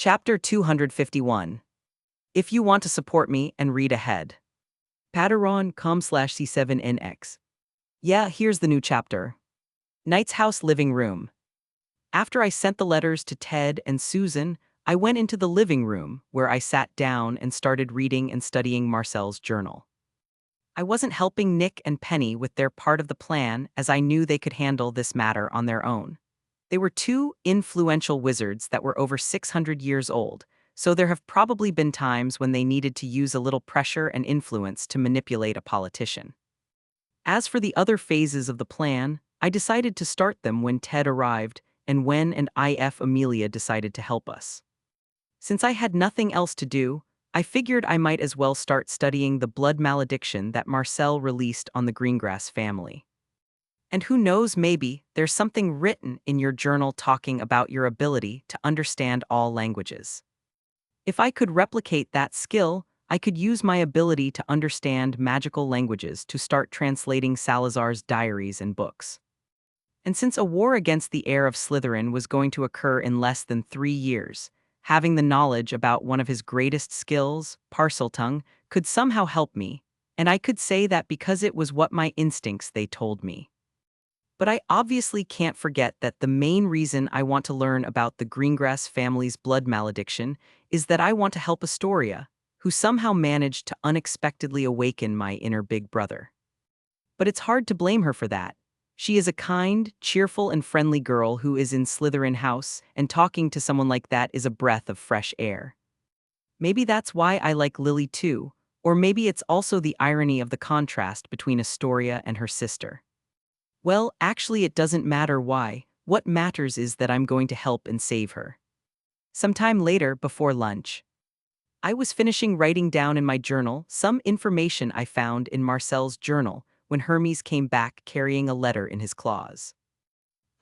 Chapter 251. If you want to support me and read ahead. Patreon.com/C7NX. Yeah, here's the new chapter. Knight's house living room. After I sent the letters to Ted and Susan, I went into the living room where I sat down and started reading and studying Marcel's journal. I wasn't helping Nick and Penny with their part of the plan as I knew they could handle this matter on their own. They were two influential wizards that were over 600 years old, so there have probably been times when they needed to use a little pressure and influence to manipulate a politician. As for the other phases of the plan, I decided to start them when Ted arrived and when and IF Amelia decided to help us. Since I had nothing else to do, I figured I might as well start studying the blood malediction that Marcel released on the Greengrass family. And who knows, maybe there's something written in your journal talking about your ability to understand all languages. If I could replicate that skill, I could use my ability to understand magical languages to start translating Salazar's diaries and books. And since a war against the heir of Slytherin was going to occur in less than 3 years, having the knowledge about one of his greatest skills, Parseltongue, could somehow help me, and I could say that because it was what my instincts they told me. But I obviously can't forget that the main reason I want to learn about the Greengrass family's blood malediction is that I want to help Astoria, who somehow managed to unexpectedly awaken my inner big brother. But it's hard to blame her for that. She is a kind, cheerful, and friendly girl who is in Slytherin House, and talking to someone like that is a breath of fresh air. Maybe that's why I like Lily too, or maybe it's also the irony of the contrast between Astoria and her sister. Well, actually it doesn't matter why. What matters is that I'm going to help and save her. Sometime later, before lunch, I was finishing writing down in my journal some information I found in Marcel's journal when Hermes came back carrying a letter in his claws.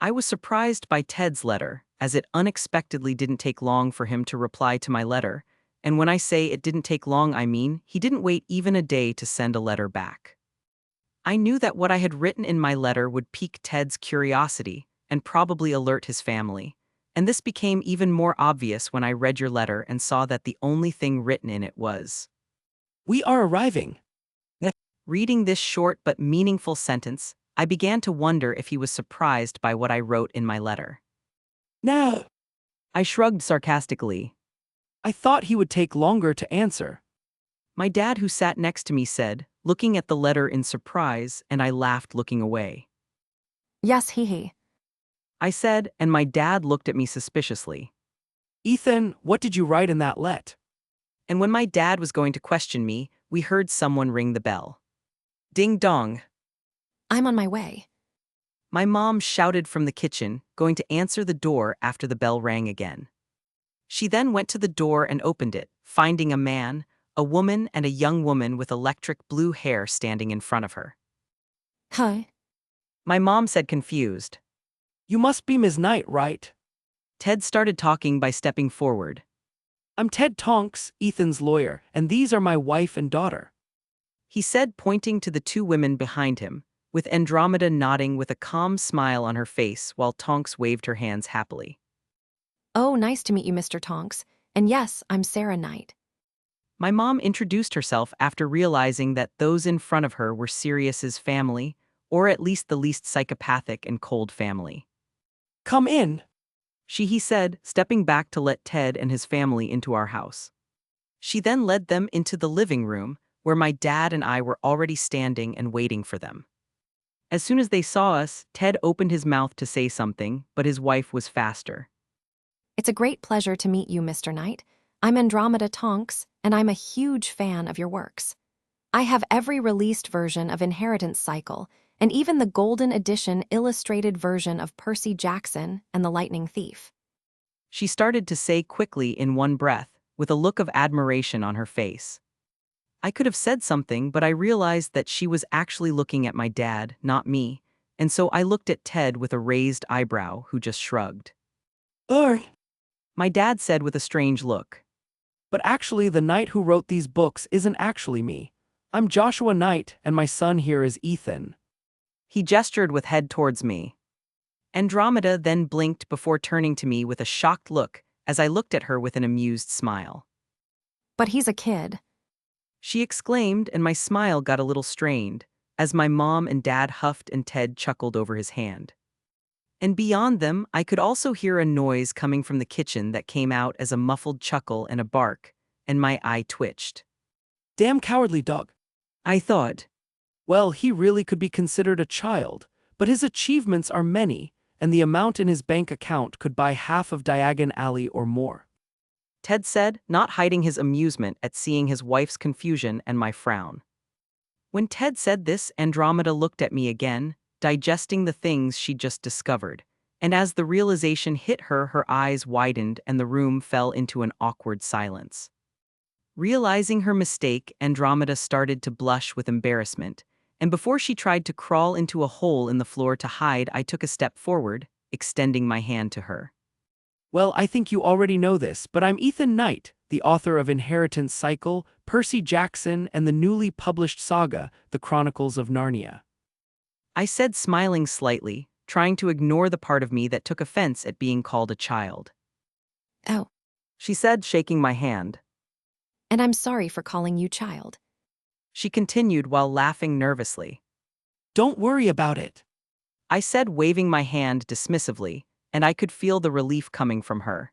I was surprised by Ted's letter, as it unexpectedly didn't take long for him to reply to my letter, and when I say it didn't take long, I mean he didn't wait even a day to send a letter back. I knew that what I had written in my letter would pique Ted's curiosity and probably alert his family, and this became even more obvious when I read your letter and saw that the only thing written in it was, "We are arriving." Reading this short but meaningful sentence, I began to wonder if he was surprised by what I wrote in my letter. No, I shrugged sarcastically. I thought he would take longer to answer. My dad, who sat next to me, said, looking at the letter in surprise, and I laughed, looking away. Yes, he. I said, and my dad looked at me suspiciously. Ethan, what did you write in that let? And when my dad was going to question me, we heard someone ring the bell. Ding dong. I'm on my way. My mom shouted from the kitchen, going to answer the door after the bell rang again. She then went to the door and opened it, finding a man, a woman, and a young woman with electric blue hair standing in front of her. Hi. My mom said, confused. You must be Ms. Knight, right? Ted started talking by stepping forward. I'm Ted Tonks, Ethan's lawyer, and these are my wife and daughter. He said, pointing to the two women behind him, with Andromeda nodding with a calm smile on her face while Tonks waved her hands happily. Oh, nice to meet you, Mr. Tonks. And yes, I'm Sarah Knight. My mom introduced herself after realizing that those in front of her were Sirius's family, or at least the least psychopathic and cold family. Come in, He said, stepping back to let Ted and his family into our house. She then led them into the living room, where my dad and I were already standing and waiting for them. As soon as they saw us, Ted opened his mouth to say something, but his wife was faster. It's a great pleasure to meet you, Mr. Knight. I'm Andromeda Tonks, and I'm a huge fan of your works. I have every released version of Inheritance Cycle, and even the Golden Edition illustrated version of Percy Jackson and the Lightning Thief. She started to say quickly in one breath, with a look of admiration on her face. I could have said something, but I realized that she was actually looking at my dad, not me, and so I looked at Ted with a raised eyebrow, who just shrugged. My dad said with a strange look. But actually the knight who wrote these books isn't actually me. I'm Joshua Knight, and my son here is Ethan. He gestured with head towards me. Andromeda then blinked before turning to me with a shocked look, as I looked at her with an amused smile. But he's a kid. She exclaimed, and my smile got a little strained, as my mom and dad huffed and Ted chuckled over his hand. And beyond them, I could also hear a noise coming from the kitchen that came out as a muffled chuckle and a bark, and my eye twitched. Damn cowardly dog. I thought. Well, he really could be considered a child, but his achievements are many, and the amount in his bank account could buy half of Diagon Alley or more. Ted said, not hiding his amusement at seeing his wife's confusion and my frown. When Ted said this, Andromeda looked at me again, digesting the things she'd just discovered, and as the realization hit her, her eyes widened and the room fell into an awkward silence. Realizing her mistake, Andromeda started to blush with embarrassment, and before she tried to crawl into a hole in the floor to hide, I took a step forward, extending my hand to her. Well, I think you already know this, but I'm Ethan Knight, the author of Inheritance Cycle, Percy Jackson, and the newly published saga, The Chronicles of Narnia. I said, smiling slightly, trying to ignore the part of me that took offense at being called a child. Oh, She said, shaking my hand. and I'm sorry for calling you child. She continued while laughing nervously. Don't worry about it. I said, waving my hand dismissively, and I could feel the relief coming from her.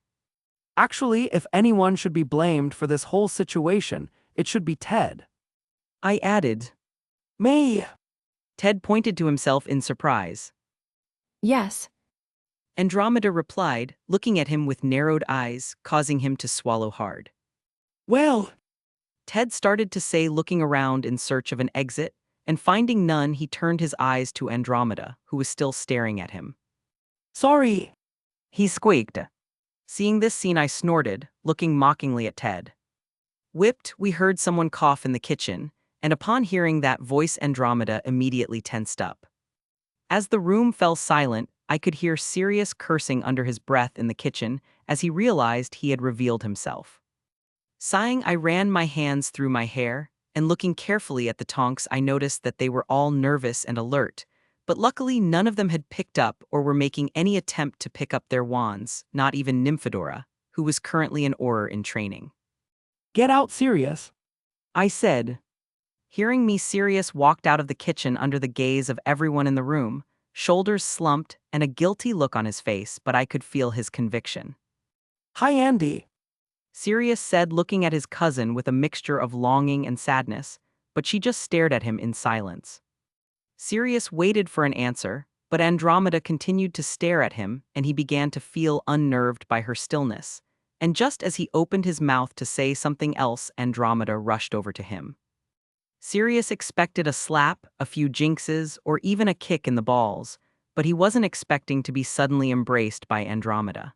Actually, if anyone should be blamed for this whole situation, it should be Ted. I added. Me. Ted pointed to himself in surprise. Yes, Andromeda replied, looking at him with narrowed eyes, causing him to swallow hard. Well, Ted started to say, looking around in search of an exit, and finding none, he turned his eyes to Andromeda, who was still staring at him. sorry. He squeaked. Seeing this scene, I snorted, looking mockingly at Ted. Whipped, we heard someone cough in the kitchen, and upon hearing that voice, Andromeda immediately tensed up. As the room fell silent, I could hear Sirius cursing under his breath in the kitchen as he realized he had revealed himself. Sighing, I ran my hands through my hair, and looking carefully at the Tonks, I noticed that they were all nervous and alert, but luckily none of them had picked up or were making any attempt to pick up their wands, not even Nymphadora, who was currently an Auror in training. Get out, Sirius. I said. Hearing me, Sirius walked out of the kitchen under the gaze of everyone in the room, shoulders slumped and a guilty look on his face, but I could feel his conviction. Hi, Andy. Sirius said, looking at his cousin with a mixture of longing and sadness, but she just stared at him in silence. Sirius waited for an answer, but Andromeda continued to stare at him, and he began to feel unnerved by her stillness. And just as he opened his mouth to say something else, Andromeda rushed over to him. Sirius expected a slap, a few jinxes, or even a kick in the balls, but he wasn't expecting to be suddenly embraced by Andromeda.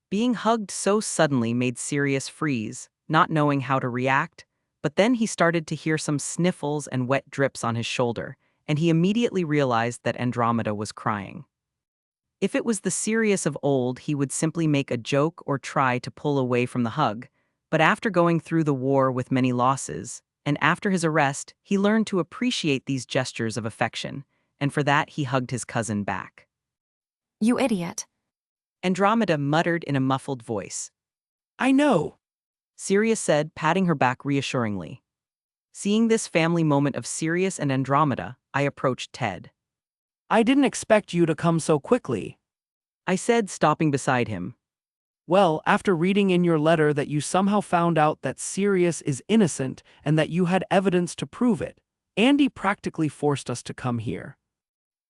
Being hugged so suddenly made Sirius freeze, not knowing how to react, but then he started to hear some sniffles and wet drips on his shoulder, and he immediately realized that Andromeda was crying. If it was the Sirius of old, he would simply make a joke or try to pull away from the hug, but after going through the war with many losses, and after his arrest, he learned to appreciate these gestures of affection, and for that he hugged his cousin back. you idiot. Andromeda muttered in a muffled voice. I know. Sirius said, patting her back reassuringly. Seeing this family moment of Sirius and Andromeda, I approached Ted. I didn't expect you to come so quickly. I said, stopping beside him. Well, after reading in your letter that you somehow found out that Sirius is innocent and that you had evidence to prove it, Andy practically forced us to come here.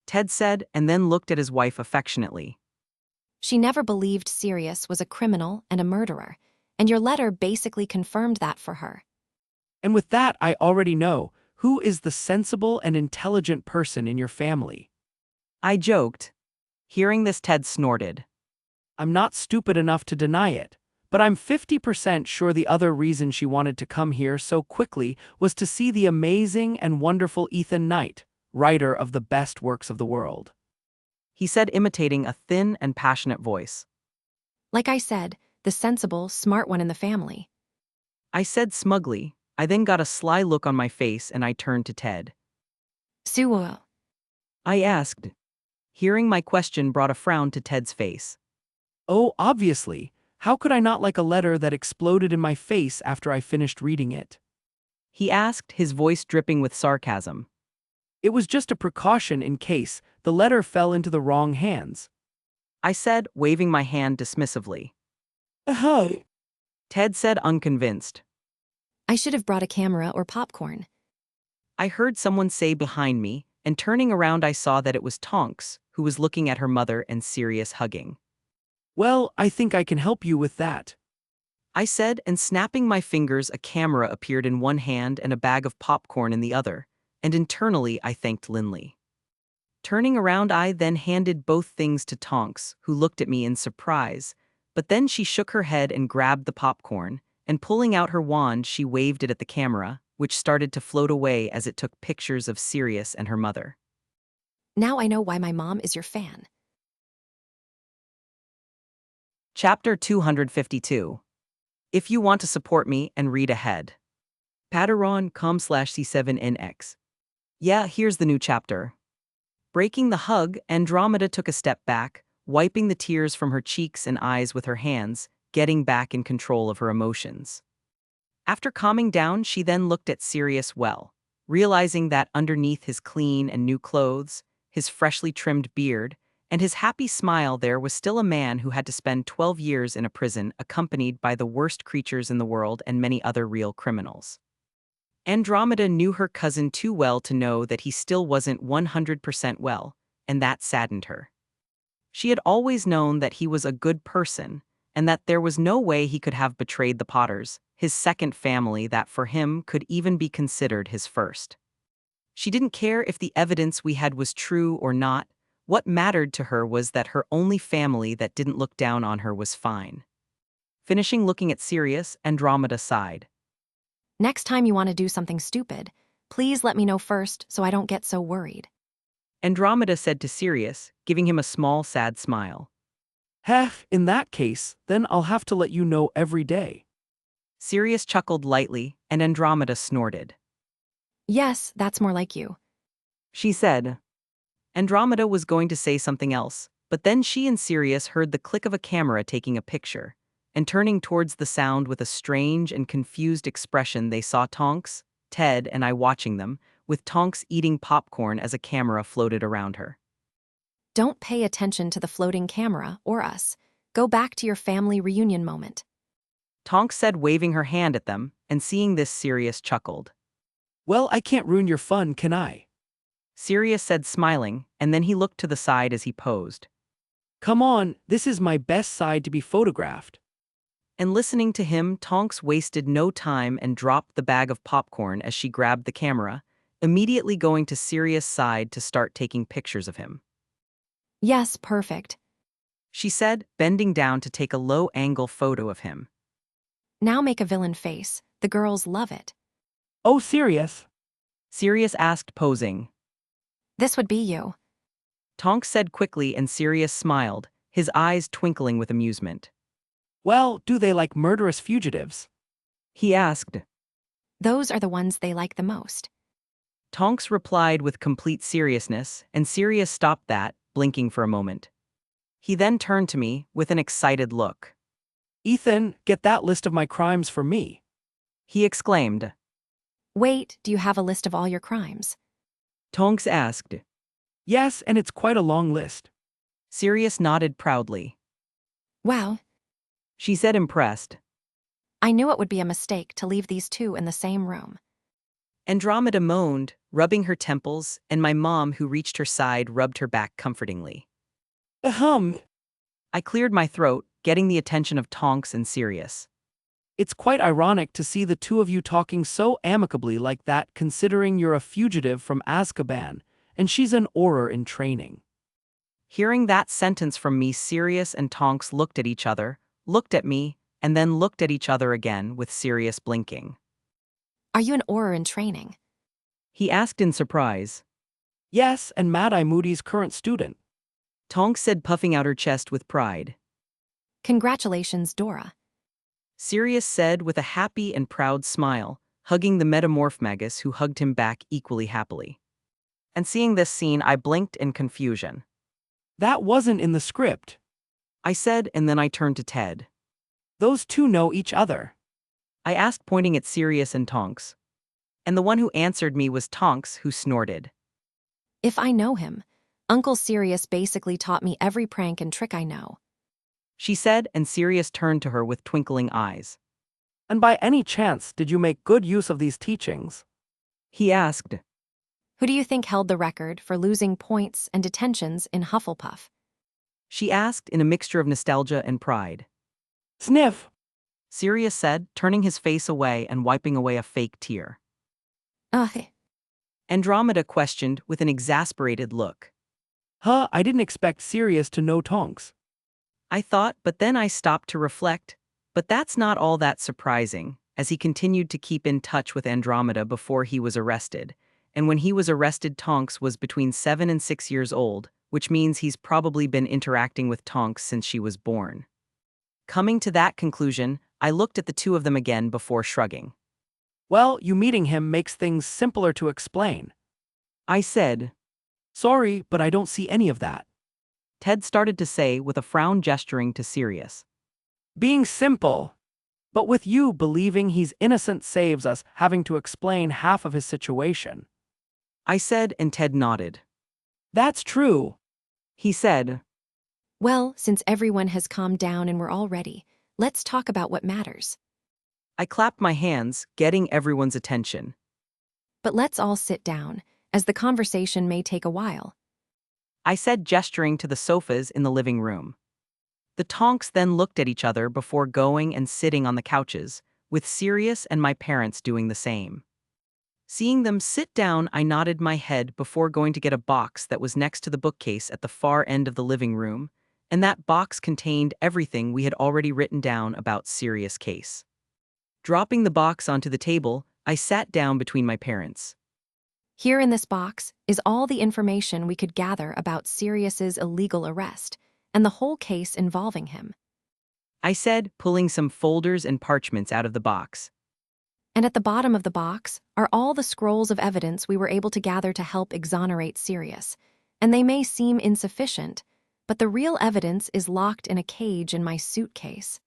Ted said, and then looked at his wife affectionately. She never believed Sirius was a criminal and a murderer, and your letter basically confirmed that for her. And with that, I already know who is the sensible and intelligent person in your family. I joked. Hearing this, Ted snorted. I'm not stupid enough to deny it, but I'm 50% sure the other reason she wanted to come here so quickly was to see the amazing and wonderful Ethan Knight, writer of the best works of the world. He said, imitating a thin and passionate voice. Like I said, the sensible, smart one in the family. I said smugly. I then got a sly look on my face and I turned to Ted. Suo. I asked. Hearing my question brought a frown to Ted's face. Oh, obviously. How could I not like a letter that exploded in my face after I finished reading it? He asked, his voice dripping with sarcasm. It was just a precaution in case the letter fell into the wrong hands. I said, waving my hand dismissively. Oh. Ted said, unconvinced. I should have brought a camera or popcorn. I heard someone say behind me, and turning around I saw that it was Tonks, who was looking at her mother and Sirius hugging. Well, I think I can help you with that. I said, and snapping my fingers, a camera appeared in one hand and a bag of popcorn in the other, and internally I thanked Linley. Turning around, I then handed both things to Tonks, who looked at me in surprise, but then she shook her head and grabbed the popcorn, and pulling out her wand she waved it at the camera, which started to float away as it took pictures of Sirius and her mother. Now I know why my mom is your fan. Chapter 252. If you want to support me and read ahead. Patreon.com/C7NX. Yeah, here's the new chapter. Breaking the hug, Andromeda took a step back, wiping the tears from her cheeks and eyes with her hands, getting back in control of her emotions. After calming down, she then looked at Sirius well, realizing that underneath his clean and new clothes, his freshly trimmed beard, and his happy smile there was still a man who had to spend 12 years in a prison accompanied by the worst creatures in the world and many other real criminals. Andromeda knew her cousin too well to know that he still wasn't 100% well, and that saddened her. She had always known that he was a good person, and that there was no way he could have betrayed the Potters, his second family that for him could even be considered his first. She didn't care if the evidence we had was true or not. What mattered to her was that her only family that didn't look down on her was fine. Finishing looking at Sirius, Andromeda sighed. Next time you want to do something stupid, please let me know first so I don't get so worried. Andromeda said to Sirius, giving him a small, sad smile. Heh, in that case, then I'll have to let you know every day. Sirius chuckled lightly, and Andromeda snorted. Yes, that's more like you. She said. Andromeda was going to say something else, but then she and Sirius heard the click of a camera taking a picture, and turning towards the sound with a strange and confused expression they saw Tonks, Ted, and I watching them, with Tonks eating popcorn as a camera floated around her. Don't pay attention to the floating camera or us. Go back to your family reunion moment. Tonks said, waving her hand at them, and seeing this Sirius chuckled. Well, I can't ruin your fun, can I? Sirius said, smiling, and then he looked to the side as he posed. Come on, this is my best side to be photographed. And listening to him, Tonks wasted no time and dropped the bag of popcorn as she grabbed the camera, immediately going to Sirius' side to start taking pictures of him. Yes, perfect. She said, bending down to take a low-angle photo of him. Now make a villain face. The girls love it. Oh, serious? Sirius asked, posing. This would be you. Tonks said quickly, and Sirius smiled, his eyes twinkling with amusement. Well, do they like murderous fugitives? He asked. Those are the ones they like the most. Tonks replied with complete seriousness, and Sirius stopped that, blinking for a moment. He then turned to me with an excited look. Ethan, get that list of my crimes for me. He exclaimed. Wait, do you have a list of all your crimes? Tonks asked. Yes, and it's quite a long list. Sirius nodded proudly. Wow. She said, impressed. I knew it would be a mistake to leave these two in the same room. Andromeda moaned, rubbing her temples, and my mom, who reached her side, rubbed her back comfortingly. Ahem. I cleared my throat, getting the attention of Tonks and Sirius. It's quite ironic to see the two of you talking so amicably like that, considering you're a fugitive from Azkaban, and she's an Auror in training. Hearing that sentence from me, Sirius and Tonks looked at each other, looked at me, and then looked at each other again, with Sirius blinking. Are you an Auror in training? He asked in surprise. Yes, and Mad-Eye Moody's current student. Tonks said, puffing out her chest with pride. Congratulations, Dora. Sirius said with a happy and proud smile, hugging the metamorph magus, who hugged him back equally happily. And seeing this scene, I blinked in confusion. That wasn't in the script. I said, and then I turned to Ted. Those two know each other. I asked, pointing at Sirius and Tonks. And the one who answered me was Tonks, who snorted. If I know him, Uncle Sirius basically taught me every prank and trick I know. She said, and Sirius turned to her with twinkling eyes. And by any chance, did you make good use of these teachings? He asked. Who do you think held the record for losing points and detentions in Hufflepuff? She asked in a mixture of nostalgia and pride. Sniff. Sirius said, turning his face away and wiping away a fake tear. Ugh. Andromeda questioned with an exasperated look. Huh, I didn't expect Sirius to know Tonks. I thought, but then I stopped to reflect. But that's not all that surprising, as he continued to keep in touch with Andromeda before he was arrested. And when he was arrested, Tonks was between 7 and 6 years old, which means he's probably been interacting with Tonks since she was born. Coming to that conclusion, I looked at the two of them again before shrugging. Well, you meeting him makes things simpler to explain. I said. Sorry, but I don't see any of that. Ted started to say with a frown, gesturing to Sirius. Being simple. But with you believing he's innocent saves us having to explain half of his situation. I said, and Ted nodded. That's true. He said. Well, since everyone has calmed down and we're all ready, let's talk about what matters. I clapped my hands, getting everyone's attention. But let's all sit down, as the conversation may take a while. I said, gesturing to the sofas in the living room. The Tonks then looked at each other before going and sitting on the couches, with Sirius and my parents doing the same. Seeing them sit down, I nodded my head before going to get a box that was next to the bookcase at the far end of the living room, and that box contained everything we had already written down about Sirius' case. Dropping the box onto the table, I sat down between my parents. Here in this box is all the information we could gather about Sirius's illegal arrest and the whole case involving him. I said, pulling some folders and parchments out of the box. And at the bottom of the box are all the scrolls of evidence we were able to gather to help exonerate Sirius. And they may seem insufficient, but the real evidence is locked in a cage in my suitcase.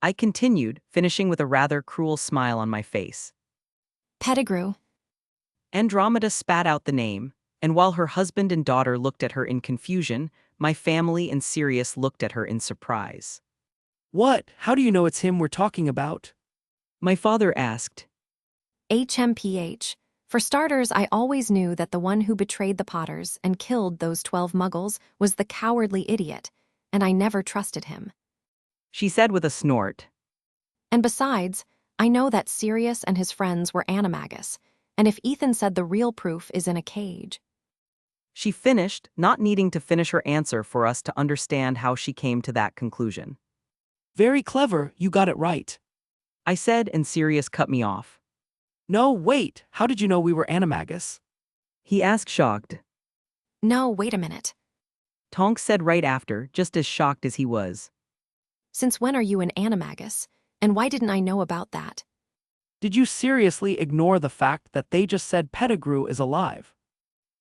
I continued, finishing with a rather cruel smile on my face. Pettigrew. Andromeda spat out the name, and while her husband and daughter looked at her in confusion, my family and Sirius looked at her in surprise. What? How do you know it's him we're talking about? My father asked. HMPH. For starters, I always knew that the one who betrayed the Potters and killed those 12 muggles was the cowardly idiot, and I never trusted him. She said with a snort. And besides, I know that Sirius and his friends were animagus, and if Ethan said the real proof is in a cage. She finished, not needing to finish her answer for us to understand how she came to that conclusion. Very clever, you got it right. I said, and Sirius cut me off. No, wait, how did you know we were animagus? He asked, shocked. No, wait a minute. Tonks said right after, just as shocked as he was. Since when are you an animagus, and why didn't I know about that? Did you seriously ignore the fact that they just said Pettigrew is alive?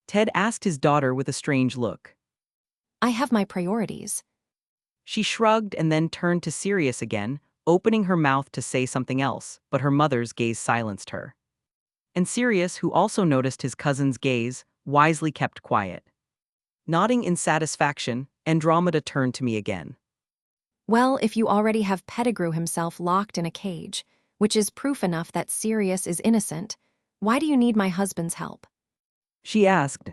Ted asked his daughter with a strange look. I have my priorities. She shrugged and then turned to Sirius again, opening her mouth to say something else, but her mother's gaze silenced her. And Sirius, who also noticed his cousin's gaze, wisely kept quiet. Nodding in satisfaction, Andromeda turned to me again. Well, if you already have Pettigrew himself locked in a cage, which is proof enough that Sirius is innocent, why do you need my husband's help? She asked.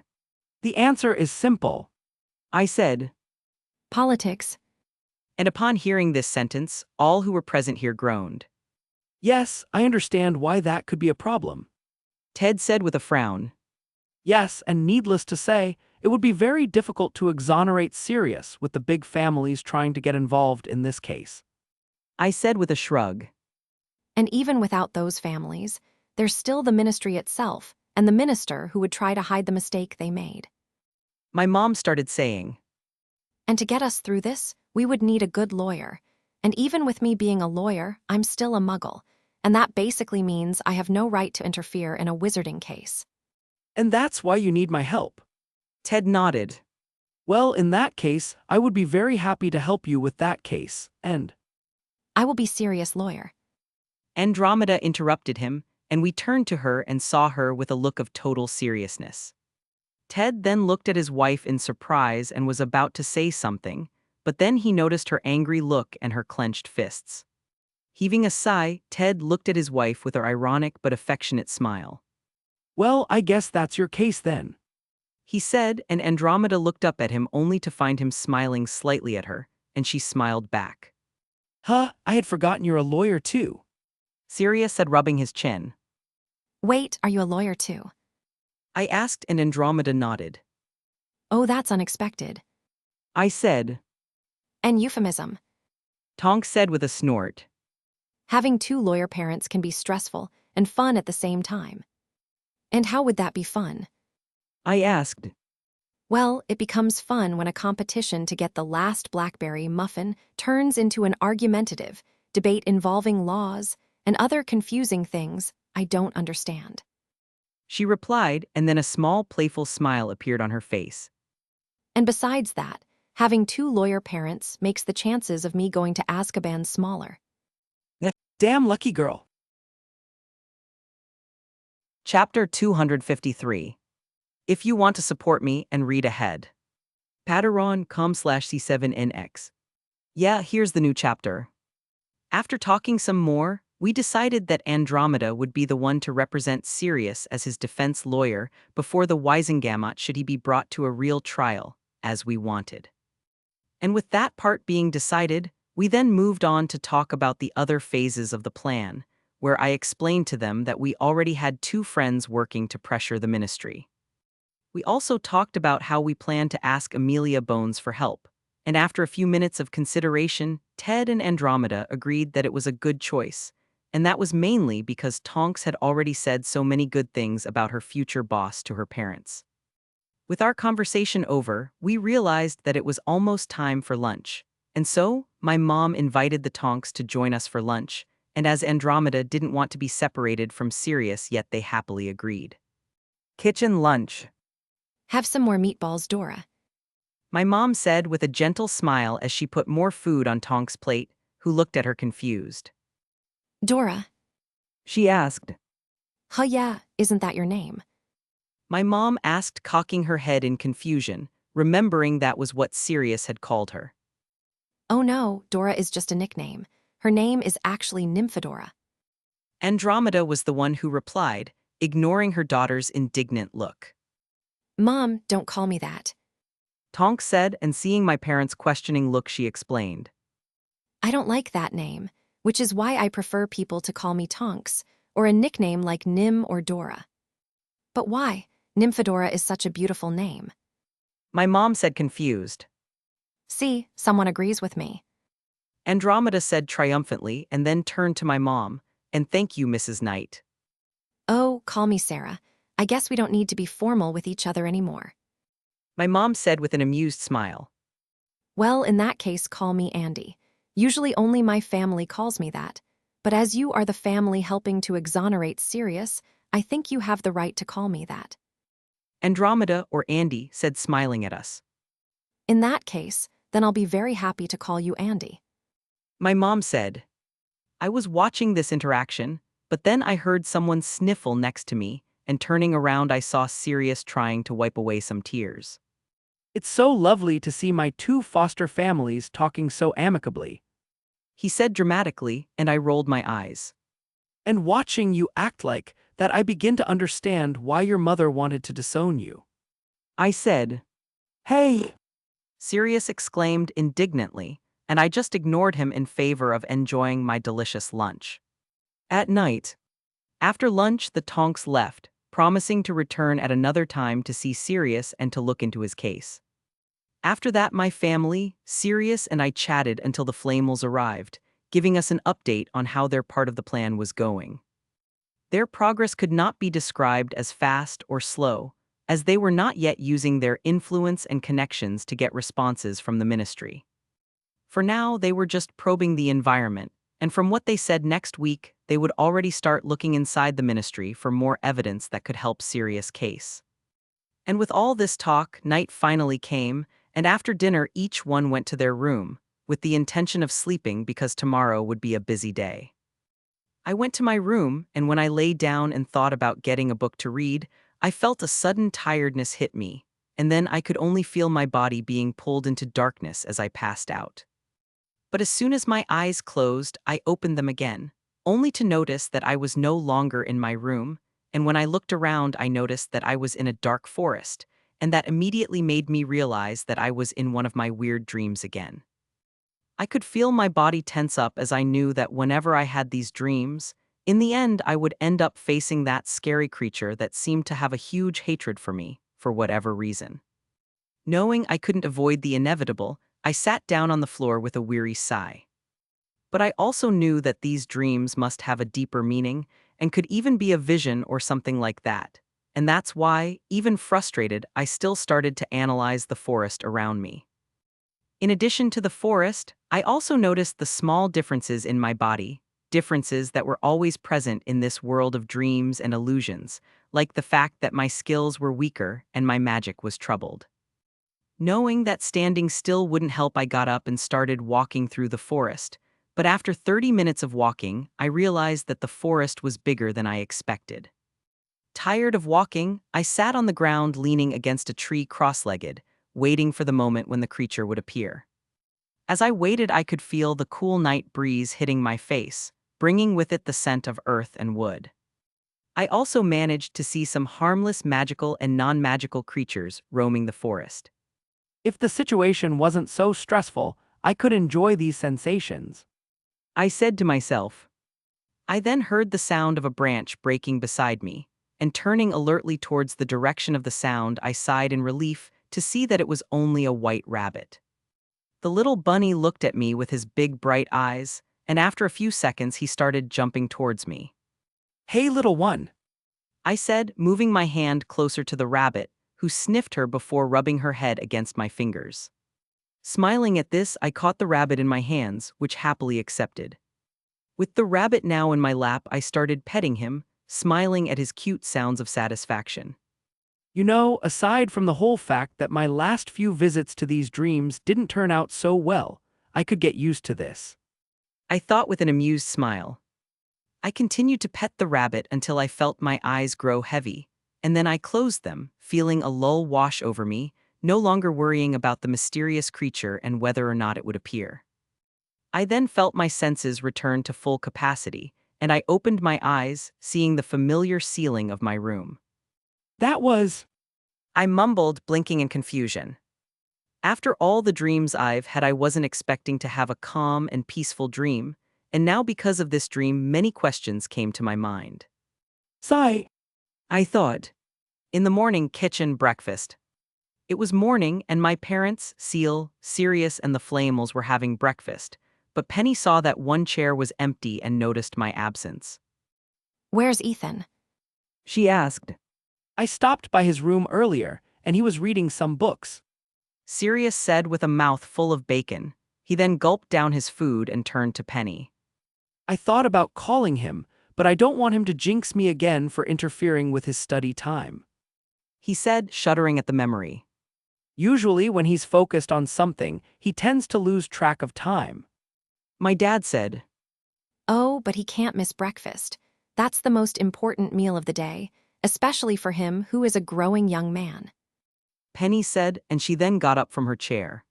The answer is simple. I said. Politics. And upon hearing this sentence, all who were present here groaned. Yes, I understand why that could be a problem. Ted said with a frown. Yes, and needless to say, it would be very difficult to exonerate Sirius with the big families trying to get involved in this case. I said with a shrug. And even without those families, there's still the ministry itself, and the minister who would try to hide the mistake they made. My mom started saying. And to get us through this, we would need a good lawyer. And even with me being a lawyer, I'm still a muggle, and that basically means I have no right to interfere in a wizarding case. And that's why you need my help. Ted nodded. Well, in that case, I would be very happy to help you with that case, and I will be serious lawyer. Andromeda interrupted him, and we turned to her and saw her with a look of total seriousness. Ted then looked at his wife in surprise and was about to say something, but then he noticed her angry look and her clenched fists. Heaving a sigh, Ted looked at his wife with her ironic but affectionate smile. Well, I guess that's your case then. He said, and Andromeda looked up at him only to find him smiling slightly at her, and she smiled back. Huh, I had forgotten you're a lawyer too. Sirius said, rubbing his chin. Wait, are you a lawyer too? I asked, and Andromeda nodded. Oh, that's unexpected. I said. An euphemism. Tonks said with a snort. Having two lawyer parents can be stressful and fun at the same time. And how would that be fun? I asked. Well, it becomes fun when a competition to get the last blackberry muffin turns into an argumentative debate involving laws and other confusing things I don't understand. She replied, and then a small playful smile appeared on her face. And besides that, having two lawyer parents makes the chances of me going to Azkaban smaller. Damn lucky girl. Chapter 253. If you want to support me and read ahead. Patreon.com/C7NX. Yeah, here's the new chapter. After talking some more, we decided that Andromeda would be the one to represent Sirius as his defense lawyer before the Wisengamot should he be brought to a real trial, as we wanted. And with that part being decided, we then moved on to talk about the other phases of the plan, where I explained to them that we already had two friends working to pressure the ministry. We also talked about how we planned to ask Amelia Bones for help, and after a few minutes of consideration, Ted and Andromeda agreed that it was a good choice, and that was mainly because Tonks had already said so many good things about her future boss to her parents. With our conversation over, we realized that it was almost time for lunch, and so my mom invited the Tonks to join us for lunch, and as Andromeda didn't want to be separated from Sirius yet they happily agreed. Kitchen lunch. Have some more meatballs, Dora. My mom said with a gentle smile as she put more food on Tonks' plate, who looked at her confused. Dora. She asked. Huh, yeah, isn't that your name? My mom asked, cocking her head in confusion, remembering that was what Sirius had called her. Oh no, Dora is just a nickname. Her name is actually Nymphadora. Andromeda was the one who replied, ignoring her daughter's indignant look. Mom, don't call me that. Tonks said, and seeing my parents' questioning look she explained. I don't like that name, which is why I prefer people to call me Tonks, or a nickname like Nim or Dora. But why? Nymphadora is such a beautiful name. My mom said, confused. See, someone agrees with me. Andromeda said triumphantly and then turned to my mom, and thank you, Mrs. Knight. Oh, call me Sarah. I guess we don't need to be formal with each other anymore. My mom said with an amused smile. Well, in that case, call me Andy. Usually only my family calls me that. But as you are the family helping to exonerate Sirius, I think you have the right to call me that. Andromeda, or Andy, said, smiling at us. In that case, then I'll be very happy to call you Andy. My mom said. I was watching this interaction, but then I heard someone sniffle next to me, and turning around I saw Sirius trying to wipe away some tears. It's so lovely to see my two foster families talking so amicably. He said dramatically, and I rolled my eyes. And watching you act like that, I begin to understand why your mother wanted to disown you. I said. Hey! Sirius exclaimed indignantly, and I just ignored him in favor of enjoying my delicious lunch. At night, after lunch, the Tonks left, promising to return at another time to see Sirius and to look into his case. After that, my family, Sirius, and I chatted until the Flamels arrived, giving us an update on how their part of the plan was going. Their progress could not be described as fast or slow, as they were not yet using their influence and connections to get responses from the ministry. For now, they were just probing the environment, and from what they said next week, they would already start looking inside the ministry for more evidence that could help Sirius' case. And with all this talk, night finally came, and after dinner each one went to their room, with the intention of sleeping because tomorrow would be a busy day. I went to my room, and when I lay down and thought about getting a book to read, I felt a sudden tiredness hit me, and then I could only feel my body being pulled into darkness as I passed out. But as soon as my eyes closed, I opened them again, only to notice that I was no longer in my room, and when I looked around, I noticed that I was in a dark forest, and that immediately made me realize that I was in one of my weird dreams again. I could feel my body tense up as I knew that whenever I had these dreams, in the end I would end up facing that scary creature that seemed to have a huge hatred for me, for whatever reason. Knowing I couldn't avoid the inevitable, I sat down on the floor with a weary sigh. But I also knew that these dreams must have a deeper meaning and could even be a vision or something like that. And that's why, even frustrated, I still started to analyze the forest around me. In addition to the forest, I also noticed the small differences in my body, differences that were always present in this world of dreams and illusions, like the fact that my skills were weaker and my magic was troubled. Knowing that standing still wouldn't help, I got up and started walking through the forest. But after 30 minutes of walking, I realized that the forest was bigger than I expected. Tired of walking, I sat on the ground leaning against a tree cross-legged, waiting for the moment when the creature would appear. As I waited, I could feel the cool night breeze hitting my face, bringing with it the scent of earth and wood. I also managed to see some harmless magical and non-magical creatures roaming the forest. If the situation wasn't so stressful, I could enjoy these sensations. I said to myself. I then heard the sound of a branch breaking beside me, and turning alertly towards the direction of the sound, I sighed in relief to see that it was only a white rabbit. The little bunny looked at me with his big bright eyes, and after a few seconds he started jumping towards me. Hey, little one. I said, moving my hand closer to the rabbit, who sniffed her before rubbing her head against my fingers. Smiling at this, I caught the rabbit in my hands, which happily accepted. With the rabbit now in my lap, I started petting him, smiling at his cute sounds of satisfaction. You know, aside from the whole fact that my last few visits to these dreams didn't turn out so well, I could get used to this. I thought with an amused smile. I continued to pet the rabbit until I felt my eyes grow heavy, and then I closed them, feeling a lull wash over me, no longer worrying about the mysterious creature and whether or not it would appear. I then felt my senses return to full capacity, and I opened my eyes, seeing the familiar ceiling of my room. That was... I mumbled, blinking in confusion. After all the dreams I've had, I wasn't expecting to have a calm and peaceful dream, and now because of this dream, many questions came to my mind. Sigh. I thought. In the morning, kitchen breakfast. It was morning, and my parents, Seal, Sirius, and the Flamels were having breakfast, but Penny saw that one chair was empty and noticed my absence. Where's Ethan? She asked. I stopped by his room earlier, and he was reading some books. Sirius said with a mouth full of bacon. He then gulped down his food and turned to Penny. I thought about calling him, but I don't want him to jinx me again for interfering with his study time. He said, shuddering at the memory. Usually when he's focused on something, he tends to lose track of time. My dad said. Oh, but he can't miss breakfast. That's the most important meal of the day, especially for him who is a growing young man. Penny said, and she then got up from her chair.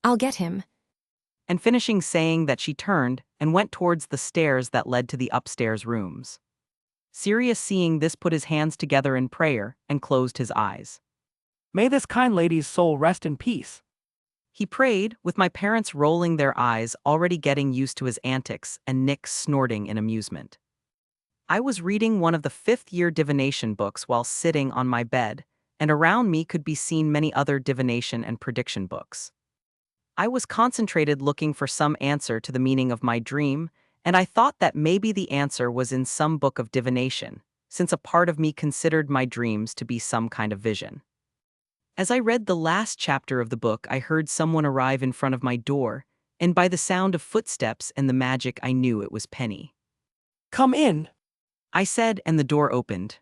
I'll get him. And finishing saying that, she turned and went towards the stairs that led to the upstairs rooms. Sirius, seeing this, put his hands together in prayer and closed his eyes. May this kind lady's soul rest in peace. He prayed, with my parents rolling their eyes, already getting used to his antics, and Nick snorting in amusement. I was reading one of the fifth-year divination books while sitting on my bed, and around me could be seen many other divination and prediction books. I was concentrated looking for some answer to the meaning of my dream, and I thought that maybe the answer was in some book of divination, since a part of me considered my dreams to be some kind of vision. As I read the last chapter of the book, I heard someone arrive in front of my door, and by the sound of footsteps and the magic, I knew it was Penny. Come in. I said, and the door opened.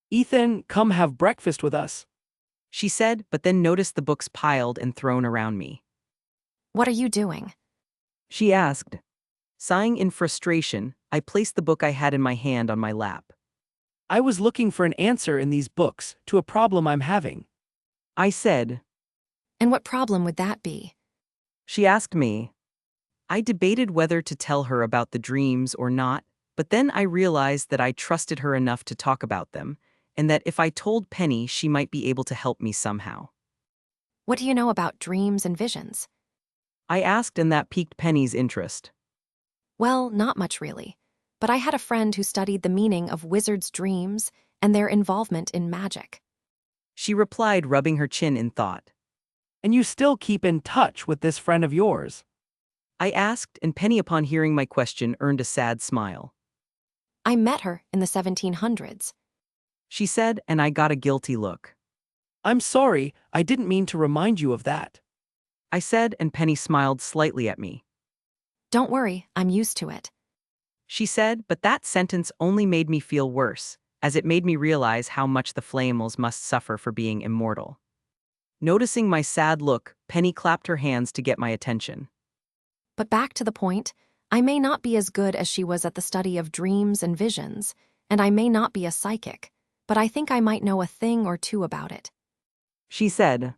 Ethan, come have breakfast with us. She said, but then noticed the books piled and thrown around me. What are you doing? She asked. Sighing in frustration, I placed the book I had in my hand on my lap. I was looking for an answer in these books to a problem I'm having. I said. And what problem would that be? She asked me. I debated whether to tell her about the dreams or not, but then I realized that I trusted her enough to talk about them, and that if I told Penny, she might be able to help me somehow. What do you know about dreams and visions? I asked, and that piqued Penny's interest. Well, not much really. But I had a friend who studied the meaning of wizards' dreams and their involvement in magic. She replied, rubbing her chin in thought. And you still keep in touch with this friend of yours? I asked, and Penny, upon hearing my question, earned a sad smile. I met her in the 1700s. She said, and I got a guilty look. I'm sorry, I didn't mean to remind you of that. I said, and Penny smiled slightly at me. Don't worry, I'm used to it. She said, but that sentence only made me feel worse, as it made me realize how much the Flamels must suffer for being immortal. Noticing my sad look, Penny clapped her hands to get my attention. But back to the point, I may not be as good as she was at the study of dreams and visions, and I may not be a psychic, but I think I might know a thing or two about it. She said.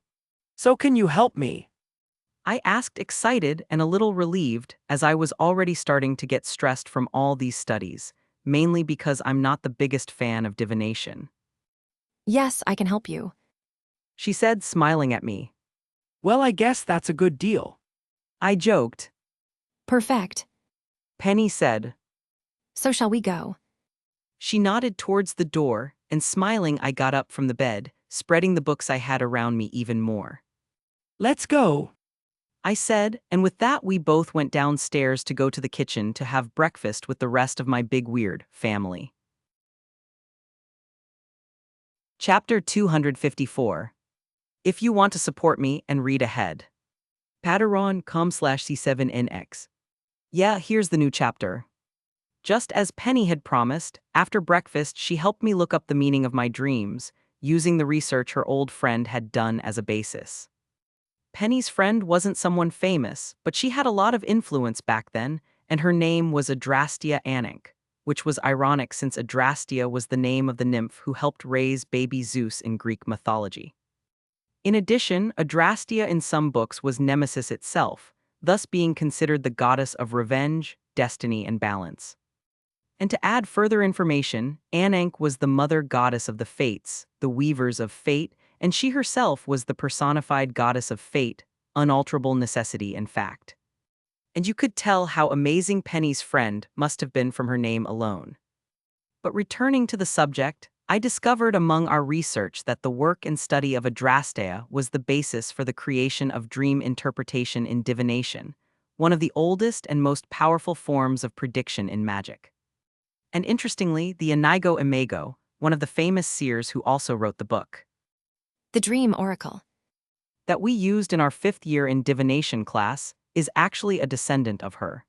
So can you help me? I asked, excited and a little relieved, as I was already starting to get stressed from all these studies, mainly because I'm not the biggest fan of divination. Yes, I can help you. She said, smiling at me. Well, I guess that's a good deal. I joked. Perfect. Penny said. So shall we go? She nodded towards the door, and smiling, I got up from the bed, spreading the books I had around me even more. Let's go, I said, and with that we both went downstairs to go to the kitchen to have breakfast with the rest of my big weird family. Chapter 254. If you want to support me and read ahead. Patreon.com/C7NX. Yeah, here's the new chapter. Just as Penny had promised, after breakfast she helped me look up the meaning of my dreams, using the research her old friend had done as a basis. Penny's friend wasn't someone famous, but she had a lot of influence back then, and her name was Adrastia Anank, which was ironic since Adrastia was the name of the nymph who helped raise baby Zeus in Greek mythology. In addition, Adrastia in some books was Nemesis itself, thus being considered the goddess of revenge, destiny, and balance. And to add further information, Anank was the mother goddess of the Fates, the weavers of fate, and she herself was the personified goddess of fate, unalterable necessity and fact. And you could tell how amazing Penny's friend must have been from her name alone. But returning to the subject, I discovered among our research that the work and study of Adrastea was the basis for the creation of dream interpretation in divination, one of the oldest and most powerful forms of prediction in magic. And interestingly, the Inigo Imago, one of the famous seers who also wrote the book, The Dream Oracle. that we used in our 5th year in divination class, is actually a descendant of her.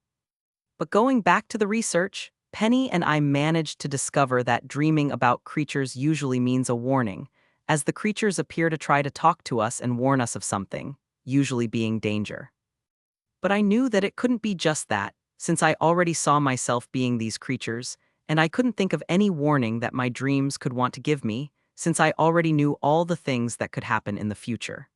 But going back to the research, Penny and I managed to discover that dreaming about creatures usually means a warning, as the creatures appear to try to talk to us and warn us of something, usually being danger. But I knew that it couldn't be just that, since I already saw myself being these creatures, and I couldn't think of any warning that my dreams could want to give me, since I already knew all the things that could happen in the future.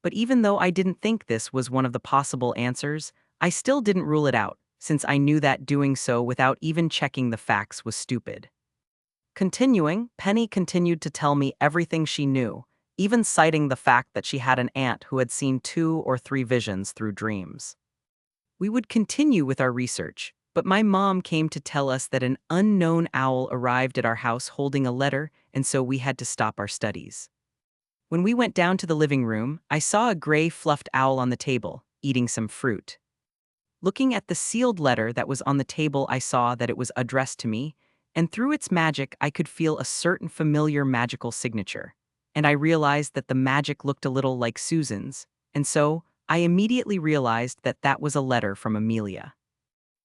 But even though I didn't think this was one of the possible answers, I still didn't rule it out, since I knew that doing so without even checking the facts was stupid. Continuing, Penny continued to tell me everything she knew, even citing the fact that she had an aunt who had seen 2 or 3 visions through dreams. We would continue with our research, but my mom came to tell us that an unknown owl arrived at our house holding a letter, and so we had to stop our studies. When we went down to the living room, I saw a gray fluffed owl on the table, eating some fruit. Looking at the sealed letter that was on the table, I saw that it was addressed to me, and through its magic I could feel a certain familiar magical signature, and I realized that the magic looked a little like Susan's, and so I immediately realized that that was a letter from Amelia.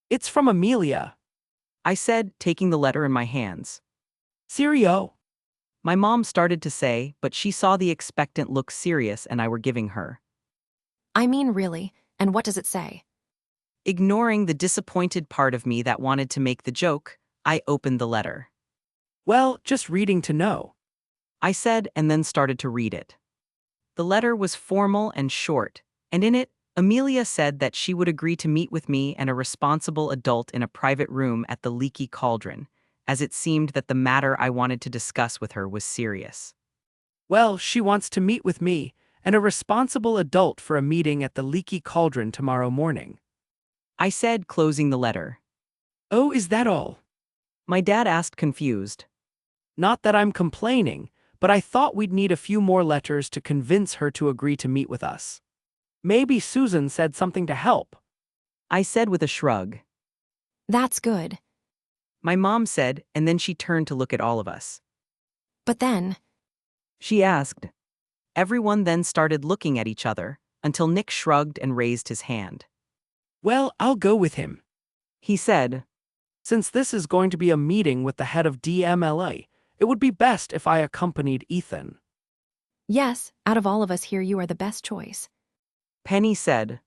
It's from Amelia. I said, taking the letter in my hands. Serio? My mom started to say, but she saw the expectant look serious and I were giving her. I mean, really, And what does it say? Ignoring the disappointed part of me that wanted to make the joke, I opened the letter. Well, just reading to know. I said and then started to read it. The letter was formal and short, and in it, Amelia said that she would agree to meet with me and a responsible adult in a private room at the Leaky Cauldron, as it seemed that the matter I wanted to discuss with her was serious. Well, she wants to meet with me and a responsible adult for a meeting at the Leaky Cauldron tomorrow morning. I said, closing the letter. Oh, is that all? My dad asked, confused. Not that I'm complaining, but I thought we'd need a few more letters to convince her to agree to meet with us. Maybe Susan said something to help. I said with a shrug. That's good. My mom said, and then she turned to look at all of us. But then, She asked. Everyone then started looking at each other, until Nick shrugged and raised his hand. Well, I'll go with him. He said, Since this is going to be a meeting with the head of DMLA, it would be best if I accompanied Ethan. yes, out of all of us here, you are the best choice. Penny said,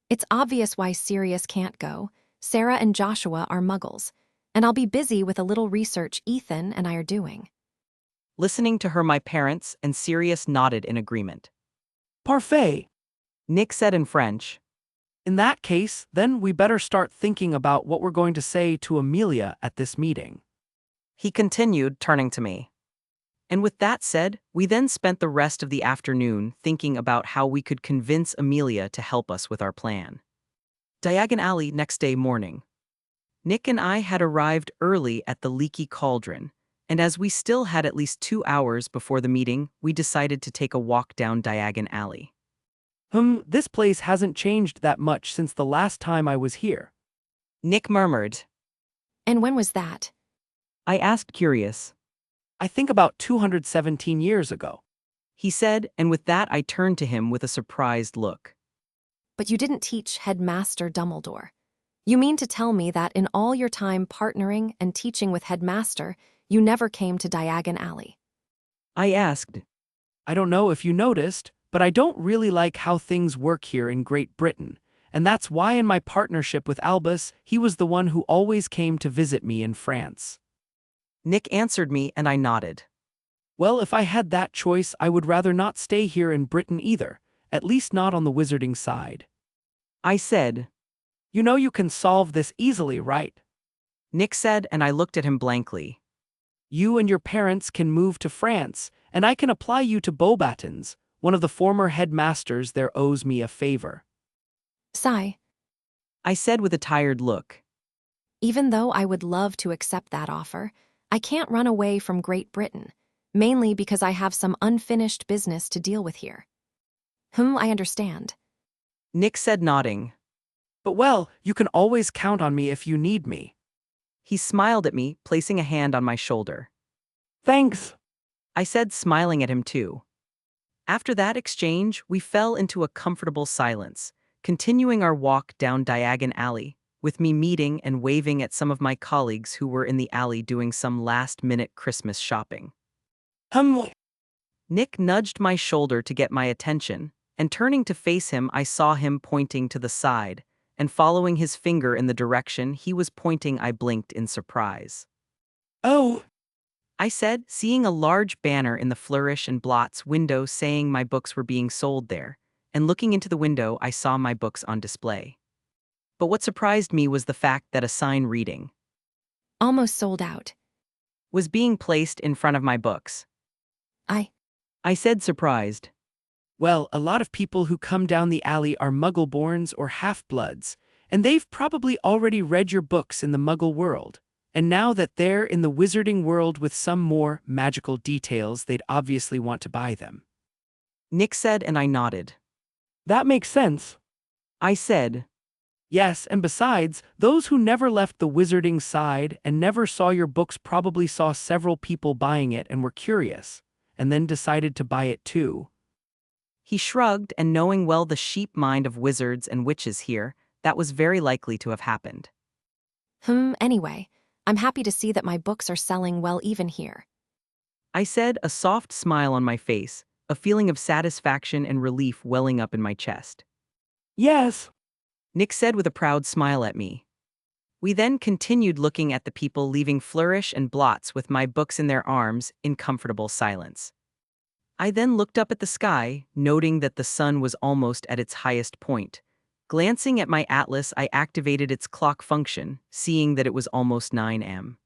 It's obvious why Sirius can't go. Sarah and Joshua are muggles, and I'll be busy with a little research Ethan and I are doing. listening to her, my parents and Sirius nodded in agreement. Parfait. Nick said in French, In that case, then we better start thinking about what we're going to say to Amelia at this meeting. he continued, turning to me. And with that said, we then spent the rest of the afternoon thinking about how we could convince Amelia to help us with our plan. Diagon Alley next day morning. Nick and I had arrived early at the Leaky Cauldron, and as we still had at least 2 hours before the meeting, we decided to take a walk down Diagon Alley. This place hasn't changed that much since the last time I was here. Nick murmured. And when was that? I asked, curious. I think about 217 years ago. He said, and with that I turned to him with a surprised look. But you didn't teach Headmaster Dumbledore. You mean to tell me that in all your time partnering and teaching with Headmaster, you never came to Diagon Alley? I asked. I don't know if you noticed, but I don't really like how things work here in Great Britain, and that's why in my partnership with Albus, he was the one who always came to visit me in France. Nick answered me and I nodded. Well, if I had that choice, I would rather not stay here in Britain either, at least not on the wizarding side. I said. You know you can solve this easily, right? Nick said, and I looked at him blankly. You and your parents can move to France, and I can apply you to Beauxbatons. One of the former headmasters there owes me a favor. Sigh. I said with a tired look. Even though I would love to accept that offer, I can't run away from Great Britain, mainly because I have some unfinished business to deal with here. I understand. Nick said, nodding. But well, you can always count on me if you need me. He smiled at me, placing a hand on my shoulder. Thanks. I said, smiling at him too. After that exchange, we fell into a comfortable silence, continuing our walk down Diagon Alley, with me meeting and waving at some of my colleagues who were in the alley doing some last-minute Christmas shopping. Nick nudged my shoulder to get my attention, and turning to face him, I saw him pointing to the side, and following his finger in the direction he was pointing, I blinked in surprise. Oh, I said, seeing a large banner in the Flourish and Blots window saying my books were being sold there, and looking into the window I saw my books on display. But what surprised me was the fact that a sign reading, Almost sold out. was being placed in front of my books. I said, surprised. well, a lot of people who come down the alley are Muggle-borns or half-bloods, and they've probably already read your books in the Muggle world. And now that they're in the wizarding world with some more magical details, they'd obviously want to buy them. Nick said, and I nodded. That makes sense. I said, Yes, and besides, those who never left the wizarding side and never saw your books probably saw several people buying it and were curious, and then decided to buy it too. he shrugged, and knowing well the sheep mind of wizards and witches here, that was very likely to have happened. Anyway, I'm happy to see that my books are selling well even here. I said, a soft smile on my face, a feeling of satisfaction and relief welling up in my chest. Yes. Nick said with a proud smile at me. We then continued looking at the people leaving Flourish and Blots with my books in their arms in comfortable silence. I then looked up at the sky, noting that the sun was almost at its highest point. Glancing at my atlas, I activated its clock function, seeing that it was almost 9 am.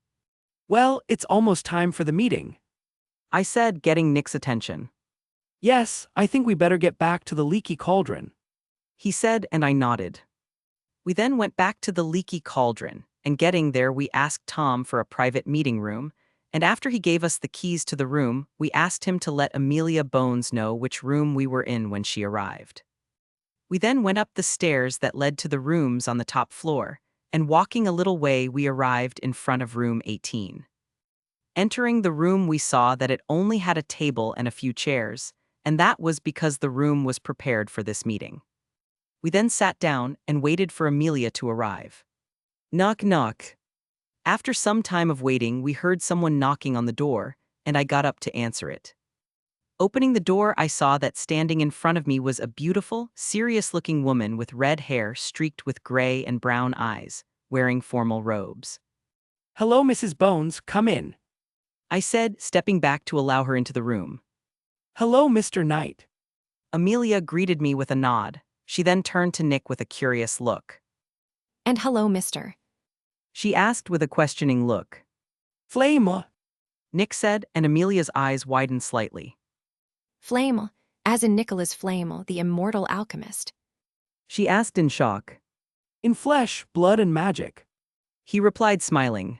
Well, it's almost time for the meeting. I said, getting Nick's attention. Yes, I think we better get back to the leaky cauldron. He said, and I nodded. We then went back to the leaky cauldron, and getting there, we asked Tom for a private meeting room, and after he gave us the keys to the room, we asked him to let Amelia Bones know which room we were in when she arrived. We then went up the stairs that led to the rooms on the top floor, and walking a little way, we arrived in front of room 18. Entering the room, we saw that it only had a table and a few chairs, and that was because the room was prepared for this meeting. We then sat down and waited for Amelia to arrive. Knock, knock. After some time of waiting, we heard someone knocking on the door, and I got up to answer it. Opening the door, I saw that standing in front of me was a beautiful, serious-looking woman with red hair streaked with gray and brown eyes, wearing formal robes. Hello, Mrs. Bones, come in. I said, stepping back to allow her into the room. Hello, Mr. Knight. Amelia greeted me with a nod. She then turned to Nick with a curious look. And hello, mister. She asked with a questioning look. Flame. Nick said, and Amelia's eyes widened slightly. Flame, as in Nicholas Flamel, the immortal alchemist. She asked in shock. In flesh, blood, and magic. He replied, smiling.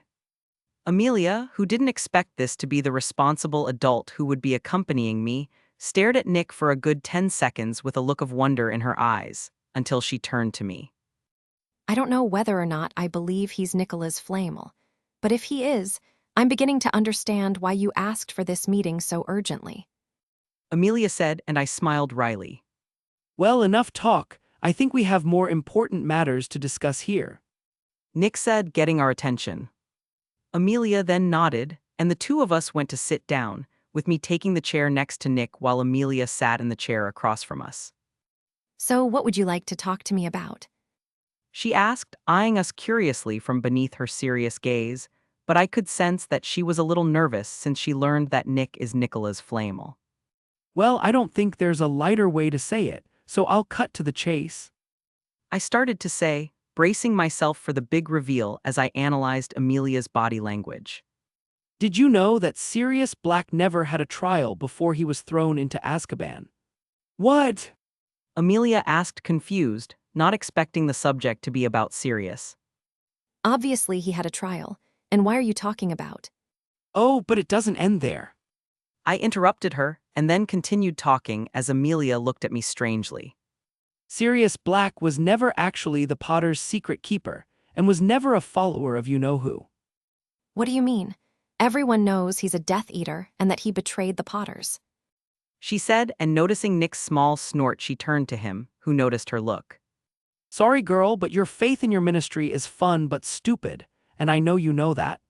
Amelia, who didn't expect this to be the responsible adult who would be accompanying me, stared at Nick for a good 10 seconds with a look of wonder in her eyes, until she turned to me. I don't know whether or not I believe he's Nicholas Flamel, but if he is, I'm beginning to understand why you asked for this meeting so urgently. Amelia said, and I smiled wryly. Well, enough talk. I think we have more important matters to discuss here. Nick said, getting our attention. Amelia then nodded, and the two of us went to sit down, with me taking the chair next to Nick while Amelia sat in the chair across from us. So what would you like to talk to me about? She asked, eyeing us curiously from beneath her serious gaze, but I could sense that she was a little nervous since she learned that Nick is Nicola's Flamel. Well, I don't think there's a lighter way to say it, so I'll cut to the chase. I started to say, bracing myself for the big reveal as I analyzed Amelia's body language. Did you know that Sirius Black never had a trial before he was thrown into Azkaban? What? Amelia asked, confused, not expecting the subject to be about Sirius. Obviously he had a trial, and why are you talking about? Oh, but it doesn't end there. I interrupted her, and then continued talking as Amelia looked at me strangely. Sirius Black was never actually the Potter's secret keeper, and was never a follower of you-know-who. What do you mean? Everyone knows he's a Death Eater and that he betrayed the Potters. She said, and noticing Nick's small snort, she turned to him, who noticed her look. Sorry, girl, but your faith in your ministry is fun but stupid, and I know you know that.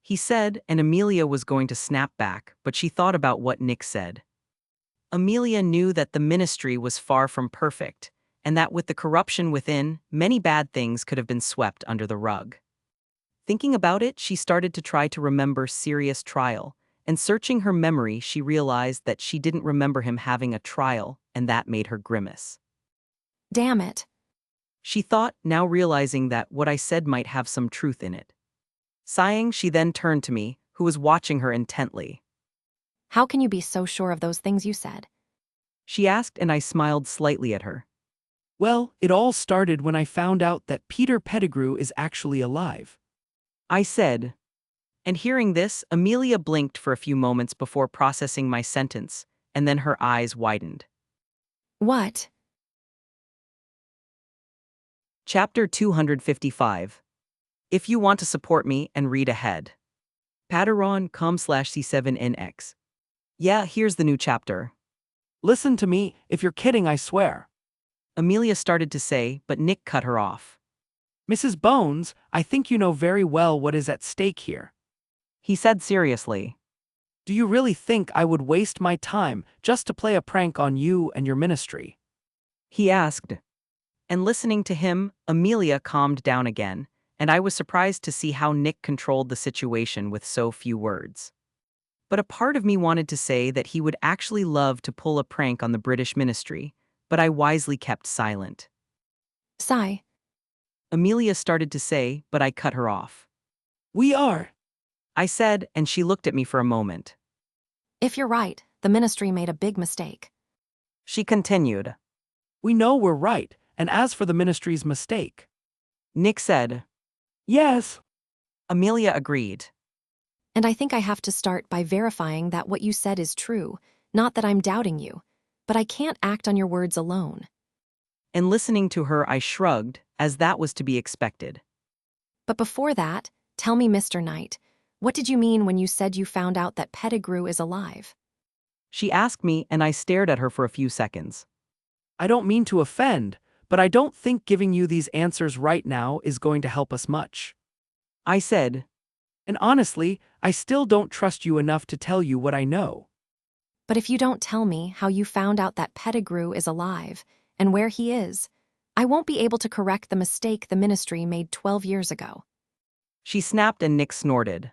He said, and Amelia was going to snap back, but she thought about what Nick said. Amelia knew that the ministry was far from perfect, and that with the corruption within, many bad things could have been swept under the rug. Thinking about it, she started to try to remember Sirius' trial, and searching her memory, she realized that she didn't remember him having a trial, and that made her grimace. Damn it. She thought, now realizing that what I said might have some truth in it. Sighing, she then turned to me, who was watching her intently. How can you be so sure of those things you said? She asked, and I smiled slightly at her. Well, it all started when I found out that Peter Pettigrew is actually alive. I said. And hearing this, Amelia blinked for a few moments before processing my sentence, and then her eyes widened. What? Chapter 255. If you want to support me and read ahead. Patreon.com/C7NX. Yeah, here's the new chapter. Listen to me, if you're kidding, I swear. Amelia started to say, but Nick cut her off. Mrs. Bones, I think you know very well what is at stake here. He said seriously. Do you really think I would waste my time just to play a prank on you and your ministry? He asked. And listening to him, Amelia calmed down again, and I was surprised to see how Nick controlled the situation with so few words. But a part of me wanted to say that he would actually love to pull a prank on the British ministry, but I wisely kept silent. Sigh. Amelia started to say, but I cut her off. We are. I said, and she looked at me for a moment. If you're right, the ministry made a big mistake. She continued. We know we're right, and as for the ministry's mistake. Nick said. Yes. Amelia agreed. And I think I have to start by verifying that what you said is true, not that I'm doubting you, but I can't act on your words alone. And listening to her, I shrugged, as that was to be expected. But before that, tell me, Mr. Knight, what did you mean when you said you found out that Pettigrew is alive? She asked me, and I stared at her for a few seconds. I don't mean to offend, but I don't think giving you these answers right now is going to help us much. I said. And honestly, I still don't trust you enough to tell you what I know. But if you don't tell me how you found out that Pettigrew is alive and where he is, I won't be able to correct the mistake the ministry made 12 years ago. She snapped and Nick snorted.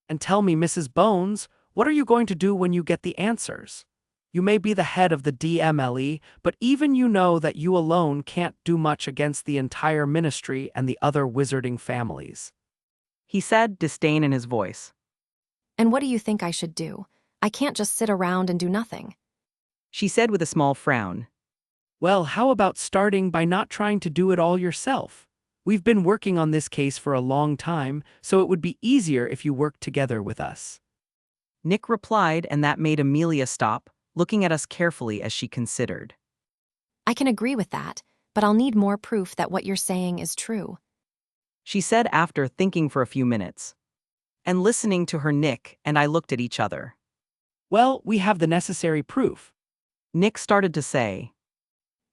And tell me, Mrs. Bones, what are you going to do when you get the answers? You may be the head of the DMLE, but even you know that you alone can't do much against the entire ministry and the other wizarding families. He said, disdain in his voice. And what do you think I should do? I can't just sit around and do nothing. She said with a small frown. Well, how about starting by not trying to do it all yourself? We've been working on this case for a long time, so it would be easier if you worked together with us. Nick replied, and that made Amelia stop, looking at us carefully as she considered. I can agree with that, but I'll need more proof that what you're saying is true. She said after thinking for a few minutes. And listening to her, Nick and I looked at each other. Well, we have the necessary proof. Nick started to say.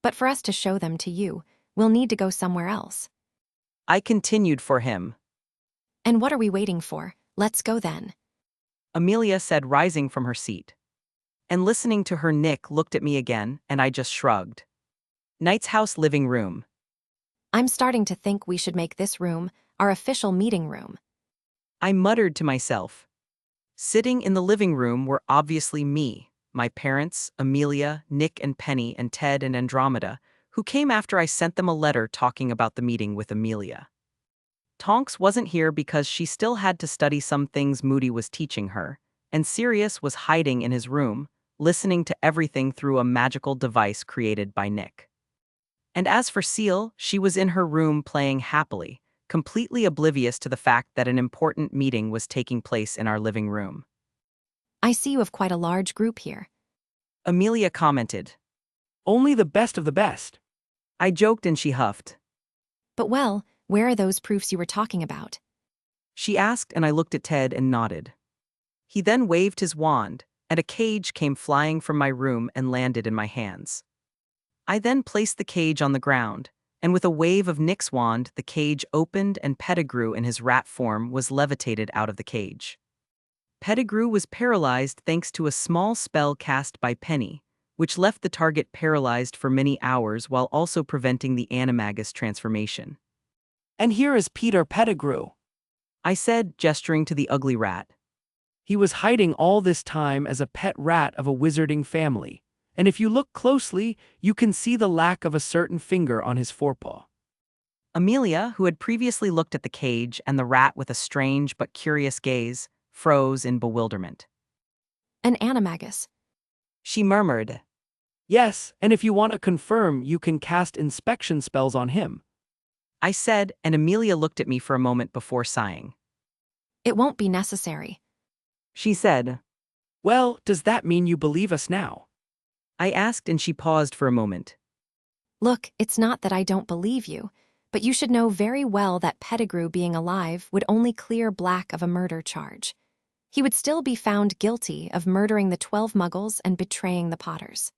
But for us to show them to you, we'll need to go somewhere else. I continued for him. And what are we waiting for? Let's go then. Amelia said, rising from her seat. And listening to her, Nick looked at me again, and I just shrugged. Knight's house living room. I'm starting to think we should make this room our official meeting room. I muttered to myself. Sitting in the living room were obviously me, my parents, Amelia, Nick and Penny, and Ted and Andromeda, who came after I sent them a letter talking about the meeting with Amelia. Tonks wasn't here because she still had to study some things Moody was teaching her, and Sirius was hiding in his room, listening to everything through a magical device created by Nick. And as for Seal, she was in her room playing happily, completely oblivious to the fact that an important meeting was taking place in our living room. I see you have quite a large group here. Amelia commented. Only the best of the best. I joked and she huffed. But well, where are those proofs you were talking about? She asked and I looked at Ted and nodded. He then waved his wand, and a cage came flying from my room and landed in my hands. I then placed the cage on the ground, and with a wave of Nick's wand, the cage opened and Pettigrew in his rat form was levitated out of the cage. Pettigrew was paralyzed thanks to a small spell cast by Penny, which left the target paralyzed for many hours while also preventing the animagus transformation. And here is Peter Pettigrew, I said, gesturing to the ugly rat. He was hiding all this time as a pet rat of a wizarding family, and if you look closely, you can see the lack of a certain finger on his forepaw. Amelia, who had previously looked at the cage and the rat with a strange but curious gaze, froze in bewilderment. An animagus. She murmured. Yes, and if you want to confirm, you can cast inspection spells on him. I said, and Amelia looked at me for a moment before sighing. It won't be necessary. She said. Well, does that mean you believe us now? I asked and she paused for a moment. Look, it's not that I don't believe you, but you should know very well that Pettigrew being alive would only clear Black of a murder charge. He would still be found guilty of murdering the 12 muggles and betraying the Potters.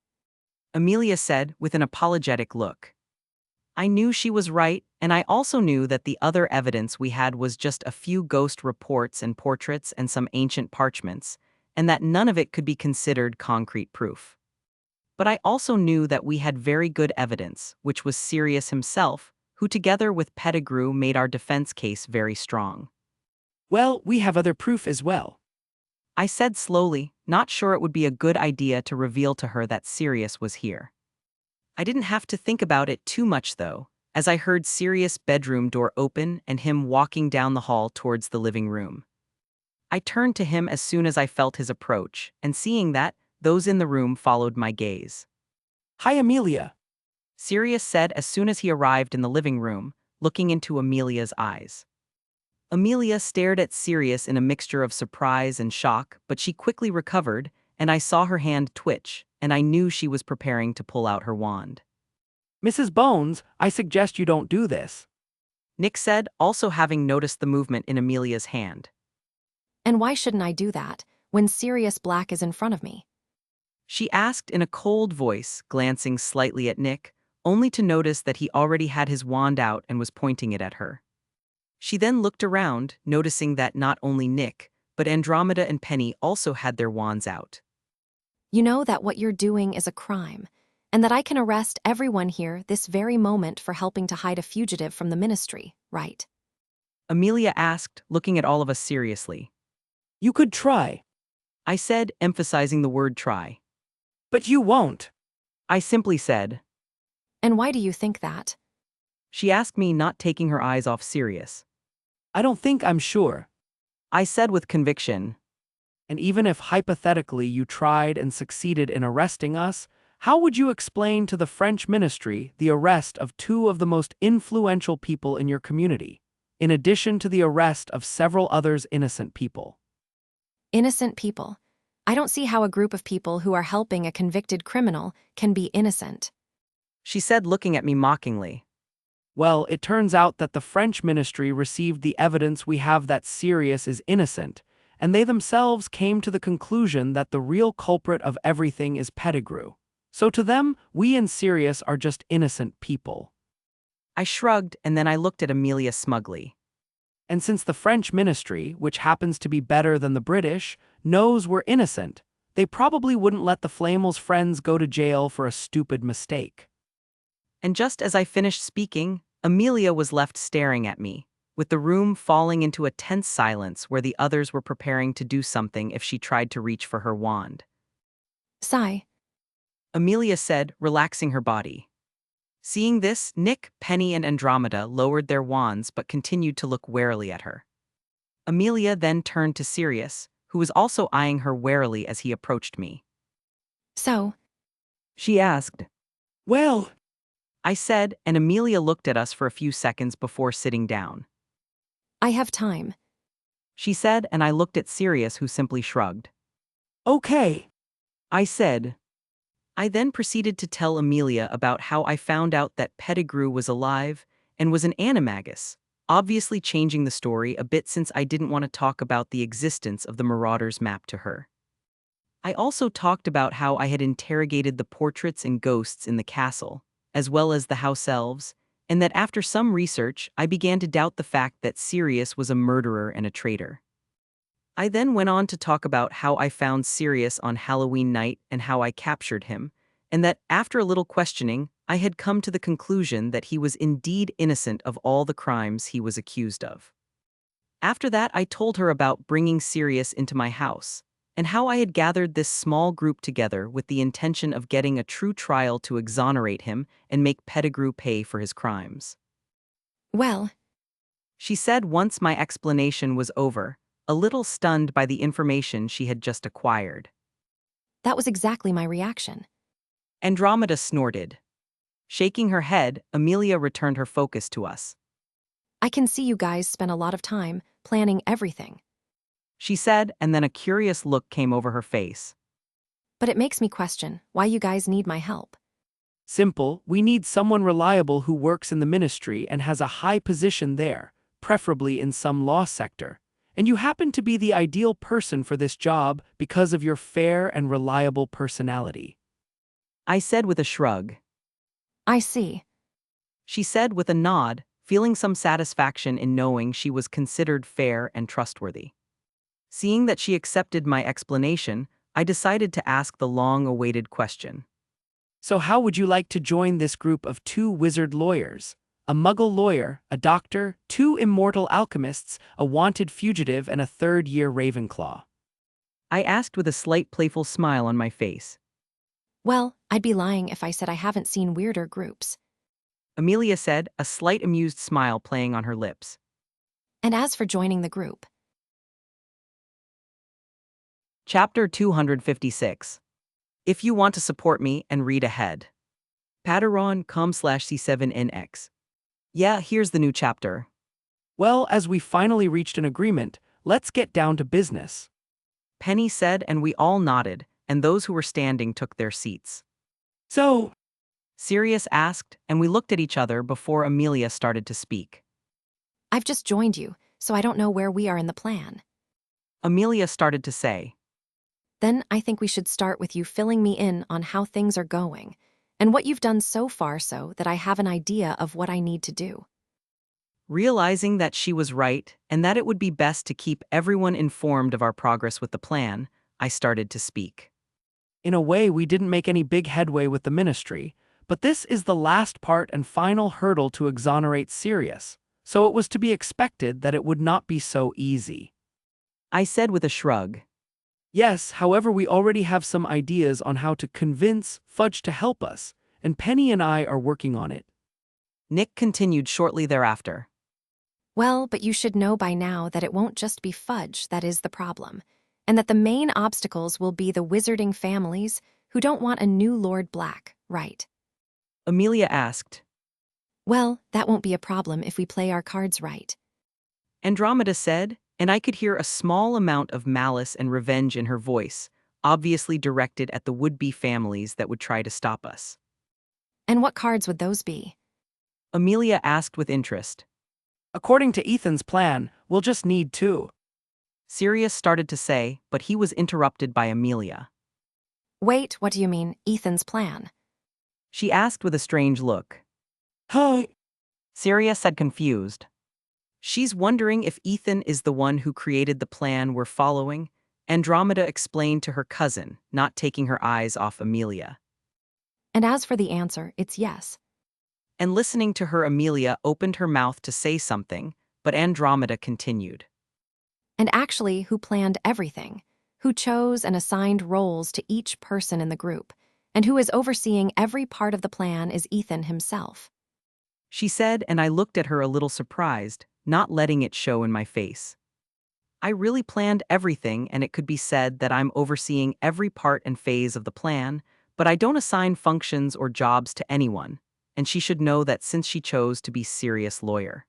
Amelia said with an apologetic look. I knew she was right, and I also knew that the other evidence we had was just a few ghost reports and portraits and some ancient parchments, and that none of it could be considered concrete proof. But I also knew that we had very good evidence, which was Sirius himself, who together with Pettigrew made our defense case very strong. Well, we have other proof as well. I said slowly, not sure it would be a good idea to reveal to her that Sirius was here. I didn't have to think about it too much though, as I heard Sirius' bedroom door open and him walking down the hall towards the living room. I turned to him as soon as I felt his approach, and seeing that, those in the room followed my gaze. Hi, Amelia. Sirius said as soon as he arrived in the living room, looking into Amelia's eyes. Amelia stared at Sirius in a mixture of surprise and shock, but she quickly recovered, and I saw her hand twitch, and I knew she was preparing to pull out her wand. Mrs. Bones, I suggest you don't do this. Nick said, also having noticed the movement in Amelia's hand. And why shouldn't I do that, when Sirius Black is in front of me? She asked in a cold voice, glancing slightly at Nick, only to notice that he already had his wand out and was pointing it at her. She then looked around, noticing that not only Nick, but Andromeda and Penny also had their wands out. You know that what you're doing is a crime, and that I can arrest everyone here this very moment for helping to hide a fugitive from the ministry, right? Amelia asked, looking at all of us seriously. You could try. I said, emphasizing the word try. But you won't. I simply said. And why do you think that? She asked me, not taking her eyes off Sirius. I don't think I'm sure. I said with conviction. And even if hypothetically you tried and succeeded in arresting us, how would you explain to the French ministry the arrest of two of the most influential people in your community, in addition to the arrest of several others innocent people? Innocent people. I don't see how a group of people who are helping a convicted criminal can be innocent. She said, looking at me mockingly. Well, it turns out that the French ministry received the evidence we have that Sirius is innocent, and they themselves came to the conclusion that the real culprit of everything is Pettigrew. So to them, we and Sirius are just innocent people. I shrugged, and then I looked at Amelia smugly. And since the French ministry, which happens to be better than the British, knows we're innocent, they probably wouldn't let the Flamel's friends go to jail for a stupid mistake. And just as I finished speaking, Amelia was left staring at me, with the room falling into a tense silence where the others were preparing to do something if she tried to reach for her wand. Sigh. Amelia said, relaxing her body. Seeing this, Nick, Penny, and Andromeda lowered their wands but continued to look warily at her. Amelia then turned to Sirius, who was also eyeing her warily as he approached me. So? She asked. Well, I said, and Amelia looked at us for a few seconds before sitting down. I have time. She said, and I looked at Sirius, who simply shrugged. okay. I said. I then proceeded to tell Amelia about how I found out that Pettigrew was alive and was an animagus, obviously changing the story a bit since I didn't want to talk about the existence of the Marauders map to her. I also talked about how I had interrogated the portraits and ghosts in the castle, as well as the house elves, and that after some research, I began to doubt the fact that Sirius was a murderer and a traitor. I then went on to talk about how I found Sirius on Halloween night and how I captured him, and that after a little questioning, I had come to the conclusion that he was indeed innocent of all the crimes he was accused of. After that, I told her about bringing Sirius into my house, and how I had gathered this small group together with the intention of getting a true trial to exonerate him and make Pettigrew pay for his crimes. Well, She said once my explanation was over, a little stunned by the information she had just acquired. that was exactly my reaction. Andromeda snorted. Shaking her head, Amelia returned her focus to us. I can see you guys spent a lot of time planning everything. She said, and then a curious look came over her face. But it makes me question why you guys need my help. Simple, we need someone reliable who works in the ministry and has a high position there, preferably in some law sector. And you happen to be the ideal person for this job because of your fair and reliable personality. I said with a shrug. I see. She said with a nod, feeling some satisfaction in knowing she was considered fair and trustworthy. Seeing that she accepted my explanation, I decided to ask the long-awaited question. So how would you like to join this group of 2 wizard lawyers? A muggle lawyer, a doctor, 2 immortal alchemists, a wanted fugitive, and a third-year Ravenclaw. I asked with a slight playful smile on my face. Well, I'd be lying if I said I haven't seen weirder groups. Amelia said, a slight amused smile playing on her lips. And as for joining the group, Chapter 256. If you want to support me and read ahead. Patreon.com/C7NX. Yeah, here's the new chapter. Well, as we finally reached an agreement, let's get down to business. Penny said, and we all nodded, and those who were standing took their seats. So, Sirius asked, and we looked at each other before Amelia started to speak. I've just joined you, so I don't know where we are in the plan. Amelia started to say. Then I think we should start with you filling me in on how things are going, and what you've done so far so that I have an idea of what I need to do. Realizing that she was right and that it would be best to keep everyone informed of our progress with the plan, I started to speak. in a way, we didn't make any big headway with the ministry, but this is the last part and final hurdle to exonerate Sirius, so it was to be expected that it would not be so easy. I said with a shrug. Yes, however, we already have some ideas on how to convince Fudge to help us, and Penny and I are working on it. Nick continued shortly thereafter. Well, but you should know by now that it won't just be Fudge that is the problem, and that the main obstacles will be the wizarding families who don't want a new Lord Black, right? Amelia asked. Well, that won't be a problem if we play our cards right. Andromeda said, and I could hear a small amount of malice and revenge in her voice, obviously directed at the would-be families that would try to stop us. And what cards would those be? Amelia asked with interest. According to Ethan's plan, we'll just need 2. Sirius started to say, but he was interrupted by Amelia. Wait, what do you mean, Ethan's plan? She asked with a strange look. Hi. Sirius said confused. She's wondering if Ethan is the one who created the plan we're following, Andromeda explained to her cousin, not taking her eyes off Amelia. And as for the answer, it's yes. And listening to her, Amelia opened her mouth to say something, but Andromeda continued. And actually, who planned everything, who chose and assigned roles to each person in the group, and who is overseeing every part of the plan is Ethan himself. She said, and I looked at her a little surprised, not letting it show in my face. I really planned everything, and it could be said that I'm overseeing every part and phase of the plan, but I don't assign functions or jobs to anyone, and she should know that since she chose to be serious lawyer.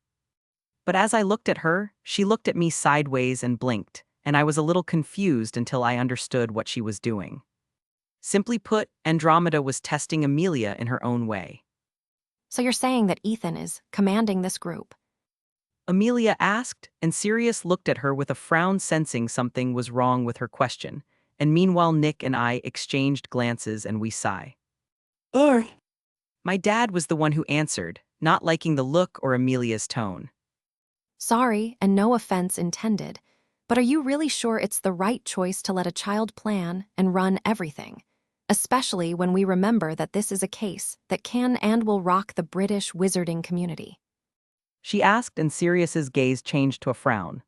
But as I looked at her, she looked at me sideways and blinked, and I was a little confused until I understood what she was doing. Simply put, Andromeda was testing Amelia in her own way. So you're saying that Ethan is commanding this group? Amelia asked, and Sirius looked at her with a frown, sensing something was wrong with her question, and meanwhile Nick and I exchanged glances and we sigh. My dad was the one who answered, not liking the look or Amelia's tone. Sorry, and no offense intended, but are you really sure it's the right choice to let a child plan and run everything? Especially when we remember that this is a case that can and will rock the British wizarding community. She asked, and Sirius's gaze changed to a frown.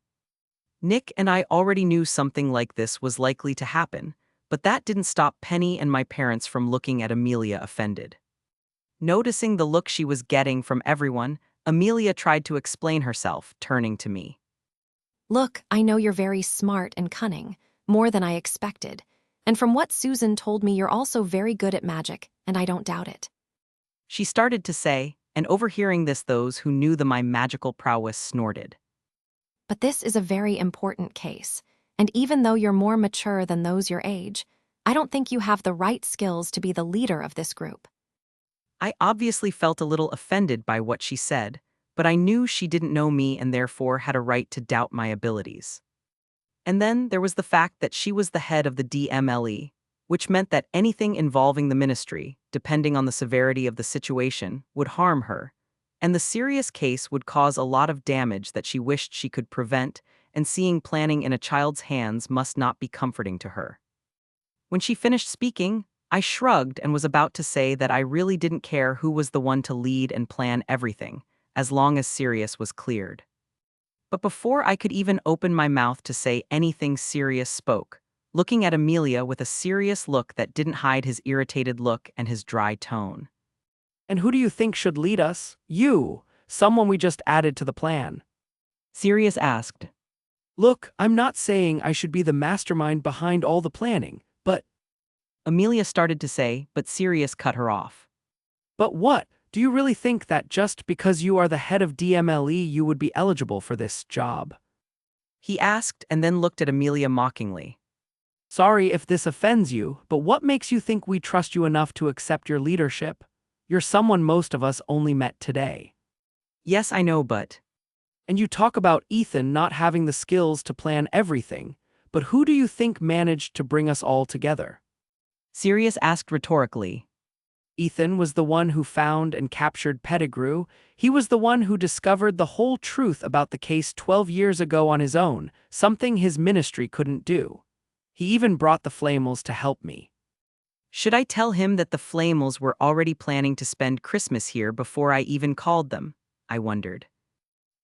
Nick and I already knew something like this was likely to happen, but that didn't stop Penny and my parents from looking at Amelia offended. Noticing the look she was getting from everyone, Amelia tried to explain herself, turning to me. Look, I know you're very smart and cunning, more than I expected, and from what Susan told me, you're also very good at magic, and I don't doubt it. She started to say, and overhearing this, those who knew my magical prowess snorted. But this is a very important case, and even though you're more mature than those your age, I don't think you have the right skills to be the leader of this group. I obviously felt a little offended by what she said, but I knew she didn't know me and therefore had a right to doubt my abilities. And then there was the fact that she was the head of the DMLE, which meant that anything involving the ministry, depending on the severity of the situation, would harm her, and the serious case would cause a lot of damage that she wished she could prevent, and seeing planning in a child's hands must not be comforting to her. When she finished speaking, I shrugged and was about to say that I really didn't care who was the one to lead and plan everything, as long as Sirius was cleared. But before I could even open my mouth to say anything, Sirius spoke, looking at Amelia with a serious look that didn't hide his irritated look and his dry tone. And who do you think should lead us? You, someone we just added to the plan. Sirius asked. Look, I'm not saying I should be the mastermind behind all the planning, but Amelia started to say, but Sirius cut her off. But what? Do you really think that just because you are the head of DMLE you would be eligible for this job? He asked and then looked at Amelia mockingly. Sorry if this offends you, but what makes you think we trust you enough to accept your leadership? You're someone most of us only met today. Yes, I know, but... And you talk about Ethan not having the skills to plan everything, but who do you think managed to bring us all together? Sirius asked rhetorically. Ethan was the one who found and captured Pettigrew. He was the one who discovered the whole truth about the case 12 years ago on his own, something his ministry couldn't do. He even brought the Flamels to help me. Should I tell him that the Flamels were already planning to spend Christmas here before I even called them? I wondered.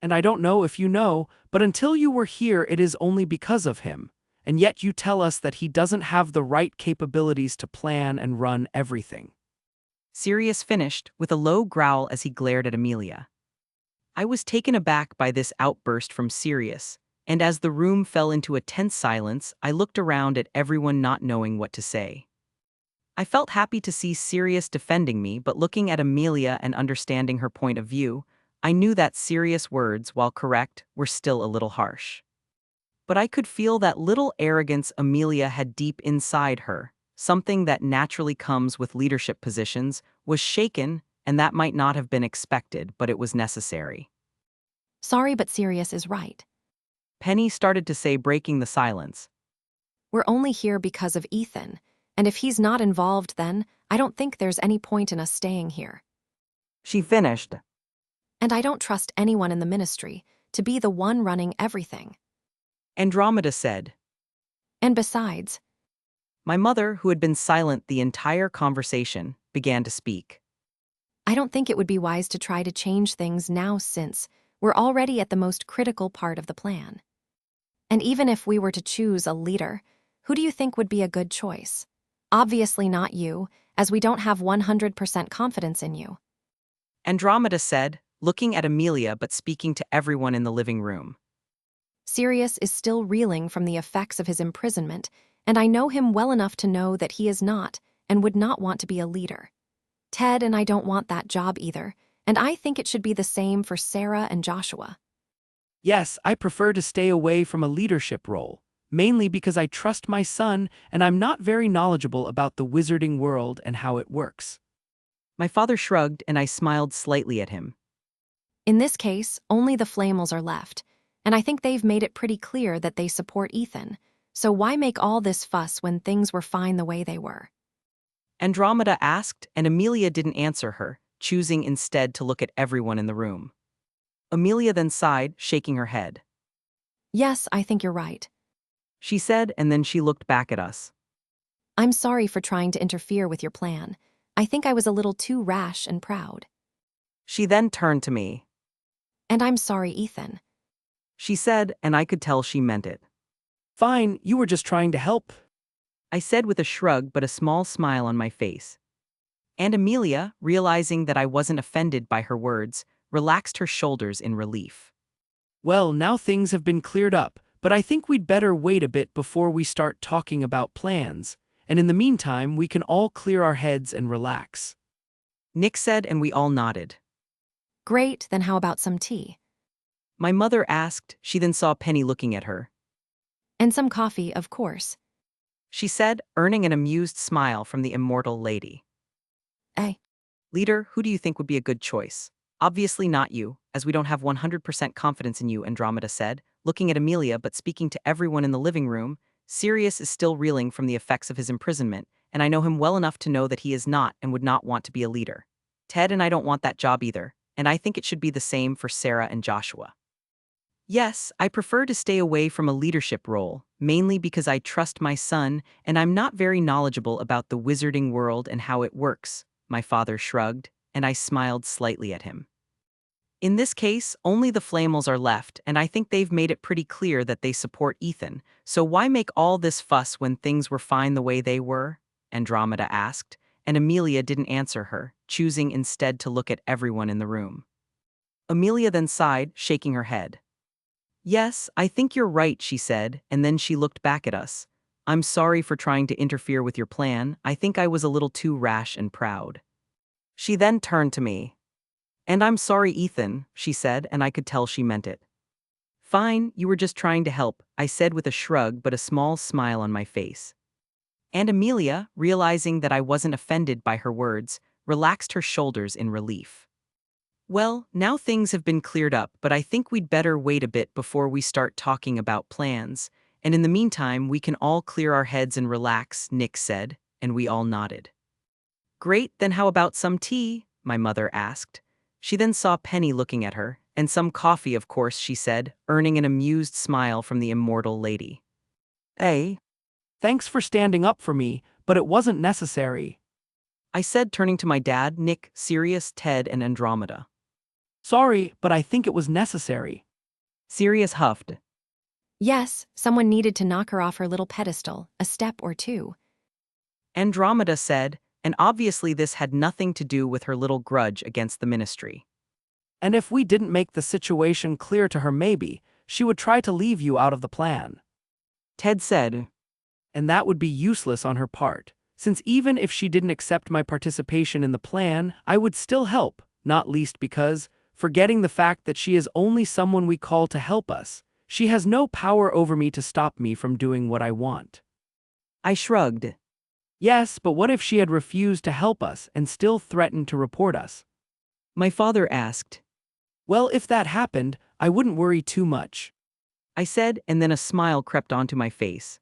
And I don't know if you know, but until you were here it is only because of him. And yet you tell us that he doesn't have the right capabilities to plan and run everything. Sirius finished, with a low growl as he glared at Amelia. I was taken aback by this outburst from Sirius, and as the room fell into a tense silence, I looked around at everyone not knowing what to say. I felt happy to see Sirius defending me, but looking at Amelia and understanding her point of view, I knew that Sirius' words, while correct, were still a little harsh. But I could feel that little arrogance Amelia had deep inside her. Something that naturally comes with leadership positions, was shaken, and that might not have been expected, but it was necessary. Sorry, but Sirius is right. Penny started to say, breaking the silence. We're only here because of Ethan, and if he's not involved then, I don't think there's any point in us staying here. She finished. And I don't trust anyone in the ministry to be the one running everything. Andromeda said. And besides, My mother, who had been silent the entire conversation, began to speak. I don't think it would be wise to try to change things now since we're already at the most critical part of the plan. And even if we were to choose a leader, who do you think would be a good choice? Obviously not you, as we don't have 100% confidence in you. Andromeda said, looking at Amelia but speaking to everyone in the living room. Sirius is still reeling from the effects of his imprisonment, and I know him well enough to know that he is not and would not want to be a leader. Ted and I don't want that job either, and I think it should be the same for Sarah and Joshua. Yes, I prefer to stay away from a leadership role, mainly because I trust my son and I'm not very knowledgeable about the wizarding world and how it works. My father shrugged and I smiled slightly at him. In this case, only the Flamels are left, and I think they've made it pretty clear that they support Ethan. So why make all this fuss when things were fine the way they were? Andromeda asked, and Amelia didn't answer her, choosing instead to look at everyone in the room. Amelia then sighed, shaking her head. Yes, I think you're right. She said, and then she looked back at us. I'm sorry for trying to interfere with your plan. I think I was a little too rash and proud. She then turned to me. And I'm sorry, Ethan. She said, and I could tell she meant it. Fine, you were just trying to help. I said with a shrug but a small smile on my face. And Amelia, realizing that I wasn't offended by her words, relaxed her shoulders in relief. Well, now things have been cleared up, but I think we'd better wait a bit before we start talking about plans, and in the meantime we can all clear our heads and relax. Nick said, and we all nodded. Great, then how about some tea? My mother asked. She then saw Penny looking at her. And some coffee, of course. She said, earning an amused smile from the immortal lady. Leader, who do you think would be a good choice? Obviously not you, as we don't have 100% confidence in you, Andromeda said, looking at Amelia but speaking to everyone in the living room. Sirius is still reeling from the effects of his imprisonment, and I know him well enough to know that he is not and would not want to be a leader. Ted and I don't want that job either, and I think it should be the same for Sarah and Joshua. Yes, I prefer to stay away from a leadership role, mainly because I trust my son and I'm not very knowledgeable about the wizarding world and how it works, my father shrugged, and I smiled slightly at him. In this case, only the Flamels are left, and I think they've made it pretty clear that they support Ethan, so why make all this fuss when things were fine the way they were? Andromeda asked, and Amelia didn't answer her, choosing instead to look at everyone in the room. Amelia then sighed, shaking her head. Yes, I think you're right, she said, and then she looked back at us. I'm sorry for trying to interfere with your plan. I think I was a little too rash and proud. She then turned to me. And I'm sorry, Ethan, she said, and I could tell she meant it. Fine, you were just trying to help, I said with a shrug but a small smile on my face. And Amelia, realizing that I wasn't offended by her words, relaxed her shoulders in relief. Well, now things have been cleared up, but I think we'd better wait a bit before we start talking about plans, and in the meantime we can all clear our heads and relax, Nick said, and we all nodded. Great, then how about some tea? My mother asked. She then saw Penny looking at her, and some coffee, of course, she said, earning an amused smile from the immortal lady. Hey, thanks for standing up for me, but it wasn't necessary. I said, turning to my dad, Nick, Sirius, Ted, and Andromeda. Sorry, but I think it was necessary. Sirius huffed. Yes, someone needed to knock her off her little pedestal, a step or two. Andromeda said, and obviously this had nothing to do with her little grudge against the ministry. And if we didn't make the situation clear to her, maybe she would try to leave you out of the plan. Ted said, And that would be useless on her part, since even if she didn't accept my participation in the plan, I would still help, not least because, forgetting the fact that she is only someone we call to help us, she has no power over me to stop me from doing what I want. I shrugged. Yes, but what if she had refused to help us and still threatened to report us? My father asked. Well, if that happened, I wouldn't worry too much. I said, and then a smile crept onto my face.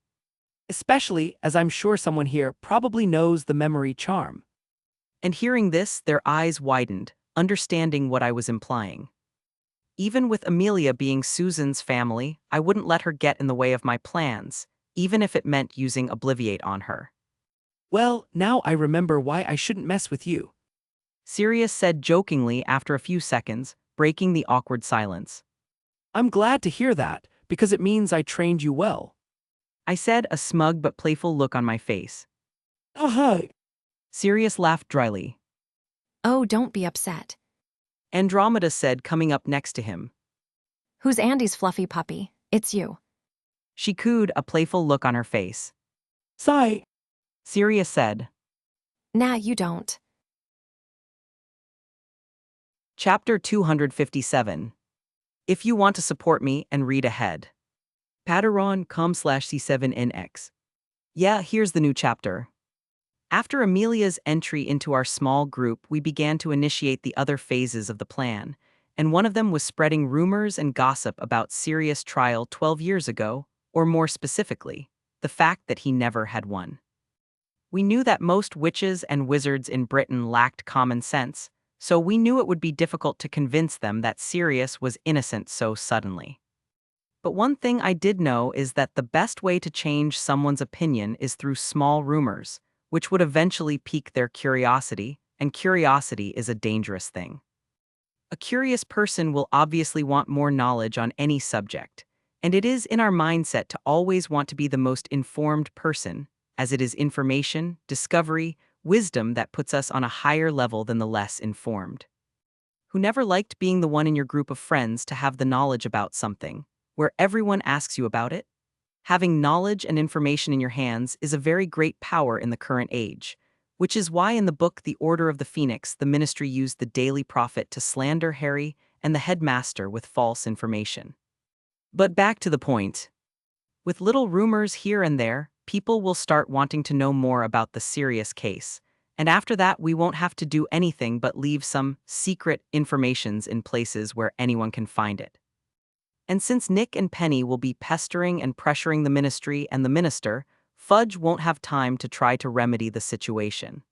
Especially as I'm sure someone here probably knows the memory charm. And hearing this, their eyes widened, understanding what I was implying. Even with Amelia being Susan's family, I wouldn't let her get in the way of my plans, even if it meant using Obliviate on her. Well, now I remember why I shouldn't mess with you. Sirius said jokingly after a few seconds, breaking the awkward silence. I'm glad to hear that, because it means I trained you well. I said, a smug but playful look on my face. Uh-huh. Sirius laughed dryly. Oh, don't be upset. Andromeda said, coming up next to him. Who's Andy's fluffy puppy? It's you. She cooed, a playful look on her face. Sigh. Sirius said. Nah, you don't. Chapter 257. If you want to support me and read ahead. Patreon.com/C7NX. Yeah, here's the new chapter. After Amelia's entry into our small group, we began to initiate the other phases of the plan, and one of them was spreading rumors and gossip about Sirius' trial 12 years ago, or more specifically, the fact that he never had won. We knew that most witches and wizards in Britain lacked common sense, so we knew it would be difficult to convince them that Sirius was innocent so suddenly. But one thing I did know is that the best way to change someone's opinion is through small rumors, which would eventually pique their curiosity, and curiosity is a dangerous thing. A curious person will obviously want more knowledge on any subject, and it is in our mindset to always want to be the most informed person, as it is information, discovery, wisdom that puts us on a higher level than the less informed. Who never liked being the one in your group of friends to have the knowledge about something, where everyone asks you about it? Having knowledge and information in your hands is a very great power in the current age, which is why in the book The Order of the Phoenix the ministry used the Daily Prophet to slander Harry and the headmaster with false information. But back to the point. With little rumors here and there, people will start wanting to know more about the Sirius case, and after that we won't have to do anything but leave some secret informations in places where anyone can find it. And since Nick and Penny will be pestering and pressuring the ministry and the minister, Fudge won't have time to try to remedy the situation.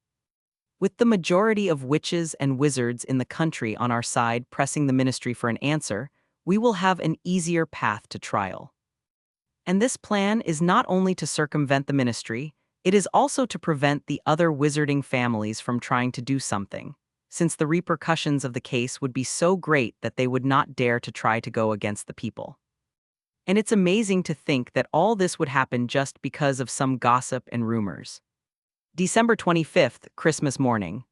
With the majority of witches and wizards in the country on our side pressing the ministry for an answer, we will have an easier path to trial. And this plan is not only to circumvent the ministry, it is also to prevent the other wizarding families from trying to do something, since the repercussions of the case would be so great that they would not dare to try to go against the people. And it's amazing to think that all this would happen just because of some gossip and rumors. December 25th, Christmas morning.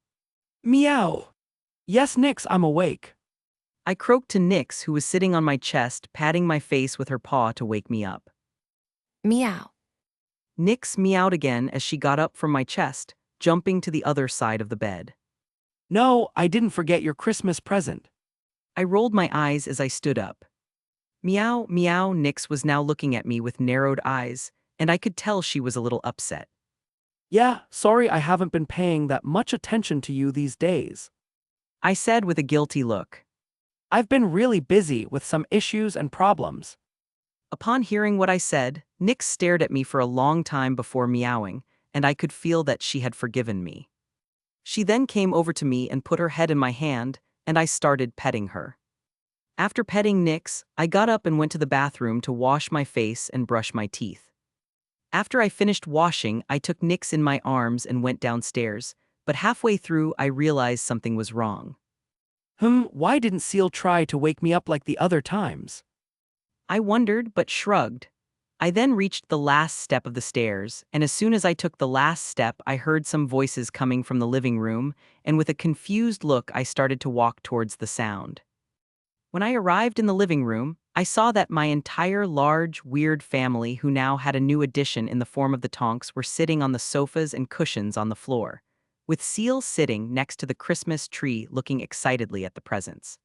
Meow. Yes, Nix, I'm awake. I croaked to Nix, who was sitting on my chest, patting my face with her paw to wake me up. Meow. Nix meowed again as she got up from my chest, jumping to the other side of the bed. No, I didn't forget your Christmas present. I rolled my eyes as I stood up. Meow, meow, Nix was now looking at me with narrowed eyes, and I could tell she was a little upset. Yeah, sorry I haven't been paying that much attention to you these days. I said with a guilty look. I've been really busy with some issues and problems. Upon hearing what I said, Nix stared at me for a long time before meowing, and I could feel that she had forgiven me. She then came over to me and put her head in my hand, and I started petting her. After petting Nix, I got up and went to the bathroom to wash my face and brush my teeth. After I finished washing, I took Nix in my arms and went downstairs, but halfway through I realized something was wrong. Why didn't Seal try to wake me up like the other times? I wondered but shrugged. I then reached the last step of the stairs, and as soon as I took the last step, I heard some voices coming from the living room, and with a confused look I started to walk towards the sound. When I arrived in the living room, I saw that my entire large, weird family, who now had a new addition in the form of the Tonks, were sitting on the sofas and cushions on the floor, with Seal sitting next to the Christmas tree looking excitedly at the presents.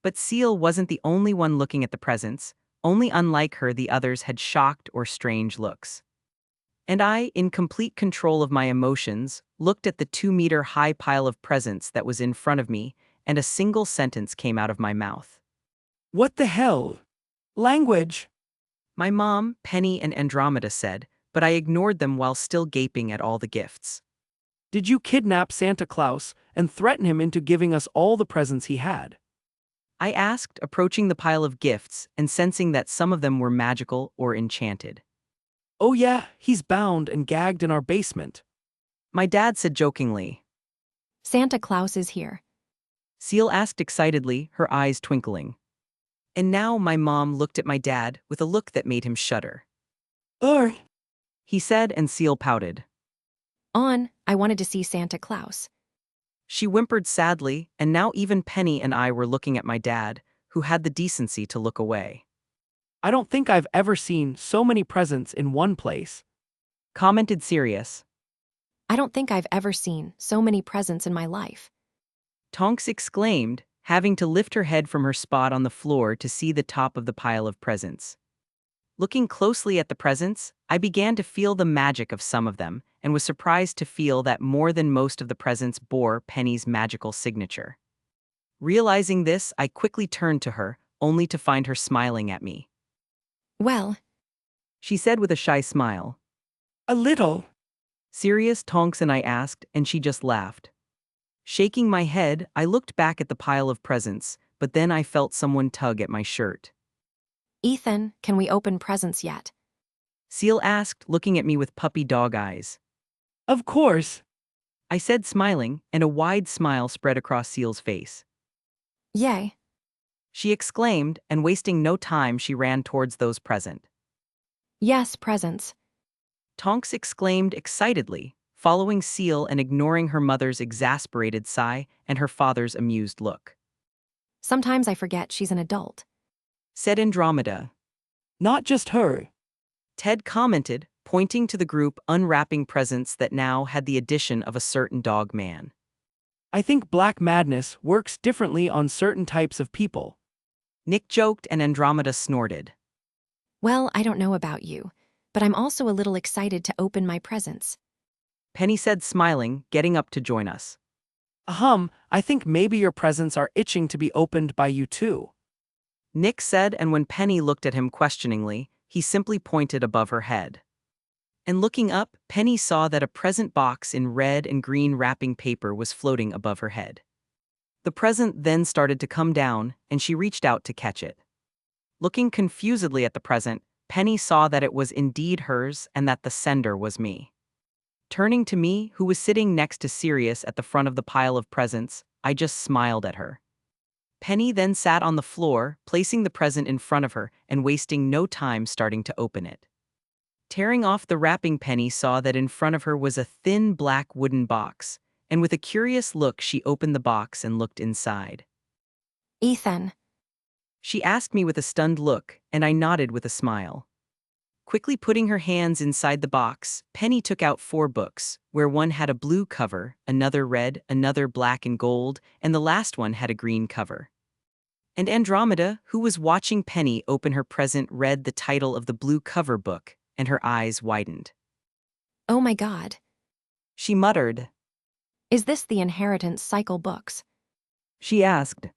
But Seal wasn't the only one looking at the presents, only unlike her the others had shocked or strange looks. And I, in complete control of my emotions, looked at the 2-meter-high pile of presents that was in front of me, and a single sentence came out of my mouth. What the hell? Language? My mom, Penny, and Andromeda said, but I ignored them while still gaping at all the gifts. Did you kidnap Santa Claus and threaten him into giving us all the presents he had? I asked, approaching the pile of gifts and sensing that some of them were magical or enchanted. Oh yeah, he's bound and gagged in our basement. My dad said jokingly. Santa Claus is here. Seal asked excitedly, her eyes twinkling. And now my mom looked at my dad with a look that made him shudder. He said, and Seal pouted. I wanted to see Santa Claus. She whimpered sadly, and now even Penny and I were looking at my dad, who had the decency to look away. I don't think I've ever seen so many presents in one place, Commented Sirius. I don't think I've ever seen so many presents in my life. Tonks exclaimed, having to lift her head from her spot on the floor to see the top of the pile of presents. Looking closely at the presents, I began to feel the magic of some of them, and was surprised to feel that more than most of the presents bore Penny's magical signature. Realizing this, I quickly turned to her, only to find her smiling at me. Well, She said with a shy smile. a little. Serious, Tonks and I asked, and she just laughed. Shaking my head, I looked back at the pile of presents, but then I felt someone tug at my shirt. Ethan, can we open presents yet? Seal asked, looking at me with puppy dog eyes. Of course. I said, smiling, and a wide smile spread across Seal's face. Yay. She exclaimed, and wasting no time she ran towards those present. Yes, presents. Tonks exclaimed excitedly, following Seal and ignoring her mother's exasperated sigh and her father's amused look. Sometimes I forget she's an adult. Said Andromeda. Not just her. Ted commented, pointing to the group unwrapping presents that now had the addition of a certain dog man. I think black madness works differently on certain types of people. Nick joked and Andromeda snorted. Well, I don't know about you, but I'm also a little excited to open my presents. Penny said, smiling, getting up to join us. I think maybe your presents are itching to be opened by you too. Nick said, and when Penny looked at him questioningly, he simply pointed above her head. And looking up, Penny saw that a present box in red and green wrapping paper was floating above her head. The present then started to come down, and she reached out to catch it. Looking confusedly at the present, Penny saw that it was indeed hers and that the sender was me. Turning to me, who was sitting next to Sirius at the front of the pile of presents, I just smiled at her. Penny then sat on the floor, placing the present in front of her and wasting no time starting to open it. Tearing off the wrapping, Penny saw that in front of her was a thin black wooden box, and with a curious look she opened the box and looked inside. Ethan. She asked me with a stunned look, and I nodded with a smile. Quickly putting her hands inside the box, Penny took out 4 books, where one had a blue cover, another red, another black and gold, and the last one had a green cover. And Andromeda, who was watching Penny open her present, read the title of the blue cover book, and her eyes widened. Oh my God. She muttered. Is this the inheritance cycle books? She asked.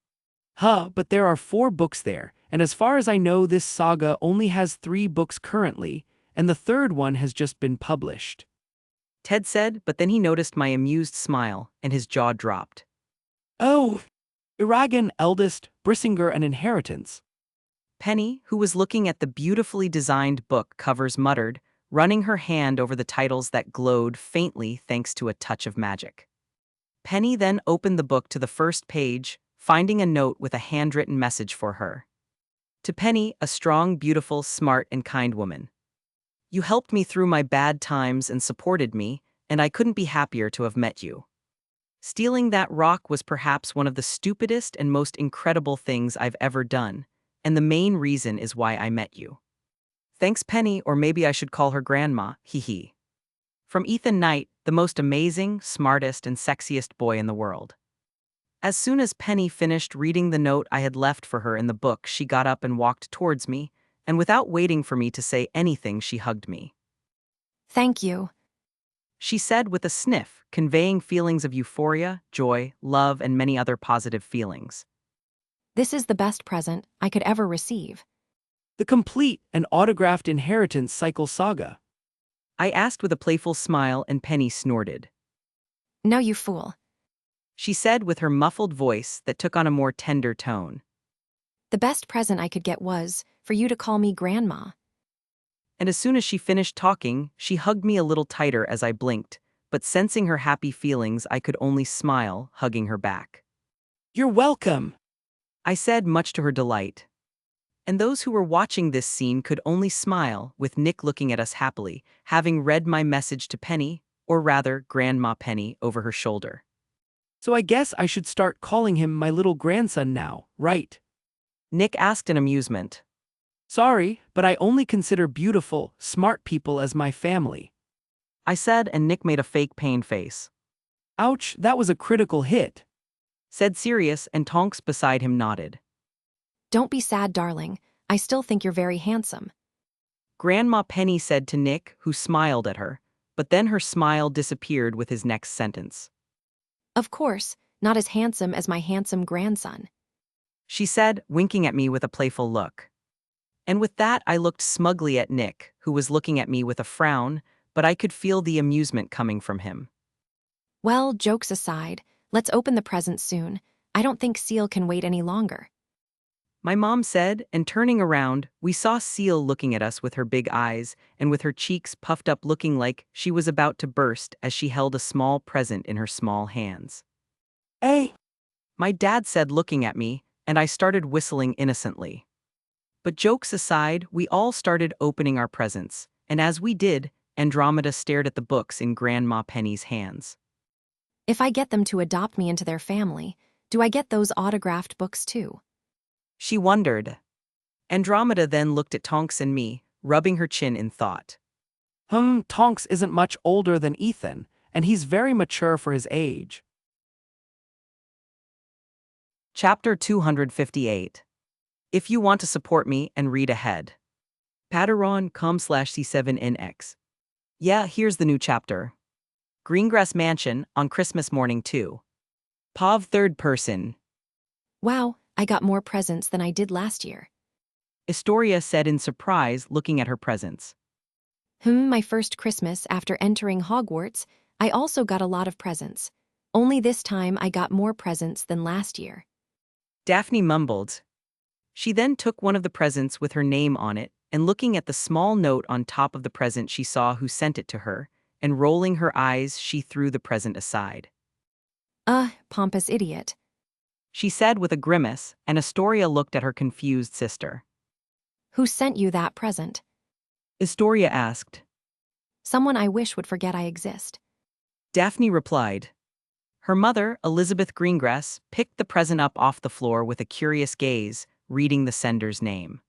But there are 4 books there, and as far as I know this saga only has 3 books currently, and the 3rd one has just been published. Ted said, but then he noticed my amused smile, and his jaw dropped. Oh, Iragan, eldest, Brissinger, an inheritance. Penny, who was looking at the beautifully designed book covers, muttered, running her hand over the titles that glowed faintly thanks to a touch of magic. Penny then opened the book to the first page, finding a note with a handwritten message for her. To Penny, a strong, beautiful, smart, and kind woman. You helped me through my bad times and supported me, and I couldn't be happier to have met you. Stealing that rock was perhaps one of the stupidest and most incredible things I've ever done, and the main reason is why I met you. Thanks, Penny, or maybe I should call her Grandma, hee. From Ethan Knight, the most amazing, smartest, and sexiest boy in the world. As soon as Penny finished reading the note I had left for her in the book, she got up and walked towards me, and without waiting for me to say anything, she hugged me. Thank you. She said with a sniff, conveying feelings of euphoria, joy, love, and many other positive feelings. This is the best present I could ever receive. The complete and autographed inheritance cycle saga. I asked with a playful smile, and Penny snorted. No, you fool. She said with her muffled voice that took on a more tender tone. The best present I could get was for you to call me Grandma. And as soon as she finished talking, she hugged me a little tighter as I blinked, but sensing her happy feelings, I could only smile, hugging her back. You're welcome, I said, much to her delight. And those who were watching this scene could only smile, with Nick looking at us happily, having read my message to Penny, or rather, Grandma Penny, over her shoulder. So I guess I should start calling him my little grandson now, right? Nick asked in amusement. Sorry, but I only consider beautiful, smart people as my family. I said, and Nick made a fake pain face. Ouch, that was a critical hit, said Sirius, and Tonks beside him nodded. Don't be sad, darling. I still think you're very handsome. Grandma Penny said to Nick, who smiled at her, but then her smile disappeared with his next sentence. Of course, not as handsome as my handsome grandson, she said, winking at me with a playful look. And with that, I looked smugly at Nick, who was looking at me with a frown, but I could feel the amusement coming from him. Well, jokes aside, let's open the present soon. I don't think Seal can wait any longer. My mom said, and turning around, we saw Seal looking at us with her big eyes and with her cheeks puffed up, looking like she was about to burst as she held a small present in her small hands. Hey, my dad said, looking at me, and I started whistling innocently. But jokes aside, we all started opening our presents, and as we did, Andromeda stared at the books in Grandma Penny's hands. If I get them to adopt me into their family, do I get those autographed books too? She wondered. Andromeda then looked at Tonks and me, rubbing her chin in thought. Tonks isn't much older than Ethan, and he's very mature for his age. Chapter 258. If you want to support me and read ahead. Patreon.com/C7NX. Yeah, here's the new chapter. Greengrass Mansion on Christmas morning 2. Pav third person. Wow, I got more presents than I did last year. Astoria said in surprise, looking at her presents. My first Christmas after entering Hogwarts, I also got a lot of presents. Only this time I got more presents than last year. Daphne mumbled. She then took one of the presents with her name on it, and looking at the small note on top of the present, she saw who sent it to her, and rolling her eyes, she threw the present aside. Pompous idiot. She said with a grimace, and Astoria looked at her confused sister. Who sent you that present? Astoria asked. Someone I wish would forget I exist. Daphne replied. Her mother, Elizabeth Greengrass, picked the present up off the floor with a curious gaze, reading the sender's name.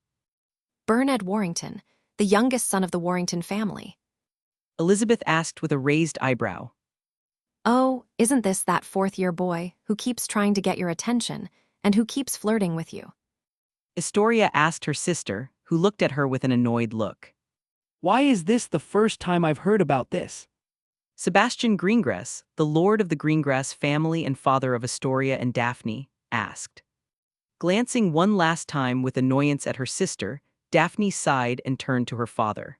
Bernard Warrington, the youngest son of the Warrington family. Elizabeth asked with a raised eyebrow. Oh, isn't this that fourth-year boy who keeps trying to get your attention and who keeps flirting with you? Astoria asked her sister, who looked at her with an annoyed look. Why is this the first time I've heard about this? Sebastian Greengrass, the lord of the Greengrass family and father of Astoria and Daphne, asked. Glancing one last time with annoyance at her sister, Daphne sighed and turned to her father.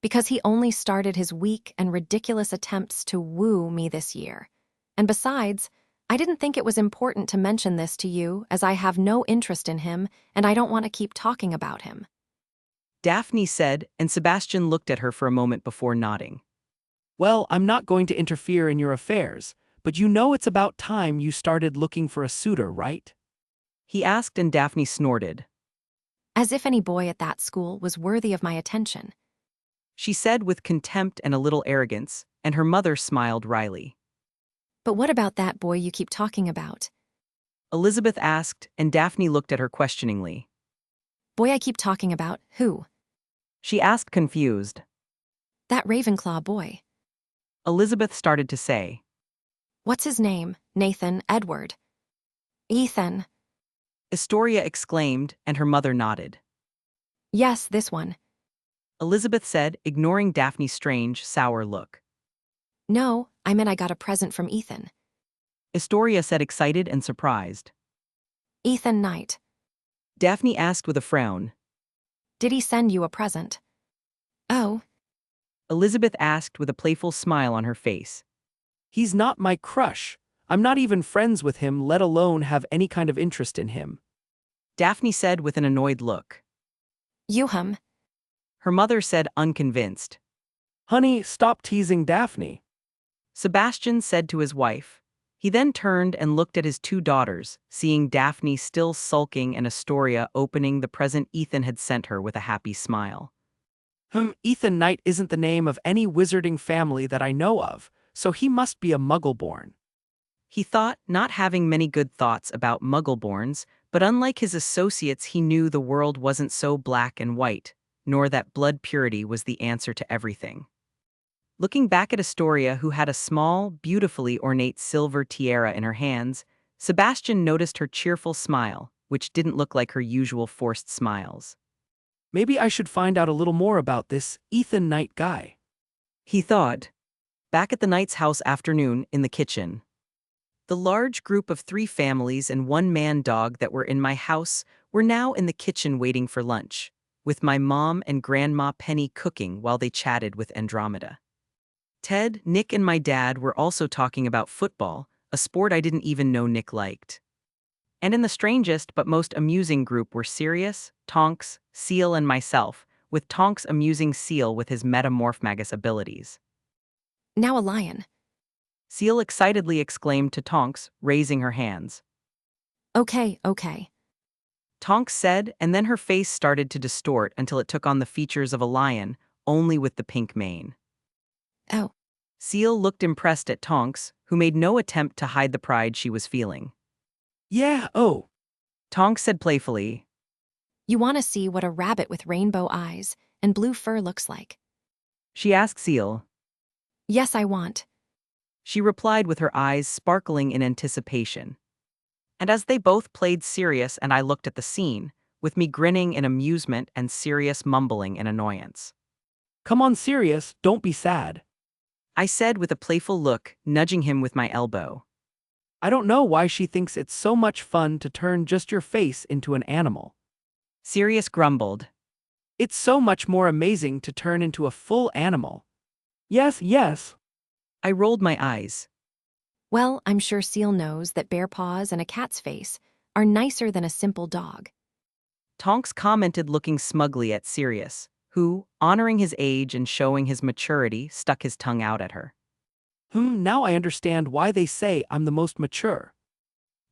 Because he only started his weak and ridiculous attempts to woo me this year. And besides, I didn't think it was important to mention this to you, as I have no interest in him and I don't want to keep talking about him. Daphne said, and Sebastian looked at her for a moment before nodding. Well, I'm not going to interfere in your affairs, but you know it's about time you started looking for a suitor, right? He asked, and Daphne snorted. As if any boy at that school was worthy of my attention. She said with contempt and a little arrogance, and her mother smiled wryly. But what about that boy you keep talking about? Elizabeth asked, and Daphne looked at her questioningly. Boy I keep talking about, who? She asked, confused. That Ravenclaw boy. Elizabeth started to say. What's his name? Nathan, Edward. Ethan. Astoria exclaimed, and her mother nodded. Yes, this one. Elizabeth said, ignoring Daphne's strange, sour look. No, I meant I got a present from Ethan. Astoria said, excited and surprised. Ethan Knight. Daphne asked with a frown. Did he send you a present? Oh. Elizabeth asked with a playful smile on her face. He's not my crush. I'm not even friends with him, let alone have any kind of interest in him. Daphne said with an annoyed look. Yuham. Her mother said, unconvinced. Honey, stop teasing Daphne. Sebastian said to his wife. He then turned and looked at his two daughters, seeing Daphne still sulking and Astoria opening the present Ethan had sent her with a happy smile. Ethan Knight isn't the name of any wizarding family that I know of, so he must be a muggle-born. He thought, not having many good thoughts about muggle-borns, but unlike his associates, he knew the world wasn't so black and white, nor that blood purity was the answer to everything. Looking back at Astoria, who had a small, beautifully ornate silver tiara in her hands, Sebastian noticed her cheerful smile, which didn't look like her usual forced smiles. Maybe I should find out a little more about this Ethan Knight guy. He thought. Back at the Knight's house afternoon, in the kitchen. The large group of 3 families and 1 man dog that were in my house were now in the kitchen waiting for lunch, with my mom and Grandma Penny cooking while they chatted with Andromeda. Ted, Nick, and my dad were also talking about football, a sport I didn't even know Nick liked. And in the strangest but most amusing group were Sirius, Tonks, Seal, and myself, with Tonks amusing Seal with his metamorph magus abilities. Now a lion. Seal excitedly exclaimed to Tonks, raising her hands. Okay. Tonks said, and then her face started to distort until it took on the features of a lion, only with the pink mane. Oh. Seal looked impressed at Tonks, who made no attempt to hide the pride she was feeling. Yeah, oh. Tonks said playfully. You want to see what a rabbit with rainbow eyes and blue fur looks like? She asked Seal. Yes, I want. She replied with her eyes sparkling in anticipation. And as they both played Sirius and I looked at the scene, with me grinning in amusement and Sirius mumbling in annoyance. Come on, Sirius, don't be sad. I said with a playful look, nudging him with my elbow. I don't know why she thinks it's so much fun to turn just your face into an animal. Sirius grumbled. It's so much more amazing to turn into a full animal. Yes. I rolled my eyes. Well, I'm sure Seal knows that bear paws and a cat's face are nicer than a simple dog. Tonks commented, looking smugly at Sirius, who, honoring his age and showing his maturity, stuck his tongue out at her. Now I understand why they say I'm the most mature.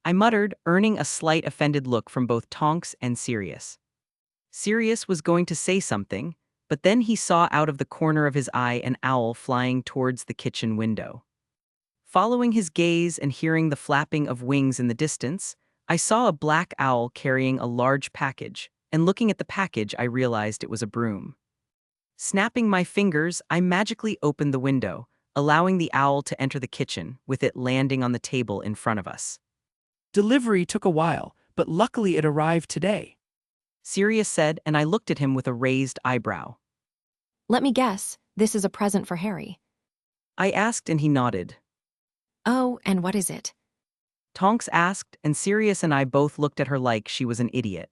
I muttered, earning a slight offended look from both Tonks and Sirius. Sirius was going to say something, but then he saw out of the corner of his eye an owl flying towards the kitchen window. Following his gaze and hearing the flapping of wings in the distance, I saw a black owl carrying a large package, and looking at the package, I realized it was a broom. Snapping my fingers, I magically opened the window, allowing the owl to enter the kitchen, with it landing on the table in front of us. Delivery took a while, but luckily it arrived today. Sirius said, and I looked at him with a raised eyebrow. Let me guess, this is a present for Harry. I asked, and he nodded. Oh, and what is it? Tonks asked, and Sirius and I both looked at her like she was an idiot.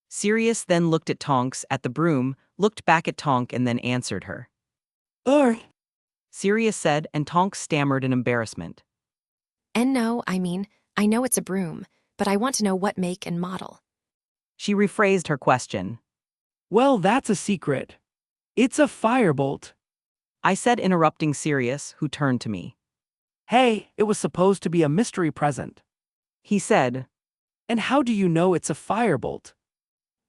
Sirius then looked at Tonks, at the broom, looked back at Tonk, and then answered her. Sirius said, and Tonks stammered in embarrassment. And no, I know it's a broom, but I want to know what make and model. She rephrased her question. Well, that's a secret. It's a firebolt. I said, interrupting Sirius, who turned to me. Hey, it was supposed to be a mystery present. He said. And how do you know it's a firebolt?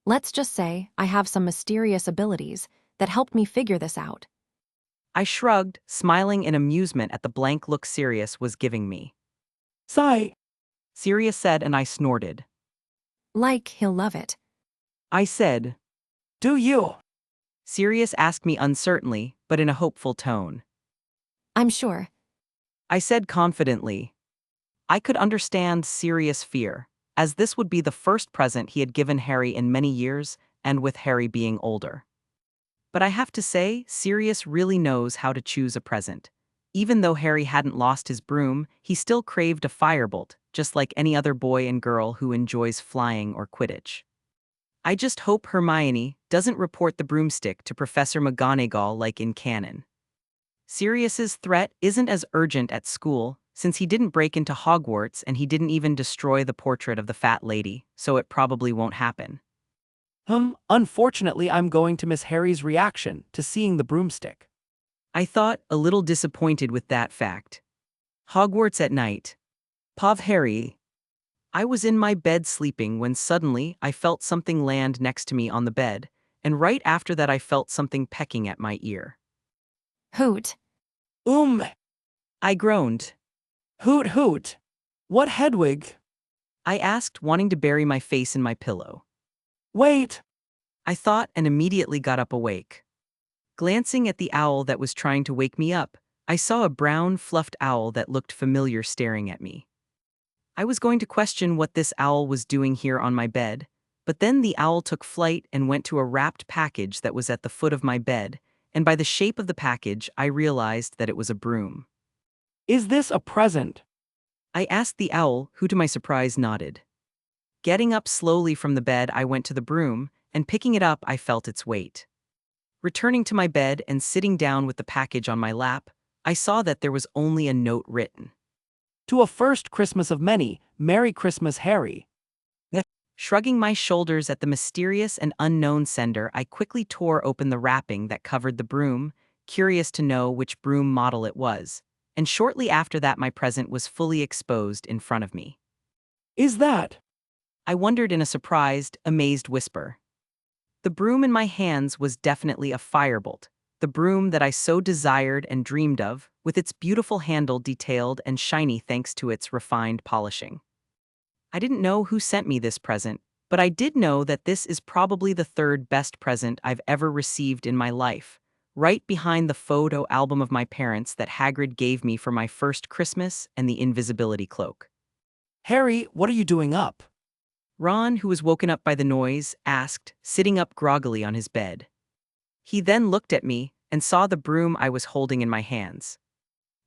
Let's just say I have some mysterious abilities that helped me figure this out. I shrugged, smiling in amusement at the blank look Sirius was giving me. Sigh. Sirius said, and I snorted. Like he'll love it. I said. Do you? Sirius asked me uncertainly, but in a hopeful tone. I'm sure. I said confidently. I could understand Sirius' fear, as this would be the first present he had given Harry in many years, and with Harry being older. But I have to say, Sirius really knows how to choose a present. Even though Harry hadn't lost his broom, he still craved a firebolt, just like any other boy and girl who enjoys flying or Quidditch. I just hope Hermione doesn't report the broomstick to Professor McGonagall like in canon. Sirius's threat isn't as urgent at school, since he didn't break into Hogwarts and he didn't even destroy the portrait of the fat lady, so it probably won't happen. Unfortunately, I'm going to miss Harry's reaction to seeing the broomstick. I thought, a little disappointed with that fact. Hogwarts at night. Pauvre Harry. I was in my bed sleeping when suddenly I felt something land next to me on the bed, and right after that I felt something pecking at my ear. Hoot. I groaned. Hoot hoot. What Hedwig? I asked, wanting to bury my face in my pillow. Wait. I thought and immediately got up awake. Glancing at the owl that was trying to wake me up, I saw a brown, fluffed owl that looked familiar staring at me. I was going to question what this owl was doing here on my bed, but then the owl took flight and went to a wrapped package that was at the foot of my bed, and by the shape of the package, I realized that it was a broom. Is this a present? I asked the owl, who to my surprise nodded. Getting up slowly from the bed, I went to the broom, and picking it up, I felt its weight. Returning to my bed and sitting down with the package on my lap, I saw that there was only a note written. To a first Christmas of many, Merry Christmas, Harry. Shrugging my shoulders at the mysterious and unknown sender, I quickly tore open the wrapping that covered the broom, curious to know which broom model it was, and shortly after that my present was fully exposed in front of me. Is that? I wondered in a surprised, amazed whisper. The broom in my hands was definitely a firebolt, the broom that I so desired and dreamed of, with its beautiful handle detailed and shiny thanks to its refined polishing. I didn't know who sent me this present, but I did know that this is probably the third best present I've ever received in my life, right behind the photo album of my parents that Hagrid gave me for my first Christmas and the invisibility cloak. Harry, what are you doing up? Ron, who was woken up by the noise, asked, sitting up groggily on his bed. He then looked at me and saw the broom I was holding in my hands.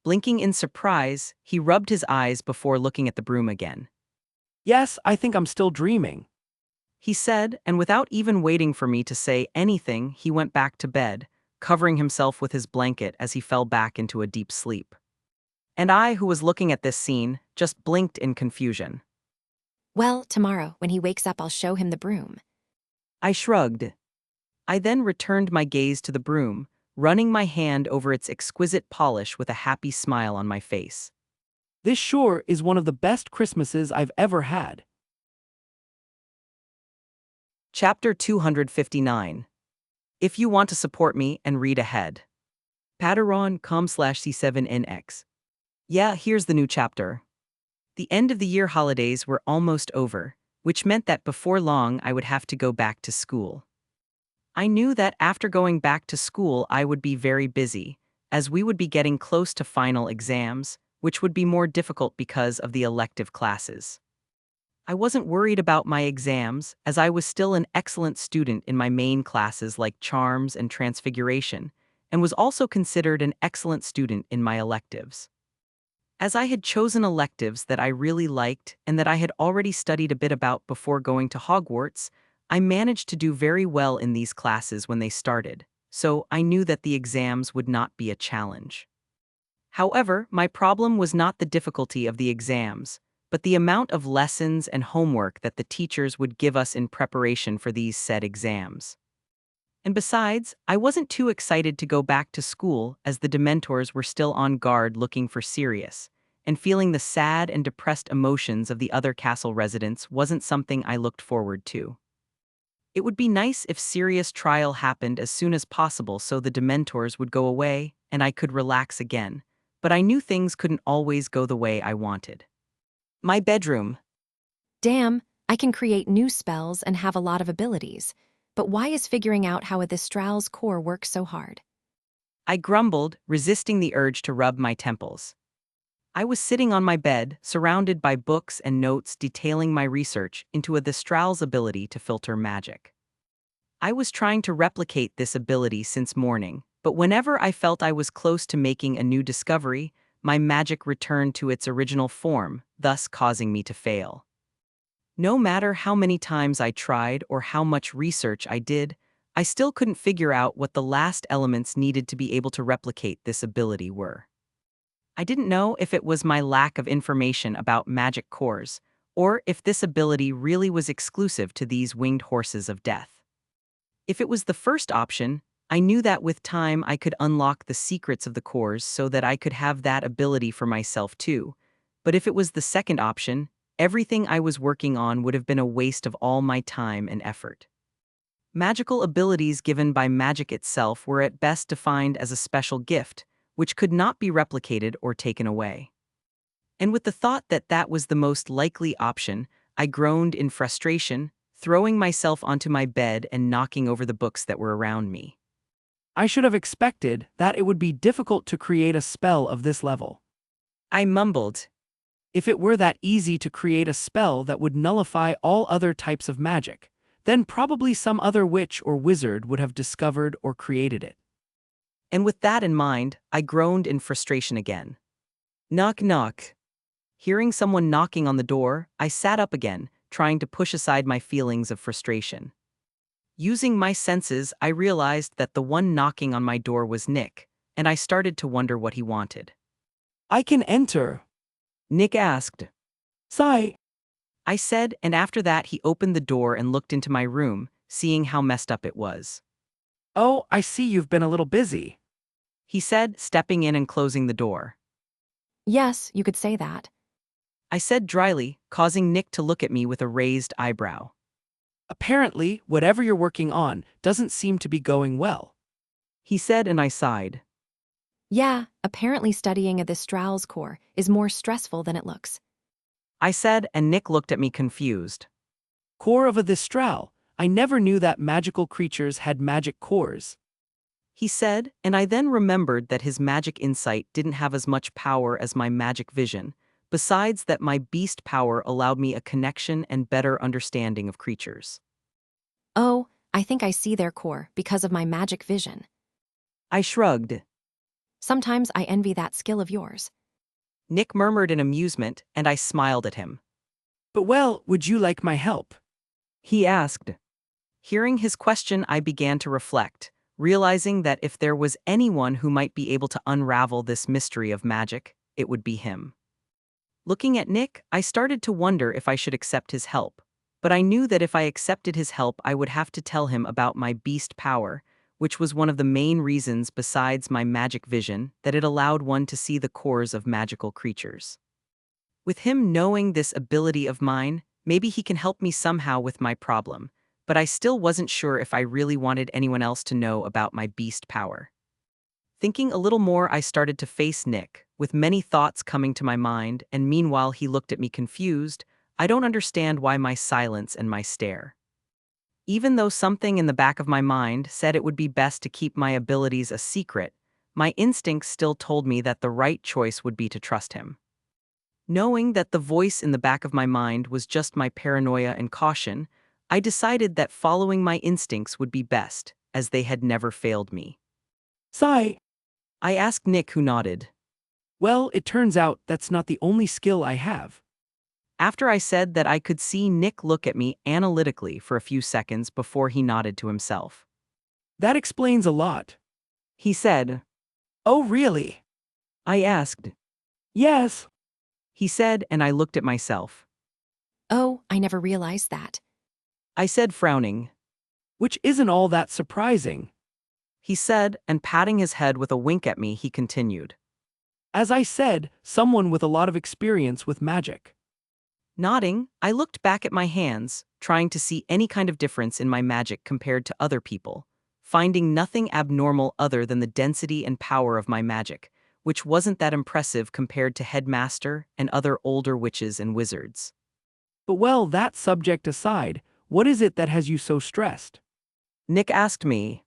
Blinking in surprise, he rubbed his eyes before looking at the broom again. Yes, I think I'm still dreaming. He said, and without even waiting for me to say anything, he went back to bed, covering himself with his blanket as he fell back into a deep sleep. And I, who was looking at this scene, just blinked in confusion. Well, tomorrow, when he wakes up, I'll show him the broom. I shrugged. I then returned my gaze to the broom, running my hand over its exquisite polish with a happy smile on my face. This sure is one of the best Christmases I've ever had. Chapter 259. If you want to support me and read ahead. Patreon.com/C7NX. Yeah, here's the new chapter. The end of the year holidays were almost over, which meant that before long I would have to go back to school. I knew that after going back to school I would be very busy, as we would be getting close to final exams, which would be more difficult because of the elective classes. I wasn't worried about my exams, as I was still an excellent student in my main classes like charms and transfiguration, and was also considered an excellent student in my electives. As I had chosen electives that I really liked and that I had already studied a bit about before going to Hogwarts, I managed to do very well in these classes when they started, so I knew that the exams would not be a challenge. However, my problem was not the difficulty of the exams, but the amount of lessons and homework that the teachers would give us in preparation for these said exams. And besides, I wasn't too excited to go back to school as the Dementors were still on guard looking for Sirius, and feeling the sad and depressed emotions of the other castle residents wasn't something I looked forward to. It would be nice if Sirius' trial happened as soon as possible so the Dementors would go away and I could relax again, but I knew things couldn't always go the way I wanted. My bedroom. Damn, I can create new spells and have a lot of abilities. But why is figuring out how a Thestral's core works so hard? I grumbled, resisting the urge to rub my temples. I was sitting on my bed, surrounded by books and notes detailing my research into a Thestral's ability to filter magic. I was trying to replicate this ability since morning, but whenever I felt I was close to making a new discovery, my magic returned to its original form, thus causing me to fail. No matter how many times I tried or how much research I did, I still couldn't figure out what the last elements needed to be able to replicate this ability were. I didn't know if it was my lack of information about magic cores, or if this ability really was exclusive to these winged horses of death. If it was the first option, I knew that with time I could unlock the secrets of the cores so that I could have that ability for myself too. But if it was the second option, everything I was working on would have been a waste of all my time and effort. Magical abilities given by magic itself were at best defined as a special gift, which could not be replicated or taken away. And with the thought that that was the most likely option, I groaned in frustration, throwing myself onto my bed and knocking over the books that were around me. I should have expected that it would be difficult to create a spell of this level. I mumbled. If it were that easy to create a spell that would nullify all other types of magic, then probably some other witch or wizard would have discovered or created it. And with that in mind, I groaned in frustration again. Knock, knock. Hearing someone knocking on the door, I sat up again, trying to push aside my feelings of frustration. Using my senses, I realized that the one knocking on my door was Nick, and I started to wonder what he wanted. I can enter, Nick asked. Sigh. I said, and after that he opened the door and looked into my room, seeing how messed up it was. Oh, I see you've been a little busy, He said, stepping in and closing the door. Yes, you could say that. I said dryly, causing Nick to look at me with a raised eyebrow. Apparently, whatever you're working on doesn't seem to be going well. He said, and I sighed. Yeah, apparently studying a Thestral's core is more stressful than it looks. I said, and Nick looked at me confused. Core of a Thestral. I never knew that magical creatures had magic cores. He said, and I then remembered that his magic insight didn't have as much power as my magic vision, besides that my beast power allowed me a connection and better understanding of creatures. Oh, I think I see their core because of my magic vision. I shrugged. Sometimes I envy that skill of yours. Nick murmured in amusement, and I smiled at him. But well, would you like my help? He asked. Hearing his question, I began to reflect, realizing that if there was anyone who might be able to unravel this mystery of magic, it would be him. Looking at Nick, I started to wonder if I should accept his help, But I knew that if I accepted his help, I would have to tell him about my beast power, which was one of the main reasons, besides my magic vision, that it allowed one to see the cores of magical creatures. With him knowing this ability of mine, maybe he can help me somehow with my problem, but I still wasn't sure if I really wanted anyone else to know about my beast power. Thinking a little more, I started to face Nick, with many thoughts coming to my mind, and meanwhile he looked at me confused. I don't understand why my silence and my stare. Even though something in the back of my mind said it would be best to keep my abilities a secret, my instincts still told me that the right choice would be to trust him. Knowing that the voice in the back of my mind was just my paranoia and caution, I decided that following my instincts would be best, as they had never failed me. Sigh. I asked Nick, who nodded. Well, it turns out that's not the only skill I have. After I said that, I could see Nick look at me analytically for a few seconds before he nodded to himself. That explains a lot. He said. Oh, really? I asked. Yes. He said, and I looked at myself. Oh, I never realized that. I said, frowning. Which isn't all that surprising. He said, and patting his head with a wink at me, he continued. As I said, someone with a lot of experience with magic. Nodding, I looked back at my hands, trying to see any kind of difference in my magic compared to other people, finding nothing abnormal other than the density and power of my magic, which wasn't that impressive compared to Headmaster and other older witches and wizards. But well, that subject aside, what is it that has you so stressed? Nick asked me.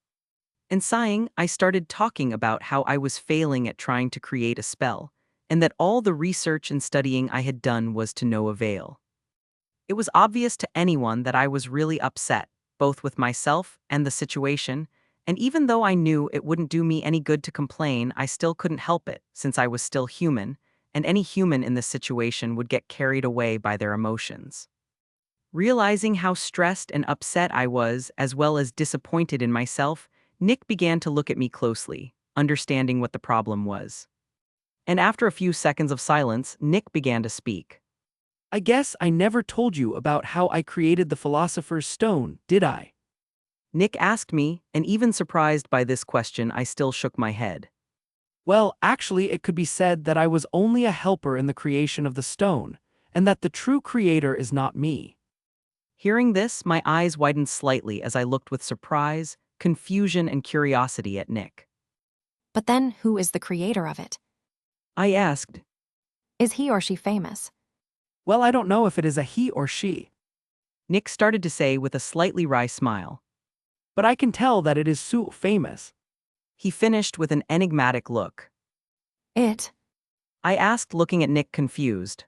And sighing, I started talking about how I was failing at trying to create a spell, and that all the research and studying I had done was to no avail. It was obvious to anyone that I was really upset, both with myself and the situation, and even though I knew it wouldn't do me any good to complain, I still couldn't help it, since I was still human, and any human in this situation would get carried away by their emotions. Realizing how stressed and upset I was, as well as disappointed in myself, Nick began to look at me closely, understanding what the problem was. And after a few seconds of silence, Nick began to speak. I guess I never told you about how I created the Philosopher's Stone, did I? Nick asked me, and even surprised by this question, I still shook my head. Well, actually, it could be said that I was only a helper in the creation of the stone, and that the true creator is not me. Hearing this, my eyes widened slightly as I looked with surprise, confusion, and curiosity at Nick. But then, who is the creator of it? I asked. Is he or she famous? Well, I don't know if it is a he or she. Nick started to say with a slightly wry smile. But I can tell that it is so famous. He finished with an enigmatic look. It. I asked, looking at Nick confused.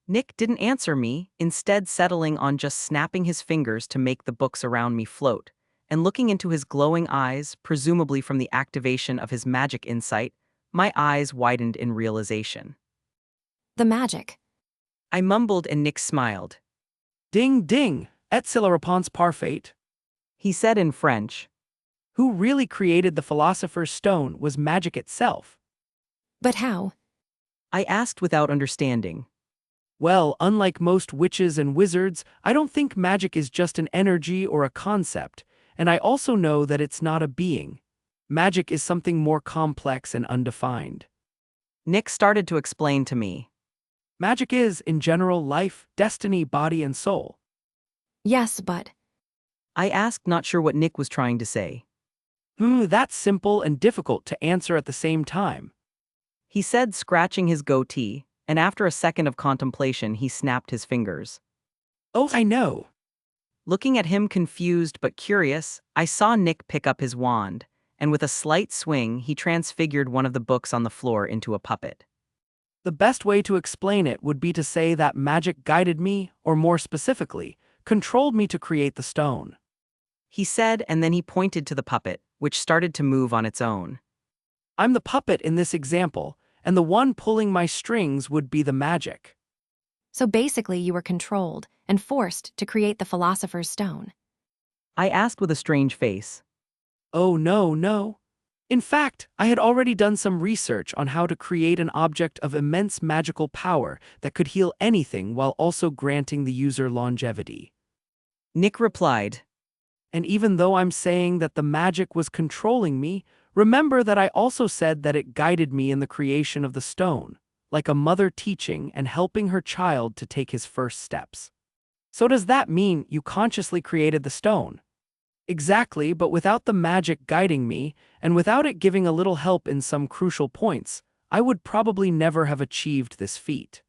Nick didn't answer me, instead settling on just snapping his fingers to make the books around me float, and looking into his glowing eyes, presumably from the activation of his magic insight, my eyes widened in realization. The magic. I mumbled and Nick smiled. Ding ding, et la réponse parfaite. He said in French. Who really created the Philosopher's Stone was magic itself. But how? I asked without understanding. Well, unlike most witches and wizards, I don't think magic is just an energy or a concept, and I also know that it's not a being. Magic is something more complex and undefined. Nick started to explain to me. Magic is, in general, life, destiny, body, and soul. Yes, but. I asked, not sure what Nick was trying to say. That's simple and difficult to answer at the same time. He said, scratching his goatee, and after a second of contemplation, he snapped his fingers. Oh, I know. Looking at him confused but curious, I saw Nick pick up his wand, and with a slight swing, he transfigured one of the books on the floor into a puppet. The best way to explain it would be to say that magic guided me, or more specifically, controlled me to create the stone. He said, and then he pointed to the puppet, which started to move on its own. I'm the puppet in this example, and the one pulling my strings would be the magic. So basically, you were controlled and forced to create the Philosopher's Stone. I asked with a strange face. Oh, no. In fact, I had already done some research on how to create an object of immense magical power that could heal anything while also granting the user longevity. Nick replied. And even though I'm saying that the magic was controlling me, remember that I also said that it guided me in the creation of the stone, like a mother teaching and helping her child to take his first steps. So does that mean you consciously created the stone? Exactly, but without the magic guiding me, and without it giving a little help in some crucial points, I would probably never have achieved this feat.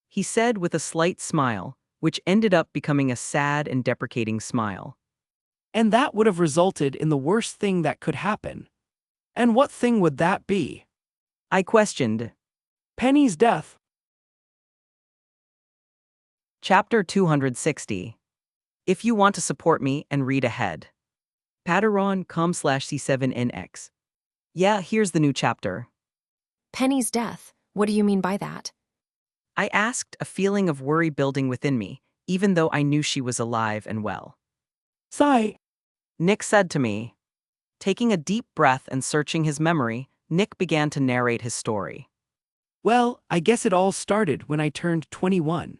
He said with a slight smile, which ended up becoming a sad and deprecating smile. And that would have resulted in the worst thing that could happen. And what thing would that be? I questioned. Penny's death. Chapter 260. If you want to support me and read ahead. Patreon.com/C7NX. Yeah, here's the new chapter. Penny's death. What do you mean by that? I asked, a feeling of worry building within me, even though I knew she was alive and well. Sigh. Nick said to me. Taking a deep breath and searching his memory, Nick began to narrate his story. Well, I guess it all started when I turned 21.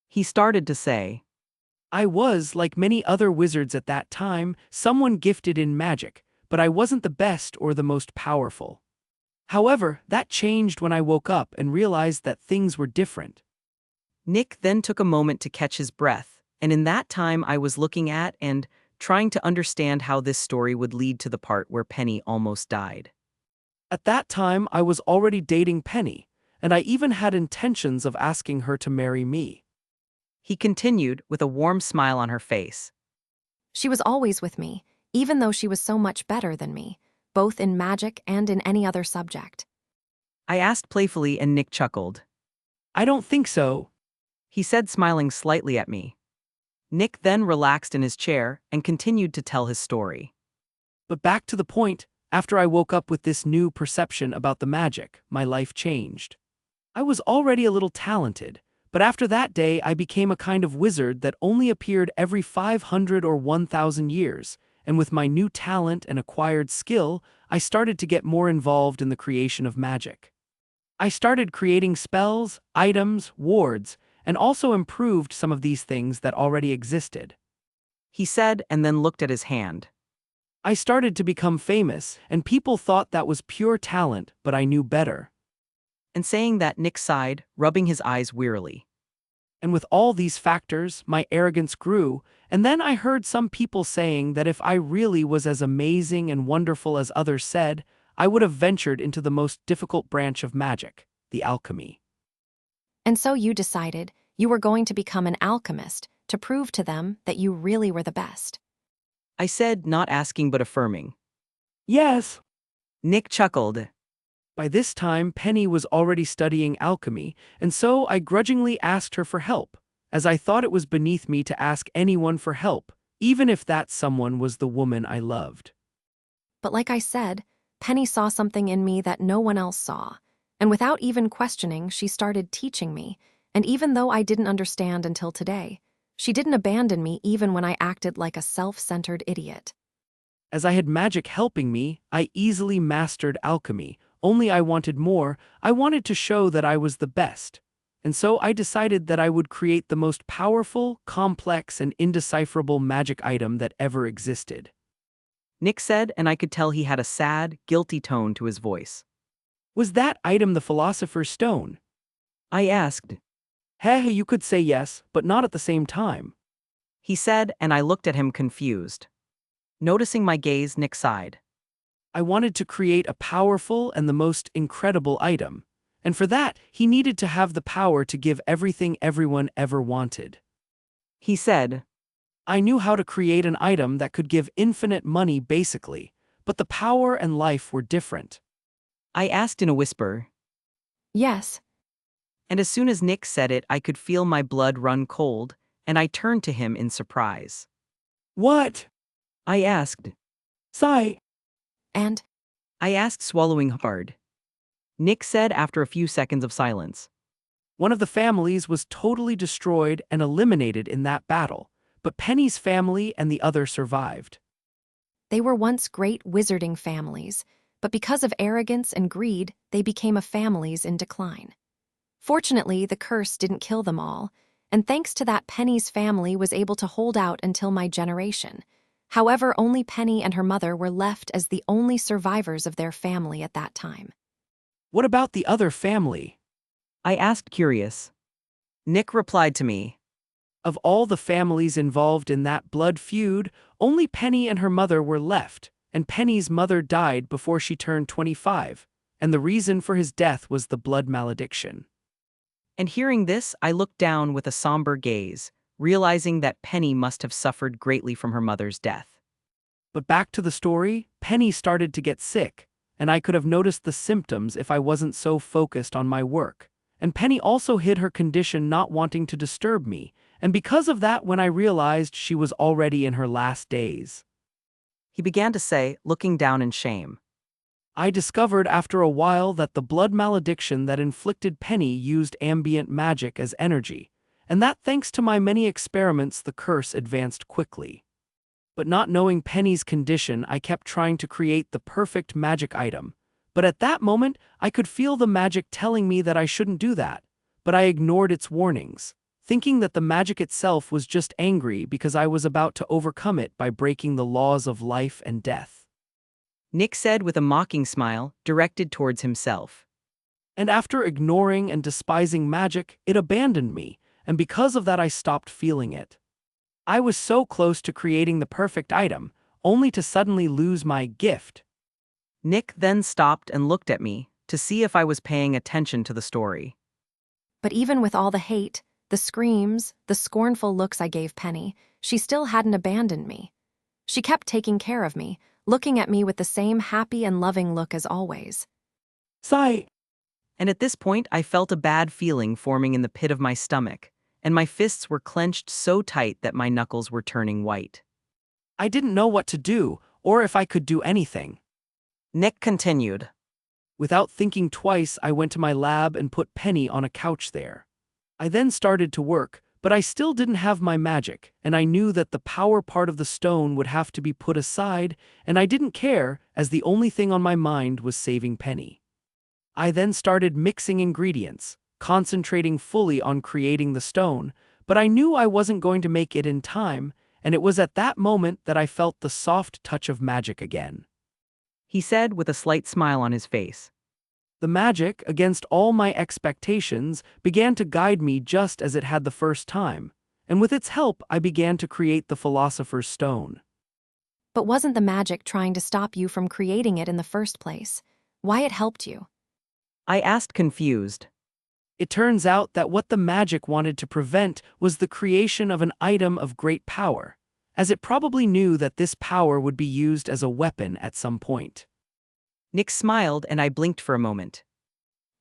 He started to say. I was, like many other wizards at that time, someone gifted in magic, but I wasn't the best or the most powerful. However, that changed when I woke up and realized that things were different. Nick then took a moment to catch his breath, and in that time I was looking at and trying to understand how this story would lead to the part where Penny almost died. At that time, I was already dating Penny, and I even had intentions of asking her to marry me. He continued with a warm smile on her face. She was always with me, even though she was so much better than me, both in magic and in any other subject. I asked playfully and Nick chuckled. I don't think so. He said, smiling slightly at me. Nick then relaxed in his chair and continued to tell his story. But back to the point, after I woke up with this new perception about the magic, my life changed. I was already a little talented, but after that day I became a kind of wizard that only appeared every 500 or 1,000 years, and with my new talent and acquired skill, I started to get more involved in the creation of magic. I started creating spells, items, wards, and also improved some of these things that already existed. He said and then looked at his hand. I started to become famous, and people thought that was pure talent, but I knew better. And saying that, Nick sighed, rubbing his eyes wearily. And with all these factors, my arrogance grew, and then I heard some people saying that if I really was as amazing and wonderful as others said, I would have ventured into the most difficult branch of magic, the alchemy. And so you decided you were going to become an alchemist to prove to them that you really were the best. I said, not asking but affirming. Yes. Nick chuckled. By this time, Penny was already studying alchemy, and so I grudgingly asked her for help, as I thought it was beneath me to ask anyone for help, even if that someone was the woman I loved. But like I said, Penny saw something in me that no one else saw, and without even questioning, she started teaching me, and even though I didn't understand until today, she didn't abandon me even when I acted like a self-centered idiot. As I had magic helping me, I easily mastered alchemy. Only I wanted more. I wanted to show that I was the best. And so I decided that I would create the most powerful, complex, and indecipherable magic item that ever existed. Nick said, and I could tell he had a sad, guilty tone to his voice. Was that item the Philosopher's Stone? I asked. Heh, you could say yes, but not at the same time. He said, and I looked at him confused. Noticing my gaze, Nick sighed. I wanted to create a powerful and the most incredible item, and for that, he needed to have the power to give everything everyone ever wanted. He said, I knew how to create an item that could give infinite money basically, but the power and life were different. I asked in a whisper. Yes. And as soon as Nick said it, I could feel my blood run cold, and I turned to him in surprise. What? I asked. Sigh. And? I asked, swallowing hard. Nick said after a few seconds of silence. One of the families was totally destroyed and eliminated in that battle, but Penny's family and the other survived. They were once great wizarding families, but because of arrogance and greed, they became a families in decline. Fortunately, the curse didn't kill them all, and thanks to that, Penny's family was able to hold out until my generation. However, only Penny and her mother were left as the only survivors of their family at that time. What about the other family? I asked, curious. Nick replied to me. Of all the families involved in that blood feud, only Penny and her mother were left, and Penny's mother died before she turned 25, and the reason for his death was the blood malediction. And hearing this, I looked down with a somber gaze, realizing that Penny must have suffered greatly from her mother's death. But back to the story, Penny started to get sick, and I could have noticed the symptoms if I wasn't so focused on my work. And Penny also hid her condition, not wanting to disturb me, and because of that, when I realized she was already in her last days. He began to say, looking down in shame. I discovered after a while that the blood malediction that inflicted Penny used ambient magic as energy, and that thanks to my many experiments the curse advanced quickly. But not knowing Penny's condition, I kept trying to create the perfect magic item. But at that moment, I could feel the magic telling me that I shouldn't do that, but I ignored its warnings, thinking that the magic itself was just angry because I was about to overcome it by breaking the laws of life and death. Nick said with a mocking smile, directed towards himself. And after ignoring and despising magic, it abandoned me, and because of that I stopped feeling it. I was so close to creating the perfect item, only to suddenly lose my gift. Nick then stopped and looked at me to see if I was paying attention to the story. But even with all the hate, the screams, the scornful looks I gave Penny, she still hadn't abandoned me. She kept taking care of me, looking at me with the same happy and loving look as always. Sigh. And at this point, I felt a bad feeling forming in the pit of my stomach, and my fists were clenched so tight that my knuckles were turning white. I didn't know what to do, or if I could do anything. Nick continued. Without thinking twice, I went to my lab and put Penny on a couch there. I then started to work, but I still didn't have my magic, and I knew that the power part of the stone would have to be put aside, and I didn't care, as the only thing on my mind was saving Penny. I then started mixing ingredients, concentrating fully on creating the stone, but I knew I wasn't going to make it in time, and it was at that moment that I felt the soft touch of magic again. He said with a slight smile on his face. The magic, against all my expectations, began to guide me just as it had the first time, and with its help I began to create the Philosopher's Stone. But wasn't the magic trying to stop you from creating it in the first place? Why it helped you? I asked, confused. It turns out that what the magic wanted to prevent was the creation of an item of great power, as it probably knew that this power would be used as a weapon at some point. Nick smiled and I blinked for a moment.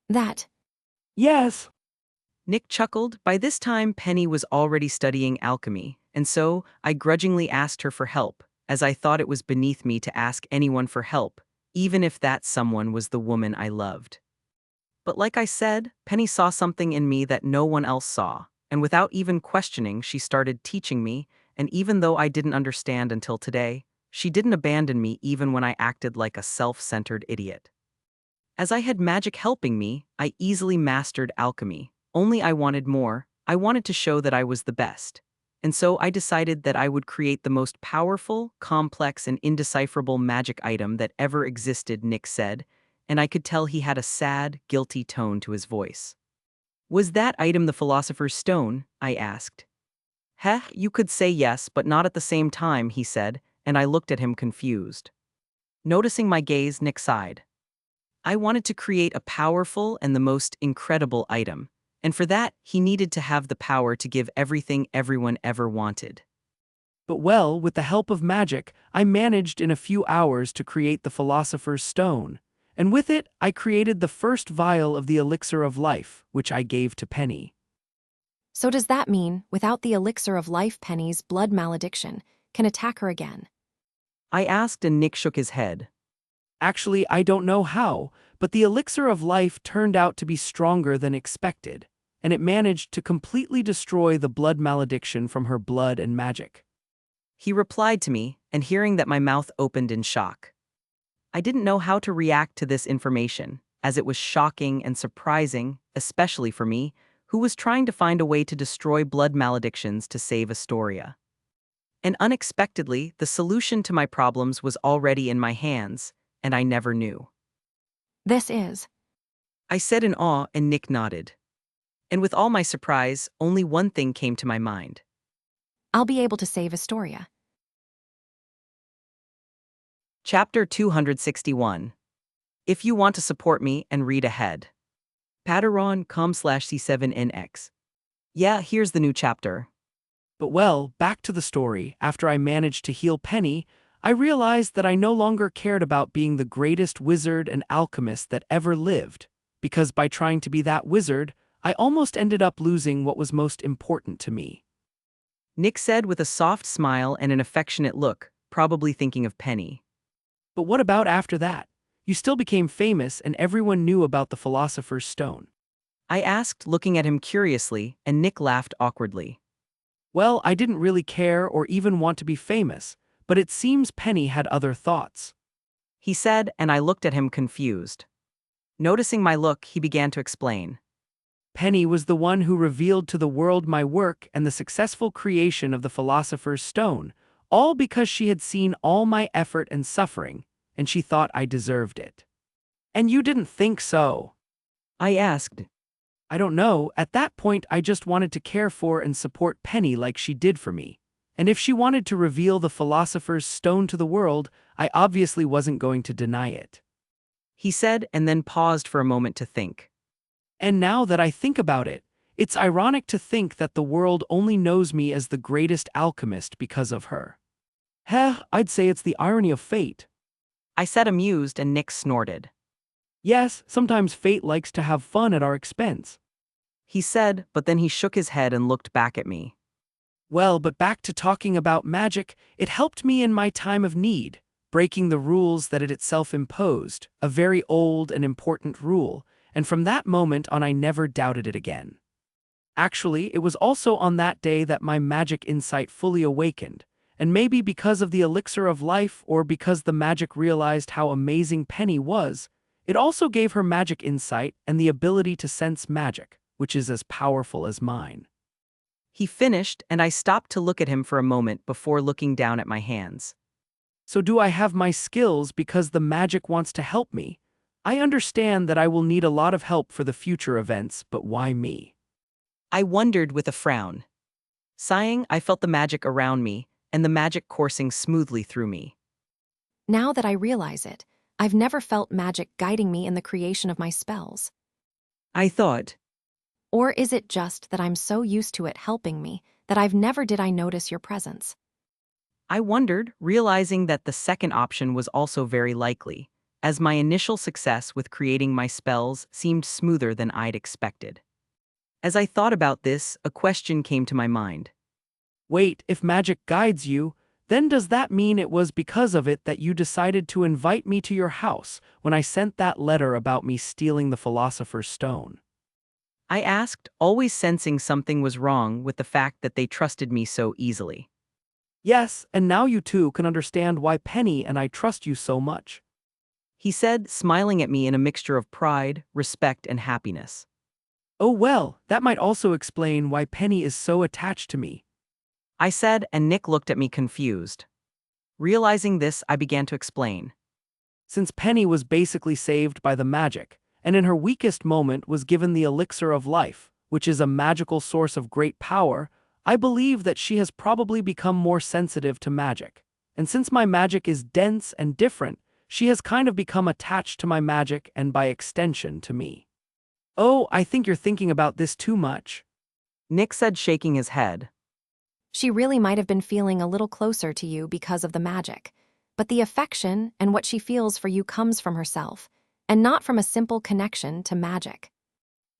That. Yes. Nick chuckled. By this time, Penny was already studying alchemy, and so I grudgingly asked her for help, as I thought it was beneath me to ask anyone for help, even if that someone was the woman I loved. But like I said, Penny saw something in me that no one else saw, and without even questioning, she started teaching me, and even though I didn't understand until today, she didn't abandon me even when I acted like a self-centered idiot. As I had magic helping me, I easily mastered alchemy. Only I wanted more. I wanted to show that I was the best. And so I decided that I would create the most powerful, complex, and indecipherable magic item that ever existed, Nick said, and I could tell he had a sad, guilty tone to his voice. Was that item the Philosopher's Stone? I asked. Heh, you could say yes, but not at the same time, he said, and I looked at him confused. Noticing my gaze, Nick sighed. I wanted to create a powerful and the most incredible item, and for that, he needed to have the power to give everything everyone ever wanted. But well, with the help of magic, I managed in a few hours to create the Philosopher's Stone, and with it, I created the first vial of the elixir of life, which I gave to Penny. So does that mean, without the elixir of life, Penny's blood malediction can attack her again? I asked and Nick shook his head. Actually, I don't know how, but the elixir of life turned out to be stronger than expected, and it managed to completely destroy the blood malediction from her blood and magic. He replied to me, and hearing that my mouth opened in shock. I didn't know how to react to this information, as it was shocking and surprising, especially for me, who was trying to find a way to destroy blood maledictions to save Astoria. And unexpectedly, the solution to my problems was already in my hands, and I never knew. This is. I said in awe, and Nick nodded. And with all my surprise, only one thing came to my mind. I'll be able to save Astoria. Chapter 261. If you want to support me and read ahead. Patreon.com/C7NX. Yeah, here's the new chapter. But well, back to the story. After I managed to heal Penny, I realized that I no longer cared about being the greatest wizard and alchemist that ever lived, because by trying to be that wizard, I almost ended up losing what was most important to me. Nick said with a soft smile and an affectionate look, probably thinking of Penny. But what about after that? You still became famous and everyone knew about the Philosopher's Stone. I asked, looking at him curiously, and Nick laughed awkwardly. Well, I didn't really care or even want to be famous, but it seems Penny had other thoughts. He said, and I looked at him confused. Noticing my look, he began to explain. Penny was the one who revealed to the world my work and the successful creation of the Philosopher's Stone, all because she had seen all my effort and suffering, and she thought I deserved it. And you didn't think so? I asked. I don't know, at that point I just wanted to care for and support Penny like she did for me. And if she wanted to reveal the Philosopher's Stone to the world, I obviously wasn't going to deny it. He said, and then paused for a moment to think. And now that I think about it, it's ironic to think that the world only knows me as the greatest alchemist because of her. Heh, I'd say it's the irony of fate. I said, amused, and Nick snorted. Yes, sometimes fate likes to have fun at our expense. He said, but then he shook his head and looked back at me. Well, but back to talking about magic, it helped me in my time of need, breaking the rules that it itself imposed, a very old and important rule, and from that moment on I never doubted it again. Actually, it was also on that day that my magic insight fully awakened, and maybe because of the elixir of life or because the magic realized how amazing Penny was, it also gave her magic insight and the ability to sense magic, which is as powerful as mine. He finished, and I stopped to look at him for a moment before looking down at my hands. So do I have my skills because the magic wants to help me? I understand that I will need a lot of help for the future events, but why me? I wondered with a frown. Sighing, I felt the magic around me, and the magic coursing smoothly through me. Now that I realize it, I've never felt magic guiding me in the creation of my spells. I thought. Or is it just that I'm so used to it helping me that I've never did I notice your presence? I wondered, realizing that the second option was also very likely, as my initial success with creating my spells seemed smoother than I'd expected. As I thought about this, a question came to my mind. Wait, if magic guides you, then does that mean it was because of it that you decided to invite me to your house when I sent that letter about me stealing the Philosopher's Stone? I asked, always sensing something was wrong with the fact that they trusted me so easily. Yes, and now you too can understand why Penny and I trust you so much. He said, smiling at me in a mixture of pride, respect, and happiness. Oh well, that might also explain why Penny is so attached to me. I said, and Nick looked at me confused. Realizing this, I began to explain. Since Penny was basically saved by the magic, and in her weakest moment was given the elixir of life, which is a magical source of great power, I believe that she has probably become more sensitive to magic. And since my magic is dense and different, she has kind of become attached to my magic and by extension to me. Oh, I think you're thinking about this too much. Nick said, shaking his head. She really might have been feeling a little closer to you because of the magic, but the affection and what she feels for you comes from herself, and not from a simple connection to magic.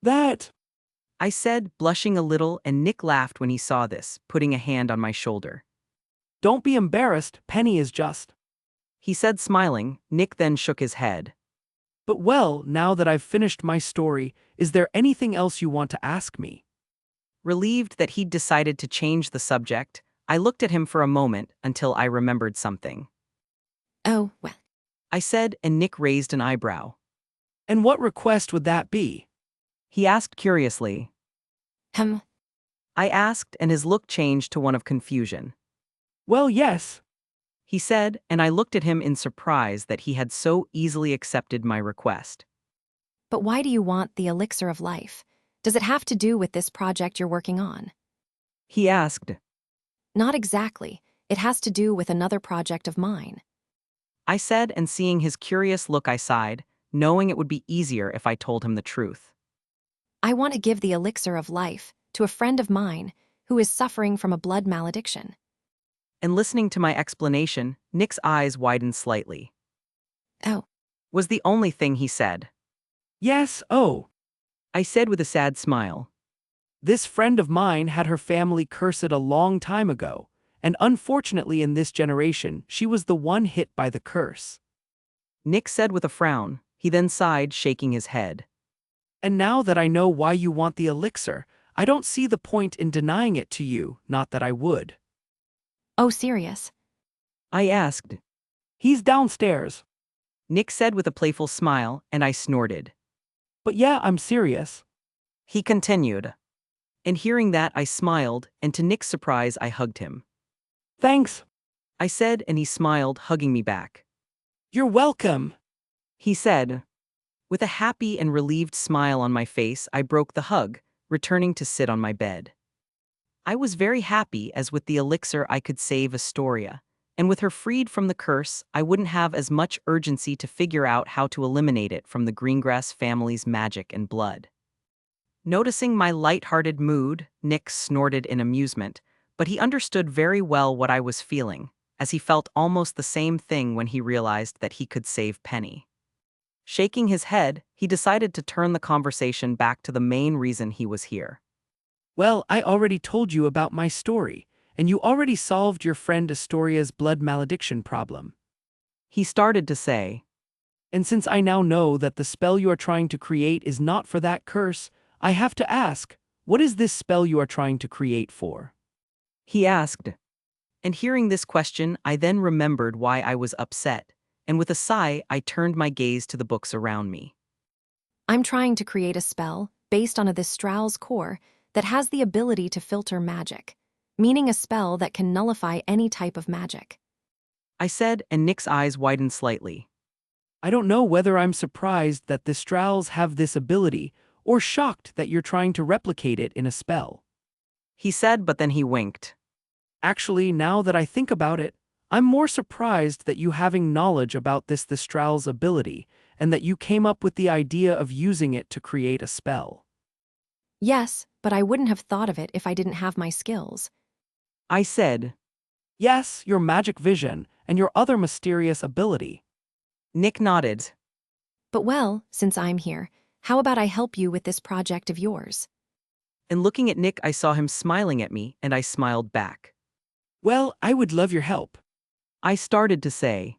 That... I said, blushing a little, and Nick laughed when he saw this, putting a hand on my shoulder. Don't be embarrassed, Penny is just... He said, smiling. Nick then shook his head. But well, now that I've finished my story, is there anything else you want to ask me? Relieved that he'd decided to change the subject, I looked at him for a moment until I remembered something. Oh, well. I said, and Nick raised an eyebrow. And what request would that be? He asked curiously. Hem. I asked, and his look changed to one of confusion. Well, yes. He said, and I looked at him in surprise that he had so easily accepted my request. But why do you want the elixir of life? Does it have to do with this project you're working on? He asked. Not exactly. It has to do with another project of mine. I said, and seeing his curious look, I sighed, knowing it would be easier if I told him the truth. I want to give the elixir of life to a friend of mine who is suffering from a blood malediction. And listening to my explanation, Nick's eyes widened slightly. Oh, Was the only thing he said. Yes, oh. I said with a sad smile. This friend of mine had her family cursed a long time ago, and unfortunately in this generation, she was the one hit by the curse. Nick said with a frown. He then sighed, shaking his head. And now that I know why you want the elixir, I don't see the point in denying it to you, not that I would. oh, serious? I asked. He's downstairs. Nick said with a playful smile, and I snorted. But yeah, I'm serious. He continued. And hearing that, I smiled, and to Nick's surprise, I hugged him. Thanks. I said, and he smiled, hugging me back. You're welcome. He said. With a happy and relieved smile on my face, I broke the hug, returning to sit on my bed. I was very happy, as with the elixir I could save Astoria, and with her freed from the curse, I wouldn't have as much urgency to figure out how to eliminate it from the Greengrass family's magic and blood. Noticing my light-hearted mood, Nick snorted in amusement, but he understood very well what I was feeling, as he felt almost the same thing when he realized that he could save Penny. Shaking his head, he decided to turn the conversation back to the main reason he was here. Well, I already told you about my story, and you already solved your friend Astoria's blood malediction problem. He started to say. And since I now know that the spell you are trying to create is not for that curse, I have to ask, what is this spell you are trying to create for? He asked. And hearing this question, I then remembered why I was upset, and with a sigh, I turned my gaze to the books around me. I'm trying to create a spell based on a Thestral's core that has the ability to filter magic, meaning a spell that can nullify any type of magic. I said, and Nick's eyes widened slightly. I don't know whether I'm surprised that the Thestrals have this ability, or shocked that you're trying to replicate it in a spell. He said, but then he winked. Actually, now that I think about it, I'm more surprised that you having knowledge about this Thestral's ability, and that you came up with the idea of using it to create a spell. Yes, but I wouldn't have thought of it if I didn't have my skills. I said. Yes, your magic vision, and your other mysterious ability. Nick nodded. But well, since I'm here, how about I help you with this project of yours? And looking at Nick, I saw him smiling at me, and I smiled back. Well, I would love your help. I started to say.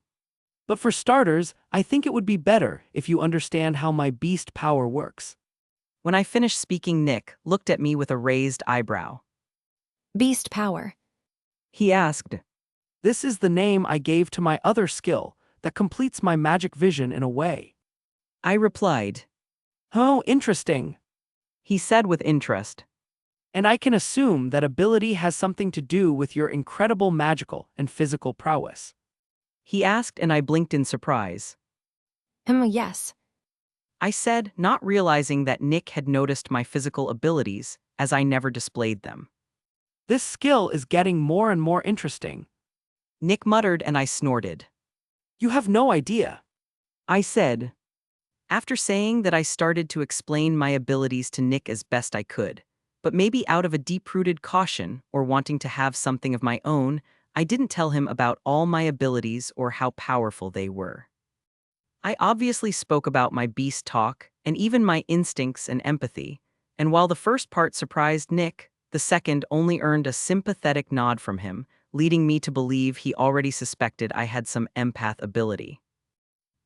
But for starters, I think it would be better if you understand how my beast power works. When I finished speaking, Nick looked at me with a raised eyebrow. Beast power. He asked. This is the name I gave to my other skill that completes my magic vision in a way. I replied. Oh, interesting. He said with interest. And I can assume that ability has something to do with your incredible magical and physical prowess. He asked, and I blinked in surprise. Yes. I said, not realizing that Nick had noticed my physical abilities, as I never displayed them. This skill is getting more and more interesting. Nick muttered, and I snorted. You have no idea. I said. After saying that, I started to explain my abilities to Nick as best I could, but maybe out of a deep-rooted caution or wanting to have something of my own, I didn't tell him about all my abilities or how powerful they were. I obviously spoke about my beast talk and even my instincts and empathy, and while the first part surprised Nick, the second only earned a sympathetic nod from him, leading me to believe he already suspected I had some empath ability.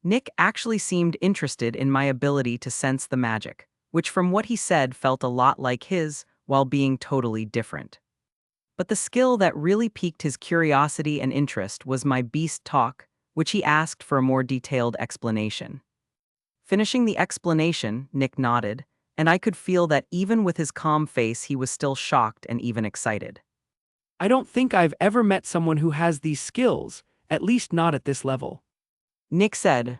Nick actually seemed interested in my ability to sense the magic, which from what he said felt a lot like his, while being totally different. But the skill that really piqued his curiosity and interest was my beast talk, which he asked for a more detailed explanation. Finishing the explanation, Nick nodded, and I could feel that even with his calm face, he was still shocked and even excited. I don't think I've ever met someone who has these skills, at least not at this level. Nick said.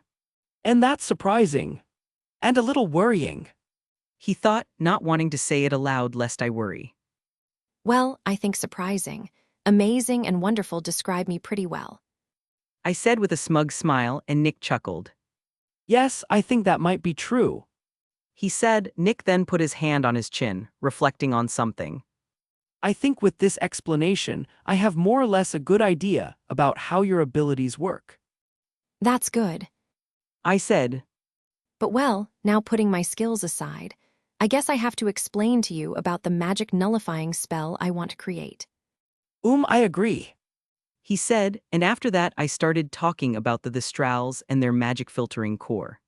And that's surprising. And a little worrying. He thought, not wanting to say it aloud lest I worry. Well, I think surprising, amazing, and wonderful describe me pretty well. I said with a smug smile, and Nick chuckled. Yes, I think that might be true. He said. Nick then put his hand on his chin, reflecting on something. I think with this explanation, I have more or less a good idea about how your abilities work. That's good. I said. But well, now putting my skills aside, I guess I have to explain to you about the magic nullifying spell I want to create. I agree. He said, and after that I started talking about the Thestrals and their magic filtering core.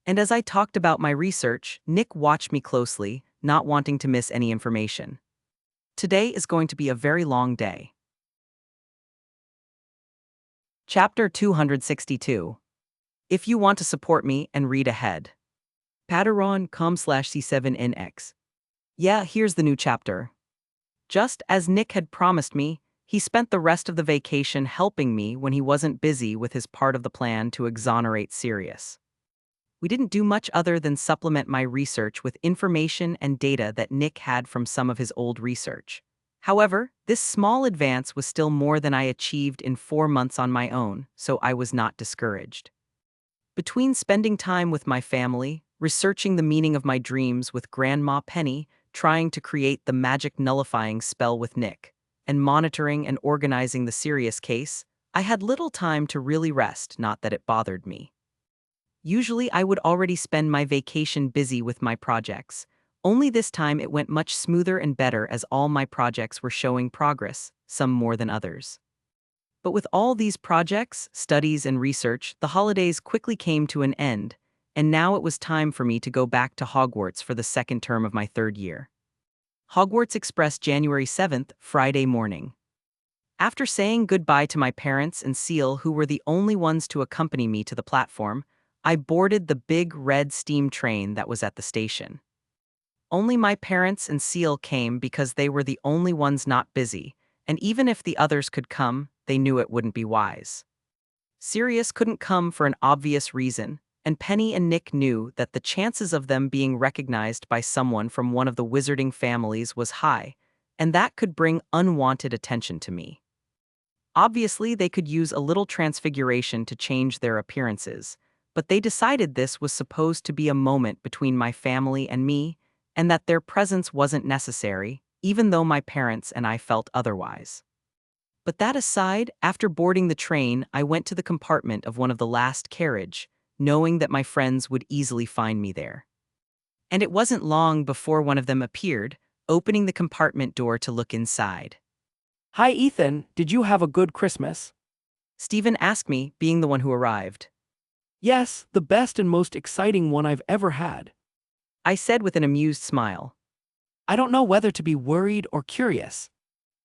And as I talked about my research, Nick watched me closely, not wanting to miss any information. Today is going to be a very long day. Chapter 262. If you want to support me and read ahead. Patreon.com/C7NX. Yeah, here's the new chapter. Just as Nick had promised me, he spent the rest of the vacation helping me when he wasn't busy with his part of the plan to exonerate Sirius. We didn't do much other than supplement my research with information and data that Nick had from some of his old research. However, this small advance was still more than I achieved in 4 months on my own, so I was not discouraged. Between spending time with my family, researching the meaning of my dreams with Grandma Penny, trying to create the magic nullifying spell with Nick, and monitoring and organizing the Sirius case, I had little time to really rest, not that it bothered me. Usually I would already spend my vacation busy with my projects. Only this time it went much smoother and better as all my projects were showing progress, some more than others. But with all these projects, studies, and research, the holidays quickly came to an end, and now it was time for me to go back to Hogwarts for the second term of my 3rd year. Hogwarts Express, January 7th, Friday morning. After saying goodbye to my parents and Seal, who were the only ones to accompany me to the platform, I boarded the big red steam train that was at the station. Only my parents and Seal came because they were the only ones not busy, and even if the others could come, they knew it wouldn't be wise. Sirius couldn't come for an obvious reason, and Penny and Nick knew that the chances of them being recognized by someone from one of the wizarding families was high, and that could bring unwanted attention to me. Obviously, they could use a little transfiguration to change their appearances, but they decided this was supposed to be a moment between my family and me, and that their presence wasn't necessary, even though my parents and I felt otherwise. But that aside, after boarding the train, I went to the compartment of one of the last carriage, knowing that my friends would easily find me there. And it wasn't long before one of them appeared, opening the compartment door to look inside. Hi Ethan, did you have a good Christmas? Stephen asked me, being the one who arrived. Yes, the best and most exciting one I've ever had. I said with an amused smile. I don't know whether to be worried or curious.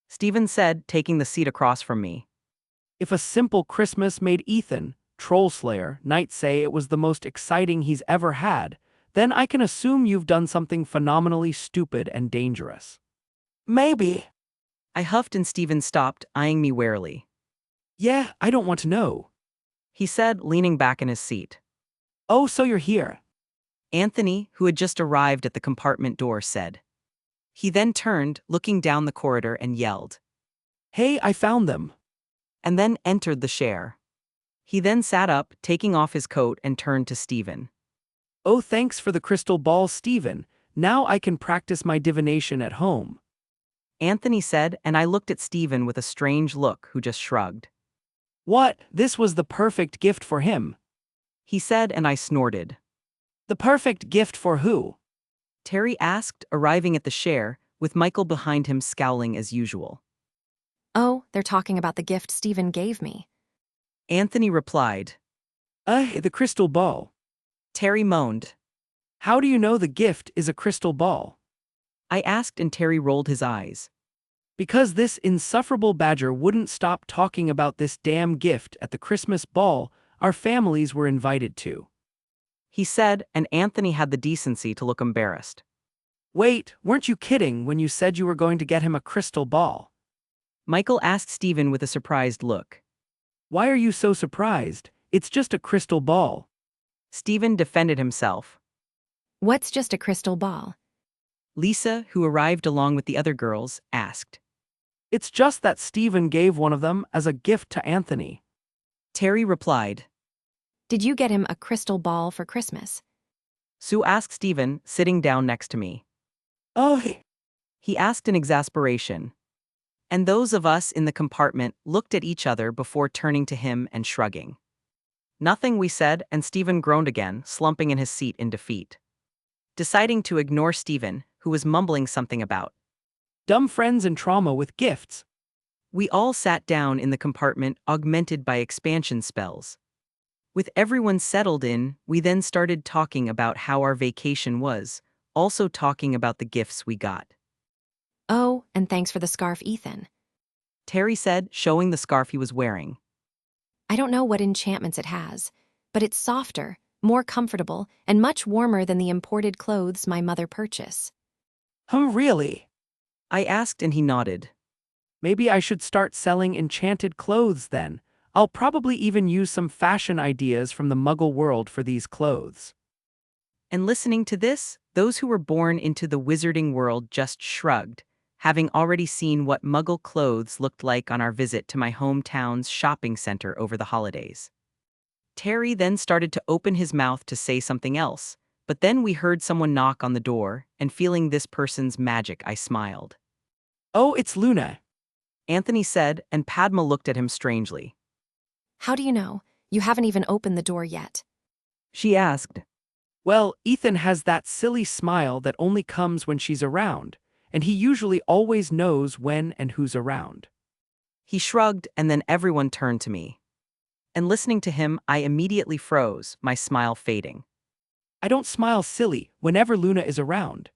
Stephen said, taking the seat across from me. If a simple Christmas made Ethan, Trollslayer, Knight say it was the most exciting he's ever had, then I can assume you've done something phenomenally stupid and dangerous. Maybe. I huffed and Stephen stopped, eyeing me warily. Yeah, I don't want to know. He said, leaning back in his seat. Oh, so you're here. Anthony, who had just arrived at the compartment door, said. He then turned, looking down the corridor, and yelled, Hey, I found them. And then entered the share. He then sat up, taking off his coat, and turned to Stephen. Oh, thanks for the crystal ball, Stephen. Now I can practice my divination at home. Anthony said, and I looked at Stephen with a strange look, who just shrugged. What? This was the perfect gift for him. He said, and I snorted. The perfect gift for who? Terry asked, arriving at the share, with Michael behind him scowling as usual. Oh, they're talking about the gift Stephen gave me. Anthony replied. The crystal ball. Terry moaned. How do you know the gift is a crystal ball? I asked, and Terry rolled his eyes. Because this insufferable badger wouldn't stop talking about this damn gift at the Christmas ball our families were invited to. he said, and Anthony had the decency to look embarrassed. Wait, weren't you kidding when you said you were going to get him a crystal ball? Michael asked Stephen with a surprised look. Why are you so surprised? It's just a crystal ball. Stephen defended himself. What's just a crystal ball? Lisa, who arrived along with the other girls, asked. It's just that Stephen gave one of them as a gift to Anthony. Terry replied. Did you get him a crystal ball for Christmas? Sue asked Stephen, sitting down next to me. Oh, He asked in exasperation. And those of us in the compartment looked at each other before turning to him and shrugging. Nothing, we said, and Stephen groaned again, slumping in his seat in defeat. Deciding to ignore Stephen, who was mumbling something about dumb friends and trauma with gifts. we all sat down in the compartment, augmented by expansion spells. With everyone settled in, we then started talking about how our vacation was, also talking about the gifts we got. Oh, and thanks for the scarf, Ethan. Terry said, showing the scarf he was wearing. I don't know what enchantments it has, but it's softer, more comfortable, and much warmer than the imported clothes my mother purchased. Really? I asked and he nodded. Maybe I should start selling enchanted clothes then. I'll probably even use some fashion ideas from the Muggle world for these clothes. And listening to this, those who were born into the wizarding world just shrugged, having already seen what Muggle clothes looked like on our visit to my hometown's shopping center over the holidays. Terry then started to open his mouth to say something else, but then we heard someone knock on the door, and feeling this person's magic, I smiled. Oh, it's Luna. Anthony said, and Padma looked at him strangely. How do you know? You haven't even opened the door yet. She asked. Well, Ethan has that silly smile that only comes when she's around, and he usually always knows when and who's around. He shrugged, and then everyone turned to me. And listening to him, I immediately froze, my smile fading. I don't smile silly whenever Luna is around.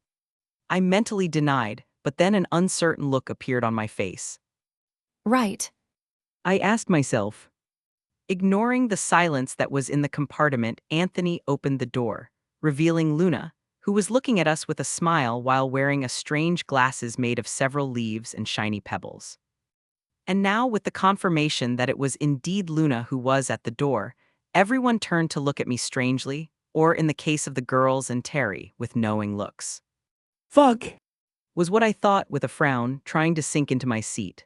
I mentally denied, but then an uncertain look appeared on my face. Right. I asked myself. Ignoring the silence that was in the compartment, Anthony opened the door, revealing Luna, who was looking at us with a smile while wearing a strange glasses made of several leaves and shiny pebbles. And now, with the confirmation that it was indeed Luna who was at the door, everyone turned to look at me strangely, or in the case of the girls and Terry, with knowing looks. Fuck, Was what I thought with a frown, trying to sink into my seat.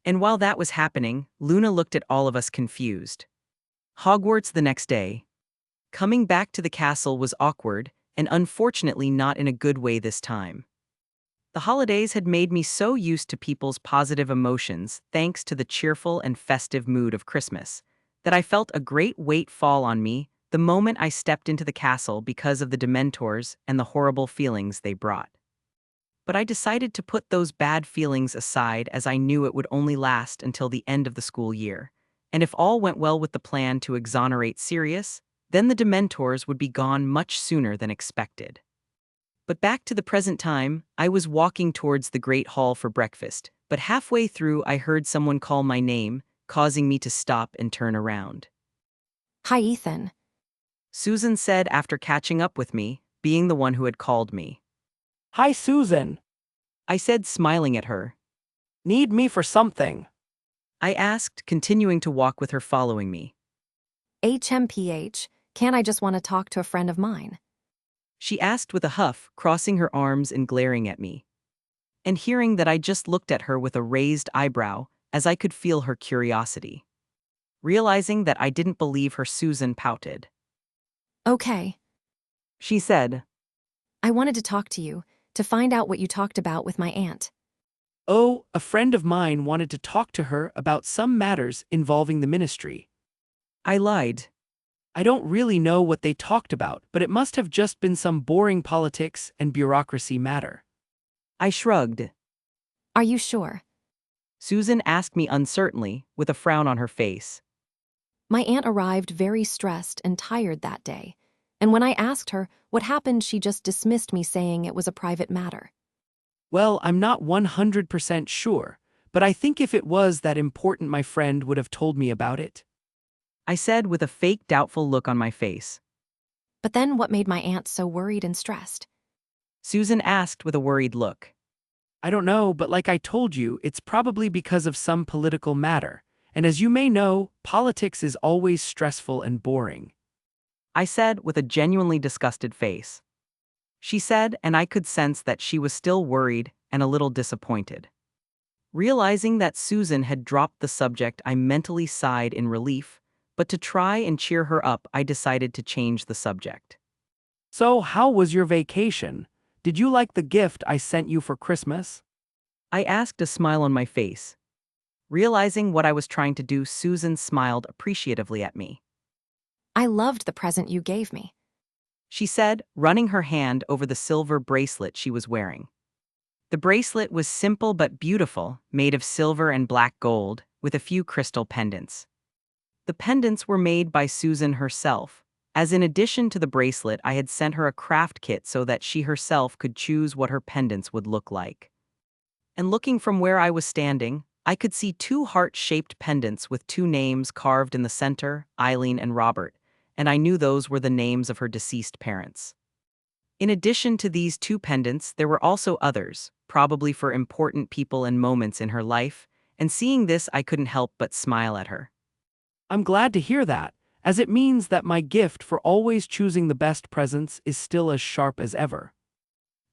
And while that was happening, Luna looked at all of us confused. Hogwarts the next day. Coming back to the castle was awkward, and unfortunately not in a good way this time. The holidays had made me so used to people's positive emotions, thanks to the cheerful and festive mood of Christmas, that I felt a great weight fall on me the moment I stepped into the castle because of the Dementors and the horrible feelings they brought. But I decided to put those bad feelings aside, as I knew it would only last until the end of the school year, and if all went well with the plan to exonerate Sirius, then the Dementors would be gone much sooner than expected. But back to the present time, I was walking towards the Great Hall for breakfast, but halfway through I heard someone call my name, causing me to stop and turn around. Hi, Ethan. Susan said after catching up with me, being the one who had called me. Hi, Susan. I said, smiling at her. Need me for something? I asked, continuing to walk with her following me. HMPH, can't I just want to talk to a friend of mine? She asked with a huff, crossing her arms and glaring at me. And hearing that I just looked at her with a raised eyebrow, as I could feel her curiosity. Realizing that I didn't believe her, Susan pouted. Okay. She said, I wanted to talk to you, to find out what you talked about with my aunt. Oh, a friend of mine wanted to talk to her about some matters involving the ministry. I lied. I don't really know what they talked about, but it must have just been some boring politics and bureaucracy matter. I shrugged. Are you sure? Susan asked me uncertainly, with a frown on her face. My aunt arrived very stressed and tired that day, and when I asked her what happened, she just dismissed me, saying it was a private matter. Well, I'm not 100% sure, but I think if it was that important, my friend would have told me about it. I said with a fake doubtful look on my face. But then what made my aunt so worried and stressed? Susan asked with a worried look. I don't know, but like I told you, it's probably because of some political matter. And as you may know, politics is always stressful and boring. I said with a genuinely disgusted face. She said, and I could sense that she was still worried and a little disappointed. Realizing that Susan had dropped the subject, I mentally sighed in relief, but to try and cheer her up, I decided to change the subject. So, how was your vacation? Did you like the gift I sent you for Christmas? I asked, a smile on my face. Realizing what I was trying to do, Susan smiled appreciatively at me. I loved the present you gave me. She said, running her hand over the silver bracelet she was wearing. The bracelet was simple but beautiful, made of silver and black gold, with a few crystal pendants. The pendants were made by Susan herself, as in addition to the bracelet, I had sent her a craft kit so that she herself could choose what her pendants would look like. And looking from where I was standing, I could see two heart-shaped pendants with two names carved in the center, Eileen and Robert, and I knew those were the names of her deceased parents. In addition to these two pendants, there were also others, probably for important people and moments in her life, and seeing this, I couldn't help but smile at her. I'm glad to hear that, as it means that my gift for always choosing the best presents is still as sharp as ever.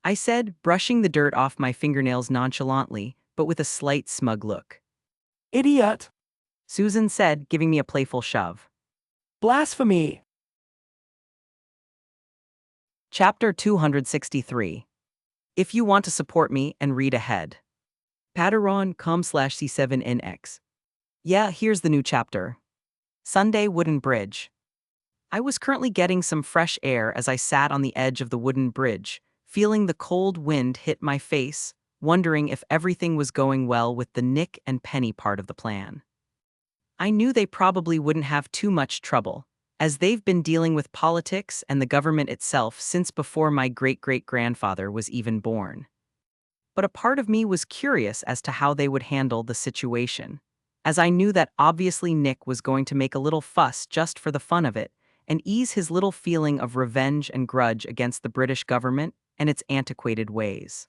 I said, brushing the dirt off my fingernails nonchalantly, but with a slight smug look. Idiot! Susan said, giving me a playful shove. Blasphemy! Chapter 263. If you want to support me and read ahead. Patreon.com/C7NX. Yeah, here's the new chapter. Sunday Wooden Bridge. I was currently getting some fresh air as I sat on the edge of the wooden bridge, feeling the cold wind hit my face, wondering if everything was going well with the Nick and Penny part of the plan. I knew they probably wouldn't have too much trouble, as they've been dealing with politics and the government itself since before my great-great-grandfather was even born. But a part of me was curious as to how they would handle the situation, as I knew that obviously Nick was going to make a little fuss just for the fun of it, and ease his little feeling of revenge and grudge against the British government and its antiquated ways.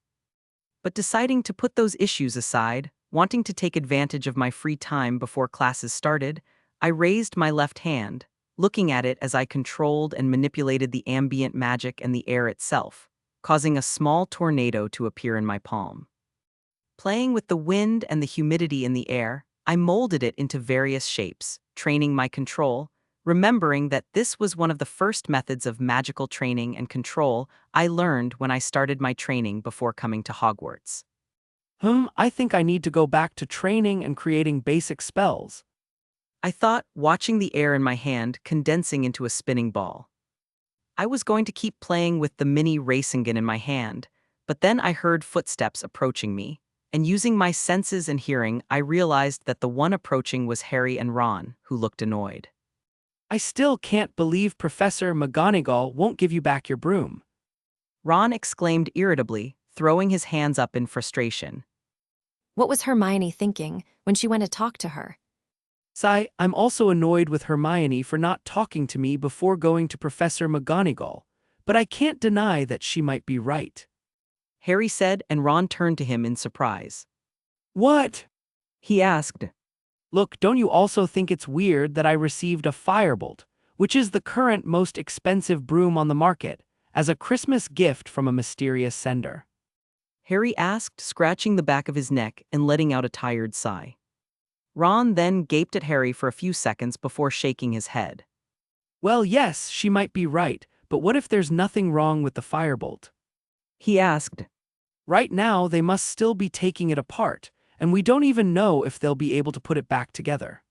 But deciding to put those issues aside, wanting to take advantage of my free time before classes started, I raised my left hand, looking at it as I controlled and manipulated the ambient magic and the air itself, causing a small tornado to appear in my palm. Playing with the wind and the humidity in the air, I molded it into various shapes, training my control, remembering that this was one of the first methods of magical training and control I learned when I started my training before coming to Hogwarts. I think I need to go back to training and creating basic spells. I thought, watching the air in my hand condensing into a spinning ball. I was going to keep playing with the mini racing gun in my hand, but then I heard footsteps approaching me, and using my senses and hearing, I realized that the one approaching was Harry and Ron, who looked annoyed. I still can't believe Professor McGonagall won't give you back your broom. Ron exclaimed irritably, throwing his hands up in frustration. What was Hermione thinking when she went to talk to her? Sigh, I'm also annoyed with Hermione for not talking to me before going to Professor McGonagall, but I can't deny that she might be right. Harry said, and Ron turned to him in surprise. What? He asked. Look, don't you also think it's weird that I received a firebolt, which is the current most expensive broom on the market, as a Christmas gift from a mysterious sender? Harry asked, scratching the back of his neck and letting out a tired sigh. Ron then gaped at Harry for a few seconds before shaking his head. Well, yes, she might be right, but what if there's nothing wrong with the firebolt? He asked. Right now, they must still be taking it apart, and we don't even know if they'll be able to put it back together.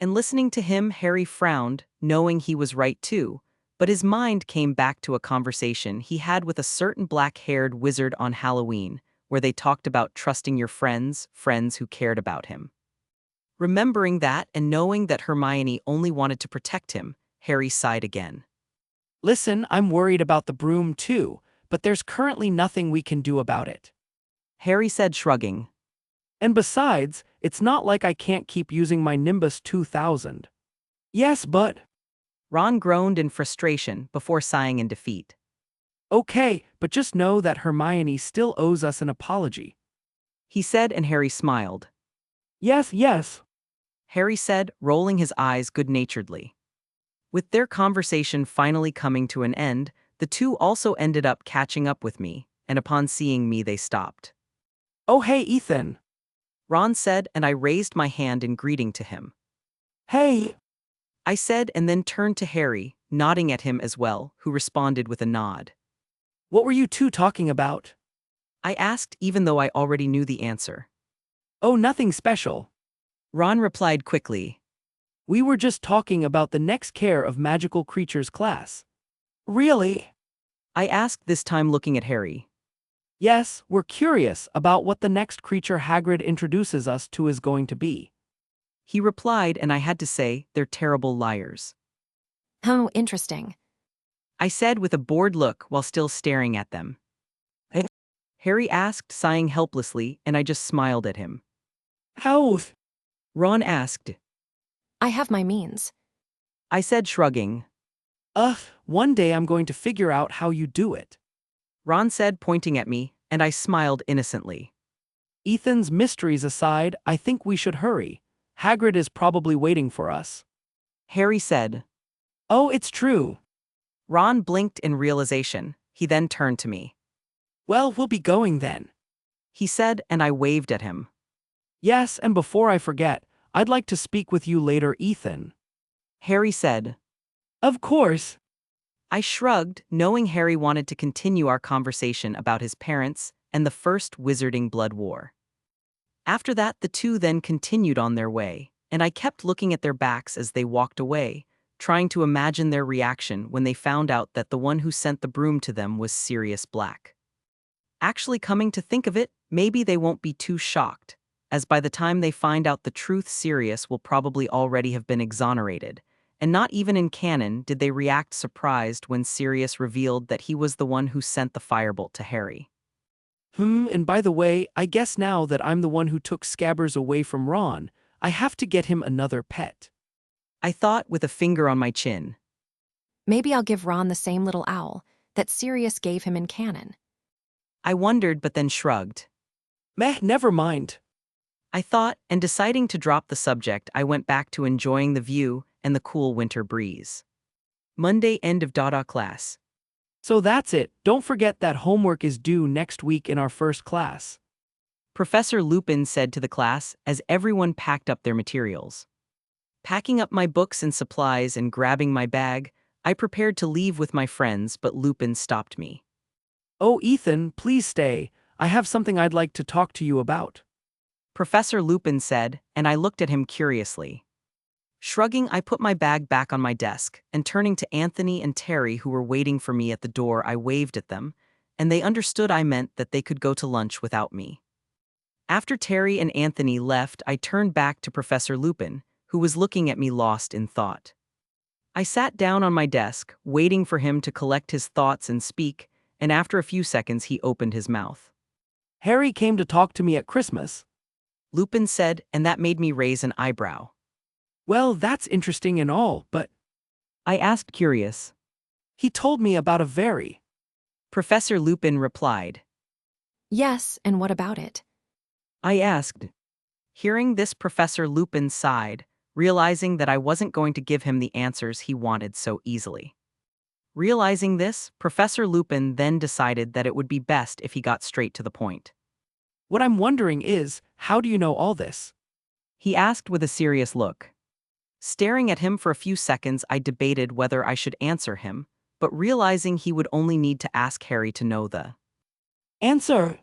And listening to him, Harry frowned, knowing he was right too, but his mind came back to a conversation he had with a certain black-haired wizard on Halloween, where they talked about trusting your friends who cared about him. Remembering that and knowing that Hermione only wanted to protect him, Harry sighed again. Listen, I'm worried about the broom too, but there's currently nothing we can do about it. Harry said, shrugging. And besides, it's not like I can't keep using my Nimbus 2000. Yes, but... Ron groaned in frustration before sighing in defeat. Okay, but just know that Hermione still owes us an apology. He said, and Harry smiled. Yes, yes. Harry said, rolling his eyes good-naturedly. With their conversation finally coming to an end, the two also ended up catching up with me, and upon seeing me they stopped. Oh hey, Ethan. Ron said, and I raised my hand in greeting to him. Hey. I said, and then turned to Harry, nodding at him as well, who responded with a nod. What were you two talking about? I asked, even though I already knew the answer. Oh, nothing special. Ron replied quickly. We were just talking about the next Care of Magical Creatures class. Really? I asked, this time looking at Harry. Yes, we're curious about what the next creature Hagrid introduces us to is going to be. He replied, and I had to say, they're terrible liars. Oh, interesting. I said with a bored look while still staring at them. Harry asked, sighing helplessly, and I just smiled at him. How? Ron asked. I have my means. I said, shrugging. One day I'm going to figure out how you do it. Ron said, pointing at me, and I smiled innocently. Ethan's mysteries aside, I think we should hurry. Hagrid is probably waiting for us. Harry said. Oh, it's true. Ron blinked in realization. He then turned to me. Well, we'll be going then. He said, and I waved at him. Yes, and before I forget, I'd like to speak with you later, Ethan. Harry said. Of course. I shrugged, knowing Harry wanted to continue our conversation about his parents and the First Wizarding Blood War. After that, the two then continued on their way, and I kept looking at their backs as they walked away, trying to imagine their reaction when they found out that the one who sent the broom to them was Sirius Black. Actually, coming to think of it, maybe they won't be too shocked, as by the time they find out the truth, Sirius will probably already have been exonerated, and not even in canon did they react surprised when Sirius revealed that he was the one who sent the firebolt to Harry. And by the way, I guess now that I'm the one who took Scabbers away from Ron, I have to get him another pet. I thought with a finger on my chin. Maybe I'll give Ron the same little owl that Sirius gave him in canon. I wondered but then shrugged. Meh, never mind. I thought, and deciding to drop the subject, I went back to enjoying the view and the cool winter breeze. Monday, end of Dada class. So that's it. Don't forget that homework is due next week in our first class. Professor Lupin said to the class as everyone packed up their materials. Packing up my books and supplies and grabbing my bag, I prepared to leave with my friends, but Lupin stopped me. Oh, Ethan, please stay. I have something I'd like to talk to you about. Professor Lupin said, and I looked at him curiously. Shrugging, I put my bag back on my desk, and turning to Anthony and Terry who were waiting for me at the door, I waved at them, and they understood I meant that they could go to lunch without me. After Terry and Anthony left, I turned back to Professor Lupin, who was looking at me lost in thought. I sat down on my desk, waiting for him to collect his thoughts and speak, and after a few seconds he opened his mouth. Harry came to talk to me at Christmas. Lupin said, and that made me raise an eyebrow. Well, that's interesting and all, but I asked, curious. He told me about a very. Professor Lupin replied. Yes, and what about it? I asked. Hearing this, Professor Lupin sighed, realizing that I wasn't going to give him the answers he wanted so easily. Realizing this, Professor Lupin then decided that it would be best if he got straight to the point. What I'm wondering is, how do you know all this? He asked with a serious look. Staring at him for a few seconds, I debated whether I should answer him, but realizing he would only need to ask Harry to know the Answer.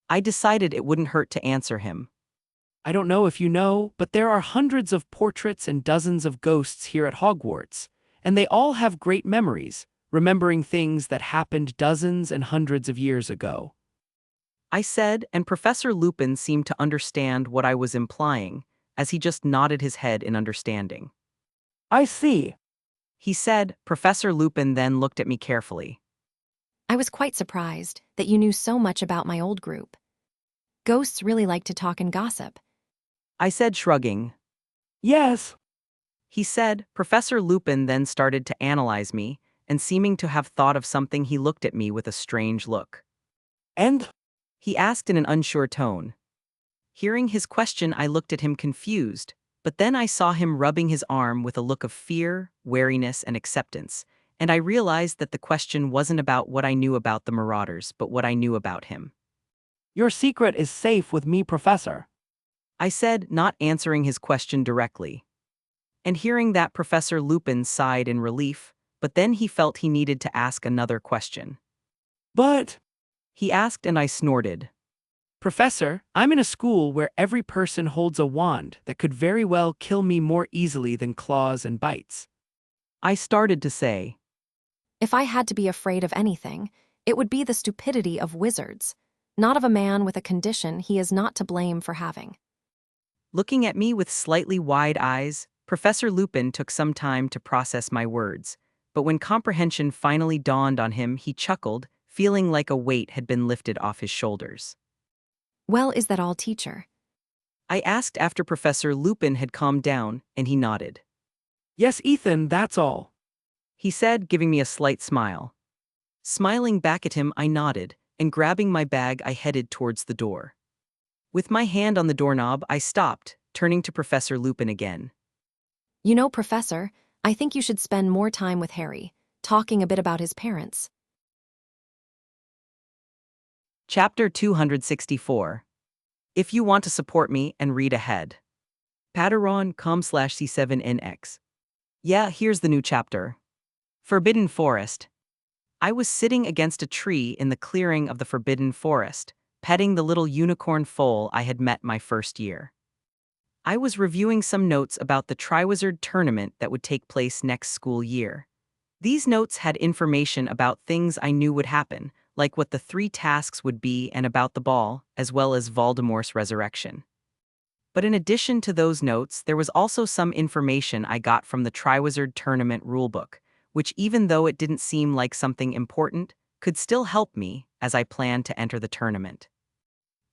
I decided it wouldn't hurt to answer him. I don't know if you know, but there are hundreds of portraits and dozens of ghosts here at Hogwarts, and they all have great memories, remembering things that happened dozens and hundreds of years ago. I said, and Professor Lupin seemed to understand what I was implying, as he just nodded his head in understanding. I see. He said. Professor Lupin then looked at me carefully. I was quite surprised that you knew so much about my old group. Ghosts really like to talk and gossip. I said, shrugging. Yes. he said. Professor Lupin then started to analyze me, and seeming to have thought of something, he looked at me with a strange look. And? He asked in an unsure tone. Hearing his question, I looked at him confused, but then I saw him rubbing his arm with a look of fear, wariness, and acceptance, and I realized that the question wasn't about what I knew about the Marauders, but what I knew about him. Your secret is safe with me, Professor. I said, not answering his question directly. And hearing that, Professor Lupin sighed in relief, but then he felt he needed to ask another question. But, He asked, and I snorted. Professor, I'm in a school where every person holds a wand that could very well kill me more easily than claws and bites. I started to say. If I had to be afraid of anything, it would be the stupidity of wizards, not of a man with a condition he is not to blame for having. Looking at me with slightly wide eyes, Professor Lupin took some time to process my words, but when comprehension finally dawned on him, he chuckled, feeling like a weight had been lifted off his shoulders. Well, is that all, teacher? I asked after Professor Lupin had calmed down, and he nodded. Yes, Ethan, that's all. He said, giving me a slight smile. Smiling back at him, I nodded, and grabbing my bag, I headed towards the door. With my hand on the doorknob, I stopped, turning to Professor Lupin again. You know, Professor, I think you should spend more time with Harry, talking a bit about his parents. Chapter 264. If you want to support me and read ahead. Patreon.com/C7NX. Yeah, here's the new chapter. Forbidden Forest. I was sitting against a tree in the clearing of the Forbidden Forest, petting the little unicorn foal I had met my first year. I was reviewing some notes about the Triwizard tournament that would take place next school year. These notes had information about things I knew would happen, like what the 3 tasks would be and about the ball, as well as Voldemort's resurrection. But in addition to those notes, there was also some information I got from the Triwizard Tournament rulebook, which, even though it didn't seem like something important, could still help me as I planned to enter the tournament.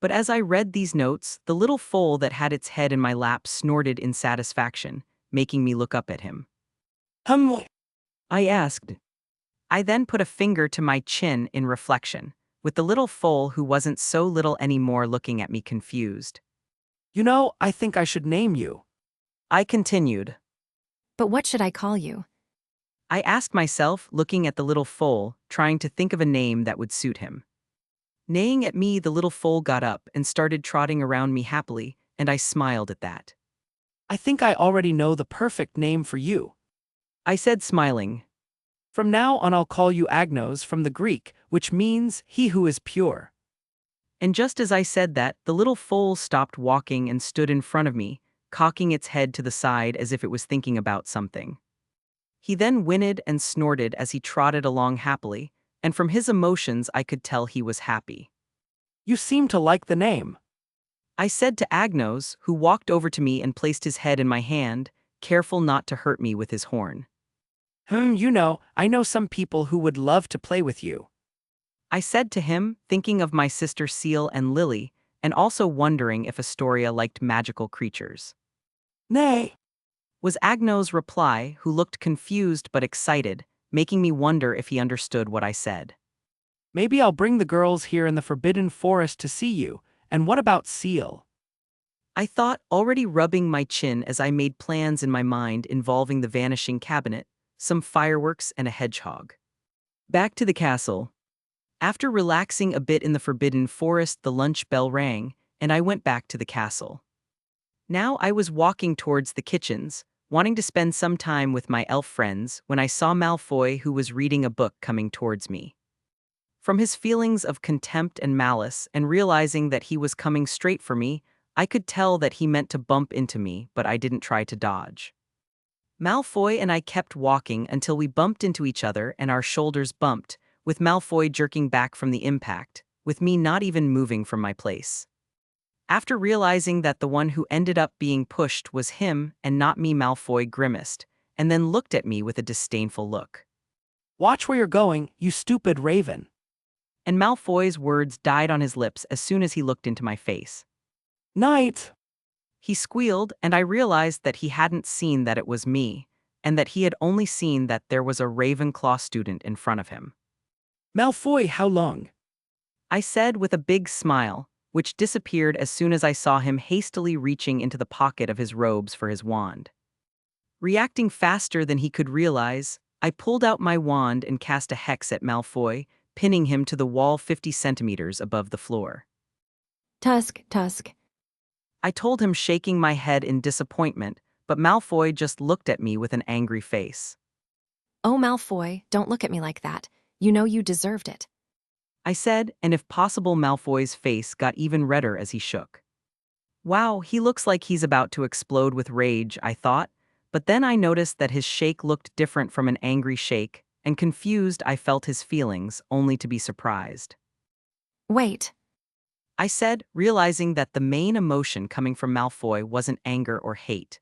But as I read these notes, the little foal that had its head in my lap snorted in satisfaction, making me look up at him. I asked. I then put a finger to my chin in reflection, with the little foal, who wasn't so little anymore, looking at me confused. You know, I think I should name you. I continued. But what should I call you? I asked myself, looking at the little foal, trying to think of a name that would suit him. Neighing at me, the little foal got up and started trotting around me happily, and I smiled at that. I think I already know the perfect name for you. I said, smiling. From now on, I'll call you Agnos, from the Greek, which means he who is pure. And just as I said that, the little foal stopped walking and stood in front of me, cocking its head to the side as if it was thinking about something. He then whinnied and snorted as he trotted along happily, and from his emotions I could tell he was happy. You seem to like the name. I said to Agnos, who walked over to me and placed his head in my hand, careful not to hurt me with his horn. You know, I know some people who would love to play with you. I said to him, thinking of my sister Seal and Lily, and also wondering if Astoria liked magical creatures. Nay, Was Agnos' reply, who looked confused but excited, making me wonder if he understood what I said. maybe I'll bring the girls here in the Forbidden Forest to see you. And what about Seal? I thought, already rubbing my chin as I made plans in my mind involving the vanishing cabinet, some fireworks, and a hedgehog. Back to the castle. After relaxing a bit in the Forbidden Forest, the lunch bell rang, and I went back to the castle. Now I was walking towards the kitchens, wanting to spend some time with my elf friends, when I saw Malfoy, who was reading a book, coming towards me. From his feelings of contempt and malice, and realizing that he was coming straight for me, I could tell that he meant to bump into me, but I didn't try to dodge. Malfoy and I kept walking until we bumped into each other and our shoulders bumped, with Malfoy jerking back from the impact, with me not even moving from my place. After realizing that the one who ended up being pushed was him and not me, Malfoy grimaced, and then looked at me with a disdainful look. Watch where you're going, you stupid raven. And Malfoy's words died on his lips as soon as he looked into my face. Night. He squealed, and I realized that he hadn't seen that it was me, and that he had only seen that there was a Ravenclaw student in front of him. Malfoy, how long? I said with a big smile, which disappeared as soon as I saw him hastily reaching into the pocket of his robes for his wand. Reacting faster than he could realize, I pulled out my wand and cast a hex at Malfoy, pinning him to the wall 50 centimeters above the floor. Tusk, Tusk. I told him, shaking my head in disappointment, but Malfoy just looked at me with an angry face. Oh, Malfoy, don't look at me like that. You know you deserved it. I said, and if possible, Malfoy's face got even redder as he shook. Wow, he looks like he's about to explode with rage, I thought, but then I noticed that his shake looked different from an angry shake, and confused I felt his feelings, only to be surprised. Wait. I said, realizing that the main emotion coming from Malfoy wasn't anger or hate.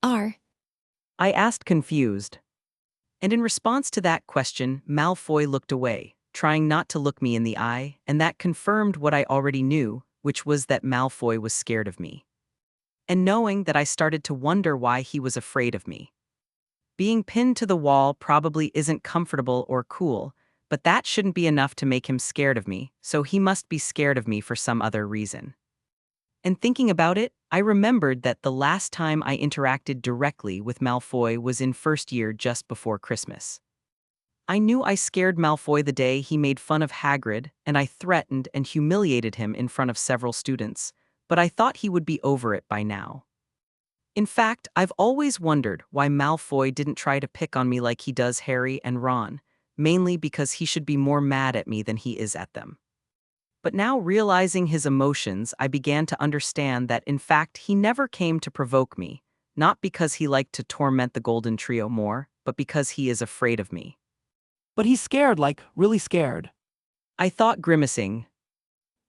R. I asked, confused. And in response to that question, Malfoy looked away, trying not to look me in the eye, and that confirmed what I already knew, which was that Malfoy was scared of me. And knowing that, I started to wonder why he was afraid of me. Being pinned to the wall probably isn't comfortable or cool, but that shouldn't be enough to make him scared of me, so he must be scared of me for some other reason. And thinking about it, I remembered that the last time I interacted directly with Malfoy was in first year just before Christmas. I knew I scared Malfoy the day he made fun of Hagrid, and I threatened and humiliated him in front of several students, but I thought he would be over it by now. In fact, I've always wondered why Malfoy didn't try to pick on me like he does Harry and Ron, mainly because he should be more mad at me than he is at them. But now, realizing his emotions, I began to understand that in fact he never came to provoke me, not because he liked to torment the Golden Trio more, but because he is afraid of me. But he's scared, like, really scared. I thought, grimacing.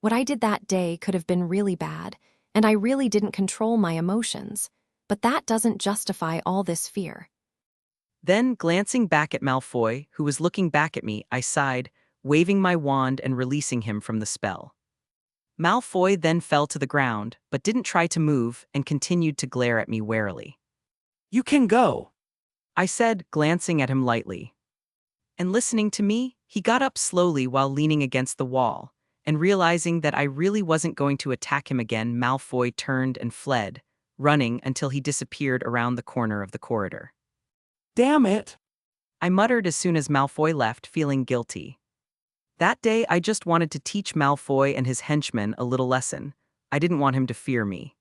What I did that day could have been really bad, and I really didn't control my emotions. But that doesn't justify all this fear. Then, glancing back at Malfoy, who was looking back at me, I sighed, waving my wand and releasing him from the spell. Malfoy then fell to the ground, but didn't try to move and continued to glare at me warily. You can go, I said, glancing at him lightly. And listening to me, he got up slowly while leaning against the wall, and realizing that I really wasn't going to attack him again, Malfoy turned and fled, running until he disappeared around the corner of the corridor. Damn it, I muttered as soon as Malfoy left, feeling guilty. That day, I just wanted to teach Malfoy and his henchmen a little lesson. I didn't want him to fear me.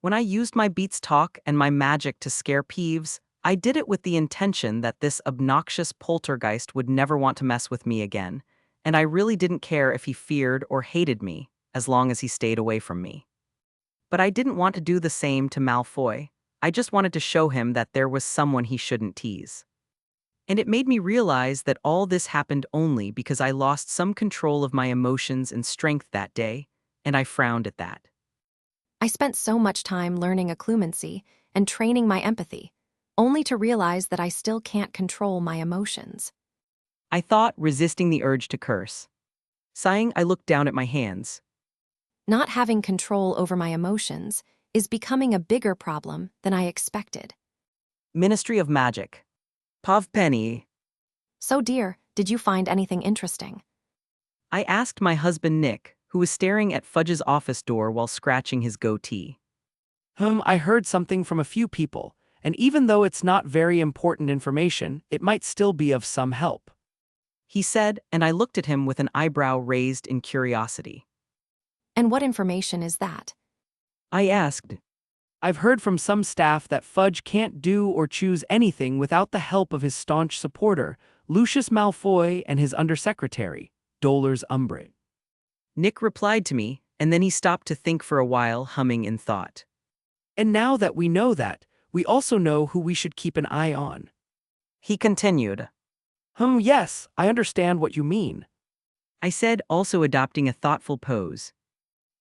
When I used my Beats talk and my magic to scare Peeves, I did it with the intention that this obnoxious poltergeist would never want to mess with me again, and I really didn't care if he feared or hated me, as long as he stayed away from me. But I didn't want to do the same to Malfoy. I just wanted to show him that there was someone he shouldn't tease. And it made me realize that all this happened only because I lost some control of my emotions and strength that day, and I frowned at that. I spent so much time learning occlumency and training my empathy, only to realize that I still can't control my emotions. I thought, resisting the urge to curse. Sighing, I looked down at my hands. Not having control over my emotions is becoming a bigger problem than I expected. Ministry of Magic. Pav Penny. So, dear, did you find anything interesting? I asked my husband Nick, who was staring at Fudge's office door while scratching his goatee. I heard something from a few people, and even though it's not very important information, it might still be of some help, He said, and I looked at him with an eyebrow raised in curiosity. And what information is that? I asked. I've heard from some staff that Fudge can't do or choose anything without the help of his staunch supporter, Lucius Malfoy, and his undersecretary, Dolores Umbridge. Nick replied to me, and then he stopped to think for a while, humming in thought. And now that we know that, we also know who we should keep an eye on. He continued. Yes, I understand what you mean. I said, also adopting a thoughtful pose.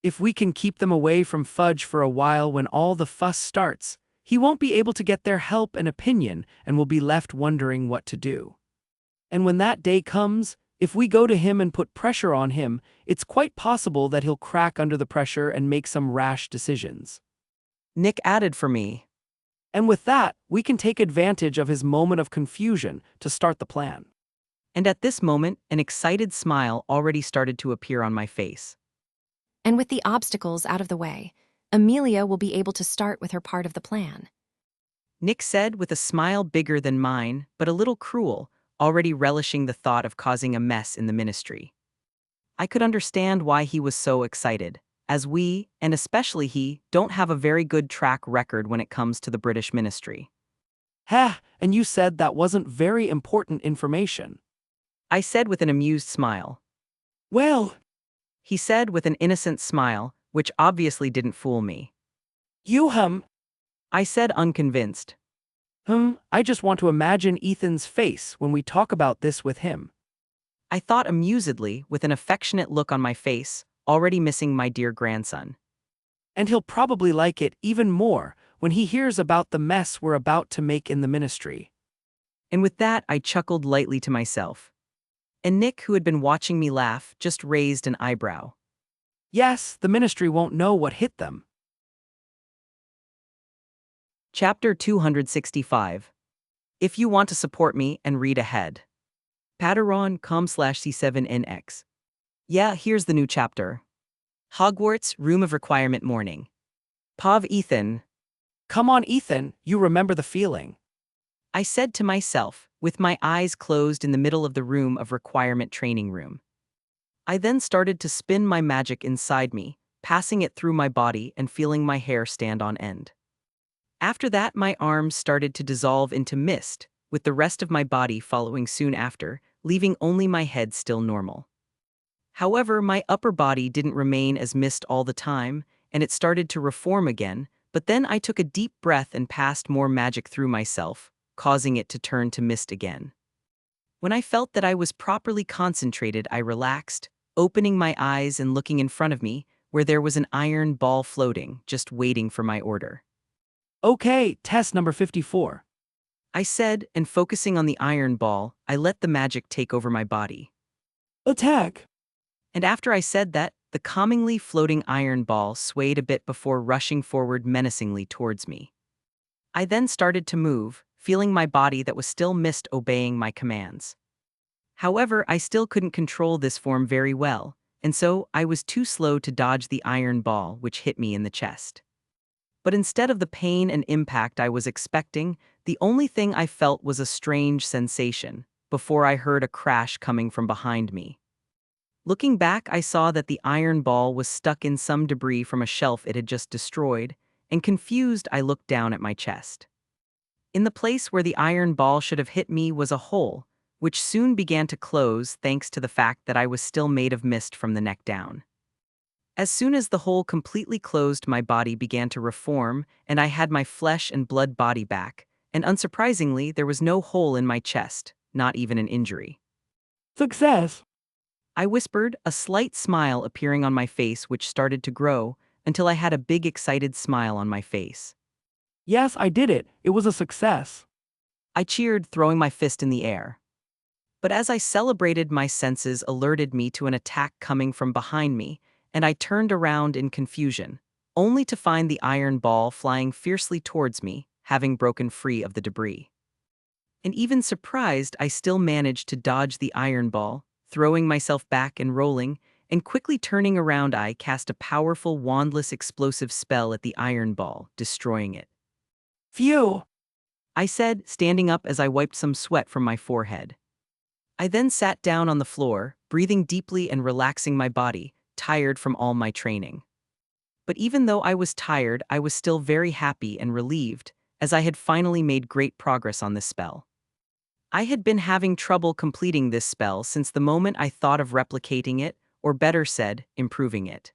If we can keep them away from Fudge for a while when all the fuss starts, he won't be able to get their help and opinion and will be left wondering what to do. And when that day comes, if we go to him and put pressure on him, it's quite possible that he'll crack under the pressure and make some rash decisions. Nick added for me. And with that, we can take advantage of his moment of confusion to start the plan. And at this moment, an excited smile already started to appear on my face. And with the obstacles out of the way, Amelia will be able to start with her part of the plan. Nick said with a smile bigger than mine, but a little cruel, already relishing the thought of causing a mess in the ministry. I could understand why he was so excited, as we, and especially he, don't have a very good track record when it comes to the British ministry. Heh, and you said that wasn't very important information. I said with an amused smile. Well, He said with an innocent smile, which obviously didn't fool me. you I said unconvinced. I just want to imagine Ethan's face when we talk about this with him. I thought amusedly, with an affectionate look on my face, already missing my dear grandson. And he'll probably like it even more when he hears about the mess we're about to make in the ministry. And with that, I chuckled lightly to myself. And Nick, who had been watching me laugh, just raised an eyebrow. Yes, the ministry won't know what hit them. Chapter 265. If you want to support me and read ahead. Patreon.com/C7NX. Yeah, here's the new chapter. Hogwarts, Room of Requirement Morning. Pav Ethan, Come on, Ethan, you remember the feeling. I said to myself, with my eyes closed in the middle of the room of requirement training room. I then started to spin my magic inside me, passing it through my body and feeling my hair stand on end. After that, my arms started to dissolve into mist, with the rest of my body following soon after, leaving only my head still normal. However, my upper body didn't remain as mist all the time, and it started to reform again, but then I took a deep breath and passed more magic through myself, causing it to turn to mist again. When I felt that I was properly concentrated, I relaxed, opening my eyes and looking in front of me, where there was an iron ball floating, just waiting for my order. Okay, test number 54. I said, and focusing on the iron ball, I let the magic take over my body. Attack. And after I said that, the calmingly floating iron ball swayed a bit before rushing forward menacingly towards me. I then started to move, feeling my body that was still mist obeying my commands. However, I still couldn't control this form very well, and so I was too slow to dodge the iron ball which hit me in the chest. But instead of the pain and impact I was expecting, the only thing I felt was a strange sensation, before I heard a crash coming from behind me. Looking back, I saw that the iron ball was stuck in some debris from a shelf it had just destroyed, and confused I looked down at my chest. In the place where the iron ball should have hit me was a hole, which soon began to close thanks to the fact that I was still made of mist from the neck down. As soon as the hole completely closed, my body began to reform, and I had my flesh and blood body back, and unsurprisingly, there was no hole in my chest, not even an injury. Success. I whispered, a slight smile appearing on my face which started to grow, until I had a big excited smile on my face. Yes, I did it. It was a success. I cheered, throwing my fist in the air. But as I celebrated, my senses alerted me to an attack coming from behind me, and I turned around in confusion, only to find the iron ball flying fiercely towards me, having broken free of the debris. And even surprised, I still managed to dodge the iron ball, throwing myself back and rolling, and quickly turning around, I cast a powerful wandless explosive spell at the iron ball, destroying it. Phew. I said, standing up as I wiped some sweat from my forehead. I then sat down on the floor, breathing deeply and relaxing my body, tired from all my training. But even though I was tired, I was still very happy and relieved, as I had finally made great progress on this spell. I had been having trouble completing this spell since the moment I thought of replicating it, or better said, improving it.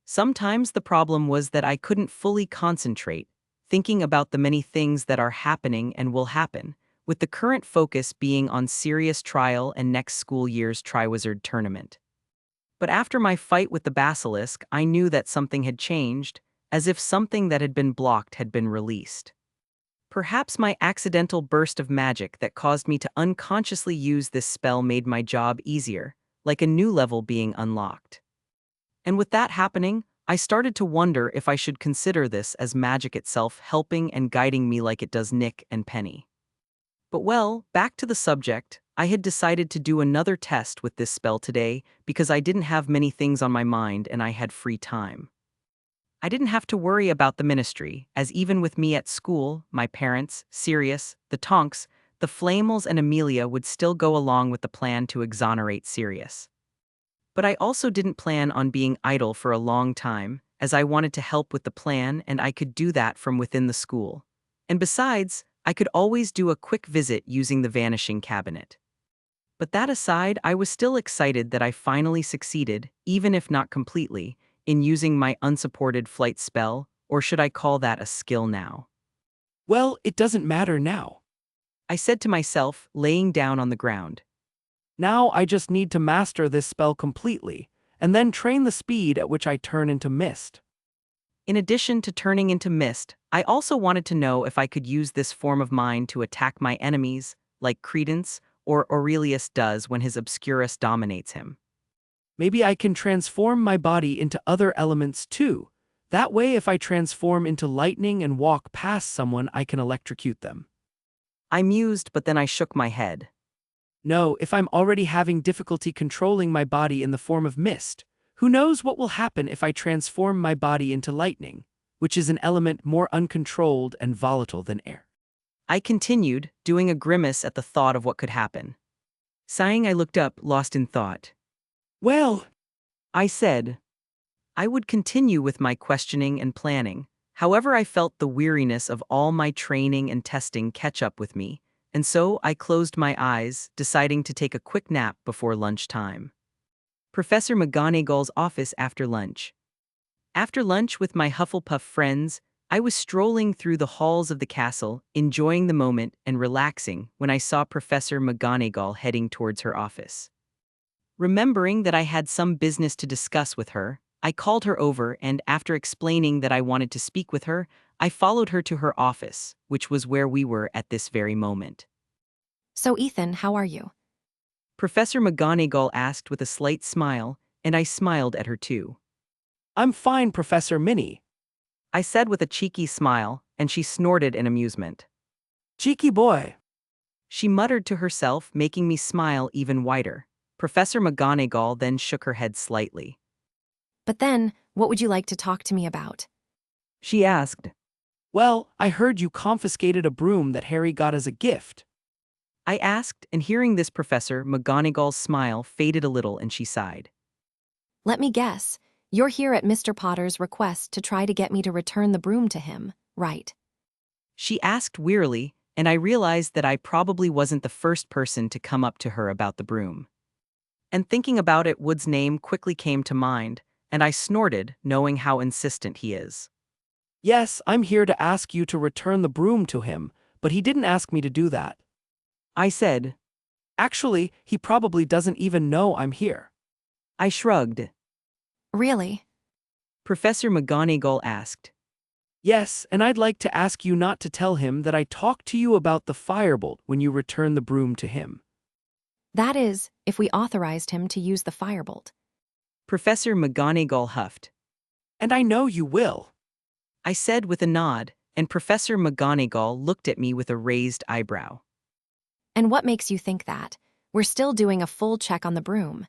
Sometimes the problem was that I couldn't fully concentrate, thinking about the many things that are happening and will happen, with the current focus being on serious trial and next school year's Triwizard tournament. But after my fight with the basilisk, I knew that something had changed, as if something that had been blocked had been released. Perhaps my accidental burst of magic that caused me to unconsciously use this spell made my job easier, like a new level being unlocked. And with that happening, I started to wonder if I should consider this as magic itself helping and guiding me like it does Nick and Penny. But well, back to the subject, I had decided to do another test with this spell today because I didn't have many things on my mind and I had free time. I didn't have to worry about the ministry, as even with me at school, my parents, Sirius, the Tonks, the Flamels and Amelia would still go along with the plan to exonerate Sirius. But I also didn't plan on being idle for a long time, as I wanted to help with the plan and I could do that from within the school. And besides, I could always do a quick visit using the vanishing cabinet. But that aside, I was still excited that I finally succeeded, even if not completely, in using my unsupported flight spell, or should I call that a skill now? Well, it doesn't matter now. I said to myself, laying down on the ground. Now I just need to master this spell completely, and then train the speed at which I turn into mist. In addition to turning into mist, I also wanted to know if I could use this form of mine to attack my enemies, like Credence or Aurelius does when his Obscurus dominates him. Maybe I can transform my body into other elements too. That way, if I transform into lightning and walk past someone, I can electrocute them. I mused, but then I shook my head. No, if I'm already having difficulty controlling my body in the form of mist, who knows what will happen if I transform my body into lightning, which is an element more uncontrolled and volatile than air. I continued, doing a grimace at the thought of what could happen. Sighing, I looked up, lost in thought. Well, I said. I would continue with my questioning and planning. However, I felt the weariness of all my training and testing catch up with me, and so I closed my eyes, deciding to take a quick nap before lunchtime. Professor McGonagall's office after lunch. After lunch with my Hufflepuff friends, I was strolling through the halls of the castle, enjoying the moment and relaxing when I saw Professor McGonagall heading towards her office. Remembering that I had some business to discuss with her, I called her over and, after explaining that I wanted to speak with her, I followed her to her office, which was where we were at this very moment. So, Ethan, how are you? Professor McGonagall asked with a slight smile, and I smiled at her too. I'm fine, Professor Minnie. I said with a cheeky smile, and she snorted in amusement. Cheeky boy. She muttered to herself, making me smile even wider. Professor McGonagall then shook her head slightly. But then, what would you like to talk to me about? She asked. Well, I heard you confiscated a broom that Harry got as a gift. I asked, and hearing this, Professor McGonagall's smile faded a little and she sighed. Let me guess. You're here at Mr. Potter's request to try to get me to return the broom to him, right? She asked wearily, and I realized that I probably wasn't the first person to come up to her about the broom. And thinking about it, Wood's name quickly came to mind, and I snorted, knowing how insistent he is. Yes, I'm here to ask you to return the broom to him, but he didn't ask me to do that. I said. Actually, he probably doesn't even know I'm here. I shrugged. Really? Professor McGonagall asked. Yes, and I'd like to ask you not to tell him that I talked to you about the firebolt when you return the broom to him. That is, if we authorized him to use the firebolt. Professor McGonagall huffed. And I know you will. I said with a nod, and Professor McGonagall looked at me with a raised eyebrow. And what makes you think that? We're still doing a full check on the broom.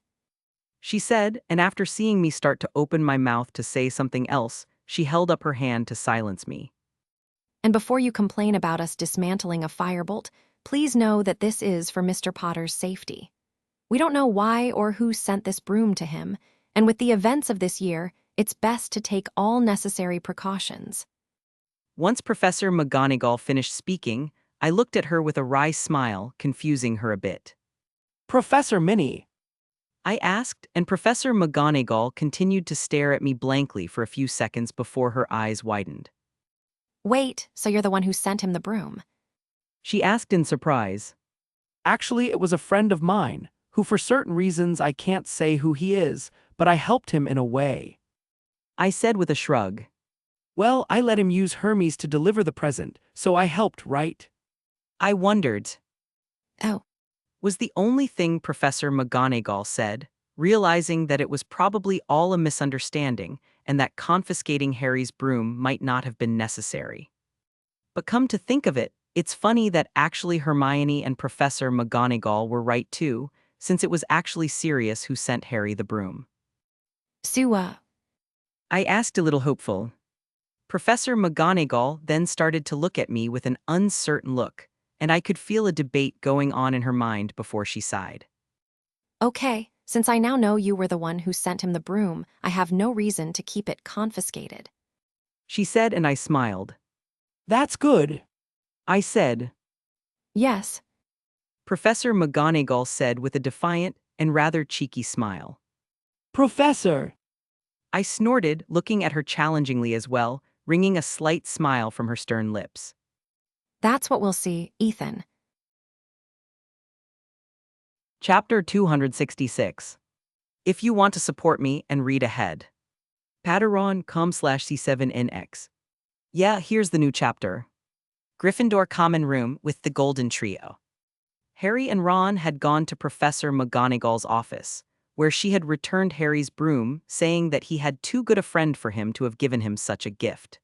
She said, and after seeing me start to open my mouth to say something else, she held up her hand to silence me. And before you complain about us dismantling a firebolt, please know that this is for Mr. Potter's safety. We don't know why or who sent this broom to him, and with the events of this year, it's best to take all necessary precautions. Once Professor McGonagall finished speaking, I looked at her with a wry smile, confusing her a bit. Professor Minnie. I asked, and Professor McGonagall continued to stare at me blankly for a few seconds before her eyes widened. Wait, so you're the one who sent him the broom? She asked in surprise. Actually, it was a friend of mine, who for certain reasons I can't say who he is, but I helped him in a way. I said with a shrug. Well, I let him use Hermes to deliver the present, so I helped, right? I wondered. Oh. Was the only thing Professor McGonagall said, realizing that it was probably all a misunderstanding, and that confiscating Harry's broom might not have been necessary. But come to think of it, it's funny that actually Hermione and Professor McGonagall were right too, since it was actually Sirius who sent Harry the broom. Sua. I asked a little hopeful. Professor McGonagall then started to look at me with an uncertain look, and I could feel a debate going on in her mind before she sighed. Okay, since I now know you were the one who sent him the broom, I have no reason to keep it confiscated. She said, and I smiled. That's good. I said. Yes. Professor McGonagall said with a defiant and rather cheeky smile. Professor. I snorted, looking at her challengingly as well, wringing a slight smile from her stern lips. That's what we'll see, Ethan. Chapter 266. If you want to support me and read ahead. Patreon.com/C7NX. Yeah, here's the new chapter. Gryffindor Common Room with the Golden Trio. Harry and Ron had gone to Professor McGonagall's office, where she had returned Harry's broom, saying that he had too good a friend for him to have given him such a gift.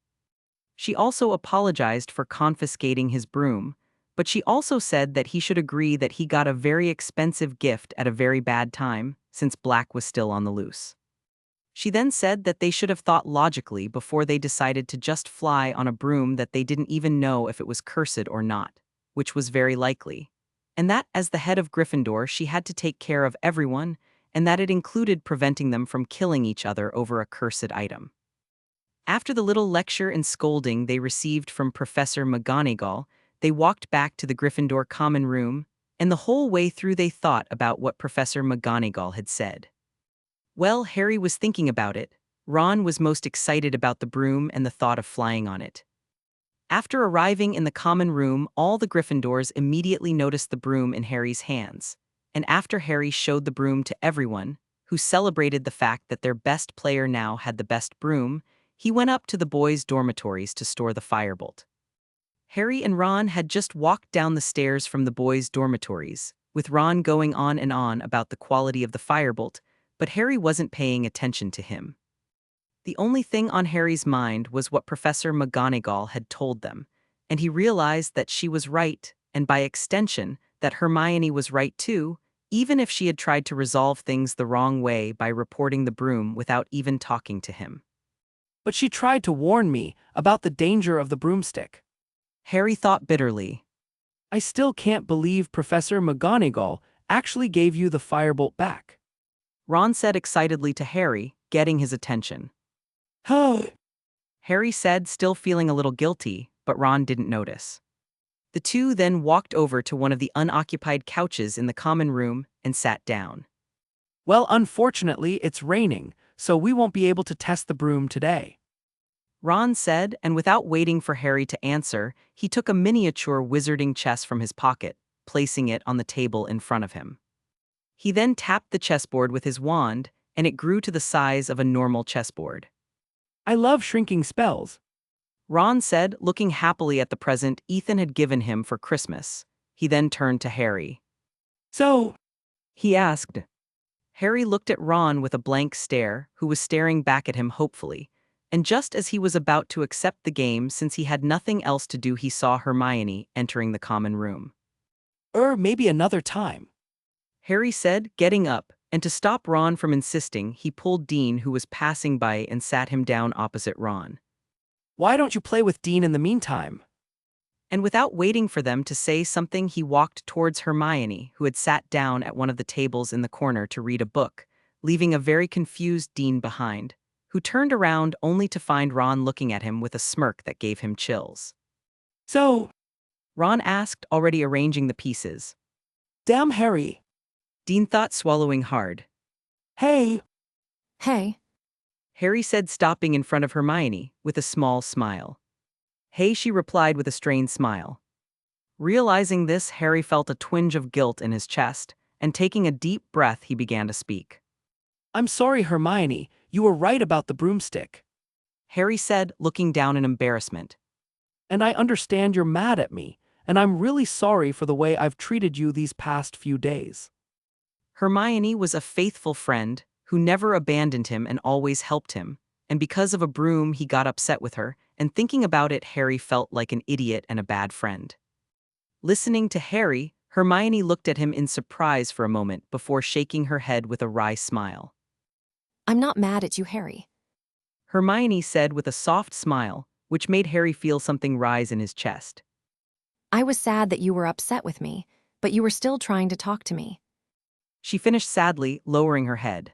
She also apologized for confiscating his broom, but she also said that he should agree that he got a very expensive gift at a very bad time, since Black was still on the loose. She then said that they should have thought logically before they decided to just fly on a broom that they didn't even know if it was cursed or not, which was very likely, and that as the head of Gryffindor she had to take care of everyone, and that it included preventing them from killing each other over a cursed item. After the little lecture and scolding they received from Professor McGonagall, they walked back to the Gryffindor Common Room, and the whole way through they thought about what Professor McGonagall had said. Well, Harry was thinking about it. Ron was most excited about the broom and the thought of flying on it. After arriving in the common room, all the Gryffindors immediately noticed the broom in Harry's hands, and after Harry showed the broom to everyone, who celebrated the fact that their best player now had the best broom, he went up to the boys' dormitories to store the firebolt. Harry and Ron had just walked down the stairs from the boys' dormitories, with Ron going on and on about the quality of the firebolt, but Harry wasn't paying attention to him. The only thing on Harry's mind was what Professor McGonagall had told them, and he realized that she was right, and by extension, that Hermione was right too, even if she had tried to resolve things the wrong way by reporting the broom without even talking to him. But she tried to warn me about the danger of the broomstick. Harry thought bitterly. I still can't believe Professor McGonagall actually gave you the firebolt back. Ron said excitedly to Harry, getting his attention. Huh. Harry said, still feeling a little guilty, but Ron didn't notice. The two then walked over to one of the unoccupied couches in the common room and sat down. Well, unfortunately, it's raining, so we won't be able to test the broom today. Ron said, and without waiting for Harry to answer, he took a miniature wizarding chess from his pocket, placing it on the table in front of him. He then tapped the chessboard with his wand, and it grew to the size of a normal chessboard. I love shrinking spells. Ron said, looking happily at the present Ethan had given him for Christmas. He then turned to Harry. So, He asked. Harry looked at Ron with a blank stare, who was staring back at him hopefully, and just as he was about to accept the game since he had nothing else to do he saw Hermione entering the common room. maybe another time. Harry said, getting up, and to stop Ron from insisting, he pulled Dean, who was passing by, and sat him down opposite Ron. Why don't you play with Dean in the meantime? And without waiting for them to say something, he walked towards Hermione, who had sat down at one of the tables in the corner to read a book, leaving a very confused Dean behind, who turned around only to find Ron looking at him with a smirk that gave him chills. So, Ron asked, already arranging the pieces. damn Harry. Dean thought, swallowing hard. Hey. Hey. Harry said, stopping in front of Hermione, with a small smile. Hey, she replied with a strained smile. Realizing this, Harry felt a twinge of guilt in his chest, and taking a deep breath, he began to speak. I'm sorry, Hermione, you were right about the broomstick. Harry said, looking down in embarrassment. And I understand you're mad at me, and I'm really sorry for the way I've treated you these past few days. Hermione was a faithful friend, who never abandoned him and always helped him, and because of a broom he got upset with her, and thinking about it Harry felt like an idiot and a bad friend. Listening to Harry, Hermione looked at him in surprise for a moment before shaking her head with a wry smile. I'm not mad at you, Harry. Hermione said with a soft smile, which made Harry feel something rise in his chest. I was sad that you were upset with me, but you were still trying to talk to me. She finished sadly, lowering her head.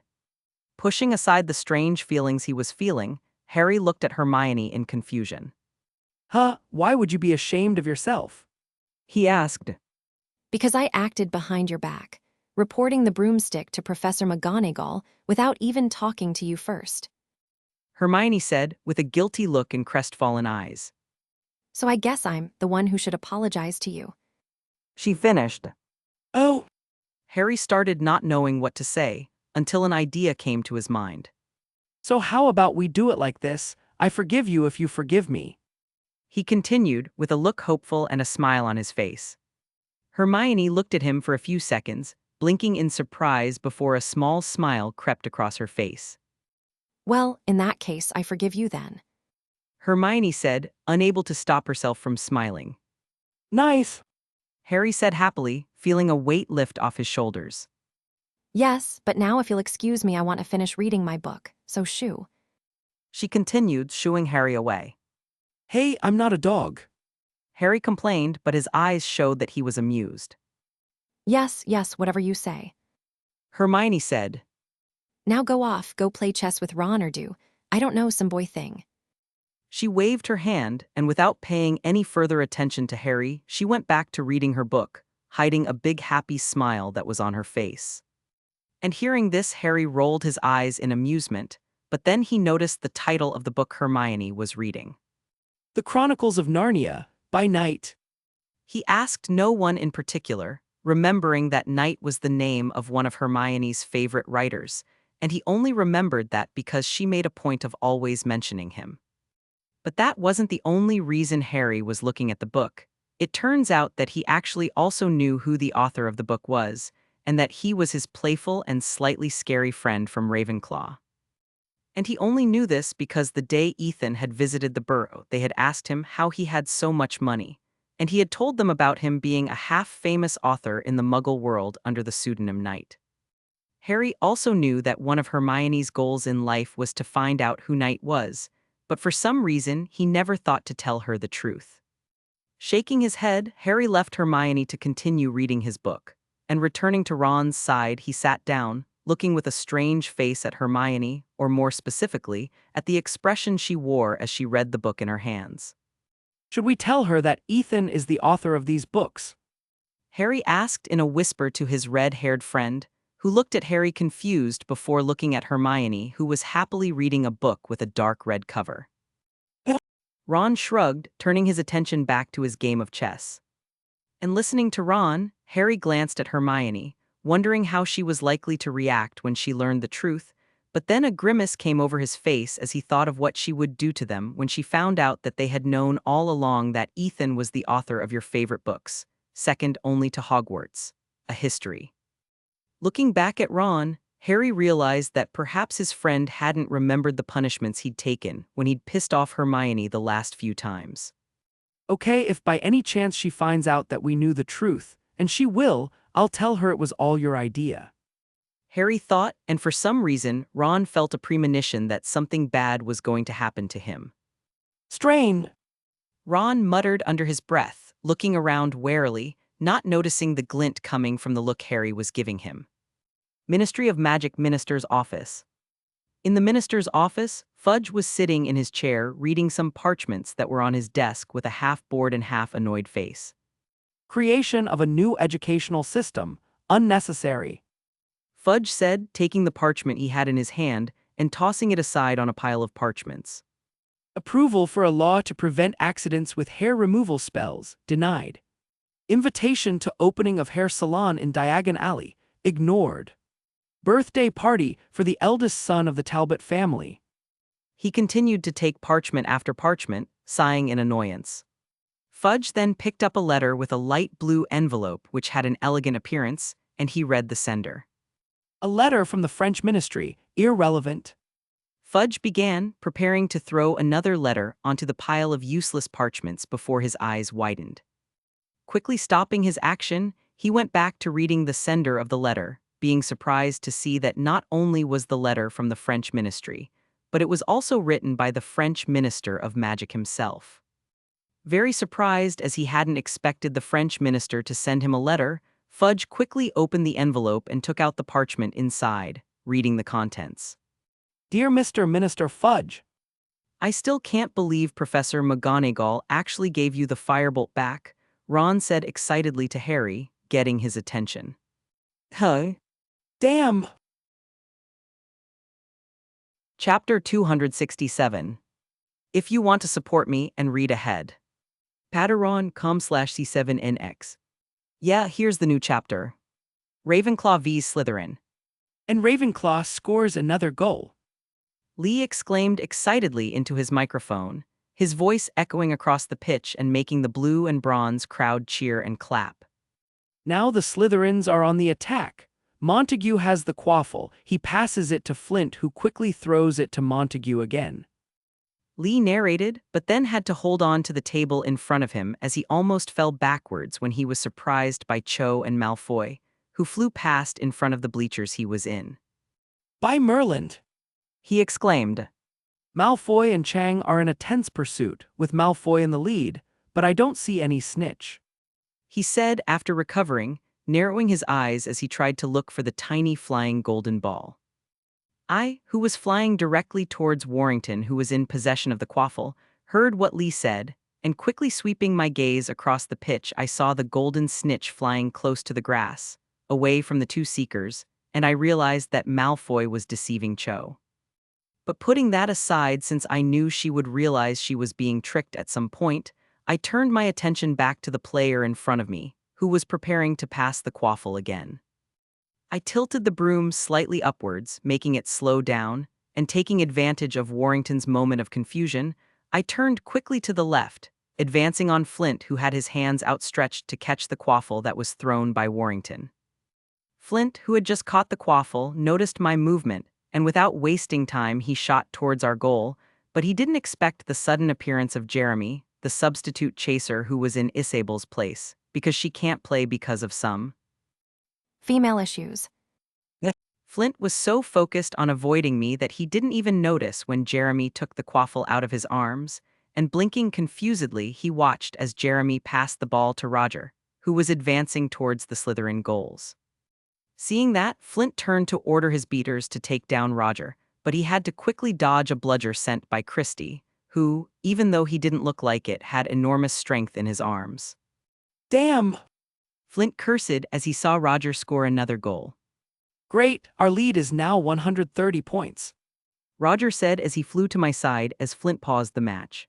Pushing aside the strange feelings he was feeling, Harry looked at Hermione in confusion. Huh, why would you be ashamed of yourself? He asked. Because I acted behind your back, reporting the broomstick to Professor McGonagall without even talking to you first. Hermione said, with a guilty look in crestfallen eyes. So I guess I'm the one who should apologize to you. She finished. Oh, Harry started not knowing what to say, until an idea came to his mind. so how about we do it like this? I forgive you if you forgive me. He continued, with a look hopeful and a smile on his face. Hermione looked at him for a few seconds, blinking in surprise before a small smile crept across her face. Well, in that case, I forgive you then. Hermione said, unable to stop herself from smiling. Nice. Harry said happily, feeling a weight lift off his shoulders. Yes, but now if you'll excuse me, I want to finish reading my book, so shoo. She continued, shooing Harry away. Hey, I'm not a dog. Harry complained, but his eyes showed that he was amused. Yes, whatever you say. Hermione said. Now go off, go play chess with Ron or do, I don't know, some boy thing. She waved her hand, and without paying any further attention to Harry, she went back to reading her book, hiding a big happy smile that was on her face. And hearing this, Harry rolled his eyes in amusement, but then he noticed the title of the book Hermione was reading. The Chronicles of Narnia, by Night. He asked no one in particular, remembering that Knight was the name of one of Hermione's favorite writers, and he only remembered that because she made a point of always mentioning him. But that wasn't the only reason Harry was looking at the book. It turns out that he actually also knew who the author of the book was, and that he was his playful and slightly scary friend from Ravenclaw. And he only knew this because the day Ethan had visited the burrow, they had asked him how he had so much money, and he had told them about him being a half-famous author in the Muggle world under the pseudonym Knight. Harry also knew that one of Hermione's goals in life was to find out who Knight was, but for some reason he never thought to tell her the truth. Shaking his head, Harry left Hermione to continue reading his book, and returning to Ron's side he sat down, looking with a strange face at Hermione, or more specifically, at the expression she wore as she read the book in her hands. Should we tell her that Ethan is the author of these books? Harry asked in a whisper to his red-haired friend, who looked at Harry confused before looking at Hermione, who was happily reading a book with a dark red cover. Ron shrugged, turning his attention back to his game of chess. And listening to Ron, Harry glanced at Hermione, wondering how she was likely to react when she learned the truth, but then a grimace came over his face as he thought of what she would do to them when she found out that they had known all along that Ethan was the author of your favorite books, second only to Hogwarts, a history. Looking back at Ron, Harry realized that perhaps his friend hadn't remembered the punishments he'd taken when he'd pissed off Hermione the last few times. Okay, if by any chance she finds out that we knew the truth, and she will, I'll tell her it was all your idea. Harry thought, and for some reason, Ron felt a premonition that something bad was going to happen to him. Strain! Ron muttered under his breath, looking around warily, not noticing the glint coming from the look Harry was giving him. Ministry of Magic Minister's office. In the minister's office, Fudge was sitting in his chair reading some parchments that were on his desk with a half-bored and half-annoyed face. Creation of a new educational system, unnecessary. Fudge said, taking the parchment he had in his hand and tossing it aside on a pile of parchments. Approval for a law to prevent accidents with hair removal spells, denied. Invitation to opening of hair salon in Diagon Alley, ignored. Birthday party for the eldest son of the Talbot family. He continued to take parchment after parchment, sighing in annoyance. Fudge then picked up a letter with a light blue envelope which had an elegant appearance, and he read the sender. A letter from the French ministry, irrelevant. Fudge began, preparing to throw another letter onto the pile of useless parchments before his eyes widened. Quickly stopping his action, he went back to reading the sender of the letter, being surprised to see that not only was the letter from the French ministry, but it was also written by the French minister of magic himself. Very surprised as he hadn't expected the French minister to send him a letter, Fudge quickly opened the envelope and took out the parchment inside, reading the contents. Dear Mr. Minister Fudge, I still can't believe Professor McGonagall actually gave you the firebolt back, Ron said excitedly to Harry, getting his attention. Huh? Damn! Chapter 267. If you want to support me and read ahead. Patreon.com/C7NX. Yeah, here's the new chapter. Ravenclaw vs Slytherin. And Ravenclaw scores another goal. Lee exclaimed excitedly into his microphone, his voice echoing across the pitch and making the blue and bronze crowd cheer and clap. Now the Slytherins are on the attack. Montague has the quaffle. He passes it to Flint, who quickly throws it to Montague again. Lee narrated, but then had to hold on to the table in front of him as he almost fell backwards when he was surprised by Cho and Malfoy, who flew past in front of the bleachers he was in. By Merlin! He exclaimed. Malfoy and Chang are in a tense pursuit, with Malfoy in the lead, but I don't see any snitch. He said after recovering, narrowing his eyes as he tried to look for the tiny flying golden ball. I, who was flying directly towards Warrington, who was in possession of the quaffle, heard what Lee said, and quickly sweeping my gaze across the pitch, I saw the golden snitch flying close to the grass, away from the two seekers, and I realized that Malfoy was deceiving Cho. But putting that aside, since I knew she would realize she was being tricked at some point, I turned my attention back to the player in front of me, who was preparing to pass the quaffle again. I tilted the broom slightly upwards, making it slow down, and taking advantage of Warrington's moment of confusion, I turned quickly to the left, advancing on Flint, who had his hands outstretched to catch the quaffle that was thrown by Warrington. Flint, who had just caught the quaffle, noticed my movement, and without wasting time he shot towards our goal, but he didn't expect the sudden appearance of Jeremy, the substitute chaser who was in Isabel's place, because she can't play because of some Female issues. Flint was so focused on avoiding me that he didn't even notice when Jeremy took the quaffle out of his arms, and blinking confusedly he watched as Jeremy passed the ball to Roger, who was advancing towards the Slytherin goals. Seeing that, Flint turned to order his beaters to take down Roger, but he had to quickly dodge a bludger sent by Christie, who, even though he didn't look like it, had enormous strength in his arms. Damn! Flint cursed as he saw Roger score another goal. Great, our lead is now 130 points. Roger said as he flew to my side as Flint paused the match.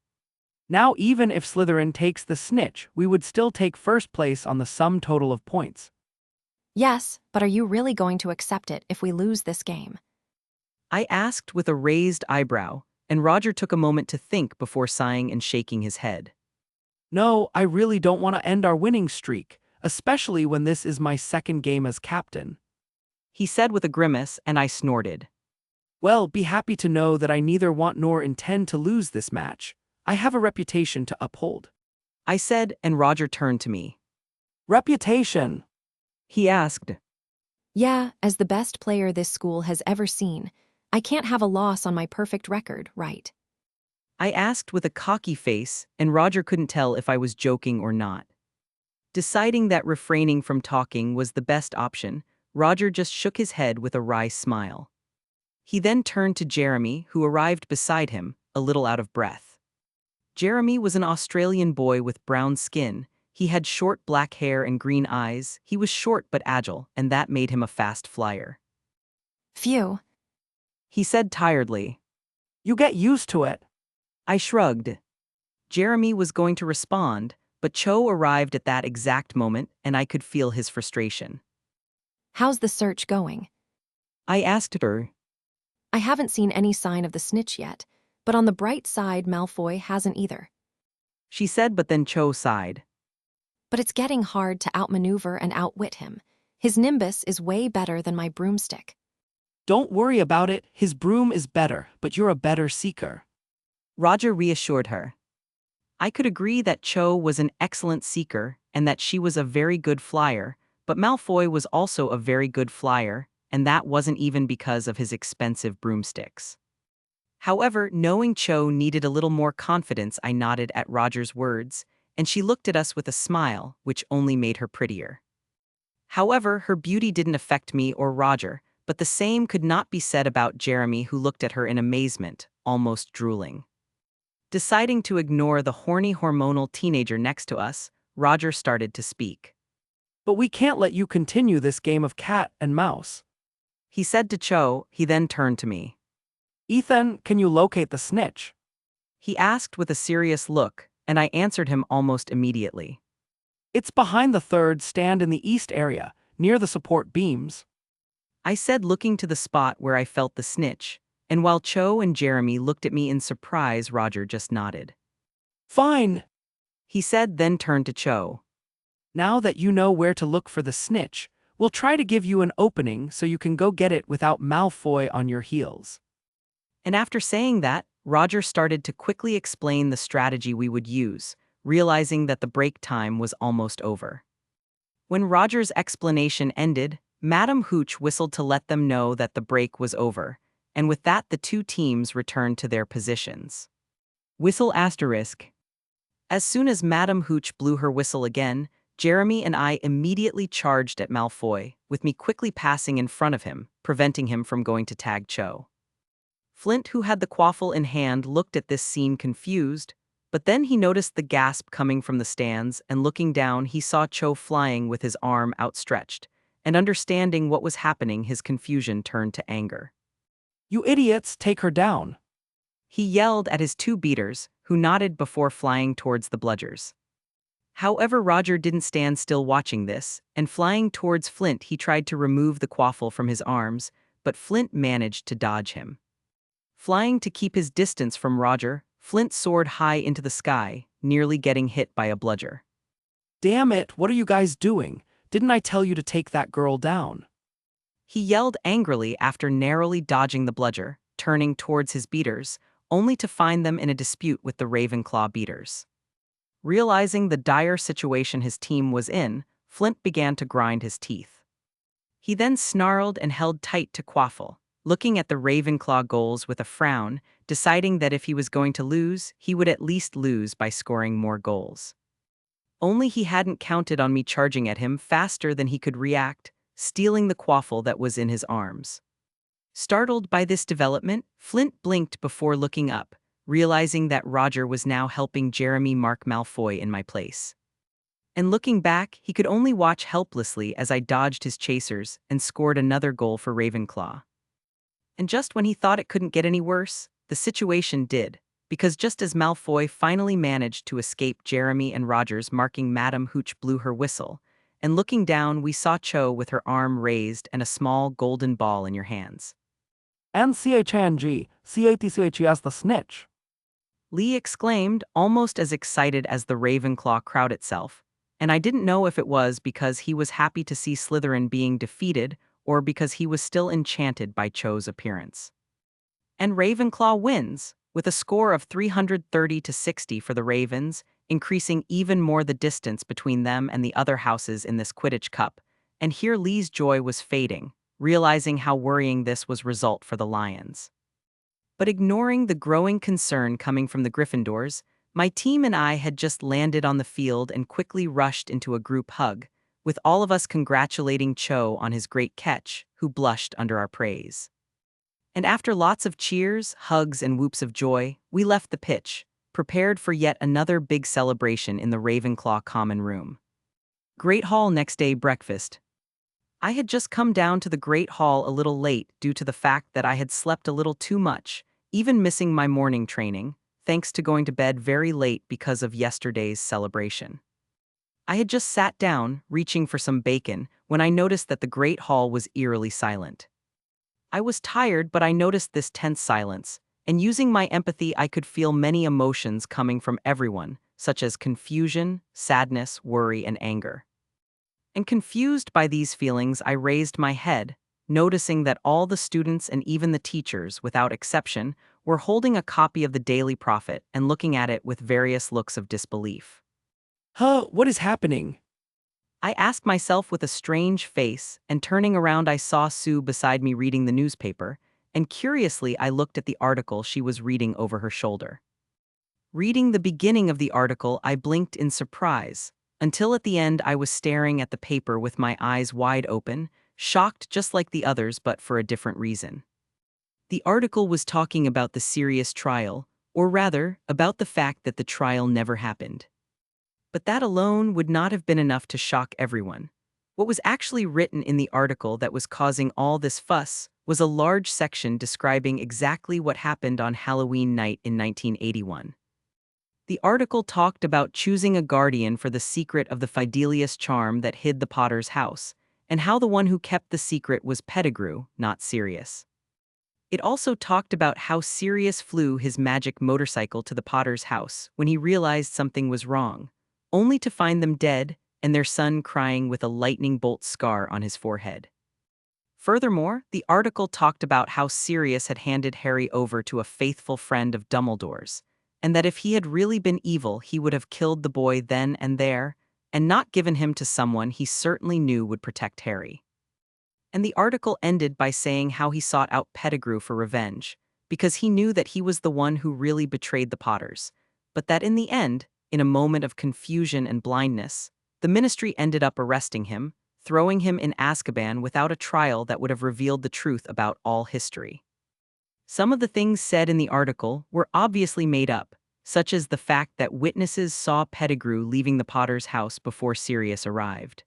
Now even if Slytherin takes the snitch, we would still take first place on the sum total of points. Yes, but are you really going to accept it if we lose this game? I asked with a raised eyebrow, and Roger took a moment to think before sighing and shaking his head. No, I really don't want to end our winning streak, especially when this is my second game as captain. He said with a grimace, and I snorted. Well, be happy to know that I neither want nor intend to lose this match. I have a reputation to uphold. I said, and Roger turned to me. Reputation? He asked. Yeah, as the best player this school has ever seen, I can't have a loss on my perfect record, right? I asked with a cocky face, and Roger couldn't tell if I was joking or not. Deciding that refraining from talking was the best option, Roger just shook his head with a wry smile. He then turned to Jeremy, who arrived beside him, a little out of breath. Jeremy was an Australian boy with brown skin. He had short black hair and green eyes. He was short but agile, and that made him a fast flyer. Phew. He said tiredly. You get used to it. I shrugged. Jeremy was going to respond, but Cho arrived at that exact moment, and I could feel his frustration. How's the search going? I asked her. I haven't seen any sign of the snitch yet, but on the bright side, Malfoy hasn't either. She said, but then Cho sighed. But it's getting hard to outmaneuver and outwit him. His nimbus is way better than my broomstick. Don't worry about it, his broom is better, but you're a better seeker. Roger reassured her. I could agree that Cho was an excellent seeker and that she was a very good flyer, but Malfoy was also a very good flyer, and that wasn't even because of his expensive broomsticks. However, knowing Cho needed a little more confidence, I nodded at Roger's words, and she looked at us with a smile, which only made her prettier. However, her beauty didn't affect me or Roger, but the same could not be said about Jeremy, who looked at her in amazement, almost drooling. Deciding to ignore the horny hormonal teenager next to us, Roger started to speak. But we can't let you continue this game of cat and mouse. He said to Cho. He then turned to me. Ethan, can you locate the snitch? He asked with a serious look, and I answered him almost immediately. It's behind the third stand in the east area, near the support beams. I said, looking to the spot where I felt the snitch, and while Cho and Jeremy looked at me in surprise, Roger just nodded. Fine. He said, then turned to Cho. Now that you know where to look for the snitch, we'll try to give you an opening so you can go get it without Malfoy on your heels. And after saying that, Roger started to quickly explain the strategy we would use, realizing that the break time was almost over. When Roger's explanation ended, Madame Hooch whistled to let them know that the break was over, and with that the two teams returned to their positions. Whistle asterisk. As soon as Madame Hooch blew her whistle again, Jeremy and I immediately charged at Malfoy, with me quickly passing in front of him, preventing him from going to tag Cho. Flint, who had the quaffle in hand, looked at this scene confused, but then he noticed the gasp coming from the stands, and looking down he saw Cho flying with his arm outstretched, and understanding what was happening, his confusion turned to anger. You idiots, take her down. He yelled at his two beaters, who nodded before flying towards the bludgers. However, Roger didn't stand still watching this, and flying towards Flint he tried to remove the quaffle from his arms, but Flint managed to dodge him. Flying to keep his distance from Roger, Flint soared high into the sky, nearly getting hit by a bludger. Damn it, what are you guys doing? Didn't I tell you to take that girl down? He yelled angrily after narrowly dodging the bludger, turning towards his beaters, only to find them in a dispute with the Ravenclaw beaters. Realizing the dire situation his team was in, Flint began to grind his teeth. He then snarled and held tight to Quaffle, looking at the Ravenclaw goals with a frown, deciding that if he was going to lose, he would at least lose by scoring more goals. Only he hadn't counted on me charging at him faster than he could react, stealing the quaffle that was in his arms. Startled by this development, Flint blinked before looking up, realizing that Roger was now helping Jeremy mark Malfoy in my place. And looking back, he could only watch helplessly as I dodged his chasers and scored another goal for Ravenclaw. And just when he thought it couldn't get any worse, the situation did, because just as Malfoy finally managed to escape Jeremy and Roger's marking, Madame Hooch blew her whistle, and looking down we saw Cho with her arm raised and a small golden ball in your hands. And CHNG, CATCHE the snitch. Lee exclaimed, almost as excited as the Ravenclaw crowd itself, and I didn't know if it was because he was happy to see Slytherin being defeated or because he was still enchanted by Cho's appearance. And Ravenclaw wins, with a score of 330-60 for the Ravens, increasing even more the distance between them and the other houses in this Quidditch Cup, and here Lee's joy was fading, realizing how worrying this was result for the Lions. But ignoring the growing concern coming from the Gryffindors, my team and I had just landed on the field and quickly rushed into a group hug, with all of us congratulating Cho on his great catch, who blushed under our praise. And after lots of cheers, hugs, and whoops of joy, we left the pitch, prepared for yet another big celebration in the Ravenclaw common room. Great Hall next day breakfast. I had just come down to the Great Hall a little late due to the fact that I had slept a little too much, even missing my morning training, thanks to going to bed very late because of yesterday's celebration. I had just sat down, reaching for some bacon, when I noticed that the Great Hall was eerily silent. I was tired, but I noticed this tense silence, and using my empathy I could feel many emotions coming from everyone, such as confusion, sadness, worry, and anger. And confused by these feelings, I raised my head, noticing that all the students and even the teachers, without exception, were holding a copy of the Daily Prophet and looking at it with various looks of disbelief. Huh, what is happening? I asked myself with a strange face, and turning around I saw Sue beside me reading the newspaper, and curiously I looked at the article she was reading over her shoulder. Reading the beginning of the article, I blinked in surprise, until at the end I was staring at the paper with my eyes wide open, shocked just like the others but for a different reason. The article was talking about the serious trial, or rather, about the fact that the trial never happened. But that alone would not have been enough to shock everyone. What was actually written in the article that was causing all this fuss was a large section describing exactly what happened on Halloween night in 1981. The article talked about choosing a guardian for the secret of the Fidelius charm that hid the Potter's house, and how the one who kept the secret was Pettigrew, not Sirius. It also talked about how Sirius flew his magic motorcycle to the Potter's house when he realized something was wrong, only to find them dead and their son crying with a lightning bolt scar on his forehead. Furthermore, the article talked about how Sirius had handed Harry over to a faithful friend of Dumbledore's, and that if he had really been evil, he would have killed the boy then and there, and not given him to someone he certainly knew would protect Harry. And the article ended by saying how he sought out Pettigrew for revenge, because he knew that he was the one who really betrayed the Potters, but that in the end, in a moment of confusion and blindness, the Ministry ended up arresting him, throwing him in Azkaban without a trial that would have revealed the truth about all history. Some of the things said in the article were obviously made up, such as the fact that witnesses saw Pettigrew leaving the Potter's house before Sirius arrived.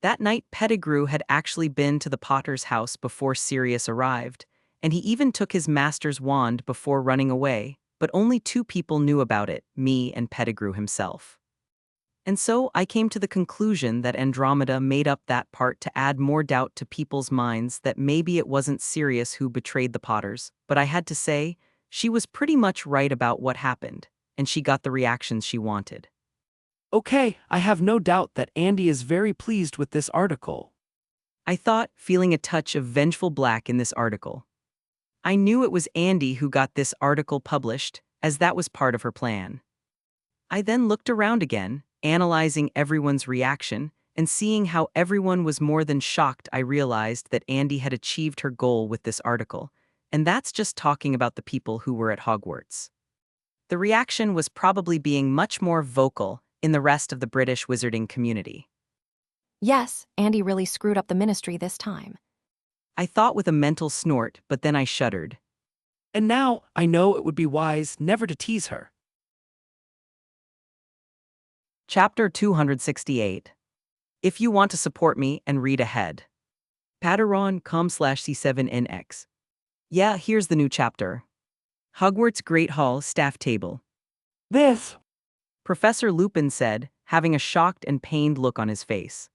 That night, Pettigrew had actually been to the Potter's house before Sirius arrived, and he even took his master's wand before running away, but only 2 people knew about it, me and Pettigrew himself. And so I came to the conclusion that Andromeda made up that part to add more doubt to people's minds that maybe it wasn't Sirius who betrayed the Potters, but I had to say, she was pretty much right about what happened, and she got the reactions she wanted. Okay, I have no doubt that Andy is very pleased with this article. I thought, feeling a touch of vengeful black in this article. I knew it was Andy who got this article published, as that was part of her plan. I then looked around again, analyzing everyone's reaction, and seeing how everyone was more than shocked. I realized that Andy had achieved her goal with this article, and that's just talking about the people who were at Hogwarts. The reaction was probably being much more vocal in the rest of the British wizarding community. Yes, Andy really screwed up the Ministry this time. I thought with a mental snort, but then I shuddered. And now, I know it would be wise never to tease her. Chapter 268. If you want to support me and read ahead. Patreon.com/C7NX. Yeah, here's the new chapter. Hogwarts Great Hall Staff Table. This. Professor Lupin said, having a shocked and pained look on his face.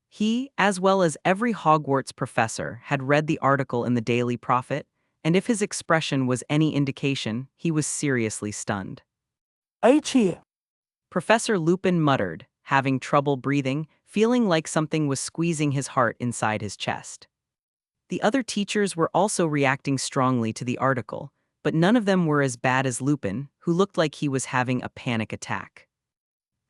He, as well as every Hogwarts professor, had read the article in the Daily Prophet, and if his expression was any indication, he was seriously stunned. Aichi. Professor Lupin muttered, having trouble breathing, feeling like something was squeezing his heart inside his chest. The other teachers were also reacting strongly to the article, but none of them were as bad as Lupin, who looked like he was having a panic attack.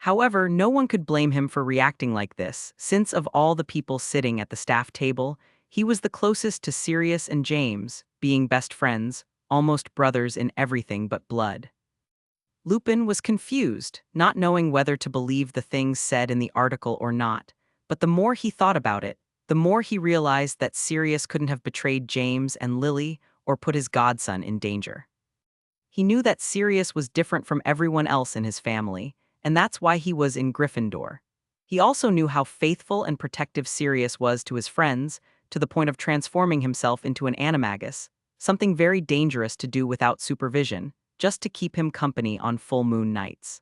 However, no one could blame him for reacting like this, since of all the people sitting at the staff table, he was the closest to Sirius and James, being best friends, almost brothers in everything but blood. Lupin was confused, not knowing whether to believe the things said in the article or not, but the more he thought about it, the more he realized that Sirius couldn't have betrayed James and Lily or put his godson in danger. He knew that Sirius was different from everyone else in his family, and that's why he was in Gryffindor. He also knew how faithful and protective Sirius was to his friends, to the point of transforming himself into an animagus, something very dangerous to do without supervision, just to keep him company on full moon nights.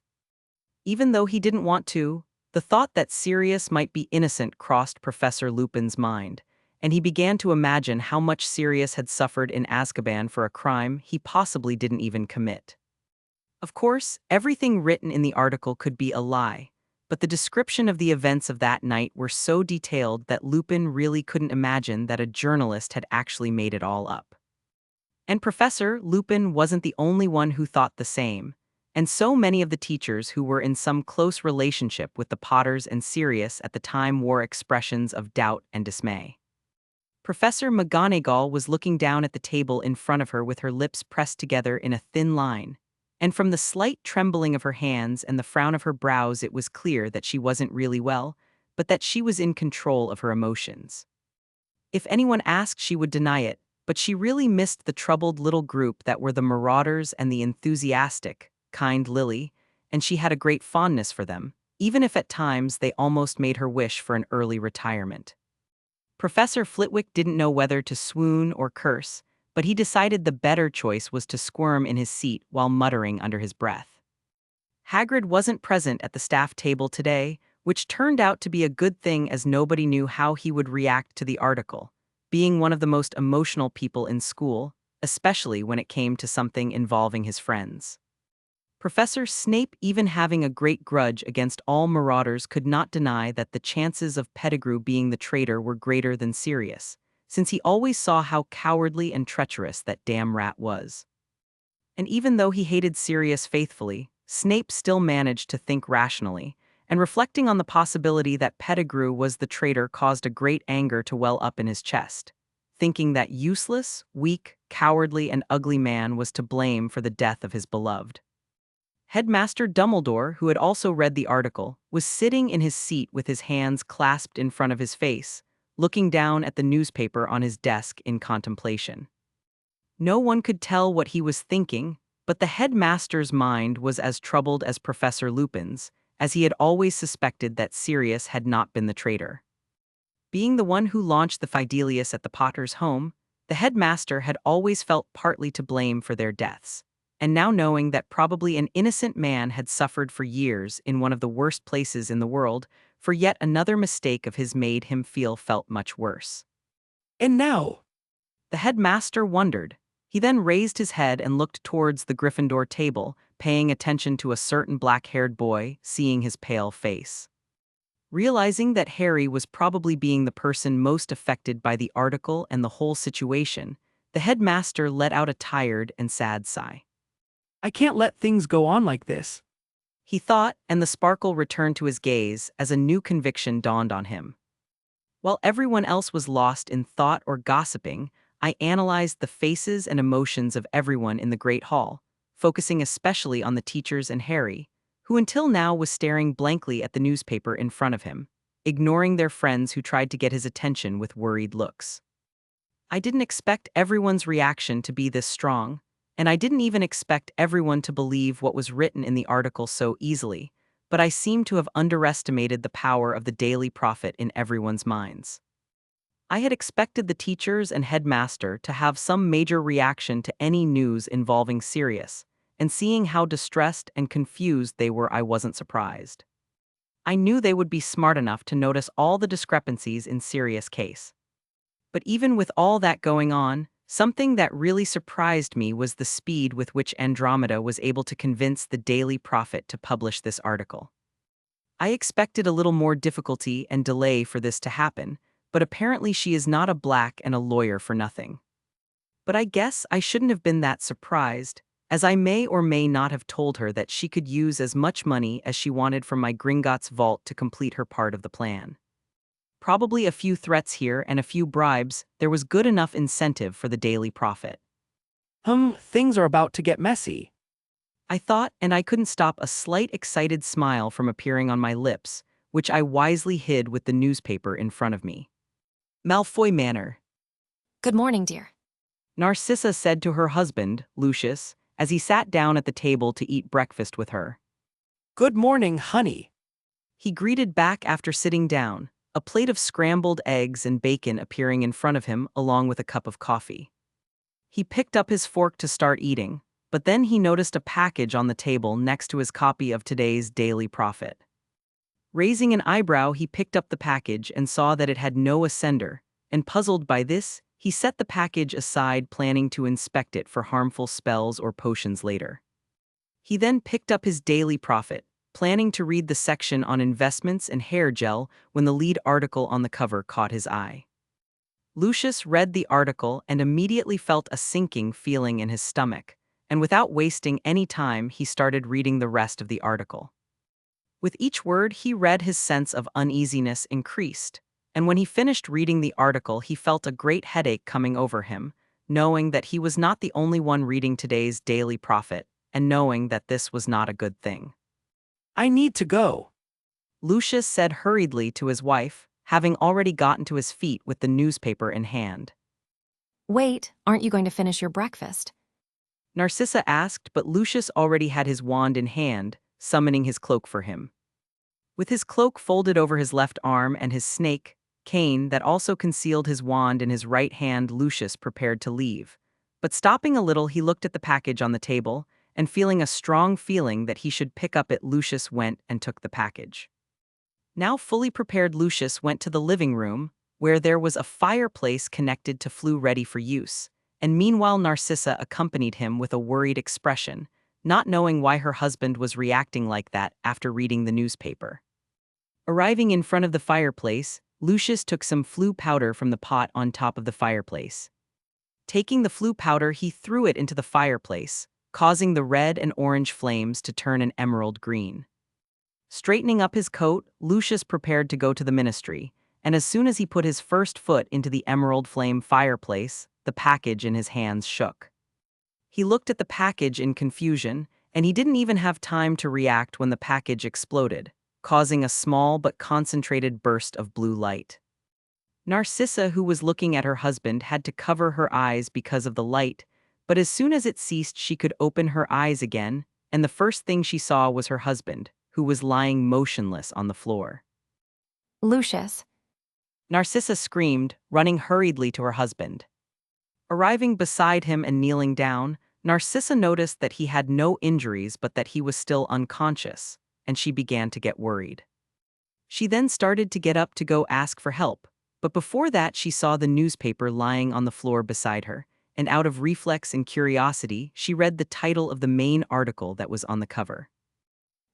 Even though he didn't want to, the thought that Sirius might be innocent crossed Professor Lupin's mind, and he began to imagine how much Sirius had suffered in Azkaban for a crime he possibly didn't even commit. Of course, everything written in the article could be a lie, but the description of the events of that night were so detailed that Lupin really couldn't imagine that a journalist had actually made it all up. And Professor Lupin wasn't the only one who thought the same, and so many of the teachers who were in some close relationship with the Potters and Sirius at the time wore expressions of doubt and dismay. Professor McGonagall was looking down at the table in front of her with her lips pressed together in a thin line, and from the slight trembling of her hands and the frown of her brows it was clear that she wasn't really well, but that she was in control of her emotions. If anyone asked, she would deny it, but she really missed the troubled little group that were the marauders and the enthusiastic, kind Lily, and she had a great fondness for them, even if at times they almost made her wish for an early retirement. Professor Flitwick didn't know whether to swoon or curse, but he decided the better choice was to squirm in his seat while muttering under his breath. Hagrid wasn't present at the staff table today, which turned out to be a good thing as nobody knew how he would react to the article, being one of the most emotional people in school, especially when it came to something involving his friends. Professor Snape, even having a great grudge against all marauders, could not deny that the chances of Pettigrew being the traitor were greater than Sirius, since he always saw how cowardly and treacherous that damn rat was. And even though he hated Sirius faithfully, Snape still managed to think rationally, and reflecting on the possibility that Pettigrew was the traitor caused a great anger to well up in his chest, thinking that useless, weak, cowardly, and ugly man was to blame for the death of his beloved. Headmaster Dumbledore, who had also read the article, was sitting in his seat with his hands clasped in front of his face, looking down at the newspaper on his desk in contemplation. No one could tell what he was thinking, but the headmaster's mind was as troubled as Professor Lupin's, as he had always suspected that Sirius had not been the traitor. Being the one who launched the Fidelius at the Potters' home, the headmaster had always felt partly to blame for their deaths, and now knowing that probably an innocent man had suffered for years in one of the worst places in the world, for yet another mistake of his made him felt much worse. And now, The headmaster wondered. He then raised his head and looked towards the Gryffindor table, paying attention to a certain black-haired boy, seeing his pale face. Realizing that Harry was probably being the person most affected by the article and the whole situation, the headmaster let out a tired and sad sigh. I can't let things go on like this. He thought, and the sparkle returned to his gaze as a new conviction dawned on him. While everyone else was lost in thought or gossiping, I analyzed the faces and emotions of everyone in the Great Hall, focusing especially on the teachers and Harry, who until now was staring blankly at the newspaper in front of him, ignoring their friends who tried to get his attention with worried looks. I didn't expect everyone's reaction to be this strong, and I didn't even expect everyone to believe what was written in the article so easily, but I seem to have underestimated the power of the Daily Prophet in everyone's minds. I had expected the teachers and headmaster to have some major reaction to any news involving Sirius, and seeing how distressed and confused they were, I wasn't surprised. I knew they would be smart enough to notice all the discrepancies in Sirius' case. But even with all that going on, something that really surprised me was the speed with which Andromeda was able to convince the Daily Prophet to publish this article. I expected a little more difficulty and delay for this to happen, but apparently she is not a black and a lawyer for nothing. But I guess I shouldn't have been that surprised, as I may or may not have told her that she could use as much money as she wanted from my Gringotts vault to complete her part of the plan. Probably a few threats here and a few bribes, there was good enough incentive for the Daily Prophet. Things are about to get messy. I thought, and I couldn't stop a slight excited smile from appearing on my lips, which I wisely hid with the newspaper in front of me. Malfoy Manor. Good morning, dear. Narcissa said to her husband, Lucius, as he sat down at the table to eat breakfast with her. Good morning, honey. He greeted back after sitting down, a plate of scrambled eggs and bacon appearing in front of him along with a cup of coffee. He picked up his fork to start eating, but then he noticed a package on the table next to his copy of today's Daily Prophet. Raising an eyebrow, he picked up the package and saw that it had no ascender, and puzzled by this, he set the package aside, planning to inspect it for harmful spells or potions later. He then picked up his Daily Prophet, planning to read the section on investments and hair gel when the lead article on the cover caught his eye. Lucius read the article and immediately felt a sinking feeling in his stomach, and without wasting any time, he started reading the rest of the article. With each word he read, his sense of uneasiness increased, and when he finished reading the article, he felt a great headache coming over him, knowing that he was not the only one reading today's Daily Prophet, and knowing that this was not a good thing. I need to go. Lucius said hurriedly to his wife, having already gotten to his feet with the newspaper in hand. Wait, aren't you going to finish your breakfast? Narcissa asked, but Lucius already had his wand in hand, summoning his cloak for him. With his cloak folded over his left arm and his snake, cane that also concealed his wand in his right hand, Lucius prepared to leave. But stopping a little, he looked at the package on the table, and feeling a strong feeling that he should pick up it, Lucius went and took the package. Now fully prepared, Lucius went to the living room, where there was a fireplace connected to flue ready for use, and meanwhile Narcissa accompanied him with a worried expression, not knowing why her husband was reacting like that after reading the newspaper. Arriving in front of the fireplace, Lucius took some flue powder from the pot on top of the fireplace. Taking the flue powder, he threw it into the fireplace, causing the red and orange flames to turn an emerald green. Straightening up his coat, Lucius prepared to go to the ministry, and as soon as he put his first foot into the emerald flame fireplace, the package in his hands shook. He looked at the package in confusion, and he didn't even have time to react when the package exploded, causing a small but concentrated burst of blue light. Narcissa, who was looking at her husband, had to cover her eyes because of the light, but as soon as it ceased, she could open her eyes again, and the first thing she saw was her husband, who was lying motionless on the floor. Lucius. Narcissa screamed, running hurriedly to her husband. Arriving beside him and kneeling down, Narcissa noticed that he had no injuries but that he was still unconscious, and she began to get worried. She then started to get up to go ask for help, but before that she saw the newspaper lying on the floor beside her, and out of reflex and curiosity, she read the title of the main article that was on the cover.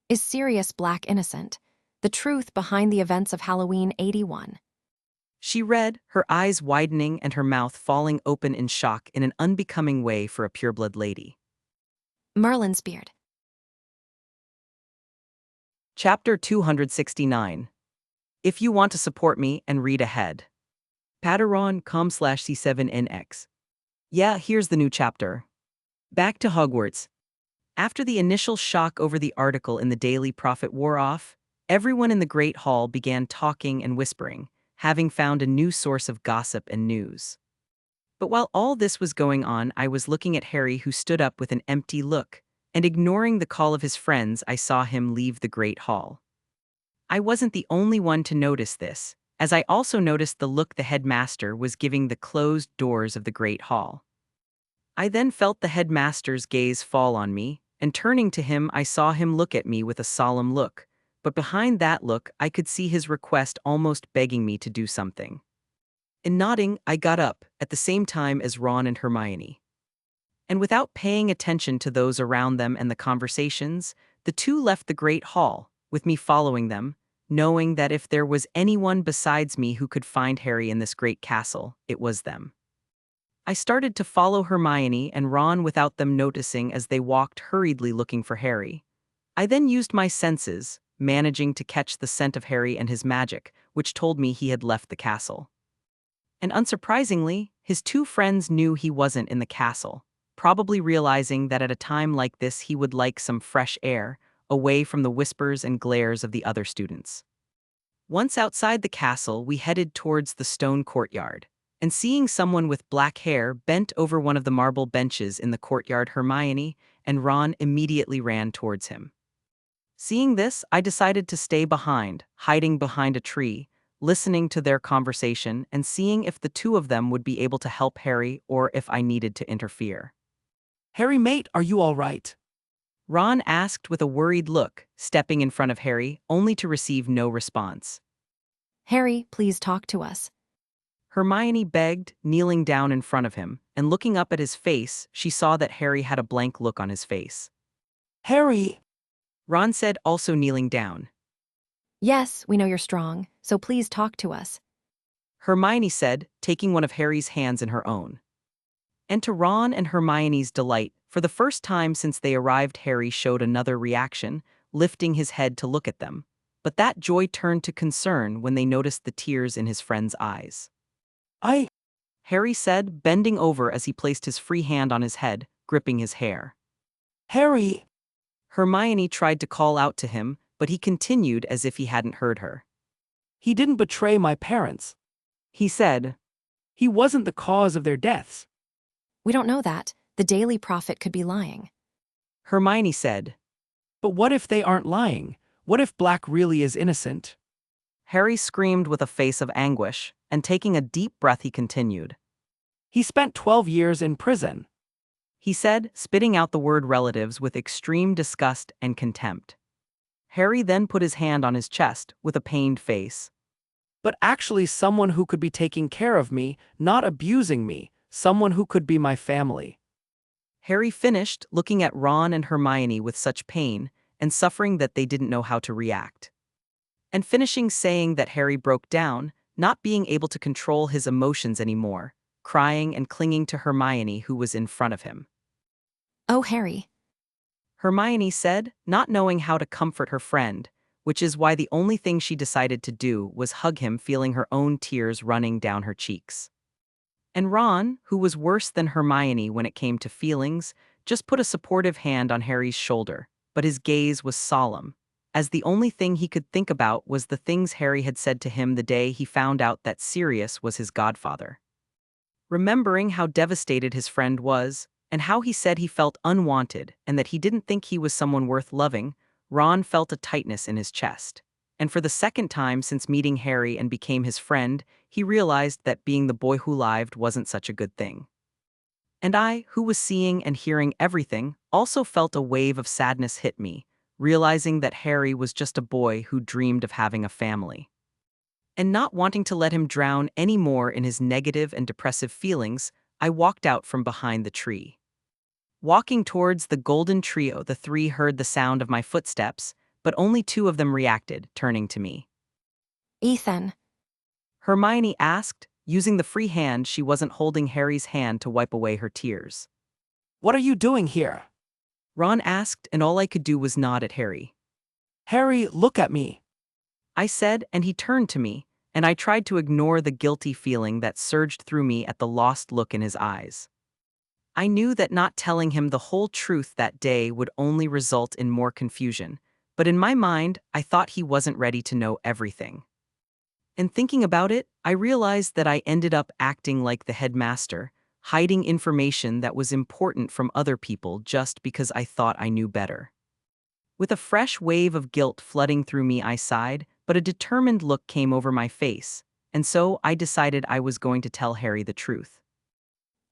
Is Sirius Black innocent? The truth behind the events of Halloween 81. She read, her eyes widening and her mouth falling open in shock in an unbecoming way for a pureblood lady. Merlin's beard. Chapter 269. If you want to support me and read ahead. Patreon.com/C7NX. Yeah, here's the new chapter. Back to Hogwarts. After the initial shock over the article in the Daily Prophet wore off, everyone in the Great Hall began talking and whispering, having found a new source of gossip and news. But while all this was going on, I was looking at Harry, who stood up with an empty look, and ignoring the call of his friends, I saw him leave the Great Hall. I wasn't the only one to notice this, as I also noticed the look the headmaster was giving the closed doors of the Great Hall. I then felt the headmaster's gaze fall on me, and turning to him, I saw him look at me with a solemn look, but behind that look, I could see his request, almost begging me to do something. In nodding, I got up, at the same time as Ron and Hermione. And without paying attention to those around them and the conversations, the two left the Great Hall, with me following them, knowing that if there was anyone besides me who could find Harry in this great castle, it was them. I started to follow Hermione and Ron without them noticing as they walked hurriedly looking for Harry. I then used my senses, managing to catch the scent of Harry and his magic, which told me he had left the castle. And unsurprisingly, his two friends knew he wasn't in the castle, probably realizing that at a time like this he would like some fresh air, away from the whispers and glares of the other students. Once outside the castle, we headed towards the stone courtyard, and seeing someone with black hair bent over one of the marble benches in the courtyard, Hermione and Ron immediately ran towards him. Seeing this, I decided to stay behind, hiding behind a tree, listening to their conversation and seeing if the two of them would be able to help Harry or if I needed to interfere. Harry mate, are you all right? Ron asked with a worried look, stepping in front of Harry, only to receive no response. Harry, please talk to us. Hermione begged, kneeling down in front of him, and looking up at his face, she saw that Harry had a blank look on his face. Harry! Ron said, also kneeling down. Yes, we know you're strong, so please talk to us. Hermione said, taking one of Harry's hands in her own. And to Ron and Hermione's delight, for the first time since they arrived, Harry showed another reaction, lifting his head to look at them. But that joy turned to concern when they noticed the tears in his friend's eyes. Harry said, bending over as he placed his free hand on his head, gripping his hair. Harry! Hermione tried to call out to him, but he continued as if he hadn't heard her. He didn't betray my parents. He said, He wasn't the cause of their deaths. We don't know that. The Daily Prophet could be lying. Hermione said. But what if they aren't lying? What if Black really is innocent? Harry screamed with a face of anguish, and taking a deep breath he continued. He spent 12 years in prison. He said, spitting out the word relatives with extreme disgust and contempt. Harry then put his hand on his chest with a pained face. But actually someone who could be taking care of me, not abusing me, someone who could be my family. Harry finished, looking at Ron and Hermione with such pain and suffering that they didn't know how to react. And finishing saying that Harry broke down, not being able to control his emotions anymore, crying and clinging to Hermione, who was in front of him. Oh, Harry. Hermione said, not knowing how to comfort her friend, which is why the only thing she decided to do was hug him, feeling her own tears running down her cheeks. And Ron, who was worse than Hermione when it came to feelings, just put a supportive hand on Harry's shoulder, but his gaze was solemn, as the only thing he could think about was the things Harry had said to him the day he found out that Sirius was his godfather. Remembering how devastated his friend was, and how he said he felt unwanted and that he didn't think he was someone worth loving, Ron felt a tightness in his chest. And for the second time since meeting Harry and became his friend, he realized that being the boy who lived wasn't such a good thing. And I, who was seeing and hearing everything, also felt a wave of sadness hit me, realizing that Harry was just a boy who dreamed of having a family. And not wanting to let him drown any more in his negative and depressive feelings, I walked out from behind the tree. Walking towards the golden trio, the three heard the sound of my footsteps, but only two of them reacted, turning to me. Ethan. Hermione asked, using the free hand she wasn't holding Harry's hand to wipe away her tears. What are you doing here? Ron asked, and all I could do was nod at Harry. Harry, look at me. I said, and he turned to me, and I tried to ignore the guilty feeling that surged through me at the lost look in his eyes. I knew that not telling him the whole truth that day would only result in more confusion, but in my mind, I thought he wasn't ready to know everything. And thinking about it, I realized that I ended up acting like the headmaster, hiding information that was important from other people just because I thought I knew better. With a fresh wave of guilt flooding through me, I sighed, but a determined look came over my face, and so I decided I was going to tell Harry the truth.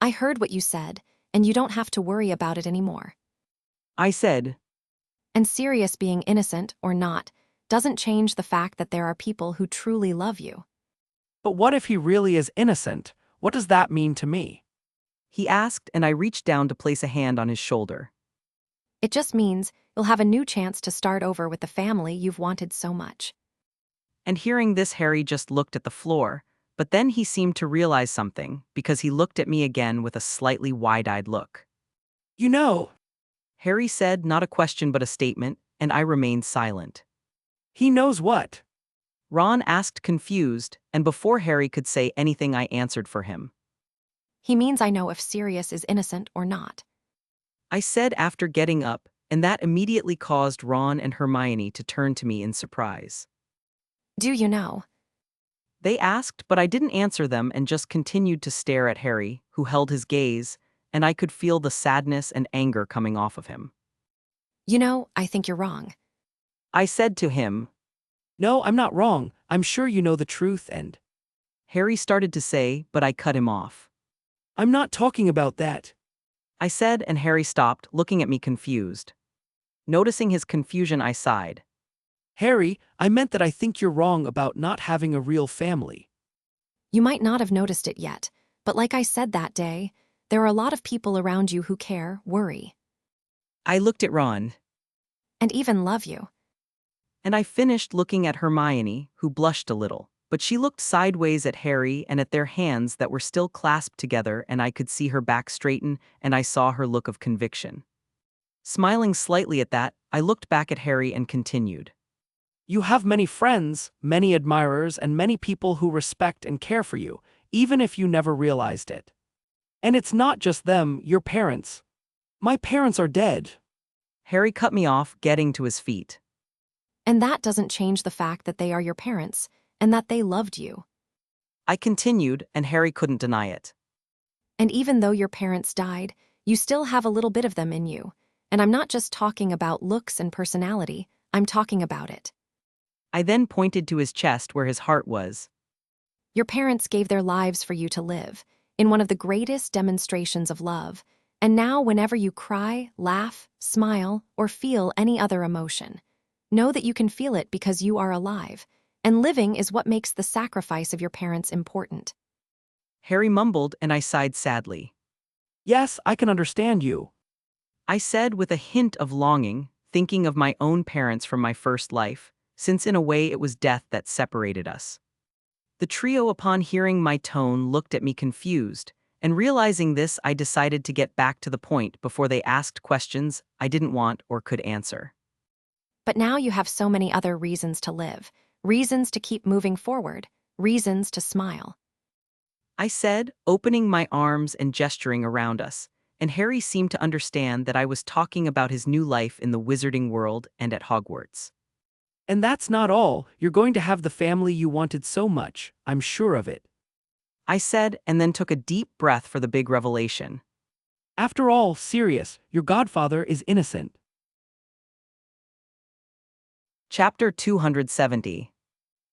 I heard what you said, and you don't have to worry about it anymore. I said. And Sirius being innocent or not doesn't change the fact that there are people who truly love you. But what if he really is innocent? What does that mean to me? He asked, and I reached down to place a hand on his shoulder. It just means you'll have a new chance to start over with the family you've wanted so much. And hearing this, Harry just looked at the floor, but then he seemed to realize something, because he looked at me again with a slightly wide-eyed look. You know, Harry said, not a question but a statement, and I remained silent. he knows what? Ron asked, confused, and before Harry could say anything I answered for him. He means I know if Sirius is innocent or not. I said after getting up, and that immediately caused Ron and Hermione to turn to me in surprise. Do you know? They asked, but I didn't answer them and just continued to stare at Harry, who held his gaze, and I could feel the sadness and anger coming off of him. You know, I think you're wrong. I said to him. No, I'm not wrong. I'm sure you know the truth and… Harry started to say, but I cut him off. I'm not talking about that. I said, and Harry stopped, looking at me confused. Noticing his confusion, I sighed. Harry, I meant that I think you're wrong about not having a real family. You might not have noticed it yet, but like I said that day, there are a lot of people around you who care, worry. I looked at Ron. and even love you. And I finished looking at Hermione, who blushed a little. But she looked sideways at Harry and at their hands that were still clasped together, and I could see her back straighten, and I saw her look of conviction. Smiling slightly at that, I looked back at Harry and continued. You have many friends, many admirers, and many people who respect and care for you, even if you never realized it. And it's not just them, your parents. My parents are dead. Harry cut me off, getting to his feet. And that doesn't change the fact that they are your parents, and that they loved you. I continued, and Harry couldn't deny it. And even though your parents died, you still have a little bit of them in you. And I'm not just talking about looks and personality, I'm talking about it. I then pointed to his chest where his heart was. Your parents gave their lives for you to live, in one of the greatest demonstrations of love. And now whenever you cry, laugh, smile, or feel any other emotion, know that you can feel it because you are alive, and living is what makes the sacrifice of your parents important. Harry mumbled, and I sighed sadly. Yes, I can understand you. I said with a hint of longing, thinking of my own parents from my first life, since in a way it was death that separated us. The trio, upon hearing my tone, looked at me confused, and realizing this, I decided to get back to the point before they asked questions I didn't want or could answer. But now you have so many other reasons to live, reasons to keep moving forward, reasons to smile. I said, opening my arms and gesturing around us, and Harry seemed to understand that I was talking about his new life in the wizarding world and at Hogwarts. And that's not all, you're going to have the family you wanted so much, I'm sure of it. I said, and then took a deep breath for the big revelation. After all, Sirius, your godfather is innocent. Chapter 270.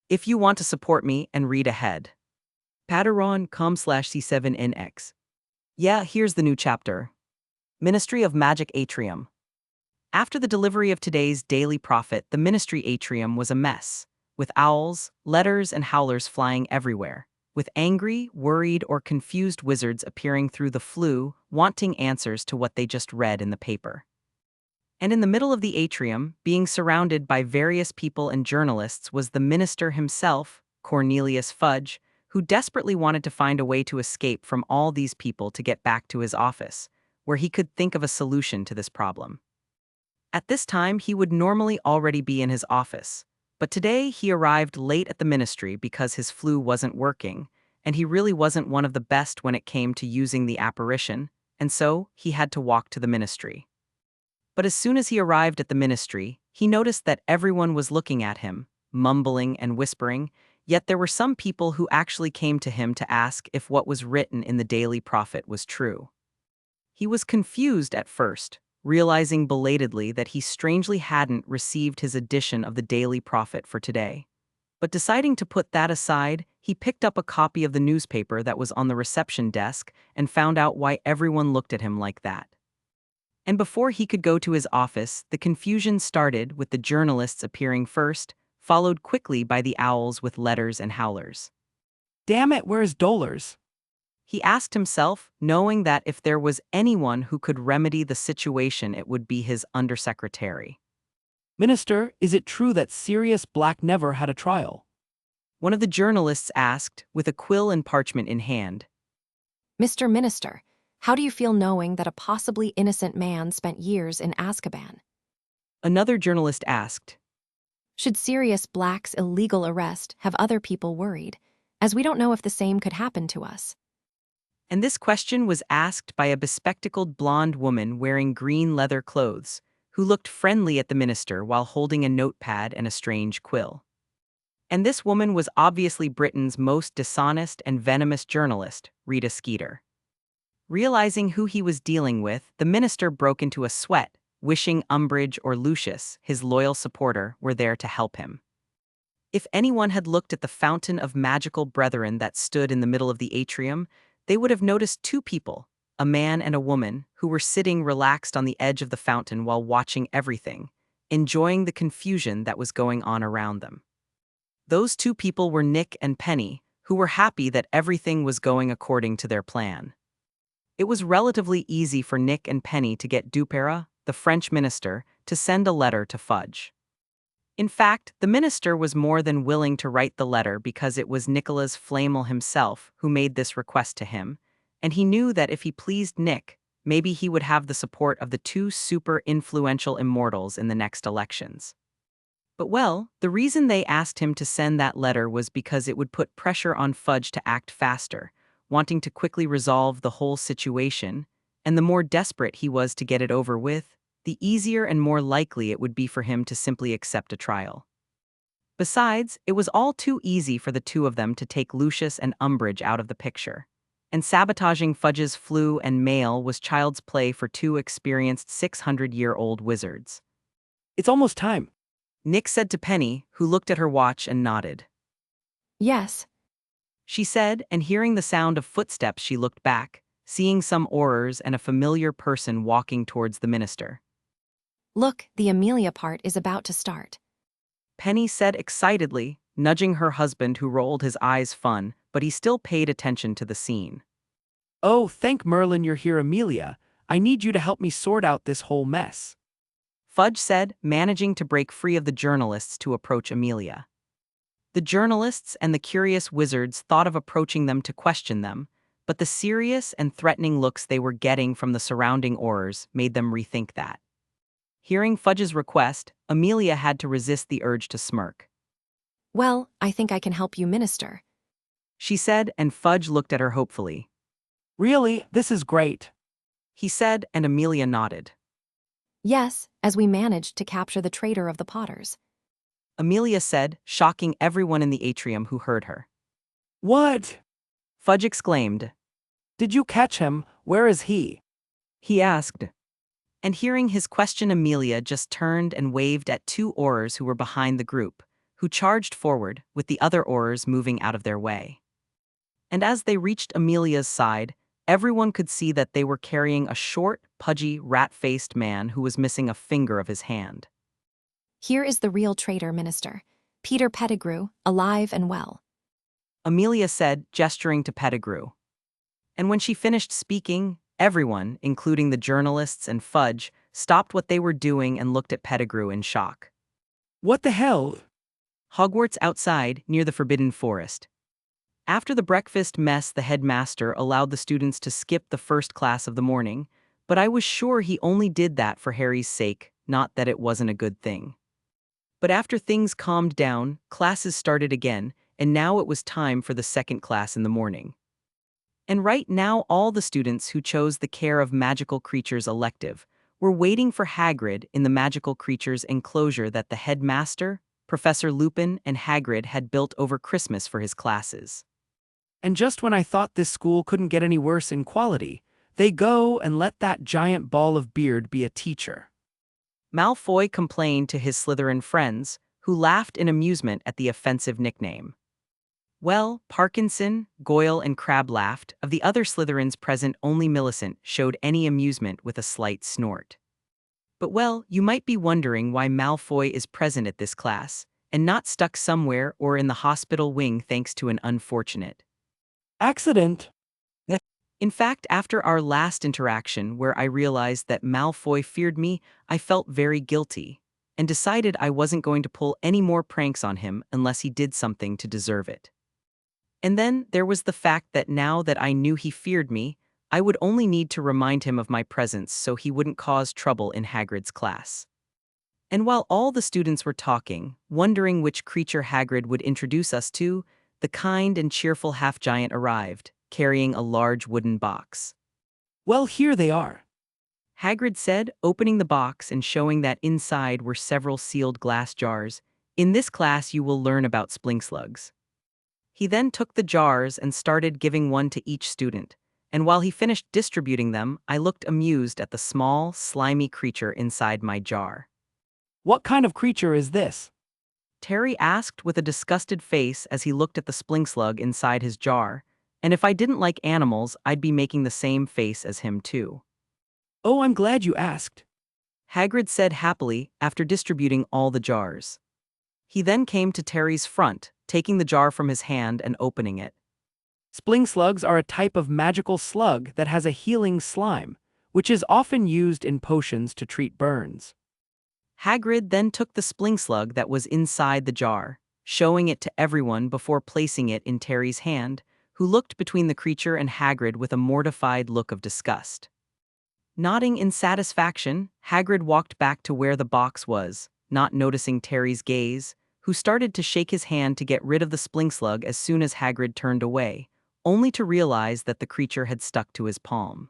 If you want to support me and read ahead. Patreon.com/C7NX. Yeah, here's the new chapter. Ministry of Magic Atrium. After the delivery of today's daily prophet, the Ministry Atrium was a mess, with owls, letters, and howlers flying everywhere, with angry, worried, or confused wizards appearing through the flue, wanting answers to what they just read in the paper. And in the middle of the atrium, being surrounded by various people and journalists, was the minister himself, Cornelius Fudge, who desperately wanted to find a way to escape from all these people to get back to his office, where he could think of a solution to this problem. At this time, he would normally already be in his office, but today he arrived late at the ministry because his flue wasn't working, and he really wasn't one of the best when it came to using the apparition, and so he had to walk to the ministry. But as soon as he arrived at the ministry, he noticed that everyone was looking at him, mumbling and whispering, yet there were some people who actually came to him to ask if what was written in the Daily Prophet was true. He was confused at first, realizing belatedly that he strangely hadn't received his edition of the Daily Prophet for today. But deciding to put that aside, he picked up a copy of the newspaper that was on the reception desk and found out why everyone looked at him like that. And before he could go to his office, the confusion started with the journalists appearing first, followed quickly by the owls with letters and howlers. Damn it, where's Dollars? He asked himself, knowing that if there was anyone who could remedy the situation, it would be his undersecretary. Minister, is it true that Sirius Black never had a trial? One of the journalists asked, with a quill and parchment in hand. Mr. Minister, how do you feel knowing that a possibly innocent man spent years in Azkaban? Another journalist asked. Should Sirius Black's illegal arrest have other people worried, as we don't know if the same could happen to us? And this question was asked by a bespectacled blonde woman wearing green leather clothes, who looked friendly at the minister while holding a notepad and a strange quill. And this woman was obviously Britain's most dishonest and venomous journalist, Rita Skeeter. Realizing who he was dealing with, the minister broke into a sweat, wishing Umbridge or Lucius, his loyal supporter, were there to help him. If anyone had looked at the fountain of magical brethren that stood in the middle of the atrium, they would have noticed two people, a man and a woman, who were sitting relaxed on the edge of the fountain while watching everything, enjoying the confusion that was going on around them. Those two people were Nick and Penny, who were happy that everything was going according to their plan. It was relatively easy for Nick and Penny to get Dupera, the French minister, to send a letter to Fudge. In fact, the minister was more than willing to write the letter because it was Nicholas Flamel himself who made this request to him, and he knew that if he pleased Nick, maybe he would have the support of the two super influential immortals in the next elections. But well, the reason they asked him to send that letter was because it would put pressure on Fudge to act faster, wanting to quickly resolve the whole situation, and the more desperate he was to get it over with, the easier and more likely it would be for him to simply accept a trial. Besides, it was all too easy for the two of them to take Lucius and Umbridge out of the picture, and sabotaging Fudge's flu and mail was child's play for two experienced 600-year-old wizards. It's almost time. Nick said to Penny, who looked at her watch and nodded. Yes. She said, and hearing the sound of footsteps she looked back, seeing some Aurors and a familiar person walking towards the minister. Look, the Amelia part is about to start. Penny said excitedly, nudging her husband who rolled his eyes fun, but he still paid attention to the scene. Oh, thank Merlin you're here, Amelia. I need you to help me sort out this whole mess. Fudge said, managing to break free of the journalists to approach Amelia. The journalists and the curious wizards thought of approaching them to question them, but the serious and threatening looks they were getting from the surrounding Aurors made them rethink that. Hearing Fudge's request, Amelia had to resist the urge to smirk. Well, I think I can help you, Minister. She said, and Fudge looked at her hopefully. Really, this is great. He said, and Amelia nodded. Yes, as we managed to capture the traitor of the Potters. Amelia said, shocking everyone in the atrium who heard her. What? Fudge exclaimed. Did you catch him? Where is he? He asked. And hearing his question, Amelia just turned and waved at two Aurors who were behind the group, who charged forward, with the other Aurors moving out of their way. And as they reached Amelia's side, everyone could see that they were carrying a short, pudgy, rat-faced man who was missing a finger of his hand. Here is the real traitor, Minister. Peter Pettigrew, alive and well. Amelia said, gesturing to Pettigrew. And when she finished speaking, everyone, including the journalists and Fudge, stopped what they were doing and looked at Pettigrew in shock. What the hell? Hogwarts outside, near the Forbidden Forest. After the breakfast mess, the headmaster allowed the students to skip the first class of the morning, but I was sure he only did that for Harry's sake, not that it wasn't a good thing. But after things calmed down, classes started again, and now it was time for the second class in the morning. And right now all the students who chose the Care of Magical Creatures elective were waiting for Hagrid in the magical creatures enclosure that the headmaster, Professor Lupin, and Hagrid had built over Christmas for his classes. And just when I thought this school couldn't get any worse in quality, they go and let that giant ball of beard be a teacher. Malfoy complained to his Slytherin friends, who laughed in amusement at the offensive nickname. Well, Parkinson, Goyle, and Crabbe laughed. Of the other Slytherins present, only Millicent showed any amusement with a slight snort. But well, you might be wondering why Malfoy is present at this class, and not stuck somewhere or in the hospital wing thanks to an unfortunate accident. In fact, after our last interaction where I realized that Malfoy feared me, I felt very guilty, and decided I wasn't going to pull any more pranks on him unless he did something to deserve it. And then there was the fact that now that I knew he feared me, I would only need to remind him of my presence so he wouldn't cause trouble in Hagrid's class. And while all the students were talking, wondering which creature Hagrid would introduce us to, the kind and cheerful half-giant arrived, carrying a large wooden box. Well, here they are. Hagrid said, opening the box and showing that inside were several sealed glass jars. In this class you will learn about splingslugs. He then took the jars and started giving one to each student, and while he finished distributing them, I looked amused at the small, slimy creature inside my jar. What kind of creature is this? Terry asked with a disgusted face as he looked at the spling-slug inside his jar, and if I didn't like animals, I'd be making the same face as him too. Oh, I'm glad you asked. Hagrid said happily after distributing all the jars. He then came to Terry's front, taking the jar from his hand and opening it. Splingslugs are a type of magical slug that has a healing slime, which is often used in potions to treat burns. Hagrid then took the spling slug that was inside the jar, showing it to everyone before placing it in Terry's hand, who looked between the creature and Hagrid with a mortified look of disgust. Nodding in satisfaction, Hagrid walked back to where the box was, not noticing Terry's gaze, who started to shake his hand to get rid of the spling slug as soon as Hagrid turned away, only to realize that the creature had stuck to his palm.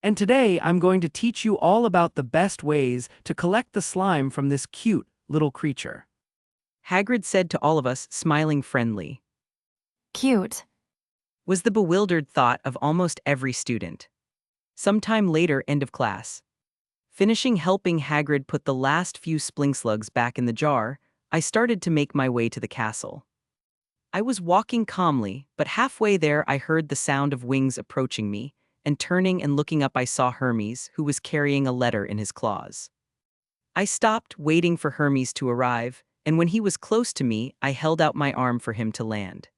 And today I'm going to teach you all about the best ways to collect the slime from this cute little creature. Hagrid said to all of us, smiling friendly. Cute. Was the bewildered thought of almost every student. Sometime later, end of class. Finishing helping Hagrid put the last few spling slugs back in the jar, I started to make my way to the castle. I was walking calmly, but halfway there I heard the sound of wings approaching me, and turning and looking up I saw Hermes, who was carrying a letter in his claws. I stopped, waiting for Hermes to arrive, and when he was close to me, I held out my arm for him to land.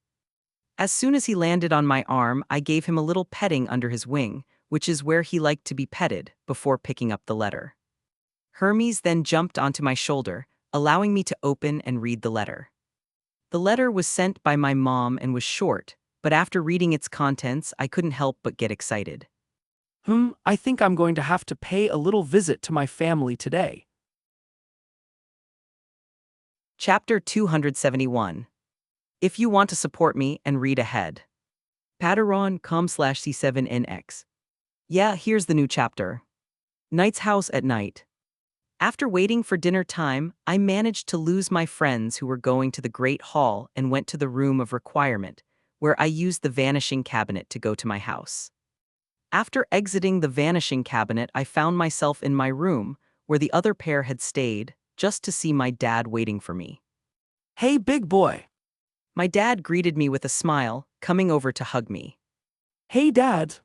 As soon as he landed on my arm, I gave him a little petting under his wing, which is where he liked to be petted, before picking up the letter. Hermes then jumped onto my shoulder, allowing me to open and read the letter. The letter was sent by my mom and was short, but after reading its contents, I couldn't help but get excited. I think I'm going to have to pay a little visit to my family today. Chapter 271. If you want to support me and read ahead. Patreon.com/C7NX. Yeah, here's the new chapter. Knight's house at night. After waiting for dinner time, I managed to lose my friends who were going to the Great Hall and went to the room of requirement, where I used the vanishing cabinet to go to my house. After exiting the vanishing cabinet, I found myself in my room, where the other pair had stayed, just to see my dad waiting for me. Hey, big boy. My dad greeted me with a smile, coming over to hug me. Hey, Dad.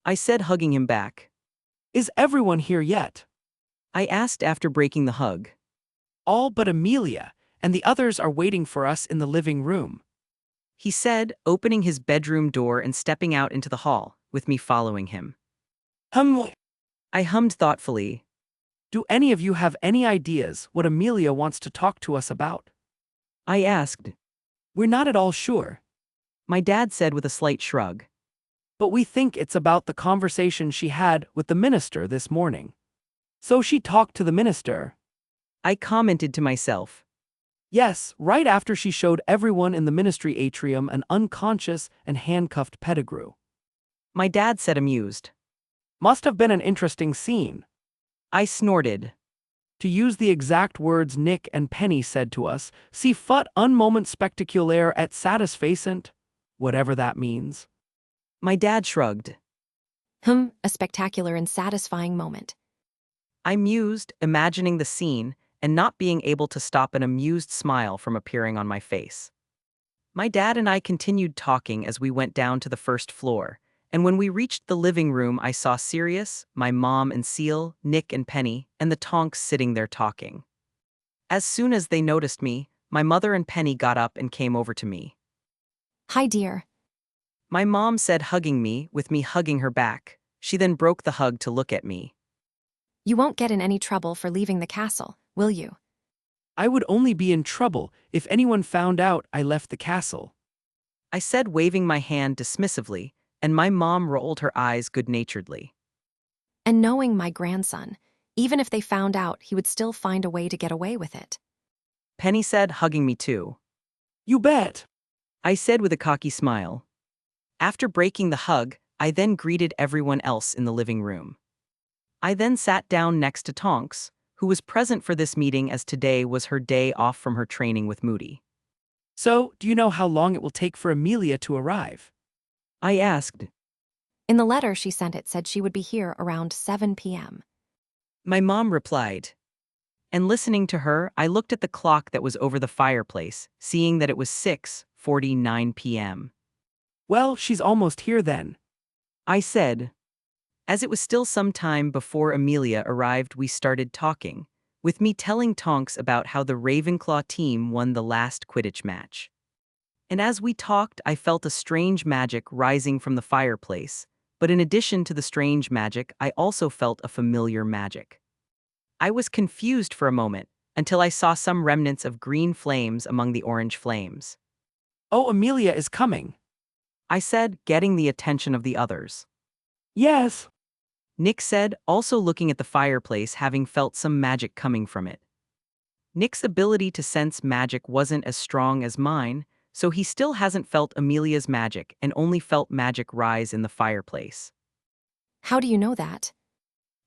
I said, hugging him back. Is everyone here yet? I asked after breaking the hug. All but Amelia, and the others are waiting for us in the living room. He said, opening his bedroom door and stepping out into the hall, with me following him. I hummed thoughtfully. Do any of you have any ideas what Amelia wants to talk to us about? I asked. We're not at all sure. My dad said with a slight shrug. But we think it's about the conversation she had with the minister this morning. So she talked to the minister. I commented to myself. Yes, right after she showed everyone in the ministry atrium an unconscious and handcuffed Pettigrew. My dad said, amused. Must have been an interesting scene. I snorted. To use the exact words Nick and Penny said to us, si fut un moment spectaculaire et satisfacent, whatever that means. My dad shrugged. A spectacular and satisfying moment. I mused, imagining the scene, and not being able to stop an amused smile from appearing on my face. My dad and I continued talking as we went down to the first floor, and when we reached the living room I saw Sirius, my mom and Seal, Nick and Penny, and the Tonks sitting there talking. As soon as they noticed me, my mother and Penny got up and came over to me. Hi, dear. My mom said, hugging me, with me hugging her back. She then broke the hug to look at me. You won't get in any trouble for leaving the castle, will you? I would only be in trouble if anyone found out I left the castle. I said, waving my hand dismissively, and my mom rolled her eyes good-naturedly. And knowing my grandson, even if they found out, he would still find a way to get away with it. Penny said, hugging me too. You bet. I said with a cocky smile. After breaking the hug, I then greeted everyone else in the living room. I then sat down next to Tonks, who was present for this meeting as today was her day off from her training with Moody. So, do you know how long it will take for Amelia to arrive? I asked. In the letter she sent it said she would be here around 7 p.m. My mom replied. And listening to her, I looked at the clock that was over the fireplace, seeing that it was 6:49 p.m. Well, she's almost here then. I said. As it was still some time before Amelia arrived, we started talking, with me telling Tonks about how the Ravenclaw team won the last Quidditch match. And as we talked, I felt a strange magic rising from the fireplace, But in addition to the strange magic, I also felt a familiar magic. I was confused for a moment, until I saw some remnants of green flames among the orange flames. Oh, Amelia is coming. I said, getting the attention of the others. Yes. Nick said, also looking at the fireplace, having felt some magic coming from it. Nick's ability to sense magic wasn't as strong as mine, so he still hasn't felt Amelia's magic and only felt magic rise in the fireplace. How do you know that?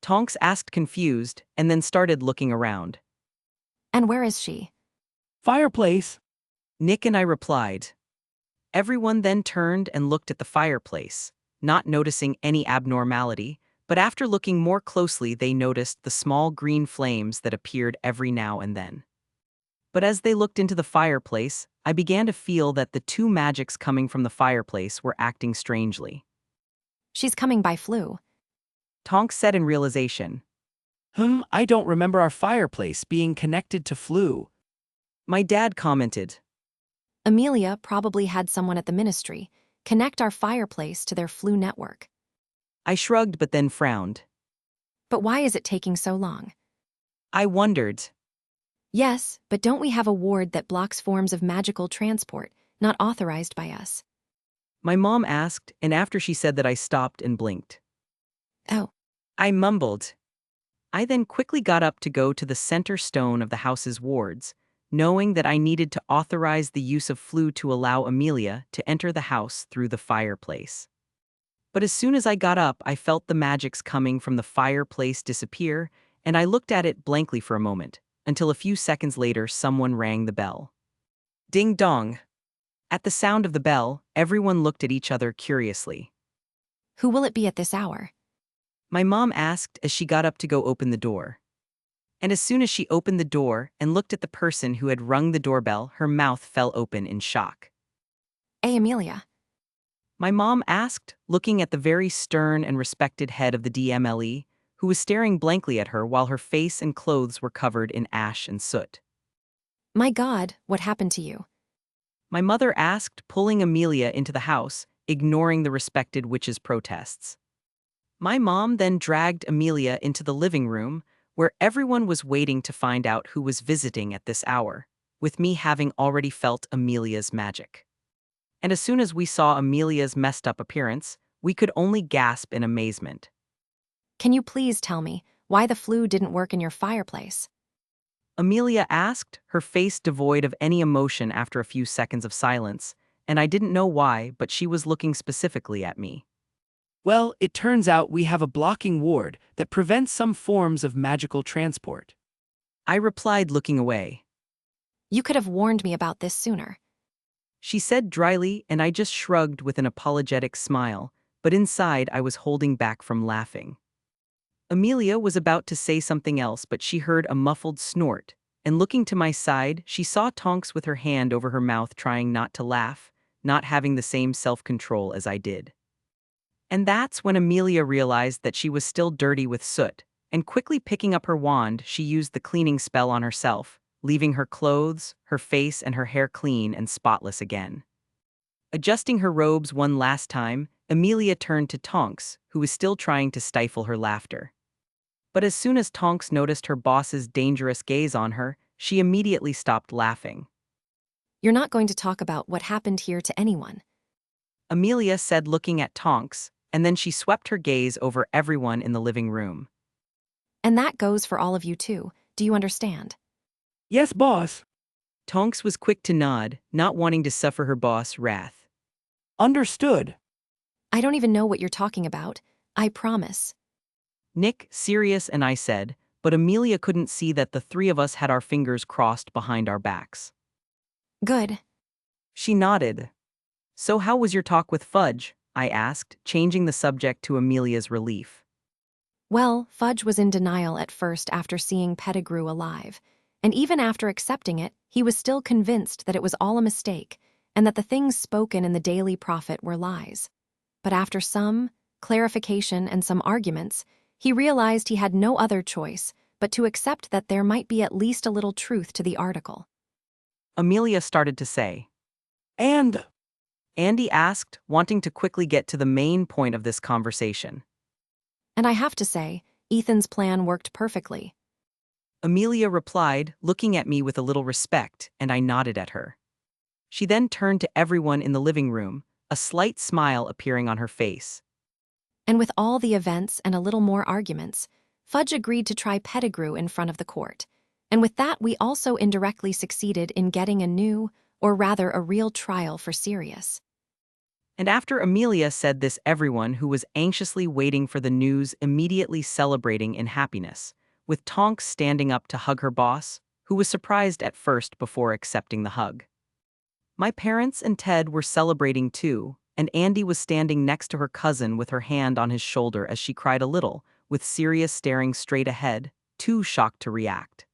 Tonks asked, confused, and then started looking around. And where is she? Fireplace. Nick and I replied. Everyone then turned and looked at the fireplace, not noticing any abnormality, but after looking more closely they noticed the small green flames that appeared every now and then. But as they looked into the fireplace, I began to feel that the two magics coming from the fireplace were acting strangely. She's coming by flu. Tonks said in realization. I don't remember our fireplace being connected to flu. My dad commented. Amelia probably had someone at the ministry connect our fireplace to their flu network. I shrugged but then frowned. But why is it taking so long? I wondered. Yes, but don't we have a ward that blocks forms of magical transport, not authorized by us? My mom asked, and after she said that I stopped and blinked. Oh. I mumbled. I then quickly got up to go to the center stone of the house's wards, knowing that I needed to authorize the use of flu to allow Amelia to enter the house through the fireplace. But as soon as I got up, I felt the magics coming from the fireplace disappear, and I looked at it blankly for a moment, until a few seconds later someone rang the bell. Ding dong. At the sound of the bell, everyone looked at each other curiously. Who will it be at this hour? My mom asked as she got up to go open the door. And as soon as she opened the door and looked at the person who had rung the doorbell, her mouth fell open in shock. Hey, Amelia. My mom asked, looking at the very stern and respected head of the DMLE, who was staring blankly at her while her face and clothes were covered in ash and soot. My God, what happened to you? My mother asked, pulling Amelia into the house, ignoring the respected witch's protests. My mom then dragged Amelia into the living room, where everyone was waiting to find out who was visiting at this hour, with me having already felt Amelia's magic. And as soon as we saw Amelia's messed up appearance, we could only gasp in amazement. Can you please tell me why the flu didn't work in your fireplace? Amelia asked, her face devoid of any emotion after a few seconds of silence, and I didn't know why, but she was looking specifically at me. Well, it turns out we have a blocking ward that prevents some forms of magical transport. I replied, looking away. You could have warned me about this sooner. She said dryly, and I just shrugged with an apologetic smile, but inside I was holding back from laughing. Amelia was about to say something else, but she heard a muffled snort, and looking to my side, she saw Tonks with her hand over her mouth trying not to laugh, not having the same self-control as I did. And that's when Amelia realized that she was still dirty with soot, and quickly picking up her wand, she used the cleaning spell on herself, leaving her clothes, her face, and her hair clean and spotless again. Adjusting her robes one last time, Amelia turned to Tonks, who was still trying to stifle her laughter. But as soon as Tonks noticed her boss's dangerous gaze on her, she immediately stopped laughing. You're not going to talk about what happened here to anyone. Amelia said, looking at Tonks, and then she swept her gaze over everyone in the living room. And that goes for all of you too, do you understand? Yes, boss. Tonks was quick to nod, not wanting to suffer her boss' wrath. Understood. I don't even know what you're talking about, I promise. Nick, serious, and I said, but Amelia couldn't see that the three of us had our fingers crossed behind our backs. Good. She nodded. So how was your talk with Fudge? I asked, changing the subject to Amelia's relief. Well, Fudge was in denial at first after seeing Pettigrew alive, and even after accepting it, he was still convinced that it was all a mistake and that the things spoken in the Daily Prophet were lies. But after some clarification and some arguments, he realized he had no other choice but to accept that there might be at least a little truth to the article. Amelia started to say. And Andy asked, wanting to quickly get to the main point of this conversation. And I have to say, Ethan's plan worked perfectly. Amelia replied, looking at me with a little respect, and I nodded at her. She then turned to everyone in the living room, a slight smile appearing on her face. And with all the events and a little more arguments, Fudge agreed to try Pettigrew in front of the court. And with that, we also indirectly succeeded in getting a new, or rather a real trial for Sirius. And after Amelia said this, everyone who was anxiously waiting for the news immediately celebrating in happiness, with Tonks standing up to hug her boss, who was surprised at first before accepting the hug. My parents and Ted were celebrating too, and Andy was standing next to her cousin with her hand on his shoulder as she cried a little, with Sirius staring straight ahead, too shocked to react.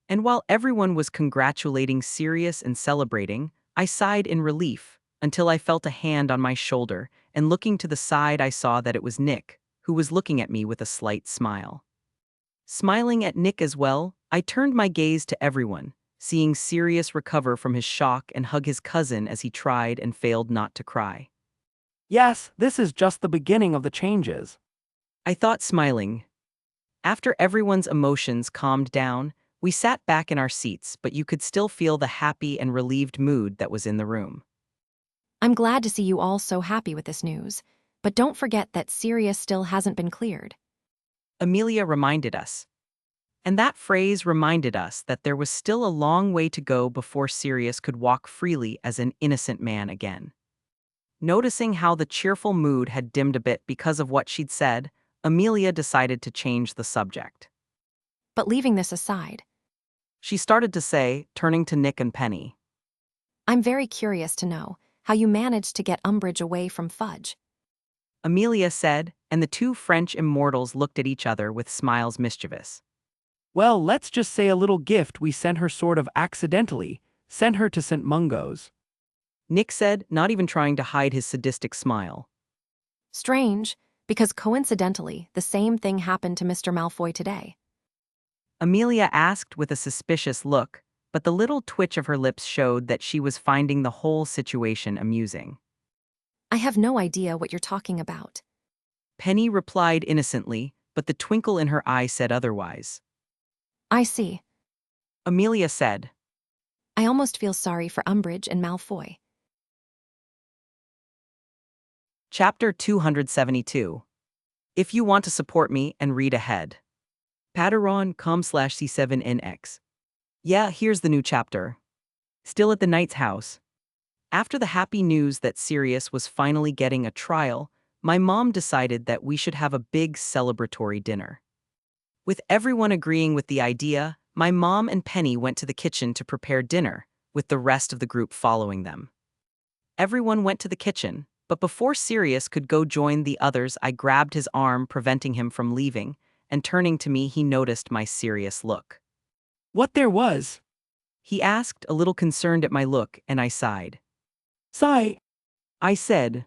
And while everyone was congratulating Sirius and celebrating, I sighed in relief, until I felt a hand on my shoulder, and looking to the side I saw that it was Nick, who was looking at me with a slight smile. Smiling at Nick as well, I turned my gaze to everyone, seeing Sirius recover from his shock and hug his cousin as he tried and failed not to cry. Yes, this is just the beginning of the changes. I thought, smiling. After everyone's emotions calmed down, we sat back in our seats, but you could still feel the happy and relieved mood that was in the room. I'm glad to see you all so happy with this news, but don't forget that Sirius still hasn't been cleared. Amelia reminded us. And that phrase reminded us that there was still a long way to go before Sirius could walk freely as an innocent man again. Noticing how the cheerful mood had dimmed a bit because of what she'd said, Amelia decided to change the subject. But leaving this aside, She started to say, turning to Nick and Penny. I'm very curious to know how you managed to get Umbridge away from Fudge. Amelia said, and the two French immortals looked at each other with smiles mischievous. Well, let's just say a little gift we sent her sort of accidentally, sent her to St. Mungo's. Nick said, not even trying to hide his sadistic smile. Strange, because coincidentally, the same thing happened to Mr. Malfoy today. Amelia asked with a suspicious look, but the little twitch of her lips showed that she was finding the whole situation amusing. I have no idea what you're talking about. Penny replied innocently, but the twinkle in her eye said otherwise. I see. Amelia said. I almost feel sorry for Umbridge and Malfoy. Chapter 272. If you want to support me and read ahead. Patreon.com/C7NX. Yeah, here's the new chapter. Still at the Knight's house. After the happy news that Sirius was finally getting a trial, my mom decided that we should have a big celebratory dinner. With everyone agreeing with the idea, my mom and Penny went to the kitchen to prepare dinner, with the rest of the group following them. Everyone went to the kitchen, but before Sirius could go join the others, I grabbed his arm, preventing him from leaving, and turning to me, he noticed my serious look. What there was? He asked, a little concerned at my look, and I sighed. Sigh. I said,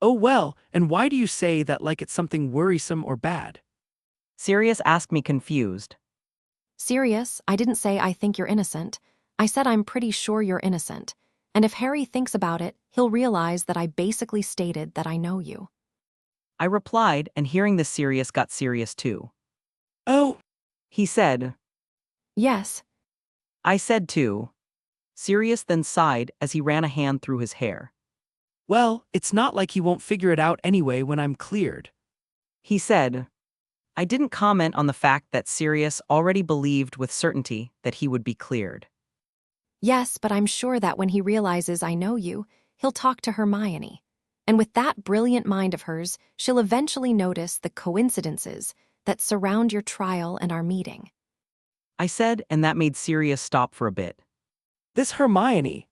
Oh well, and why do you say that like it's something worrisome or bad? Sirius asked me confused. Sirius, I didn't say I think you're innocent. I said I'm pretty sure you're innocent. And if Harry thinks about it, he'll realize that I basically stated that I know you. I replied, and hearing this, Sirius got serious too. Oh, He said. Yes. I said too. Sirius then sighed as he ran a hand through his hair. well, it's not like he won't figure it out anyway when I'm cleared. He said. I didn't comment on the fact that Sirius already believed with certainty that he would be cleared. Yes, but I'm sure that when he realizes I know you, he'll talk to Hermione. And with that brilliant mind of hers, she'll eventually notice the coincidences that surround your trial and our meeting. I said, and that made Sirius stop for a bit. This Hermione.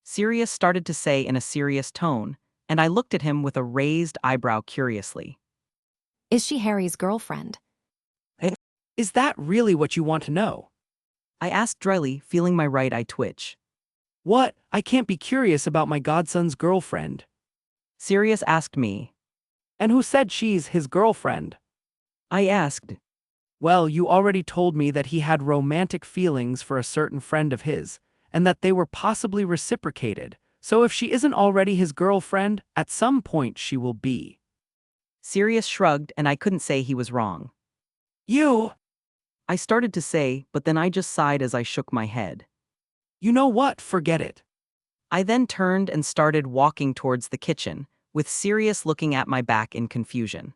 Sirius started to say in a serious tone, and I looked at him with a raised eyebrow curiously. Is she Harry's girlfriend? Is that really what you want to know? I asked dryly, feeling my right eye twitch. What? I can't be curious about my godson's girlfriend. Sirius asked me. And who said she's his girlfriend? I asked. Well, you already told me that he had romantic feelings for a certain friend of his, and that they were possibly reciprocated, So if she isn't already his girlfriend, at some point she will be. Sirius shrugged, and I couldn't say he was wrong. You! I started to say, but then I just sighed as I shook my head. You know what? Forget it. I then turned and started walking towards the kitchen, with Sirius looking at my back in confusion.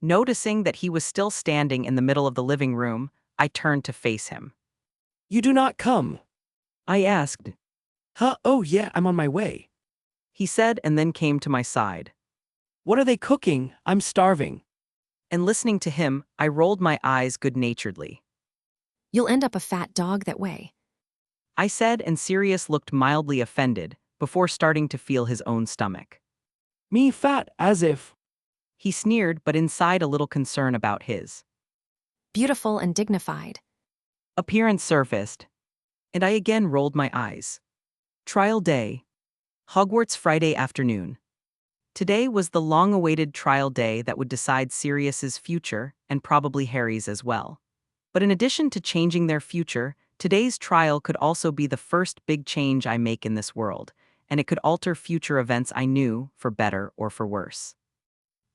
Noticing that he was still standing in the middle of the living room, I turned to face him. You do not come. I asked. Huh? Oh yeah, I'm on my way. He said and then came to my side. What are they cooking? I'm starving. And listening to him, I rolled my eyes good-naturedly. You'll end up a fat dog that way. I said, and Sirius looked mildly offended, before starting to feel his own stomach. Me fat, as if. He sneered, but inside a little concern about his Beautiful and dignified. appearance surfaced, and I again rolled my eyes. Trial day. Hogwarts Friday afternoon. Today was the long-awaited trial day that would decide Sirius's future, and probably Harry's as well. But in addition to changing their future, today's trial could also be the first big change I make in this world, and it could alter future events I knew, for better or for worse.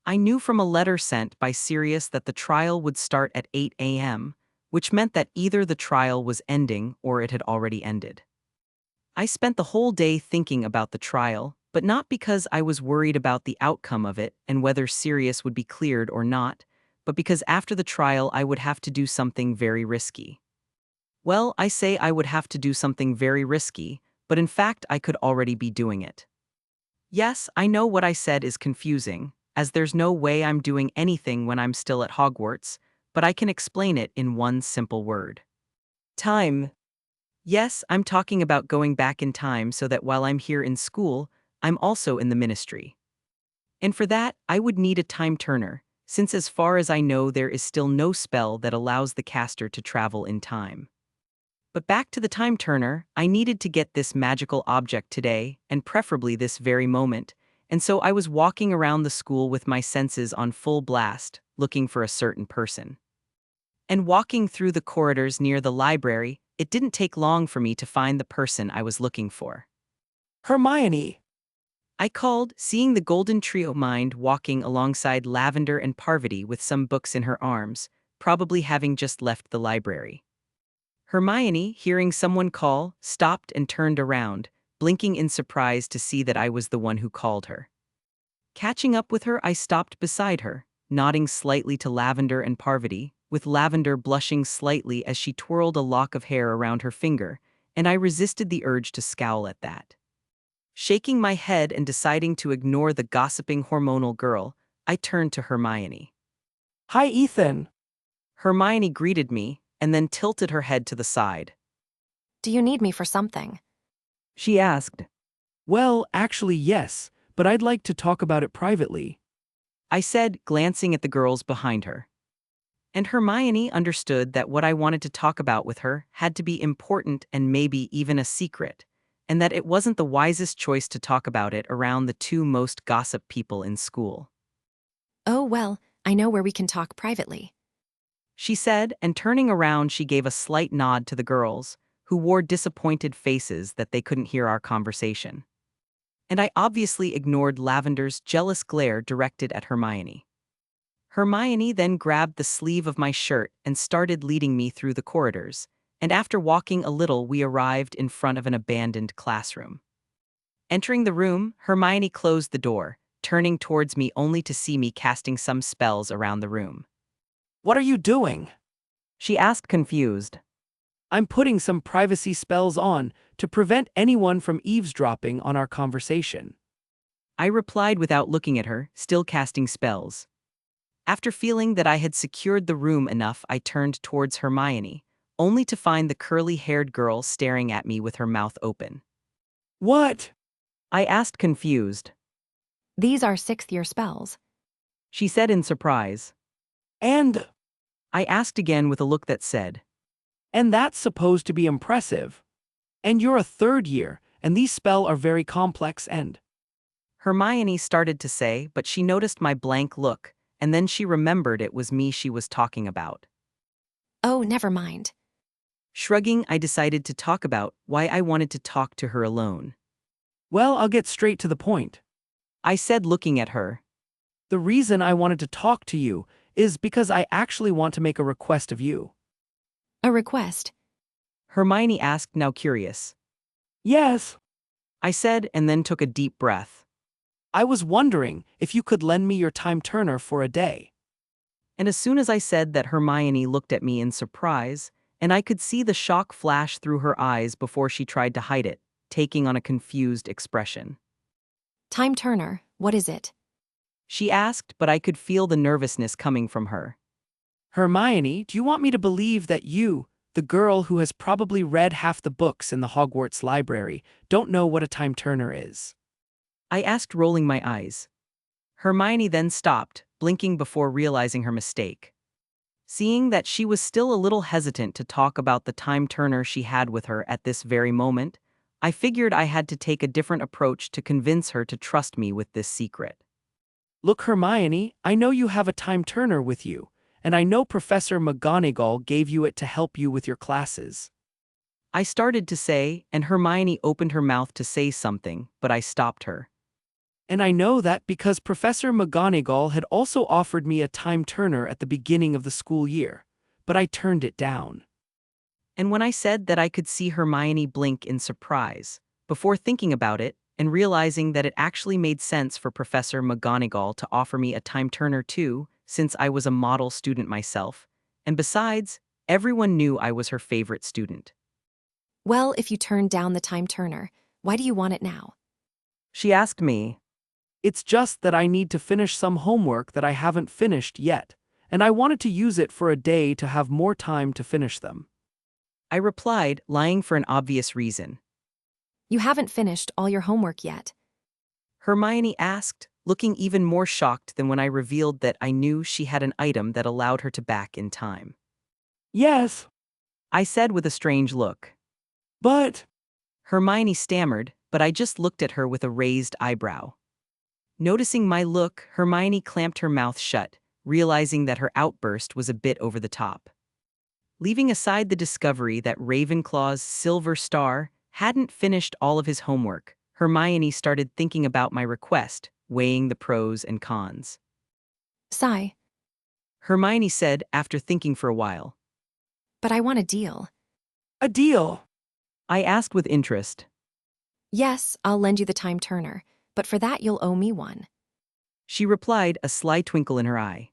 I knew from a letter sent by Sirius that the trial would start at 8 a.m., which meant that either the trial was ending or it had already ended. I spent the whole day thinking about the trial, but not because I was worried about the outcome of it and whether Sirius would be cleared or not, but because after the trial I would have to do something very risky. Well, I say I would have to do something very risky, but in fact I could already be doing it. Yes, I know what I said is confusing, as there's no way I'm doing anything when I'm still at Hogwarts, but I can explain it in one simple word. Time. Yes, I'm talking about going back in time so that while I'm here in school, I'm also in the ministry. And for that, I would need a time turner, since as far as I know there is still no spell that allows the caster to travel in time. But back to the time turner, I needed to get this magical object today, and preferably this very moment, and so I was walking around the school with my senses on full blast, looking for a certain person. And walking through the corridors near the library, it didn't take long for me to find the person I was looking for. Hermione. I called, seeing the golden trio mind walking alongside Lavender and Parvati with some books in her arms, probably having just left the library. Hermione, hearing someone call, stopped and turned around, blinking in surprise to see that I was the one who called her. Catching up with her, I stopped beside her, nodding slightly to Lavender and Parvati, with Lavender blushing slightly as she twirled a lock of hair around her finger, and I resisted the urge to scowl at that. Shaking my head and deciding to ignore the gossiping hormonal girl, I turned to Hermione. Hi, Ethan. Hermione greeted me, and then tilted her head to the side. Do you need me for something? She asked. Well, actually, yes, but I'd like to talk about it privately. I said, glancing at the girls behind her. And Hermione understood that what I wanted to talk about with her had to be important and maybe even a secret, and that it wasn't the wisest choice to talk about it around the two most gossip people in school. Oh, well, I know where we can talk privately. She said, and turning around she gave a slight nod to the girls, who wore disappointed faces that they couldn't hear our conversation. And I obviously ignored Lavender's jealous glare directed at Hermione. Hermione then grabbed the sleeve of my shirt and started leading me through the corridors, and after walking a little we arrived in front of an abandoned classroom. Entering the room, Hermione closed the door, turning towards me only to see me casting some spells around the room. What are you doing? She asked, confused. I'm putting some privacy spells on to prevent anyone from eavesdropping on our conversation. I replied without looking at her, still casting spells. After feeling that I had secured the room enough, I turned towards Hermione, only to find the curly-haired girl staring at me with her mouth open. What? I asked, confused. These are sixth-year spells. She said in surprise. And I asked again with a look that said, that's supposed to be impressive. And you're a third year, and these spells are very complex and… Hermione started to say, but she noticed my blank look, and then she remembered it was me she was talking about. Oh, never mind. Shrugging, I decided to talk about why I wanted to talk to her alone. Well, I'll get straight to the point. I said, looking at her. The reason I wanted to talk to you is because I actually want to make a request of you. A request. Hermione asked, now curious. Yes. I said, and then took a deep breath. I was wondering if you could lend me your time turner for a day. And as soon as I said that, Hermione looked at me in surprise, and I could see the shock flash through her eyes before she tried to hide it, taking on a confused expression. Time turner, what is it? She asked, but I could feel the nervousness coming from her. Hermione, do you want me to believe that you, the girl who has probably read half the books in the Hogwarts library, don't know what a time turner is? I asked, rolling my eyes. Hermione then stopped, blinking before realizing her mistake. Seeing that she was still a little hesitant to talk about the time turner she had with her at this very moment, I figured I had to take a different approach to convince her to trust me with this secret. Look, Hermione, I know you have a time turner with you, and I know Professor McGonagall gave you it to help you with your classes. I started to say, and Hermione opened her mouth to say something, but I stopped her. And I know that because Professor McGonagall had also offered me a time turner at the beginning of the school year, but I turned it down. And when I said that, I could see Hermione blink in surprise, before thinking about it and realizing that it actually made sense for Professor McGonagall to offer me a time turner too, since I was a model student myself, and besides, everyone knew I was her favorite student. Well, if you turned down the time turner, why do you want it now? She asked me. It's just that I need to finish some homework that I haven't finished yet, and I wanted to use it for a day to have more time to finish them. I replied, lying for an obvious reason. You haven't finished all your homework yet. Hermione asked, looking even more shocked than when I revealed that I knew she had an item that allowed her to back in time. Yes, I said with a strange look. but… Hermione stammered, but I just looked at her with a raised eyebrow. Noticing my look, Hermione clamped her mouth shut, realizing that her outburst was a bit over the top. Leaving aside the discovery that Ravenclaw's Silver Star hadn't finished all of his homework, Hermione started thinking about my request, weighing the pros and cons. Sigh. Hermione said after thinking for a while. But I want a deal. A deal. I asked with interest. Yes, I'll lend you the time turner, but for that you'll owe me one. She replied, a sly twinkle in her eye.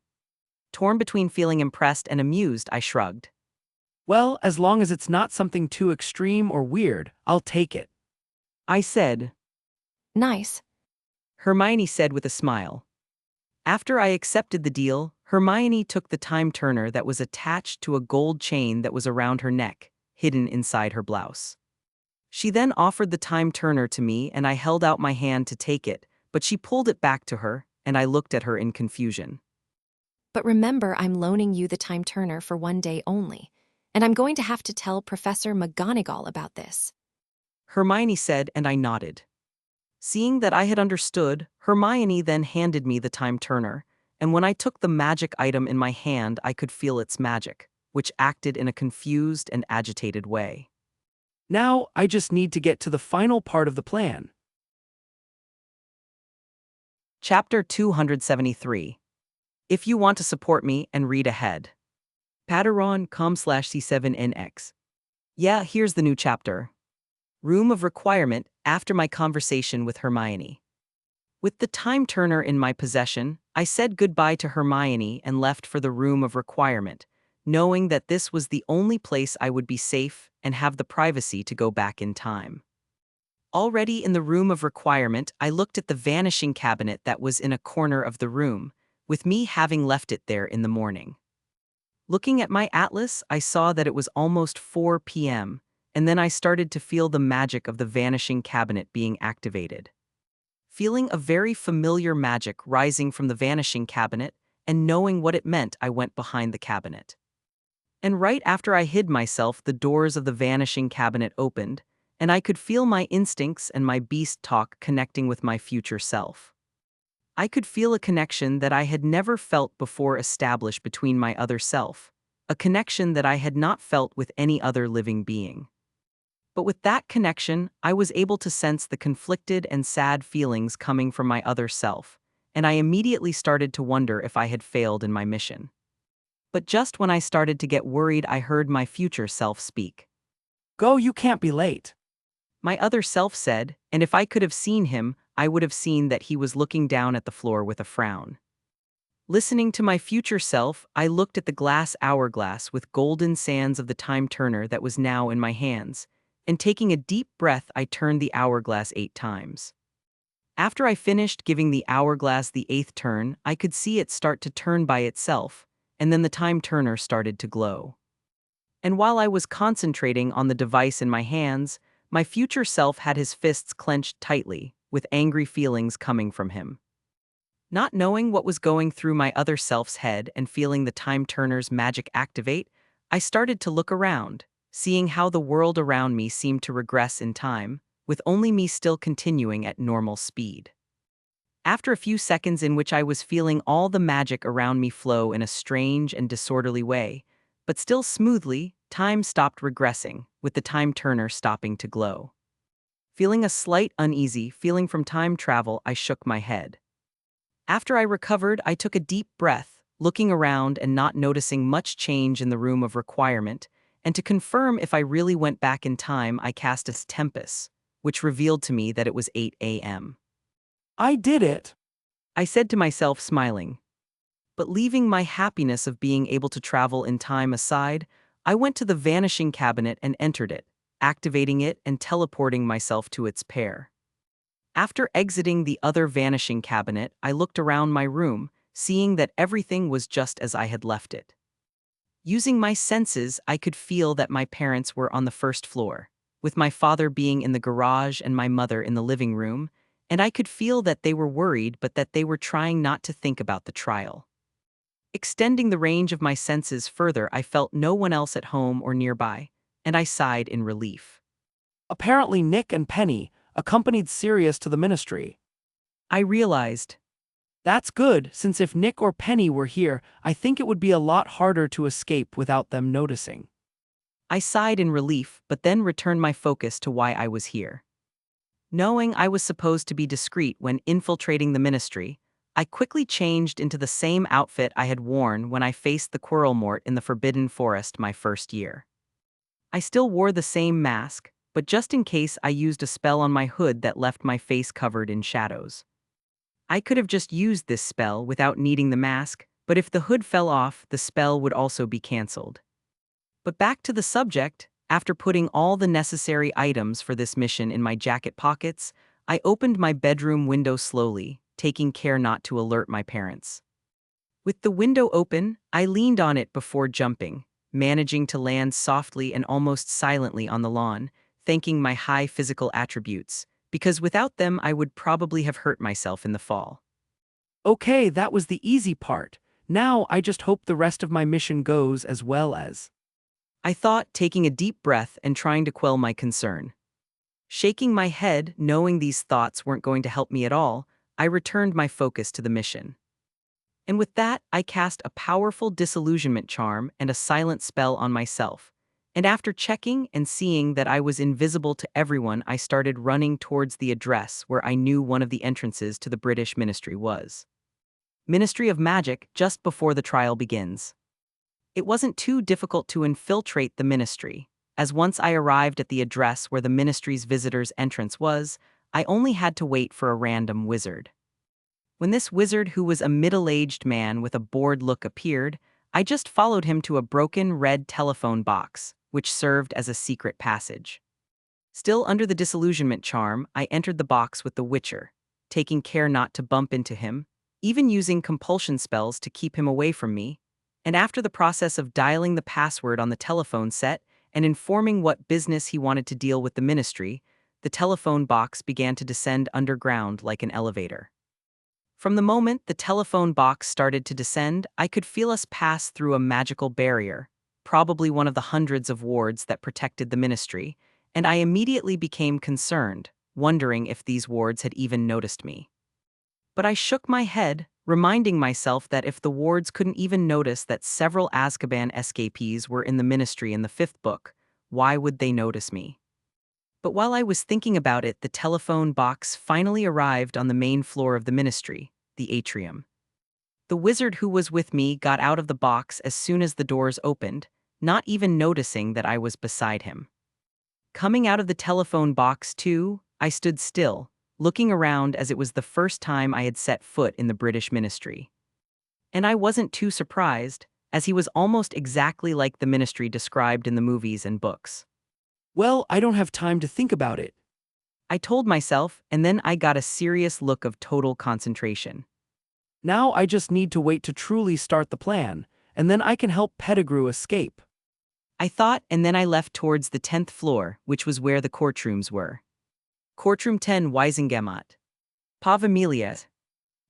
Torn between feeling impressed and amused, I shrugged. Well, as long as it's not something too extreme or weird, I'll take it. I said. Nice. Hermione said with a smile. After I accepted the deal, Hermione took the time turner that was attached to a gold chain that was around her neck, hidden inside her blouse. She then offered the time turner to me and I held out my hand to take it, but she pulled it back to her, and I looked at her in confusion. But remember, I'm loaning you the time turner for one day only, and I'm going to have to tell Professor McGonagall about this. Hermione said, and I nodded. Seeing that I had understood, Hermione then handed me the time turner, and when I took the magic item in my hand, I could feel its magic, which acted in a confused and agitated way. Now, I just need to get to the final part of the plan. Chapter 273. If you want to support me and read ahead. Patreon.com/C7NX. Yeah, here's the new chapter. Room of Requirement after my conversation with Hermione. With the time turner in my possession, I said goodbye to Hermione and left for the Room of Requirement, knowing that this was the only place I would be safe and have the privacy to go back in time. Already in the Room of Requirement, I looked at the vanishing cabinet that was in a corner of the room, with me having left it there in the morning. Looking at my atlas, I saw that it was almost 4 p.m., and then I started to feel the magic of the vanishing cabinet being activated. Feeling a very familiar magic rising from the vanishing cabinet, and knowing what it meant, I went behind the cabinet. And right after I hid myself, the doors of the vanishing cabinet opened, and I could feel my instincts and my beast talk connecting with my future self. I could feel a connection that I had never felt before establish between my other self, a connection that I had not felt with any other living being. But with that connection, I was able to sense the conflicted and sad feelings coming from my other self, and I immediately started to wonder if I had failed in my mission. But just when I started to get worried, I heard my future self speak. Go, you can't be late. My other self said, and if I could have seen him, I would have seen that he was looking down at the floor with a frown. Listening to my future self, I looked at the glass hourglass with golden sands of the time turner that was now in my hands, and taking a deep breath, I turned the hourglass 8 times. After I finished giving the hourglass the 8th turn, I could see it start to turn by itself, and then the time turner started to glow. And while I was concentrating on the device in my hands, my future self had his fists clenched tightly, with angry feelings coming from him. Not knowing what was going through my other self's head and feeling the time turner's magic activate, I started to look around, seeing how the world around me seemed to regress in time, with only me still continuing at normal speed. After a few seconds in which I was feeling all the magic around me flow in a strange and disorderly way, but still smoothly, time stopped regressing, with the time turner stopping to glow. Feeling a slight uneasy feeling from time travel, I shook my head. After I recovered, I took a deep breath, looking around and not noticing much change in the room of requirement, and to confirm if I really went back in time, I cast a tempest, which revealed to me that it was 8 a.m. I did it. I said to myself, smiling. But leaving my happiness of being able to travel in time aside, I went to the vanishing cabinet and entered it, activating it and teleporting myself to its pair. After exiting the other vanishing cabinet, I looked around my room, seeing that everything was just as I had left it. Using my senses, I could feel that my parents were on the first floor, with my father being in the garage and my mother in the living room, and I could feel that they were worried but that they were trying not to think about the trial. Extending the range of my senses further, I felt no one else at home or nearby, and I sighed in relief. Apparently Nick and Penny accompanied Sirius to the ministry. I realized. That's good, since if Nick or Penny were here, I think it would be a lot harder to escape without them noticing. I sighed in relief, but then returned my focus to why I was here. Knowing I was supposed to be discreet when infiltrating the ministry, I quickly changed into the same outfit I had worn when I faced the Quirrellmort in the Forbidden Forest my first year. I still wore the same mask, but just in case I used a spell on my hood that left my face covered in shadows. I could have just used this spell without needing the mask, but if the hood fell off, the spell would also be cancelled. But back to the subject, after putting all the necessary items for this mission in my jacket pockets, I opened my bedroom window slowly, taking care not to alert my parents. With the window open, I leaned on it before jumping, managing to land softly and almost silently on the lawn, thanking my high physical attributes, because without them I would probably have hurt myself in the fall. Okay, that was the easy part. Now I just hope the rest of my mission goes as well as. I thought, taking a deep breath and trying to quell my concern. Shaking my head, knowing these thoughts weren't going to help me at all, I returned my focus to the mission. And with that, I cast a powerful disillusionment charm and a silent spell on myself. And after checking and seeing that I was invisible to everyone, I started running towards the address where I knew one of the entrances to the British ministry was. Ministry of Magic, just before the trial begins. It wasn't too difficult to infiltrate the ministry, as once I arrived at the address where the ministry's visitors' entrance was, I only had to wait for a random wizard. When this wizard, who was a middle-aged man with a bored look, appeared, I just followed him to a broken red telephone box, which served as a secret passage. Still under the disillusionment charm, I entered the box with the Witcher, taking care not to bump into him, even using compulsion spells to keep him away from me, and after the process of dialing the password on the telephone set and informing what business he wanted to deal with the ministry, the telephone box began to descend underground like an elevator. From the moment the telephone box started to descend, I could feel us pass through a magical barrier, probably one of the hundreds of wards that protected the ministry, and I immediately became concerned, wondering if these wards had even noticed me. But I shook my head, reminding myself that if the wards couldn't even notice that several Azkaban escapees were in the ministry in the 5th book, why would they notice me? But while I was thinking about it, the telephone box finally arrived on the main floor of the ministry, the atrium. The wizard who was with me got out of the box as soon as the doors opened, not even noticing that I was beside him. Coming out of the telephone box, too, I stood still, looking around as it was the first time I had set foot in the British ministry. And I wasn't too surprised, as he was almost exactly like the ministry described in the movies and books. Well, I don't have time to think about it. I told myself, and then I got a serious look of total concentration. Now I just need to wait to truly start the plan, and then I can help Pettigrew escape. I thought, and then I left towards the 10th floor, which was where the courtrooms were. Courtroom 10 Weisengamat. Pavamelia.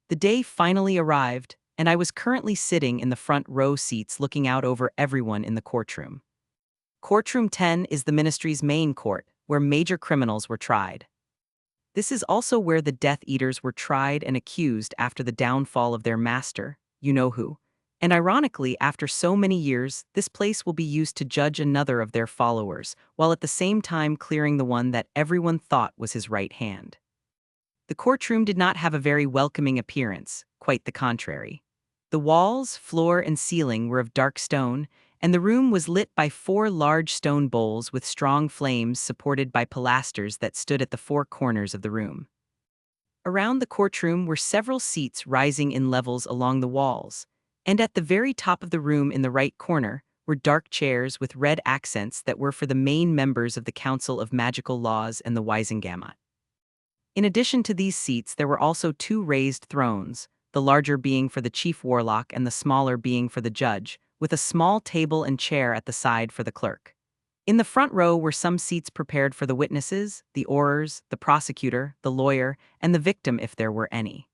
The day finally arrived, and I was currently sitting in the front row seats looking out over everyone in the courtroom. Courtroom 10 is the ministry's main court, where major criminals were tried. This is also where the Death Eaters were tried and accused after the downfall of their master, you know who. And ironically, after so many years, this place will be used to judge another of their followers, while at the same time clearing the one that everyone thought was his right hand. The courtroom did not have a very welcoming appearance, quite the contrary. The walls, floor, and ceiling were of dark stone, and the room was lit by 4 large stone bowls with strong flames supported by pilasters that stood at the 4 corners of the room. Around the courtroom were several seats rising in levels along the walls, and at the very top of the room in the right corner were dark chairs with red accents that were for the main members of the Council of Magical Laws and the Weisengamat. In addition to these seats, there were also 2 raised thrones, the larger being for the chief warlock and the smaller being for the judge, with a small table and chair at the side for the clerk. In the front row were some seats prepared for the witnesses, the orers, the prosecutor, the lawyer, and the victim if there were any.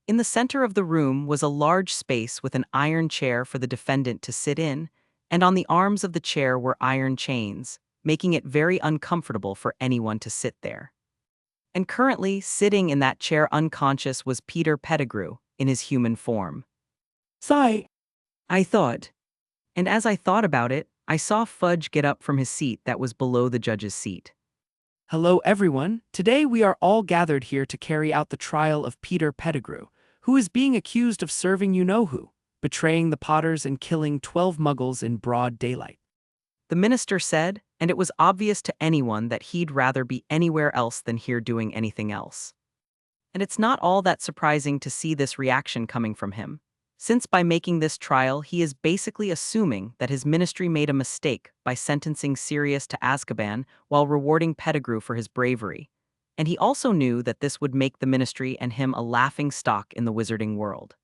In the center of the room was a large space with an iron chair for the defendant to sit in, and on the arms of the chair were iron chains, making it very uncomfortable for anyone to sit there. And currently, sitting in that chair unconscious was Peter Pettigrew, in his human form. Sigh. I thought. And as I thought about it, I saw Fudge get up from his seat that was below the judge's seat. Hello everyone, today we are all gathered here to carry out the trial of Peter Pettigrew, who is being accused of serving you-know-who, betraying the Potters and killing 12 muggles in broad daylight. The minister said, and it was obvious to anyone that he'd rather be anywhere else than here doing anything else. And it's not all that surprising to see this reaction coming from him, since by making this trial he is basically assuming that his ministry made a mistake by sentencing Sirius to Azkaban while rewarding Pettigrew for his bravery, and he also knew that this would make the ministry and him a laughing stock in the wizarding world.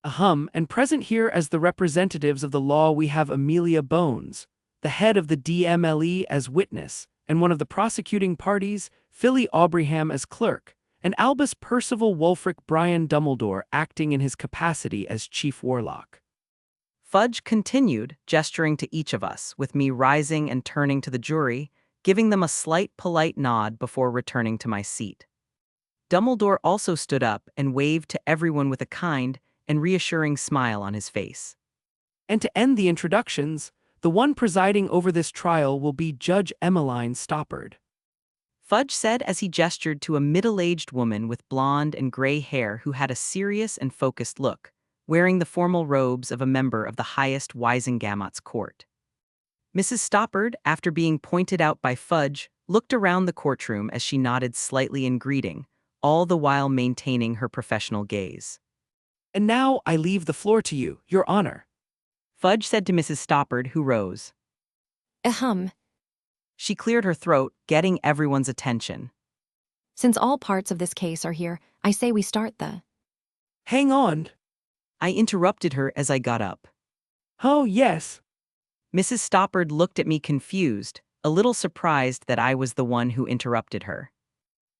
And present here as the representatives of the law we have Amelia Bones, the head of the DMLE as witness, and one of the prosecuting parties, Philly Aubreyham as clerk, and Albus Percival Wulfric Brian Dumbledore acting in his capacity as chief warlock. Fudge continued, gesturing to each of us, with me rising and turning to the jury, giving them a slight polite nod before returning to my seat. Dumbledore also stood up and waved to everyone with a kind and reassuring smile on his face. And to end the introductions, the one presiding over this trial will be Judge Emmeline Stoppard. Fudge said as he gestured to a middle-aged woman with blonde and gray hair who had a serious and focused look, wearing the formal robes of a member of the highest Weisengamat's court. Mrs. Stoppard, after being pointed out by Fudge, looked around the courtroom as she nodded slightly in greeting, all the while maintaining her professional gaze. And now I leave the floor to you, Your Honor. Fudge said to Mrs. Stoppard, who rose. She cleared her throat, getting everyone's attention. Since all parts of this case are here, I say we start the... Hang on. I interrupted her as I got up. Oh, yes. Mrs. Stoppard looked at me confused, a little surprised that I was the one who interrupted her.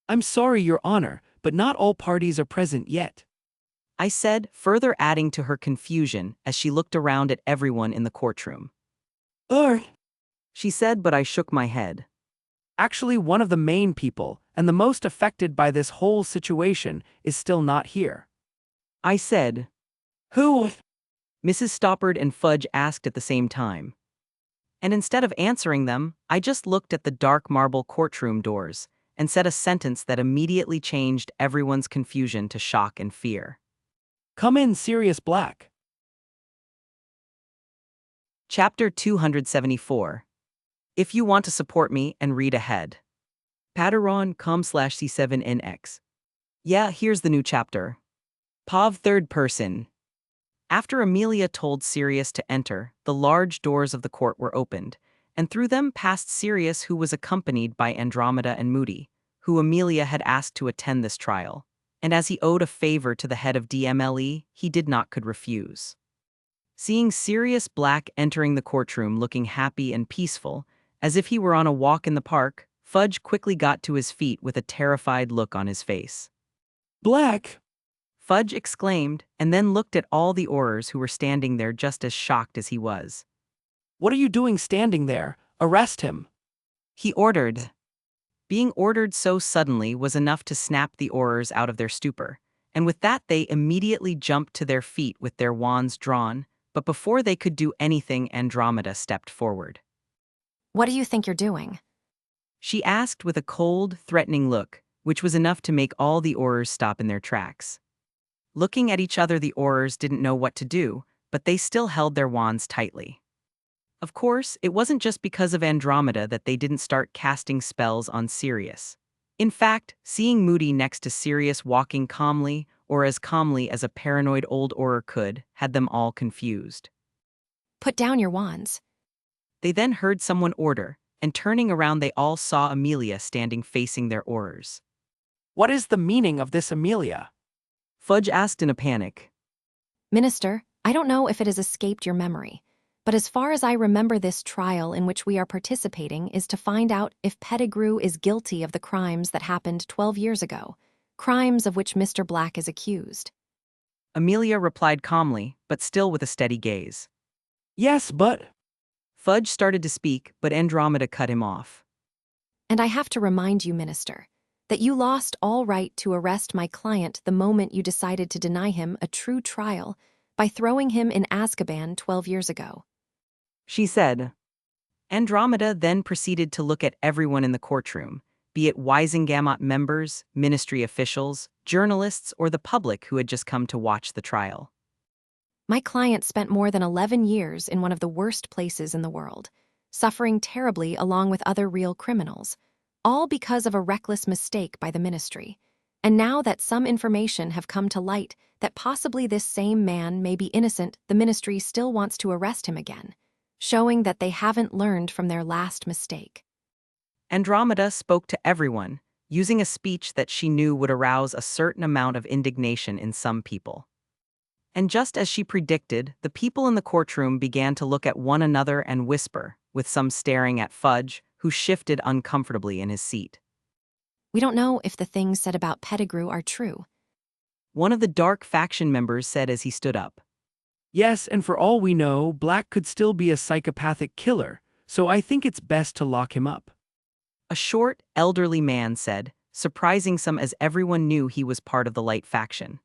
I'm sorry, Your Honor, but not all parties are present yet. I said, further adding to her confusion as she looked around at everyone in the courtroom. She said, but I shook my head. Actually, one of the main people, and the most affected by this whole situation, is still not here. I said. Who? Mrs. Stoppard and Fudge asked at the same time. And instead of answering them, I just looked at the dark marble courtroom doors and said a sentence that immediately changed everyone's confusion to shock and fear. Come in, Sirius Black. Chapter 274. If you want to support me and read ahead. Patreon.com/C7NX. Yeah, here's the new chapter. Pav third person. After Amelia told Sirius to enter, the large doors of the court were opened, and through them passed Sirius, who was accompanied by Andromeda and Moody, who Amelia had asked to attend this trial. And as he owed a favor to the head of DMLE, he did not could refuse. Seeing Sirius Black entering the courtroom looking happy and peaceful, as if he were on a walk in the park, Fudge quickly got to his feet with a terrified look on his face. Black? Fudge exclaimed, and then looked at all the Aurors who were standing there just as shocked as he was. What are you doing standing there? Arrest him. He ordered. Being ordered so suddenly was enough to snap the Aurors out of their stupor, and with that they immediately jumped to their feet with their wands drawn, but before they could do anything, Andromeda stepped forward. What do you think you're doing? She asked with a cold, threatening look, which was enough to make all the Aurors stop in their tracks. Looking at each other, the Aurors didn't know what to do, but they still held their wands tightly. Of course, it wasn't just because of Andromeda that they didn't start casting spells on Sirius. In fact, seeing Moody next to Sirius walking calmly, or as calmly as a paranoid old Auror could, had them all confused. Put down your wands. They then heard someone order, and turning around they all saw Amelia standing facing their Aurors. What is the meaning of this, Amelia? Fudge asked in a panic. Minister, I don't know if it has escaped your memory, but as far as I remember, this trial in which we are participating is to find out if Pettigrew is guilty of the crimes that happened 12 years ago, crimes of which Mr. Black is accused. Amelia replied calmly, but still with a steady gaze. Yes, but... Fudge started to speak, but Andromeda cut him off. And I have to remind you, Minister, that you lost all right to arrest my client the moment you decided to deny him a true trial by throwing him in Azkaban 12 years ago. She said. Andromeda then proceeded to look at everyone in the courtroom, be it Wisengamot members, ministry officials, journalists, or the public who had just come to watch the trial. My client spent more than 11 years in one of the worst places in the world, suffering terribly along with other real criminals, all because of a reckless mistake by the ministry. And now that some information have come to light that possibly this same man may be innocent, the ministry still wants to arrest him again, showing that they haven't learned from their last mistake. Andromeda spoke to everyone, using a speech that she knew would arouse a certain amount of indignation in some people. And just as she predicted, the people in the courtroom began to look at one another and whisper, with some staring at Fudge, who shifted uncomfortably in his seat. We don't know if the things said about Pettigrew are true. One of the dark faction members said as he stood up. Yes, and for all we know, Black could still be a psychopathic killer, so I think it's best to lock him up. A short, elderly man said, surprising some as everyone knew he was part of the Light faction.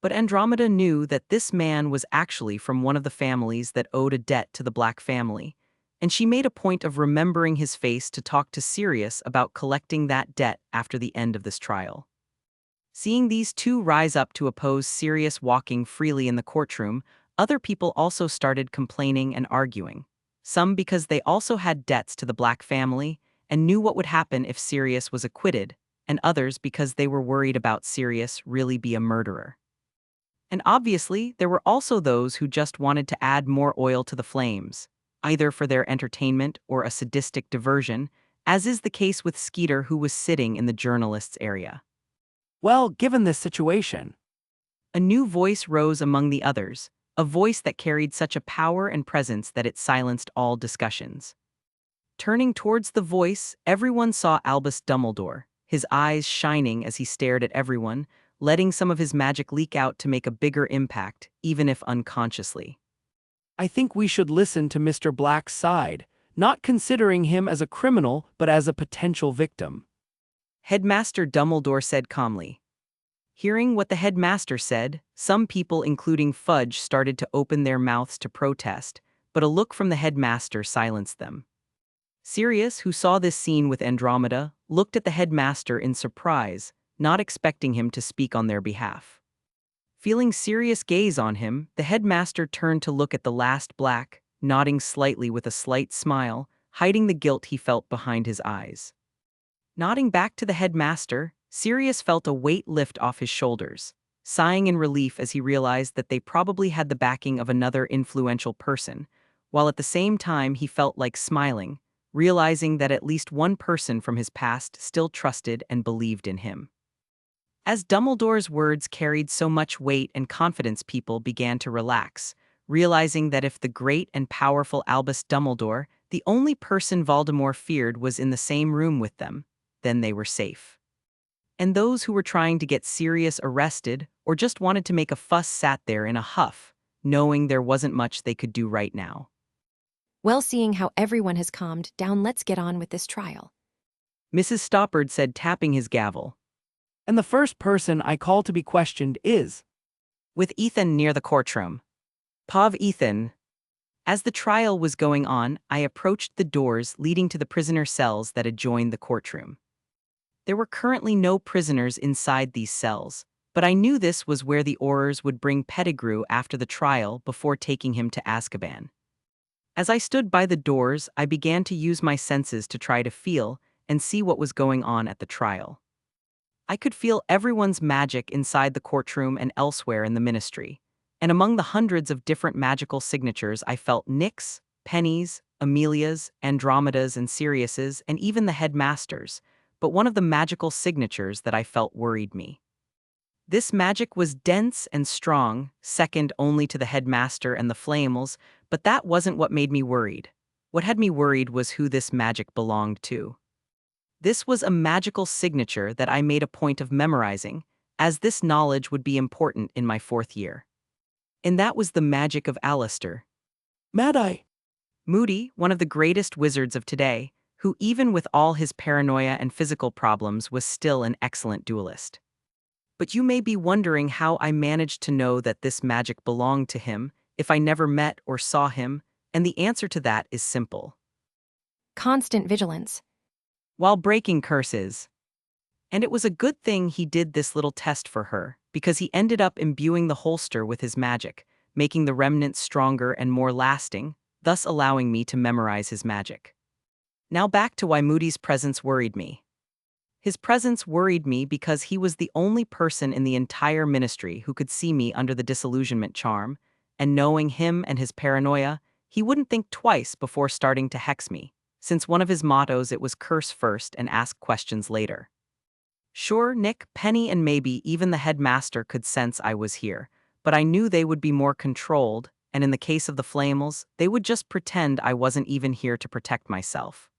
But Andromeda knew that this man was actually from one of the families that owed a debt to the Black family, and she made a point of remembering his face to talk to Sirius about collecting that debt after the end of this trial. Seeing these two rise up to oppose Sirius walking freely in the courtroom, other people also started complaining and arguing, some because they also had debts to the Black family and knew what would happen if Sirius was acquitted, and others because they were worried about Sirius really be a murderer. And obviously, there were also those who just wanted to add more oil to the flames, either for their entertainment or a sadistic diversion, as is the case with Skeeter, who was sitting in the journalists' area. Well, given this situation... A new voice rose among the others, a voice that carried such a power and presence that it silenced all discussions. Turning towards the voice, everyone saw Albus Dumbledore, his eyes shining as he stared at everyone, letting some of his magic leak out to make a bigger impact, even if unconsciously. I think we should listen to Mr. Black's side, not considering him as a criminal but as a potential victim. Headmaster Dumbledore said calmly. Hearing what the headmaster said, some people including Fudge started to open their mouths to protest, but a look from the headmaster silenced them. Sirius, who saw this scene with Andromeda, looked at the headmaster in surprise, not expecting him to speak on their behalf. Feeling Sirius' gaze on him, the headmaster turned to look at the last black, nodding slightly with a slight smile, hiding the guilt he felt behind his eyes. Nodding back to the headmaster, Sirius felt a weight lift off his shoulders, sighing in relief as he realized that they probably had the backing of another influential person, while at the same time he felt like smiling, realizing that at least one person from his past still trusted and believed in him. As Dumbledore's words carried so much weight and confidence, people began to relax, realizing that if the great and powerful Albus Dumbledore, the only person Voldemort feared, was in the same room with them, then they were safe. And those who were trying to get Sirius arrested or just wanted to make a fuss sat there in a huff, knowing there wasn't much they could do right now. Well, seeing how everyone has calmed down, let's get on with this trial. Mrs. Stoppard said, tapping his gavel. And the first person I call to be questioned is... With Ethan near the courtroom. Pav Ethan. As the trial was going on, I approached the doors leading to the prisoner cells that adjoined the courtroom. There were currently no prisoners inside these cells, but I knew this was where the Aurors would bring Pettigrew after the trial before taking him to Azkaban. As I stood by the doors, I began to use my senses to try to feel and see what was going on at the trial. I could feel everyone's magic inside the courtroom and elsewhere in the ministry, and among the hundreds of different magical signatures I felt Nick's, Penny's, Amelia's, Andromeda's, and Sirius's, and even the headmaster's, but one of the magical signatures that I felt worried me. This magic was dense and strong, second only to the headmaster and the Flamels, but that wasn't what made me worried. What had me worried was who this magic belonged to. This was a magical signature that I made a point of memorizing, as this knowledge would be important in my 4th year. And that was the magic of Alistair. Mad-Eye. Moody, one of the greatest wizards of today, who even with all his paranoia and physical problems was still an excellent duelist. But you may be wondering how I managed to know that this magic belonged to him if I never met or saw him, and the answer to that is simple. Constant vigilance. While breaking curses. And it was a good thing he did this little test for her, because he ended up imbuing the holster with his magic, making the remnants stronger and more lasting, thus allowing me to memorize his magic. Now back to why Moody's presence worried me. His presence worried me because he was the only person in the entire ministry who could see me under the disillusionment charm, and knowing him and his paranoia, he wouldn't think twice before starting to hex me, since one of his mottos it was curse first and ask questions later. Sure, Nick, Penny, and maybe even the headmaster could sense I was here, but I knew they would be more controlled, and in the case of the Flamels, they would just pretend I wasn't even here to protect myself.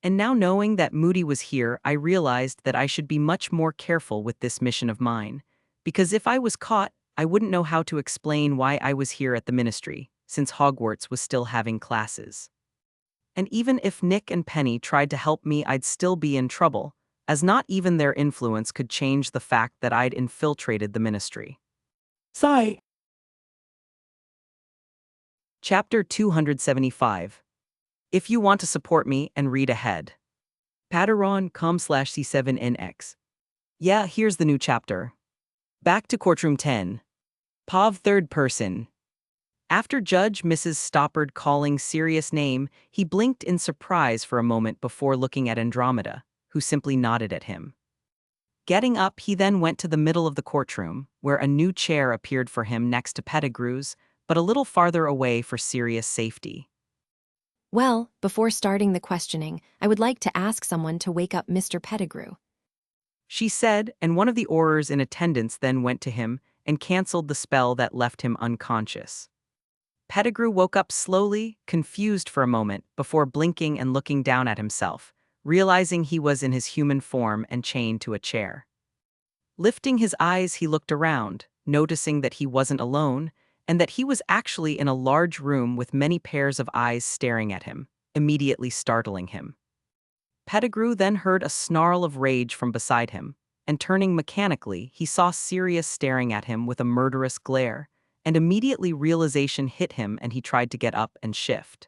And now knowing that Moody was here, I realized that I should be much more careful with this mission of mine, because if I was caught, I wouldn't know how to explain why I was here at the ministry, since Hogwarts was still having classes. And even if Nick and Penny tried to help me, I'd still be in trouble, as not even their influence could change the fact that I'd infiltrated the ministry. Sigh. Chapter 275. If you want to support me and read ahead. Patreon.com/C7NX. Yeah, here's the new chapter. Back to courtroom 10. Pav third person. After Judge Mrs. Stoppard calling Sirius' name, he blinked in surprise for a moment before looking at Andromeda, who simply nodded at him. Getting up, he then went to the middle of the courtroom, where a new chair appeared for him next to Pettigrew's, but a little farther away for Sirius' safety. Well, before starting the questioning, I would like to ask someone to wake up Mr. Pettigrew. She said, and one of the Aurors in attendance then went to him and canceled the spell that left him unconscious. Pettigrew woke up slowly, confused for a moment, before blinking and looking down at himself, realizing he was in his human form and chained to a chair. Lifting his eyes, he looked around, noticing that he wasn't alone, and that he was actually in a large room with many pairs of eyes staring at him, immediately startling him. Pettigrew then heard a snarl of rage from beside him, and turning mechanically, he saw Sirius staring at him with a murderous glare, and immediately realization hit him and he tried to get up and shift.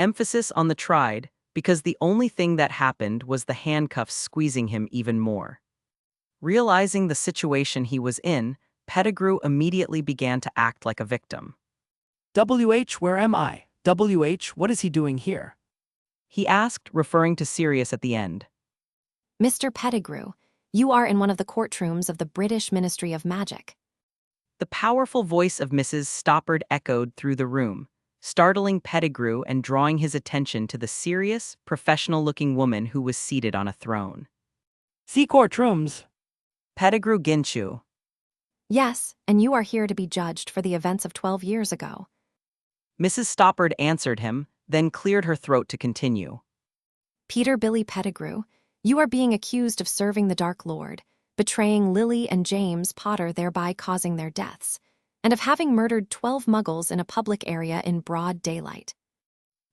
Emphasis on the tried, because the only thing that happened was the handcuffs squeezing him even more. Realizing the situation he was in, Pettigrew immediately began to act like a victim. WH, where am I? WH, what is he doing here? He asked, referring to Sirius at the end. Mr. Pettigrew, you are in one of the courtrooms of the British Ministry of Magic. The powerful voice of Mrs. Stoppard echoed through the room, startling Pettigrew and drawing his attention to the serious, professional-looking woman who was seated on a throne. See courtrooms. Pettigrew Ginchu. Yes, and you are here to be judged for the events of 12 years ago. Mrs. Stoppard answered him, then cleared her throat to continue. Peter Billy Pettigrew, you are being accused of serving the Dark Lord, betraying Lily and James Potter, thereby causing their deaths, and of having murdered 12 muggles in a public area in broad daylight.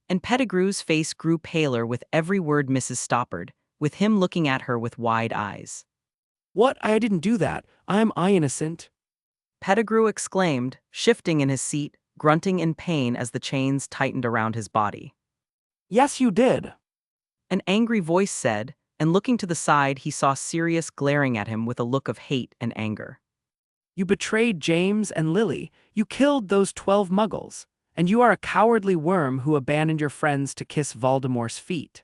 And Pettigrew's face grew paler with every word Mrs. Stoppard, with him looking at her with wide eyes. What? I didn't do that. I innocent. Pettigrew exclaimed, shifting in his seat, grunting in pain as the chains tightened around his body. Yes, you did. An angry voice said, and looking to the side he saw Sirius glaring at him with a look of hate and anger. You betrayed James and Lily. You killed those 12 muggles. And you are a cowardly worm who abandoned your friends to kiss Voldemort's feet.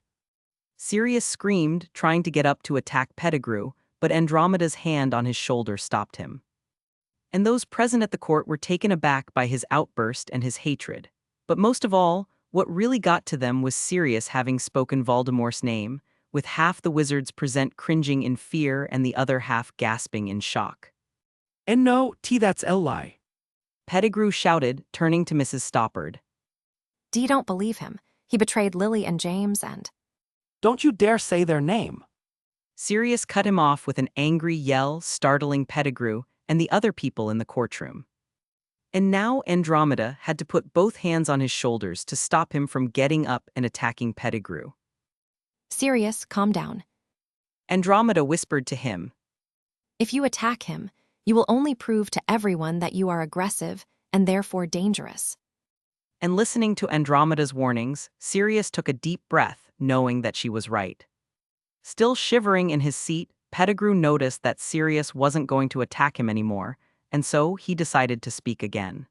Sirius screamed, trying to get up to attack Pettigrew, but Andromeda's hand on his shoulder stopped him. And those present at the court were taken aback by his outburst and his hatred. But most of all, what really got to them was Sirius having spoken Voldemort's name, with half the wizards present cringing in fear and the other half gasping in shock. And no, that's Eli. Pettigrew shouted, turning to Mrs. Stoppard. Dee don't believe him. He betrayed Lily and James and... Don't you dare say their name. Sirius cut him off with an angry yell, startling Pettigrew and the other people in the courtroom. And now Andromeda had to put both hands on his shoulders to stop him from getting up and attacking Pettigrew. Sirius, calm down. Andromeda whispered to him. If you attack him, you will only prove to everyone that you are aggressive and therefore dangerous. And listening to Andromeda's warnings, Sirius took a deep breath, knowing that she was right. Still shivering in his seat, Pettigrew noticed that Sirius wasn't going to attack him anymore, and so he decided to speak again.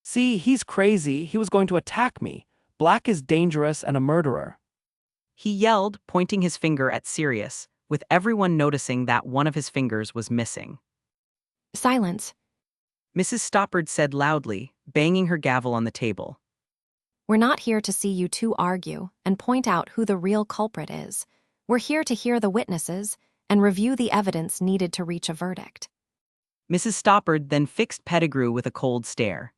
See, he's crazy. He was going to attack me. Black is dangerous and a murderer. He yelled, pointing his finger at Sirius, with everyone noticing that one of his fingers was missing. Silence. Mrs. Stoppard said loudly, banging her gavel on the table. We're not here to see you two argue and point out who the real culprit is. We're here to hear the witnesses and review the evidence needed to reach a verdict. Mrs. Stoppard then fixed Pettigrew with a cold stare.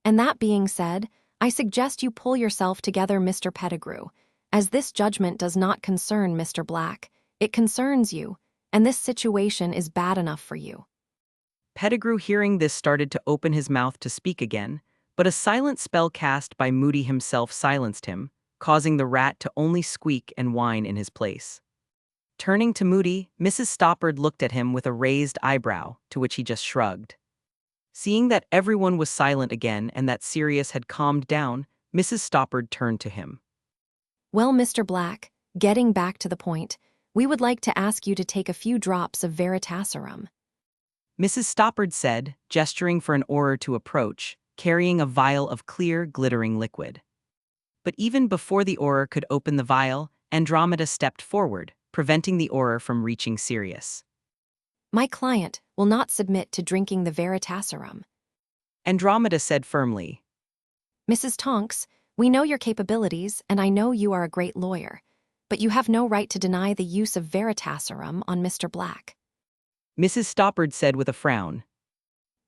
And that being said, I suggest you pull yourself together, Mr. Pettigrew, as this judgment does not concern Mr. Black. It concerns you, and this situation is bad enough for you. Pettigrew, hearing this, started to open his mouth to speak again, but a silent spell cast by Moody himself silenced him, causing the rat to only squeak and whine in his place. Turning to Moody, Mrs. Stoppard looked at him with a raised eyebrow, to which he just shrugged. Seeing that everyone was silent again and that Sirius had calmed down, Mrs. Stoppard turned to him. Well, Mr. Black, getting back to the point, we would like to ask you to take a few drops of Veritaserum. Mrs. Stoppard said, gesturing for an Auror to approach, carrying a vial of clear, glittering liquid. But even before the Auror could open the vial, Andromeda stepped forward, preventing the Auror from reaching Sirius. My client will not submit to drinking the Veritaserum. Andromeda said firmly. Mrs. Tonks, we know your capabilities, and I know you are a great lawyer, but you have no right to deny the use of Veritaserum on Mr. Black. Mrs. Stoppard said with a frown.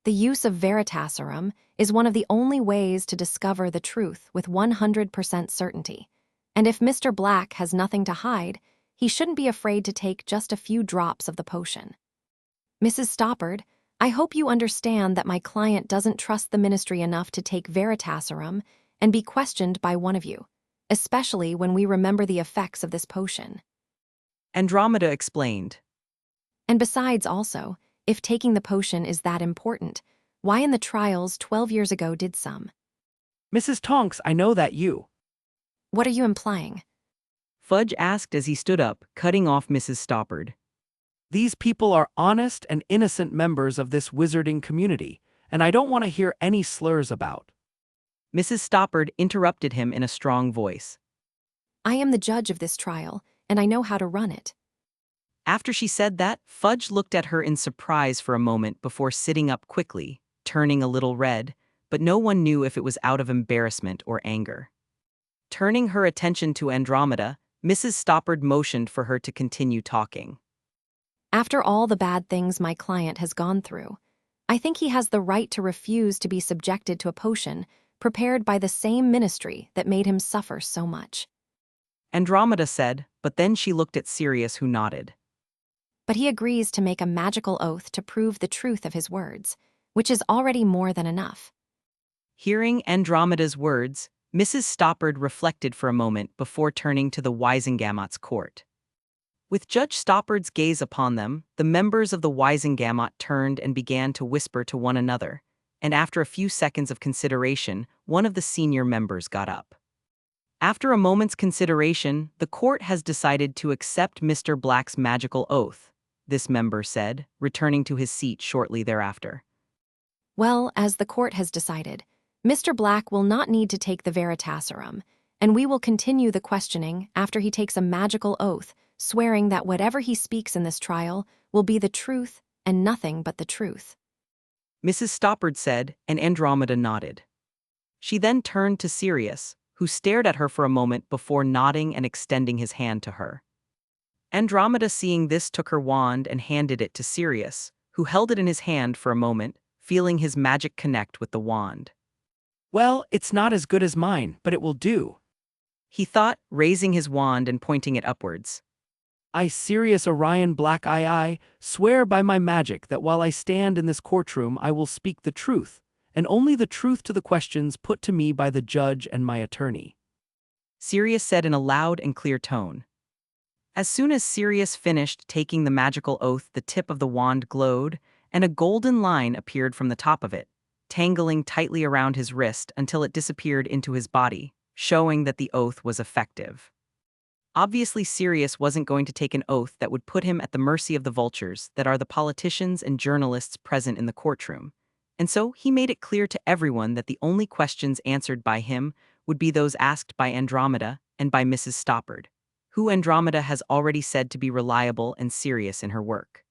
The use of Veritaserum is one of the only ways to discover the truth with 100% certainty. And if Mr. Black has nothing to hide, he shouldn't be afraid to take just a few drops of the potion. Mrs. Stoppard, I hope you understand that my client doesn't trust the ministry enough to take Veritaserum and be questioned by one of you, especially when we remember the effects of this potion. Andromeda explained. And besides also, if taking the potion is that important, Why in the trials 12 years ago did some? Mrs. Tonks, I know that you. What are you implying? Fudge asked as he stood up, cutting off Mrs. Stoppard. These people are honest and innocent members of this wizarding community, and I don't want to hear any slurs about. Mrs. Stoppard interrupted him in a strong voice. I am the judge of this trial, and I know how to run it. After she said that, Fudge looked at her in surprise for a moment before sitting up quickly, turning a little red, but no one knew if it was out of embarrassment or anger. Turning her attention to Andromeda, Mrs. Stoppard motioned for her to continue talking. After all the bad things my client has gone through, I think he has the right to refuse to be subjected to a potion prepared by the same ministry that made him suffer so much. Andromeda said, but then she looked at Sirius, who nodded. But he agrees to make a magical oath to prove the truth of his words, which is already more than enough. Hearing Andromeda's words, Mrs. Stoppard reflected for a moment before turning to the Wisengamot's court. With Judge Stoppard's gaze upon them, the members of the Wisengamot turned and began to whisper to one another, and after a few seconds of consideration, one of the senior members got up. After a moment's consideration, the court has decided to accept Mr. Black's magical oath, this member said, returning to his seat shortly thereafter. Well, as the court has decided, Mr. Black will not need to take the Veritaserum, and we will continue the questioning after he takes a magical oath, swearing that whatever he speaks in this trial will be the truth and nothing but the truth. Mrs. Stoppard said, and Andromeda nodded. She then turned to Sirius, who stared at her for a moment before nodding and extending his hand to her. Andromeda, seeing this, took her wand and handed it to Sirius, who held it in his hand for a moment, feeling his magic connect with the wand. Well, it's not as good as mine, but it will do, he thought, raising his wand and pointing it upwards. I, Sirius Orion Black Eye, swear by my magic that while I stand in this courtroom I will speak the truth, and only the truth to the questions put to me by the judge and my attorney, Sirius said in a loud and clear tone. As soon as Sirius finished taking the magical oath, the tip of the wand glowed, and a golden line appeared from the top of it, tangling tightly around his wrist until it disappeared into his body, showing that the oath was effective. Obviously, Sirius wasn't going to take an oath that would put him at the mercy of the vultures that are the politicians and journalists present in the courtroom, and so he made it clear to everyone that the only questions answered by him would be those asked by Andromeda and by Mrs. Stoppard, who Andromeda has already said to be reliable and serious in her work.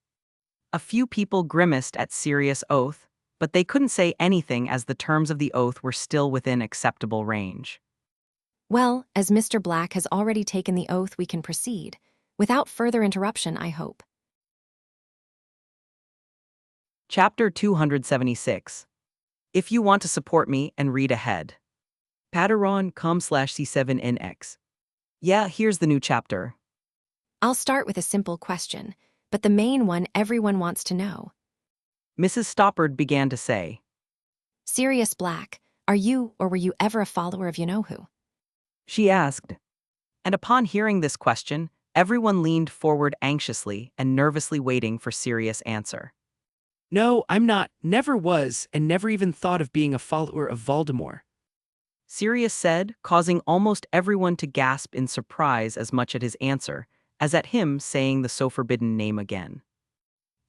A few people grimaced at Sirius' oath, but they couldn't say anything as the terms of the oath were still within acceptable range. Well, as Mr. Black has already taken the oath, we can proceed, without further interruption, I hope. Chapter 276. If you want to support me and read ahead. Patreon.com/C7NX. Yeah, here's the new chapter. I'll start with a simple question, but the main one everyone wants to know. Mrs. Stoppard began to say. Sirius Black, are you or were you ever a follower of you-know-who? She asked. And upon hearing this question, everyone leaned forward anxiously and nervously waiting for Sirius' answer. No, I'm not, never was, and never even thought of being a follower of Voldemort, Sirius said, causing almost everyone to gasp in surprise as much at his answer as at him saying the so forbidden name again.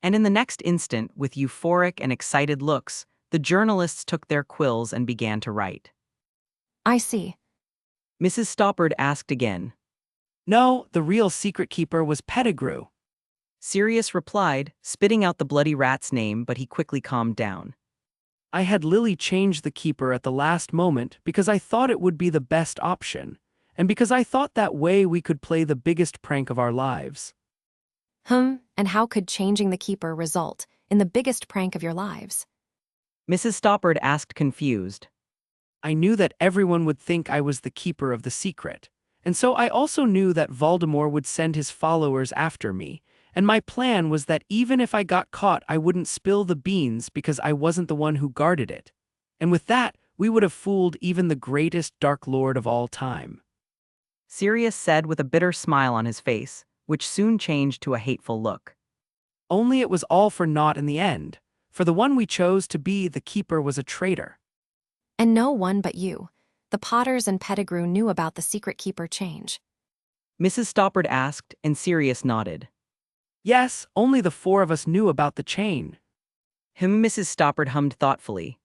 And in the next instant, with euphoric and excited looks, the journalists took their quills and began to write. I see. Mrs. Stoppard asked again. No, the real secret keeper was Pettigrew, Sirius replied, spitting out the bloody rat's name, but he quickly calmed down. I had Lily change the keeper at the last moment because I thought it would be the best option, and because I thought that way we could play the biggest prank of our lives. And how could changing the keeper result in the biggest prank of your lives? Mrs. Stoppard asked, confused. I knew that everyone would think I was the keeper of the secret, and so I also knew that Voldemort would send his followers after me, and my plan was that even if I got caught I wouldn't spill the beans because I wasn't the one who guarded it. And with that, we would have fooled even the greatest Dark Lord of all time, Sirius said with a bitter smile on his face, which soon changed to a hateful look. Only it was all for naught in the end. for the one we chose to be the keeper was a traitor. And no one but you. The Potters and Pettigrew knew about the secret keeper change. Mrs. Stoppard asked, and Sirius nodded. Yes, only the four of us knew about the chain. Mrs. Stoppard hummed thoughtfully.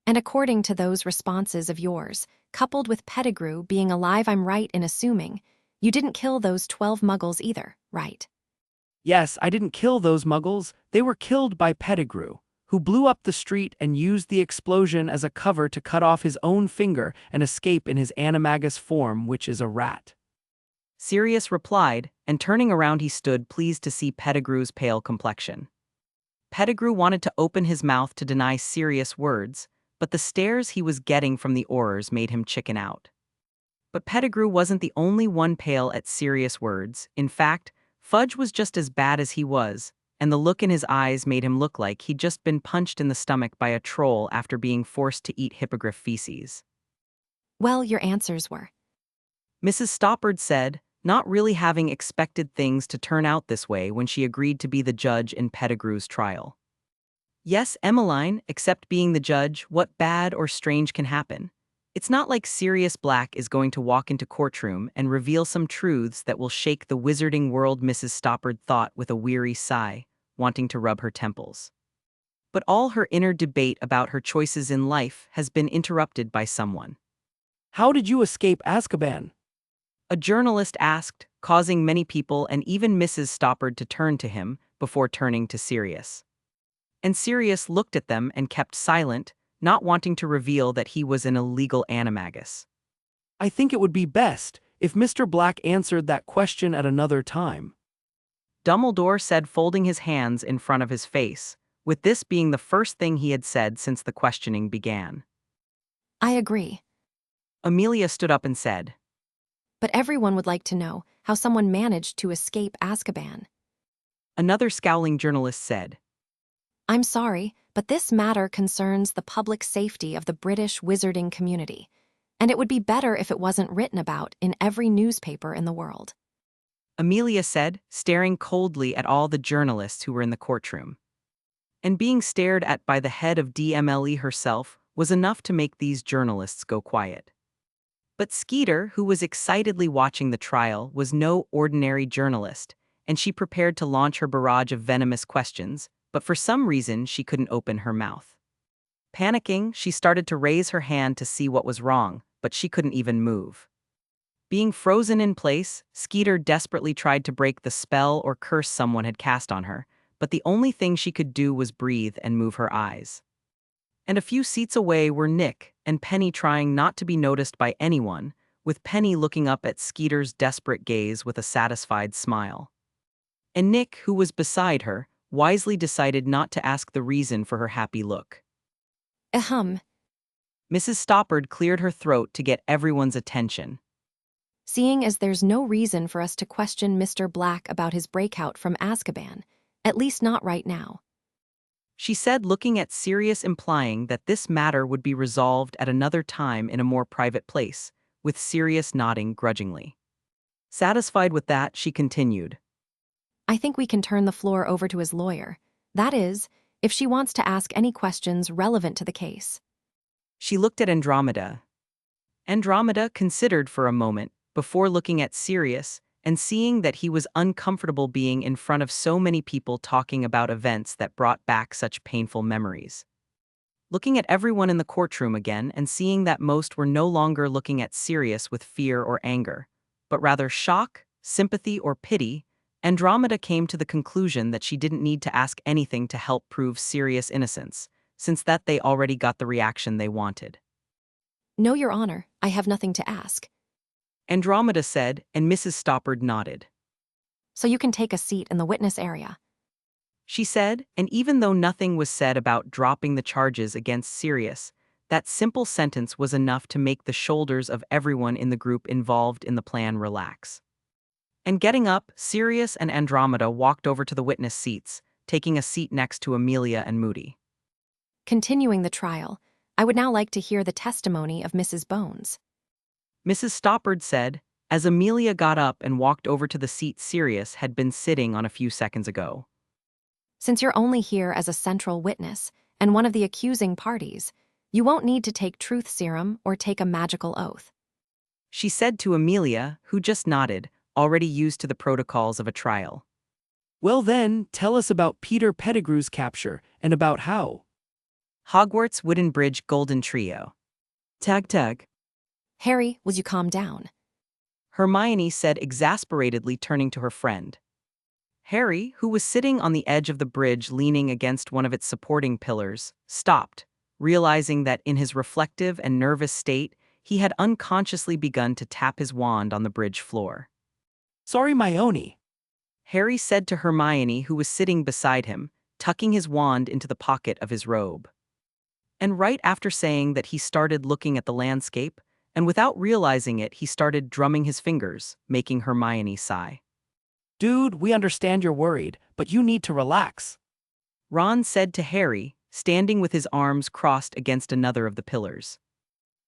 And according to those responses of yours, coupled with Pettigrew being alive, I'm right in assuming you didn't kill those 12 muggles either, right? Yes, I didn't kill those muggles. They were killed by Pettigrew, who blew up the street and used the explosion as a cover to cut off his own finger and escape in his animagus form, which is a rat. Sirius replied, and turning around he stood pleased to see Pettigrew's pale complexion. Pettigrew wanted to open his mouth to deny Sirius words, but the stares he was getting from the Aurors made him chicken out. But Pettigrew wasn't the only one pale at Sirius' words. In fact, Fudge was just as bad as he was, and the look in his eyes made him look like he'd just been punched in the stomach by a troll after being forced to eat hippogriff feces. Well, your answers were. Mrs. Stoppard said, not really having expected things to turn out this way when she agreed to be the judge in Pettigrew's trial. Yes, Emmeline, except being the judge, what bad or strange can happen? It's not like Sirius Black is going to walk into courtroom and reveal some truths that will shake the wizarding world, Mrs. Stoppard thought with a weary sigh, wanting to rub her temples. But all her inner debate about her choices in life has been interrupted by someone. How did you escape Azkaban? A journalist asked, causing many people and even Mrs. Stoppard to turn to him before turning to Sirius. And Sirius looked at them and kept silent, not wanting to reveal that he was an illegal animagus. I think it would be best if Mr. Black answered that question at another time. Dumbledore said, folding his hands in front of his face, with this being the first thing he had said since the questioning began. I agree. Amelia stood up and said, But everyone would like to know how someone managed to escape Azkaban. Another scowling journalist said, I'm sorry, but this matter concerns the public safety of the British wizarding community, and it would be better if it wasn't written about in every newspaper in the world. Amelia said, staring coldly at all the journalists who were in the courtroom. And being stared at by the head of DMLE herself was enough to make these journalists go quiet. But Skeeter, who was excitedly watching the trial, was no ordinary journalist, and she prepared to launch her barrage of venomous questions, but for some reason she couldn't open her mouth. Panicking, she started to raise her hand to see what was wrong, but she couldn't even move. Being frozen in place, Skeeter desperately tried to break the spell or curse someone had cast on her, but the only thing she could do was breathe and move her eyes. And a few seats away were Nick and Penny, trying not to be noticed by anyone, with Penny looking up at Skeeter's desperate gaze with a satisfied smile. And Nick, who was beside her, wisely decided not to ask the reason for her happy look. Ahem. Mrs. Stoppard cleared her throat to get everyone's attention. Seeing as there's no reason for us to question Mr. Black about his breakout from Azkaban, at least not right now. She said, looking at Sirius, implying that this matter would be resolved at another time in a more private place, with Sirius nodding grudgingly. Satisfied with that, she continued. I think we can turn the floor over to his lawyer. That is, if she wants to ask any questions relevant to the case. She looked at Andromeda. Andromeda considered for a moment before looking at Sirius and seeing that he was uncomfortable being in front of so many people talking about events that brought back such painful memories. Looking at everyone in the courtroom again and seeing that most were no longer looking at Sirius with fear or anger, but rather shock, sympathy, or pity, Andromeda came to the conclusion that she didn't need to ask anything to help prove Sirius' innocence, since that they already got the reaction they wanted. No, Your Honor, I have nothing to ask. Andromeda said, and Mrs. Stoppard nodded. So you can take a seat in the witness area. She said, and even though nothing was said about dropping the charges against Sirius, that simple sentence was enough to make the shoulders of everyone in the group involved in the plan relax. And getting up, Sirius and Andromeda walked over to the witness seats, taking a seat next to Amelia and Moody. Continuing the trial, I would now like to hear the testimony of Mrs. Bones. Mrs. Stoppard said, as Amelia got up and walked over to the seat Sirius had been sitting on a few seconds ago. Since you're only here as a central witness and one of the accusing parties, you won't need to take truth serum or take a magical oath. She said to Amelia, who just nodded, already used to the protocols of a trial. Well then, tell us about Peter Pettigrew's capture and about how. Hogwarts Wooden Bridge Golden Trio. Tag tag. Harry, will you calm down? Hermione said exasperatedly, turning to her friend. Harry, who was sitting on the edge of the bridge leaning against one of its supporting pillars, stopped, realizing that in his reflective and nervous state, he had unconsciously begun to tap his wand on the bridge floor. Sorry, Hermione. Harry said to Hermione, who was sitting beside him, tucking his wand into the pocket of his robe. And right after saying that, he started looking at the landscape, and without realizing it, he started drumming his fingers, making Hermione sigh. Dude, we understand you're worried, but you need to relax. Ron said to Harry, standing with his arms crossed against another of the pillars.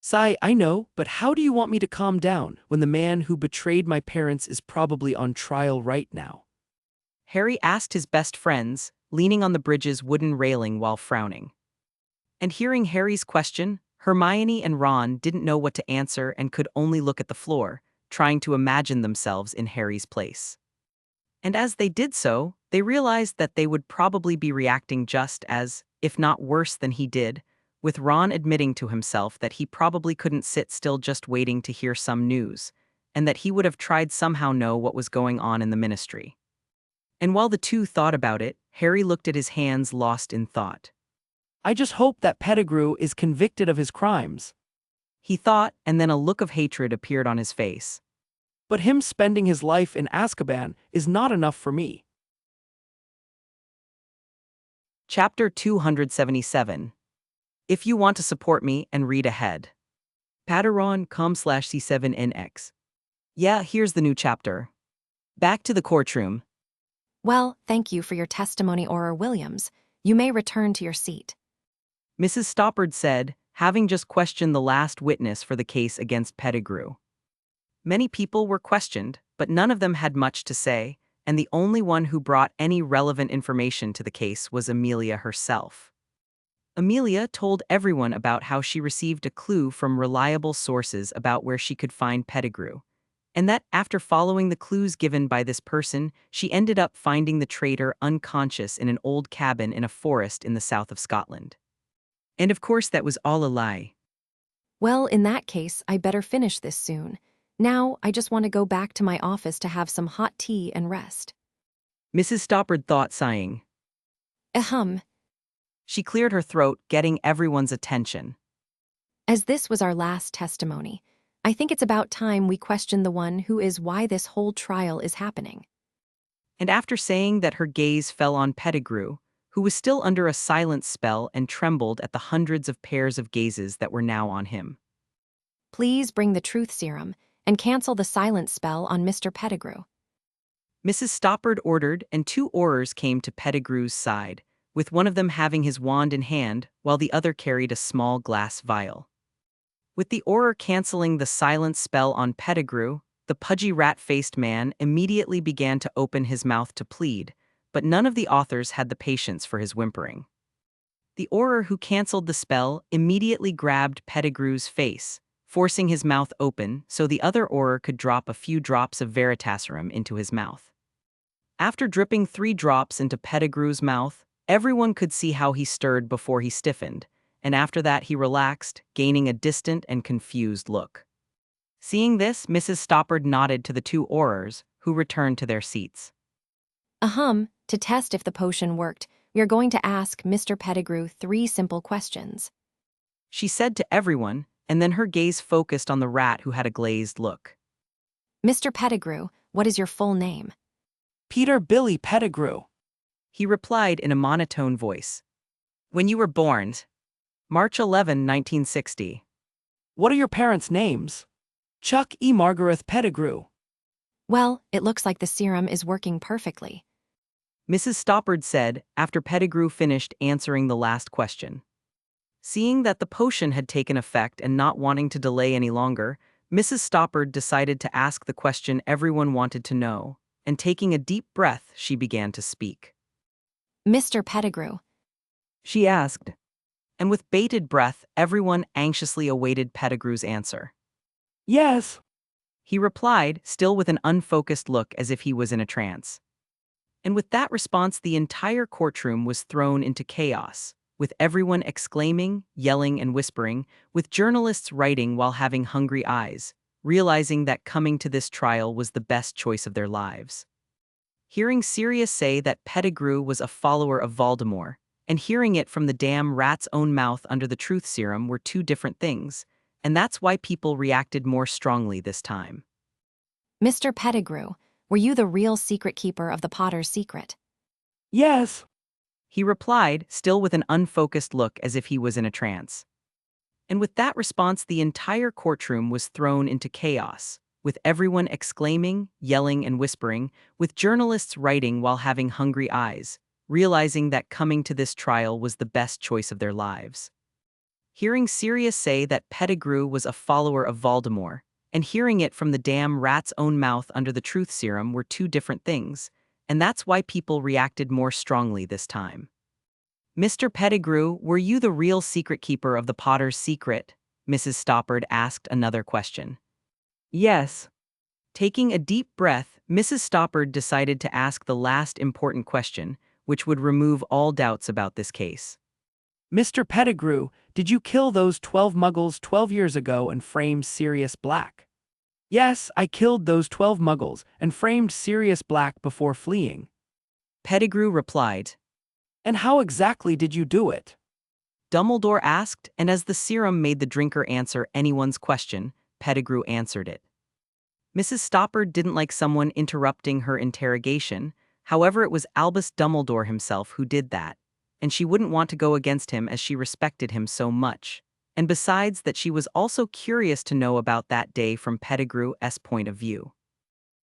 Sigh, I know, but how do you want me to calm down when the man who betrayed my parents is probably on trial right now? Harry asked his best friends, leaning on the bridge's wooden railing while frowning. And hearing Harry's question, Hermione and Ron didn't know what to answer and could only look at the floor, trying to imagine themselves in Harry's place. And as they did so, they realized that they would probably be reacting just as, if not worse than he did, with Ron admitting to himself that he probably couldn't sit still just waiting to hear some news, and that he would have tried somehow know what was going on in the ministry. And while the two thought about it, Harry looked at his hands, lost in thought. I just hope that Pettigrew is convicted of his crimes. He thought, and then a look of hatred appeared on his face. But him spending his life in Azkaban is not enough for me. Chapter 277. If you want to support me and read ahead. Patreon.com/C7NX. Yeah, here's the new chapter. Back to the courtroom. Well, thank you for your testimony, Auror Williams. You may return to your seat. Mrs. Stoppard said, having just questioned the last witness for the case against Pettigrew. Many people were questioned, but none of them had much to say, and the only one who brought any relevant information to the case was Amelia herself. Amelia told everyone about how she received a clue from reliable sources about where she could find Pettigrew, and that after following the clues given by this person, she ended up finding the traitor unconscious in an old cabin in a forest in the south of Scotland. And of course that was all a lie. Well, in that case, I better finish this soon. Now, I just want to go back to my office to have some hot tea and rest. Mrs. Stoppard thought, sighing. Ahem. She cleared her throat, getting everyone's attention. As this was our last testimony, I think it's about time we question the one who is why this whole trial is happening. And after saying that, her gaze fell on Pettigrew, who was still under a silent spell and trembled at the hundreds of pairs of gazes that were now on him. Please bring the truth serum and cancel the silent spell on Mr. Pettigrew. Mrs. Stoppard ordered, and two Aurors came to Pettigrew's side, with one of them having his wand in hand, while the other carried a small glass vial. With the Auror canceling the silent spell on Pettigrew, the pudgy rat-faced man immediately began to open his mouth to plead, but none of the authors had the patience for his whimpering. The Auror who canceled the spell immediately grabbed Pettigrew's face, forcing his mouth open so the other Auror could drop a few drops of Veritaserum into his mouth. After dripping 3 drops into Pettigrew's mouth, everyone could see how he stirred before he stiffened, and after that he relaxed, gaining a distant and confused look. Seeing this, Mrs. Stoppard nodded to the two Aurors, who returned to their seats. To test if the potion worked, we are going to ask Mr. Pettigrew 3 simple questions. She said to everyone, and then her gaze focused on the rat who had a glazed look. Mr. Pettigrew, what is your full name? Peter Billy Pettigrew. He replied in a monotone voice. When you were born. March 11, 1960. What are your parents' names? Chuck E. Margaret Pettigrew. Well, it looks like the serum is working perfectly. Mrs. Stoppard said, after Pettigrew finished answering the last question. Seeing that the potion had taken effect and not wanting to delay any longer, Mrs. Stoppard decided to ask the question everyone wanted to know, and taking a deep breath, she began to speak. Mr. Pettigrew, she asked. And with bated breath, everyone anxiously awaited Pettigrew's answer. Yes. He replied, still with an unfocused look as if he was in a trance. And with that response, the entire courtroom was thrown into chaos, with everyone exclaiming, yelling, and whispering, with journalists writing while having hungry eyes, realizing that coming to this trial was the best choice of their lives. Hearing Sirius say that Pettigrew was a follower of Voldemort, and hearing it from the damn rat's own mouth under the truth serum were two different things, and that's why people reacted more strongly this time. Mr. Pettigrew, were you the real secret keeper of the Potter's secret? Yes. He replied, still with an unfocused look as if he was in a trance. And with that response, the entire courtroom was thrown into chaos, with everyone exclaiming, yelling, and whispering, with journalists writing while having hungry eyes, realizing that coming to this trial was the best choice of their lives. Hearing Sirius say that Pettigrew was a follower of Voldemort, and hearing it from the damn rat's own mouth under the truth serum were two different things, and that's why people reacted more strongly this time. Mr. Pettigrew, were you the real secret keeper of the Potter's secret? Mrs. Stoppard asked another question. Yes. Taking a deep breath, Mrs. Stoppard decided to ask the last important question, which would remove all doubts about this case. Mr. Pettigrew, did you kill those 12 muggles 12 years ago and frame Sirius Black? Yes, I killed those 12 muggles and framed Sirius Black before fleeing. Pettigrew replied. And how exactly did you do it? Dumbledore asked, and as the serum made the drinker answer anyone's question, Pettigrew answered it. Mrs. Stoppard didn't like someone interrupting her interrogation, however it was Albus Dumbledore himself who did that, and she wouldn't want to go against him as she respected him so much, and besides that she was also curious to know about that day from Pettigrew's point of view.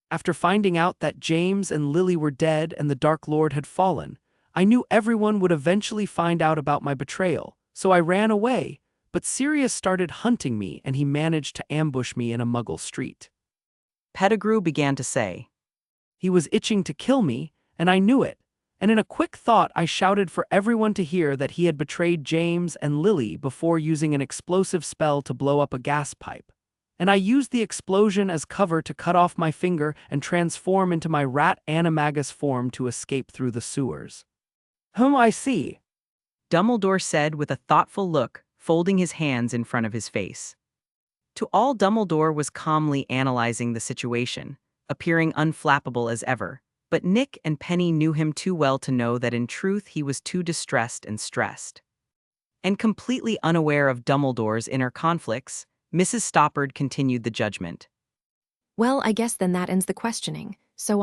After finding out that James and Lily were dead and the Dark Lord had fallen, I knew everyone would eventually find out about my betrayal, so I ran away, but Sirius started hunting me and he managed to ambush me in a Muggle street. Pettigrew began to say. He was itching to kill me, and I knew it, and in a quick thought I shouted for everyone to hear that he had betrayed James and Lily before using an explosive spell to blow up a gas pipe. And I used the explosion as cover to cut off my finger and transform into my rat animagus form to escape through the sewers. I see, Dumbledore said with a thoughtful look, folding his hands in front of his face. To all, Dumbledore was calmly analyzing the situation, appearing unflappable as ever, but Nick and Penny knew him too well to know that in truth he was too distressed and stressed. And completely unaware of Dumbledore's inner conflicts, Mrs. Stoppard continued the judgment. Well, I guess then that ends the questioning, so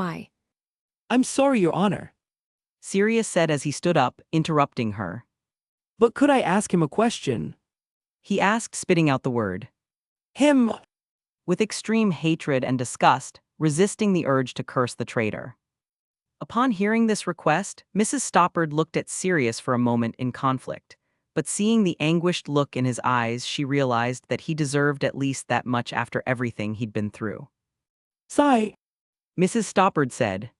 I'm sorry, Your Honor. Sirius said as he stood up, interrupting her. But could I ask him a question? He asked, spitting out the word. Him. With extreme hatred and disgust, resisting the urge to curse the traitor. Upon hearing this request, Mrs. Stoppard looked at Sirius for a moment in conflict, but seeing the anguished look in his eyes, she realized that he deserved at least that much after everything he'd been through. Sigh. Mrs. Stoppard said.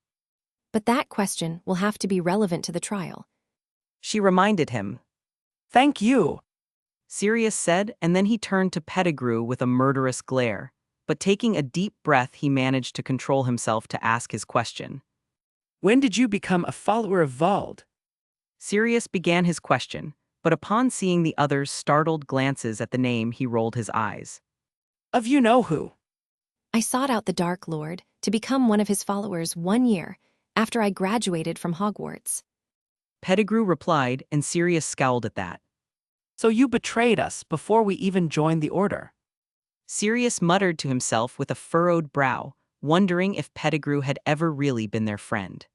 But that question will have to be relevant to the trial. She reminded him. Thank you, Sirius said, and then he turned to Pettigrew with a murderous glare, but taking a deep breath he managed to control himself to ask his question. When did you become a follower of Vald? Sirius began his question, but upon seeing the other's startled glances at the name he rolled his eyes. Of you-know-who. I sought out the Dark Lord to become one of his followers 1 year after I graduated from Hogwarts. Pettigrew replied, and Sirius scowled at that. So you betrayed us before we even joined the Order. Sirius muttered to himself with a furrowed brow, wondering if Pettigrew had ever really been their friend.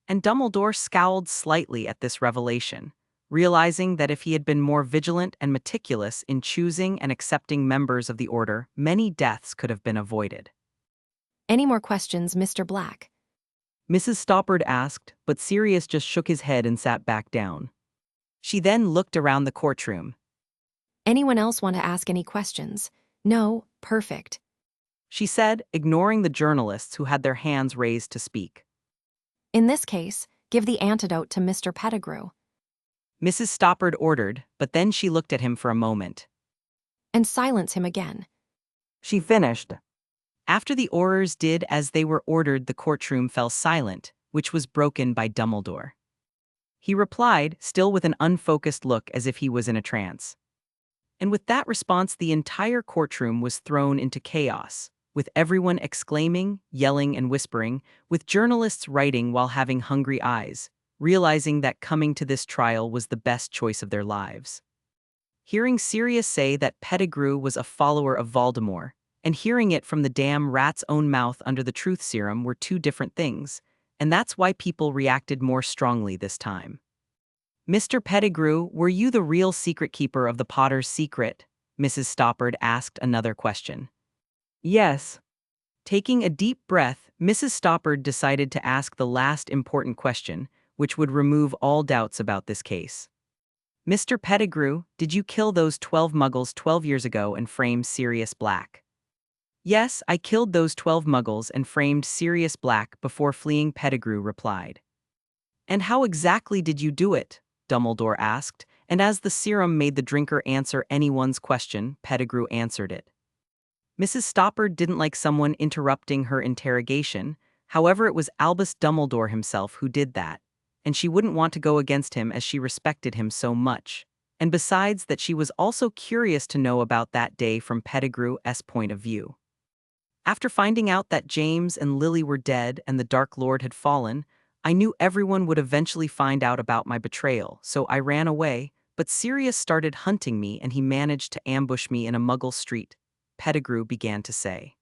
And Dumbledore scowled slightly at this revelation, realizing that if he had been more vigilant and meticulous in choosing and accepting members of the Order, many deaths could have been avoided. Any more questions, Mr. Black? Mrs. Stoppard asked, but Sirius just shook his head and sat back down. She then looked around the courtroom. Anyone else want to ask any questions? No, perfect. She said, ignoring the journalists who had their hands raised to speak. In this case, Give the antidote to Mr. Pettigrew. Mrs. Stoppard ordered, but then she looked at him for a moment. And silence him again. She finished. After the Aurors did as they were ordered, the courtroom fell silent, which was broken by Dumbledore. He replied, still with an unfocused look as if he was in a trance. And with that response, the entire courtroom was thrown into chaos, with everyone exclaiming, yelling, and whispering, with journalists writing while having hungry eyes, realizing that coming to this trial was the best choice of their lives. Hearing Sirius say that Pettigrew was a follower of Voldemort, and hearing it from the damn rat's own mouth under the truth serum were two different things, and that's why people reacted more strongly this time. Mr. Pettigrew, were you the real secret keeper of the Potter's secret? Mrs. Stoppard asked another question. Yes. Taking a deep breath, Mrs. Stoppard decided to ask the last important question, which would remove all doubts about this case. Mr. Pettigrew, did you kill those 12 muggles 12 years ago and frame Sirius Black? Yes, I killed those 12 muggles and framed Sirius Black before fleeing, Pettigrew replied. And how exactly did you do it? Dumbledore asked, and as the serum made the drinker answer anyone's question, Pettigrew answered it. Mrs. Stoppard didn't like someone interrupting her interrogation, however it was Albus Dumbledore himself who did that, and she wouldn't want to go against him as she respected him so much, and besides that she was also curious to know about that day from Pettigrew's point of view. After finding out that James and Lily were dead and the Dark Lord had fallen, I knew everyone would eventually find out about my betrayal, so I ran away, but Sirius started hunting me and he managed to ambush me in a Muggle street, Pettigrew began to say.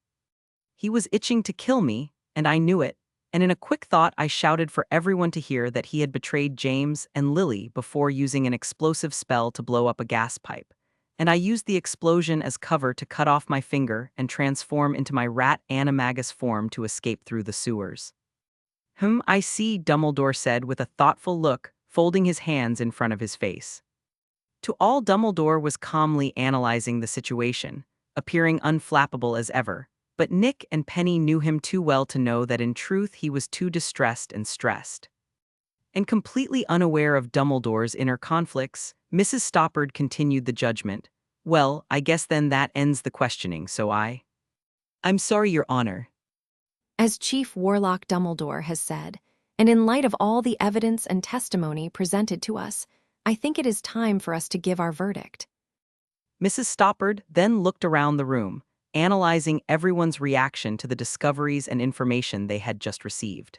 He was itching to kill me, and I knew it, and in a quick thought I shouted for everyone to hear that he had betrayed James and Lily before using an explosive spell to blow up a gas pipe, and I used the explosion as cover to cut off my finger and transform into my rat animagus form to escape through the sewers. I see, Dumbledore said with a thoughtful look, folding his hands in front of his face. To all, Dumbledore was calmly analyzing the situation, appearing unflappable as ever, but Nick and Penny knew him too well to know that in truth he was too distressed and stressed. And completely unaware of Dumbledore's inner conflicts, Mrs. Stoppard continued the judgment. Well, I guess then that ends the questioning, so I'm sorry, Your Honor. As Chief Warlock Dumbledore has said, and in light of all the evidence and testimony presented to us, I think it is time for us to give our verdict. Mrs. Stoppard then looked around the room, analyzing everyone's reaction to the discoveries and information they had just received.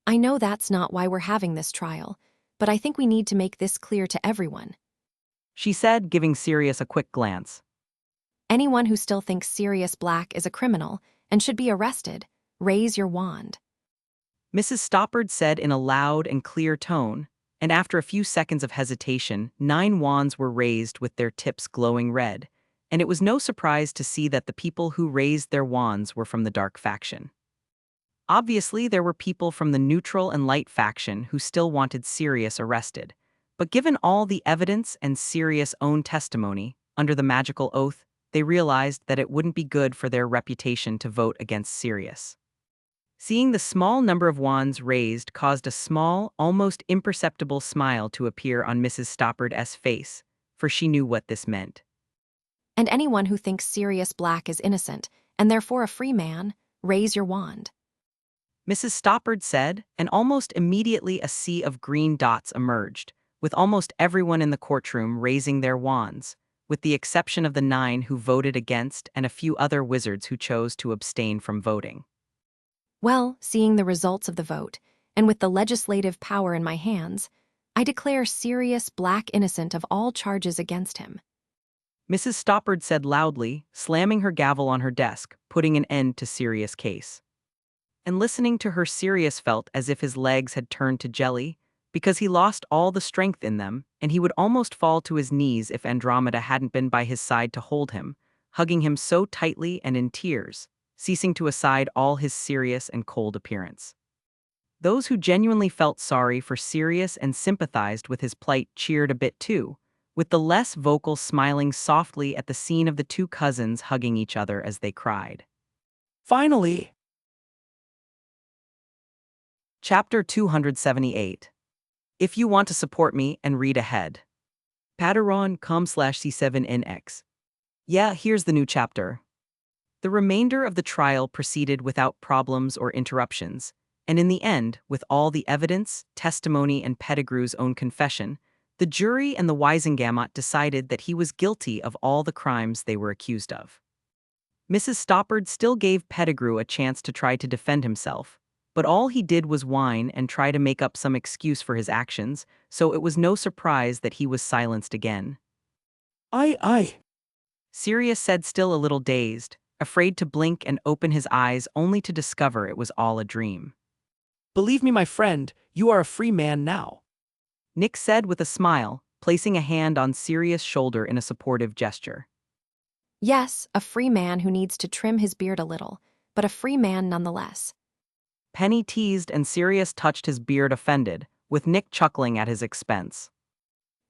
I know that's not why we're having this trial, but I think we need to make this clear to everyone. She said, giving Sirius a quick glance. Anyone who still thinks Sirius Black is a criminal and should be arrested, raise your wand. Mrs. Stoppard said in a loud and clear tone, and after a few seconds of hesitation, 9 wands were raised with their tips glowing red, and it was no surprise to see that the people who raised their wands were from the dark faction. Obviously, there were people from the neutral and light faction who still wanted Sirius arrested, but given all the evidence and Sirius' own testimony, under the magical oath, they realized that it wouldn't be good for their reputation to vote against Sirius. Seeing the small number of wands raised caused a small, almost imperceptible smile to appear on Mrs. Stoppard's face, for she knew what this meant. And anyone who thinks Sirius Black is innocent, and therefore a free man, raise your wand. Mrs. Stoppard said, and almost immediately a sea of green dots emerged, with almost everyone in the courtroom raising their wands, with the exception of the 9 who voted against and a few other wizards who chose to abstain from voting. Well, seeing the results of the vote, and with the legislative power in my hands, I declare Sirius Black innocent of all charges against him. Mrs. Stoppard said loudly, slamming her gavel on her desk, putting an end to Sirius' case. And listening to her, Sirius felt as if his legs had turned to jelly, because he lost all the strength in them, and he would almost fall to his knees if Andromeda hadn't been by his side to hold him, hugging him so tightly and in tears, ceasing to aside all his serious and cold appearance. Those who genuinely felt sorry for Sirius and sympathized with his plight cheered a bit too, with the less vocal smiling softly at the scene of the 2 cousins hugging each other as they cried. Finally, Chapter 278. If you want to support me and read ahead. Patreon.com/C7NX. Yeah, here's the new chapter. The remainder of the trial proceeded without problems or interruptions, and in the end, with all the evidence, testimony, and Pettigrew's own confession, the jury and the Weisengamot decided that he was guilty of all the crimes they were accused of. Mrs. Stoppard still gave Pettigrew a chance to try to defend himself, but all he did was whine and try to make up some excuse for his actions, so it was no surprise that he was silenced again. I. Sirius said, still a little dazed, afraid to blink and open his eyes only to discover it was all a dream. Believe me, my friend, you are a free man now. Nick said with a smile, placing a hand on Sirius' shoulder in a supportive gesture. Yes, a free man who needs to trim his beard a little, but a free man nonetheless. Penny teased and Sirius touched his beard offended, with Nick chuckling at his expense.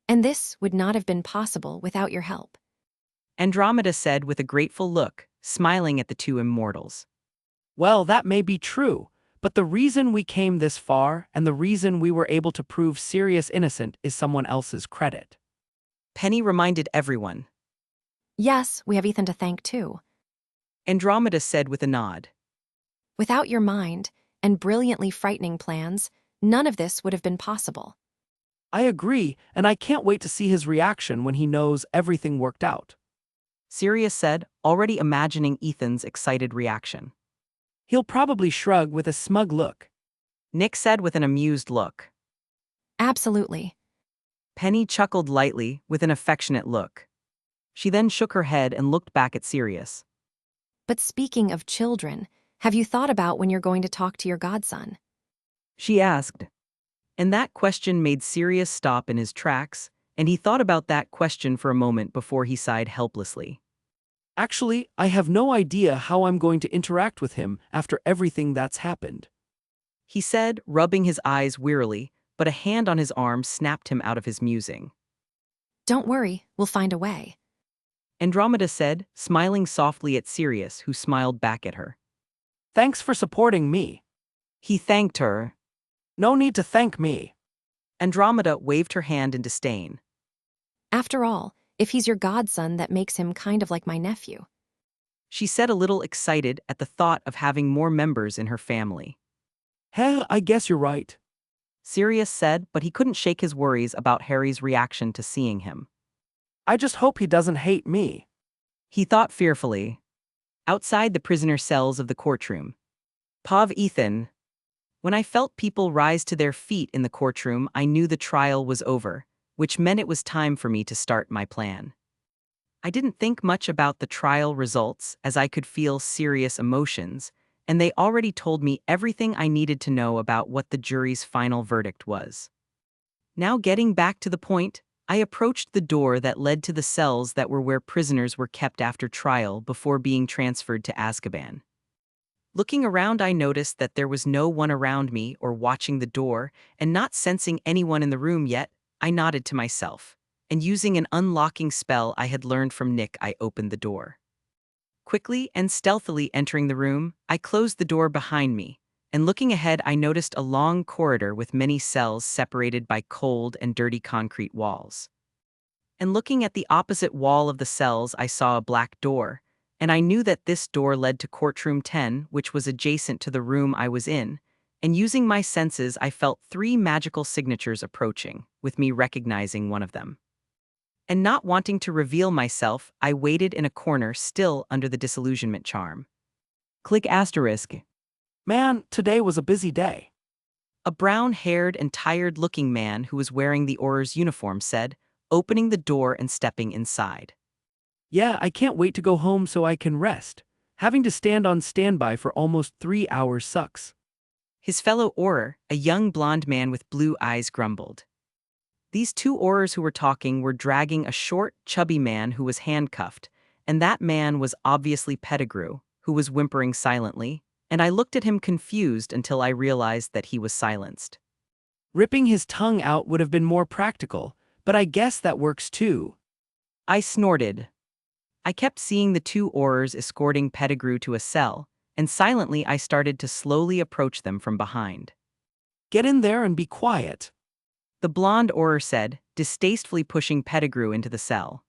And this would not have been possible without your help. Andromeda said with a grateful look, smiling at the two immortals. Well, that may be true, but the reason we came this far and the reason we were able to prove Sirius innocent is someone else's credit. Penny reminded everyone. Yes, we have Ethan to thank too. Andromeda said with a nod. Without your mind and brilliantly frightening plans, none of this would have been possible. I agree, and I can't wait to see his reaction when he knows everything worked out. Sirius said, already imagining Ethan's excited reaction. He'll probably shrug with a smug look. Nick said with an amused look. Absolutely. Penny chuckled lightly with an affectionate look. She then shook her head and looked back at Sirius. But speaking of children, have you thought about when you're going to talk to your godson? She asked. And that question made Sirius stop in his tracks, and he thought about that question for a moment before he sighed helplessly. Actually, I have no idea how I'm going to interact with him after everything that's happened. He said, rubbing his eyes wearily, but a hand on his arm snapped him out of his musing. Don't worry, we'll find a way. Andromeda said, smiling softly at Sirius, who smiled back at her. Thanks for supporting me. He thanked her. No need to thank me. Andromeda waved her hand in disdain. After all, if he's your godson, that makes him kind of like my nephew. She said, a little excited at the thought of having more members in her family. Heh, I guess you're right. Sirius said, but he couldn't shake his worries about Harry's reaction to seeing him. I just hope he doesn't hate me. He thought fearfully. Outside the prisoner cells of the courtroom. Pav Ethan. When I felt people rise to their feet in the courtroom, I knew the trial was over, which meant it was time for me to start my plan. I didn't think much about the trial results, as I could feel serious emotions, and they already told me everything I needed to know about what the jury's final verdict was. Now, getting back to the point, I approached the door that led to the cells that were where prisoners were kept after trial before being transferred to Azkaban. Looking around, I noticed that there was no one around me or watching the door, and not sensing anyone in the room yet, I nodded to myself, and using an unlocking spell I had learned from Nick, I opened the door. Quickly and stealthily entering the room, I closed the door behind me, and looking ahead, I noticed a long corridor with many cells separated by cold and dirty concrete walls. And looking at the opposite wall of the cells, I saw a black door, and I knew that this door led to courtroom 10, which was adjacent to the room I was in, and using my senses, I felt 3 magical signatures approaching, with me recognizing one of them. And not wanting to reveal myself, I waited in a corner still under the disillusionment charm. Click asterisk. Man, today was a busy day. A brown-haired and tired-looking man who was wearing the Auror's uniform said, opening the door and stepping inside. Yeah, I can't wait to go home so I can rest. Having to stand on standby for almost 3 hours sucks. His fellow Auror, a young blonde man with blue eyes, grumbled. These 2 Aurors who were talking were dragging a short, chubby man who was handcuffed, and that man was obviously Pettigrew, who was whimpering silently, and I looked at him confused until I realized that he was silenced. Ripping his tongue out would have been more practical, but I guess that works too. I snorted. I kept seeing the 2 Aurors escorting Pettigrew to a cell, and silently I started to slowly approach them from behind. Get in there and be quiet. The blonde Auror said, distastefully pushing Pettigrew into the cell.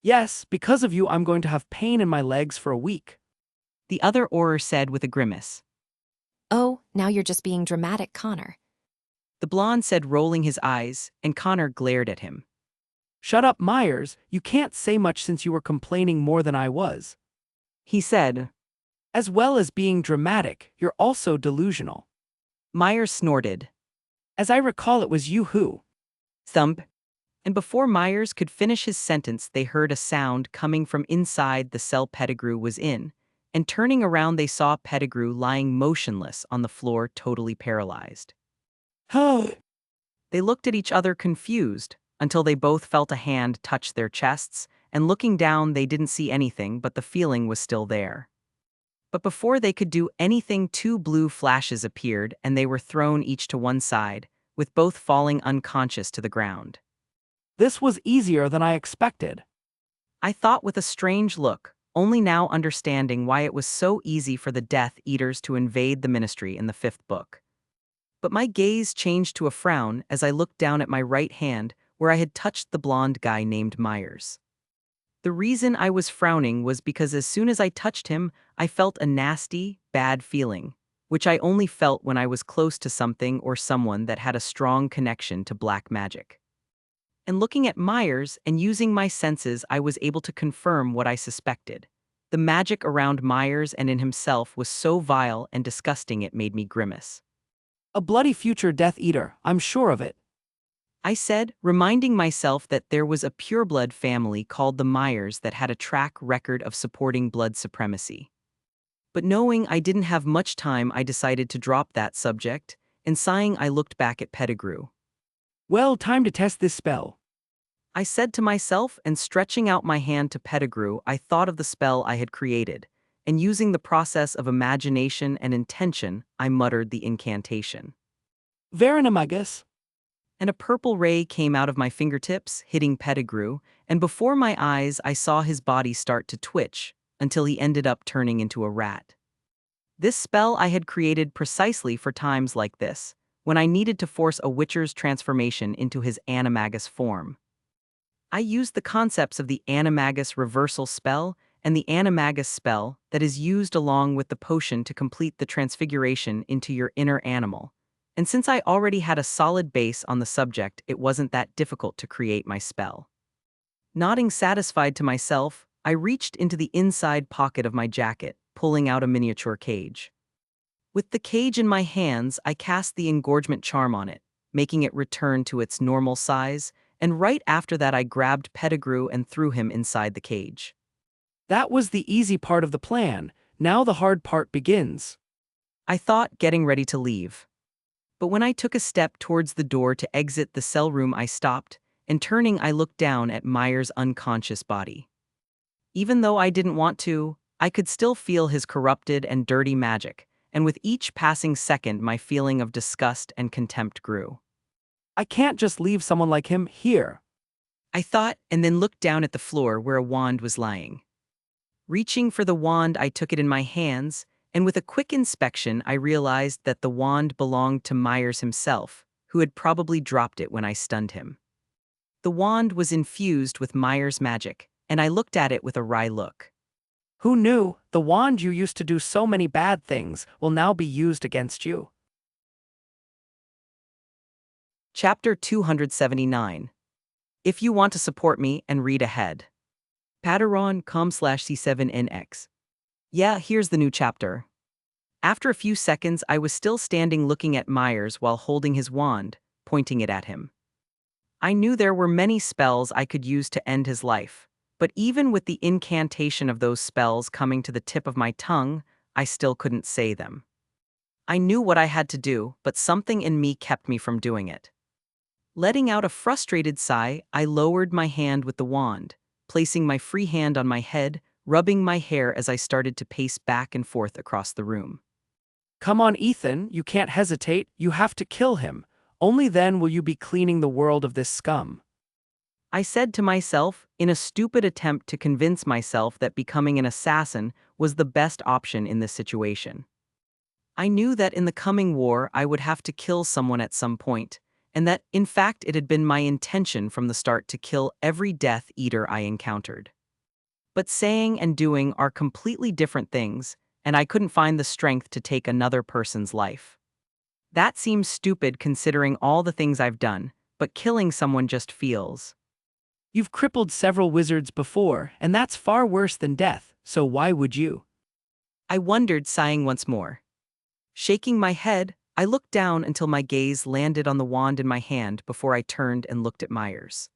Yes, because of you I'm going to have pain in my legs for a week. The other Auror said with a grimace. Oh, now you're just being dramatic, Connor. The blonde said, rolling his eyes, and Connor glared at him. Shut up, Myers, you can't say much since you were complaining more than I was. He said. As well as being dramatic, you're also delusional. Myers snorted. As I recall, it was you who. Thump. And before Myers could finish his sentence, they heard a sound coming from inside the cell Pettigrew was in, and turning around they saw Pettigrew lying motionless on the floor, totally paralyzed. Oh. They looked at each other confused, until they both felt a hand touch their chests, and looking down they didn't see anything, but the feeling was still there. But before they could do anything, two blue flashes appeared, and they were thrown each to one side, with both falling unconscious to the ground. This was easier than I expected. I thought with a strange look, only now understanding why it was so easy for the Death Eaters to invade the Ministry in the 5th book. But my gaze changed to a frown as I looked down at my right hand, where I had touched the blonde guy named Myers. The reason I was frowning was because as soon as I touched him, I felt a nasty, bad feeling, which I only felt when I was close to something or someone that had a strong connection to black magic. And looking at Myers and using my senses, I was able to confirm what I suspected. The magic around Myers and in himself was so vile and disgusting it made me grimace. A bloody future Death Eater, I'm sure of it. I said, reminding myself that there was a pureblood family called the Myers that had a track record of supporting blood supremacy. But knowing I didn't have much time, I decided to drop that subject, and sighing I looked back at Pettigrew. Well, time to test this spell. I said to myself, and stretching out my hand to Pettigrew, I thought of the spell I had created, and using the process of imagination and intention, I muttered the incantation. Veranamagus. And a purple ray came out of my fingertips, hitting Pettigrew, and before my eyes I saw his body start to twitch, until he ended up turning into a rat. This spell I had created precisely for times like this, when I needed to force a witcher's transformation into his animagus form. I used the concepts of the animagus reversal spell and the animagus spell that is used along with the potion to complete the transfiguration into your inner animal. And since I already had a solid base on the subject, it wasn't that difficult to create my spell. Nodding satisfied to myself, I reached into the inside pocket of my jacket, pulling out a miniature cage. With the cage in my hands, I cast the engorgement charm on it, making it return to its normal size, and right after that I grabbed Pettigrew and threw him inside the cage. That was the easy part of the plan. Now the hard part begins. I thought, getting ready to leave. But when I took a step towards the door to exit the cell room, I stopped, and turning I looked down at Myers' unconscious body. Even though I didn't want to, I could still feel his corrupted and dirty magic, and with each passing second my feeling of disgust and contempt grew. I can't just leave someone like him here. I thought, and then looked down at the floor where a wand was lying. Reaching for the wand, I took it in my hands, and with a quick inspection I realized that the wand belonged to Myers himself, who had probably dropped it when I stunned him. The wand was infused with Myers' magic, and I looked at it with a wry look. Who knew? The wand you used to do so many bad things will now be used against you. Chapter 279. If you want to support me and read ahead. Patreon.com/C7NX. Yeah, here's the new chapter. After a few seconds, I was still standing looking at Myers while holding his wand, pointing it at him. I knew there were many spells I could use to end his life, but even with the incantation of those spells coming to the tip of my tongue, I still couldn't say them. I knew what I had to do, but something in me kept me from doing it. Letting out a frustrated sigh, I lowered my hand with the wand, placing my free hand on my head, rubbing my hair as I started to pace back and forth across the room. Come on, Ethan, you can't hesitate, you have to kill him. Only then will you be cleaning the world of this scum. I said to myself, in a stupid attempt to convince myself that becoming an assassin was the best option in this situation. I knew that in the coming war I would have to kill someone at some point, and that, in fact, it had been my intention from the start to kill every Death Eater I encountered. But saying and doing are completely different things, and I couldn't find the strength to take another person's life. That seems stupid considering all the things I've done, but killing someone just feels. You've crippled several wizards before, and that's far worse than death, so why would you? I wondered, sighing once more. Shaking my head, I looked down until my gaze landed on the wand in my hand before I turned and looked at Myers.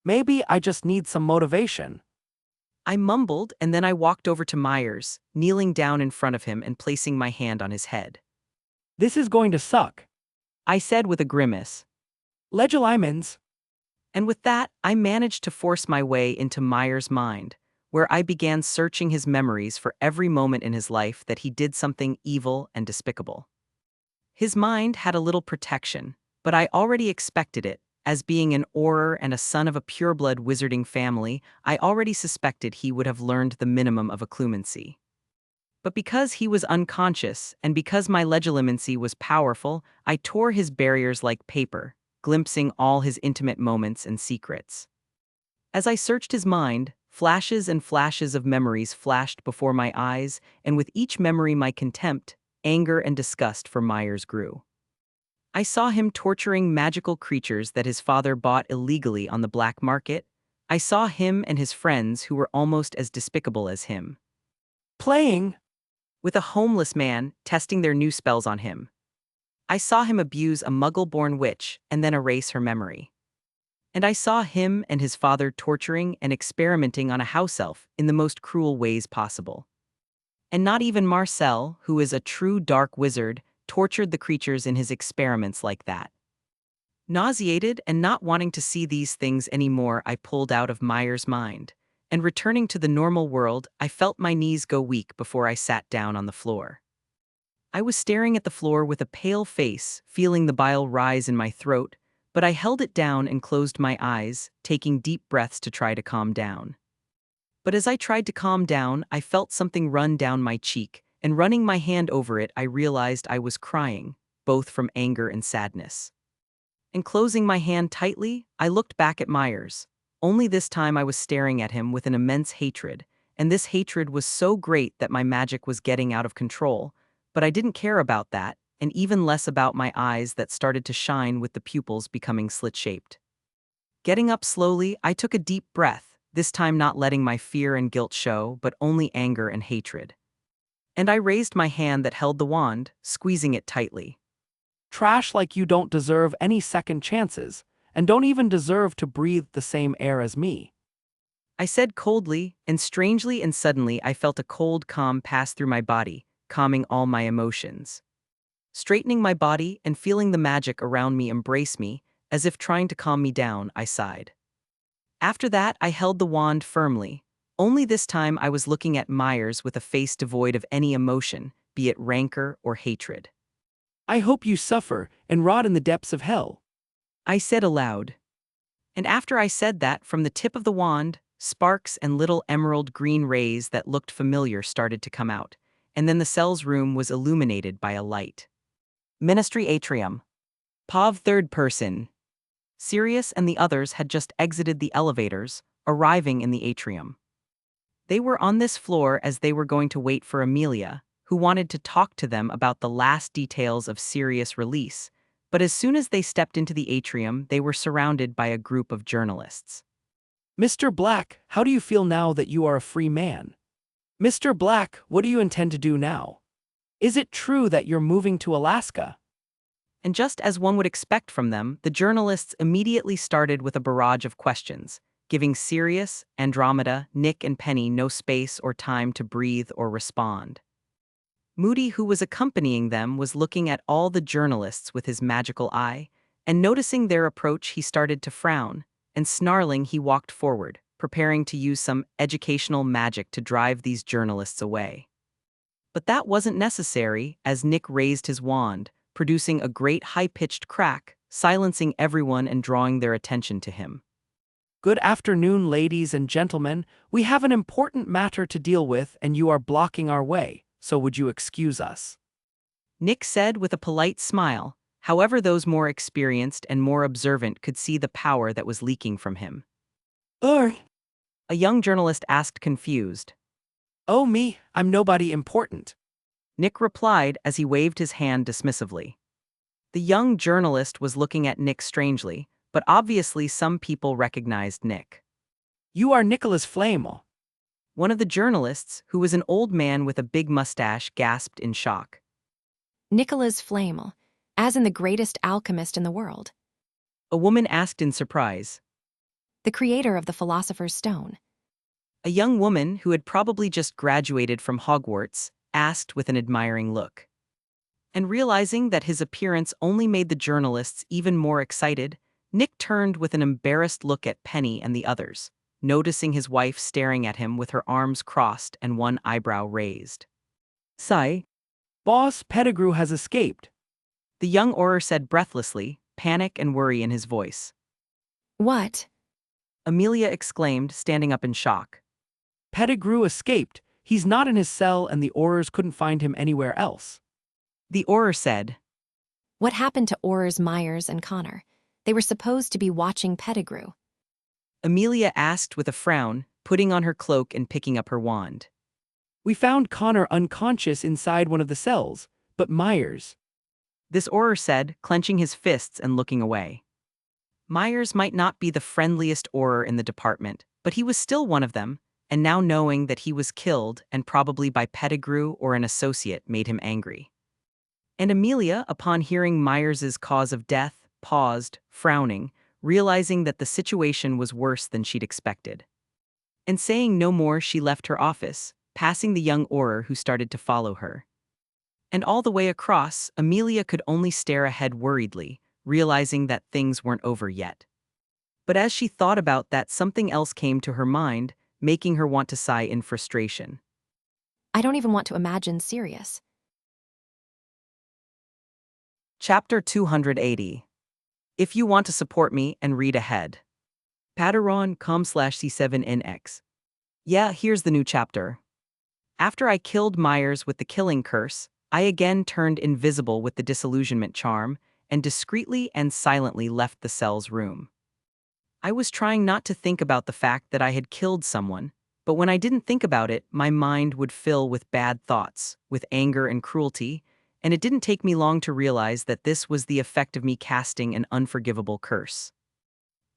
Maybe I just need some motivation. I mumbled, and then I walked over to Myers, kneeling down in front of him and placing my hand on his head. This is going to suck. I said with a grimace. Legilimens. And with that, I managed to force my way into Myers' mind, where I began searching his memories for every moment in his life that he did something evil and despicable. His mind had a little protection, but I already expected it. As being an Auror and a son of a pureblood wizarding family, I already suspected he would have learned the minimum of occlumency. But because he was unconscious, and because my legilimency was powerful, I tore his barriers like paper, glimpsing all his intimate moments and secrets. As I searched his mind, flashes and flashes of memories flashed before my eyes, and with each memory my contempt, anger and disgust for Myers grew. I saw him torturing magical creatures that his father bought illegally on the black market. I saw him and his friends who were almost as despicable as him. Playing. With a homeless man testing their new spells on him. I saw him abuse a muggle-born witch and then erase her memory. And I saw him and his father torturing and experimenting on a house elf in the most cruel ways possible. And not even Marcel, who is a true dark wizard, tortured the creatures in his experiments like that. Nauseated and not wanting to see these things anymore, I pulled out of Myers' mind, and returning to the normal world, I felt my knees go weak before I sat down on the floor. I was staring at the floor with a pale face, feeling the bile rise in my throat, but I held it down and closed my eyes, taking deep breaths to try to calm down. But as I tried to calm down, I felt something run down my cheek, and running my hand over it, I realized I was crying, both from anger and sadness. And closing my hand tightly, I looked back at Myers. Only this time I was staring at him with an immense hatred, and this hatred was so great that my magic was getting out of control, but I didn't care about that, and even less about my eyes that started to shine with the pupils becoming slit-shaped. Getting up slowly, I took a deep breath, this time not letting my fear and guilt show, but only anger and hatred. And I raised my hand that held the wand, squeezing it tightly. Trash like you don't deserve any second chances, and don't even deserve to breathe the same air as me. I said coldly, and strangely and suddenly I felt a cold calm pass through my body, calming all my emotions. Straightening my body and feeling the magic around me embrace me, as if trying to calm me down, I sighed. After that, I held the wand firmly. Only this time I was looking at Myers with a face devoid of any emotion, be it rancor or hatred. I hope you suffer and rot in the depths of hell. I said aloud. And after I said that, from the tip of the wand, sparks and little emerald green rays that looked familiar started to come out, and then the cell's room was illuminated by a light. Ministry Atrium. Pav third person. Sirius and the others had just exited the elevators, arriving in the atrium. They were on this floor as they were going to wait for Amelia, who wanted to talk to them about the last details of Sirius' release, but as soon as they stepped into the atrium, they were surrounded by a group of journalists. Mr. Black, how do you feel now that you are a free man? Mr. Black, what do you intend to do now? Is it true that you're moving to Alaska? And just as one would expect from them, the journalists immediately started with a barrage of questions, giving Sirius, Andromeda, Nick, and Penny no space or time to breathe or respond. Moody, who was accompanying them, was looking at all the journalists with his magical eye, and noticing their approach, he started to frown, and snarling, he walked forward, preparing to use some educational magic to drive these journalists away. But that wasn't necessary, as Nick raised his wand, producing a great high-pitched crack, silencing everyone and drawing their attention to him. Good afternoon, ladies and gentlemen. We have an important matter to deal with, and you are blocking our way, so would you excuse us? Nick said with a polite smile. However, those more experienced and more observant could see the power that was leaking from him. Er, A young journalist asked, confused. oh me, I'm nobody important. Nick replied as he waved his hand dismissively. The young journalist was looking at Nick strangely, but obviously some people recognized Nick. You are Nicholas Flamel. One of the journalists, who was an old man with a big mustache, gasped in shock. Nicholas Flamel, as in the greatest alchemist in the world. A woman asked in surprise. The creator of the Philosopher's Stone. A young woman, who had probably just graduated from Hogwarts, asked with an admiring look. And realizing that his appearance only made the journalists even more excited, Nick turned with an embarrassed look at Penny and the others, noticing his wife staring at him with her arms crossed and one eyebrow raised. Sigh. Boss Pettigrew has escaped. The young Auror said breathlessly, panic and worry in his voice. What? Amelia exclaimed, standing up in shock. Pettigrew escaped. He's not in his cell and the Aurors couldn't find him anywhere else. The Auror said. What happened to Aurors Myers and Connor? They were supposed to be watching Pettigrew. Amelia asked with a frown, putting on her cloak and picking up her wand. We found Connor unconscious inside one of the cells, but Myers. This Auror said, clenching his fists and looking away. Myers might not be the friendliest Auror in the department, but he was still one of them, and now knowing that he was killed, and probably by Pettigrew or an associate, made him angry. And Amelia, upon hearing Myers's cause of death, paused, frowning, realizing that the situation was worse than she'd expected. And saying no more, she left her office, passing the young Auror who started to follow her. And all the way across, Amelia could only stare ahead worriedly, realizing that things weren't over yet. But as she thought about that, something else came to her mind, making her want to sigh in frustration. I don't even want to imagine Sirius. Chapter 280. If you want to support me and read ahead. Patreon.com/C7NX. Yeah, here's the new chapter. After I killed Myers with the killing curse, I again turned invisible with the disillusionment charm and discreetly and silently left the cell's room. I was trying not to think about the fact that I had killed someone, but when I didn't think about it, my mind would fill with bad thoughts, with anger and cruelty, and it didn't take me long to realize that this was the effect of me casting an unforgivable curse.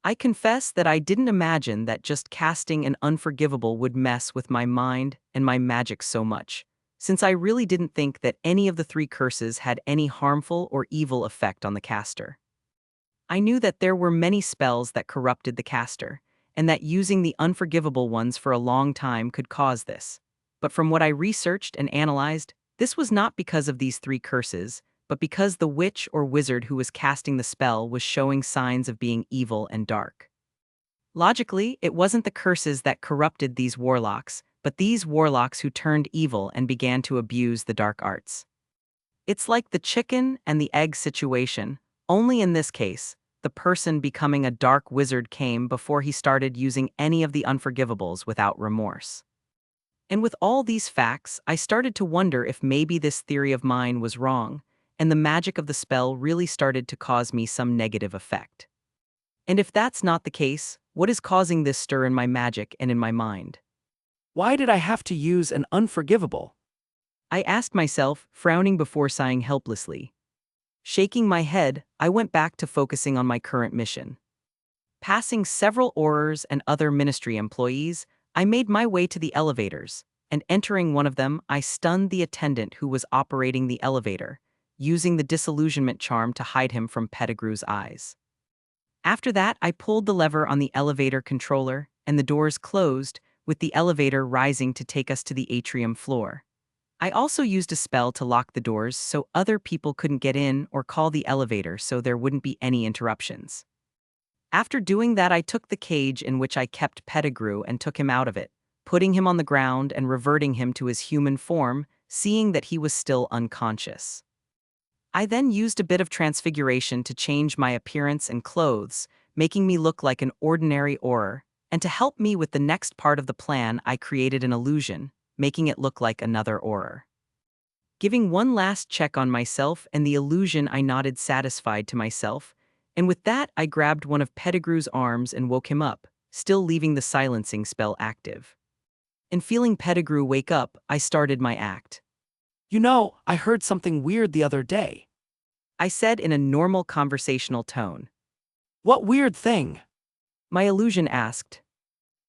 I confess that I didn't imagine that just casting an unforgivable would mess with my mind and my magic so much, since I really didn't think that any of the 3 curses had any harmful or evil effect on the caster. I knew that there were many spells that corrupted the caster, and that using the unforgivable ones for a long time could cause this. But from what I researched and analyzed, this was not because of these 3 curses, but because the witch or wizard who was casting the spell was showing signs of being evil and dark. Logically, it wasn't the curses that corrupted these warlocks, but these warlocks who turned evil and began to abuse the dark arts. It's like the chicken and the egg situation, only in this case, the person becoming a dark wizard came before he started using any of the unforgivables without remorse. And with all these facts, I started to wonder if maybe this theory of mine was wrong, and the magic of the spell really started to cause me some negative effect. And if that's not the case, what is causing this stir in my magic and in my mind? Why did I have to use an unforgivable? I asked myself, frowning before sighing helplessly. Shaking my head, I went back to focusing on my current mission. Passing several Aurors and other ministry employees, I made my way to the elevators, and entering one of them, I stunned the attendant who was operating the elevator, using the disillusionment charm to hide him from Pettigrew's eyes. After that, I pulled the lever on the elevator controller, and the doors closed, with the elevator rising to take us to the atrium floor. I also used a spell to lock the doors so other people couldn't get in or call the elevator so there wouldn't be any interruptions. After doing that, I took the cage in which I kept Pettigrew and took him out of it, putting him on the ground and reverting him to his human form, seeing that he was still unconscious. I then used a bit of transfiguration to change my appearance and clothes, making me look like an ordinary Auror, and to help me with the next part of the plan, I created an illusion, making it look like another Auror. Giving one last check on myself and the illusion, I nodded satisfied to myself, and with that I grabbed one of Pettigrew's arms and woke him up, still leaving the silencing spell active. And feeling Pettigrew wake up, I started my act. You know, I heard something weird the other day. I said in a normal conversational tone. What weird thing? My illusion asked.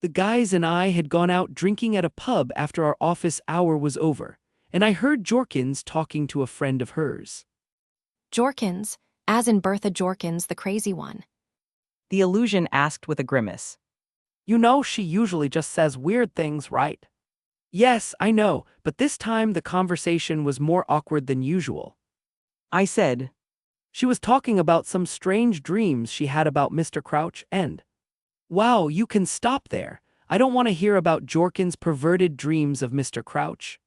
The guys and I had gone out drinking at a pub after our office hour was over, and I heard Jorkins talking to a friend of hers. Jorkins, as in Bertha Jorkins, the crazy one. The illusion asked with a grimace. You know she usually just says weird things, right? Yes, I know, but this time the conversation was more awkward than usual. I said. She was talking about some strange dreams she had about Mr. Crouch and... Wow, you can stop there. I don't want to hear about Jorkins' perverted dreams of Mr. Crouch.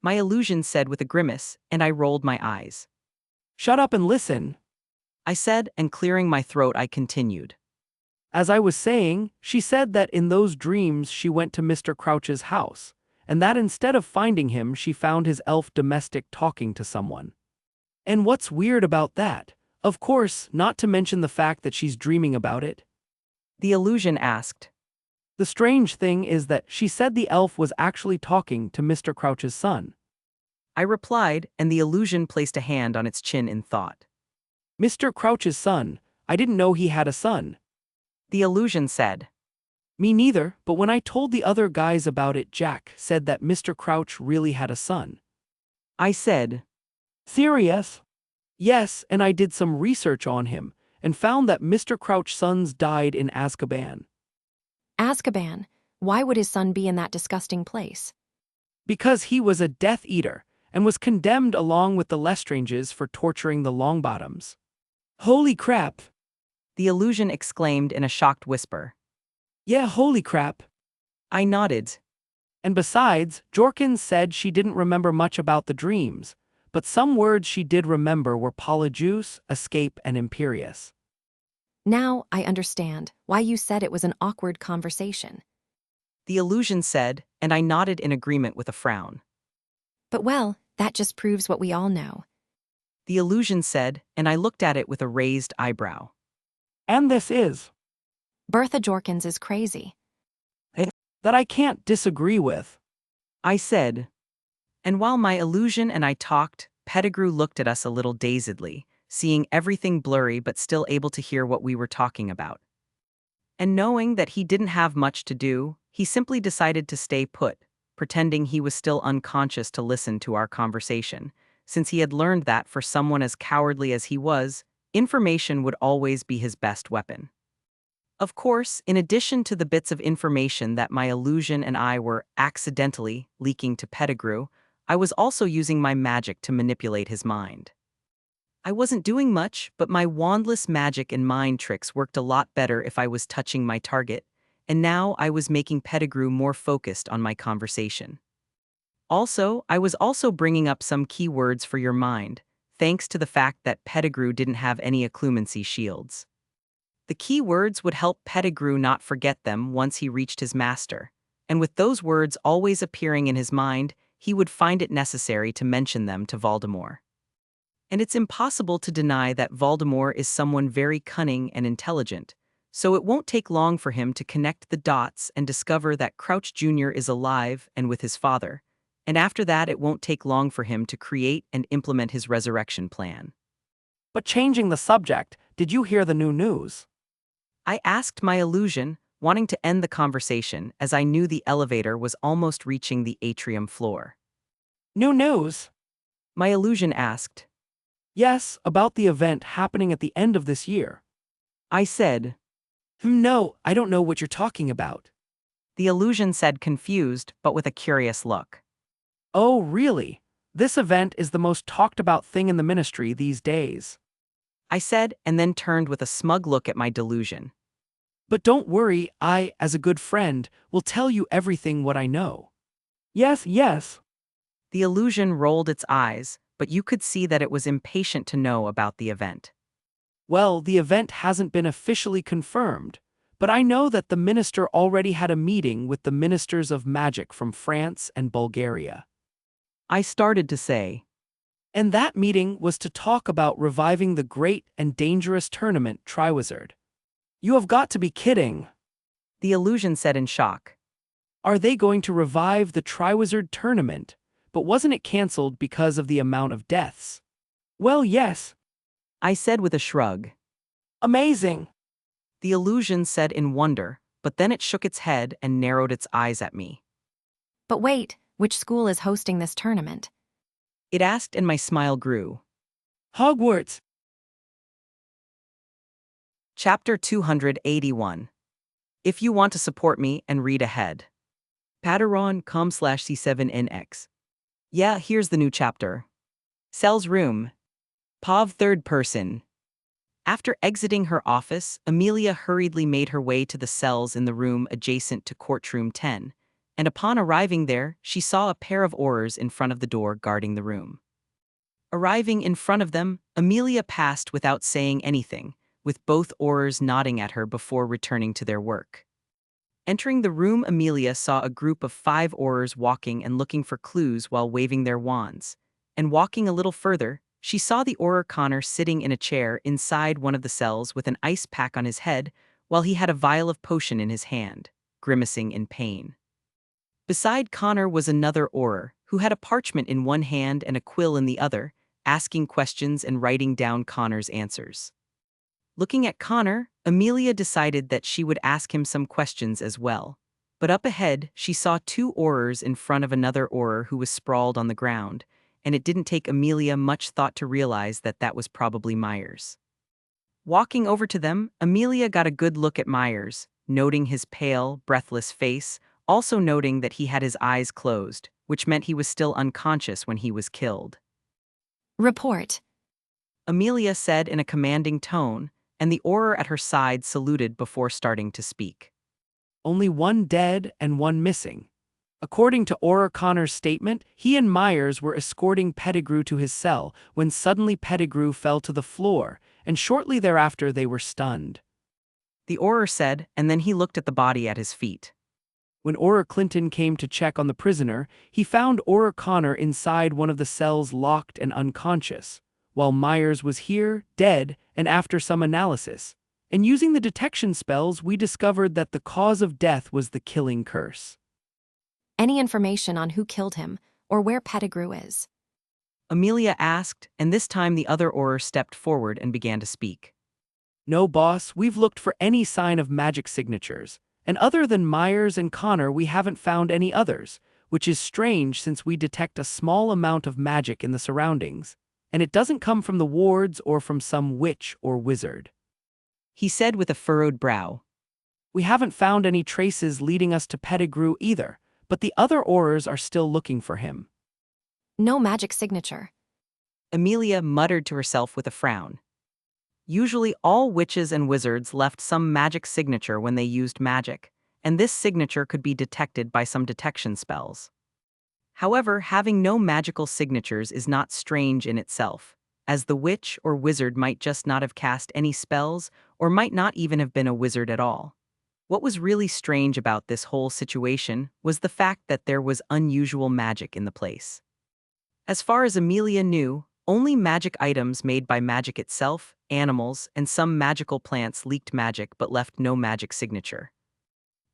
My illusion said with a grimace, and I rolled my eyes. Shut up and listen, I said, and clearing my throat I continued. As I was saying, she said that in those dreams she went to Mr. Crouch's house, and that instead of finding him she found his elf domestic talking to someone. And what's weird about that? Of course, not to mention the fact that she's dreaming about it. The illusion asked. The strange thing is that she said the elf was actually talking to Mr. Crouch's son. I replied, and the illusion placed a hand on its chin in thought. Mr. Crouch's son? I didn't know he had a son. The illusion said. Me neither, but when I told the other guys about it, Jack said that Mr. Crouch really had a son. I said. Serious? Yes, and I did some research on him, and found that Mr. Crouch's sons died in Azkaban. Azkaban, why would his son be in that disgusting place? Because he was a Death Eater, and was condemned along with the Lestranges for torturing the Longbottoms. Holy crap! The illusion exclaimed in a shocked whisper. Yeah, holy crap. I nodded. And besides, Jorkins said she didn't remember much about the dreams, but some words she did remember were polyjuice, escape, and imperious. Now I understand why you said it was an awkward conversation. The illusion said, and I nodded in agreement with a frown. But well, that just proves what we all know. The illusion said, and I looked at it with a raised eyebrow. And this is Bertha Jorkins is crazy. that I can't disagree with. I said. And while my illusion and I talked, Pettigrew looked at us a little dazedly, seeing everything blurry but still able to hear what we were talking about. And knowing that he didn't have much to do, he simply decided to stay put, pretending he was still unconscious to listen to our conversation, since he had learned that for someone as cowardly as he was, information would always be his best weapon. Of course, in addition to the bits of information that my illusion and I were accidentally leaking to Pettigrew, I was also using my magic to manipulate his mind. I wasn't doing much, but my wandless magic and mind tricks worked a lot better if I was touching my target, and now I was making Pettigrew more focused on my conversation. Also, I was also bringing up some key words for your mind, thanks to the fact that Pettigrew didn't have any occlumency shields. The key words would help Pettigrew not forget them once he reached his master, and with those words always appearing in his mind, he would find it necessary to mention them to Voldemort. And it's impossible to deny that Voldemort is someone very cunning and intelligent, so it won't take long for him to connect the dots and discover that Crouch Jr. is alive and with his father, and after that it won't take long for him to create and implement his resurrection plan. But changing the subject, did you hear the new news? I asked my illusion, wanting to end the conversation as I knew the elevator was almost reaching the atrium floor. New news? My illusion asked. Yes, about the event happening at the end of this year. I said. No, I don't know what you're talking about. The illusion said, confused but with a curious look. Oh, really? This event is the most talked about thing in the ministry these days. I said, and then turned with a smug look at my delusion. But don't worry, I, as a good friend, will tell you everything what I know. Yes. The illusion rolled its eyes, but you could see that it was impatient to know about the event. Well, the event hasn't been officially confirmed, but I know that the minister already had a meeting with the ministers of magic from France and Bulgaria. I started to say. And that meeting was to talk about reviving the great and dangerous tournament Triwizard. You have got to be kidding. The illusion said in shock. Are they going to revive the Triwizard tournament? But wasn't it cancelled because of the amount of deaths? Well, yes. I said with a shrug. Amazing. The illusion said in wonder, but then it shook its head and narrowed its eyes at me. But wait, which school is hosting this tournament? It asked and my smile grew. Hogwarts. Chapter 281. If you want to support me and read ahead. Patreon.com/C7NX. Yeah, here's the new chapter. Cell's room. Pav third person. After exiting her office, Amelia hurriedly made her way to the cells in the room adjacent to courtroom 10, and upon arriving there, she saw a pair of aurors in front of the door guarding the room. Arriving in front of them, Amelia passed without saying anything, with both aurors nodding at her before returning to their work. Entering the room, Amelia saw a group of 5 aurors walking and looking for clues while waving their wands, and walking a little further, she saw the auror Connor sitting in a chair inside one of the cells with an ice pack on his head while he had a vial of potion in his hand, grimacing in pain. Beside Connor was another auror, who had a parchment in one hand and a quill in the other, asking questions and writing down Connor's answers. Looking at Connor, Amelia decided that she would ask him some questions as well. But up ahead, she saw 2 aurors in front of another auror who was sprawled on the ground, and it didn't take Amelia much thought to realize that that was probably Myers. Walking over to them, Amelia got a good look at Myers, noting his pale, breathless face, also noting that he had his eyes closed, which meant he was still unconscious when he was killed. Report. Amelia said in a commanding tone, and the auror at her side saluted before starting to speak. Only 1 dead and 1 missing. According to Auror Connor's statement, he and Myers were escorting Pettigrew to his cell when suddenly Pettigrew fell to the floor, and shortly thereafter they were stunned. The auror said, and then he looked at the body at his feet. When Auror Clinton came to check on the prisoner, he found Auror Connor inside one of the cells locked and unconscious, while Myers was here, dead, and after some analysis. And using the detection spells, we discovered that the cause of death was the killing curse. Any information on who killed him, or where Pettigrew is? Amelia asked, and this time the other auror stepped forward and began to speak. No, boss, we've looked for any sign of magic signatures, and other than Myers and Connor, we haven't found any others, which is strange since we detect a small amount of magic in the surroundings, and it doesn't come from the wards or from some witch or wizard. He said with a furrowed brow. We haven't found any traces leading us to Pettigrew either, but the other aurors are still looking for him. No magic signature. Amelia muttered to herself with a frown. Usually all witches and wizards left some magic signature when they used magic, and this signature could be detected by some detection spells. However, having no magical signatures is not strange in itself, as the witch or wizard might just not have cast any spells or might not even have been a wizard at all. What was really strange about this whole situation was the fact that there was unusual magic in the place. As far as Amelia knew, only magic items made by magic itself, animals, and some magical plants leaked magic but left no magic signature.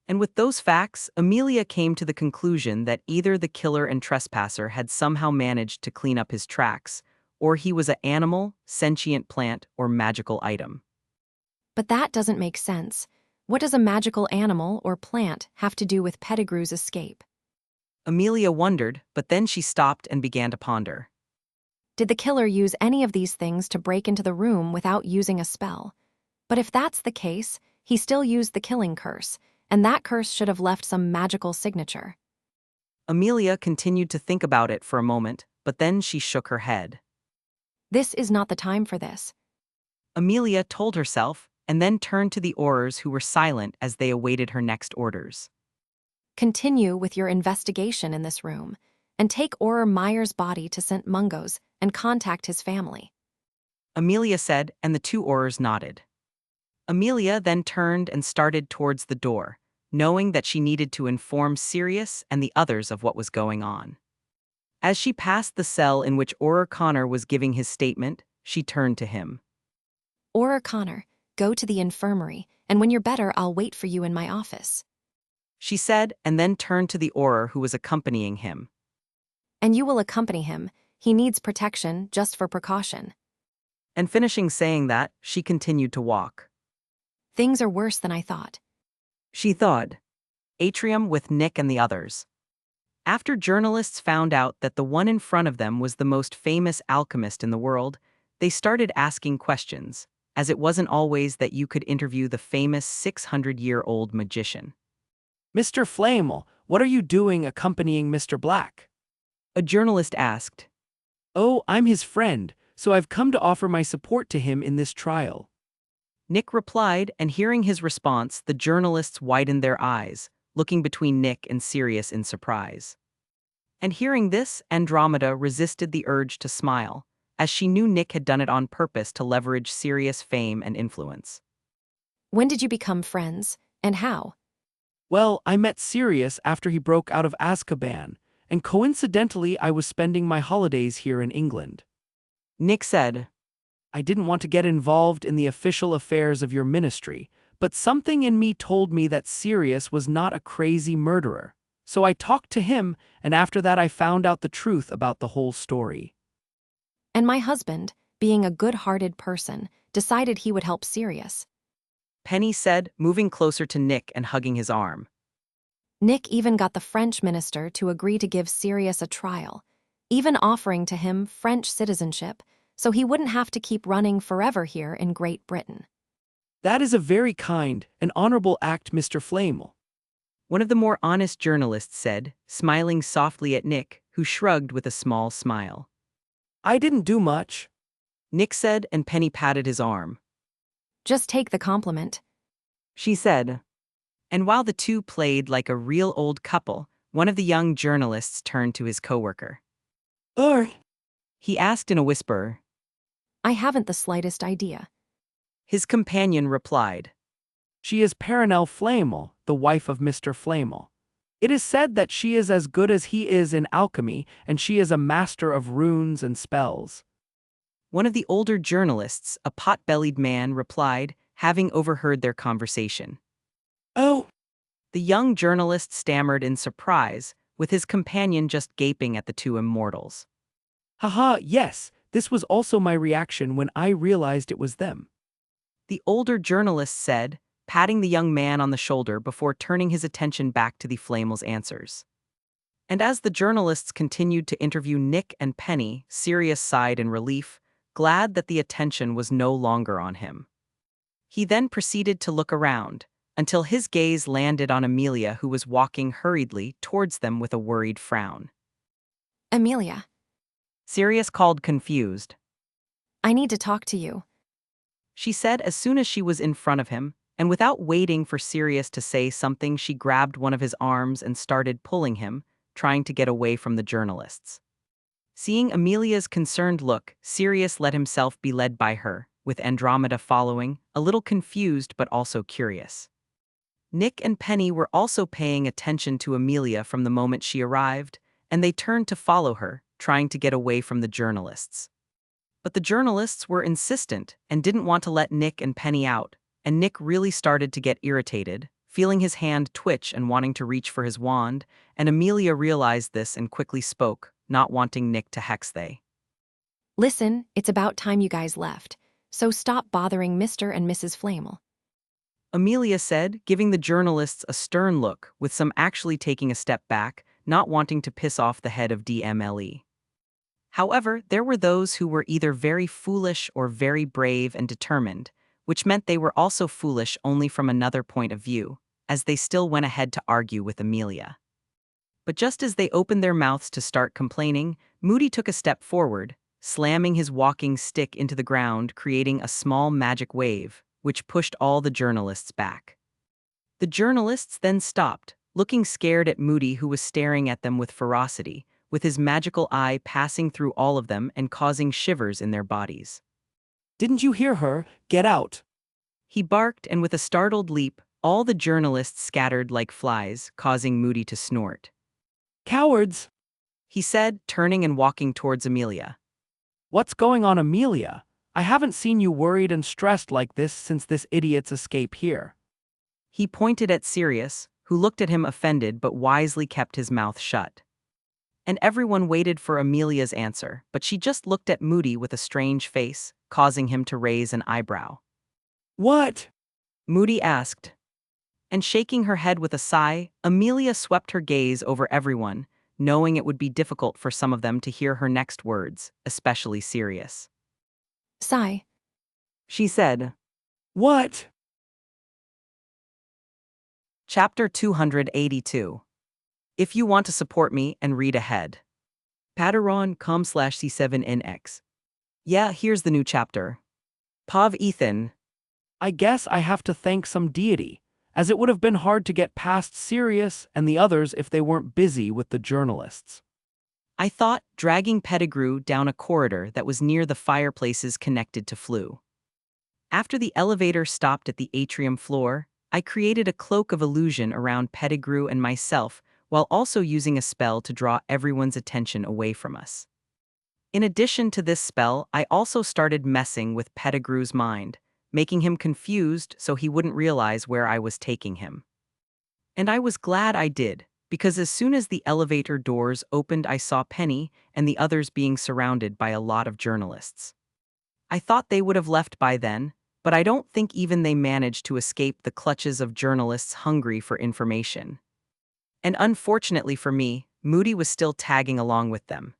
And with those facts, Amelia came to the conclusion that either the killer and trespasser had somehow managed to clean up his tracks, or he was an animal, sentient plant, or magical item. But that doesn't make sense. What does a magical animal or plant have to do with Pettigrew's escape? Amelia wondered, but then she stopped and began to ponder. Did the killer use any of these things to break into the room without using a spell? But if that's the case, he still used the killing curse, and that curse should have left some magical signature. Amelia continued to think about it for a moment, but then she shook her head. This is not the time for this. Amelia told herself, and then turned to the aurors who were silent as they awaited her next orders. Continue with your investigation in this room, and take Auror Myers' body to St. Mungo's and contact his family. Amelia said, and the 2 aurors nodded. Amelia then turned and started towards the door, knowing that she needed to inform Sirius and the others of what was going on. As she passed the cell in which Orr Connor was giving his statement, she turned to him. Or Connor, go to the infirmary, and when you're better, I'll wait for you in my office. She said, and then turned to the Orr who was accompanying him. And you will accompany him. He needs protection, just for precaution. And finishing saying that, she continued to walk. Things are worse than I thought. She thought. Atrium with Nick and the others. After journalists found out that the one in front of them was the most famous alchemist in the world, they started asking questions, as it wasn't always that you could interview the famous 600-year-old magician. Mr. Flamel, what are you doing accompanying Mr. Black? A journalist asked. Oh, I'm his friend, so I've come to offer my support to him in this trial. Nick replied, and hearing his response, the journalists widened their eyes, looking between Nick and Sirius in surprise. And hearing this, Andromeda resisted the urge to smile, as she knew Nick had done it on purpose to leverage Sirius' fame and influence. When did you become friends, and how? Well, I met Sirius after he broke out of Azkaban, and coincidentally I was spending my holidays here in England. Nick said. I didn't want to get involved in the official affairs of your ministry, but something in me told me that Sirius was not a crazy murderer. So I talked to him, and after that I found out the truth about the whole story. And my husband, being a good-hearted person, decided he would help Sirius. Penny said, moving closer to Nick and hugging his arm. Nick even got the French minister to agree to give Sirius a trial, even offering to him French citizenship, so he wouldn't have to keep running forever here in Great Britain. That is a very kind and honorable act, Mr. Flamel. One of the more honest journalists said, smiling softly at Nick, who shrugged with a small smile. I didn't do much. Nick said, and Penny patted his arm. Just take the compliment. She said. And while the two played like a real old couple, one of the young journalists turned to his coworker. He asked in a whisper. I haven't the slightest idea. His companion replied. She is Perenelle Flamel, the wife of Mr. Flamel. It is said that she is as good as he is in alchemy, and she is a master of runes and spells. One of the older journalists, a pot-bellied man, replied, having overheard their conversation. Oh! The young journalist stammered in surprise, with his companion just gaping at the two immortals. Haha, yes, this was also my reaction when I realized it was them. The older journalist said, patting the young man on the shoulder before turning his attention back to the Flamel's answers. And as the journalists continued to interview Nick and Penny, Sirius sighed in relief, glad that the attention was no longer on him. He then proceeded to look around, until his gaze landed on Amelia, who was walking hurriedly towards them with a worried frown. Amelia. Sirius called, confused. I need to talk to you. She said as soon as she was in front of him, and without waiting for Sirius to say something, she grabbed one of his arms and started pulling him, trying to get away from the journalists. Seeing Amelia's concerned look, Sirius let himself be led by her, with Andromeda following, a little confused but also curious. Nick and Penny were also paying attention to Amelia from the moment she arrived, and they turned to follow her, trying to get away from the journalists. But the journalists were insistent and didn't want to let Nick and Penny out, and Nick really started to get irritated, feeling his hand twitch and wanting to reach for his wand, and Amelia realized this and quickly spoke, not wanting Nick to hex they. Listen, it's about time you guys left, so stop bothering Mr. and Mrs. Flamel. Amelia said, giving the journalists a stern look, with some actually taking a step back, not wanting to piss off the head of DMLE. However, there were those who were either very foolish or very brave and determined, which meant they were also foolish only from another point of view, as they still went ahead to argue with Amelia. But just as they opened their mouths to start complaining, Moody took a step forward, slamming his walking stick into the ground, creating a small magic wave, which pushed all the journalists back. The journalists then stopped, looking scared at Moody, who was staring at them with ferocity, with his magical eye passing through all of them and causing shivers in their bodies. Didn't you hear her? Get out! He barked, and with a startled leap, all the journalists scattered like flies, causing Moody to snort. Cowards! he said, turning and walking towards Amelia. What's going on, Amelia? I haven't seen you worried and stressed like this since this idiot's escape here. He pointed at Sirius, who looked at him offended but wisely kept his mouth shut. And everyone waited for Amelia's answer, but she just looked at Moody with a strange face, causing him to raise an eyebrow. What? Moody asked. And shaking her head with a sigh, Amelia swept her gaze over everyone, knowing it would be difficult for some of them to hear her next words, especially Sirius. Sigh. She said, What? Chapter 282. If you want to support me and read ahead. Patreon.com/C7NX. Yeah, here's the new chapter. Pav Ethan. I guess I have to thank some deity, as it would have been hard to get past Sirius and the others if they weren't busy with the journalists. I thought, dragging Pettigrew down a corridor that was near the fireplaces connected to Flu. After the elevator stopped at the atrium floor, I created a cloak of illusion around Pettigrew and myself while also using a spell to draw everyone's attention away from us. In addition to this spell, I also started messing with Pettigrew's mind, making him confused so he wouldn't realize where I was taking him. And I was glad I did, because as soon as the elevator doors opened, I saw Penny and the others being surrounded by a lot of journalists. I thought they would have left by then, but I don't think even they managed to escape the clutches of journalists hungry for information. And unfortunately for me, Moody was still tagging along with them.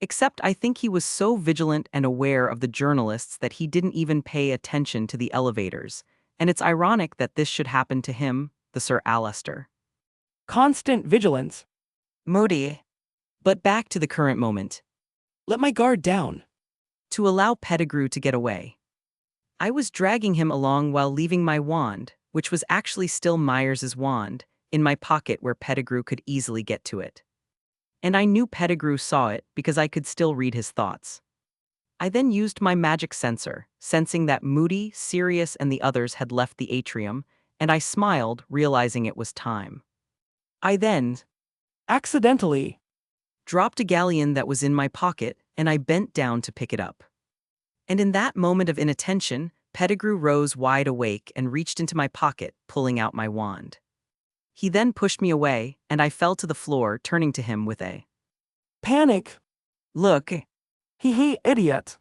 Except I think he was so vigilant and aware of the journalists that he didn't even pay attention to the elevators, and it's ironic that this should happen to him, the Sir Alistair. Constant vigilance. Moody. But back to the current moment. Let my guard down. To allow Pettigrew to get away. I was dragging him along while leaving my wand, which was actually still Myers's wand, in my pocket where Pettigrew could easily get to it. And I knew Pettigrew saw it because I could still read his thoughts. I then used my magic sensor, sensing that Moody, Sirius, and the others had left the atrium, and I smiled, realizing it was time. I then Accidentally. dropped a galleon that was in my pocket, and I bent down to pick it up. And in that moment of inattention, Pettigrew rose wide awake and reached into my pocket, pulling out my wand. He then pushed me away, and I fell to the floor, turning to him with a Panic. look. Idiot.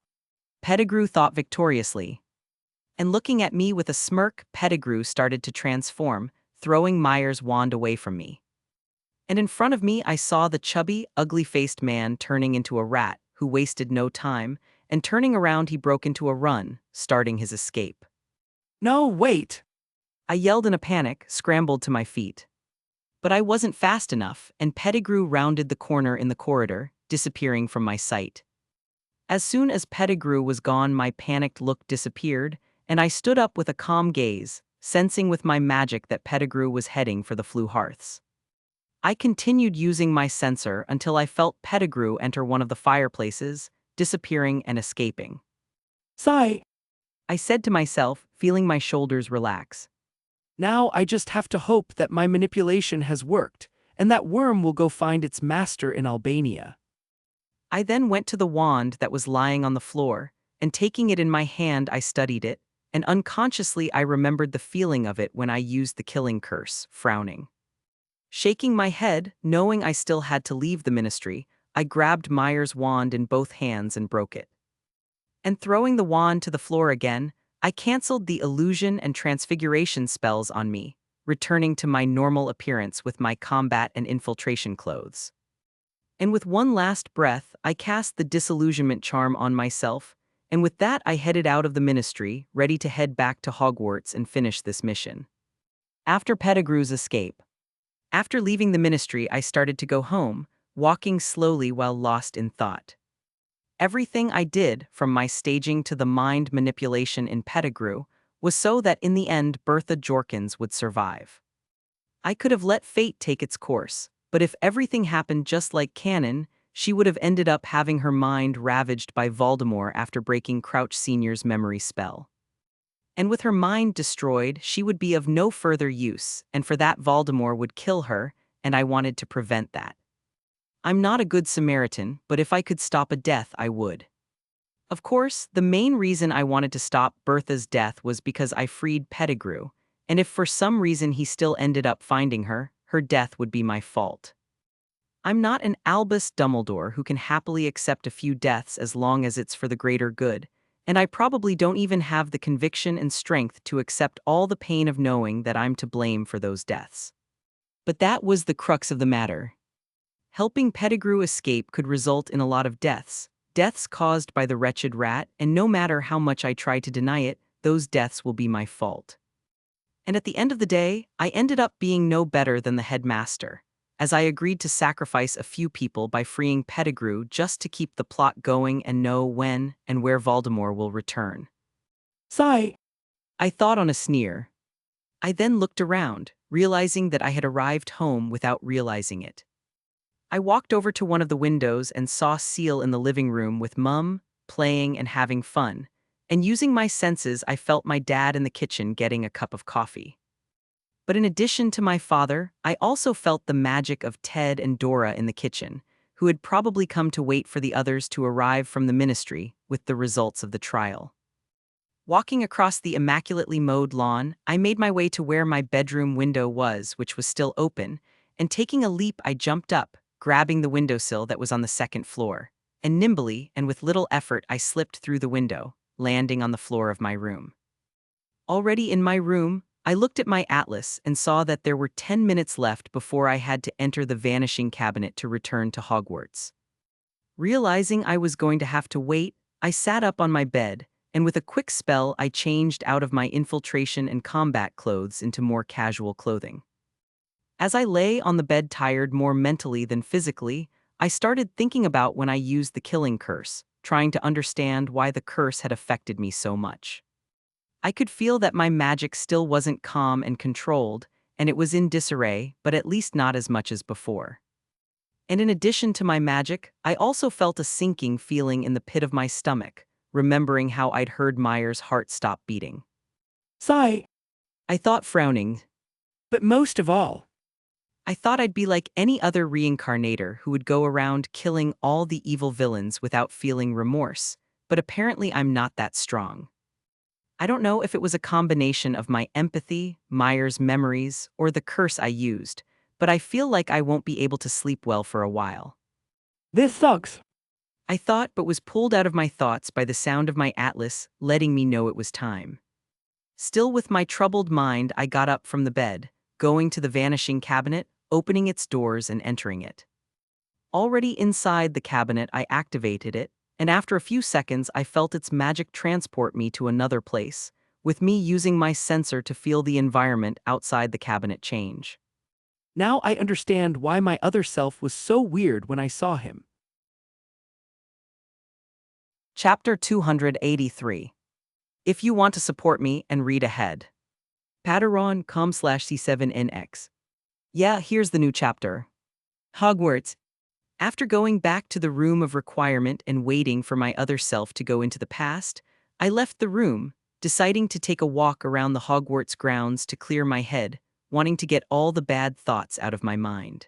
Pettigrew thought victoriously. And looking at me with a smirk, Pettigrew started to transform, throwing Myers's wand away from me. And in front of me I saw the chubby, ugly-faced man turning into a rat, who wasted no time, and turning around he broke into a run, starting his escape. No, wait. I yelled in a panic, scrambled to my feet. But I wasn't fast enough, and Pettigrew rounded the corner in the corridor, disappearing from my sight. As soon as Pettigrew was gone, my panicked look disappeared, and I stood up with a calm gaze, sensing with my magic that Pettigrew was heading for the flue hearths. I continued using my sensor until I felt Pettigrew enter one of the fireplaces, disappearing and escaping. Sigh. I said to myself, feeling my shoulders relax. Now I just have to hope that my manipulation has worked, and that worm will go find its master in Albania. I then went to the wand that was lying on the floor, and taking it in my hand I studied it, and unconsciously I remembered the feeling of it when I used the killing curse, frowning. Shaking my head, knowing I still had to leave the ministry, I grabbed Myers's wand in both hands and broke it. And throwing the wand to the floor again, I canceled the illusion and transfiguration spells on me, returning to my normal appearance with my combat and infiltration clothes. And with one last breath, I cast the disillusionment charm on myself, and with that I headed out of the ministry, ready to head back to Hogwarts and finish this mission. After Pettigrew's escape. After leaving the ministry, I started to go home, walking slowly while lost in thought. Everything I did, from my staging to the mind manipulation in Pettigrew, was so that in the end Bertha Jorkins would survive. I could have let fate take its course, but if everything happened just like canon, she would have ended up having her mind ravaged by Voldemort after breaking Crouch Sr.'s memory spell. And with her mind destroyed, she would be of no further use, and for that Voldemort would kill her, and I wanted to prevent that. I'm not a good Samaritan, but if I could stop a death, I would. Of course, the main reason I wanted to stop Bertha's death was because I freed Pettigrew, and if for some reason he still ended up finding her death would be my fault. I'm not an Albus Dumbledore who can happily accept a few deaths as long as it's for the greater good, and I probably don't even have the conviction and strength to accept all the pain of knowing that I'm to blame for those deaths. But that was the crux of the matter. Helping Pettigrew escape could result in a lot of deaths caused by the wretched rat, and no matter how much I try to deny it, those deaths will be my fault. And at the end of the day, I ended up being no better than the headmaster, as I agreed to sacrifice a few people by freeing Pettigrew just to keep the plot going and know when and where Voldemort will return. Sigh. I thought on a sneer. I then looked around, realizing that I had arrived home without realizing it. I walked over to one of the windows and saw Seal in the living room with Mum, playing and having fun, and using my senses I felt my dad in the kitchen getting a cup of coffee. But in addition to my father, I also felt the magic of Ted and Dora in the kitchen, who had probably come to wait for the others to arrive from the ministry with the results of the trial. Walking across the immaculately mowed lawn, I made my way to where my bedroom window was, which was still open, and taking a leap I jumped up, grabbing the windowsill that was on the second floor, and nimbly and with little effort I slipped through the window, landing on the floor of my room. Already in my room, I looked at my atlas and saw that there were 10 minutes left before I had to enter the vanishing cabinet to return to Hogwarts. Realizing I was going to have to wait, I sat up on my bed, and with a quick spell I changed out of my infiltration and combat clothes into more casual clothing. As I lay on the bed tired more mentally than physically, I started thinking about when I used the killing curse, trying to understand why the curse had affected me so much. I could feel that my magic still wasn't calm and controlled, and it was in disarray, but at least not as much as before. And in addition to my magic, I also felt a sinking feeling in the pit of my stomach, remembering how I'd heard Myers' heart stop beating. Sigh. I thought, frowning. But most of all, I thought I'd be like any other reincarnator who would go around killing all the evil villains without feeling remorse, but apparently I'm not that strong. I don't know if it was a combination of my empathy, Myers' memories, or the curse I used, but I feel like I won't be able to sleep well for a while. this sucks. I thought, but was pulled out of my thoughts by the sound of my atlas letting me know it was time. Still with my troubled mind, I got up from the bed, going to the vanishing cabinet, opening its doors and entering it. Already inside the cabinet, I activated it, and after a few seconds I felt its magic transport me to another place, with me using my sensor to feel the environment outside the cabinet change. Now I understand why my other self was so weird when I saw him. Chapter 283. If you want to support me and read ahead. Patreon.com/C7NX. Yeah, here's the new chapter. Hogwarts. After going back to the room of requirement and waiting for my other self to go into the past, I left the room, deciding to take a walk around the Hogwarts grounds to clear my head, wanting to get all the bad thoughts out of my mind.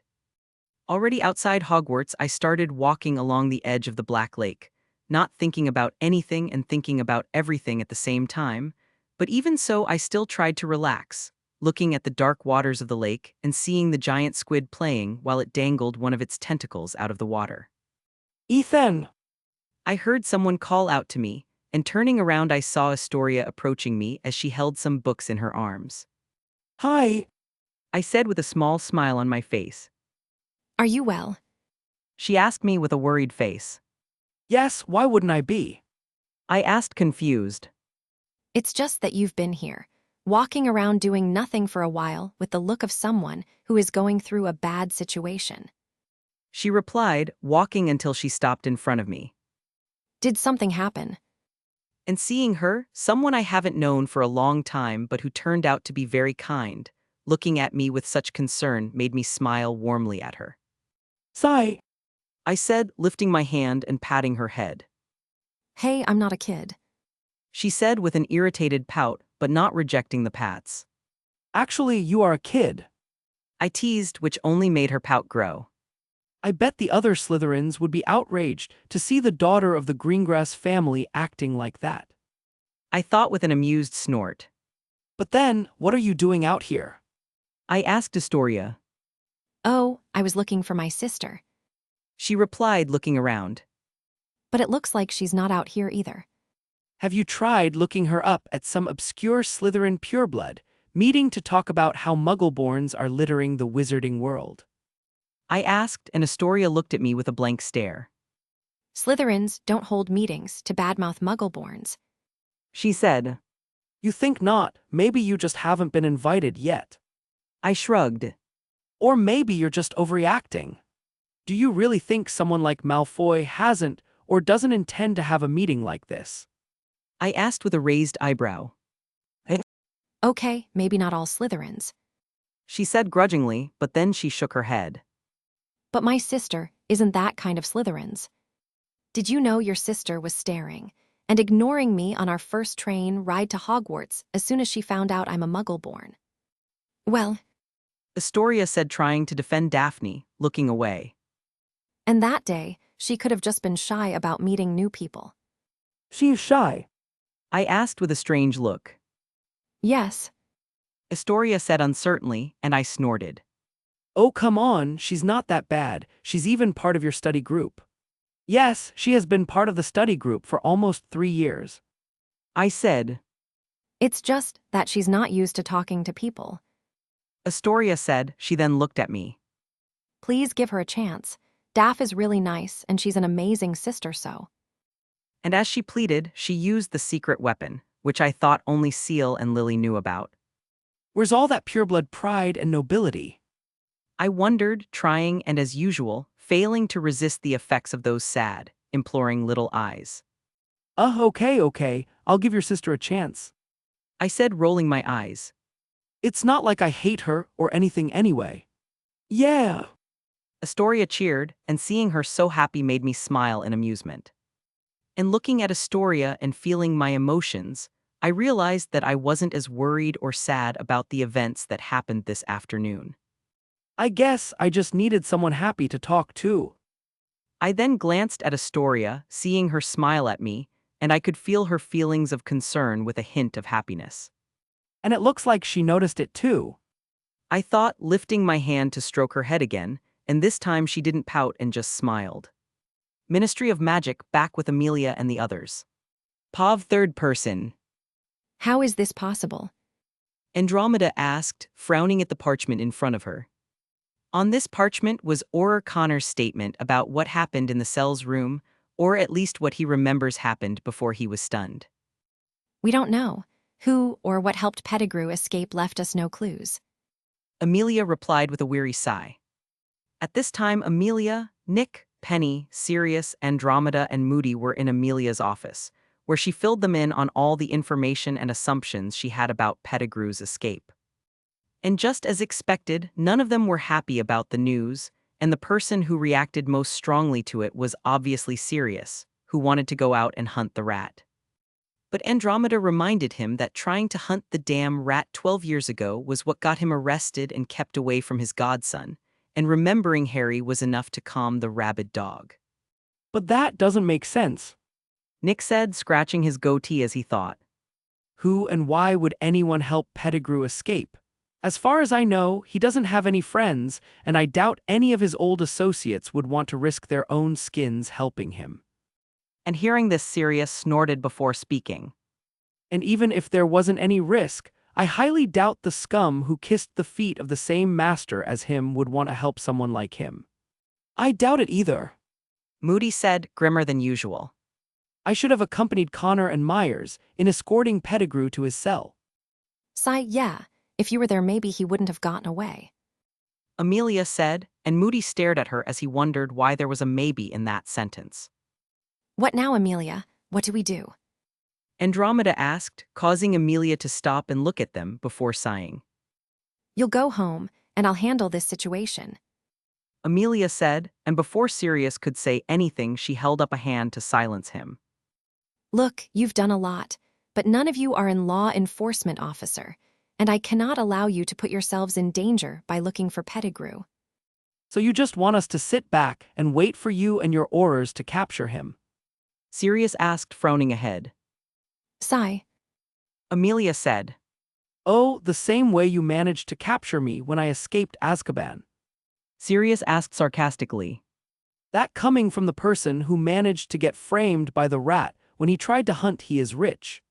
Already outside Hogwarts, I started walking along the edge of the Black Lake, not thinking about anything and thinking about everything at the same time, but even so I still tried to relax, looking at the dark waters of the lake and seeing the giant squid playing while it dangled one of its tentacles out of the water. Ethan! I heard someone call out to me, and turning around I saw Astoria approaching me as she held some books in her arms. Hi! I said with a small smile on my face. Are you well? She asked me with a worried face. Yes, why wouldn't I be? I asked confused. It's just that you've been here, walking around doing nothing for a while with the look of someone who is going through a bad situation. She replied, walking until she stopped in front of me. Did something happen? And seeing her, someone I haven't known for a long time but who turned out to be very kind, looking at me with such concern made me smile warmly at her. Sigh. I said, lifting my hand and patting her head. Hey, I'm not a kid. She said with an irritated pout, but not rejecting the pats. Actually, you are a kid. I teased, which only made her pout grow. I bet the other Slytherins would be outraged to see the daughter of the Greengrass family acting like that. I thought with an amused snort. But then, what are you doing out here? I asked Astoria. Oh, I was looking for my sister. She replied, looking around. But it looks like she's not out here either. Have you tried looking her up at some obscure Slytherin pureblood, meeting to talk about how Muggleborns are littering the wizarding world? I asked, and Astoria looked at me with a blank stare. Slytherins don't hold meetings to badmouth Muggleborns. She said. You think not, maybe you just haven't been invited yet. I shrugged. Or maybe you're just overreacting. Do you really think someone like Malfoy hasn't or doesn't intend to have a meeting like this? I asked with a raised eyebrow. Okay, maybe not all Slytherins. She said grudgingly, but then she shook her head. But my sister isn't that kind of Slytherins. Did you know your sister was staring and ignoring me on our first train ride to Hogwarts as soon as she found out I'm a Muggleborn? Well, Astoria said, trying to defend Daphne, looking away. and that day, she could have just been shy about meeting new people. She's shy. I asked with a strange look. Yes, Astoria said uncertainly, and I snorted. Oh, come on, she's not that bad. She's even part of your study group. Yes, she has been part of the study group for almost 3 years. I said. it's just that she's not used to talking to people. Astoria said. She then looked at me. Please give her a chance. Daph is really nice, and she's an amazing sister, so. And as she pleaded, she used the secret weapon, which I thought only Seal and Lily knew about. Where's all that pureblood pride and nobility? I wondered, trying and as usual, failing to resist the effects of those sad, imploring little eyes. Okay, I'll give your sister a chance. I said, rolling my eyes. It's not like I hate her or anything anyway. Yeah. Astoria cheered, and seeing her so happy made me smile in amusement. And looking at Astoria and feeling my emotions, I realized that I wasn't as worried or sad about the events that happened this afternoon. I guess I just needed someone happy to talk to. I then glanced at Astoria, seeing her smile at me, and I could feel her feelings of concern with a hint of happiness. And it looks like she noticed it too. I thought, lifting my hand to stroke her head again, and this time she didn't pout and just smiled. Ministry of Magic back with Amelia and the others. Pav third person. How is this possible? Andromeda asked, frowning at the parchment in front of her. On this parchment was Auror Connor's statement about what happened in the cell's room, or at least what he remembers happened before he was stunned. We don't know. Who or what helped Pettigrew escape left us no clues. Amelia replied with a weary sigh. At this time, Amelia, Nick, Penny, Sirius, Andromeda, and Moody were in Amelia's office, where she filled them in on all the information and assumptions she had about Pettigrew's escape. And just as expected, none of them were happy about the news, and the person who reacted most strongly to it was obviously Sirius, who wanted to go out and hunt the rat. But Andromeda reminded him that trying to hunt the damn rat 12 years ago was what got him arrested and kept away from his godson, and remembering Harry was enough to calm the rabid dog. But that doesn't make sense. Nick said, scratching his goatee as he thought. Who and why would anyone help Pettigrew escape? As far as I know, he doesn't have any friends, and I doubt any of his old associates would want to risk their own skins helping him. And hearing this, Sirius snorted before speaking. And even if there wasn't any risk, I highly doubt the scum who kissed the feet of the same master as him would want to help someone like him. I doubt it either. Moody said, grimmer than usual. I should have accompanied Connor and Myers in escorting Pettigrew to his cell. Yeah, if you were there maybe he wouldn't have gotten away. Amelia said, and Moody stared at her as he wondered why there was a maybe in that sentence. What now, Amelia? What do we do? Andromeda asked, causing Amelia to stop and look at them before sighing. You'll go home, and I'll handle this situation. Amelia said, and before Sirius could say anything, she held up a hand to silence him. Look, you've done a lot, but none of you are a law enforcement officer, and I cannot allow you to put yourselves in danger by looking for Pettigrew. So you just want us to sit back and wait for you and your aurors to capture him? Sirius asked, frowning ahead. Sigh. Amelia said. Oh, the same way you managed to capture me when I escaped Azkaban. Sirius asked sarcastically. That coming from the person who managed to get framed by the rat when he tried to hunt he is rich.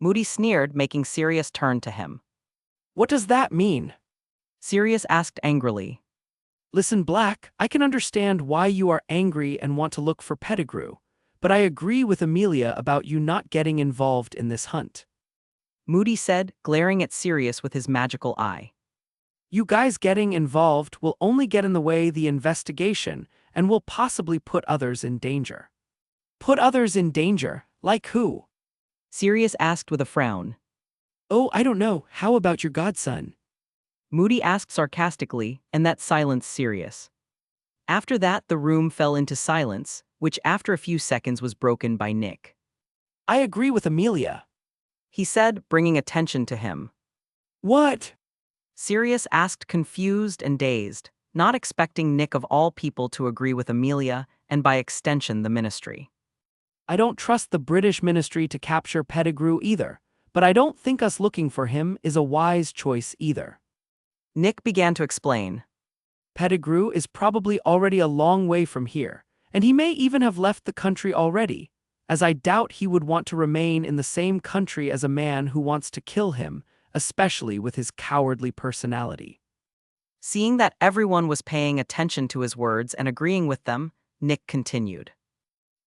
Moody sneered, making Sirius turn to him. What does that mean? Sirius asked angrily. Listen, Black, I can understand why you are angry and want to look for Pettigrew, but I agree with Amelia about you not getting involved in this hunt. Moody said, glaring at Sirius with his magical eye. You guys getting involved will only get in the way the investigation and will possibly put others in danger. Put others in danger? Like who? Sirius asked with a frown. Oh, I don't know. How about your godson? Moody asked sarcastically, and that silenced Sirius. After that, the room fell into silence, which after a few seconds was broken by Nick. I agree with Amelia, He said, bringing attention to him. What? Sirius asked, confused and dazed, not expecting Nick of all people to agree with Amelia, and by extension the ministry. I don't trust the British ministry to capture Pettigrew either, but I don't think us looking for him is a wise choice either. Nick began to explain. Pettigrew is probably already a long way from here, and he may even have left the country already, as I doubt he would want to remain in the same country as a man who wants to kill him, especially with his cowardly personality. Seeing that everyone was paying attention to his words and agreeing with them, Nick continued.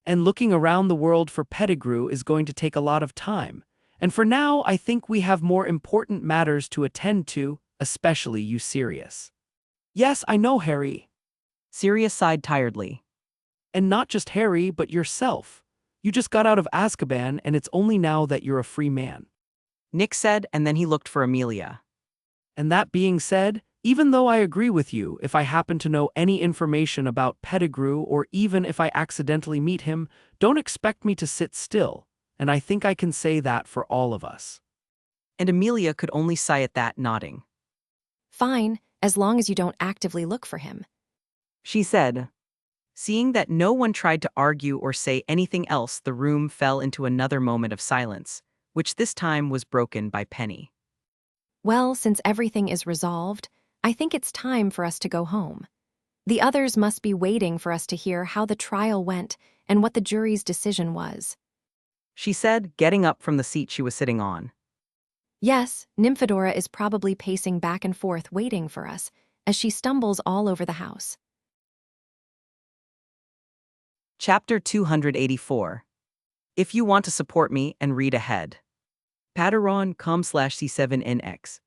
And looking around the world for Pettigrew is going to take a lot of time, and for now I think we have more important matters to attend to, especially you, Sirius. Yes, I know, Harry. Sirius sighed tiredly. And not just Harry, but yourself. You just got out of Azkaban, and it's only now that you're a free man. Nick said, and then he looked for Amelia. And that being said, even though I agree with you, if I happen to know any information about Pettigrew or even if I accidentally meet him, don't expect me to sit still, and I think I can say that for all of us. And Amelia could only sigh at that, nodding. Fine, as long as you don't actively look for him. She said. Seeing that no one tried to argue or say anything else, the room fell into another moment of silence, which this time was broken by Penny. Well, since everything is resolved, I think it's time for us to go home. The others must be waiting for us to hear how the trial went and what the jury's decision was. She said, getting up from the seat she was sitting on. Yes, Nymphadora is probably pacing back and forth waiting for us as she stumbles all over the house. Chapter 284. If you want to support me and read ahead. Patreon.com/C7NX.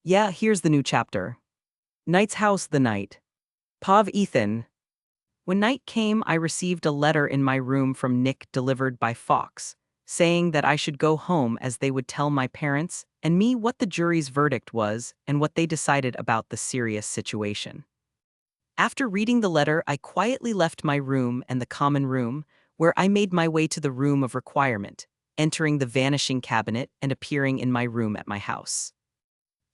Yeah, here's the new chapter. Knight's House, the night. Pav Ethan. When night came, I received a letter in my room from Nick delivered by Fox, saying that I should go home as they would tell my parents and me what the jury's verdict was and what they decided about the serious situation. After reading the letter, I quietly left my room and the common room, where I made my way to the room of requirement, entering the vanishing cabinet and appearing in my room at my house.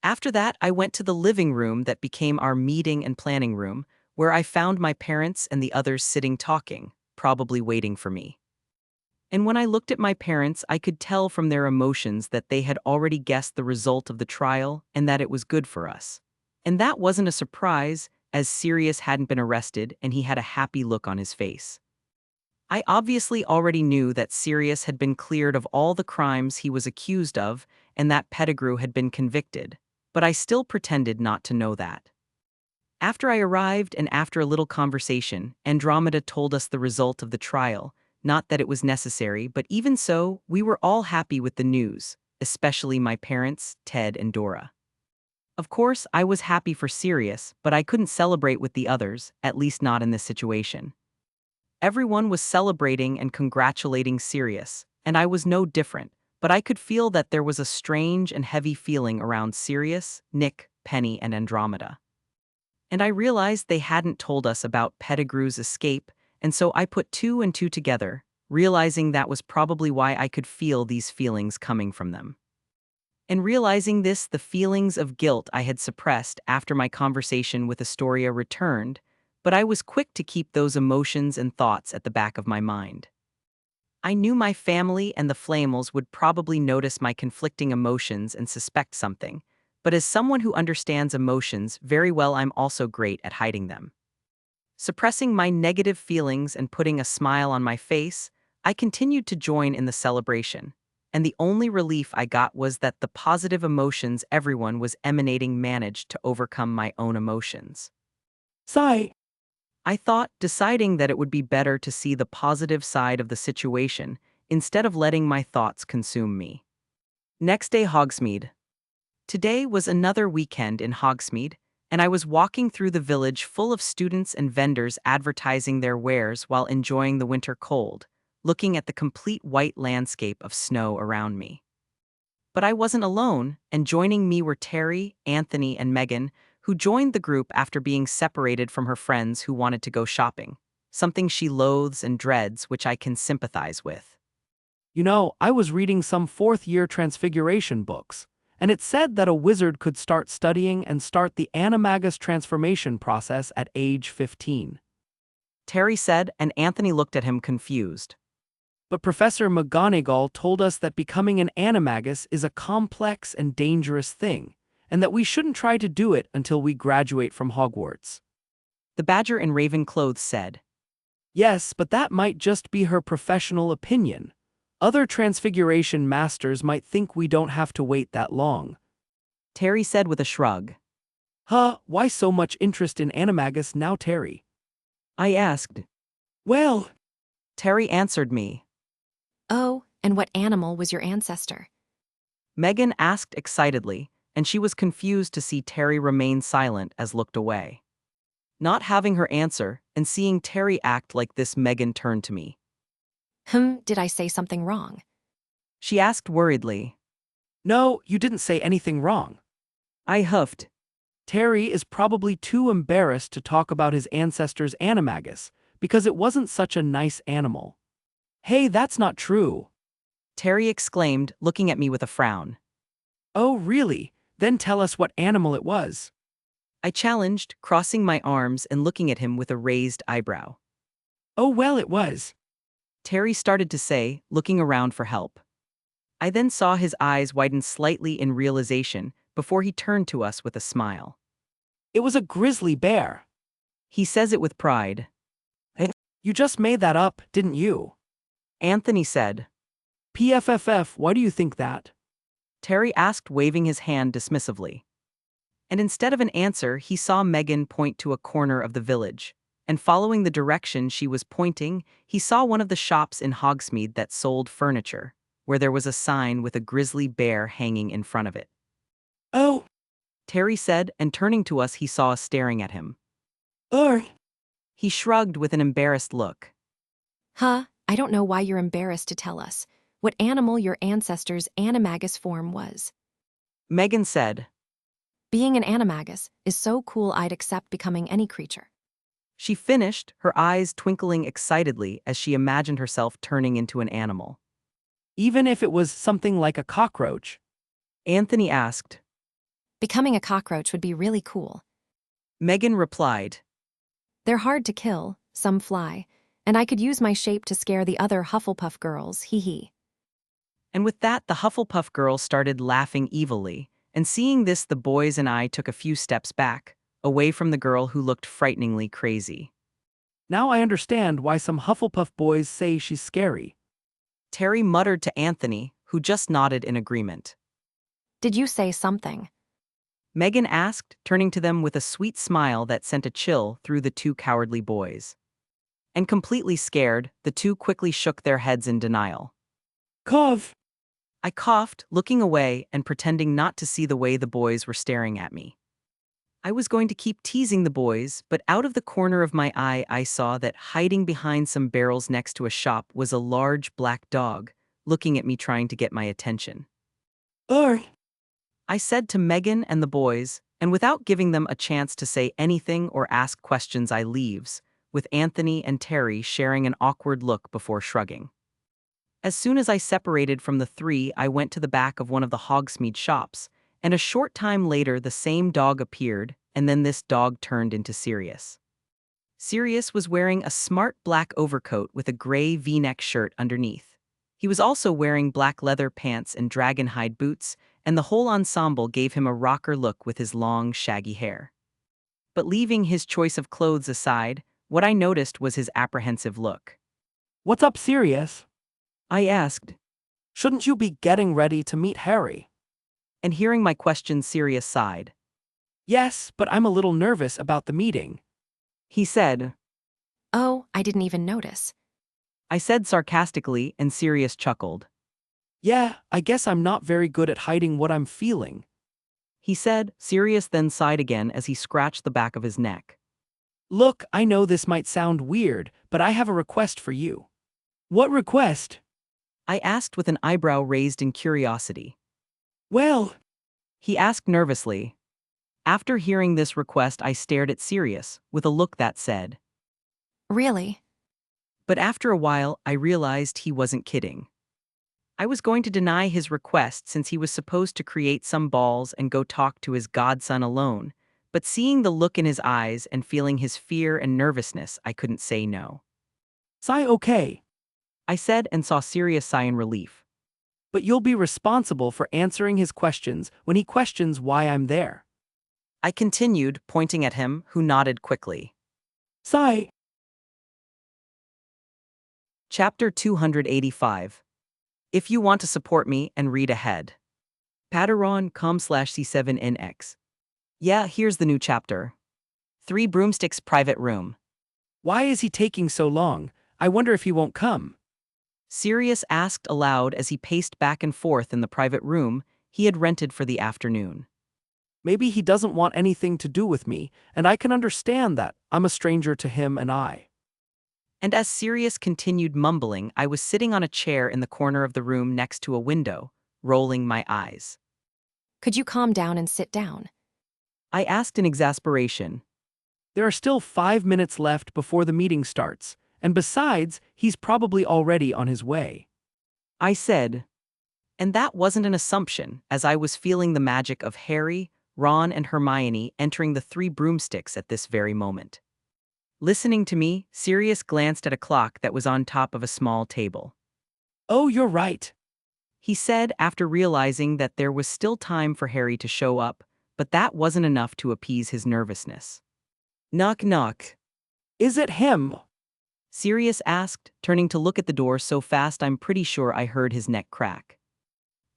After that, I went to the living room that became our meeting and planning room, where I found my parents and the others sitting talking, probably waiting for me. And when I looked at my parents, I could tell from their emotions that they had already guessed the result of the trial and that it was good for us. And that wasn't a surprise, as Sirius hadn't been arrested and he had a happy look on his face. I obviously already knew that Sirius had been cleared of all the crimes he was accused of and that Pettigrew had been convicted, but I still pretended not to know that. After I arrived and after a little conversation, Andromeda told us the result of the trial, not that it was necessary, but even so, we were all happy with the news, especially my parents, Ted and Dora. Of course, I was happy for Sirius, but I couldn't celebrate with the others, at least not in this situation. Everyone was celebrating and congratulating Sirius, and I was no different, but I could feel that there was a strange and heavy feeling around Sirius, Nick, Penny, and Andromeda. And I realized they hadn't told us about Pettigrew's escape, and so I put two and two together, realizing that was probably why I could feel these feelings coming from them. And realizing this, the feelings of guilt I had suppressed after my conversation with Astoria returned, but I was quick to keep those emotions and thoughts at the back of my mind. I knew my family and the Flamels would probably notice my conflicting emotions and suspect something, but as someone who understands emotions very well, I'm also great at hiding them. Suppressing my negative feelings and putting a smile on my face, I continued to join in the celebration, and the only relief I got was that the positive emotions everyone was emanating managed to overcome my own emotions. Sigh. I thought, deciding that it would be better to see the positive side of the situation instead of letting my thoughts consume me. Next day, Hogsmeade. Today was another weekend in Hogsmeade, and I was walking through the village full of students and vendors advertising their wares while enjoying the winter cold, looking at the complete white landscape of snow around me. But I wasn't alone, and joining me were Terry, Anthony, and Megan, who joined the group after being separated from her friends who wanted to go shopping, something she loathes and dreads, which I can sympathize with. You know, I was reading some fourth-year transfiguration books, and it said that a wizard could start studying and start the animagus transformation process at age 15. Terry said, and Anthony looked at him confused. But Professor McGonagall told us that becoming an animagus is a complex and dangerous thing, and that we shouldn't try to do it until we graduate from Hogwarts. The badger in raven clothes said. Yes, but that might just be her professional opinion. Other transfiguration masters might think we don't have to wait that long. Terry said with a shrug. Huh, why so much interest in animagus now, Terry? I asked. Well, Terry answered me. Oh, and what animal was your ancestor? Megan asked excitedly, and she was confused to see Terry remain silent as looked away. Not having her answer, and seeing Terry act like this, Megan turned to me. Did I say something wrong? She asked worriedly. no, you didn't say anything wrong. I huffed. Terry is probably too embarrassed to talk about his ancestor's animagus, because it wasn't such a nice animal. Hey, that's not true. Terry exclaimed, looking at me with a frown. Oh, really? Then tell us what animal it was. I challenged, crossing my arms and looking at him with a raised eyebrow. Oh, well, it was. Terry started to say, looking around for help. I then saw his eyes widen slightly in realization before he turned to us with a smile. It was a grizzly bear. He says it with pride. You just made that up, didn't you? Anthony said. PFFF, why do you think that? Terry asked, waving his hand dismissively. And instead of an answer, he saw Megan point to a corner of the village, and following the direction she was pointing, he saw one of the shops in Hogsmeade that sold furniture, where there was a sign with a grizzly bear hanging in front of it. Oh, Terry said, and turning to us, he saw us staring at him. He shrugged with an embarrassed look. I don't know why you're embarrassed to tell us what animal your ancestor's animagus form was. Megan said. Being an animagus is so cool I'd accept becoming any creature. She finished, her eyes twinkling excitedly as she imagined herself turning into an animal. even if it was something like a cockroach. Anthony asked. Becoming a cockroach would be really cool. Megan replied. They're hard to kill, some fly, and I could use my shape to scare the other Hufflepuff girls, hee hee. And with that, the Hufflepuff girls started laughing evilly, and seeing this, the boys and I took a few steps back, away from the girl who looked frighteningly crazy. Now I understand why some Hufflepuff boys say she's scary. Terry muttered to Anthony, who just nodded in agreement. Did you say something? Megan asked, turning to them with a sweet smile that sent a chill through the two cowardly boys. And completely scared, the two quickly shook their heads in denial. Carve. I coughed, looking away and pretending not to see the way the boys were staring at me. I was going to keep teasing the boys, but out of the corner of my eye I saw that hiding behind some barrels next to a shop was a large black dog, looking at me trying to get my attention. I said to Megan and the boys, and without giving them a chance to say anything or ask questions I leaves, with Anthony and Terry sharing an awkward look before shrugging. As soon as I separated from the three, I went to the back of one of the Hogsmeade shops, and a short time later the same dog appeared, and then this dog turned into Sirius. Sirius was wearing a smart black overcoat with a gray V-neck shirt underneath. He was also wearing black leather pants and dragon hide boots, and the whole ensemble gave him a rocker look with his long, shaggy hair. But leaving his choice of clothes aside, what I noticed was his apprehensive look. What's up, Sirius? I asked, Shouldn't you be getting ready to meet Harry? and hearing my question, Sirius sighed. Yes, but I'm a little nervous about the meeting. He said. Oh, I didn't even notice. I said sarcastically, and Sirius chuckled. Yeah, I guess I'm not very good at hiding what I'm feeling. He said. Sirius then sighed again as he scratched the back of his neck. Look, I know this might sound weird, but I have a request for you. What request? I asked with an eyebrow raised in curiosity. Well, He asked nervously. After hearing this request, I stared at Sirius with a look that said. Really? But after a while, I realized he wasn't kidding. I was going to deny his request since he was supposed to create some balls and go talk to his godson alone, but seeing the look in his eyes and feeling his fear and nervousness, I couldn't say no. sigh okay, I said and saw Sirius sigh in relief. but you'll be responsible for answering his questions when he questions why I'm there. I continued, pointing at him, who nodded quickly. Sigh. Chapter 285. If you want to support me and read ahead. Patreon.com/C7NX. Yeah, here's the new chapter. 3 Broomsticks Private Room. Why is he taking so long? I wonder if he won't come. Sirius asked aloud as he paced back and forth in the private room he had rented for the afternoon. Maybe he doesn't want anything to do with me, and I can understand that. I'm a stranger to him and I. And as Sirius continued mumbling, I was sitting on a chair in the corner of the room next to a window, rolling my eyes. Could you calm down and sit down? I asked in exasperation. There are still 5 minutes left before the meeting starts, and besides, he's probably already on his way. I said. And that wasn't an assumption, as I was feeling the magic of Harry, Ron, and Hermione entering the 3 broomsticks at this very moment. Listening to me, Sirius glanced at a clock that was on top of a small table. Oh, you're right. He said after realizing that there was still time for Harry to show up, but that wasn't enough to appease his nervousness. Knock knock. Is it him? Sirius asked, turning to look at the door so fast I'm pretty sure I heard his neck crack.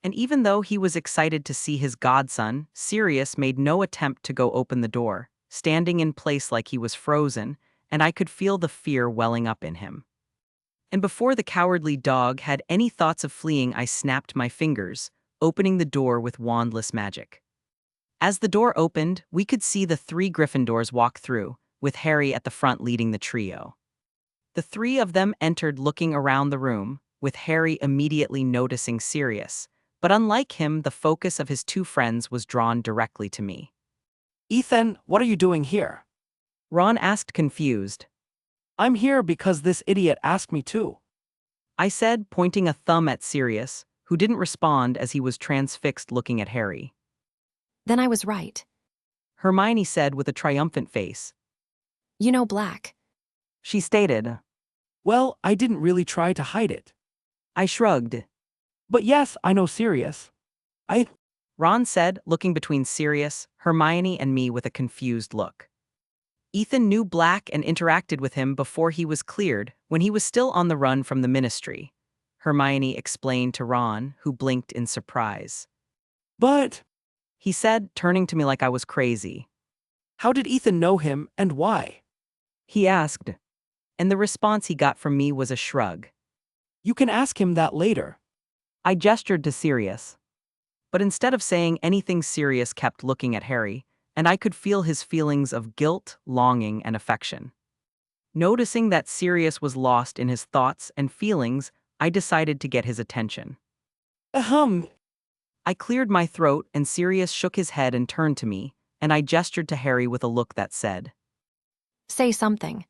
And even though he was excited to see his godson, Sirius made no attempt to go open the door, standing in place like he was frozen, and I could feel the fear welling up in him. And before the cowardly dog had any thoughts of fleeing, I snapped my fingers, opening the door with wandless magic. As the door opened, we could see the 3 Gryffindors walk through, with Harry at the front leading the trio. The 3 of them entered looking around the room, with Harry immediately noticing Sirius, but unlike him, the focus of his 2 friends was drawn directly to me. Ethan, what are you doing here? Ron asked, confused. I'm here because this idiot asked me to. I said, pointing a thumb at Sirius, who didn't respond as he was transfixed looking at Harry. Then I was right. Hermione said with a triumphant face. You know black. She stated. Well, I didn't really try to hide it. I shrugged. But yes, I know Sirius. Ron said, looking between Sirius, Hermione, and me with a confused look. Ethan knew Black and interacted with him before he was cleared, when he was still on the run from the ministry. Hermione explained to Ron, who blinked in surprise. But He said, turning to me like I was crazy. how did Ethan know him and why? He asked. And the response he got from me was a shrug. You can ask him that later. I gestured to Sirius. But instead of saying anything, Sirius kept looking at Harry, and I could feel his feelings of guilt, longing, and affection. Noticing that Sirius was lost in his thoughts and feelings, I decided to get his attention. Ahem. I cleared my throat, and Sirius shook his head and turned to me, and I gestured to Harry with a look that said. Say something.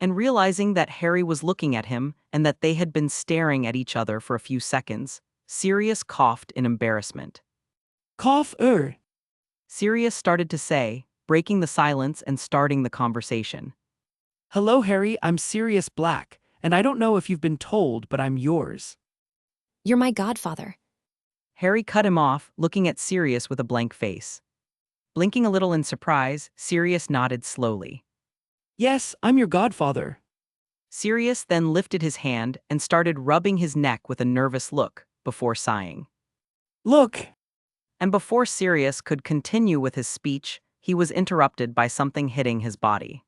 And realizing that Harry was looking at him and that they had been staring at each other for a few seconds, Sirius coughed in embarrassment. Cough. Sirius started to say, breaking the silence and starting the conversation. Hello, Harry, I'm Sirius Black, and I don't know if you've been told, but I'm yours. You're my godfather. Harry cut him off, looking at Sirius with a blank face. Blinking a little in surprise, Sirius nodded slowly. Yes, I'm your godfather. Sirius then lifted his hand and started rubbing his neck with a nervous look, before sighing. Look! And before Sirius could continue with his speech, he was interrupted by something hitting his body.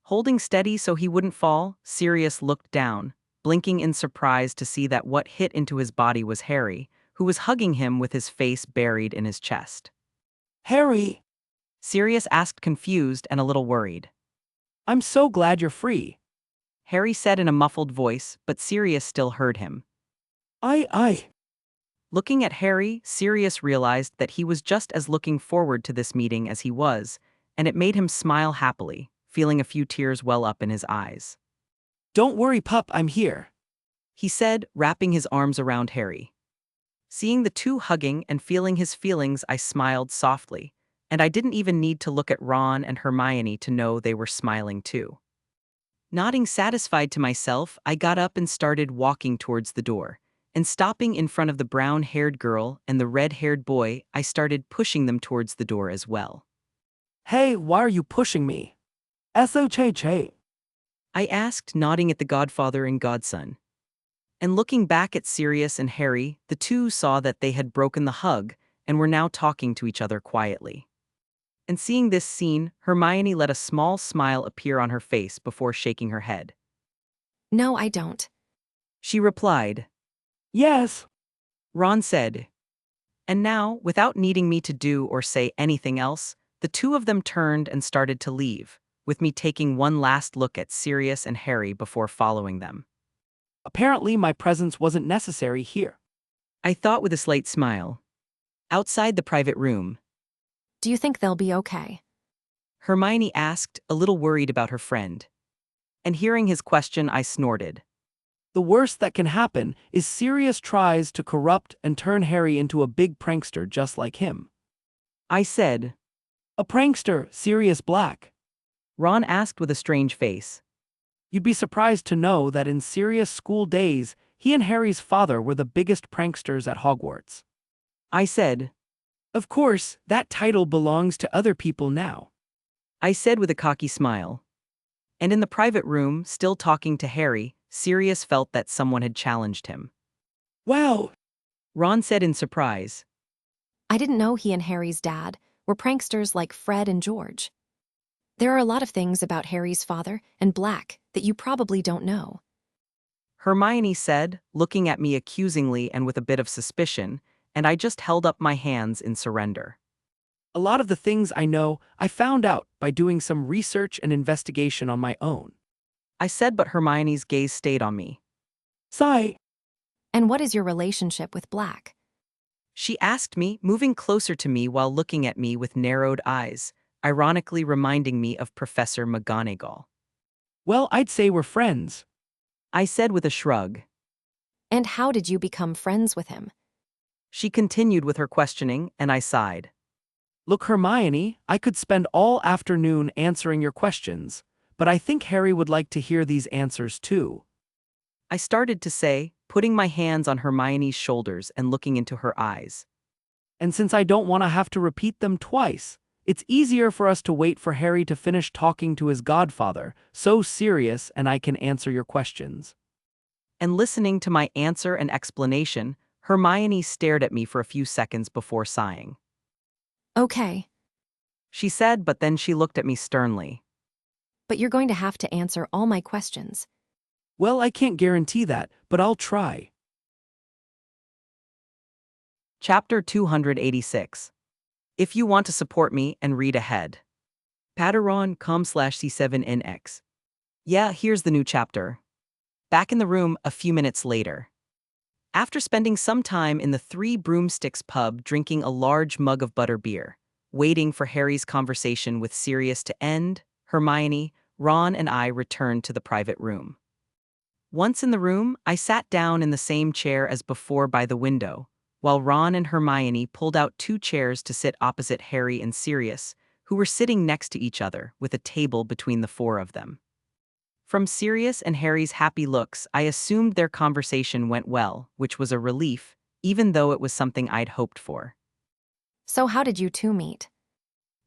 Holding steady so he wouldn't fall, Sirius looked down, blinking in surprise to see that what hit into his body was Harry, who was hugging him with his face buried in his chest. Harry! Sirius asked, confused and a little worried. I'm so glad you're free. Harry said in a muffled voice, but Sirius still heard him. I. Looking at Harry, Sirius realized that he was just as looking forward to this meeting as he was, and it made him smile happily, feeling a few tears well up in his eyes. Don't worry, pup, I'm here. He said, wrapping his arms around Harry. Seeing the two hugging and feeling his feelings, I smiled softly, and I didn't even need to look at Ron and Hermione to know they were smiling too. Nodding satisfied to myself, I got up and started walking towards the door, and stopping in front of the brown-haired girl and the red-haired boy, I started pushing them towards the door as well. Hey, why are you pushing me? S-O-Ch-Ch. I asked, nodding at the godfather and godson. And looking back at Sirius and Harry, the two saw that they had broken the hug and were now talking to each other quietly. And seeing this scene, Hermione let a small smile appear on her face before shaking her head. No, I don't. She replied. Yes. Ron said. And now, without needing me to do or say anything else, the two of them turned and started to leave, with me taking one last look at Sirius and Harry before following them. Apparently my presence wasn't necessary here. I thought with a slight smile. Outside the private room, Do you think they'll be okay? Hermione asked, a little worried about her friend. And hearing his question, I snorted. The worst that can happen is Sirius tries to corrupt and turn Harry into a big prankster just like him. I said. A prankster, Sirius Black. Ron asked with a strange face. You'd be surprised to know that in Sirius school days, he and Harry's father were the biggest pranksters at Hogwarts. I said. Of course, that title belongs to other people now. I said with a cocky smile. And in the private room, still talking to Harry, Sirius felt that someone had challenged him. Wow! Ron said in surprise. I didn't know he and Harry's dad were pranksters like Fred and George. There are a lot of things about Harry's father and Black that you probably don't know. Hermione said, looking at me accusingly and with a bit of suspicion, and I just held up my hands in surrender. A lot of the things I know, I found out by doing some research and investigation on my own. I said, but Hermione's gaze stayed on me. Sigh. And what is your relationship with Black? She asked me, moving closer to me while looking at me with narrowed eyes, ironically reminding me of Professor McGonagall. Well, I'd say we're friends. I said with a shrug. And how did you become friends with him? She continued with her questioning, and I sighed. Look, Hermione, I could spend all afternoon answering your questions, but I think Harry would like to hear these answers too. I started to say, putting my hands on Hermione's shoulders and looking into her eyes. And since I don't want to have to repeat them twice, it's easier for us to wait for Harry to finish talking to his godfather, so Sirius and I can answer your questions. And listening to my answer and explanation, Hermione stared at me for a few seconds before sighing. Okay, She said, but then she looked at me sternly. but you're going to have to answer all my questions. Well, I can't guarantee that, but I'll try. Chapter 286. If you want to support me and read ahead. Patreon.com/C7NX. Yeah, here's the new chapter. Back in the room a few minutes later. After spending some time in the Three Broomsticks pub drinking a large mug of butterbeer, waiting for Harry's conversation with Sirius to end, Hermione, Ron and I returned to the private room. Once in the room, I sat down in the same chair as before by the window, while Ron and Hermione pulled out 2 chairs to sit opposite Harry and Sirius, who were sitting next to each other with a table between the 4 of them. From Sirius and Harry's happy looks, I assumed their conversation went well, which was a relief, even though it was something I'd hoped for. So how did you two meet?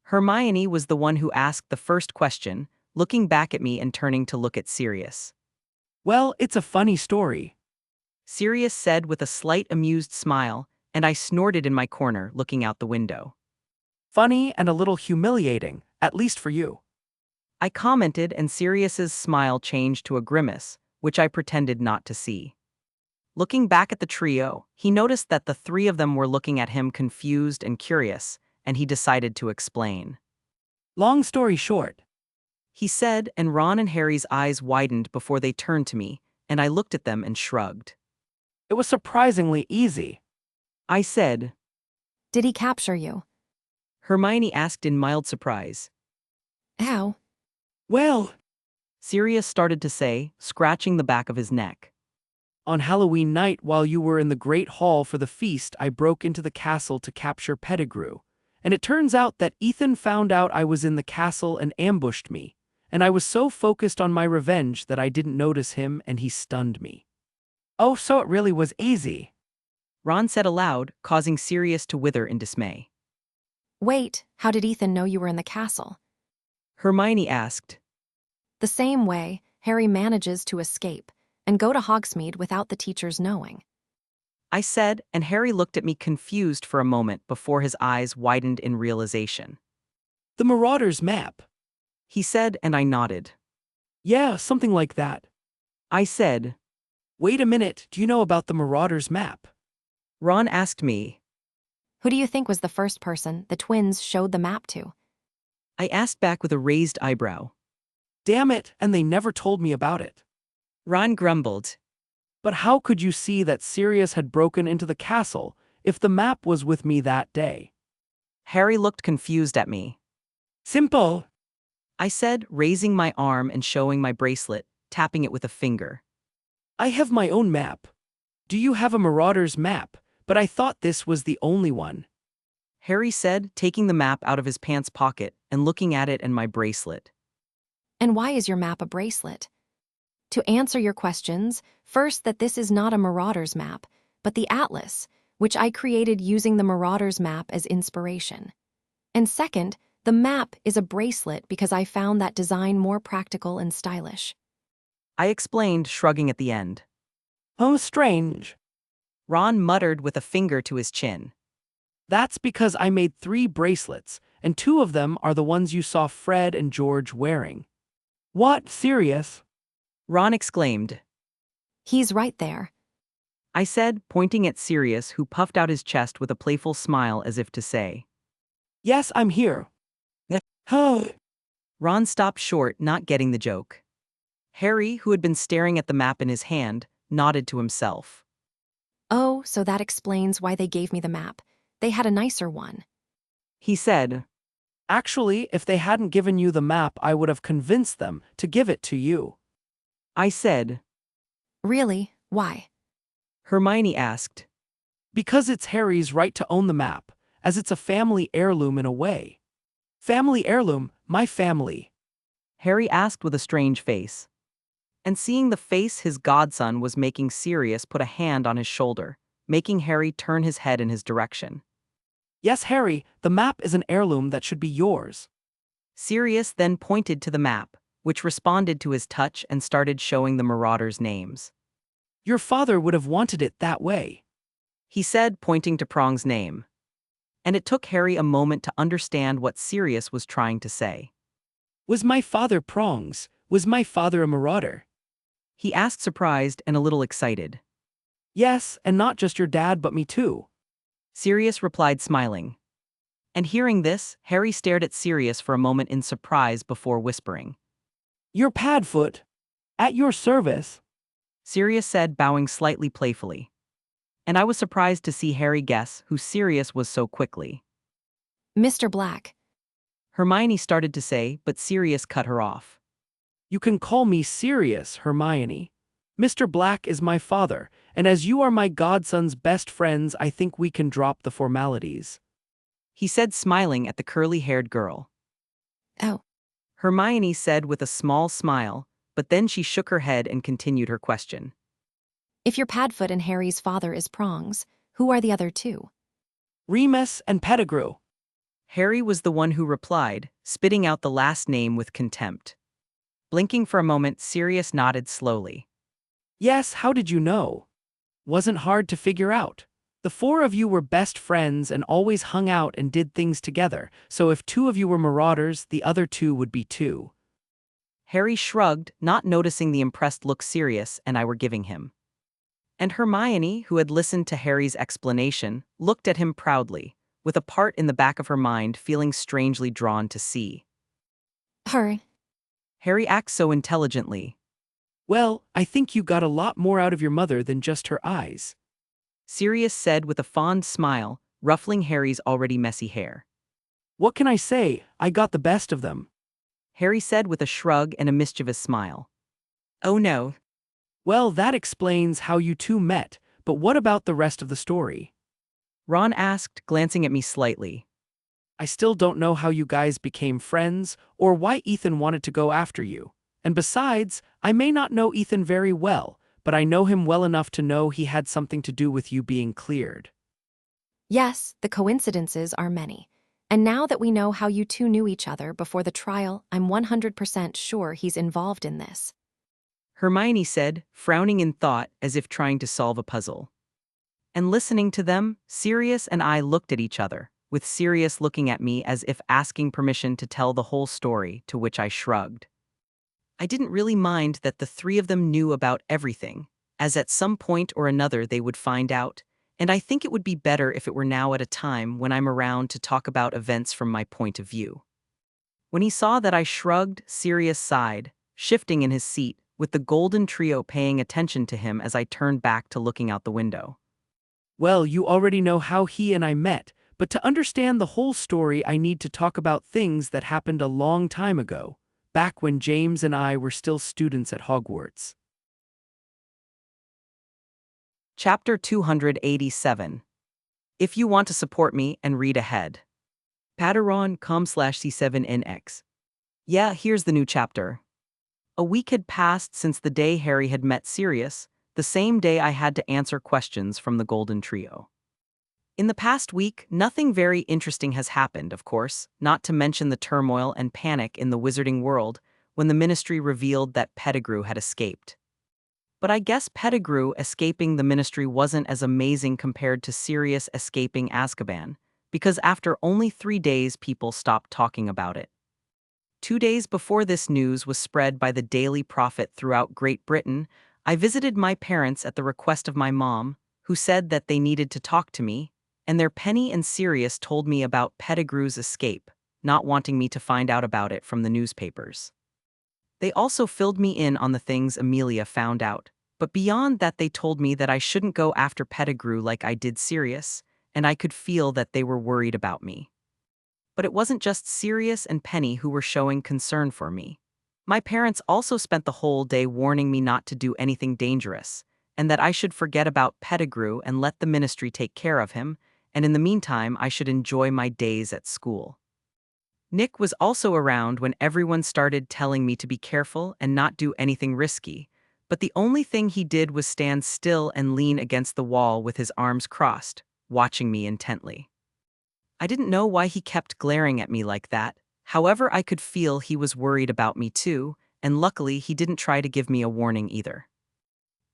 Hermione was the one who asked the first question, looking back at me and turning to look at Sirius. Well, it's a funny story. Sirius said with a slight amused smile, and I snorted in my corner, looking out the window. Funny and a little humiliating, at least for you. I commented, and Sirius's smile changed to a grimace, which I pretended not to see. Looking back at the trio, he noticed that the three of them were looking at him confused and curious, and he decided to explain. Long story short, He said, and Ron and Harry's eyes widened before they turned to me, and I looked at them and shrugged. it was surprisingly easy. I said. Did he capture you? Hermione asked in mild surprise. How? Well, Sirius started to say, scratching the back of his neck. on Halloween night while you were in the Great Hall for the feast, I broke into the castle to capture Pettigrew. And it turns out that Ethan found out I was in the castle and ambushed me. And I was so focused on my revenge that I didn't notice him and he stunned me. Oh, so it really was easy. Ron said aloud, causing Sirius to wither in dismay. Wait, how did Ethan know you were in the castle? Hermione asked. The same way, Harry manages to escape and go to Hogsmeade without the teachers knowing. I said, and Harry looked at me confused for a moment before his eyes widened in realization. The Marauder's map. He said, and I nodded. Yeah, something like that. I said. Wait a minute, do you know about the Marauder's map? Ron asked me. Who do you think was the first person the twins showed the map to? I asked back with a raised eyebrow. Damn it, and they never told me about it. Ron grumbled. But how could you see that Sirius had broken into the castle if the map was with me that day? Harry looked confused at me. Simple. I said, raising my arm and showing my bracelet, tapping it with a finger. I have my own map. Do you have a Marauder's map? But I thought this was the only one. Harry said, taking the map out of his pants pocket and looking at it and my bracelet. And why is your map a bracelet? To answer your questions, first that this is not a Marauder's map, but the Atlas, which I created using the Marauder's map as inspiration. And second, the map is a bracelet because I found that design more practical and stylish. I explained, shrugging at the end. Oh, strange. Ron muttered with a finger to his chin. That's because I made 3 bracelets, and 2 of them are the ones you saw Fred and George wearing. What, serious? Ron exclaimed. He's right there. I said, pointing at Sirius, who puffed out his chest with a playful smile as if to say. Yes, I'm here. Oh. Ron stopped short, not getting the joke. Harry, who had been staring at the map in his hand, nodded to himself. Oh, so that explains why they gave me the map. They had a nicer one. He said. Actually, if they hadn't given you the map, I would have convinced them to give it to you. I said. Really? Why? Hermione asked. Because it's Harry's right to own the map, as it's a family heirloom in a way. Family heirloom, my family. Harry asked with a strange face. And seeing the face his godson was making, Sirius put a hand on his shoulder, making Harry turn his head in his direction. Yes, Harry, the map is an heirloom that should be yours. Sirius then pointed to the map, which responded to his touch and started showing the marauders' names. Your father would have wanted it that way. He said, pointing to Prong's name. And it took Harry a moment to understand what Sirius was trying to say. Was my father Prongs? Was my father a marauder? He asked, surprised and a little excited. Yes, and not just your dad but me too. Sirius replied, smiling. And hearing this, Harry stared at Sirius for a moment in surprise before whispering. Your Padfoot. At your service. Sirius said, bowing slightly playfully. And I was surprised to see Harry guess who Sirius was so quickly. Mr. Black. Hermione started to say, but Sirius cut her off. You can call me Sirius, Hermione. Mr. Black is my father, and as you are my godson's best friends, I think we can drop the formalities. He said, smiling at the curly-haired girl. Oh. Hermione said with a small smile, but then she shook her head and continued her question. If your Padfoot and Harry's father is Prongs, who are the other two? Remus and Pettigrew. Harry was the one who replied, spitting out the last name with contempt. Blinking for a moment, Sirius nodded slowly. Yes, how did you know? Wasn't hard to figure out. The four of you were best friends and always hung out and did things together, so if two of you were marauders, the other two would be two. Harry shrugged, not noticing the impressed look Sirius and I were giving him. And Hermione, who had listened to Harry's explanation, looked at him proudly, with a part in the back of her mind feeling strangely drawn to see. Her. Harry acts so intelligently. Well, I think you got a lot more out of your mother than just her eyes. Sirius said with a fond smile, ruffling Harry's already messy hair. What can I say? I got the best of them. Harry said with a shrug and a mischievous smile. Oh no. Well, that explains how you two met, but what about the rest of the story? Ron asked, glancing at me slightly. I still don't know how you guys became friends, or why Ethan wanted to go after you. And besides, I may not know Ethan very well, but I know him well enough to know he had something to do with you being cleared. Yes, the coincidences are many. And now that we know how you two knew each other before the trial, I'm 100% sure he's involved in this. Hermione said, frowning in thought as if trying to solve a puzzle. And listening to them, Sirius and I looked at each other, with Sirius looking at me as if asking permission to tell the whole story, to which I shrugged. I didn't really mind that the three of them knew about everything, as at some point or another they would find out, and I think it would be better if it were now at a time when I'm around to talk about events from my point of view. When he saw that I shrugged, Sirius sighed, shifting in his seat, with the golden trio paying attention to him as I turned back to looking out the window. Well, you already know how he and I met, but to understand the whole story I need to talk about things that happened a long time ago, back when James and I were still students at Hogwarts. Chapter 287. If you want to support me and read ahead. Patreon.com/C7NX. Yeah, here's the new chapter. A week had passed since the day Harry had met Sirius, the same day I had to answer questions from the Golden Trio. In the past week, nothing very interesting has happened, of course, not to mention the turmoil and panic in the wizarding world when the Ministry revealed that Pettigrew had escaped. But I guess Pettigrew escaping the Ministry wasn't as amazing compared to Sirius escaping Azkaban, because after only 3 days people stopped talking about it. 2 days before this news was spread by the Daily Prophet throughout Great Britain, I visited my parents at the request of my mom, who said that they needed to talk to me, and their Penny and Sirius told me about Pettigrew's escape, not wanting me to find out about it from the newspapers. They also filled me in on the things Amelia found out, but beyond that they told me that I shouldn't go after Pettigrew like I did Sirius, and I could feel that they were worried about me. But it wasn't just Sirius and Penny who were showing concern for me. My parents also spent the whole day warning me not to do anything dangerous, and that I should forget about Pettigrew and let the Ministry take care of him, and in the meantime I should enjoy my days at school. Nick was also around when everyone started telling me to be careful and not do anything risky, but the only thing he did was stand still and lean against the wall with his arms crossed, watching me intently. I didn't know why he kept glaring at me like that. However, I could feel he was worried about me too, and luckily he didn't try to give me a warning either.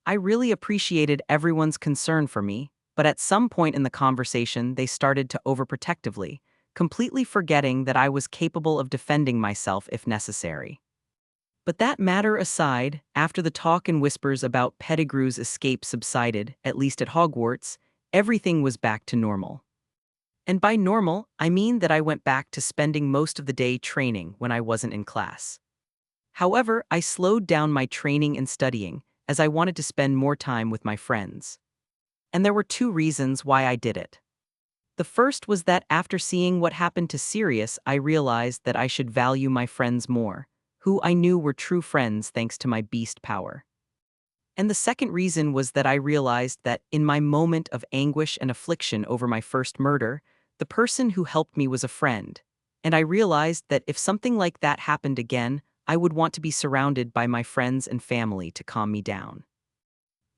I really appreciated everyone's concern for me, but at some point in the conversation they started to overprotectively, completely forgetting that I was capable of defending myself if necessary. But that matter aside, after the talk and whispers about Pettigrew's escape subsided, at least at Hogwarts, everything was back to normal. And by normal, I mean that I went back to spending most of the day training when I wasn't in class. However, I slowed down my training and studying, as I wanted to spend more time with my friends. And there were 2 reasons why I did it. The first was that after seeing what happened to Sirius, I realized that I should value my friends more, who I knew were true friends thanks to my beast power. And the second reason was that I realized that in my moment of anguish and affliction over my first murder, the person who helped me was a friend, and I realized that if something like that happened again, I would want to be surrounded by my friends and family to calm me down.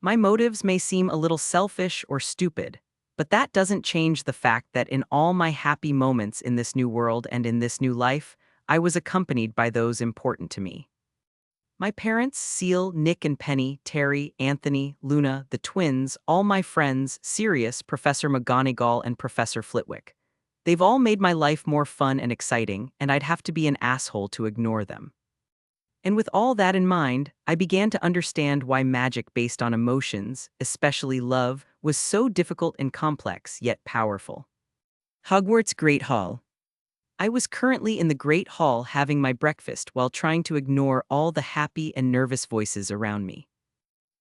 My motives may seem a little selfish or stupid, but that doesn't change the fact that in all my happy moments in this new world and in this new life, I was accompanied by those important to me. My parents, Seal, Nick and Penny, Terry, Anthony, Luna, the twins, all my friends, Sirius, Professor McGonagall, and Professor Flitwick. They've all made my life more fun and exciting, and I'd have to be an asshole to ignore them. And with all that in mind, I began to understand why magic based on emotions, especially love, was so difficult and complex, yet powerful. Hogwarts Great Hall. I was currently in the Great Hall having my breakfast while trying to ignore all the happy and nervous voices around me.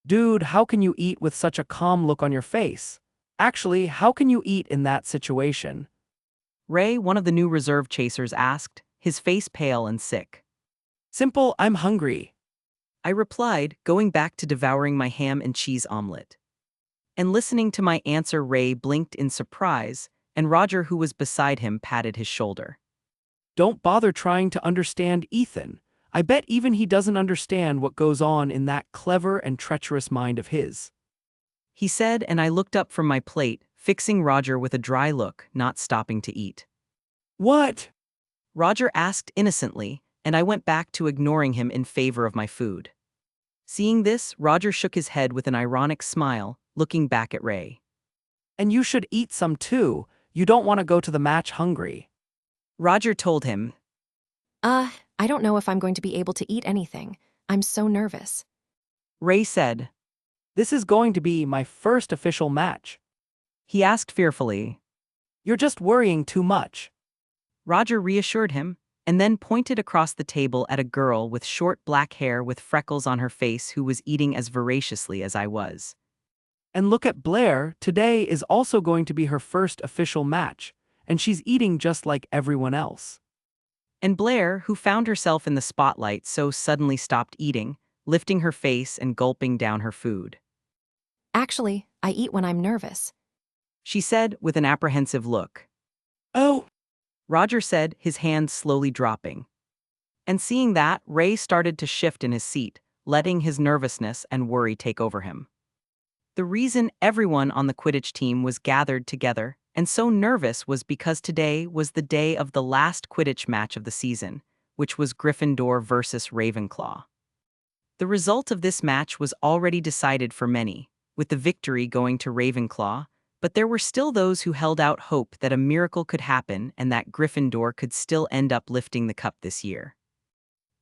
Dude, how can you eat with such a calm look on your face? Actually, how can you eat in that situation? Ray, one of the new reserve chasers, asked, his face pale and sick. Simple, I'm hungry. I replied, going back to devouring my ham and cheese omelet. And listening to my answer, Ray blinked in surprise, and Roger, who was beside him, patted his shoulder. Don't bother trying to understand Ethan. I bet even he doesn't understand what goes on in that clever and treacherous mind of his. He said, and I looked up from my plate, fixing Roger with a dry look, not stopping to eat. What? Roger asked innocently, and I went back to ignoring him in favor of my food. Seeing this, Roger shook his head with an ironic smile, looking back at Ray. And you should eat some too. You don't want to go to the match hungry. Roger told him. I don't know if I'm going to be able to eat anything. I'm so nervous. Ray said. This is going to be my first official match. He asked fearfully. You're just worrying too much. Roger reassured him, and then pointed across the table at a girl with short black hair with freckles on her face who was eating as voraciously as I was. And look at Blair, today is also going to be her first official match, and she's eating just like everyone else. And Blair, who found herself in the spotlight so suddenly stopped eating, lifting her face and gulping down her food. Actually, I eat when I'm nervous. She said with an apprehensive look. Oh, Roger said, his hands slowly dropping. And seeing that, Ray started to shift in his seat, letting his nervousness and worry take over him. The reason everyone on the Quidditch team was gathered together and so nervous was because today was the day of the last Quidditch match of the season, which was Gryffindor versus Ravenclaw. The result of this match was already decided for many, with the victory going to Ravenclaw, but there were still those who held out hope that a miracle could happen and that Gryffindor could still end up lifting the cup this year.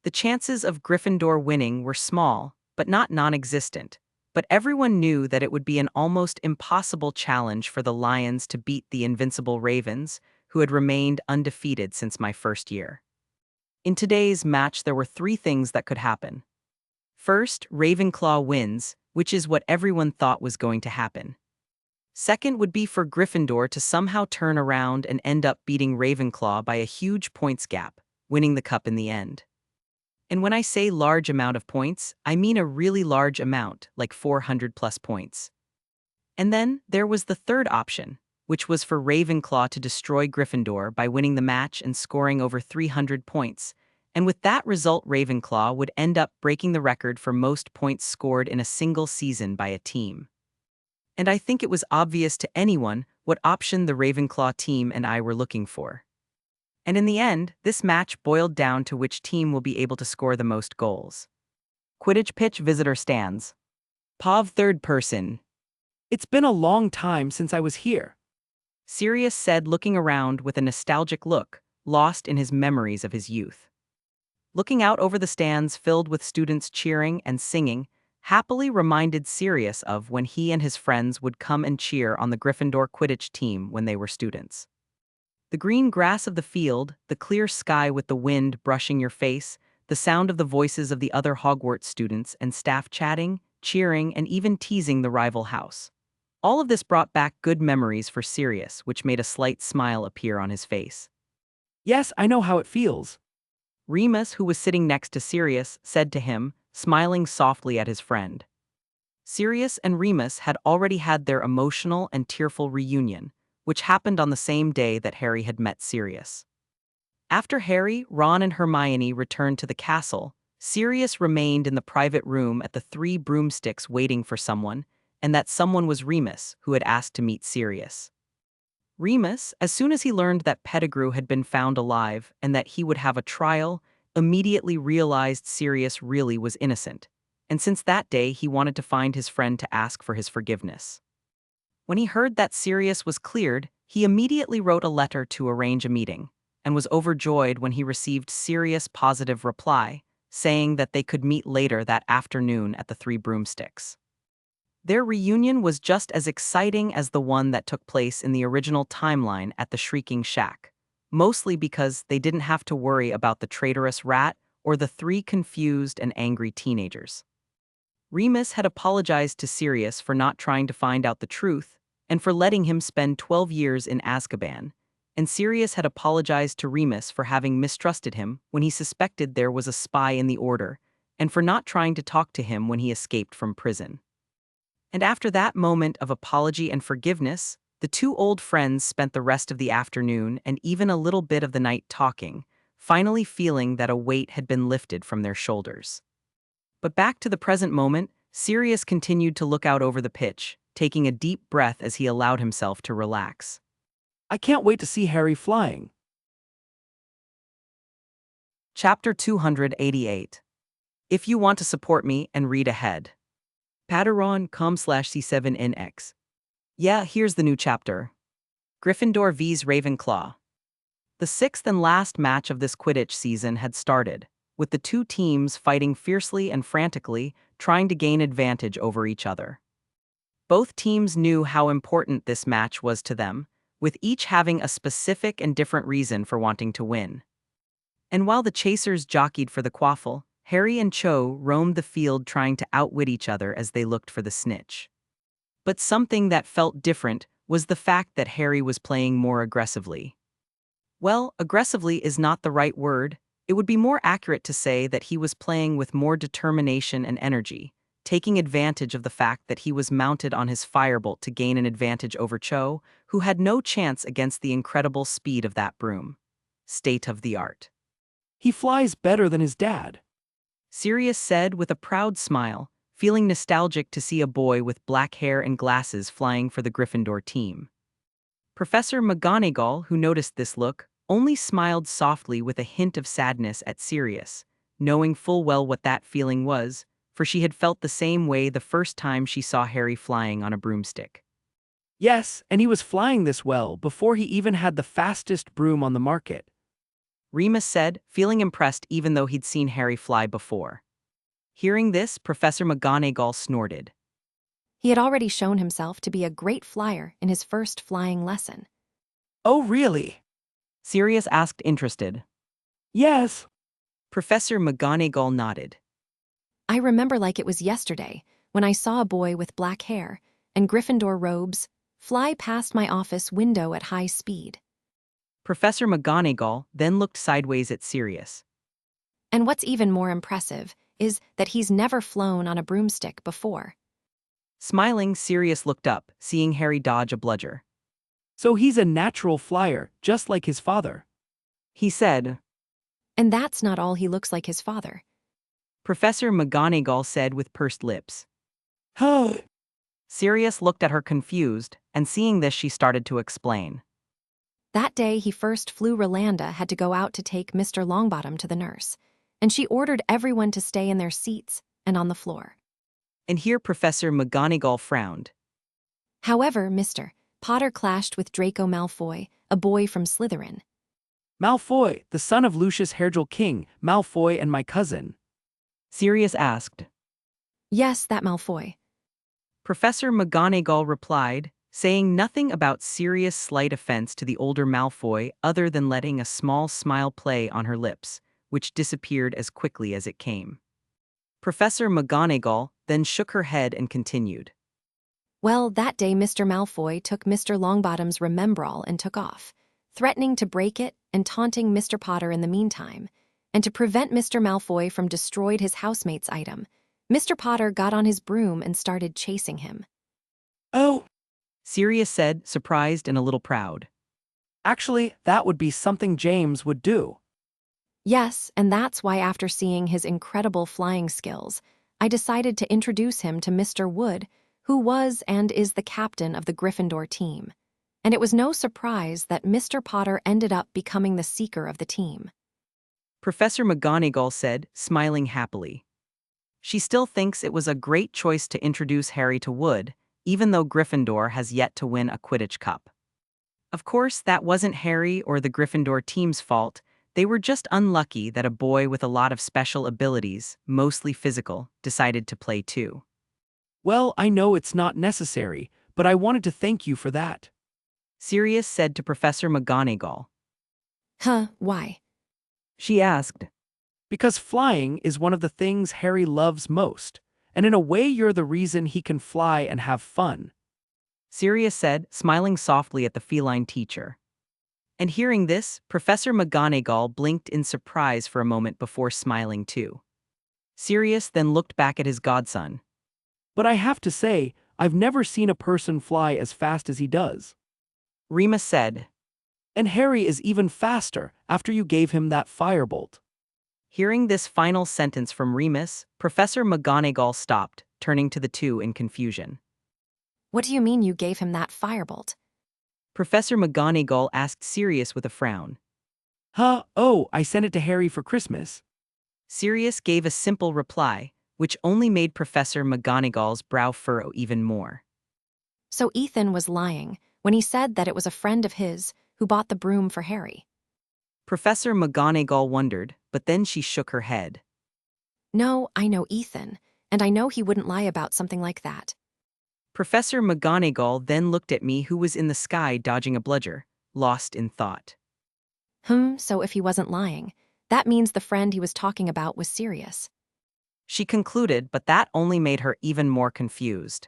The chances of Gryffindor winning were small, but not non-existent, but everyone knew that it would be an almost impossible challenge for the Lions to beat the invincible Ravens, who had remained undefeated since my first year. In today's match, there were 3 things that could happen. First, Ravenclaw wins, which is what everyone thought was going to happen. Second would be for Gryffindor to somehow turn around and end up beating Ravenclaw by a huge points gap, winning the cup in the end. And when I say large amount of points, I mean a really large amount, like 400 plus points. And then there was the third option, which was for Ravenclaw to destroy Gryffindor by winning the match and scoring over 300 points. And with that result, Ravenclaw would end up breaking the record for most points scored in a single season by a team. And I think it was obvious to anyone what option the Ravenclaw team and I were looking for. And in the end, this match boiled down to which team will be able to score the most goals. Quidditch pitch visitor stands. Pav third person. it's been a long time since I was here. Sirius said, looking around with a nostalgic look, lost in his memories of his youth. Looking out over the stands filled with students cheering and singing, happily reminded Sirius of when he and his friends would come and cheer on the Gryffindor Quidditch team when they were students. The green grass of the field, the clear sky with the wind brushing your face, the sound of the voices of the other Hogwarts students and staff chatting, cheering, and even teasing the rival house. All of this brought back good memories for Sirius, which made a slight smile appear on his face. Yes, I know how it feels. Remus, who was sitting next to Sirius, said to him, smiling softly at his friend. Sirius and Remus had already had their emotional and tearful reunion, which happened on the same day that Harry had met Sirius. After Harry, Ron, and Hermione returned to the castle, Sirius remained in the private room at the Three Broomsticks waiting for someone, and that someone was Remus, who had asked to meet Sirius. Remus, as soon as he learned that Pettigrew had been found alive and that he would have a trial, immediately realized Sirius really was innocent, and since that day he wanted to find his friend to ask for his forgiveness. When he heard that Sirius was cleared, he immediately wrote a letter to arrange a meeting, and was overjoyed when he received Sirius' positive reply, saying that they could meet later that afternoon at the Three Broomsticks. Their reunion was just as exciting as the one that took place in the original timeline at the Shrieking Shack, mostly because they didn't have to worry about the traitorous rat or the three confused and angry teenagers. Remus had apologized to Sirius for not trying to find out the truth and for letting him spend 12 years in Azkaban, and Sirius had apologized to Remus for having mistrusted him when he suspected there was a spy in the Order, and for not trying to talk to him when he escaped from prison. And after that moment of apology and forgiveness, the two old friends spent the rest of the afternoon and even a little bit of the night talking, finally feeling that a weight had been lifted from their shoulders. But back to the present moment, Sirius continued to look out over the pitch, taking a deep breath as he allowed himself to relax. I can't wait to see Harry flying. Chapter 288. If you want to support me and read ahead. Patreon.com/C7NX. Yeah, here's the new chapter. Gryffindor vs Ravenclaw. The sixth and last match of this Quidditch season had started, with the two teams fighting fiercely and frantically, trying to gain advantage over each other. Both teams knew how important this match was to them, with each having a specific and different reason for wanting to win. And while the chasers jockeyed for the quaffle, Harry and Cho roamed the field trying to outwit each other as they looked for the snitch. But something that felt different was the fact that Harry was playing more aggressively. Well, aggressively is not the right word. It would be more accurate to say that he was playing with more determination and energy, taking advantage of the fact that he was mounted on his firebolt to gain an advantage over Cho, who had no chance against the incredible speed of that broom. State of the art. He flies better than his dad, Sirius said with a proud smile, feeling nostalgic to see a boy with black hair and glasses flying for the Gryffindor team. Professor McGonagall, who noticed this look, only smiled softly with a hint of sadness at Sirius, knowing full well what that feeling was, for she had felt the same way the first time she saw Harry flying on a broomstick. Yes, and he was flying this well before he even had the fastest broom on the market, Remus said, feeling impressed even though he'd seen Harry fly before. Hearing this, Professor McGonagall snorted. He had already shown himself to be a great flyer in his first flying lesson. Oh really? Sirius asked, interested. Yes. Professor McGonagall nodded. I remember like it was yesterday when I saw a boy with black hair and Gryffindor robes fly past my office window at high speed. Professor McGonagall then looked sideways at Sirius. And what's even more impressive is that he's never flown on a broomstick before. Smiling, Sirius looked up, seeing Harry dodge a bludger. So he's a natural flyer, just like his father, He said. And that's not all, he looks like his father. Professor McGonagall said with pursed lips. Huh. Sirius looked at her confused, and seeing this she started to explain. That day he first flew, Rolanda had to go out to take Mr. Longbottom to the nurse, and she ordered everyone to stay in their seats and on the floor. And here Professor McGonagall frowned. However, Mr. Potter clashed with Draco Malfoy, a boy from Slytherin. Malfoy, the son of Lucius Hairjel King, Malfoy and my cousin, Sirius asked. Yes, that Malfoy. Professor McGonagall replied, saying nothing about Sirius' slight offense to the older Malfoy other than letting a small smile play on her lips, which disappeared as quickly as it came. Professor McGonagall then shook her head and continued. Well, that day Mr. Malfoy took Mr. Longbottom's remembrall and took off, threatening to break it and taunting Mr. Potter in the meantime. And to prevent Mr. Malfoy from destroying his housemate's item, Mr. Potter got on his broom and started chasing him. Oh, Sirius said, surprised and a little proud. actually, that would be something James would do. Yes, and that's why after seeing his incredible flying skills, I decided to introduce him to Mr. Wood, who was and is the captain of the Gryffindor team. And it was no surprise that Mr. Potter ended up becoming the seeker of the team. Professor McGonagall said, smiling happily. She still thinks it was a great choice to introduce Harry to Wood, even though Gryffindor has yet to win a Quidditch Cup. Of course, that wasn't Harry or the Gryffindor team's fault. They were just unlucky that a boy with a lot of special abilities, mostly physical, decided to play too. Well, I know it's not necessary, but I wanted to thank you for that. Sirius said to Professor McGonagall. Huh, why? She asked. Because flying is one of the things Harry loves most, and in a way you're the reason he can fly and have fun. Sirius said, smiling softly at the feline teacher. And hearing this, Professor McGonagall blinked in surprise for a moment before smiling too. Sirius then looked back at his godson. But I have to say, I've never seen a person fly as fast as he does. Remus said. And Harry is even faster after you gave him that firebolt. Hearing this final sentence from Remus, Professor McGonagall stopped, turning to the two in confusion. What do you mean you gave him that firebolt? Professor McGonagall asked Sirius with a frown. Huh, oh, I sent it to Harry for Christmas. Sirius gave a simple reply, which only made Professor McGonagall's brow furrow even more. So Ethan was lying when he said that it was a friend of his who bought the broom for Harry. Professor McGonagall wondered, but then she shook her head. No, I know Ethan, and I know he wouldn't lie about something like that. Professor McGonagall then looked at me, who was in the sky dodging a bludger, lost in thought. So if he wasn't lying, that means the friend he was talking about was serious. She concluded, but that only made her even more confused.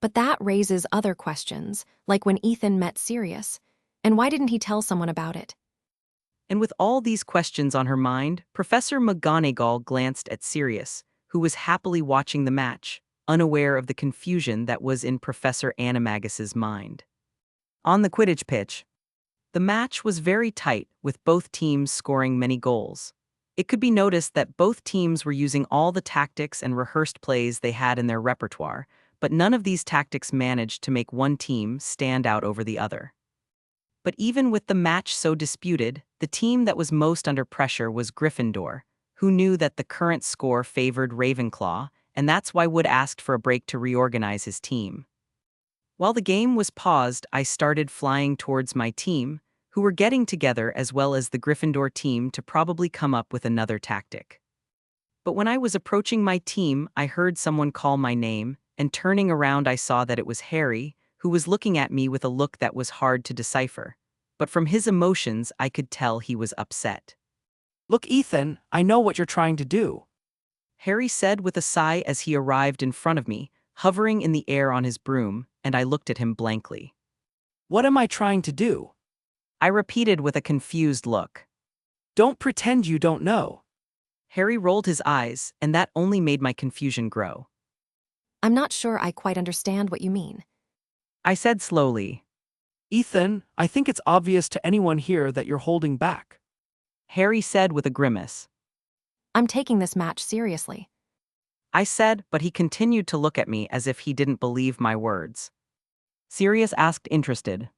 But that raises other questions, like when Ethan met Sirius, and why didn't he tell someone about it? And with all these questions on her mind, Professor McGonagall glanced at Sirius, who was happily watching the match, unaware of the confusion that was in Professor Animagus's mind. On the Quidditch pitch, the match was very tight, with both teams scoring many goals. It could be noticed that both teams were using all the tactics and rehearsed plays they had in their repertoire, but none of these tactics managed to make one team stand out over the other. But even with the match so disputed, the team that was most under pressure was Gryffindor, who knew that the current score favored Ravenclaw, and that's why Wood asked for a break to reorganize his team. While the game was paused, I started flying towards my team, who were getting together, as well as the Gryffindor team, to probably come up with another tactic. But when I was approaching my team, I heard someone call my name, and turning around I saw that it was Harry, who was looking at me with a look that was hard to decipher. But from his emotions, I could tell he was upset. Look, Ethan, I know what you're trying to do. Harry said with a sigh as he arrived in front of me, hovering in the air on his broom, and I looked at him blankly. What am I trying to do? I repeated with a confused look. Don't pretend you don't know. Harry rolled his eyes, and that only made my confusion grow. I'm not sure I quite understand what you mean. I said slowly. Ethan, I think it's obvious to anyone here that you're holding back. Harry said with a grimace. I'm taking this match seriously. I said, but he continued to look at me as if he didn't believe my words. Sirius asked, interested.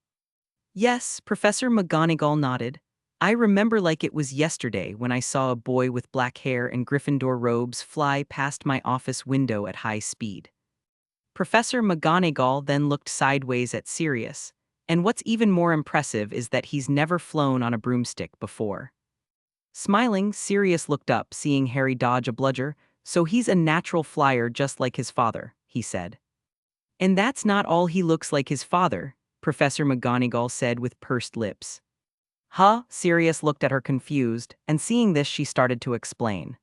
Yes, Professor McGonagall nodded. I remember like it was yesterday when I saw a boy with black hair and Gryffindor robes fly past my office window at high speed. Professor McGonagall then looked sideways at Sirius, and what's even more impressive is that he's never flown on a broomstick before. Smiling, Sirius looked up, seeing Harry dodge a bludger. So he's a natural flyer just like his father, he said. And that's not all, he looks like his father, Professor McGonagall said with pursed lips. Huh? Sirius looked at her confused, and seeing this she started to explain.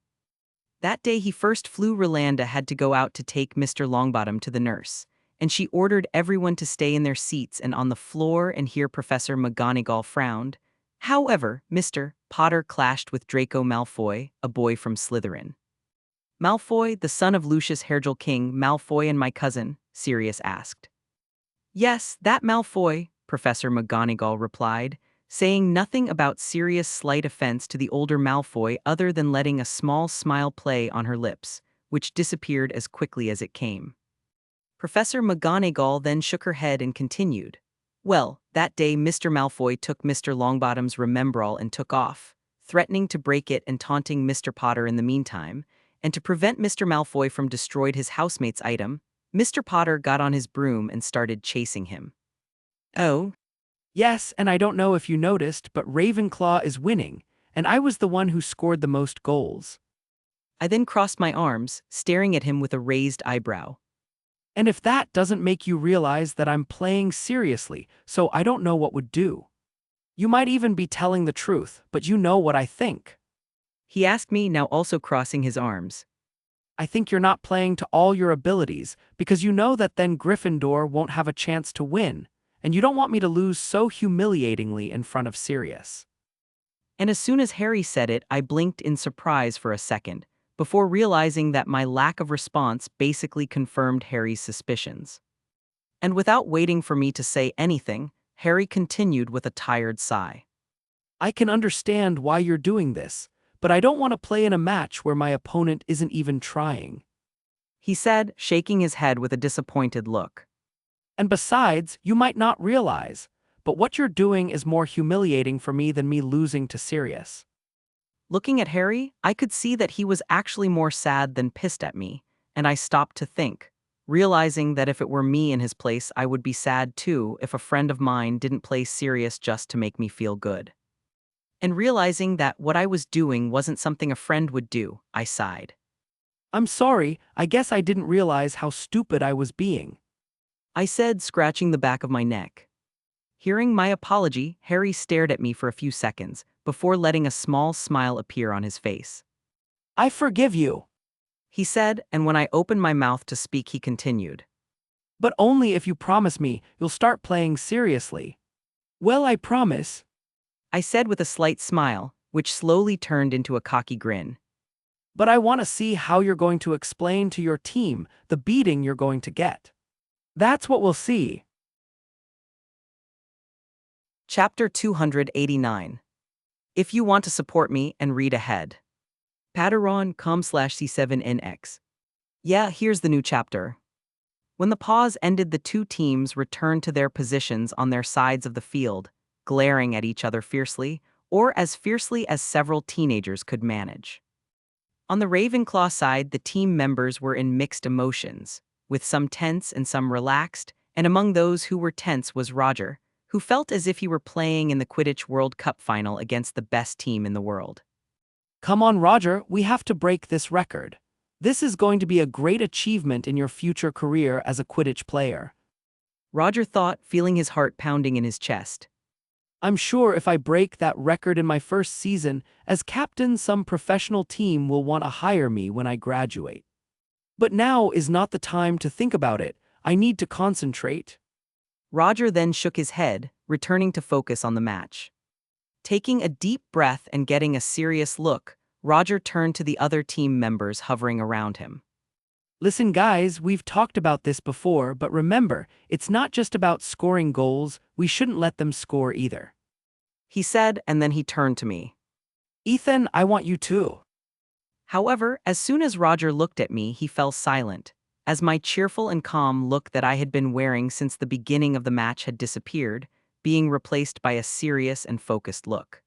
That day he first flew, Rolanda had to go out to take Mr. Longbottom to the nurse, and she ordered everyone to stay in their seats and on the floor, and here Professor McGonagall frowned. However, Mr. Potter clashed with Draco Malfoy, a boy from Slytherin. Malfoy, the son of Lucius Hairgel King Malfoy and my cousin? Sirius asked. Yes, that Malfoy, Professor McGonagall replied. saying nothing about serious slight offense to the older Malfoy other than letting a small smile play on her lips, which disappeared as quickly as it came. Professor McGonagall then shook her head and continued. Well, that day Mr. Malfoy took Mr. Longbottom's remembrall and took off, threatening to break it and taunting Mr. Potter in the meantime, and to prevent Mr. Malfoy from destroying his housemate's item, Mr. Potter got on his broom and started chasing him. Oh, Yes, and I don't know if you noticed, but Ravenclaw is winning, and I was the one who scored the most goals. I then crossed my arms, staring at him with a raised eyebrow. And if that doesn't make you realize that I'm playing seriously, so I don't know what would do. You might even be telling the truth, but you know what I think. He asked me, now also crossing his arms. I think you're not playing to all your abilities, because you know that then Gryffindor won't have a chance to win, and you don't want me to lose so humiliatingly in front of Sirius. And as soon as Harry said it, I blinked in surprise for a second, before realizing that my lack of response basically confirmed Harry's suspicions. And without waiting for me to say anything, Harry continued with a tired sigh. I can understand why you're doing this, but I don't want to play in a match where my opponent isn't even trying. He said, shaking his head with a disappointed look. And besides, you might not realize, but what you're doing is more humiliating for me than me losing to Sirius. Looking at Harry, I could see that he was actually more sad than pissed at me, and I stopped to think, realizing that if it were me in his place, I would be sad too if a friend of mine didn't play Sirius just to make me feel good. And realizing that what I was doing wasn't something a friend would do, I sighed. I'm sorry, I guess I didn't realize how stupid I was being. I said, scratching the back of my neck. Hearing my apology, Harry stared at me for a few seconds, before letting a small smile appear on his face. I forgive you. He said, and when I opened my mouth to speak, he continued. But only if you promise me you'll start playing seriously. Well, I promise. I said with a slight smile, which slowly turned into a cocky grin. But I want to see how you're going to explain to your team the beating you're going to get. That's what we'll see. Chapter 289. If you want to support me and read ahead. Patreon.com/C7NX. Yeah, here's the new chapter. When the pause ended, the two teams returned to their positions on their sides of the field, glaring at each other fiercely, or as fiercely as several teenagers could manage. On the Ravenclaw side, the team members were in mixed emotions, with some tense and some relaxed, and among those who were tense was Roger, who felt as if he were playing in the Quidditch World Cup final against the best team in the world. Come on, Roger, we have to break this record. This is going to be a great achievement in your future career as a Quidditch player. Roger thought, feeling his heart pounding in his chest. I'm sure if I break that record in my first season, as captain, some professional team will want to hire me when I graduate. But now is not the time to think about it. I need to concentrate. Roger then shook his head, returning to focus on the match. Taking a deep breath and getting a serious look, Roger turned to the other team members hovering around him. Listen guys, we've talked about this before, but remember, it's not just about scoring goals, we shouldn't let them score either. He said, and then he turned to me. Ethan, I want you too. However, as soon as Roger looked at me, he fell silent, as my cheerful and calm look that I had been wearing since the beginning of the match had disappeared, being replaced by a serious and focused look.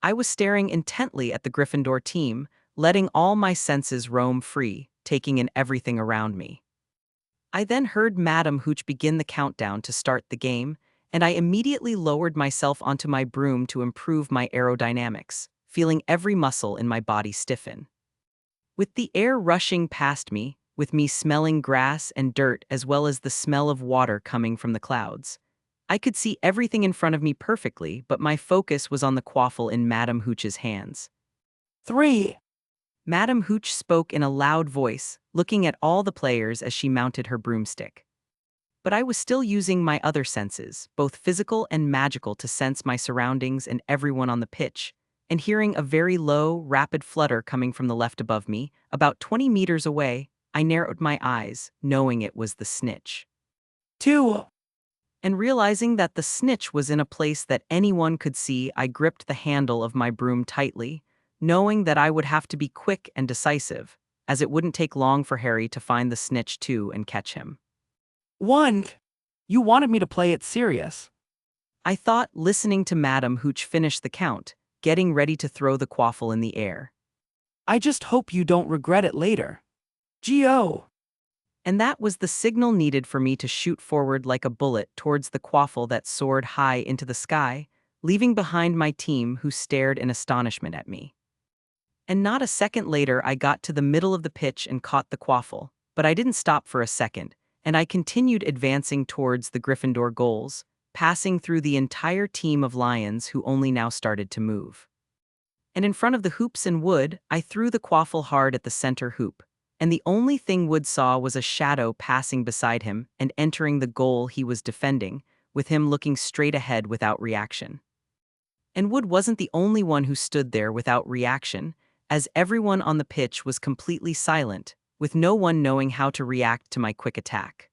I was staring intently at the Gryffindor team, letting all my senses roam free, taking in everything around me. I then heard Madame Hooch begin the countdown to start the game, and I immediately lowered myself onto my broom to improve my aerodynamics, feeling every muscle in my body stiffen. With the air rushing past me, with me smelling grass and dirt as well as the smell of water coming from the clouds, I could see everything in front of me perfectly, but my focus was on the quaffle in Madame Hooch's hands. 3. Madame Hooch spoke in a loud voice, looking at all the players as she mounted her broomstick. But I was still using my other senses, both physical and magical, to sense my surroundings and everyone on the pitch, and hearing a very low, rapid flutter coming from the left above me, about 20 meters away, I narrowed my eyes, knowing it was the snitch. 2. And realizing that the snitch was in a place that anyone could see, I gripped the handle of my broom tightly, knowing that I would have to be quick and decisive, as it wouldn't take long for Harry to find the snitch too and catch him. One, you wanted me to play it serious. I thought, listening to Madame Hooch finish the count, getting ready to throw the quaffle in the air. I just hope you don't regret it later. G.O. And that was the signal needed for me to shoot forward like a bullet towards the quaffle that soared high into the sky, leaving behind my team who stared in astonishment at me. And not a second later I got to the middle of the pitch and caught the quaffle, but I didn't stop for a second, and I continued advancing towards the Gryffindor goals, passing through the entire team of lions who only now started to move. And in front of the hoops and Wood, I threw the quaffle hard at the center hoop, and the only thing Wood saw was a shadow passing beside him and entering the goal he was defending, with him looking straight ahead without reaction. And Wood wasn't the only one who stood there without reaction, as everyone on the pitch was completely silent, with no one knowing how to react to my quick attack.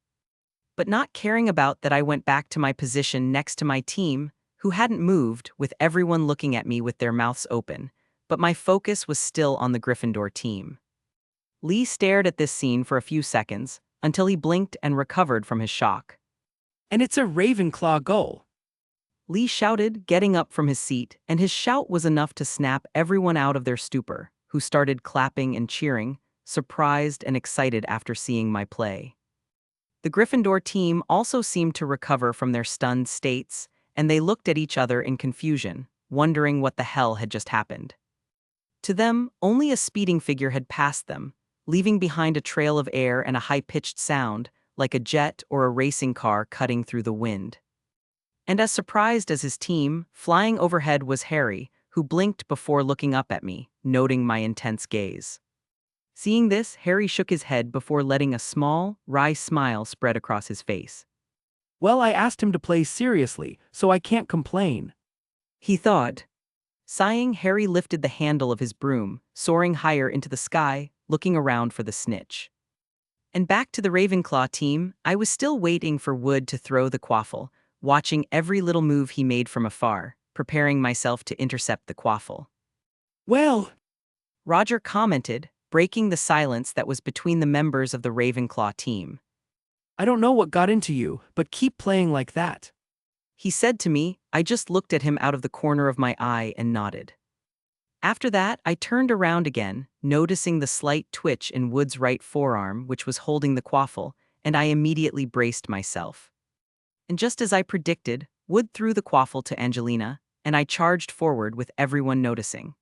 But not caring about that, I went back to my position next to my team, who hadn't moved, with everyone looking at me with their mouths open, but my focus was still on the Gryffindor team. Lee stared at this scene for a few seconds, until he blinked and recovered from his shock. And it's a Ravenclaw goal. Lee shouted, getting up from his seat, and his shout was enough to snap everyone out of their stupor, who started clapping and cheering, surprised and excited after seeing my play. The Gryffindor team also seemed to recover from their stunned states, and they looked at each other in confusion, wondering what the hell had just happened. To them, only a speeding figure had passed them, leaving behind a trail of air and a high-pitched sound, like a jet or a racing car cutting through the wind. And as surprised as his team, flying overhead was Harry, who blinked before looking up at me, noting my intense gaze. Seeing this, Harry shook his head before letting a small, wry smile spread across his face. Well, I asked him to play seriously, so I can't complain, he thought. Sighing, Harry lifted the handle of his broom, soaring higher into the sky, looking around for the snitch. And back to the Ravenclaw team, I was still waiting for Wood to throw the quaffle, watching every little move he made from afar, preparing myself to intercept the quaffle. Well, Roger commented, breaking the silence that was between the members of the Ravenclaw team. I don't know what got into you, but keep playing like that. He said to me. I just looked at him out of the corner of my eye and nodded. After that, I turned around again, noticing the slight twitch in Wood's right forearm, which was holding the quaffle, and I immediately braced myself. And just as I predicted, Wood threw the quaffle to Angelina, and I charged forward with everyone noticing.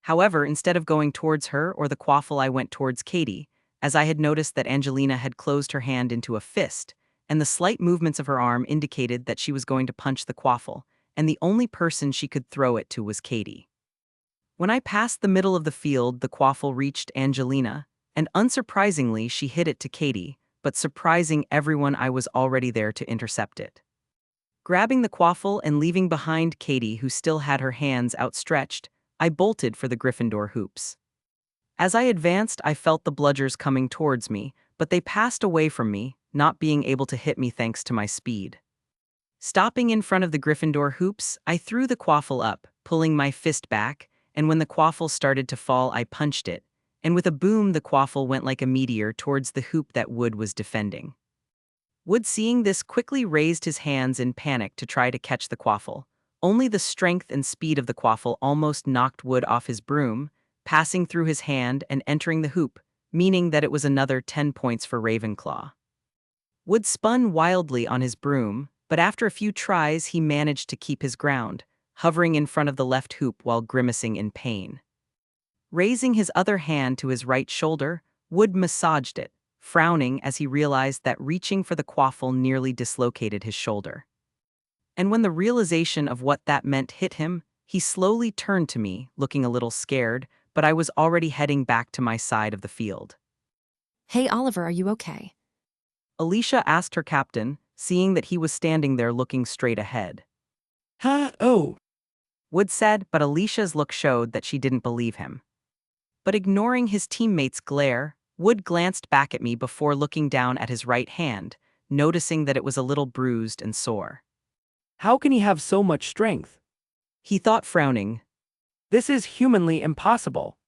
However, instead of going towards her or the quaffle, I went towards Katie, as I had noticed that Angelina had closed her hand into a fist, and the slight movements of her arm indicated that she was going to punch the quaffle, and the only person she could throw it to was Katie. When I passed the middle of the field, the quaffle reached Angelina, and unsurprisingly she hit it to Katie, but surprising everyone, I was already there to intercept it. Grabbing the quaffle and leaving behind Katie, who still had her hands outstretched, I bolted for the Gryffindor hoops. As I advanced, I felt the bludgers coming towards me, but they passed away from me, not being able to hit me thanks to my speed. Stopping in front of the Gryffindor hoops, I threw the quaffle up, pulling my fist back, and when the quaffle started to fall, I punched it, and with a boom the quaffle went like a meteor towards the hoop that Wood was defending. Wood, seeing this, quickly raised his hands in panic to try to catch the quaffle. Only the strength and speed of the quaffle almost knocked Wood off his broom, passing through his hand and entering the hoop, meaning that it was another 10 points for Ravenclaw. Wood spun wildly on his broom, but after a few tries he managed to keep his ground, hovering in front of the left hoop while grimacing in pain. Raising his other hand to his right shoulder, Wood massaged it, frowning as he realized that reaching for the quaffle nearly dislocated his shoulder. And when the realization of what that meant hit him, he slowly turned to me, looking a little scared, but I was already heading back to my side of the field. Hey, Oliver, are you okay? Alicia asked her captain, seeing that he was standing there looking straight ahead. Huh? Oh. Wood said, but Alicia's look showed that she didn't believe him. But ignoring his teammates' glare, Wood glanced back at me before looking down at his right hand, noticing that it was a little bruised and sore. How can he have so much strength? He thought, frowning. This is humanly impossible.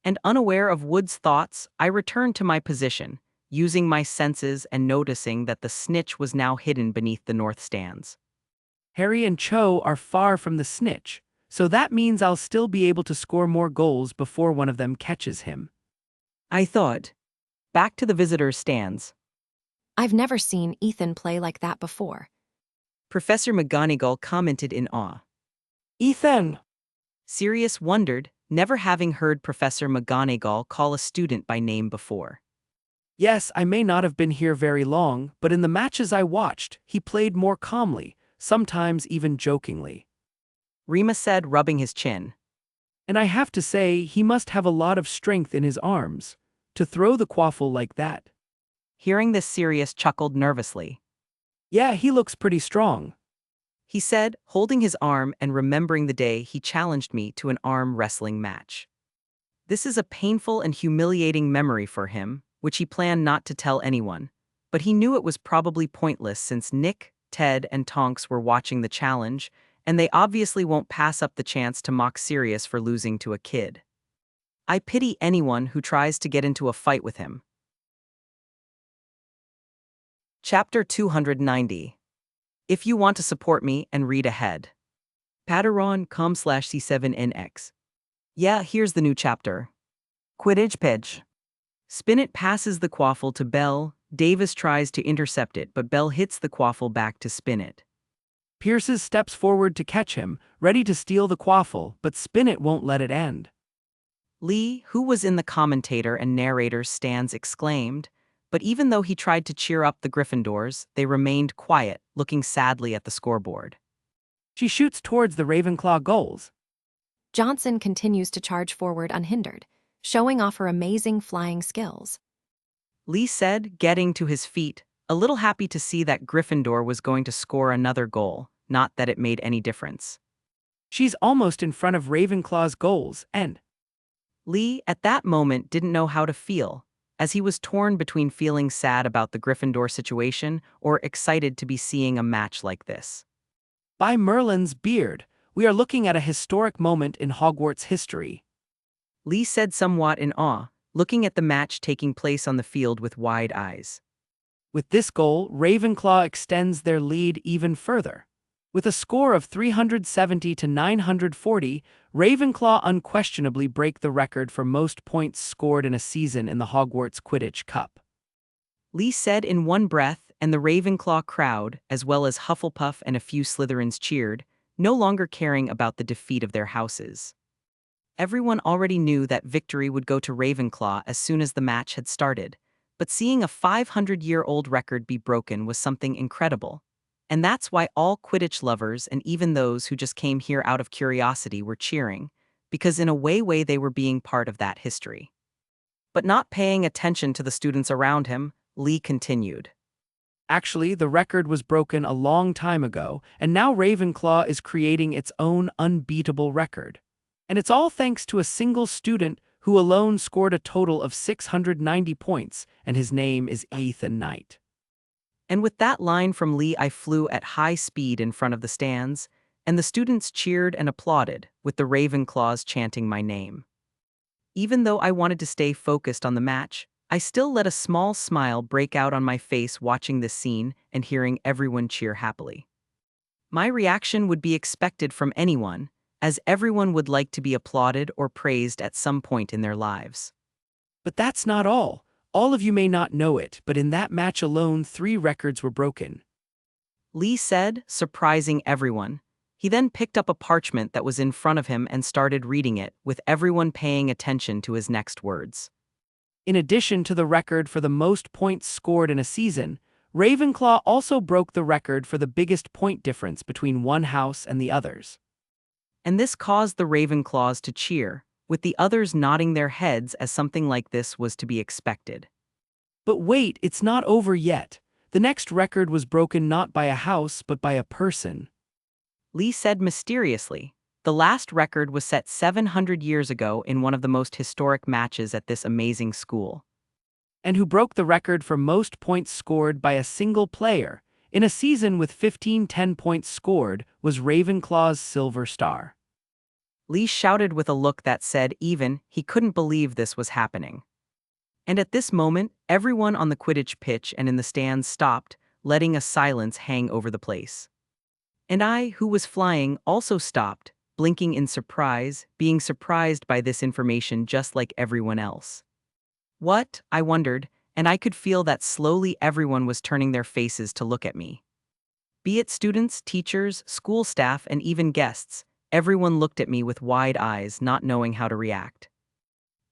And unaware of Wood's thoughts, I returned to my position, using my senses and noticing that the snitch was now hidden beneath the north stands. Harry and Cho are far from the snitch, so that means I'll still be able to score more goals before one of them catches him. I thought. Back to the visitors' stands. I've never seen Ethan play like that before. Professor McGonagall commented in awe. Ethan! Sirius wondered, never having heard Professor McGonagall call a student by name before. Yes, I may not have been here very long, but in the matches I watched, he played more calmly, sometimes even jokingly. Remus said, rubbing his chin. And I have to say, he must have a lot of strength in his arms to throw the quaffle like that. Hearing this, Sirius chuckled nervously. Yeah, he looks pretty strong, He said, holding his arm and remembering the day he challenged me to an arm wrestling match. This is a painful and humiliating memory for him, which he planned not to tell anyone, but he knew it was probably pointless since Nick, Ted, and Tonks were watching the challenge, and they obviously won't pass up the chance to mock Sirius for losing to a kid. I pity anyone who tries to get into a fight with him. Chapter 290. If you want to support me and read ahead. Patreon.com/C7NX. Yeah, here's the new chapter. Quidditch pitch. Spinnet passes the quaffle to Belle. Davis tries to intercept it, but Belle hits the quaffle back to Spinnet. Pierces steps forward to catch him, ready to steal the quaffle, but Spinnet won't let it end. Lee, who was in the commentator and narrator's stands, exclaimed, but even though he tried to cheer up the Gryffindors, they remained quiet, looking sadly at the scoreboard. She shoots towards the Ravenclaw goals. Johnson continues to charge forward unhindered, showing off her amazing flying skills. Lee said, getting to his feet, a little happy to see that Gryffindor was going to score another goal, not that it made any difference. She's almost in front of Ravenclaw's goals, and Lee, at that moment, didn't know how to feel, as he was torn between feeling sad about the Gryffindor situation or excited to be seeing a match like this. by Merlin's beard, we are looking at a historic moment in Hogwarts history. Lee said, somewhat in awe, looking at the match taking place on the field with wide eyes. With this goal, Ravenclaw extends their lead even further. With a score of 370 to 940, Ravenclaw unquestionably break the record for most points scored in a season in the Hogwarts Quidditch Cup. Lee said in one breath, and the Ravenclaw crowd, as well as Hufflepuff and a few Slytherins, cheered, no longer caring about the defeat of their houses. Everyone already knew that victory would go to Ravenclaw as soon as the match had started, but seeing a 500-year-old record be broken was something incredible. And that's why all Quidditch lovers and even those who just came here out of curiosity were cheering, because in a way they were being part of that history. But not paying attention to the students around him, Lee continued. Actually, the record was broken a long time ago, and now Ravenclaw is creating its own unbeatable record. And it's all thanks to a single student who alone scored a total of 690 points, and his name is Ethan Knight. And with that line from Lee, I flew at high speed in front of the stands, and the students cheered and applauded, with the Ravenclaws chanting my name. Even though I wanted to stay focused on the match, I still let a small smile break out on my face watching this scene and hearing everyone cheer happily. My reaction would be expected from anyone, as everyone would like to be applauded or praised at some point in their lives. But that's not all. All of you may not know it, but in that match alone, 3 records were broken. Lee said, surprising everyone. He then picked up a parchment that was in front of him and started reading it, with everyone paying attention to his next words. In addition to the record for the most points scored in a season, Ravenclaw also broke the record for the biggest point difference between one house and the others. And this caused the Ravenclaws to cheer, with the others nodding their heads as something like this was to be expected. But wait, it's not over yet. The next record was broken not by a house but by a person. Lee said mysteriously. The last record was set 700 years ago in one of the most historic matches at this amazing school. and who broke the record for most points scored by a single player in a season with 15 10 points scored was Ravenclaw's Silver Star. Lee shouted with a look that said even he couldn't believe this was happening. And at this moment, everyone on the Quidditch pitch and in the stands stopped, letting a silence hang over the place. And I, who was flying, also stopped, blinking in surprise, being surprised by this information just like everyone else. What? I wondered, and I could feel that slowly everyone was turning their faces to look at me. Be it students, teachers, school staff, and even guests, everyone looked at me with wide eyes, not knowing how to react.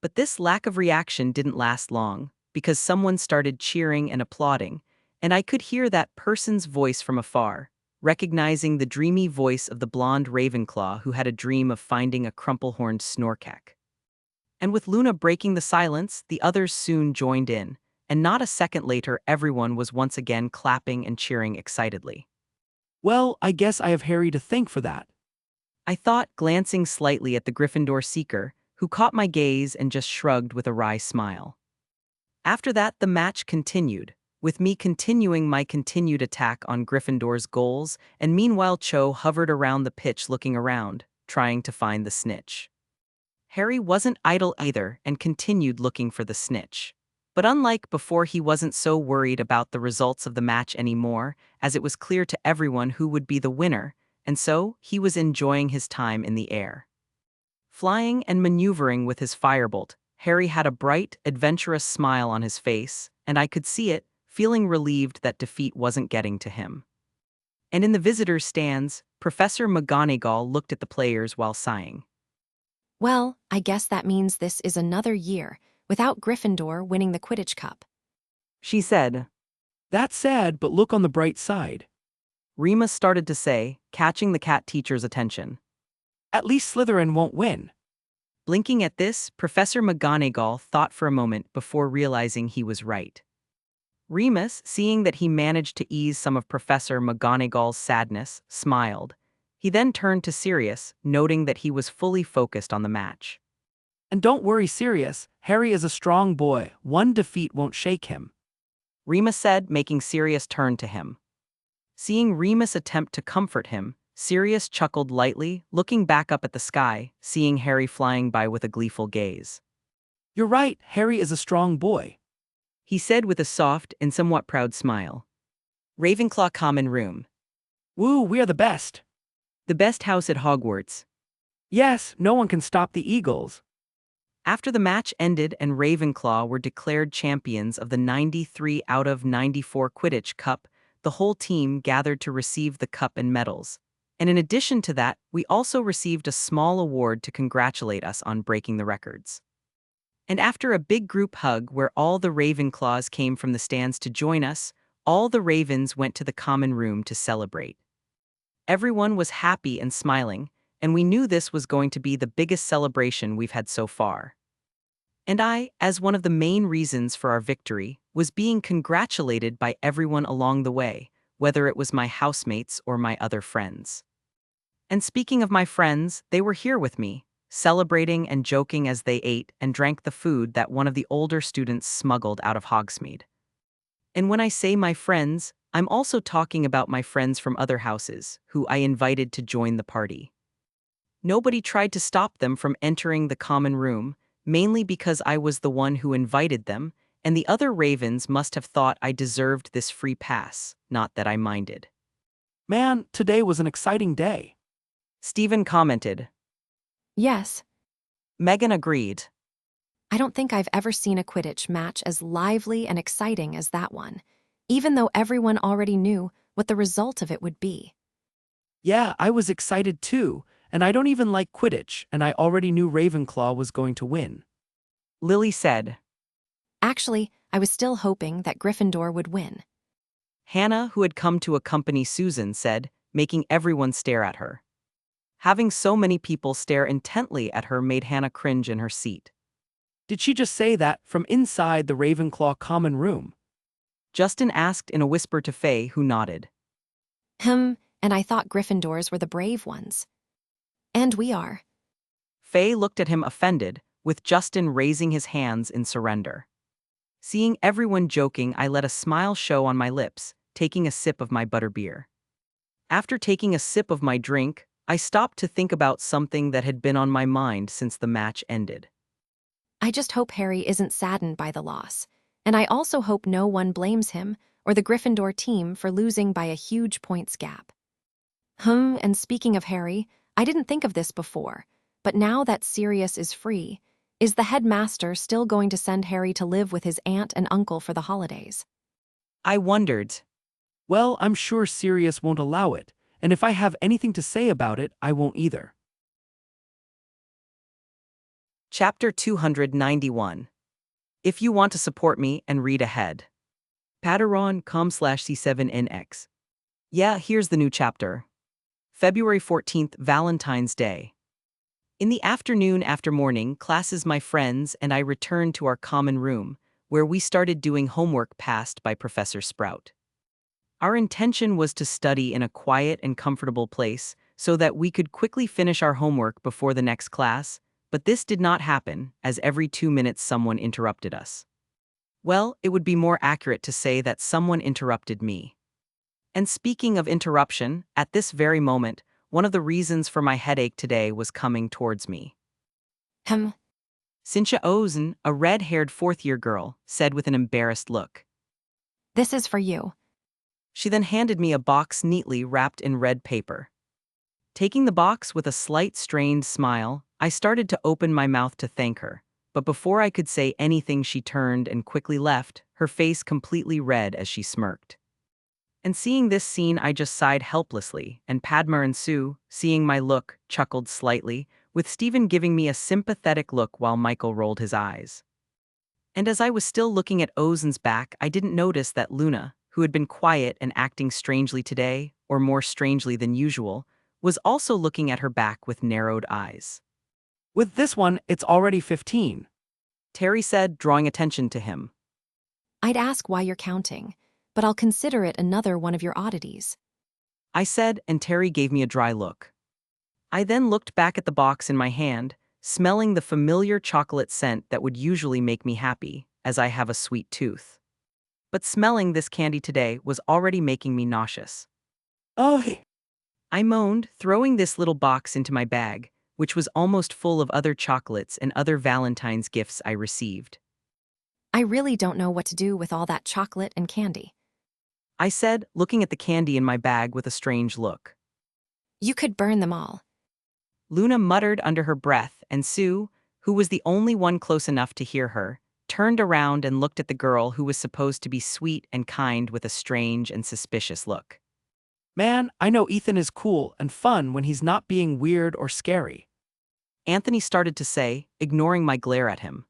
But this lack of reaction didn't last long, because someone started cheering and applauding, and I could hear that person's voice from afar, recognizing the dreamy voice of the blonde Ravenclaw who had a dream of finding a crumple-horned Snorkeck. And with Luna breaking the silence, the others soon joined in, and not a second later everyone was once again clapping and cheering excitedly. Well, I guess I have Harry to thank for that. I thought, glancing slightly at the Gryffindor seeker, who caught my gaze and just shrugged with a wry smile. After that, the match continued, with me continuing my continued attack on Gryffindor's goals, and meanwhile Cho hovered around the pitch looking around, trying to find the snitch. Harry wasn't idle either and continued looking for the snitch. But unlike before, he wasn't so worried about the results of the match anymore, as it was clear to everyone who would be the winner, and so he was enjoying his time in the air. Flying and maneuvering with his firebolt, Harry had a bright, adventurous smile on his face, and I could see it, feeling relieved that defeat wasn't getting to him. And in the visitors' stands, Professor McGonagall looked at the players while sighing. Well, I guess that means this is another year without Gryffindor winning the Quidditch Cup. She said. That's sad, but look on the bright side. Remus started to say, catching the cat teacher's attention. At least Slytherin won't win. Blinking at this, Professor McGonagall thought for a moment before realizing he was right. Remus, seeing that he managed to ease some of Professor McGonagall's sadness, smiled. He then turned to Sirius, noting that he was fully focused on the match. And don't worry, Sirius, Harry is a strong boy. One defeat won't shake him. Remus said, making Sirius turn to him. Seeing Remus attempt to comfort him, Sirius chuckled lightly, looking back up at the sky, seeing Harry flying by with a gleeful gaze. You're right, Harry is a strong boy, he said with a soft and somewhat proud smile. Ravenclaw Common Room. Woo, we are the best. The best house at Hogwarts. Yes, no one can stop the Eagles. After the match ended and Ravenclaw were declared champions of the 93 out of 94 Quidditch Cup, the whole team gathered to receive the cup and medals. And in addition to that, we also received a small award to congratulate us on breaking the records. And after a big group hug where all the Ravenclaws came from the stands to join us, all the Ravens went to the common room to celebrate. Everyone was happy and smiling, and we knew this was going to be the biggest celebration we've had so far. And I, as one of the main reasons for our victory, was being congratulated by everyone along the way, whether it was my housemates or my other friends. And speaking of my friends, they were here with me, celebrating and joking as they ate and drank the food that one of the older students smuggled out of Hogsmeade. And when I say my friends, I'm also talking about my friends from other houses, who I invited to join the party. Nobody tried to stop them from entering the common room, mainly because I was the one who invited them, and the other Ravens must have thought I deserved this free pass, not that I minded. Man, today was an exciting day. Stephen commented. Yes, Megan agreed. I don't think I've ever seen a Quidditch match as lively and exciting as that one, even though everyone already knew what the result of it would be. Yeah, I was excited too, and I don't even like Quidditch, and I already knew Ravenclaw was going to win. Lily said. Actually, I was still hoping that Gryffindor would win. Hannah, who had come to accompany Susan, said, making everyone stare at her. Having so many people stare intently at her made Hannah cringe in her seat. Did she just say that from inside the Ravenclaw common room? Justin asked in a whisper to Faye, who nodded. And I thought Gryffindors were the brave ones. And we are. Faye looked at him offended, with Justin raising his hands in surrender. Seeing everyone joking, I let a smile show on my lips, taking a sip of my butterbeer. After taking a sip of my drink, I stopped to think about something that had been on my mind since the match ended. I just hope Harry isn't saddened by the loss. And I also hope no one blames him or the Gryffindor team for losing by a huge points gap. And speaking of Harry, I didn't think of this before, but now that Sirius is free, is the headmaster still going to send Harry to live with his aunt and uncle for the holidays? I wondered. Well, I'm sure Sirius won't allow it, and if I have anything to say about it, I won't either. Chapter 291. If you want to support me and read ahead. Patreon.com/C7NX. Yeah, here's the new chapter. February 14th, Valentine's Day. In the afternoon after morning classes, my friends and I returned to our common room, where we started doing homework passed by Professor Sprout. Our intention was to study in a quiet and comfortable place so that we could quickly finish our homework before the next class, but this did not happen, as every 2 minutes someone interrupted us. Well, it would be more accurate to say that someone interrupted me. And speaking of interruption, at this very moment, one of the reasons for my headache today was coming towards me. Cynthia Ozen, a red-haired fourth-year girl, said with an embarrassed look. This is for you. She then handed me a box neatly wrapped in red paper. Taking the box with a slight strained smile, I started to open my mouth to thank her, but before I could say anything she turned and quickly left, her face completely red as she smirked. And seeing this scene, I just sighed helplessly, and Padma and Sue, seeing my look, chuckled slightly, with Stephen giving me a sympathetic look while Michael rolled his eyes. And as I was still looking at Ozen's back, I didn't notice that Luna, who had been quiet and acting strangely today, or more strangely than usual, was also looking at her back with narrowed eyes. With this one, it's already 15. Terry said, drawing attention to him. I'd ask why you're counting, but I'll consider it another one of your oddities. I said, and Terry gave me a dry look. I then looked back at the box in my hand, smelling the familiar chocolate scent that would usually make me happy, as I have a sweet tooth. But smelling this candy today was already making me nauseous. Oh, I moaned, throwing this little box into my bag, which was almost full of other chocolates and other Valentine's gifts I received. I really don't know what to do with all that chocolate and candy. I said, looking at the candy in my bag with a strange look. You could burn them all. Luna muttered under her breath, and Sue, who was the only one close enough to hear her, turned around and looked at the girl who was supposed to be sweet and kind with a strange and suspicious look. man, I know Ethan is cool and fun when he's not being weird or scary. Anthony started to say, ignoring my glare at him.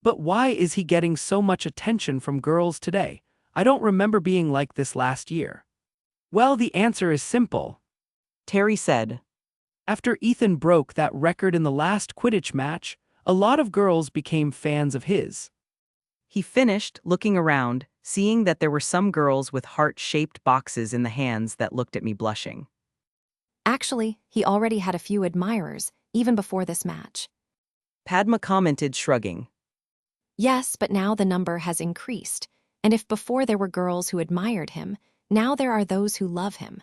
But why is he getting so much attention from girls today? I don't remember being like this last year. Well, the answer is simple. Terry said. After Ethan broke that record in the last Quidditch match, a lot of girls became fans of his. He finished, looking around, seeing that there were some girls with heart-shaped boxes in the hands that looked at me blushing. Actually, he already had a few admirers, even before this match. Padma commented, shrugging. Yes, but now the number has increased, and if before there were girls who admired him, now there are those who love him.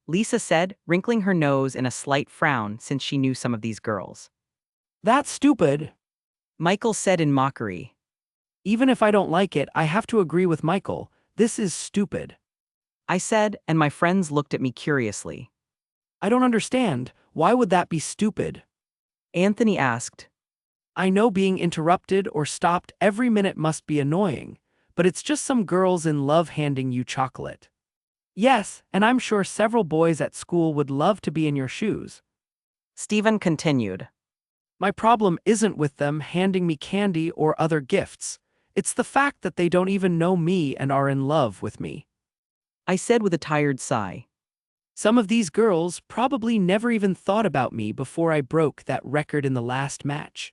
Lisa said, wrinkling her nose in a slight frown since she knew some of these girls. That's stupid. Michael said in mockery. Even if I don't like it, I have to agree with Michael. This is stupid. I said, and my friends looked at me curiously. I don't understand. Why would that be stupid? Anthony asked. I know being interrupted or stopped every minute must be annoying, but it's just some girls in love handing you chocolate. Yes, and I'm sure several boys at school would love to be in your shoes. Stephen continued. My problem isn't with them handing me candy or other gifts. It's the fact that they don't even know me and are in love with me. I said with a tired sigh. Some of these girls probably never even thought about me before I broke that record in the last match.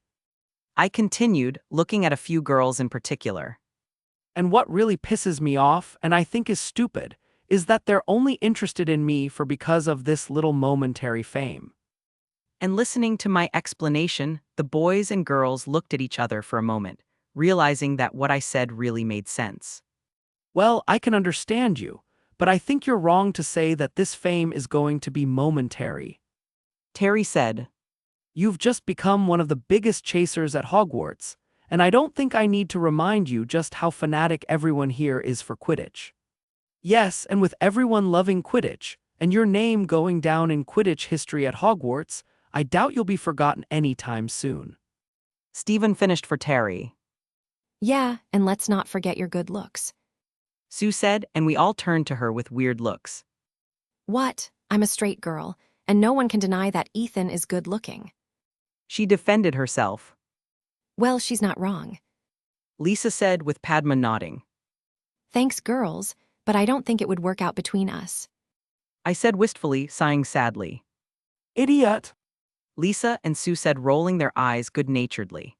I continued, looking at a few girls in particular. And what really pisses me off, and I think is stupid, is that they're only interested in me because of this little momentary fame. And listening to my explanation, the boys and girls looked at each other for a moment, realizing that what I said really made sense. Well, I can understand you, but I think you're wrong to say that this fame is going to be momentary. Terry said, You've just become one of the biggest chasers at Hogwarts, and I don't think I need to remind you just how fanatic everyone here is for Quidditch. Yes, and with everyone loving Quidditch, and your name going down in Quidditch history at Hogwarts, I doubt you'll be forgotten anytime soon. Stephen finished for Terry. Yeah, and let's not forget your good looks. Sue said, and we all turned to her with weird looks. What? I'm a straight girl, and no one can deny that Ethan is good looking. She defended herself. Well, she's not wrong. Lisa said with Padma nodding. Thanks, girls, but I don't think it would work out between us. I said wistfully, sighing sadly. Idiot! Lisa and Sue said, rolling their eyes good-naturedly.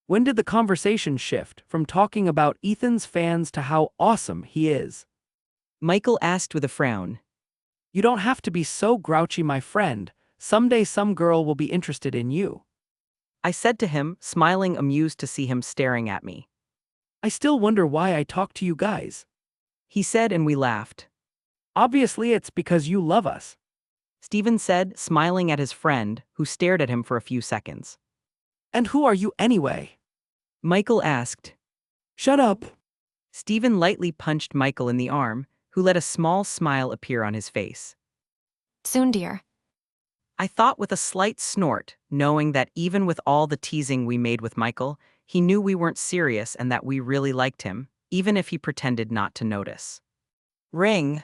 When did the conversation shift from talking about Ethan's fans to how awesome he is? Michael asked with a frown. You don't have to be so grouchy, my friend. Someday some girl will be interested in you. I said to him, smiling, amused to see him staring at me. I still wonder why I talk to you guys. He said, and we laughed. Obviously, it's because you love us. Stephen said, smiling at his friend, who stared at him for a few seconds. And who are you anyway? Michael asked. Shut up. Stephen lightly punched Michael in the arm, who let a small smile appear on his face. Soon, dear. I thought with a slight snort, knowing that even with all the teasing we made with Michael, he knew we weren't serious and that we really liked him, even if he pretended not to notice. Ring.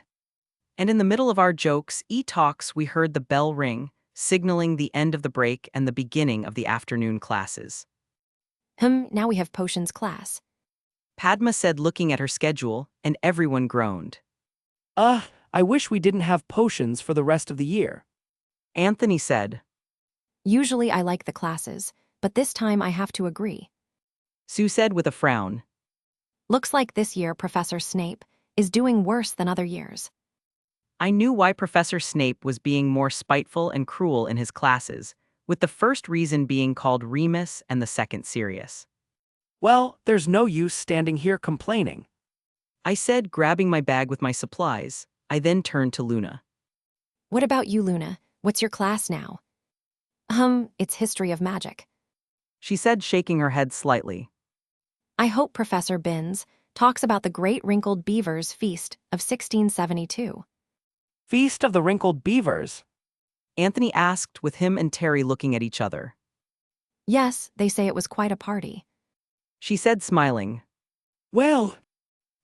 And in the middle of our jokes, talks, we heard the bell ring, signaling the end of the break and the beginning of the afternoon classes. Now we have potions class. Padma said, looking at her schedule, and everyone groaned. I wish we didn't have potions for the rest of the year. Anthony said. Usually I like the classes, but this time I have to agree. Sue said with a frown. Looks like this year Professor Snape is doing worse than other years. I knew why Professor Snape was being more spiteful and cruel in his classes, with the first reason being called Remus and the second Sirius. Well, there's no use standing here complaining. I said, grabbing my bag with my supplies. I then turned to Luna. What about you, Luna? What's your class now? It's History of Magic. She said, shaking her head slightly. I hope Professor Binns talks about the Great Wrinkled Beavers Feast of 1672. Feast of the Wrinkled Beavers? Anthony asked, with him and Terry looking at each other. Yes, they say it was quite a party. She said, smiling. Well,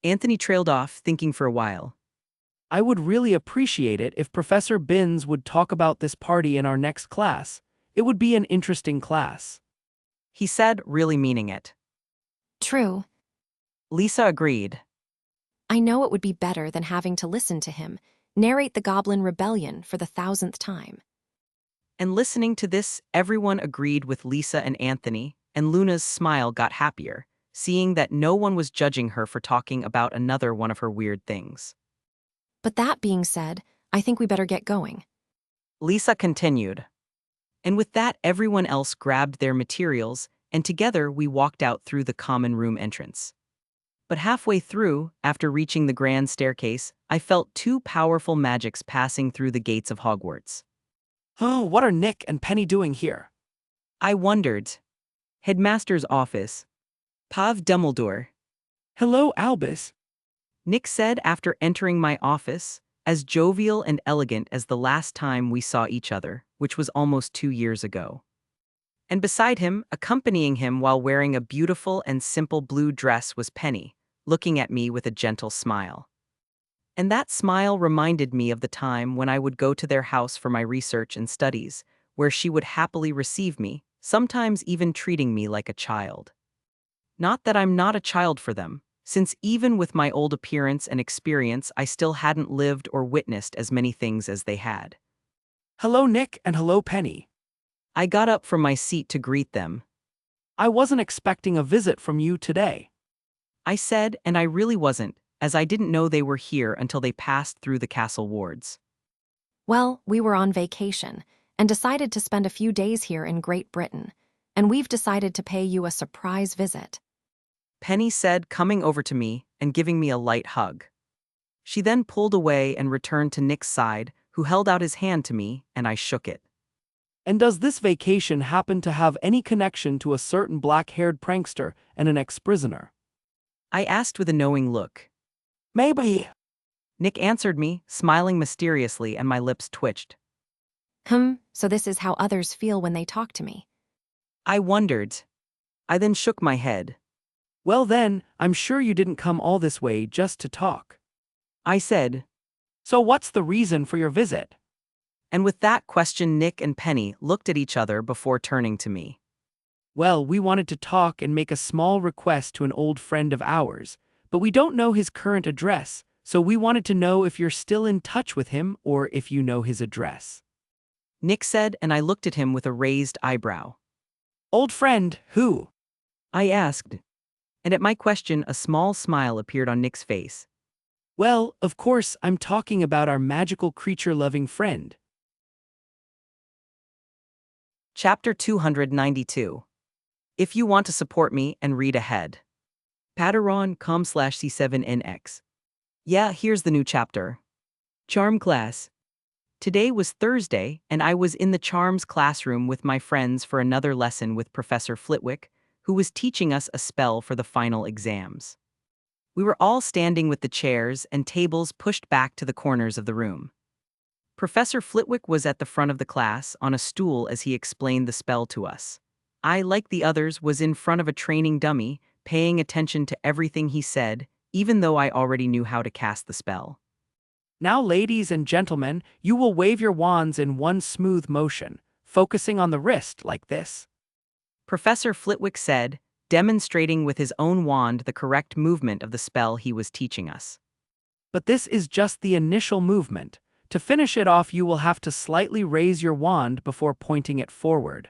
Anthony trailed off, thinking for a while. I would really appreciate it if Professor Binns would talk about this party in our next class. It would be an interesting class. He said, really meaning it. True. Lisa agreed. I know it would be better than having to listen to him narrate the Goblin Rebellion for the 1000th time. And listening to this, everyone agreed with Lisa and Anthony, and Luna's smile got happier, seeing that no one was judging her for talking about another one of her weird things. But that being said, I think we better get going. Lisa continued. And with that, everyone else grabbed their materials, and together we walked out through the common room entrance. But halfway through, after reaching the grand staircase, I felt two powerful magics passing through the gates of Hogwarts. Oh, what are Nick and Penny doing here? I wondered. Headmaster's office. Pav Dumbledore. Hello, Albus. Nick said after entering my office, as jovial and elegant as the last time we saw each other, which was almost 2 years ago. And beside him, accompanying him while wearing a beautiful and simple blue dress, was Penny, looking at me with a gentle smile. And that smile reminded me of the time when I would go to their house for my research and studies, where she would happily receive me, sometimes even treating me like a child. Not that I'm not a child for them, since even with my old appearance and experience, I still hadn't lived or witnessed as many things as they had. Hello, Nick, and hello, Penny. I got up from my seat to greet them. I wasn't expecting a visit from you today. I said, and I really wasn't, as I didn't know they were here until they passed through the castle wards. Well, we were on vacation and decided to spend a few days here in Great Britain, and we've decided to pay you a surprise visit. Penny said, coming over to me and giving me a light hug. She then pulled away and returned to Nick's side, who held out his hand to me, and I shook it. And does this vacation happen to have any connection to a certain black-haired prankster and an ex-prisoner? I asked with a knowing look. Maybe. Nick answered me, smiling mysteriously, and my lips twitched. So this is how others feel when they talk to me. I wondered. I then shook my head. Well then, I'm sure you didn't come all this way just to talk. I said. So what's the reason for your visit? And with that question, Nick and Penny looked at each other before turning to me. Well, we wanted to talk and make a small request to an old friend of ours, but we don't know his current address, so we wanted to know if you're still in touch with him or if you know his address. Nick said, and I looked at him with a raised eyebrow. Old friend, who? I asked. And at my question, a small smile appeared on Nick's face. Well, of course, I'm talking about our magical creature-loving friend. Chapter 292. If you want to support me and read ahead. Patreon.com/C7NX. Yeah, here's the new chapter. Charm class. Today was Thursday, and I was in the Charms classroom with my friends for another lesson with Professor Flitwick, who was teaching us a spell for the final exams. We were all standing with the chairs and tables pushed back to the corners of the room. Professor Flitwick was at the front of the class on a stool as he explained the spell to us. I, like the others, was in front of a training dummy, paying attention to everything he said, even though I already knew how to cast the spell. Now, ladies and gentlemen, you will wave your wands in one smooth motion, focusing on the wrist like this. Professor Flitwick said, demonstrating with his own wand the correct movement of the spell he was teaching us. But this is just the initial movement. To finish it off, you will have to slightly raise your wand before pointing it forward.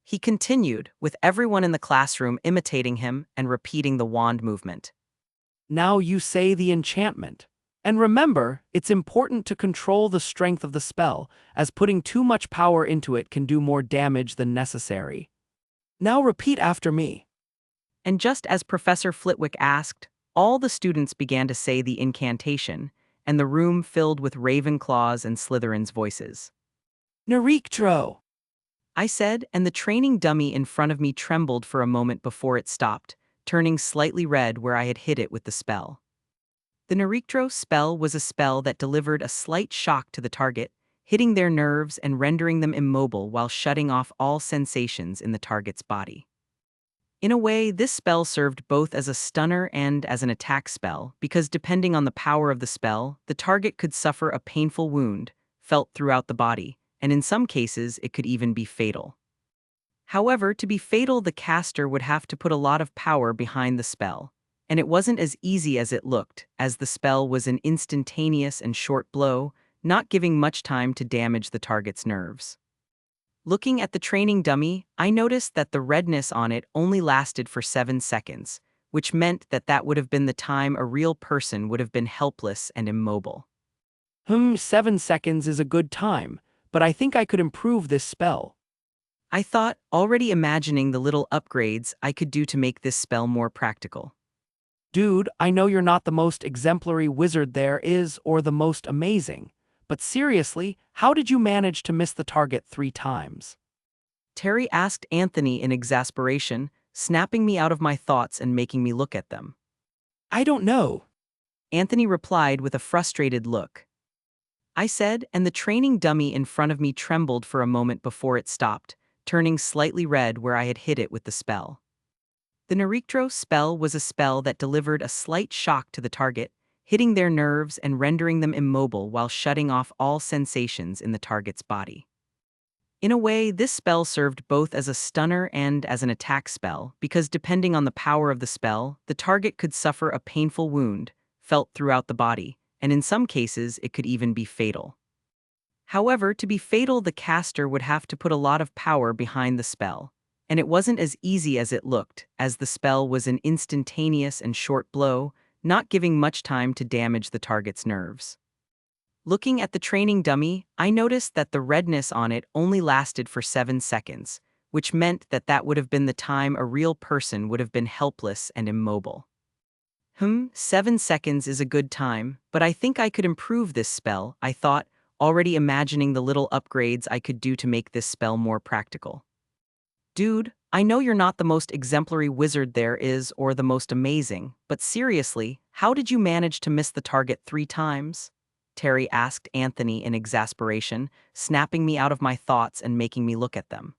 He continued, with everyone in the classroom imitating him and repeating the wand movement. Now you say the enchantment. And remember, it's important to control the strength of the spell, as putting too much power into it can do more damage than necessary. Now repeat after me. And just as Professor Flitwick asked, all the students began to say the incantation, and the room filled with Ravenclaw's and Slytherin's voices. Nariktro! I said, and the training dummy in front of me trembled for a moment before it stopped, turning slightly red where I had hit it with the spell. The Nariktro spell was a spell that delivered a slight shock to the target, hitting their nerves and rendering them immobile while shutting off all sensations in the target's body. In a way, this spell served both as a stunner and as an attack spell, because depending on the power of the spell, the target could suffer a painful wound, felt throughout the body, and in some cases it could even be fatal. However, to be fatal, the caster would have to put a lot of power behind the spell, and it wasn't as easy as it looked, as the spell was an instantaneous and short blow, not giving much time to damage the target's nerves. Looking at the training dummy, I noticed that the redness on it only lasted for 7 seconds, which meant that would have been the time a real person would have been helpless and immobile. 7 seconds is a good time, but I think I could improve this spell. I thought, already imagining the little upgrades I could do to make this spell more practical. Dude, I know you're not the most exemplary wizard there is or the most amazing, but seriously, how did you manage to miss the target 3 times? Terry asked Anthony in exasperation, snapping me out of my thoughts and making me look at them. I don't know. Anthony replied with a frustrated look. I said, and the training dummy in front of me trembled for a moment before it stopped, turning slightly red where I had hit it with the spell. The Nariktro spell was a spell that delivered a slight shock to the target, hitting their nerves and rendering them immobile while shutting off all sensations in the target's body. In a way, this spell served both as a stunner and as an attack spell, because depending on the power of the spell, the target could suffer a painful wound, felt throughout the body, and in some cases it could even be fatal. However, to be fatal, the caster would have to put a lot of power behind the spell, and it wasn't as easy as it looked, as the spell was an instantaneous and short blow, not giving much time to damage the target's nerves. Looking at the training dummy, I noticed that the redness on it only lasted for 7 seconds, which meant that that would have been the time a real person would have been helpless and immobile. 7 seconds is a good time, but I think I could improve this spell, I thought, already imagining the little upgrades I could do to make this spell more practical. Dude, I know you're not the most exemplary wizard there is or the most amazing, but seriously, how did you manage to miss the target 3 times? Terry asked Anthony in exasperation, snapping me out of my thoughts and making me look at them.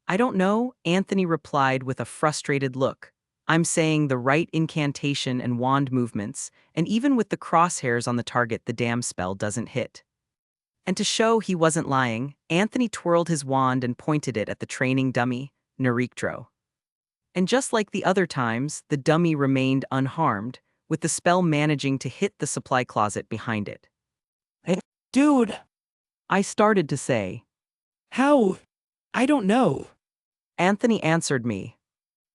I don't know, Anthony replied with a frustrated look. I'm saying the right incantation and wand movements, and even with the crosshairs on the target, the damn spell doesn't hit. And to show he wasn't lying, Anthony twirled his wand and pointed it at the training dummy, Neriktro. And just like the other times, the dummy remained unharmed, with the spell managing to hit the supply closet behind it. Hey, dude, I started to say. how? I don't know. Anthony answered me.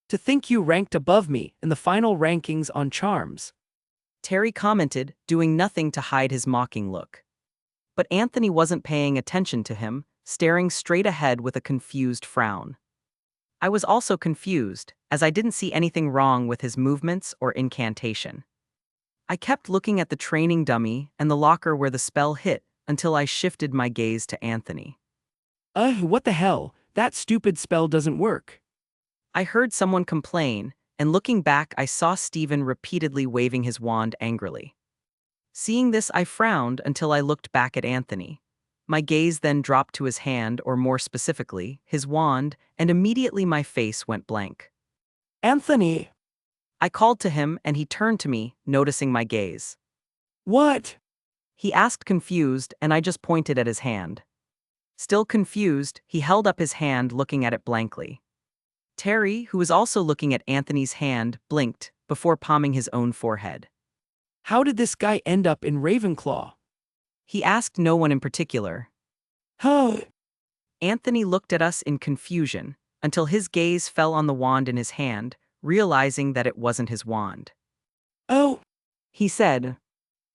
To think you ranked above me in the final rankings on charms. Terry commented, doing nothing to hide his mocking look. But Anthony wasn't paying attention to him, staring straight ahead with a confused frown. I was also confused, as I didn't see anything wrong with his movements or incantation. I kept looking at the training dummy and the locker where the spell hit until I shifted my gaze to Anthony. What the hell? That stupid spell doesn't work. I heard someone complain, and looking back I saw Stephen repeatedly waving his wand angrily. Seeing this, I frowned until I looked back at Anthony. My gaze then dropped to his hand, or more specifically, his wand, and immediately my face went blank. Anthony! I called to him and he turned to me, noticing my gaze. What? He asked confused, and I just pointed at his hand. Still confused, he held up his hand looking at it blankly. Terry, who was also looking at Anthony's hand, blinked, before palming his own forehead. How did this guy end up in Ravenclaw? He asked no one in particular. Huh? Anthony looked at us in confusion, until his gaze fell on the wand in his hand, realizing that it wasn't his wand. Oh, He said.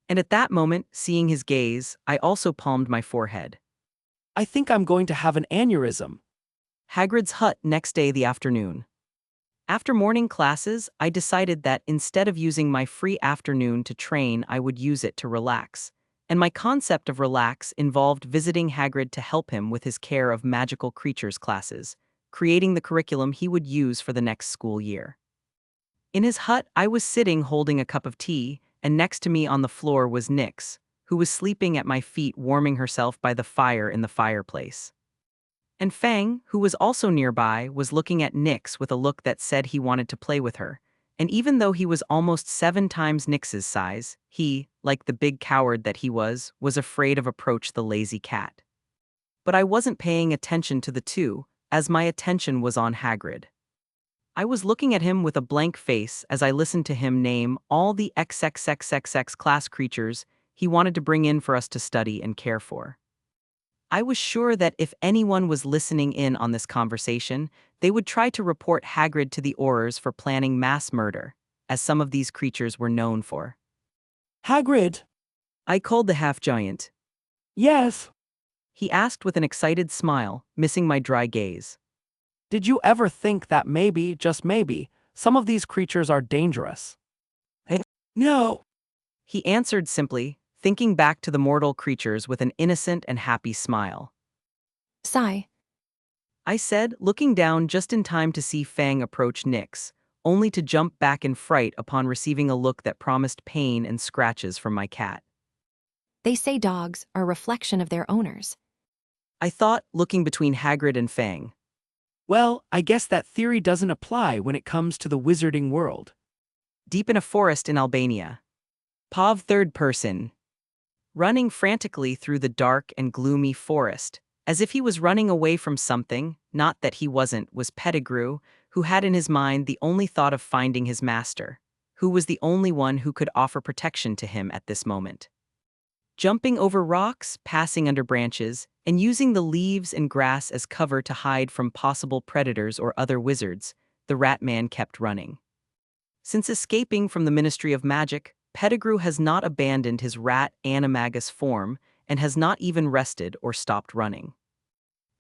And at that moment, seeing his gaze, I also palmed my forehead. I think I'm going to have an aneurysm. Hagrid's hut next day the afternoon. After morning classes, I decided that instead of using my free afternoon to train, I would use it to relax. And my concept of relax involved visiting Hagrid to help him with his care of magical creatures classes, creating the curriculum he would use for the next school year. In his hut, I was sitting holding a cup of tea, and next to me on the floor was Nyx, who was sleeping at my feet warming herself by the fire in the fireplace. And Fang, who was also nearby, was looking at Nyx with a look that said he wanted to play with her, and even though he was almost 7 times Nyx's size, he, like the big coward that he was afraid of approach the lazy cat. But I wasn't paying attention to the two, as my attention was on Hagrid. I was looking at him with a blank face as I listened to him name all the XXXXX class creatures he wanted to bring in for us to study and care for. I was sure that if anyone was listening in on this conversation, they would try to report Hagrid to the Aurors for planning mass murder, as some of these creatures were known for. Hagrid! I called the half-giant. Yes! He asked with an excited smile, missing my dry gaze. Did you ever think that maybe, just maybe, some of these creatures are dangerous? No! He answered simply, thinking back to the mortal creatures with an innocent and happy smile. Sigh. I said, looking down just in time to see Fang approach Nyx, only to jump back in fright upon receiving a look that promised pain and scratches from my cat. They say dogs are a reflection of their owners. I thought, looking between Hagrid and Fang. Well, I guess that theory doesn't apply when it comes to the wizarding world. Deep in a forest in Albania. Pav third person. Running frantically through the dark and gloomy forest, as if he was running away from something, not that he wasn't, was Pettigrew, who had in his mind the only thought of finding his master, who was the only one who could offer protection to him at this moment. Jumping over rocks, passing under branches, and using the leaves and grass as cover to hide from possible predators or other wizards, the Rat Man kept running. Since escaping from the Ministry of Magic, Pettigrew has not abandoned his rat animagus form and has not even rested or stopped running.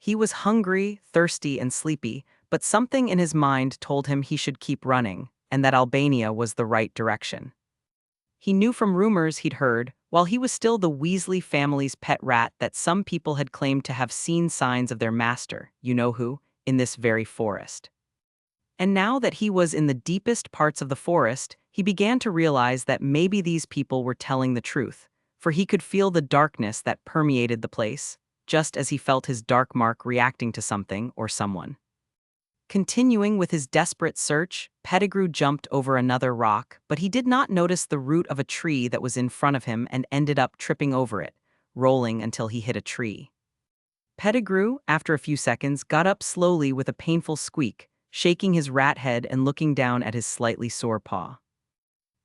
He was hungry, thirsty, and sleepy, but something in his mind told him he should keep running, and that Albania was the right direction. He knew from rumors he'd heard, while he was still the Weasley family's pet rat, that some people had claimed to have seen signs of their master, you know who, in this very forest. And now that he was in the deepest parts of the forest, he began to realize that maybe these people were telling the truth, for he could feel the darkness that permeated the place, just as he felt his dark mark reacting to something or someone. Continuing with his desperate search, Pettigrew jumped over another rock, but he did not notice the root of a tree that was in front of him and ended up tripping over it, rolling until he hit a tree. Pettigrew, after a few seconds, got up slowly with a painful squeak, shaking his rat head and looking down at his slightly sore paw.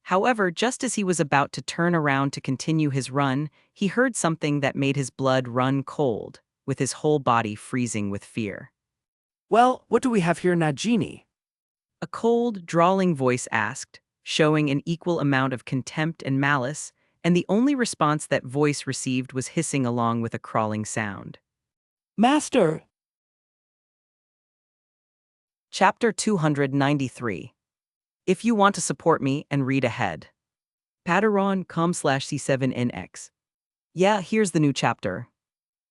However, just as he was about to turn around to continue his run, he heard something that made his blood run cold, with his whole body freezing with fear. Well, what do we have here, Nagini? A cold, drawling voice asked, showing an equal amount of contempt and malice, and the only response that voice received was hissing along with a crawling sound. Master! Chapter 293. If you want to support me and read ahead. Patreon.com/C7NX. Yeah, here's the new chapter.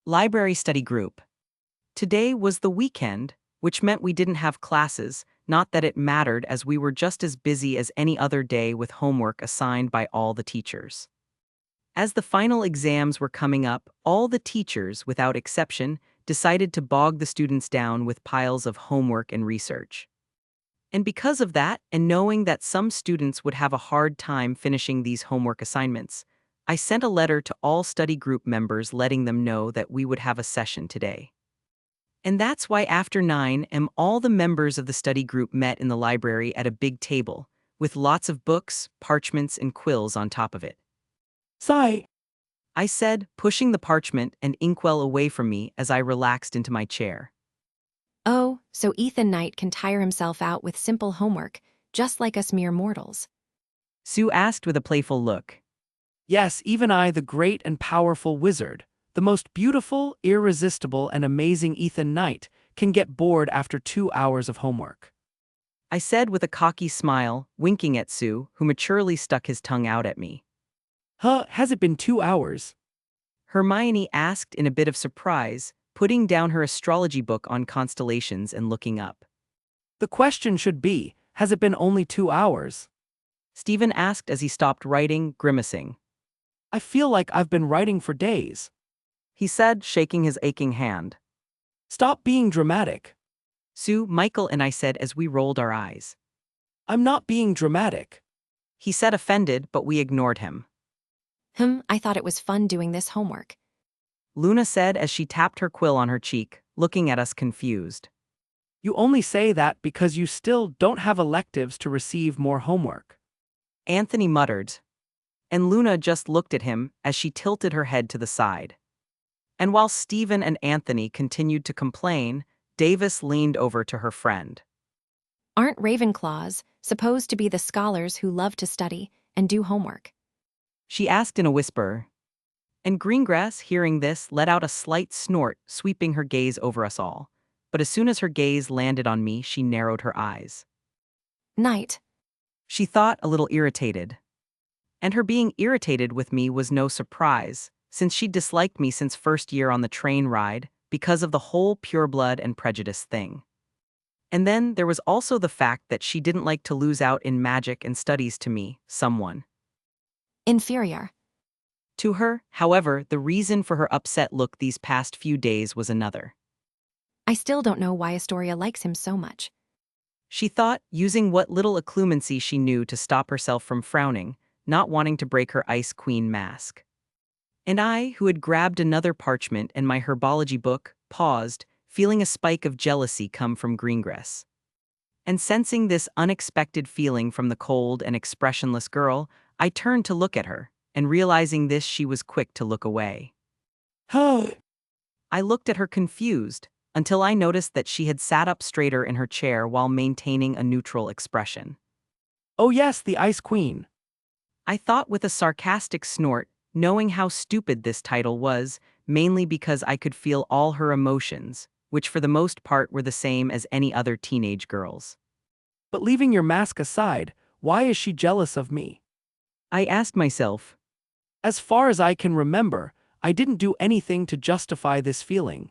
Library Study Group. Today was the weekend, which meant we didn't have classes, not that it mattered as we were just as busy as any other day with homework assigned by all the teachers. As the final exams were coming up, all the teachers, without exception, decided to bog the students down with piles of homework and research. And because of that, and knowing that some students would have a hard time finishing these homework assignments, I sent a letter to all study group members letting them know that we would have a session today. And that's why after 9 all the members of the study group met in the library at a big table, with lots of books, parchments, and quills on top of it. Sigh! I said, pushing the parchment and inkwell away from me as I relaxed into my chair. Oh, so Ethan Knight can tire himself out with simple homework, just like us mere mortals. Sue asked with a playful look. Yes, even I, the great and powerful wizard, the most beautiful, irresistible, and amazing Ethan Knight, can get bored after 2 hours of homework. I said with a cocky smile, winking at Sue, who maturely stuck his tongue out at me. Has it been 2 hours? Hermione asked in a bit of surprise, putting down her astrology book on constellations and looking up. The question should be, has it been only 2 hours? Stephen asked as he stopped writing, grimacing. I feel like I've been writing for days. He said, shaking his aching hand. Stop being dramatic. Sue, Michael, and I said as we rolled our eyes. I'm not being dramatic. He said, offended, but we ignored him. I thought it was fun doing this homework. Luna said as she tapped her quill on her cheek, looking at us confused. You only say that because you still don't have electives to receive more homework. Anthony muttered. And Luna just looked at him as she tilted her head to the side. And while Stephen and Anthony continued to complain, Davis leaned over to her friend. Aren't Ravenclaws supposed to be the scholars who love to study and do homework? She asked in a whisper. And Greengrass, hearing this, let out a slight snort, sweeping her gaze over us all. But as soon as her gaze landed on me, she narrowed her eyes. Knight. She thought, a little irritated. And her being irritated with me was no surprise, since she disliked me since first year on the train ride, because of the whole pureblood and prejudice thing. And then there was also the fact that she didn't like to lose out in magic and studies to me, someone. Inferior. To her, however, the reason for her upset look these past few days was another. I still don't know why Astoria likes him so much. She thought, using what little occlumency she knew to stop herself from frowning, not wanting to break her Ice Queen mask. And I, who had grabbed another parchment and my herbology book, paused, feeling a spike of jealousy come from Greengrass. And sensing this unexpected feeling from the cold and expressionless girl, I turned to look at her, and realizing this, she was quick to look away. I looked at her confused, until I noticed that she had sat up straighter in her chair while maintaining a neutral expression. Oh yes, the Ice Queen. I thought with a sarcastic snort, knowing how stupid this title was, mainly because I could feel all her emotions, which for the most part were the same as any other teenage girls. But leaving your mask aside, why is she jealous of me? I asked myself. As far as I can remember, I didn't do anything to justify this feeling.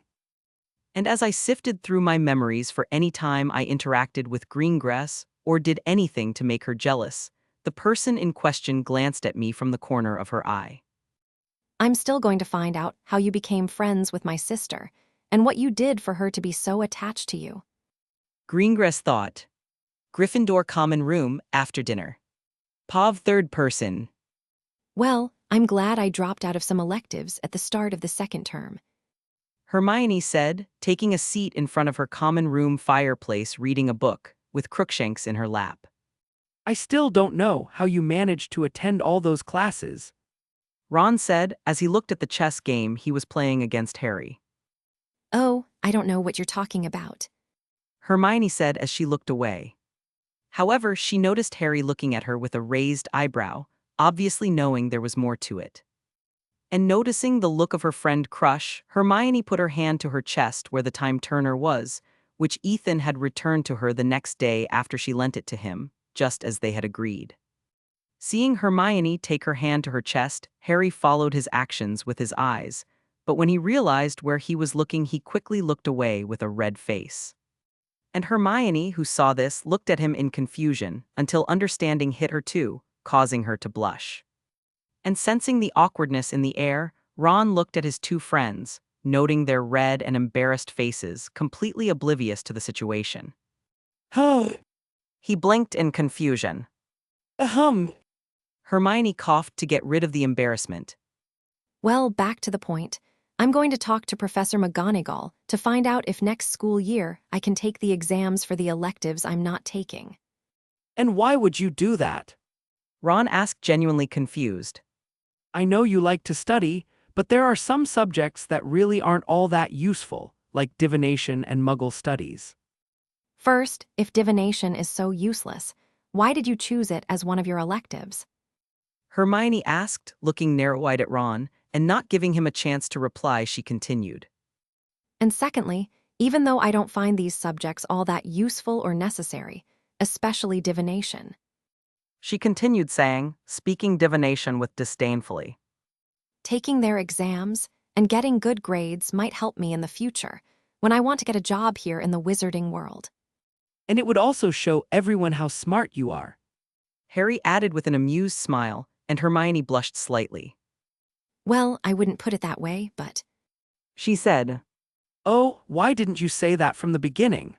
And as I sifted through my memories for any time I interacted with Greengrass or did anything to make her jealous, the person in question glanced at me from the corner of her eye. I'm still going to find out how you became friends with my sister and what you did for her to be so attached to you. Greengrass thought. Gryffindor common room after dinner. Pav third person. Well, I'm glad I dropped out of some electives at the start of the second term. Hermione said, taking a seat in front of her common room fireplace reading a book, with Crookshanks in her lap. I still don't know how you managed to attend all those classes. Ron said as he looked at the chess game he was playing against Harry. Oh, I don't know what you're talking about. Hermione said as she looked away. However, she noticed Harry looking at her with a raised eyebrow, obviously knowing there was more to it. And noticing the look of her friend Crush, Hermione put her hand to her chest where the time turner was, which Ethan had returned to her the next day after she lent it to him, just as they had agreed. Seeing Hermione take her hand to her chest, Harry followed his actions with his eyes, but when he realized where he was looking, he quickly looked away with a red face. And Hermione, who saw this, looked at him in confusion until understanding hit her too, causing her to blush. And sensing the awkwardness in the air, Ron looked at his two friends, noting their red and embarrassed faces, completely oblivious to the situation. Huh. He blinked in confusion. Ahem. Hermione coughed to get rid of the embarrassment. Well, back to the point. I'm going to talk to Professor McGonagall to find out if next school year I can take the exams for the electives I'm not taking. And why would you do that? Ron asked, genuinely confused. I know you like to study, but there are some subjects that really aren't all that useful, like divination and Muggle studies. First, if divination is so useless, why did you choose it as one of your electives? Hermione asked, looking narrow-eyed at Ron, and not giving him a chance to reply, she continued. And secondly, even though I don't find these subjects all that useful or necessary, especially divination. She continued saying, speaking divination with disdainfully. Taking their exams and getting good grades might help me in the future, when I want to get a job here in the wizarding world. And it would also show everyone how smart you are. Harry added with an amused smile, and Hermione blushed slightly. Well, I wouldn't put it that way, but... She said. Oh, why didn't you say that from the beginning?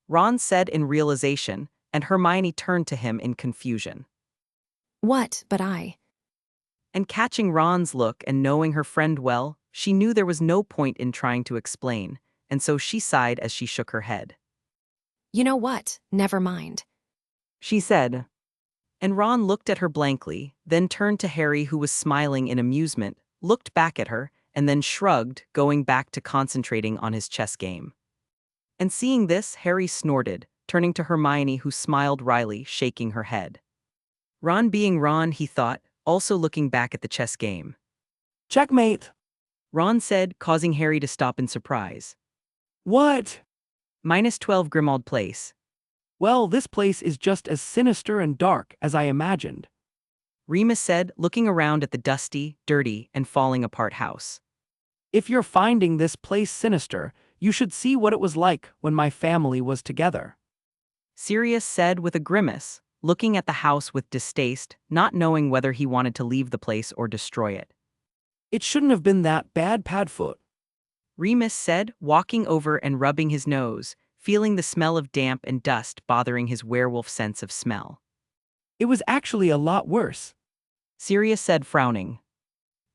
Ron said in realization, and Hermione turned to him in confusion. What, but I... And catching Ron's look and knowing her friend well, she knew there was no point in trying to explain, and so she sighed as she shook her head. You know what? Never mind. She said. And Ron looked at her blankly, then turned to Harry, who was smiling in amusement, looked back at her, and then shrugged, going back to concentrating on his chess game. And seeing this, Harry snorted, turning to Hermione, who smiled wryly, shaking her head. Ron being Ron, he thought, also looking back at the chess game. Checkmate. Ron said, causing Harry to stop in surprise. What? -12 Grimmauld Place. Well, this place is just as sinister and dark as I imagined. Remus said, looking around at the dusty, dirty, and falling apart house. If you're finding this place sinister, you should see what it was like when my family was together. Sirius said with a grimace, looking at the house with distaste, not knowing whether he wanted to leave the place or destroy it. It shouldn't have been that bad, Padfoot. Remus said, walking over and rubbing his nose, feeling the smell of damp and dust bothering his werewolf sense of smell. It was actually a lot worse. Sirius said, frowning.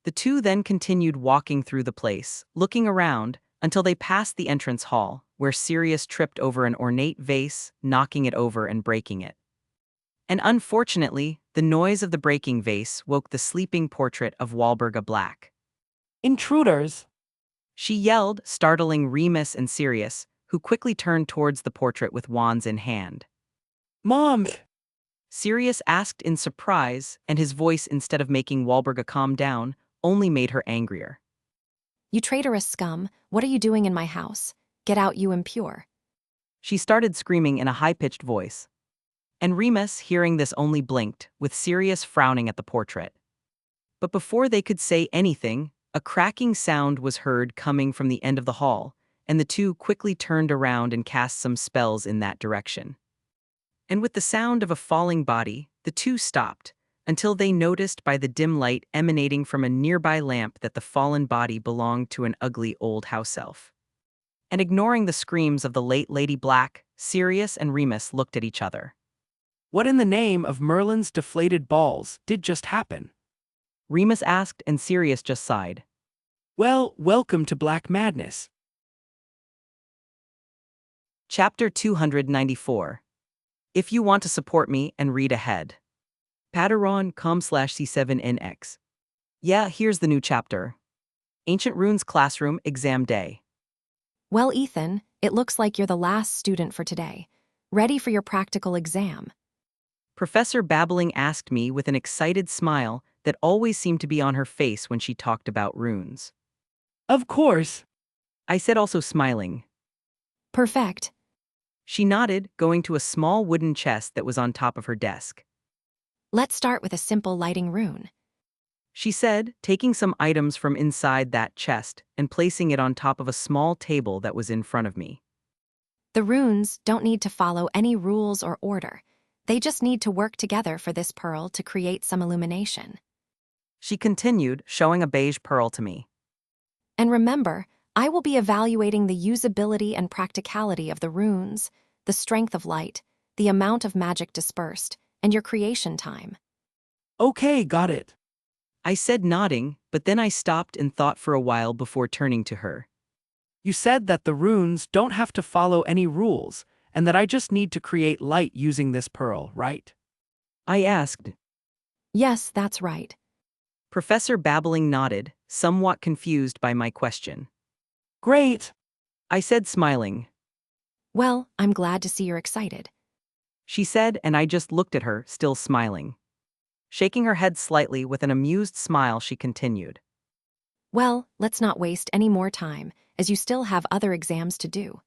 The two then continued walking through the place, looking around, until they passed the entrance hall, where Sirius tripped over an ornate vase, knocking it over and breaking it. And unfortunately, the noise of the breaking vase woke the sleeping portrait of Walburga Black. Intruders! She yelled, startling Remus and Sirius, who quickly turned towards the portrait with wands in hand. Mom! Sirius asked in surprise, and his voice, instead of making Walburga calm down, only made her angrier. You traitorous scum, what are you doing in my house? Get out, you impure. She started screaming in a high-pitched voice. And Remus, hearing this, only blinked, with Sirius frowning at the portrait. But before they could say anything, a cracking sound was heard coming from the end of the hall, and the two quickly turned around and cast some spells in that direction. And with the sound of a falling body, the two stopped, until they noticed by the dim light emanating from a nearby lamp that the fallen body belonged to an ugly old house elf. And ignoring the screams of the late Lady Black, Sirius and Remus looked at each other. What in the name of Merlin's deflated balls did just happen? Remus asked, and Sirius just sighed. Well, welcome to Black Madness. Chapter 294. If you want to support me and read ahead. Patreon.com/C7NX. Yeah, here's the new chapter. Ancient Runes Classroom Exam Day. Well, Ethan, it looks like you're the last student for today. Ready for your practical exam. Professor Babbling asked me with an excited smile that always seemed to be on her face when she talked about runes. Of course. I said, also smiling. Perfect. She nodded, going to a small wooden chest that was on top of her desk. Let's start with a simple lighting rune. She said, taking some items from inside that chest and placing it on top of a small table that was in front of me. The runes don't need to follow any rules or order. They just need to work together for this pearl to create some illumination. She continued, showing a beige pearl to me. And remember, I will be evaluating the usability and practicality of the runes, the strength of light, the amount of magic dispersed, and your creation time. Okay, got it. I said, nodding, but then I stopped and thought for a while before turning to her. You said that the runes don't have to follow any rules, and that I just need to create light using this pearl, right? I asked. Yes, that's right. Professor Babbling nodded, somewhat confused by my question. Great. I said, smiling. Well, I'm glad to see you're excited. She said, and I just looked at her, still smiling. Shaking her head slightly with an amused smile, she continued. Well, let's not waste any more time, as you still have other exams to do.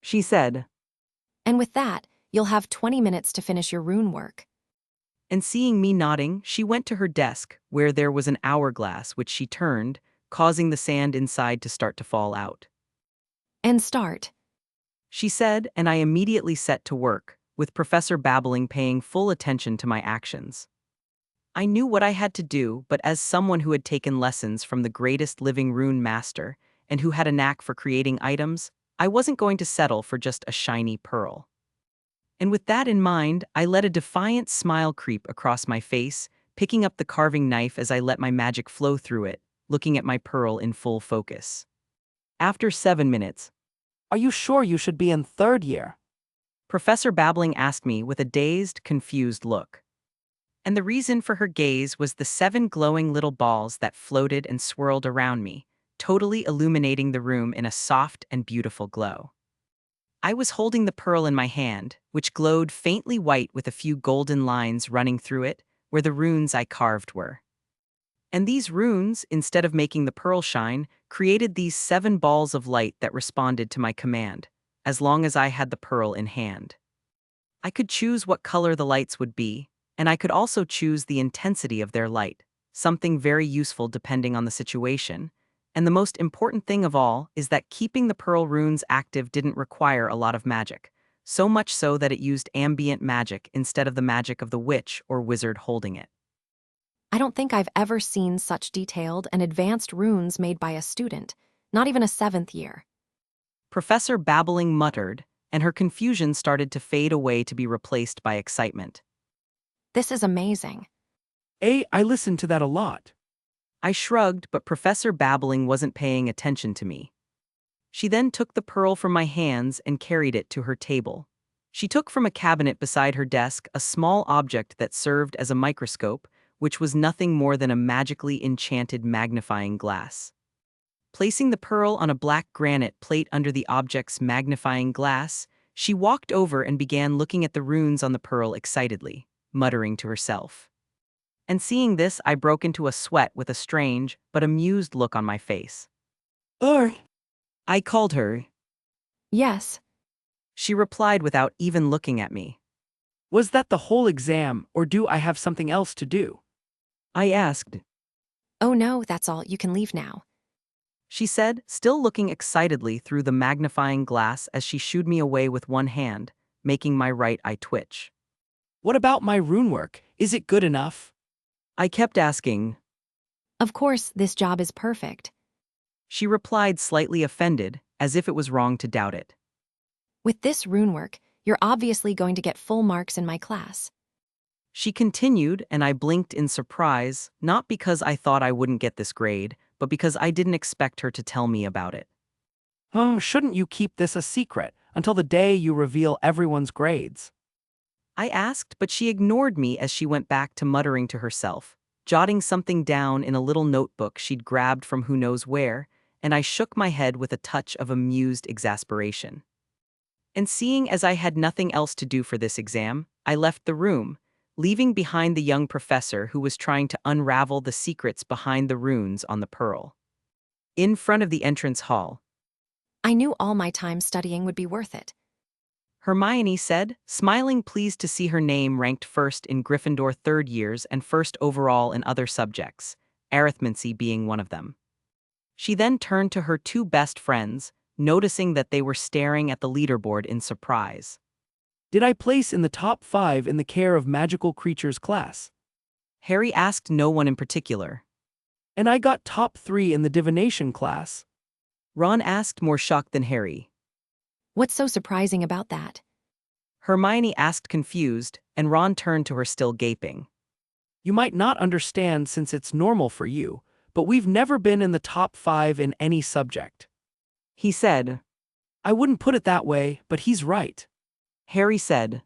She said. And with that, you'll have 20 minutes to finish your rune work. And seeing me nodding, she went to her desk, where there was an hourglass which she turned, causing the sand inside to start to fall out. And start. She said, and I immediately set to work, with Professor Babbling paying full attention to my actions. I knew what I had to do, but as someone who had taken lessons from the greatest living rune master, and who had a knack for creating items, I wasn't going to settle for just a shiny pearl. And with that in mind, I let a defiant smile creep across my face, picking up the carving knife as I let my magic flow through it, looking at my pearl in full focus. After 7 minutes, Are you sure you should be in third year? Professor Babbling asked me with a dazed, confused look. And the reason for her gaze was the 7 glowing little balls that floated and swirled around me, totally illuminating the room in a soft and beautiful glow. I was holding the pearl in my hand, which glowed faintly white with a few golden lines running through it, where the runes I carved were. And these runes, instead of making the pearl shine, created these 7 balls of light that responded to my command, as long as I had the pearl in hand. I could choose what color the lights would be, and I could also choose the intensity of their light, something very useful depending on the situation. And the most important thing of all is that keeping the pearl runes active didn't require a lot of magic, so much so that it used ambient magic instead of the magic of the witch or wizard holding it. I don't think I've ever seen such detailed and advanced runes made by a student, not even a 7th year. Professor Babbling muttered, and her confusion started to fade away to be replaced by excitement. This is amazing. I listen to that a lot. I shrugged, but Professor Babbling wasn't paying attention to me. She then took the pearl from my hands and carried it to her table. She took from a cabinet beside her desk a small object that served as a microscope, which was nothing more than a magically enchanted magnifying glass. Placing the pearl on a black granite plate under the object's magnifying glass, she walked over and began looking at the runes on the pearl excitedly, muttering to herself. And seeing this, I broke into a sweat with a strange but amused look on my face. Er, I called her. Yes. She replied without even looking at me. Was that the whole exam, or do I have something else to do? I asked. Oh no, that's all. You can leave now. She said, still looking excitedly through the magnifying glass as she shooed me away with one hand, making my right eye twitch. What about my rune work? Is it good enough? I kept asking. Of course, this job is perfect. She replied, slightly offended, as if it was wrong to doubt it. With this rune work, you're obviously going to get full marks in my class. She continued, and I blinked in surprise, not because I thought I wouldn't get this grade, but because I didn't expect her to tell me about it. Oh, shouldn't you keep this a secret until the day you reveal everyone's grades? I asked, but she ignored me as she went back to muttering to herself, jotting something down in a little notebook she'd grabbed from who knows where, and I shook my head with a touch of amused exasperation. And seeing as I had nothing else to do for this exam, I left the room, leaving behind the young professor who was trying to unravel the secrets behind the runes on the pearl. In front of the entrance hall, I knew all my time studying would be worth it. Hermione said, smiling, pleased to see her name ranked first in Gryffindor third years and first overall in other subjects, arithmancy being one of them. She then turned to her two best friends, noticing that they were staring at the leaderboard in surprise. Did I place in the top 5 in the care of magical creatures class? Harry asked no one in particular. And I got top 3 in the divination class. Ron asked, more shocked than Harry. What's so surprising about that? Hermione asked, confused, and Ron turned to her, still gaping. You might not understand since it's normal for you, but we've never been in the top 5 in any subject. He said. I wouldn't put it that way, but he's right. Harry said.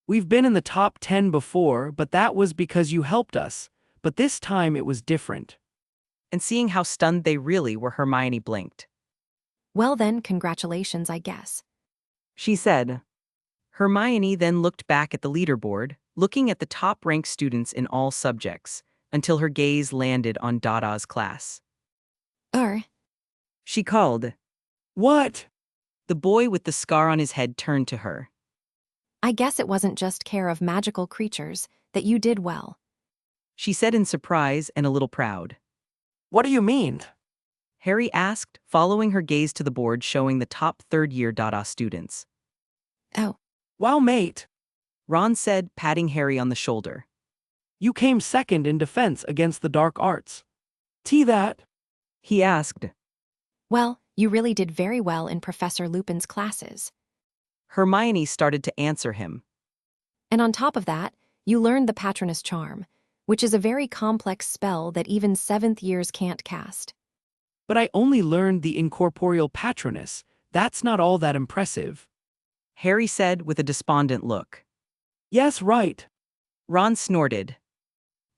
We've been in the top 10 before, but that was because you helped us, but this time it was different. And seeing how stunned they really were, Hermione blinked. Well then, congratulations, I guess. She said. Hermione then looked back at the leaderboard, looking at the top-ranked students in all subjects, until her gaze landed on Dada's class. She called. What? The boy with the scar on his head turned to her. I guess it wasn't just care of magical creatures, that you did well. She said in surprise and a little proud. What do you mean? Harry asked, following her gaze to the board showing the top third-year Dada students. Oh. Wow, mate. Ron said, patting Harry on the shoulder. You came second in defense against the dark arts. See that? He asked. Well, you really did very well in Professor Lupin's classes. Hermione started to answer him. And on top of that, you learned the Patronus Charm, which is a very complex spell that even 7th years can't cast. But I only learned the incorporeal Patronus. That's not all that impressive. Harry said with a despondent look. Yes, right. Ron snorted.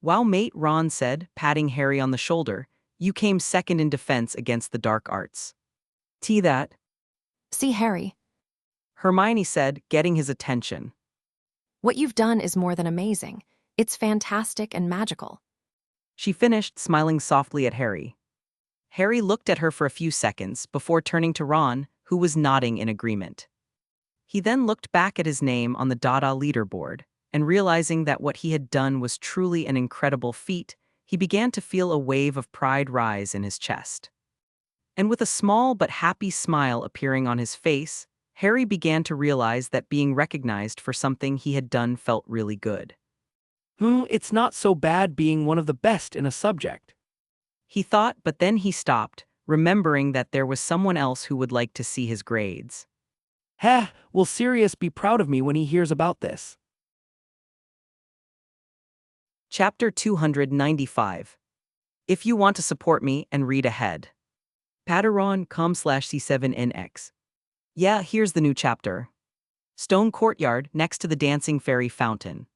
Wow, mate, Ron said, patting Harry on the shoulder. You came second in defense against the dark arts. See that? See, Harry. Hermione said, getting his attention. What you've done is more than amazing. It's fantastic and magical. She finished, smiling softly at Harry. Harry looked at her for a few seconds before turning to Ron, who was nodding in agreement. He then looked back at his name on the Dada leaderboard, and realizing that what he had done was truly an incredible feat, he began to feel a wave of pride rise in his chest. And with a small but happy smile appearing on his face, Harry began to realize that being recognized for something he had done felt really good. It's not so bad being one of the best in a subject. He thought, but then he stopped, remembering that there was someone else who would like to see his grades. Heh, will Sirius be proud of me when he hears about this? Chapter 295. If you want to support me and read ahead. Patreon.com/C7NX. Yeah, here's the new chapter. Stone Courtyard, next to the dancing fairy fountain.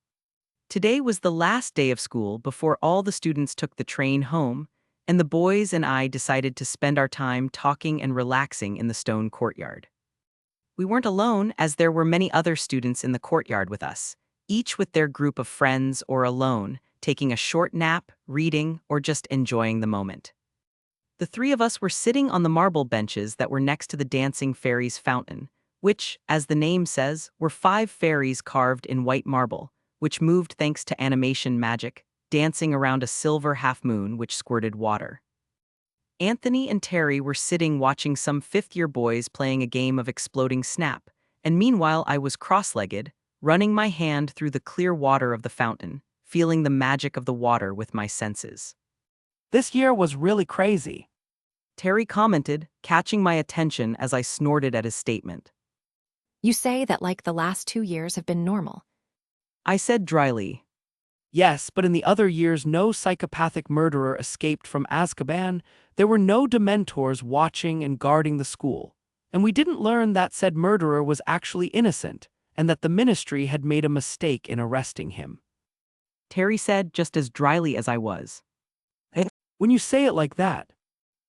Today was the last day of school before all the students took the train home, and the boys and I decided to spend our time talking and relaxing in the Stone Courtyard. We weren't alone, as there were many other students in the courtyard with us, each with their group of friends or alone, taking a short nap, reading, or just enjoying the moment. The three of us were sitting on the marble benches that were next to the dancing fairies' fountain, which, as the name says, were 5 fairies carved in white marble, which moved thanks to animation magic, dancing around a silver half-moon which squirted water. Anthony and Terry were sitting watching some fifth-year boys playing a game of exploding snap, and meanwhile I was cross-legged, running my hand through the clear water of the fountain, feeling the magic of the water with my senses. This year was really crazy. Terry commented, catching my attention as I snorted at his statement. You say that like the last 2 years have been normal. I said dryly. Yes, but in the other years no psychopathic murderer escaped from Azkaban, there were no dementors watching and guarding the school, and we didn't learn that said murderer was actually innocent, and that the ministry had made a mistake in arresting him. Terry said just as dryly as I was. When you say it like that.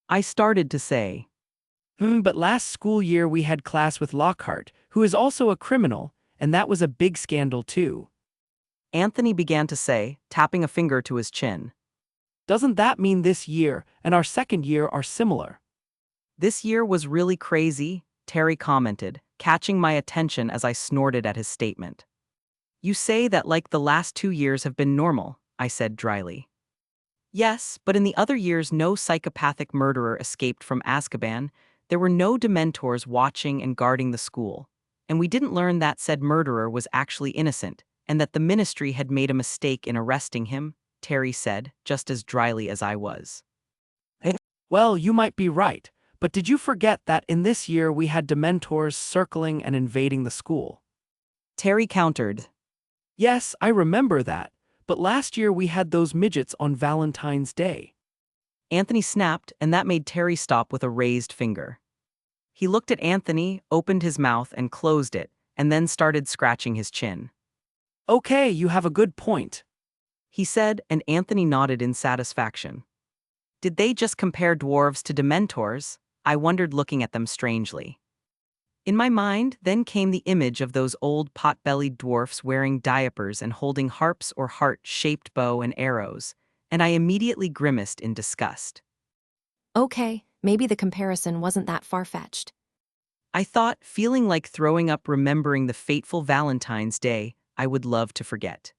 I started to say. But last school year we had class with Lockhart, who is also a criminal, and that was a big scandal too. Anthony began to say, tapping a finger to his chin. Doesn't that mean this year and our second year are similar? This year was really crazy, Terry commented, catching my attention as I snorted at his statement. You say that like the last 2 years have been normal, I said dryly. Yes, but in the other years no psychopathic murderer escaped from Azkaban, there were no dementors watching and guarding the school, and we didn't learn that said murderer was actually innocent, and that the ministry had made a mistake in arresting him, Terry said, just as dryly as I was. Well, you might be right, but did you forget that in this year we had dementors circling and invading the school? Terry countered. Yes, I remember that, but last year we had those midgets on Valentine's Day. Anthony snapped, and that made Terry stop with a raised finger. He looked at Anthony, opened his mouth and closed it, and then started scratching his chin. Okay, you have a good point, he said, and Anthony nodded in satisfaction. Did they just compare dwarves to dementors? I wondered, looking at them strangely. In my mind then came the image of those old pot-bellied dwarfs wearing diapers and holding harps or heart-shaped bow and arrows, and I immediately grimaced in disgust. Okay, maybe the comparison wasn't that far-fetched. I thought, feeling like throwing up remembering the fateful Valentine's Day I would love to forget.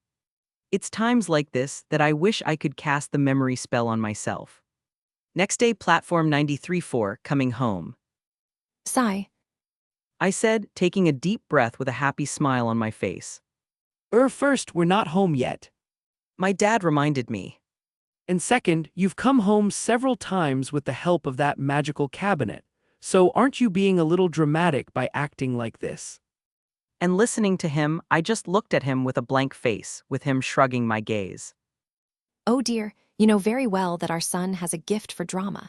It's times like this that I wish I could cast the memory spell on myself. Next day, platform 93-4, coming home. Sigh. I said, taking a deep breath with a happy smile on my face. First, we're not home yet. My dad reminded me. And second, you've come home several times with the help of that magical cabinet, so aren't you being a little dramatic by acting like this? And listening to him, I just looked at him with a blank face, with him shrugging my gaze. Oh dear, you know very well that our son has a gift for drama.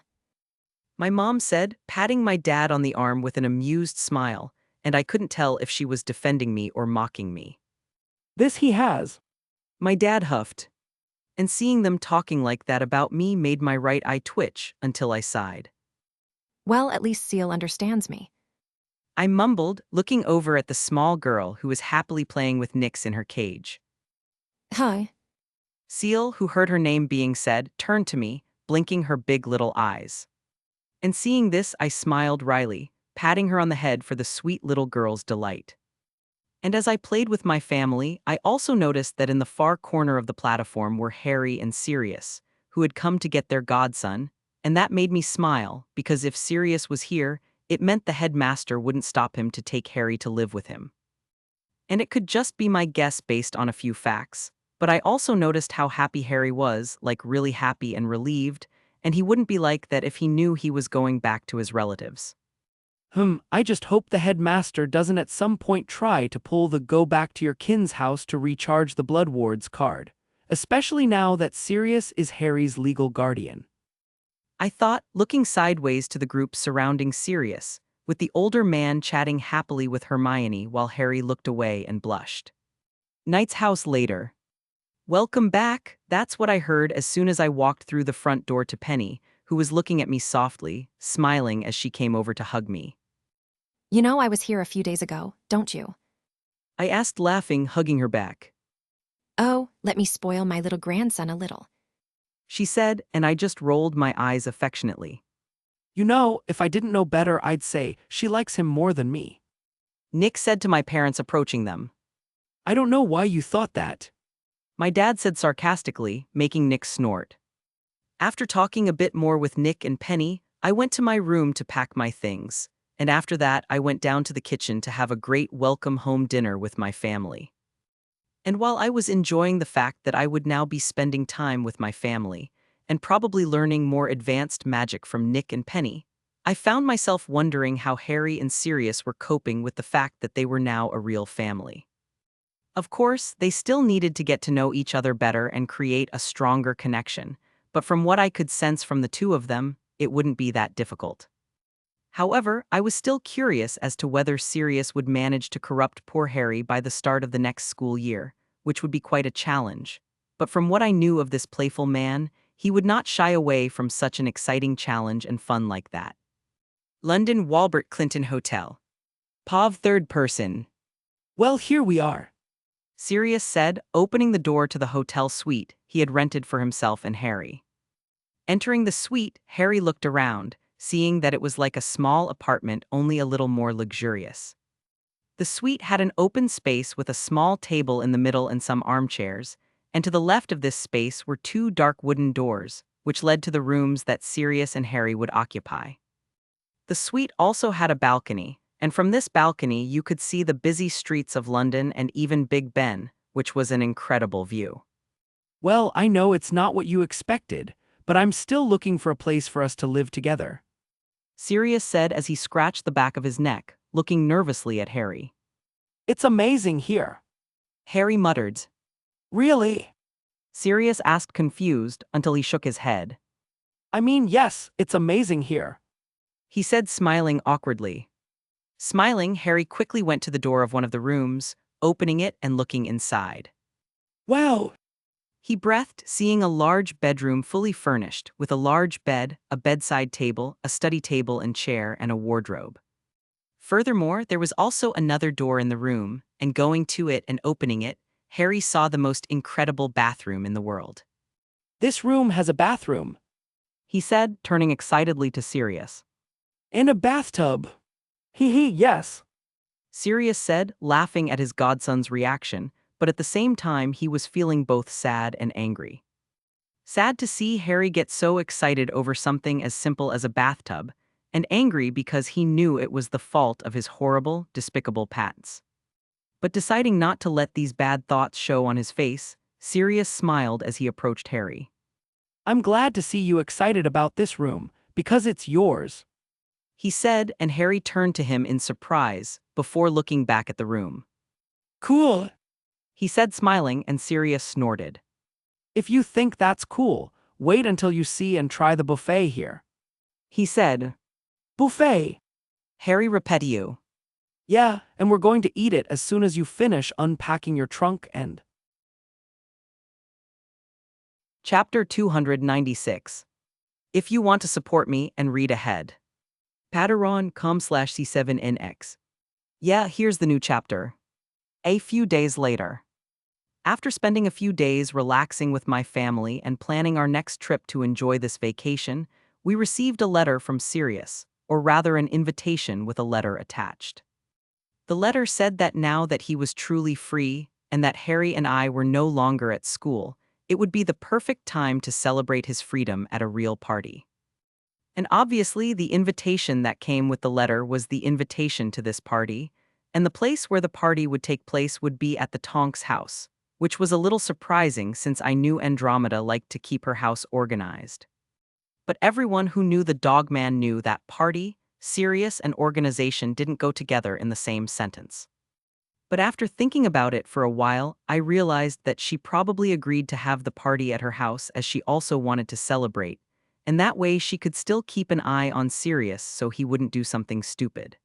My mom said, patting my dad on the arm with an amused smile, and I couldn't tell if she was defending me or mocking me. This he has. My dad huffed. And seeing them talking like that about me made my right eye twitch until I sighed. Well, at least Seal understands me. I mumbled, looking over at the small girl who was happily playing with Nix in her cage. Hi. Seal, who heard her name being said, turned to me, blinking her big little eyes. And seeing this, I smiled wryly, patting her on the head for the sweet little girl's delight. And as I played with my family, I also noticed that in the far corner of the platform were Harry and Sirius, who had come to get their godson, and that made me smile, because if Sirius was here, it meant the headmaster wouldn't stop him to take Harry to live with him. And it could just be my guess based on a few facts, but I also noticed how happy Harry was, like really happy and relieved, and he wouldn't be like that if he knew he was going back to his relatives. I just hope the headmaster doesn't at some point try to pull the go back to your kin's house to recharge the Blood Wards card, especially now that Sirius is Harry's legal guardian. I thought, looking sideways to the group surrounding Sirius, with the older man chatting happily with Hermione while Harry looked away and blushed. Knight's house later. Welcome back, that's what I heard as soon as I walked through the front door to Penny, who was looking at me softly, smiling as she came over to hug me. You know I was here a few days ago, don't you? I asked, laughing, hugging her back. Oh, let me spoil my little grandson a little. She said, and I just rolled my eyes affectionately. You know, if I didn't know better, I'd say she likes him more than me. Nick said to my parents approaching them. I don't know why you thought that. My dad said sarcastically, making Nick snort. After talking a bit more with Nick and Penny, I went to my room to pack my things, and after that I went down to the kitchen to have a great welcome home dinner with my family. And while I was enjoying the fact that I would now be spending time with my family, and probably learning more advanced magic from Nick and Penny, I found myself wondering how Harry and Sirius were coping with the fact that they were now a real family. Of course, they still needed to get to know each other better and create a stronger connection, but from what I could sense from the two of them, it wouldn't be that difficult. However, I was still curious as to whether Sirius would manage to corrupt poor Harry by the start of the next school year, which would be quite a challenge. But from what I knew of this playful man, he would not shy away from such an exciting challenge and fun like that. London Walbert Clinton Hotel. Pav third person. Well, here we are. Sirius said, opening the door to the hotel suite he had rented for himself and Harry. Entering the suite, Harry looked around, seeing that it was like a small apartment, only a little more luxurious. The suite had an open space with a small table in the middle and some armchairs, and to the left of this space were two dark wooden doors, which led to the rooms that Sirius and Harry would occupy. The suite also had a balcony, and from this balcony you could see the busy streets of London and even Big Ben, which was an incredible view. Well, I know it's not what you expected, but I'm still looking for a place for us to live together. Sirius said as he scratched the back of his neck, looking nervously at Harry. It's amazing here. Harry muttered. Really? Sirius asked confused until he shook his head. I mean, yes, it's amazing here. He said, smiling awkwardly. Smiling, Harry quickly went to the door of one of the rooms, opening it and looking inside. Wow. He breathed, seeing a large bedroom fully furnished, with a large bed, a bedside table, a study table and chair, and a wardrobe. Furthermore, there was also another door in the room, and going to it and opening it, Harry saw the most incredible bathroom in the world. This room has a bathroom. He said, turning excitedly to Sirius. And a bathtub. Hee, yes. Sirius said, laughing at his godson's reaction, but at the same time he was feeling both sad and angry. Sad to see Harry get so excited over something as simple as a bathtub, and angry because he knew it was the fault of his horrible, despicable pants. But deciding not to let these bad thoughts show on his face, Sirius smiled as he approached Harry. I'm glad to see you excited about this room, because it's yours. He said, and Harry turned to him in surprise, before looking back at the room. Cool. He said, smiling, and Sirius snorted. If you think that's cool, wait until you see and try the buffet here. He said. Buffet. Harry repeated. Yeah, and we're going to eat it as soon as you finish unpacking your trunk and... Chapter 296. If you want to support me and read ahead. Patreon.com/C7NX. Yeah, here's the new chapter. A few days later. After spending a few days relaxing with my family and planning our next trip to enjoy this vacation, we received a letter from Sirius, or rather an invitation with a letter attached. The letter said that now that he was truly free, and that Harry and I were no longer at school, it would be the perfect time to celebrate his freedom at a real party. And obviously, the invitation that came with the letter was the invitation to this party, and the place where the party would take place would be at the Tonks house, which was a little surprising since I knew Andromeda liked to keep her house organized. But everyone who knew the Dogman knew that party, Sirius, and organization didn't go together in the same sentence. But after thinking about it for a while, I realized that she probably agreed to have the party at her house as she also wanted to celebrate, and that way she could still keep an eye on Sirius so he wouldn't do something stupid.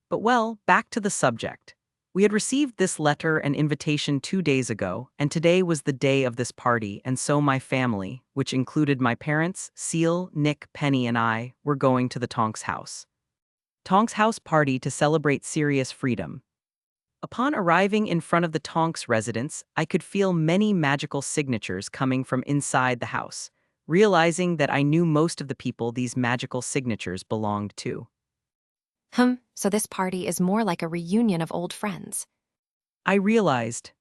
But well, back to the subject. We had received this letter and invitation 2 days ago, and today was the day of this party, and so my family, which included my parents, Seal, Nick, Penny, and I, were going to the Tonks house. Tonks house party to celebrate Sirius' freedom. Upon arriving in front of the Tonks residence, I could feel many magical signatures coming from inside the house, realizing that I knew most of the people these magical signatures belonged to. So this party is more like a reunion of old friends. I realized.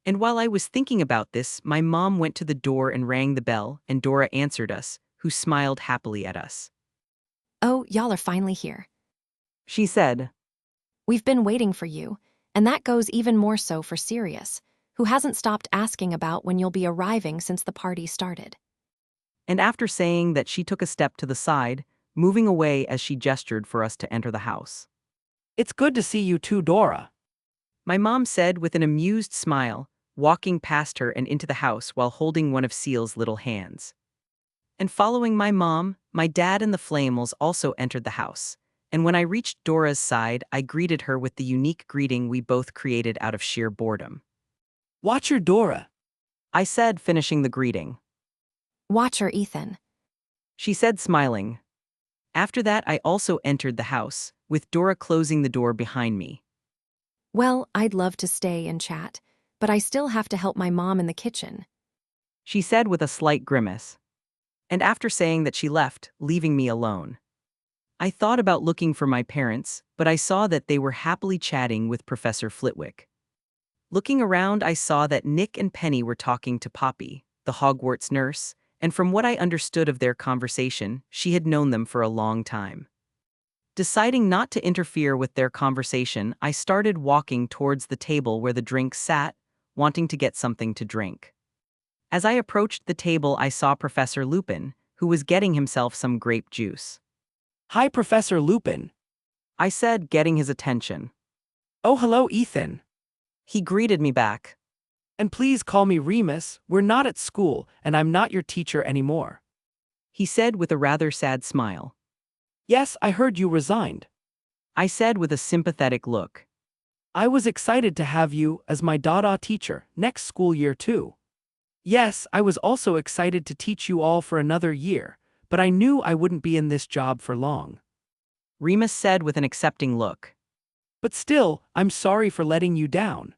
And while I was thinking about this, my mom went to the door and rang the bell, and Dora answered us, who smiled happily at us. Oh, y'all are finally here. She said, We've been waiting for you, and that goes even more so for Sirius, who hasn't stopped asking about when you'll be arriving since the party started. and after saying that, she took a step to the side, moving away as she gestured for us to enter the house. It's good to see you too, Dora. My mom said with an amused smile, walking past her and into the house while holding one of Seal's little hands. And following my mom, my dad and the Flamels also entered the house. And when I reached Dora's side, I greeted her with the unique greeting we both created out of sheer boredom. Watch your Dora. I said, finishing the greeting. Watch her, Ethan. She said, smiling. After that, I also entered the house, with Dora closing the door behind me. Well, I'd love to stay and chat, but I still have to help my mom in the kitchen. She said with a slight grimace. And after saying that, she left, leaving me alone. I thought about looking for my parents, but I saw that they were happily chatting with Professor Flitwick. Looking around, I saw that Nick and Penny were talking to Poppy, the Hogwarts nurse, and from what I understood of their conversation, she had known them for a long time. Deciding not to interfere with their conversation, I started walking towards the table where the drinks sat, wanting to get something to drink. As I approached the table, I saw Professor Lupin, who was getting himself some grape juice. Hi, Professor Lupin. I said, getting his attention. Oh, hello, Ethan. He greeted me back. And please call me Remus. We're not at school, and I'm not your teacher anymore. He said with a rather sad smile. Yes, I heard you resigned. I said with a sympathetic look. I was excited to have you as my Dada teacher next school year too. Yes, I was also excited to teach you all for another year, but I knew I wouldn't be in this job for long. Remus said with an accepting look. But still, I'm sorry for letting you down.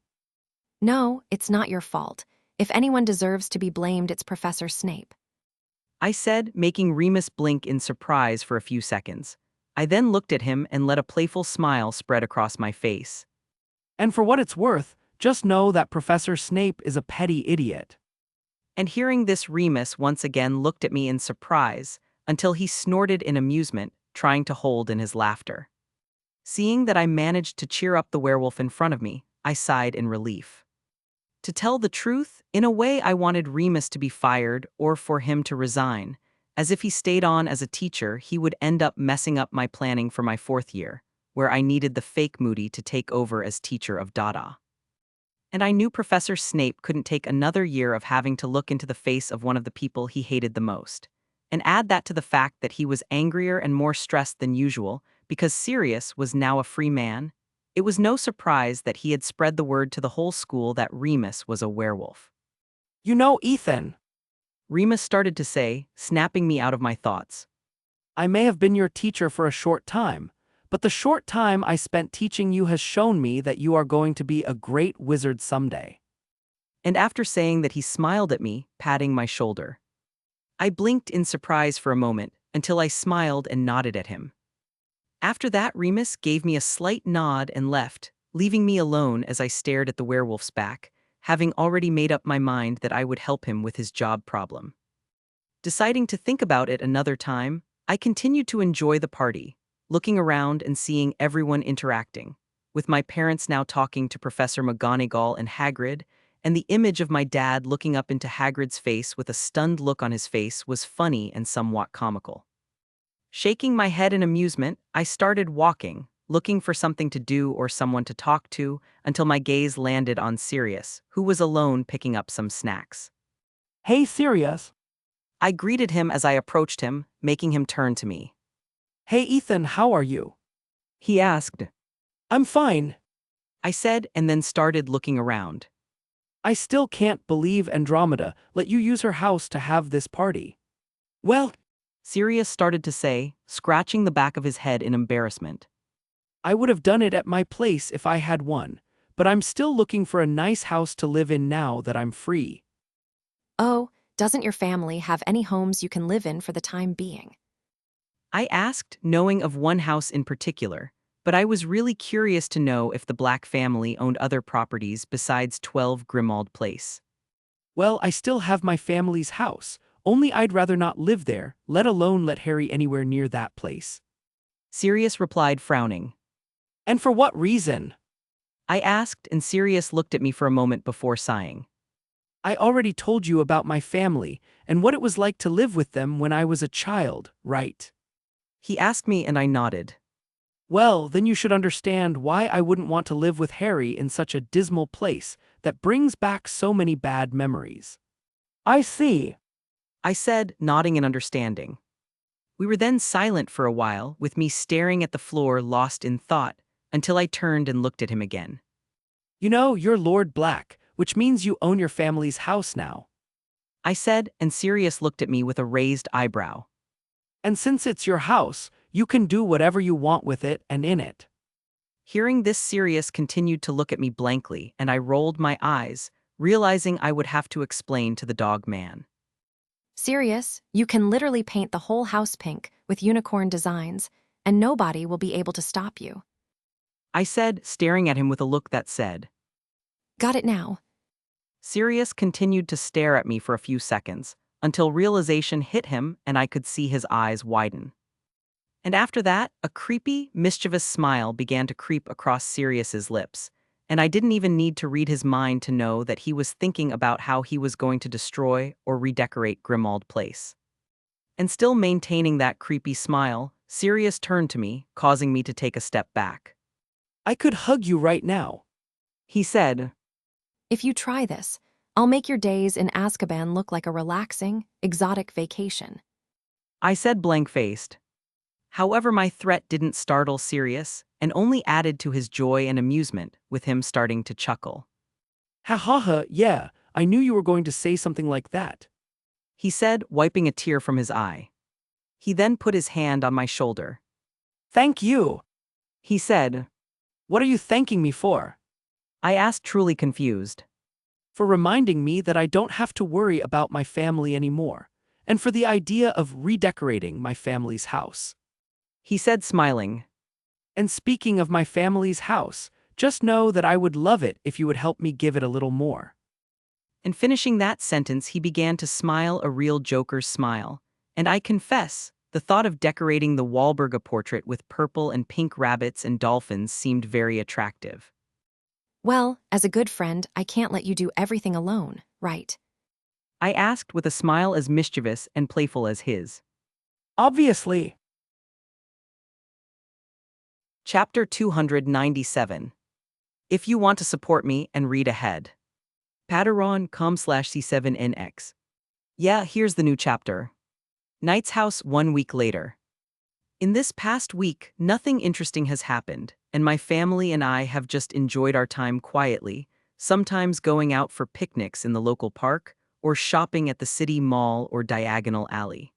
No, it's not your fault. If anyone deserves to be blamed, it's Professor Snape. I said, making Remus blink in surprise for a few seconds. I then looked at him and let a playful smile spread across my face. And for what it's worth, just know that Professor Snape is a petty idiot. And hearing this, Remus once again looked at me in surprise, until he snorted in amusement, trying to hold in his laughter. Seeing that I managed to cheer up the werewolf in front of me, I sighed in relief. To tell the truth, in a way I wanted Remus to be fired or for him to resign, as if he stayed on as a teacher, he would end up messing up my planning for my 4th year, where I needed the fake Moody to take over as teacher of Dada. And I knew Professor Snape couldn't take another year of having to look into the face of one of the people he hated the most. And add that to the fact that he was angrier and more stressed than usual because Sirius was now a free man. It was no surprise that he had spread the word to the whole school that Remus was a werewolf. You know, Ethan, Remus started to say, snapping me out of my thoughts. I may have been your teacher for a short time, but the short time I spent teaching you has shown me that you are going to be a great wizard someday. And after saying that, he smiled at me, patting my shoulder. I blinked in surprise for a moment, until I smiled and nodded at him. After that, Remus gave me a slight nod and left, leaving me alone as I stared at the werewolf's back, having already made up my mind that I would help him with his job problem. Deciding to think about it another time, I continued to enjoy the party, looking around and seeing everyone interacting, with my parents now talking to Professor McGonagall and Hagrid, and the image of my dad looking up into Hagrid's face with a stunned look on his face was funny and somewhat comical. Shaking my head in amusement, I started walking, looking for something to do or someone to talk to, until my gaze landed on Sirius, who was alone picking up some snacks. Hey, Sirius. I greeted him as I approached him, making him turn to me. Hey, Ethan, how are you? He asked. I'm fine. I said, and then started looking around. I still can't believe Andromeda let you use her house to have this party. Well, Sirius started to say, scratching the back of his head in embarrassment. I would have done it at my place if I had one, but I'm still looking for a nice house to live in now that I'm free. Oh, doesn't your family have any homes you can live in for the time being? I asked, knowing of one house in particular, but I was really curious to know if the Black family owned other properties besides 12 Grimald Place. Well, I still have my family's house, only I'd rather not live there, let alone let Harry anywhere near that place. Sirius replied, frowning. And for what reason? I asked, and Sirius looked at me for a moment before sighing. I already told you about my family and what it was like to live with them when I was a child, right? He asked me, and I nodded. Well, then you should understand why I wouldn't want to live with Harry in such a dismal place that brings back so many bad memories. I see. I said, nodding in understanding. We were then silent for a while, with me staring at the floor, lost in thought, until I turned and looked at him again. You know, you're Lord Black, which means you own your family's house now. I said, and Sirius looked at me with a raised eyebrow. And since it's your house, you can do whatever you want with it and in it. Hearing this, Sirius continued to look at me blankly, and I rolled my eyes, realizing I would have to explain to the dog man. Sirius, you can literally paint the whole house pink with unicorn designs, and nobody will be able to stop you. I said, staring at him with a look that said. Got it now? Sirius continued to stare at me for a few seconds, until realization hit him and I could see his eyes widen. And after that, a creepy, mischievous smile began to creep across Sirius's lips, and I didn't even need to read his mind to know that he was thinking about how he was going to destroy or redecorate Grimald Place. And still maintaining that creepy smile, Sirius turned to me, causing me to take a step back. I could hug you right now. He said, If you try this, I'll make your days in Azkaban look like a relaxing, exotic vacation. I said, blank-faced. However, my threat didn't startle Sirius, and only added to his joy and amusement, with him starting to chuckle. Ha ha ha, yeah, I knew you were going to say something like that. He said, wiping a tear from his eye. He then put his hand on my shoulder. Thank you. He said, What are you thanking me for? I asked, truly confused. For reminding me that I don't have to worry about my family anymore, and for the idea of redecorating my family's house. He said, smiling. And speaking of my family's house, just know that I would love it if you would help me give it a little more. And finishing that sentence, he began to smile a real Joker's smile, and I confess, the thought of decorating the Wahlberga portrait with purple and pink rabbits and dolphins seemed very attractive. Well, as a good friend, I can't let you do everything alone, right? I asked with a smile as mischievous and playful as his. Obviously. Chapter 297. If you want to support me and read ahead. Patreon.com/C7NX. Yeah, here's the new chapter. Knight's house 1 week later. In this past week, nothing interesting has happened, and my family and I have just enjoyed our time quietly, sometimes going out for picnics in the local park, or shopping at the city mall or Diagonal Alley.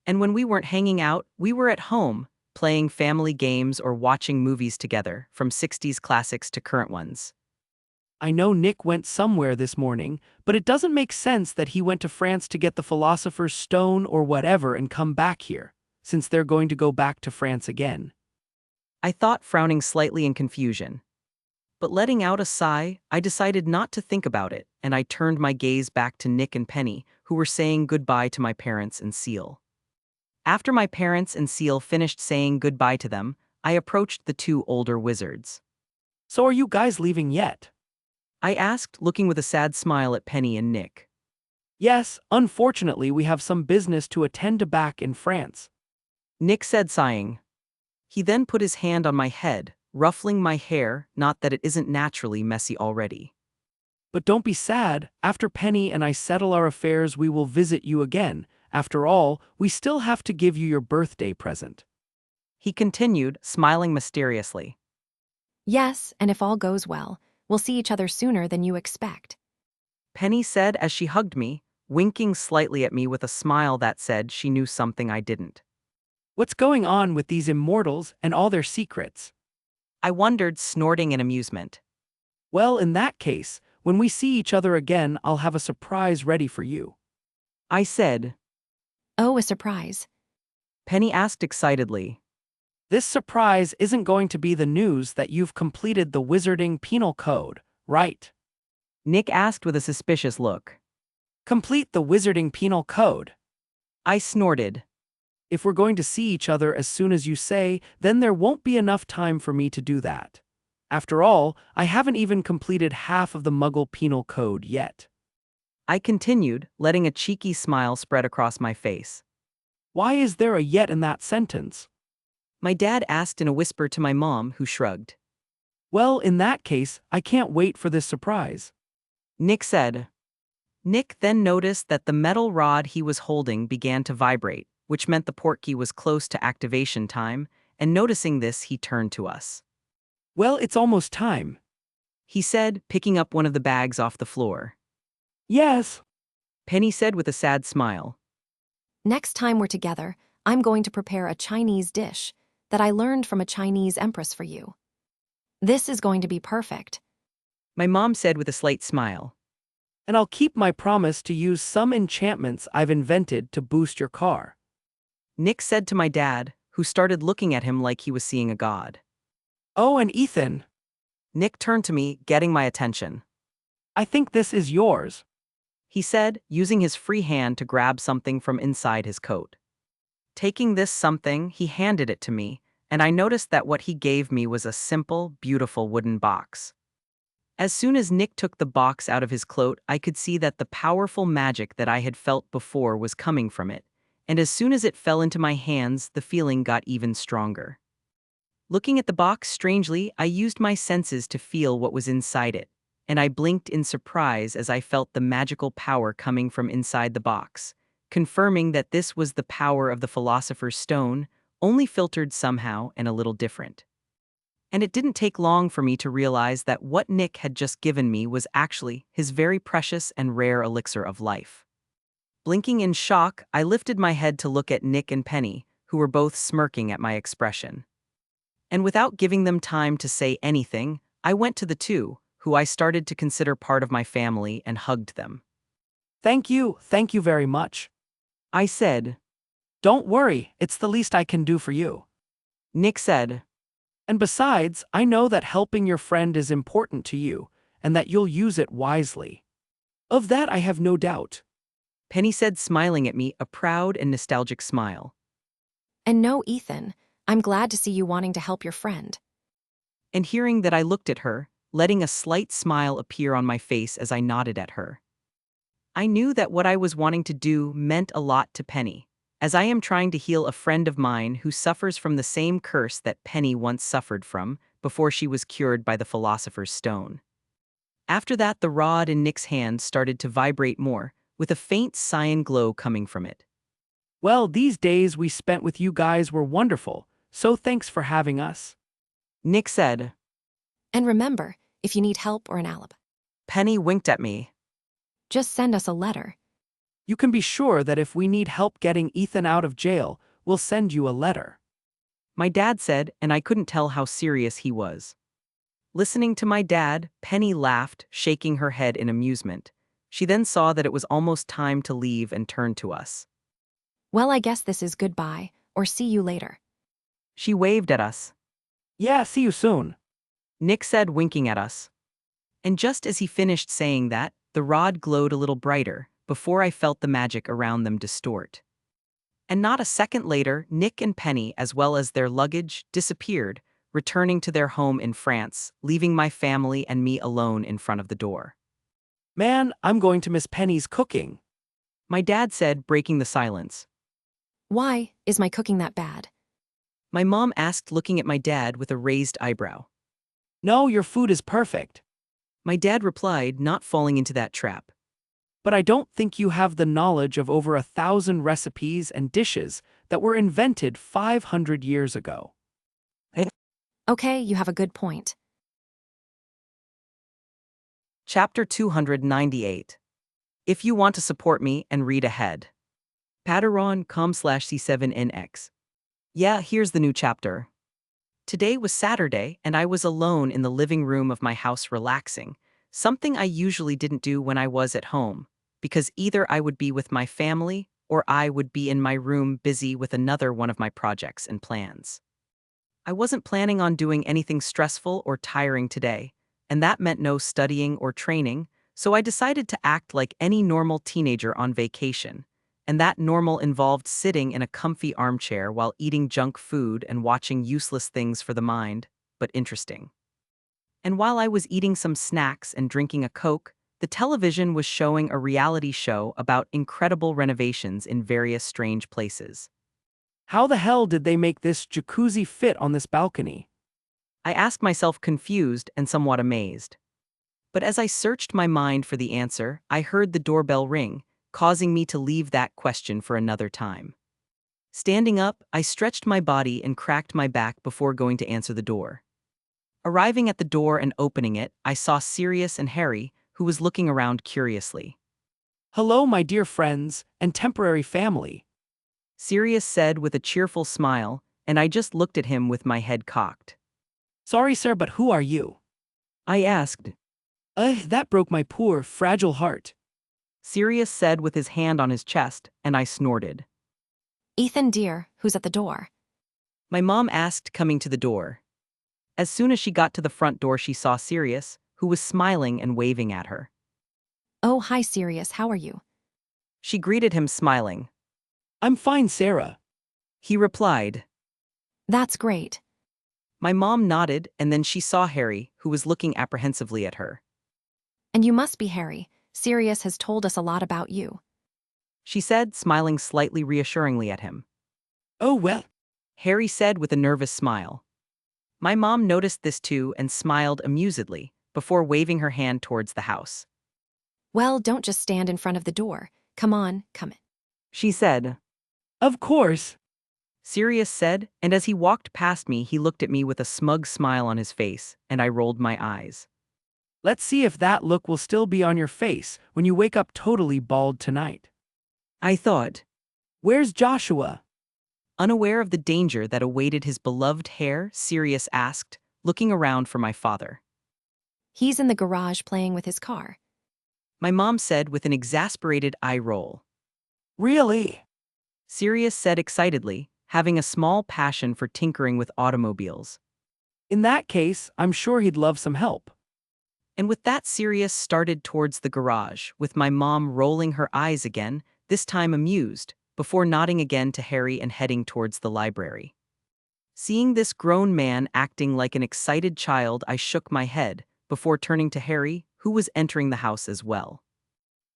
And when we weren't hanging out, we were at home, playing family games or watching movies together, from 60s classics to current ones. I know Nick went somewhere this morning, but it doesn't make sense that he went to France to get the Philosopher's Stone or whatever and come back here, since they're going to go back to France again. I thought, frowning slightly in confusion. But letting out a sigh, I decided not to think about it, and I turned my gaze back to Nick and Penny, who were saying goodbye to my parents and Seal. After my parents and Seal finished saying goodbye to them, I approached the two older wizards. So are you guys leaving yet? I asked, looking with a sad smile at Penny and Nick. Yes, unfortunately we have some business to attend to back in France. Nick said, sighing. He then put his hand on my head, ruffling my hair, not that it isn't naturally messy already. But don't be sad, after Penny and I settle our affairs we will visit you again. After all, we still have to give you your birthday present. He continued, smiling mysteriously. Yes, and if all goes well, we'll see each other sooner than you expect. Penny said as she hugged me, winking slightly at me with a smile that said she knew something I didn't. What's going on with these immortals and all their secrets? I wondered, snorting in amusement. Well, in that case, when we see each other again, I'll have a surprise ready for you. I said. Oh, a surprise. Penny asked excitedly. This surprise isn't going to be the news that you've completed the wizarding penal code, right? Nick asked with a suspicious look. Complete the wizarding penal code. I snorted. If we're going to see each other as soon as you say, then there won't be enough time for me to do that. After all, I haven't even completed half of the Muggle penal code yet. I continued, letting a cheeky smile spread across my face. Why is there a yet in that sentence? My dad asked in a whisper to my mom, who shrugged. Well, in that case, I can't wait for this surprise. Nick said. Nick then noticed that the metal rod he was holding began to vibrate, which meant the portkey was close to activation time, and noticing this, he turned to us. Well, it's almost time. He said, picking up one of the bags off the floor. Yes. Penny said with a sad smile. Next time we're together, I'm going to prepare a Chinese dish that I learned from a Chinese empress for you. This is going to be perfect. My mom said with a slight smile. And I'll keep my promise to use some enchantments I've invented to boost your car. Nick said to my dad, who started looking at him like he was seeing a god. Oh, and Ethan, Nick turned to me, getting my attention. I think this is yours. He said, using his free hand to grab something from inside his coat. Taking this something, he handed it to me, and I noticed that what he gave me was a simple, beautiful wooden box. As soon as Nick took the box out of his cloak, I could see that the powerful magic that I had felt before was coming from it, and as soon as it fell into my hands, the feeling got even stronger. Looking at the box strangely, I used my senses to feel what was inside it, and I blinked in surprise as I felt the magical power coming from inside the box, confirming that this was the power of the Philosopher's Stone, only filtered somehow and a little different. And it didn't take long for me to realize that what Nick had just given me was actually his very precious and rare elixir of life. Blinking in shock, I lifted my head to look at Nick and Penny, who were both smirking at my expression. And without giving them time to say anything, I went to the two, who I started to consider part of my family, and hugged them. Thank you very much. I said. Don't worry, it's the least I can do for you. Nick said. And besides, I know that helping your friend is important to you, and that you'll use it wisely. Of that I have no doubt. Penny said, smiling at me, a proud and nostalgic smile. And no, Ethan, I'm glad to see you wanting to help your friend. And hearing that, I looked at her, letting a slight smile appear on my face as I nodded at her. I knew that what I was wanting to do meant a lot to Penny, as I am trying to heal a friend of mine who suffers from the same curse that Penny once suffered from before she was cured by the Philosopher's Stone. After that, the rod in Nick's hand started to vibrate more, with a faint cyan glow coming from it. Well, these days we spent with you guys were wonderful, so thanks for having us. Nick said. And remember, if you need help or an alibi, Penny winked at me. just send us a letter. You can be sure that if we need help getting Ethan out of jail, we'll send you a letter. My dad said, and I couldn't tell how serious he was. Listening to my dad, Penny laughed, shaking her head in amusement. She then saw that it was almost time to leave and turned to us. Well, I guess this is goodbye, or see you later. She waved at us. Yeah, see you soon. Nick said, winking at us. And just as he finished saying that, the rod glowed a little brighter, before I felt the magic around them distort. And not a second later, Nick and Penny, as well as their luggage, disappeared, returning to their home in France, leaving my family and me alone in front of the door. Man, I'm going to miss Penny's cooking. My dad said, breaking the silence. Why is my cooking that bad? My mom asked, looking at my dad with a raised eyebrow. No, your food is perfect. My dad replied, not falling into that trap. But I don't think you have the knowledge of over 1,000 recipes and dishes that were invented 500 years ago. Okay, you have a good point. Chapter 298. If you want to support me and read ahead. Patreon.com/C7NX. Yeah, here's the new chapter. Today was Saturday, and I was alone in the living room of my house relaxing, something I usually didn't do when I was at home. because either I would be with my family or I would be in my room busy with another one of my projects and plans. I wasn't planning on doing anything stressful or tiring today, and that meant no studying or training, so I decided to act like any normal teenager on vacation. And that normal involved sitting in a comfy armchair while eating junk food and watching useless things for the mind, but interesting. And while I was eating some snacks and drinking a Coke, the television was showing a reality show about incredible renovations in various strange places. How the hell did they make this jacuzzi fit on this balcony? I asked myself, confused and somewhat amazed. But as I searched my mind for the answer, I heard the doorbell ring, causing me to leave that question for another time. Standing up, I stretched my body and cracked my back before going to answer the door. Arriving at the door and opening it, I saw Sirius and Harry, who was looking around curiously. Hello, my dear friends and temporary family. Sirius said with a cheerful smile, and I just looked at him with my head cocked. Sorry, sir, but who are you? I asked. That broke my poor, fragile heart. Sirius said with his hand on his chest, and I snorted. Ethan, dear, who's at the door? My mom asked, coming to the door. As soon as she got to the front door, she saw Sirius, who was smiling and waving at her. Oh, hi, Sirius, how are you? She greeted him, smiling. I'm fine, Sarah. He replied. That's great. My mom nodded, and then she saw Harry, who was looking apprehensively at her. And you must be Harry. Sirius has told us a lot about you. She said, smiling slightly reassuringly at him. Oh, well. Harry said with a nervous smile. My mom noticed this too and smiled amusedly, before waving her hand towards the house. Well, don't just stand in front of the door. Come on, come in. She said. Of course. Sirius said, and as he walked past me, he looked at me with a smug smile on his face, and I rolled my eyes. Let's see if that look will still be on your face when you wake up totally bald tonight. I thought. Where's Joshua? Unaware of the danger that awaited his beloved hair, Sirius asked, looking around for my father. He's in the garage playing with his car. My mom said with an exasperated eye roll. Really? Sirius said excitedly, having a small passion for tinkering with automobiles. In that case, I'm sure he'd love some help. And with that, Sirius started towards the garage, with my mom rolling her eyes again, this time amused, before nodding again to Harry and heading towards the library. Seeing this grown man acting like an excited child, I shook my head, before turning to Harry, who was entering the house as well.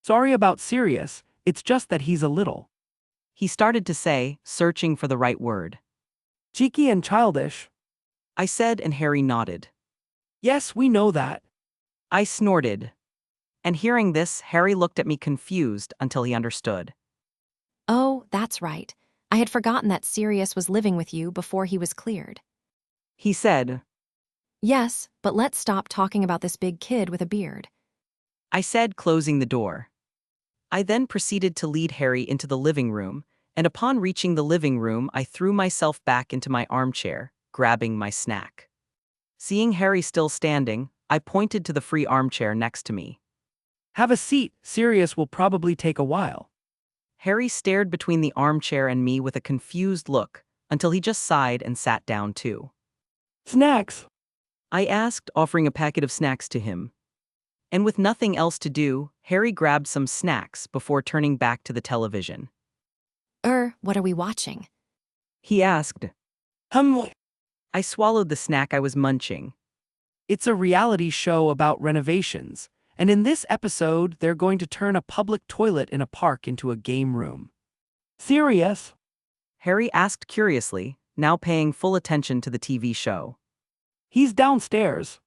Sorry about Sirius, it's just that he's a little. He started to say, searching for the right word. Cheeky and childish. I said, and Harry nodded. Yes, we know that. I snorted. And hearing this, Harry looked at me confused until he understood. Oh, that's right. I had forgotten that Sirius was living with you before he was cleared. He said. Yes, but let's stop talking about this big kid with a beard. I said, closing the door. I then proceeded to lead Harry into the living room, and upon reaching the living room, I threw myself back into my armchair, grabbing my snack. Seeing Harry still standing, I pointed to the free armchair next to me. Have a seat, Sirius will probably take a while. Harry stared between the armchair and me with a confused look, until he just sighed and sat down too. Snacks? I asked, offering a packet of snacks to him. And with nothing else to do, Harry grabbed some snacks before turning back to the television. What are we watching? He asked. I swallowed the snack I was munching. It's a reality show about renovations, and in this episode, they're going to turn a public toilet in a park into a game room. Serious? Harry asked curiously, now paying full attention to the TV show. He's downstairs.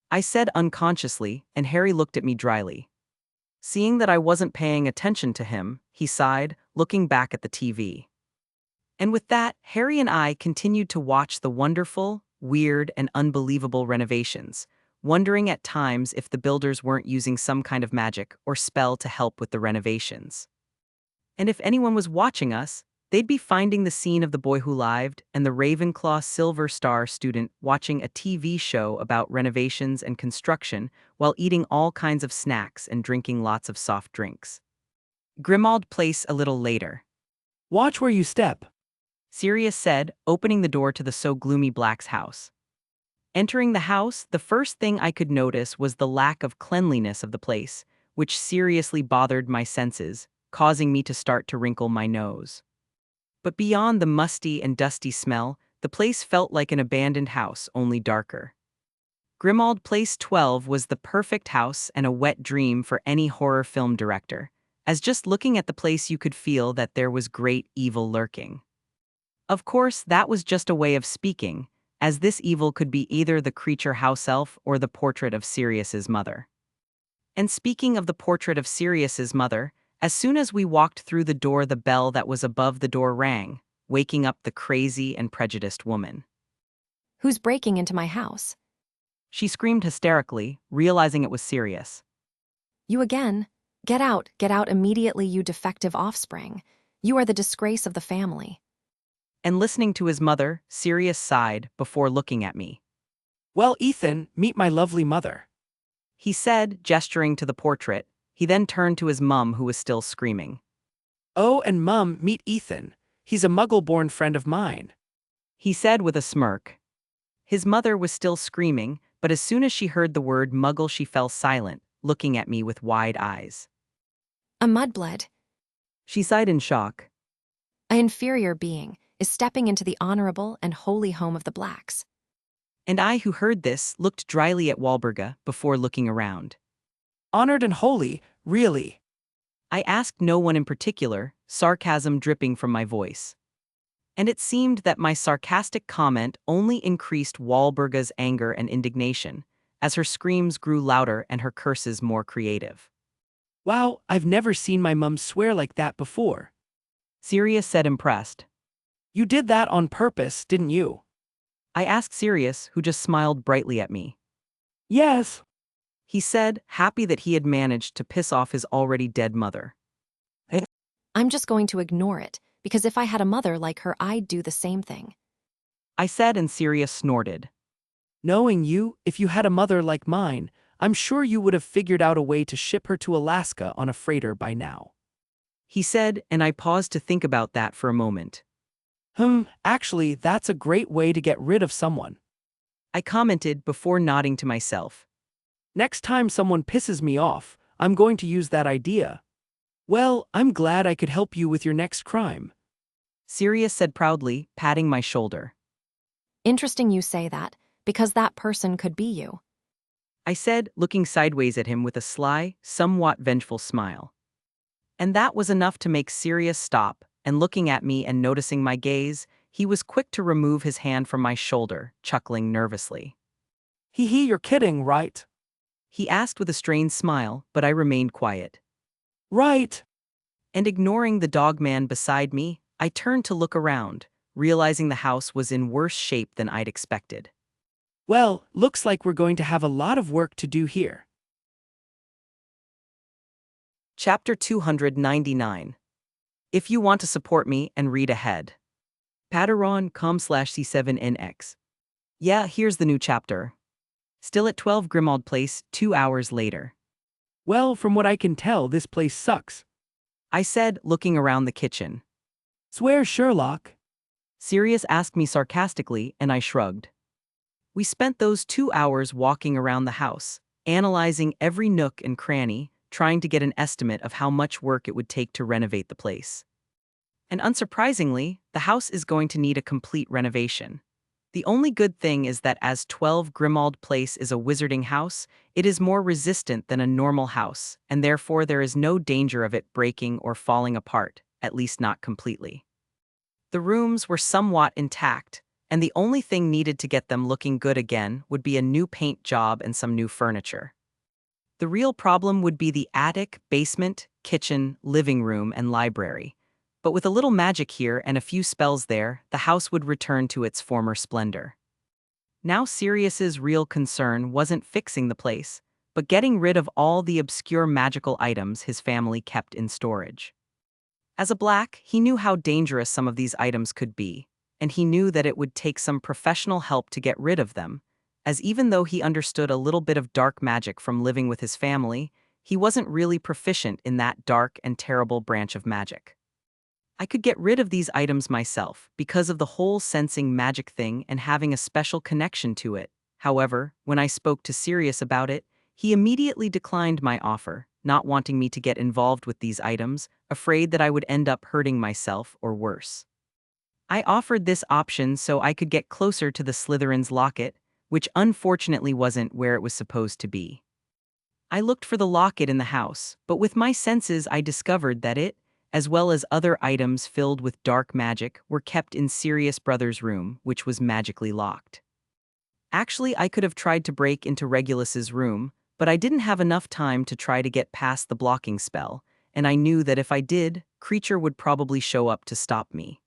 I said unconsciously, and Harry looked at me dryly. Seeing that I wasn't paying attention to him, he sighed, looking back at the TV. And with that, Harry and I continued to watch the wonderful, weird, and unbelievable renovations, wondering at times if the builders weren't using some kind of magic or spell to help with the renovations. And if anyone was watching us, they'd be finding the scene of the boy who lived and the Ravenclaw Silver Star student watching a TV show about renovations and construction while eating all kinds of snacks and drinking lots of soft drinks. Grimald Place a little later. Watch where you step. Sirius said, opening the door to the so gloomy Black's house. Entering the house, the first thing I could notice was the lack of cleanliness of the place, which seriously bothered my senses, causing me to start to wrinkle my nose. But beyond the musty and dusty smell, the place felt like an abandoned house, only darker. Grimald Place 12 was the perfect house and a wet dream for any horror film director, as just looking at the place you could feel that there was great evil lurking. Of course, that was just a way of speaking, as this evil could be either the creature house elf or the portrait of Sirius's mother. And speaking of the portrait of Sirius's mother, as soon as we walked through the door, the bell that was above the door rang, waking up the crazy and prejudiced woman. Who's breaking into my house? She screamed hysterically, realizing it was Sirius. You again? Get out immediately, you defective offspring. You are the disgrace of the family. And listening to his mother, Sirius sighed before looking at me. Well, Ethan, meet my lovely mother. He said, gesturing to the portrait. He then turned to his mum, who was still screaming. Oh, and Mum, meet Ethan. He's a muggle-born friend of mine. He said with a smirk. His mother was still screaming, but as soon as she heard the word muggle, she fell silent, looking at me with wide eyes. A mudblood, She sighed in shock. an inferior being, is stepping into the honorable and holy home of the Blacks. And I, who heard this, looked dryly at Walburga before looking around. Honored and holy, really. I asked no one in particular, sarcasm dripping from my voice. And it seemed that my sarcastic comment only increased Walburga's anger and indignation, as her screams grew louder and her curses more creative. Wow, I've never seen my mum swear like that before. Sirius said, impressed. You did that on purpose, didn't you? I asked Sirius, who just smiled brightly at me. Yes. He said, happy that he had managed to piss off his already dead mother. I'm just going to ignore it, because if I had a mother like her, I'd do the same thing. I said, and Sirius snorted. Knowing you, if you had a mother like mine, I'm sure you would have figured out a way to ship her to Alaska on a freighter by now. He said, and I paused to think about that for a moment. Actually, that's a great way to get rid of someone. I commented before nodding to myself. Next time someone pisses me off, I'm going to use that idea. Well, I'm glad I could help you with your next crime. Sirius said proudly, patting my shoulder. Interesting you say that, because that person could be you. I said, looking sideways at him with a sly, somewhat vengeful smile. And that was enough to make Sirius stop, and looking at me and noticing my gaze, he was quick to remove his hand from my shoulder, chuckling nervously. Hee hee, you're kidding, right? He asked with a strained smile, but I remained quiet. Right. And ignoring the dogman beside me, I turned to look around, realizing the house was in worse shape than I'd expected. Well, looks like we're going to have a lot of work to do here. Chapter 299. If you want to support me and read ahead. Patreon.com/C7NX. Yeah, here's the new chapter. Still at 12 Grimald Place, 2 hours later. Well, from what I can tell, this place sucks. I said, looking around the kitchen. Swear, Sherlock. Sirius asked me sarcastically, and I shrugged. We spent those 2 hours walking around the house, analyzing every nook and cranny, trying to get an estimate of how much work it would take to renovate the place. And unsurprisingly, the house is going to need a complete renovation. The only good thing is that as 12 Grimald Place is a wizarding house, it is more resistant than a normal house, and therefore there is no danger of it breaking or falling apart, at least not completely. The rooms were somewhat intact, and the only thing needed to get them looking good again would be a new paint job and some new furniture. The real problem would be the attic, basement, kitchen, living room, and library. But with a little magic here and a few spells there, the house would return to its former splendor. Now Sirius's real concern wasn't fixing the place, but getting rid of all the obscure magical items his family kept in storage. As a Black, he knew how dangerous some of these items could be, and he knew that it would take some professional help to get rid of them, as even though he understood a little bit of dark magic from living with his family, he wasn't really proficient in that dark and terrible branch of magic. I could get rid of these items myself because of the whole sensing magic thing and having a special connection to it. However, when I spoke to Sirius about it, he immediately declined my offer, not wanting me to get involved with these items, afraid that I would end up hurting myself or worse. I offered this option so I could get closer to the Slytherin's locket, which unfortunately wasn't where it was supposed to be. I looked for the locket in the house, but with my senses I discovered that it, as well as other items filled with dark magic, were kept in Sirius Brothers' room, which was magically locked. Actually, I could have tried to break into Regulus's room, but I didn't have enough time to try to get past the blocking spell, and I knew that if I did, Creature would probably show up to stop me.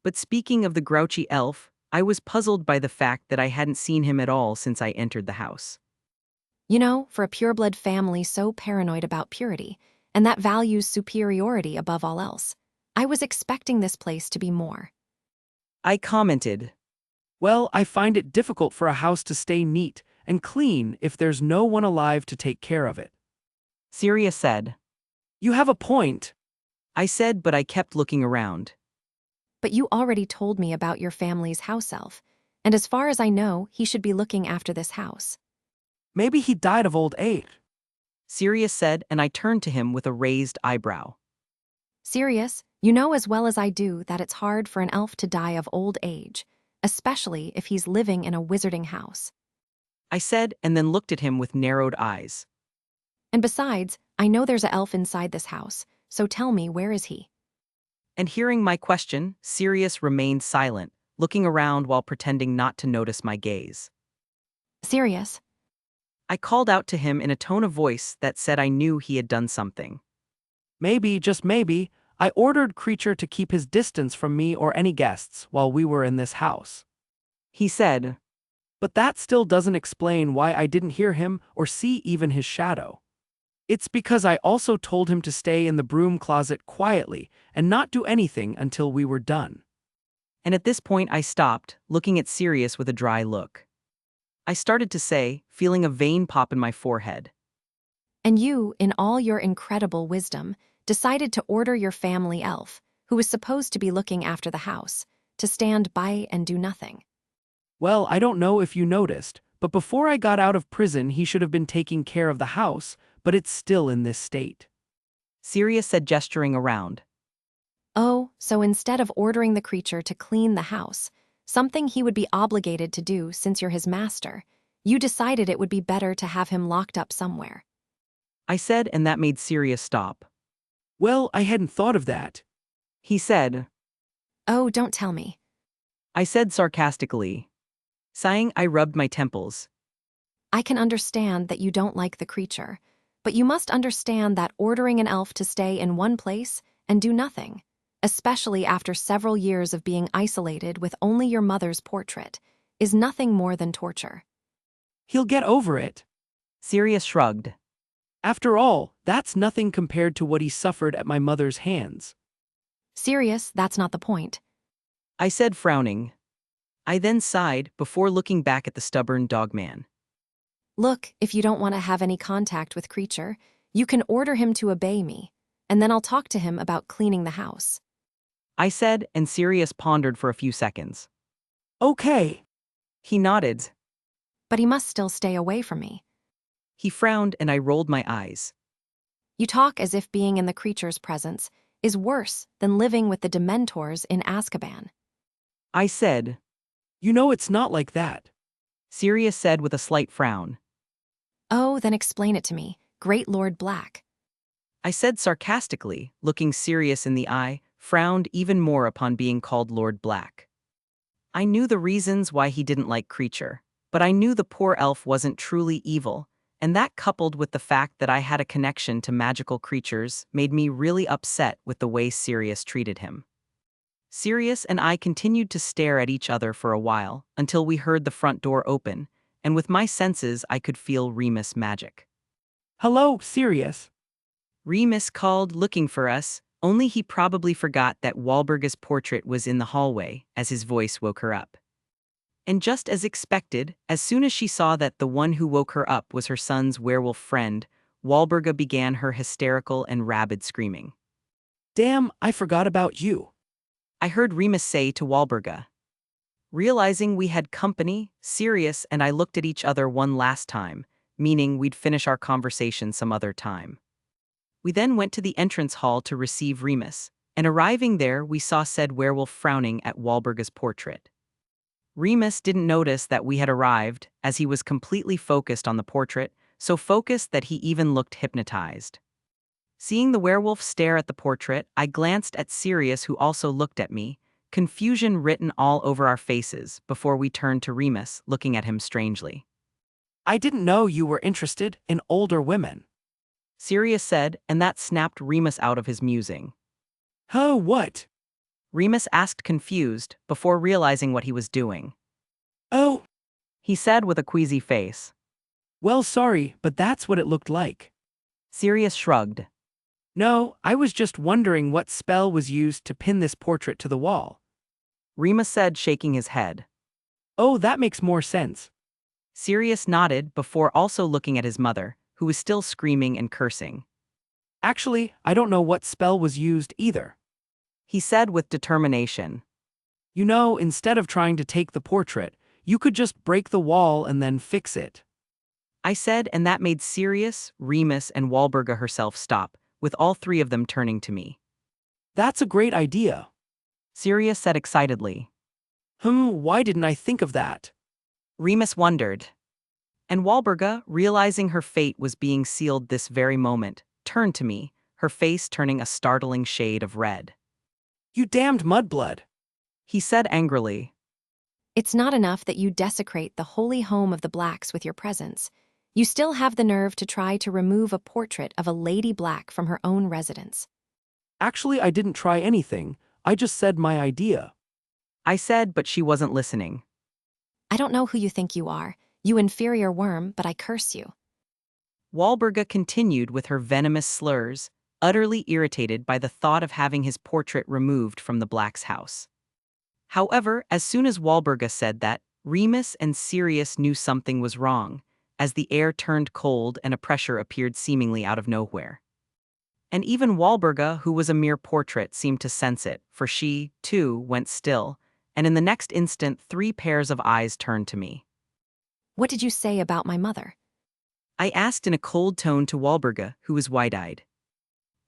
But speaking of the grouchy elf, I was puzzled by the fact that I hadn't seen him at all since I entered the house. You know, for a pureblood family so paranoid about purity, and that values superiority above all else, I was expecting this place to be more. I commented. Well, I find it difficult for a house to stay neat and clean if there's no one alive to take care of it. Sirius said. You have a point. I said, but I kept looking around. But you already told me about your family's house elf, and as far as I know, he should be looking after this house. Maybe he died of old age. Sirius said, and I turned to him with a raised eyebrow. Sirius, you know as well as I do that it's hard for an elf to die of old age, especially if he's living in a wizarding house. I said, and then looked at him with narrowed eyes. And besides, I know there's an elf inside this house, so tell me, where is he? And hearing my question, Sirius remained silent, looking around while pretending not to notice my gaze. Sirius. I called out to him in a tone of voice that said I knew he had done something. Maybe, just maybe, I ordered Creature to keep his distance from me or any guests while we were in this house. He said. But that still doesn't explain why I didn't hear him or see even his shadow. It's because I also told him to stay in the broom closet quietly and not do anything until we were done. And at this point I stopped, looking at Sirius with a dry look. I started to say, feeling a vein pop in my forehead. And you, in all your incredible wisdom, decided to order your family elf, who was supposed to be looking after the house, to stand by and do nothing. Well, I don't know if you noticed, but before I got out of prison he should have been taking care of the house, but it's still in this state. Sirius said, gesturing around. Oh, so instead of ordering the Creature to clean the house, something he would be obligated to do since you're his master, you decided it would be better to have him locked up somewhere. I said, and that made Sirius stop. Well, I hadn't thought of that. He said. Oh, don't tell me. I said sarcastically. Sighing, I rubbed my temples. I can understand that you don't like the Creature, but you must understand that ordering an elf to stay in one place and do nothing, especially after several years of being isolated with only your mother's portrait, is nothing more than torture. He'll get over it. Sirius shrugged. After all, that's nothing compared to what he suffered at my mother's hands. Sirius, that's not the point. I said, frowning. I then sighed before looking back at the stubborn dogman. Look, if you don't want to have any contact with Creature, you can order him to obey me, and then I'll talk to him about cleaning the house. I said, and Sirius pondered for a few seconds. Okay. He nodded. But he must still stay away from me. He frowned, and I rolled my eyes. You talk as if being in the Creature's presence is worse than living with the Dementors in Azkaban. I said. You know it's not like that. Sirius said with a slight frown. Oh, then explain it to me, Great Lord Black. I said sarcastically, looking Sirius in the eye, frowned even more upon being called Lord Black. I knew the reasons why he didn't like Creature, but I knew the poor elf wasn't truly evil, and that coupled with the fact that I had a connection to magical creatures made me really upset with the way Sirius treated him. Sirius and I continued to stare at each other for a while until we heard the front door open, and with my senses I could feel Remus' magic. Hello, Sirius. Remus called, looking for us, only he probably forgot that Walburga's portrait was in the hallway as his voice woke her up. And just as expected, as soon as she saw that the one who woke her up was her son's werewolf friend, Walburga began her hysterical and rabid screaming. Damn, I forgot about you. I heard Remus say to Walburga. Realizing we had company, Sirius and I looked at each other one last time, meaning we'd finish our conversation some other time. We then went to the entrance hall to receive Remus, and arriving there we saw said werewolf frowning at Walburga's portrait. Remus didn't notice that we had arrived, as he was completely focused on the portrait, so focused that he even looked hypnotized. Seeing the werewolf stare at the portrait, I glanced at Sirius, who also looked at me, confusion written all over our faces, before we turned to Remus, looking at him strangely. I didn't know you were interested in older women. Sirius said, and that snapped Remus out of his musing. Oh, what? Remus asked, confused, before realizing what he was doing. Oh, He said with a queasy face. well, sorry, but that's what it looked like. Sirius shrugged. No, I was just wondering what spell was used to pin this portrait to the wall. Remus said, shaking his head. Oh, that makes more sense. Sirius nodded before also looking at his mother, who was still screaming and cursing. Actually, I don't know what spell was used either. He said with determination. You know, instead of trying to take the portrait, you could just break the wall and then fix it. I said, and that made Sirius, Remus, and Walburga herself stop, with all three of them turning to me. That's a great idea. Sirius said excitedly. Why didn't I think of that? Remus wondered. And Walburga, realizing her fate was being sealed this very moment, turned to me, her face turning a startling shade of red. You damned mudblood. He said angrily. It's not enough that you desecrate the holy home of the Blacks with your presence. You still have the nerve to try to remove a portrait of a Lady Black from her own residence. Actually, I didn't try anything. I just said my idea. I said, but she wasn't listening. I don't know who you think you are, you inferior worm, but I curse you. Walburga continued with her venomous slurs, utterly irritated by the thought of having his portrait removed from the Black's house. However, as soon as Walburga said that, Remus and Sirius knew something was wrong, as the air turned cold and a pressure appeared seemingly out of nowhere. And even Walburga, who was a mere portrait, seemed to sense it, for she, too, went still, and in the next instant 3 pairs of eyes turned to me. What did you say about my mother? I asked in a cold tone to Walburga, who was wide-eyed.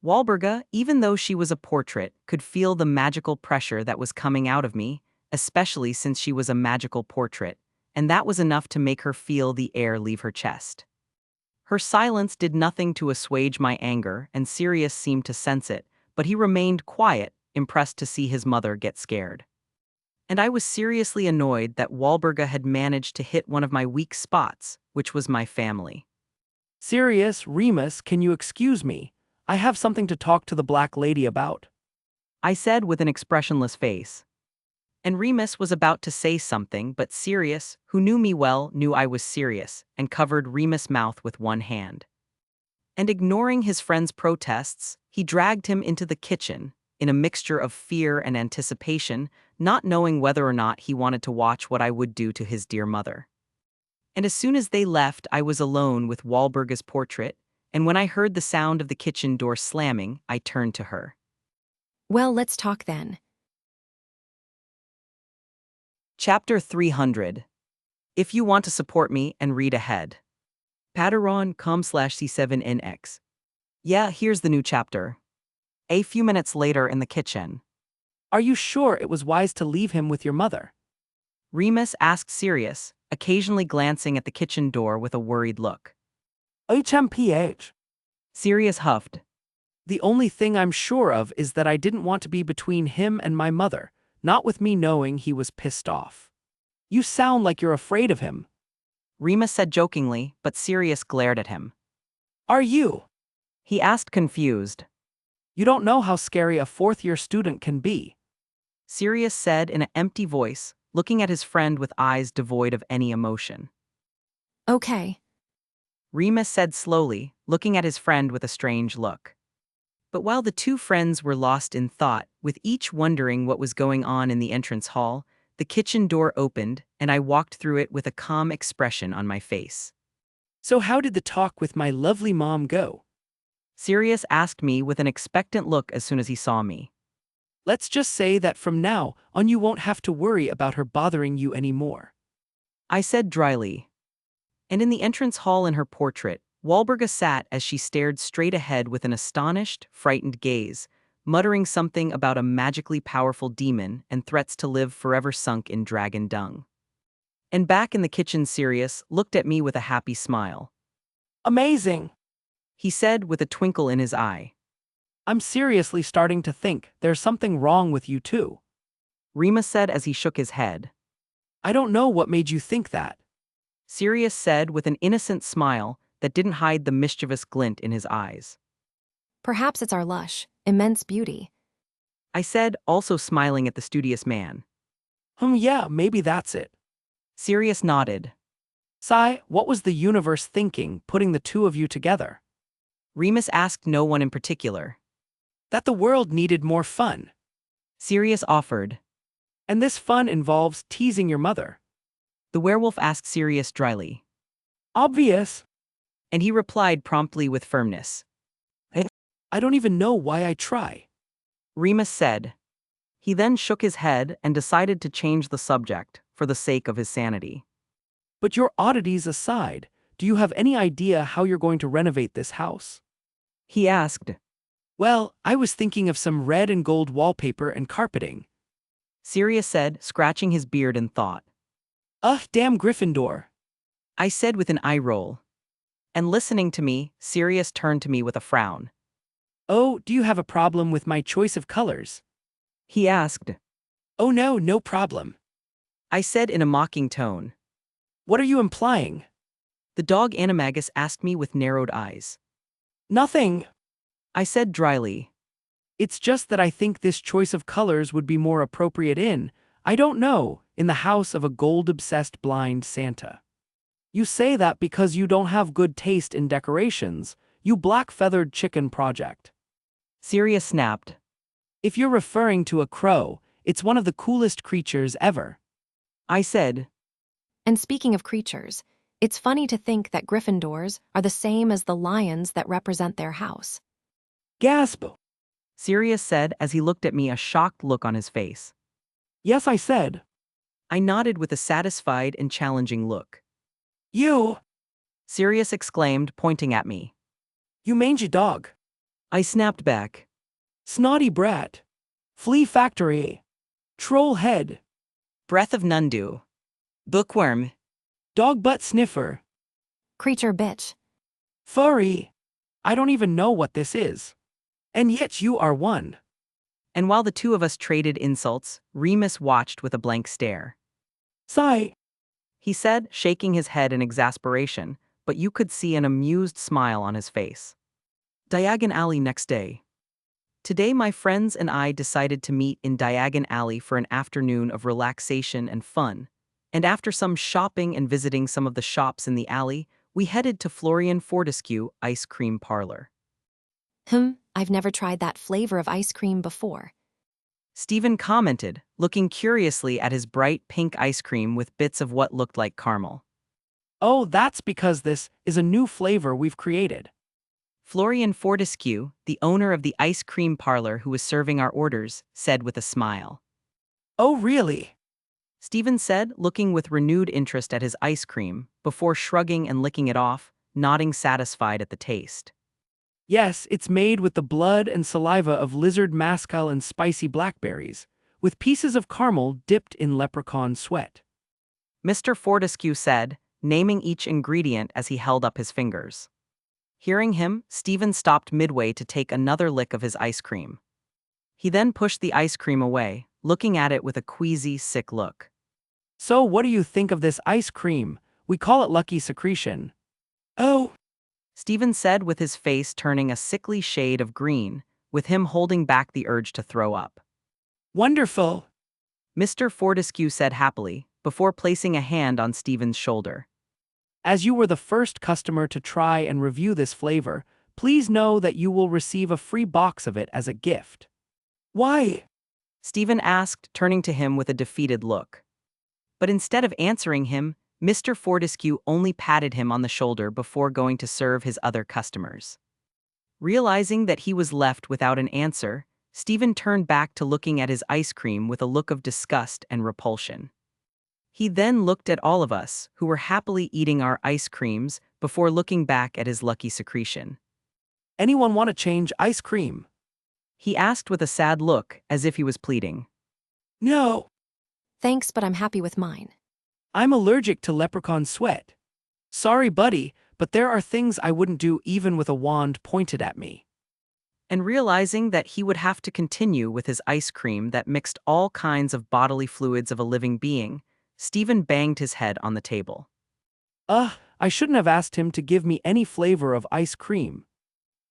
Walburga, even though she was a portrait, could feel the magical pressure that was coming out of me, especially since she was a magical portrait, and that was enough to make her feel the air leave her chest. Her silence did nothing to assuage my anger, and Sirius seemed to sense it, but he remained quiet, impressed to see his mother get scared. And I was seriously annoyed that Walburga had managed to hit one of my weak spots, which was my family. Sirius, Remus, can you excuse me? I have something to talk to the Black Lady about. I said with an expressionless face. And Remus was about to say something, but Sirius, who knew me well, knew I was serious, and covered Remus' mouth with one hand. And ignoring his friend's protests, he dragged him into the kitchen, in a mixture of fear and anticipation, not knowing whether or not he wanted to watch what I would do to his dear mother. And as soon as they left, I was alone with Walburga's portrait, and when I heard the sound of the kitchen door slamming, I turned to her. Well, let's talk then. Chapter 300. If you want to support me and read ahead. Patreon.com/C7NX. Yeah, here's the new chapter. A few minutes later in the kitchen. Are you sure it was wise to leave him with your mother? Remus asked Sirius, occasionally glancing at the kitchen door with a worried look. HMPH. Sirius huffed. The only thing I'm sure of is that I didn't want to be between him and my mother, not with me knowing he was pissed off. You sound like you're afraid of him. Remus said jokingly, but Sirius glared at him. Are you? He asked confused. You don't know how scary a fourth-year student can be. Sirius said in an empty voice, looking at his friend with eyes devoid of any emotion. Okay. Remus said slowly, looking at his friend with a strange look. But while the two friends were lost in thought, with each wondering what was going on in the entrance hall, the kitchen door opened, and I walked through it with a calm expression on my face. So how did the talk with my lovely mom go? Sirius asked me with an expectant look as soon as he saw me. Let's just say that from now on you won't have to worry about her bothering you anymore. I said dryly. And in the entrance hall in her portrait, Walburga sat as she stared straight ahead with an astonished, frightened gaze, muttering something about a magically powerful demon and threats to live forever sunk in dragon dung. And back in the kitchen, Sirius looked at me with a happy smile. Amazing! He said with a twinkle in his eye. I'm seriously starting to think there's something wrong with you too. Rima said as he shook his head. I don't know what made you think that. Sirius said with an innocent smile that didn't hide the mischievous glint in his eyes. Perhaps it's our lush, immense beauty. I said, also smiling at the studious man. Yeah, maybe that's it. Sirius nodded. Sai, what was the universe thinking putting the two of you together? Remus asked no one in particular. That the world needed more fun. Sirius offered. And this fun involves teasing your mother. The werewolf asked Sirius dryly. Obvious. And he replied promptly with firmness. I don't even know why I try. Remus said. He then shook his head and decided to change the subject for the sake of his sanity. But your oddities aside, do you have any idea how you're going to renovate this house? He asked. Well, I was thinking of some red and gold wallpaper and carpeting. Sirius said, scratching his beard in thought. Damn Gryffindor. I said with an eye roll. And listening to me, Sirius turned to me with a frown. Oh, do you have a problem with my choice of colors? He asked. Oh no, no problem. I said in a mocking tone. What are you implying? The dog Animagus asked me with narrowed eyes. Nothing. I said dryly. It's just that I think this choice of colors would be more appropriate I don't know, in the house of a gold-obsessed blind Santa. You say that because you don't have good taste in decorations, you black-feathered chicken project. Sirius snapped. If you're referring to a crow, it's one of the coolest creatures ever. I said. And speaking of creatures, it's funny to think that Gryffindors are the same as the lions that represent their house. Gasp! Sirius said as he looked at me, a shocked look on his face. Yes, I said. I nodded with a satisfied and challenging look. You! Sirius exclaimed, pointing at me. You mangy dog. I snapped back. Snotty brat. Flea factory. Troll head. Breath of Nundu. Bookworm. Dog butt sniffer. Creature bitch. Furry. I don't even know what this is. And yet you are one. And while the two of us traded insults, Remus watched with a blank stare. Sigh. He said, shaking his head in exasperation, but you could see an amused smile on his face. Diagon Alley next day. Today my friends and I decided to meet in Diagon Alley for an afternoon of relaxation and fun, and after some shopping and visiting some of the shops in the alley, we headed to Florian Fortescue Ice Cream Parlor. I've never tried that flavor of ice cream before. Stephen commented, looking curiously at his bright pink ice cream with bits of what looked like caramel. Oh, that's because this is a new flavor we've created. Florian Fortescue, the owner of the ice cream parlor who was serving our orders, said with a smile. Oh, really? Stephen said, looking with renewed interest at his ice cream, before shrugging and licking it off, nodding satisfied at the taste. Yes, it's made with the blood and saliva of lizard mascal and spicy blackberries, with pieces of caramel dipped in leprechaun sweat. Mr. Fortescue said, naming each ingredient as he held up his fingers. Hearing him, Stephen stopped midway to take another lick of his ice cream. He then pushed the ice cream away, looking at it with a queasy, sick look. So what do you think of this ice cream? We call it Lucky Secretion. Oh, Stephen said with his face turning a sickly shade of green, with him holding back the urge to throw up. wonderful. Mr. Fortescue said happily, before placing a hand on Stephen's shoulder. As you were the first customer to try and review this flavor, please know that you will receive a free box of it as a gift. Why? Stephen asked, turning to him with a defeated look. But instead of answering him, Mr. Fortescue only patted him on the shoulder before going to serve his other customers. Realizing that he was left without an answer, Stephen turned back to looking at his ice cream with a look of disgust and repulsion. He then looked at all of us, who were happily eating our ice creams, before looking back at his lucky secretion. Anyone want to change ice cream? He asked with a sad look, as if he was pleading. No. Thanks, but I'm happy with mine. I'm allergic to leprechaun sweat. Sorry, buddy, but there are things I wouldn't do even with a wand pointed at me. And realizing that he would have to continue with his ice cream that mixed all kinds of bodily fluids of a living being, Stephen banged his head on the table. I shouldn't have asked him to give me any flavor of ice cream.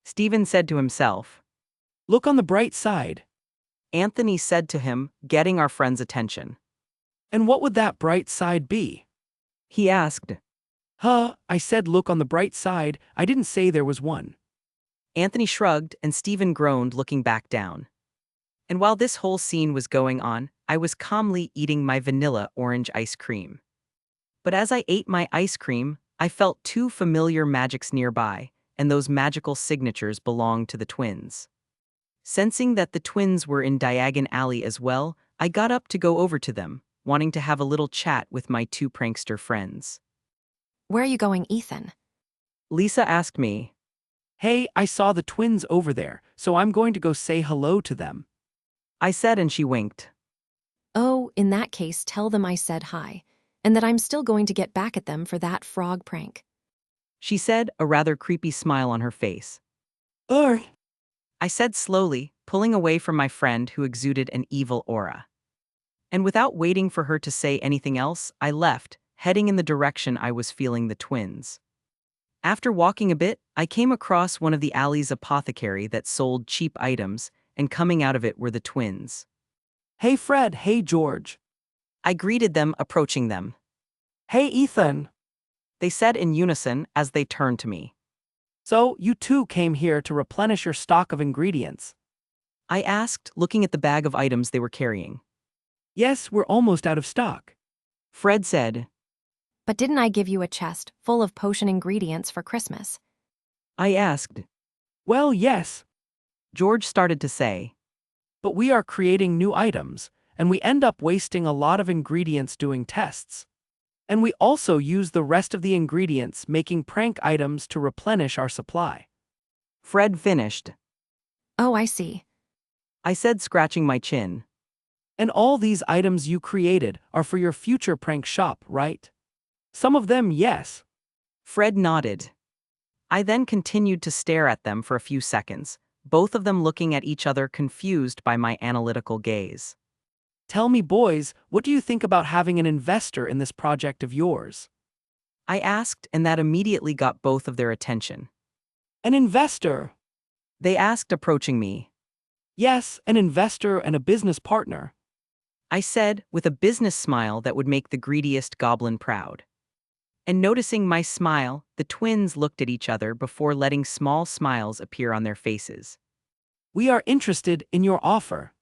Stephen said to himself. Look on the bright side. Anthony said to him, getting our friend's attention. And what would that bright side be? He asked. I said look on the bright side, I didn't say there was one. Anthony shrugged and Stephen groaned, looking back down. And while this whole scene was going on, I was calmly eating my vanilla orange ice cream. But as I ate my ice cream, I felt two familiar magics nearby, and those magical signatures belonged to the twins. Sensing that the twins were in Diagon Alley as well, I got up to go over to them, wanting to have a little chat with my two prankster friends. Where are you going, Ethan? Lisa asked me. Hey, I saw the twins over there, so I'm going to go say hello to them. I said, and she winked. Oh, in that case, tell them I said hi, and that I'm still going to get back at them for that frog prank. She said, a rather creepy smile on her face. I said slowly, pulling away from my friend who exuded an evil aura. And without waiting for her to say anything else, I left, heading in the direction I was feeling the twins. After walking a bit, I came across one of the alley's apothecary that sold cheap items, and coming out of it were the twins. Hey Fred, hey George. I greeted them, approaching them. Hey Ethan. They said in unison as they turned to me. So, you two came here to replenish your stock of ingredients? I asked, looking at the bag of items they were carrying. Yes, we're almost out of stock. Fred said. But didn't I give you a chest full of potion ingredients for Christmas? I asked. Well, yes. George started to say. But we are creating new items, and we end up wasting a lot of ingredients doing tests. And we also use the rest of the ingredients making prank items to replenish our supply. Fred finished. Oh, I see. I said, scratching my chin. And all these items you created are for your future prank shop, right? Some of them, yes. Fred nodded. I then continued to stare at them for a few seconds, both of them looking at each other confused by my analytical gaze. Tell me, boys, what do you think about having an investor in this project of yours? I asked, and that immediately got both of their attention. An investor? They asked, approaching me. Yes, an investor and a business partner. I said, with a business smile that would make the greediest goblin proud. And noticing my smile, the twins looked at each other before letting small smiles appear on their faces. We are interested in your offer.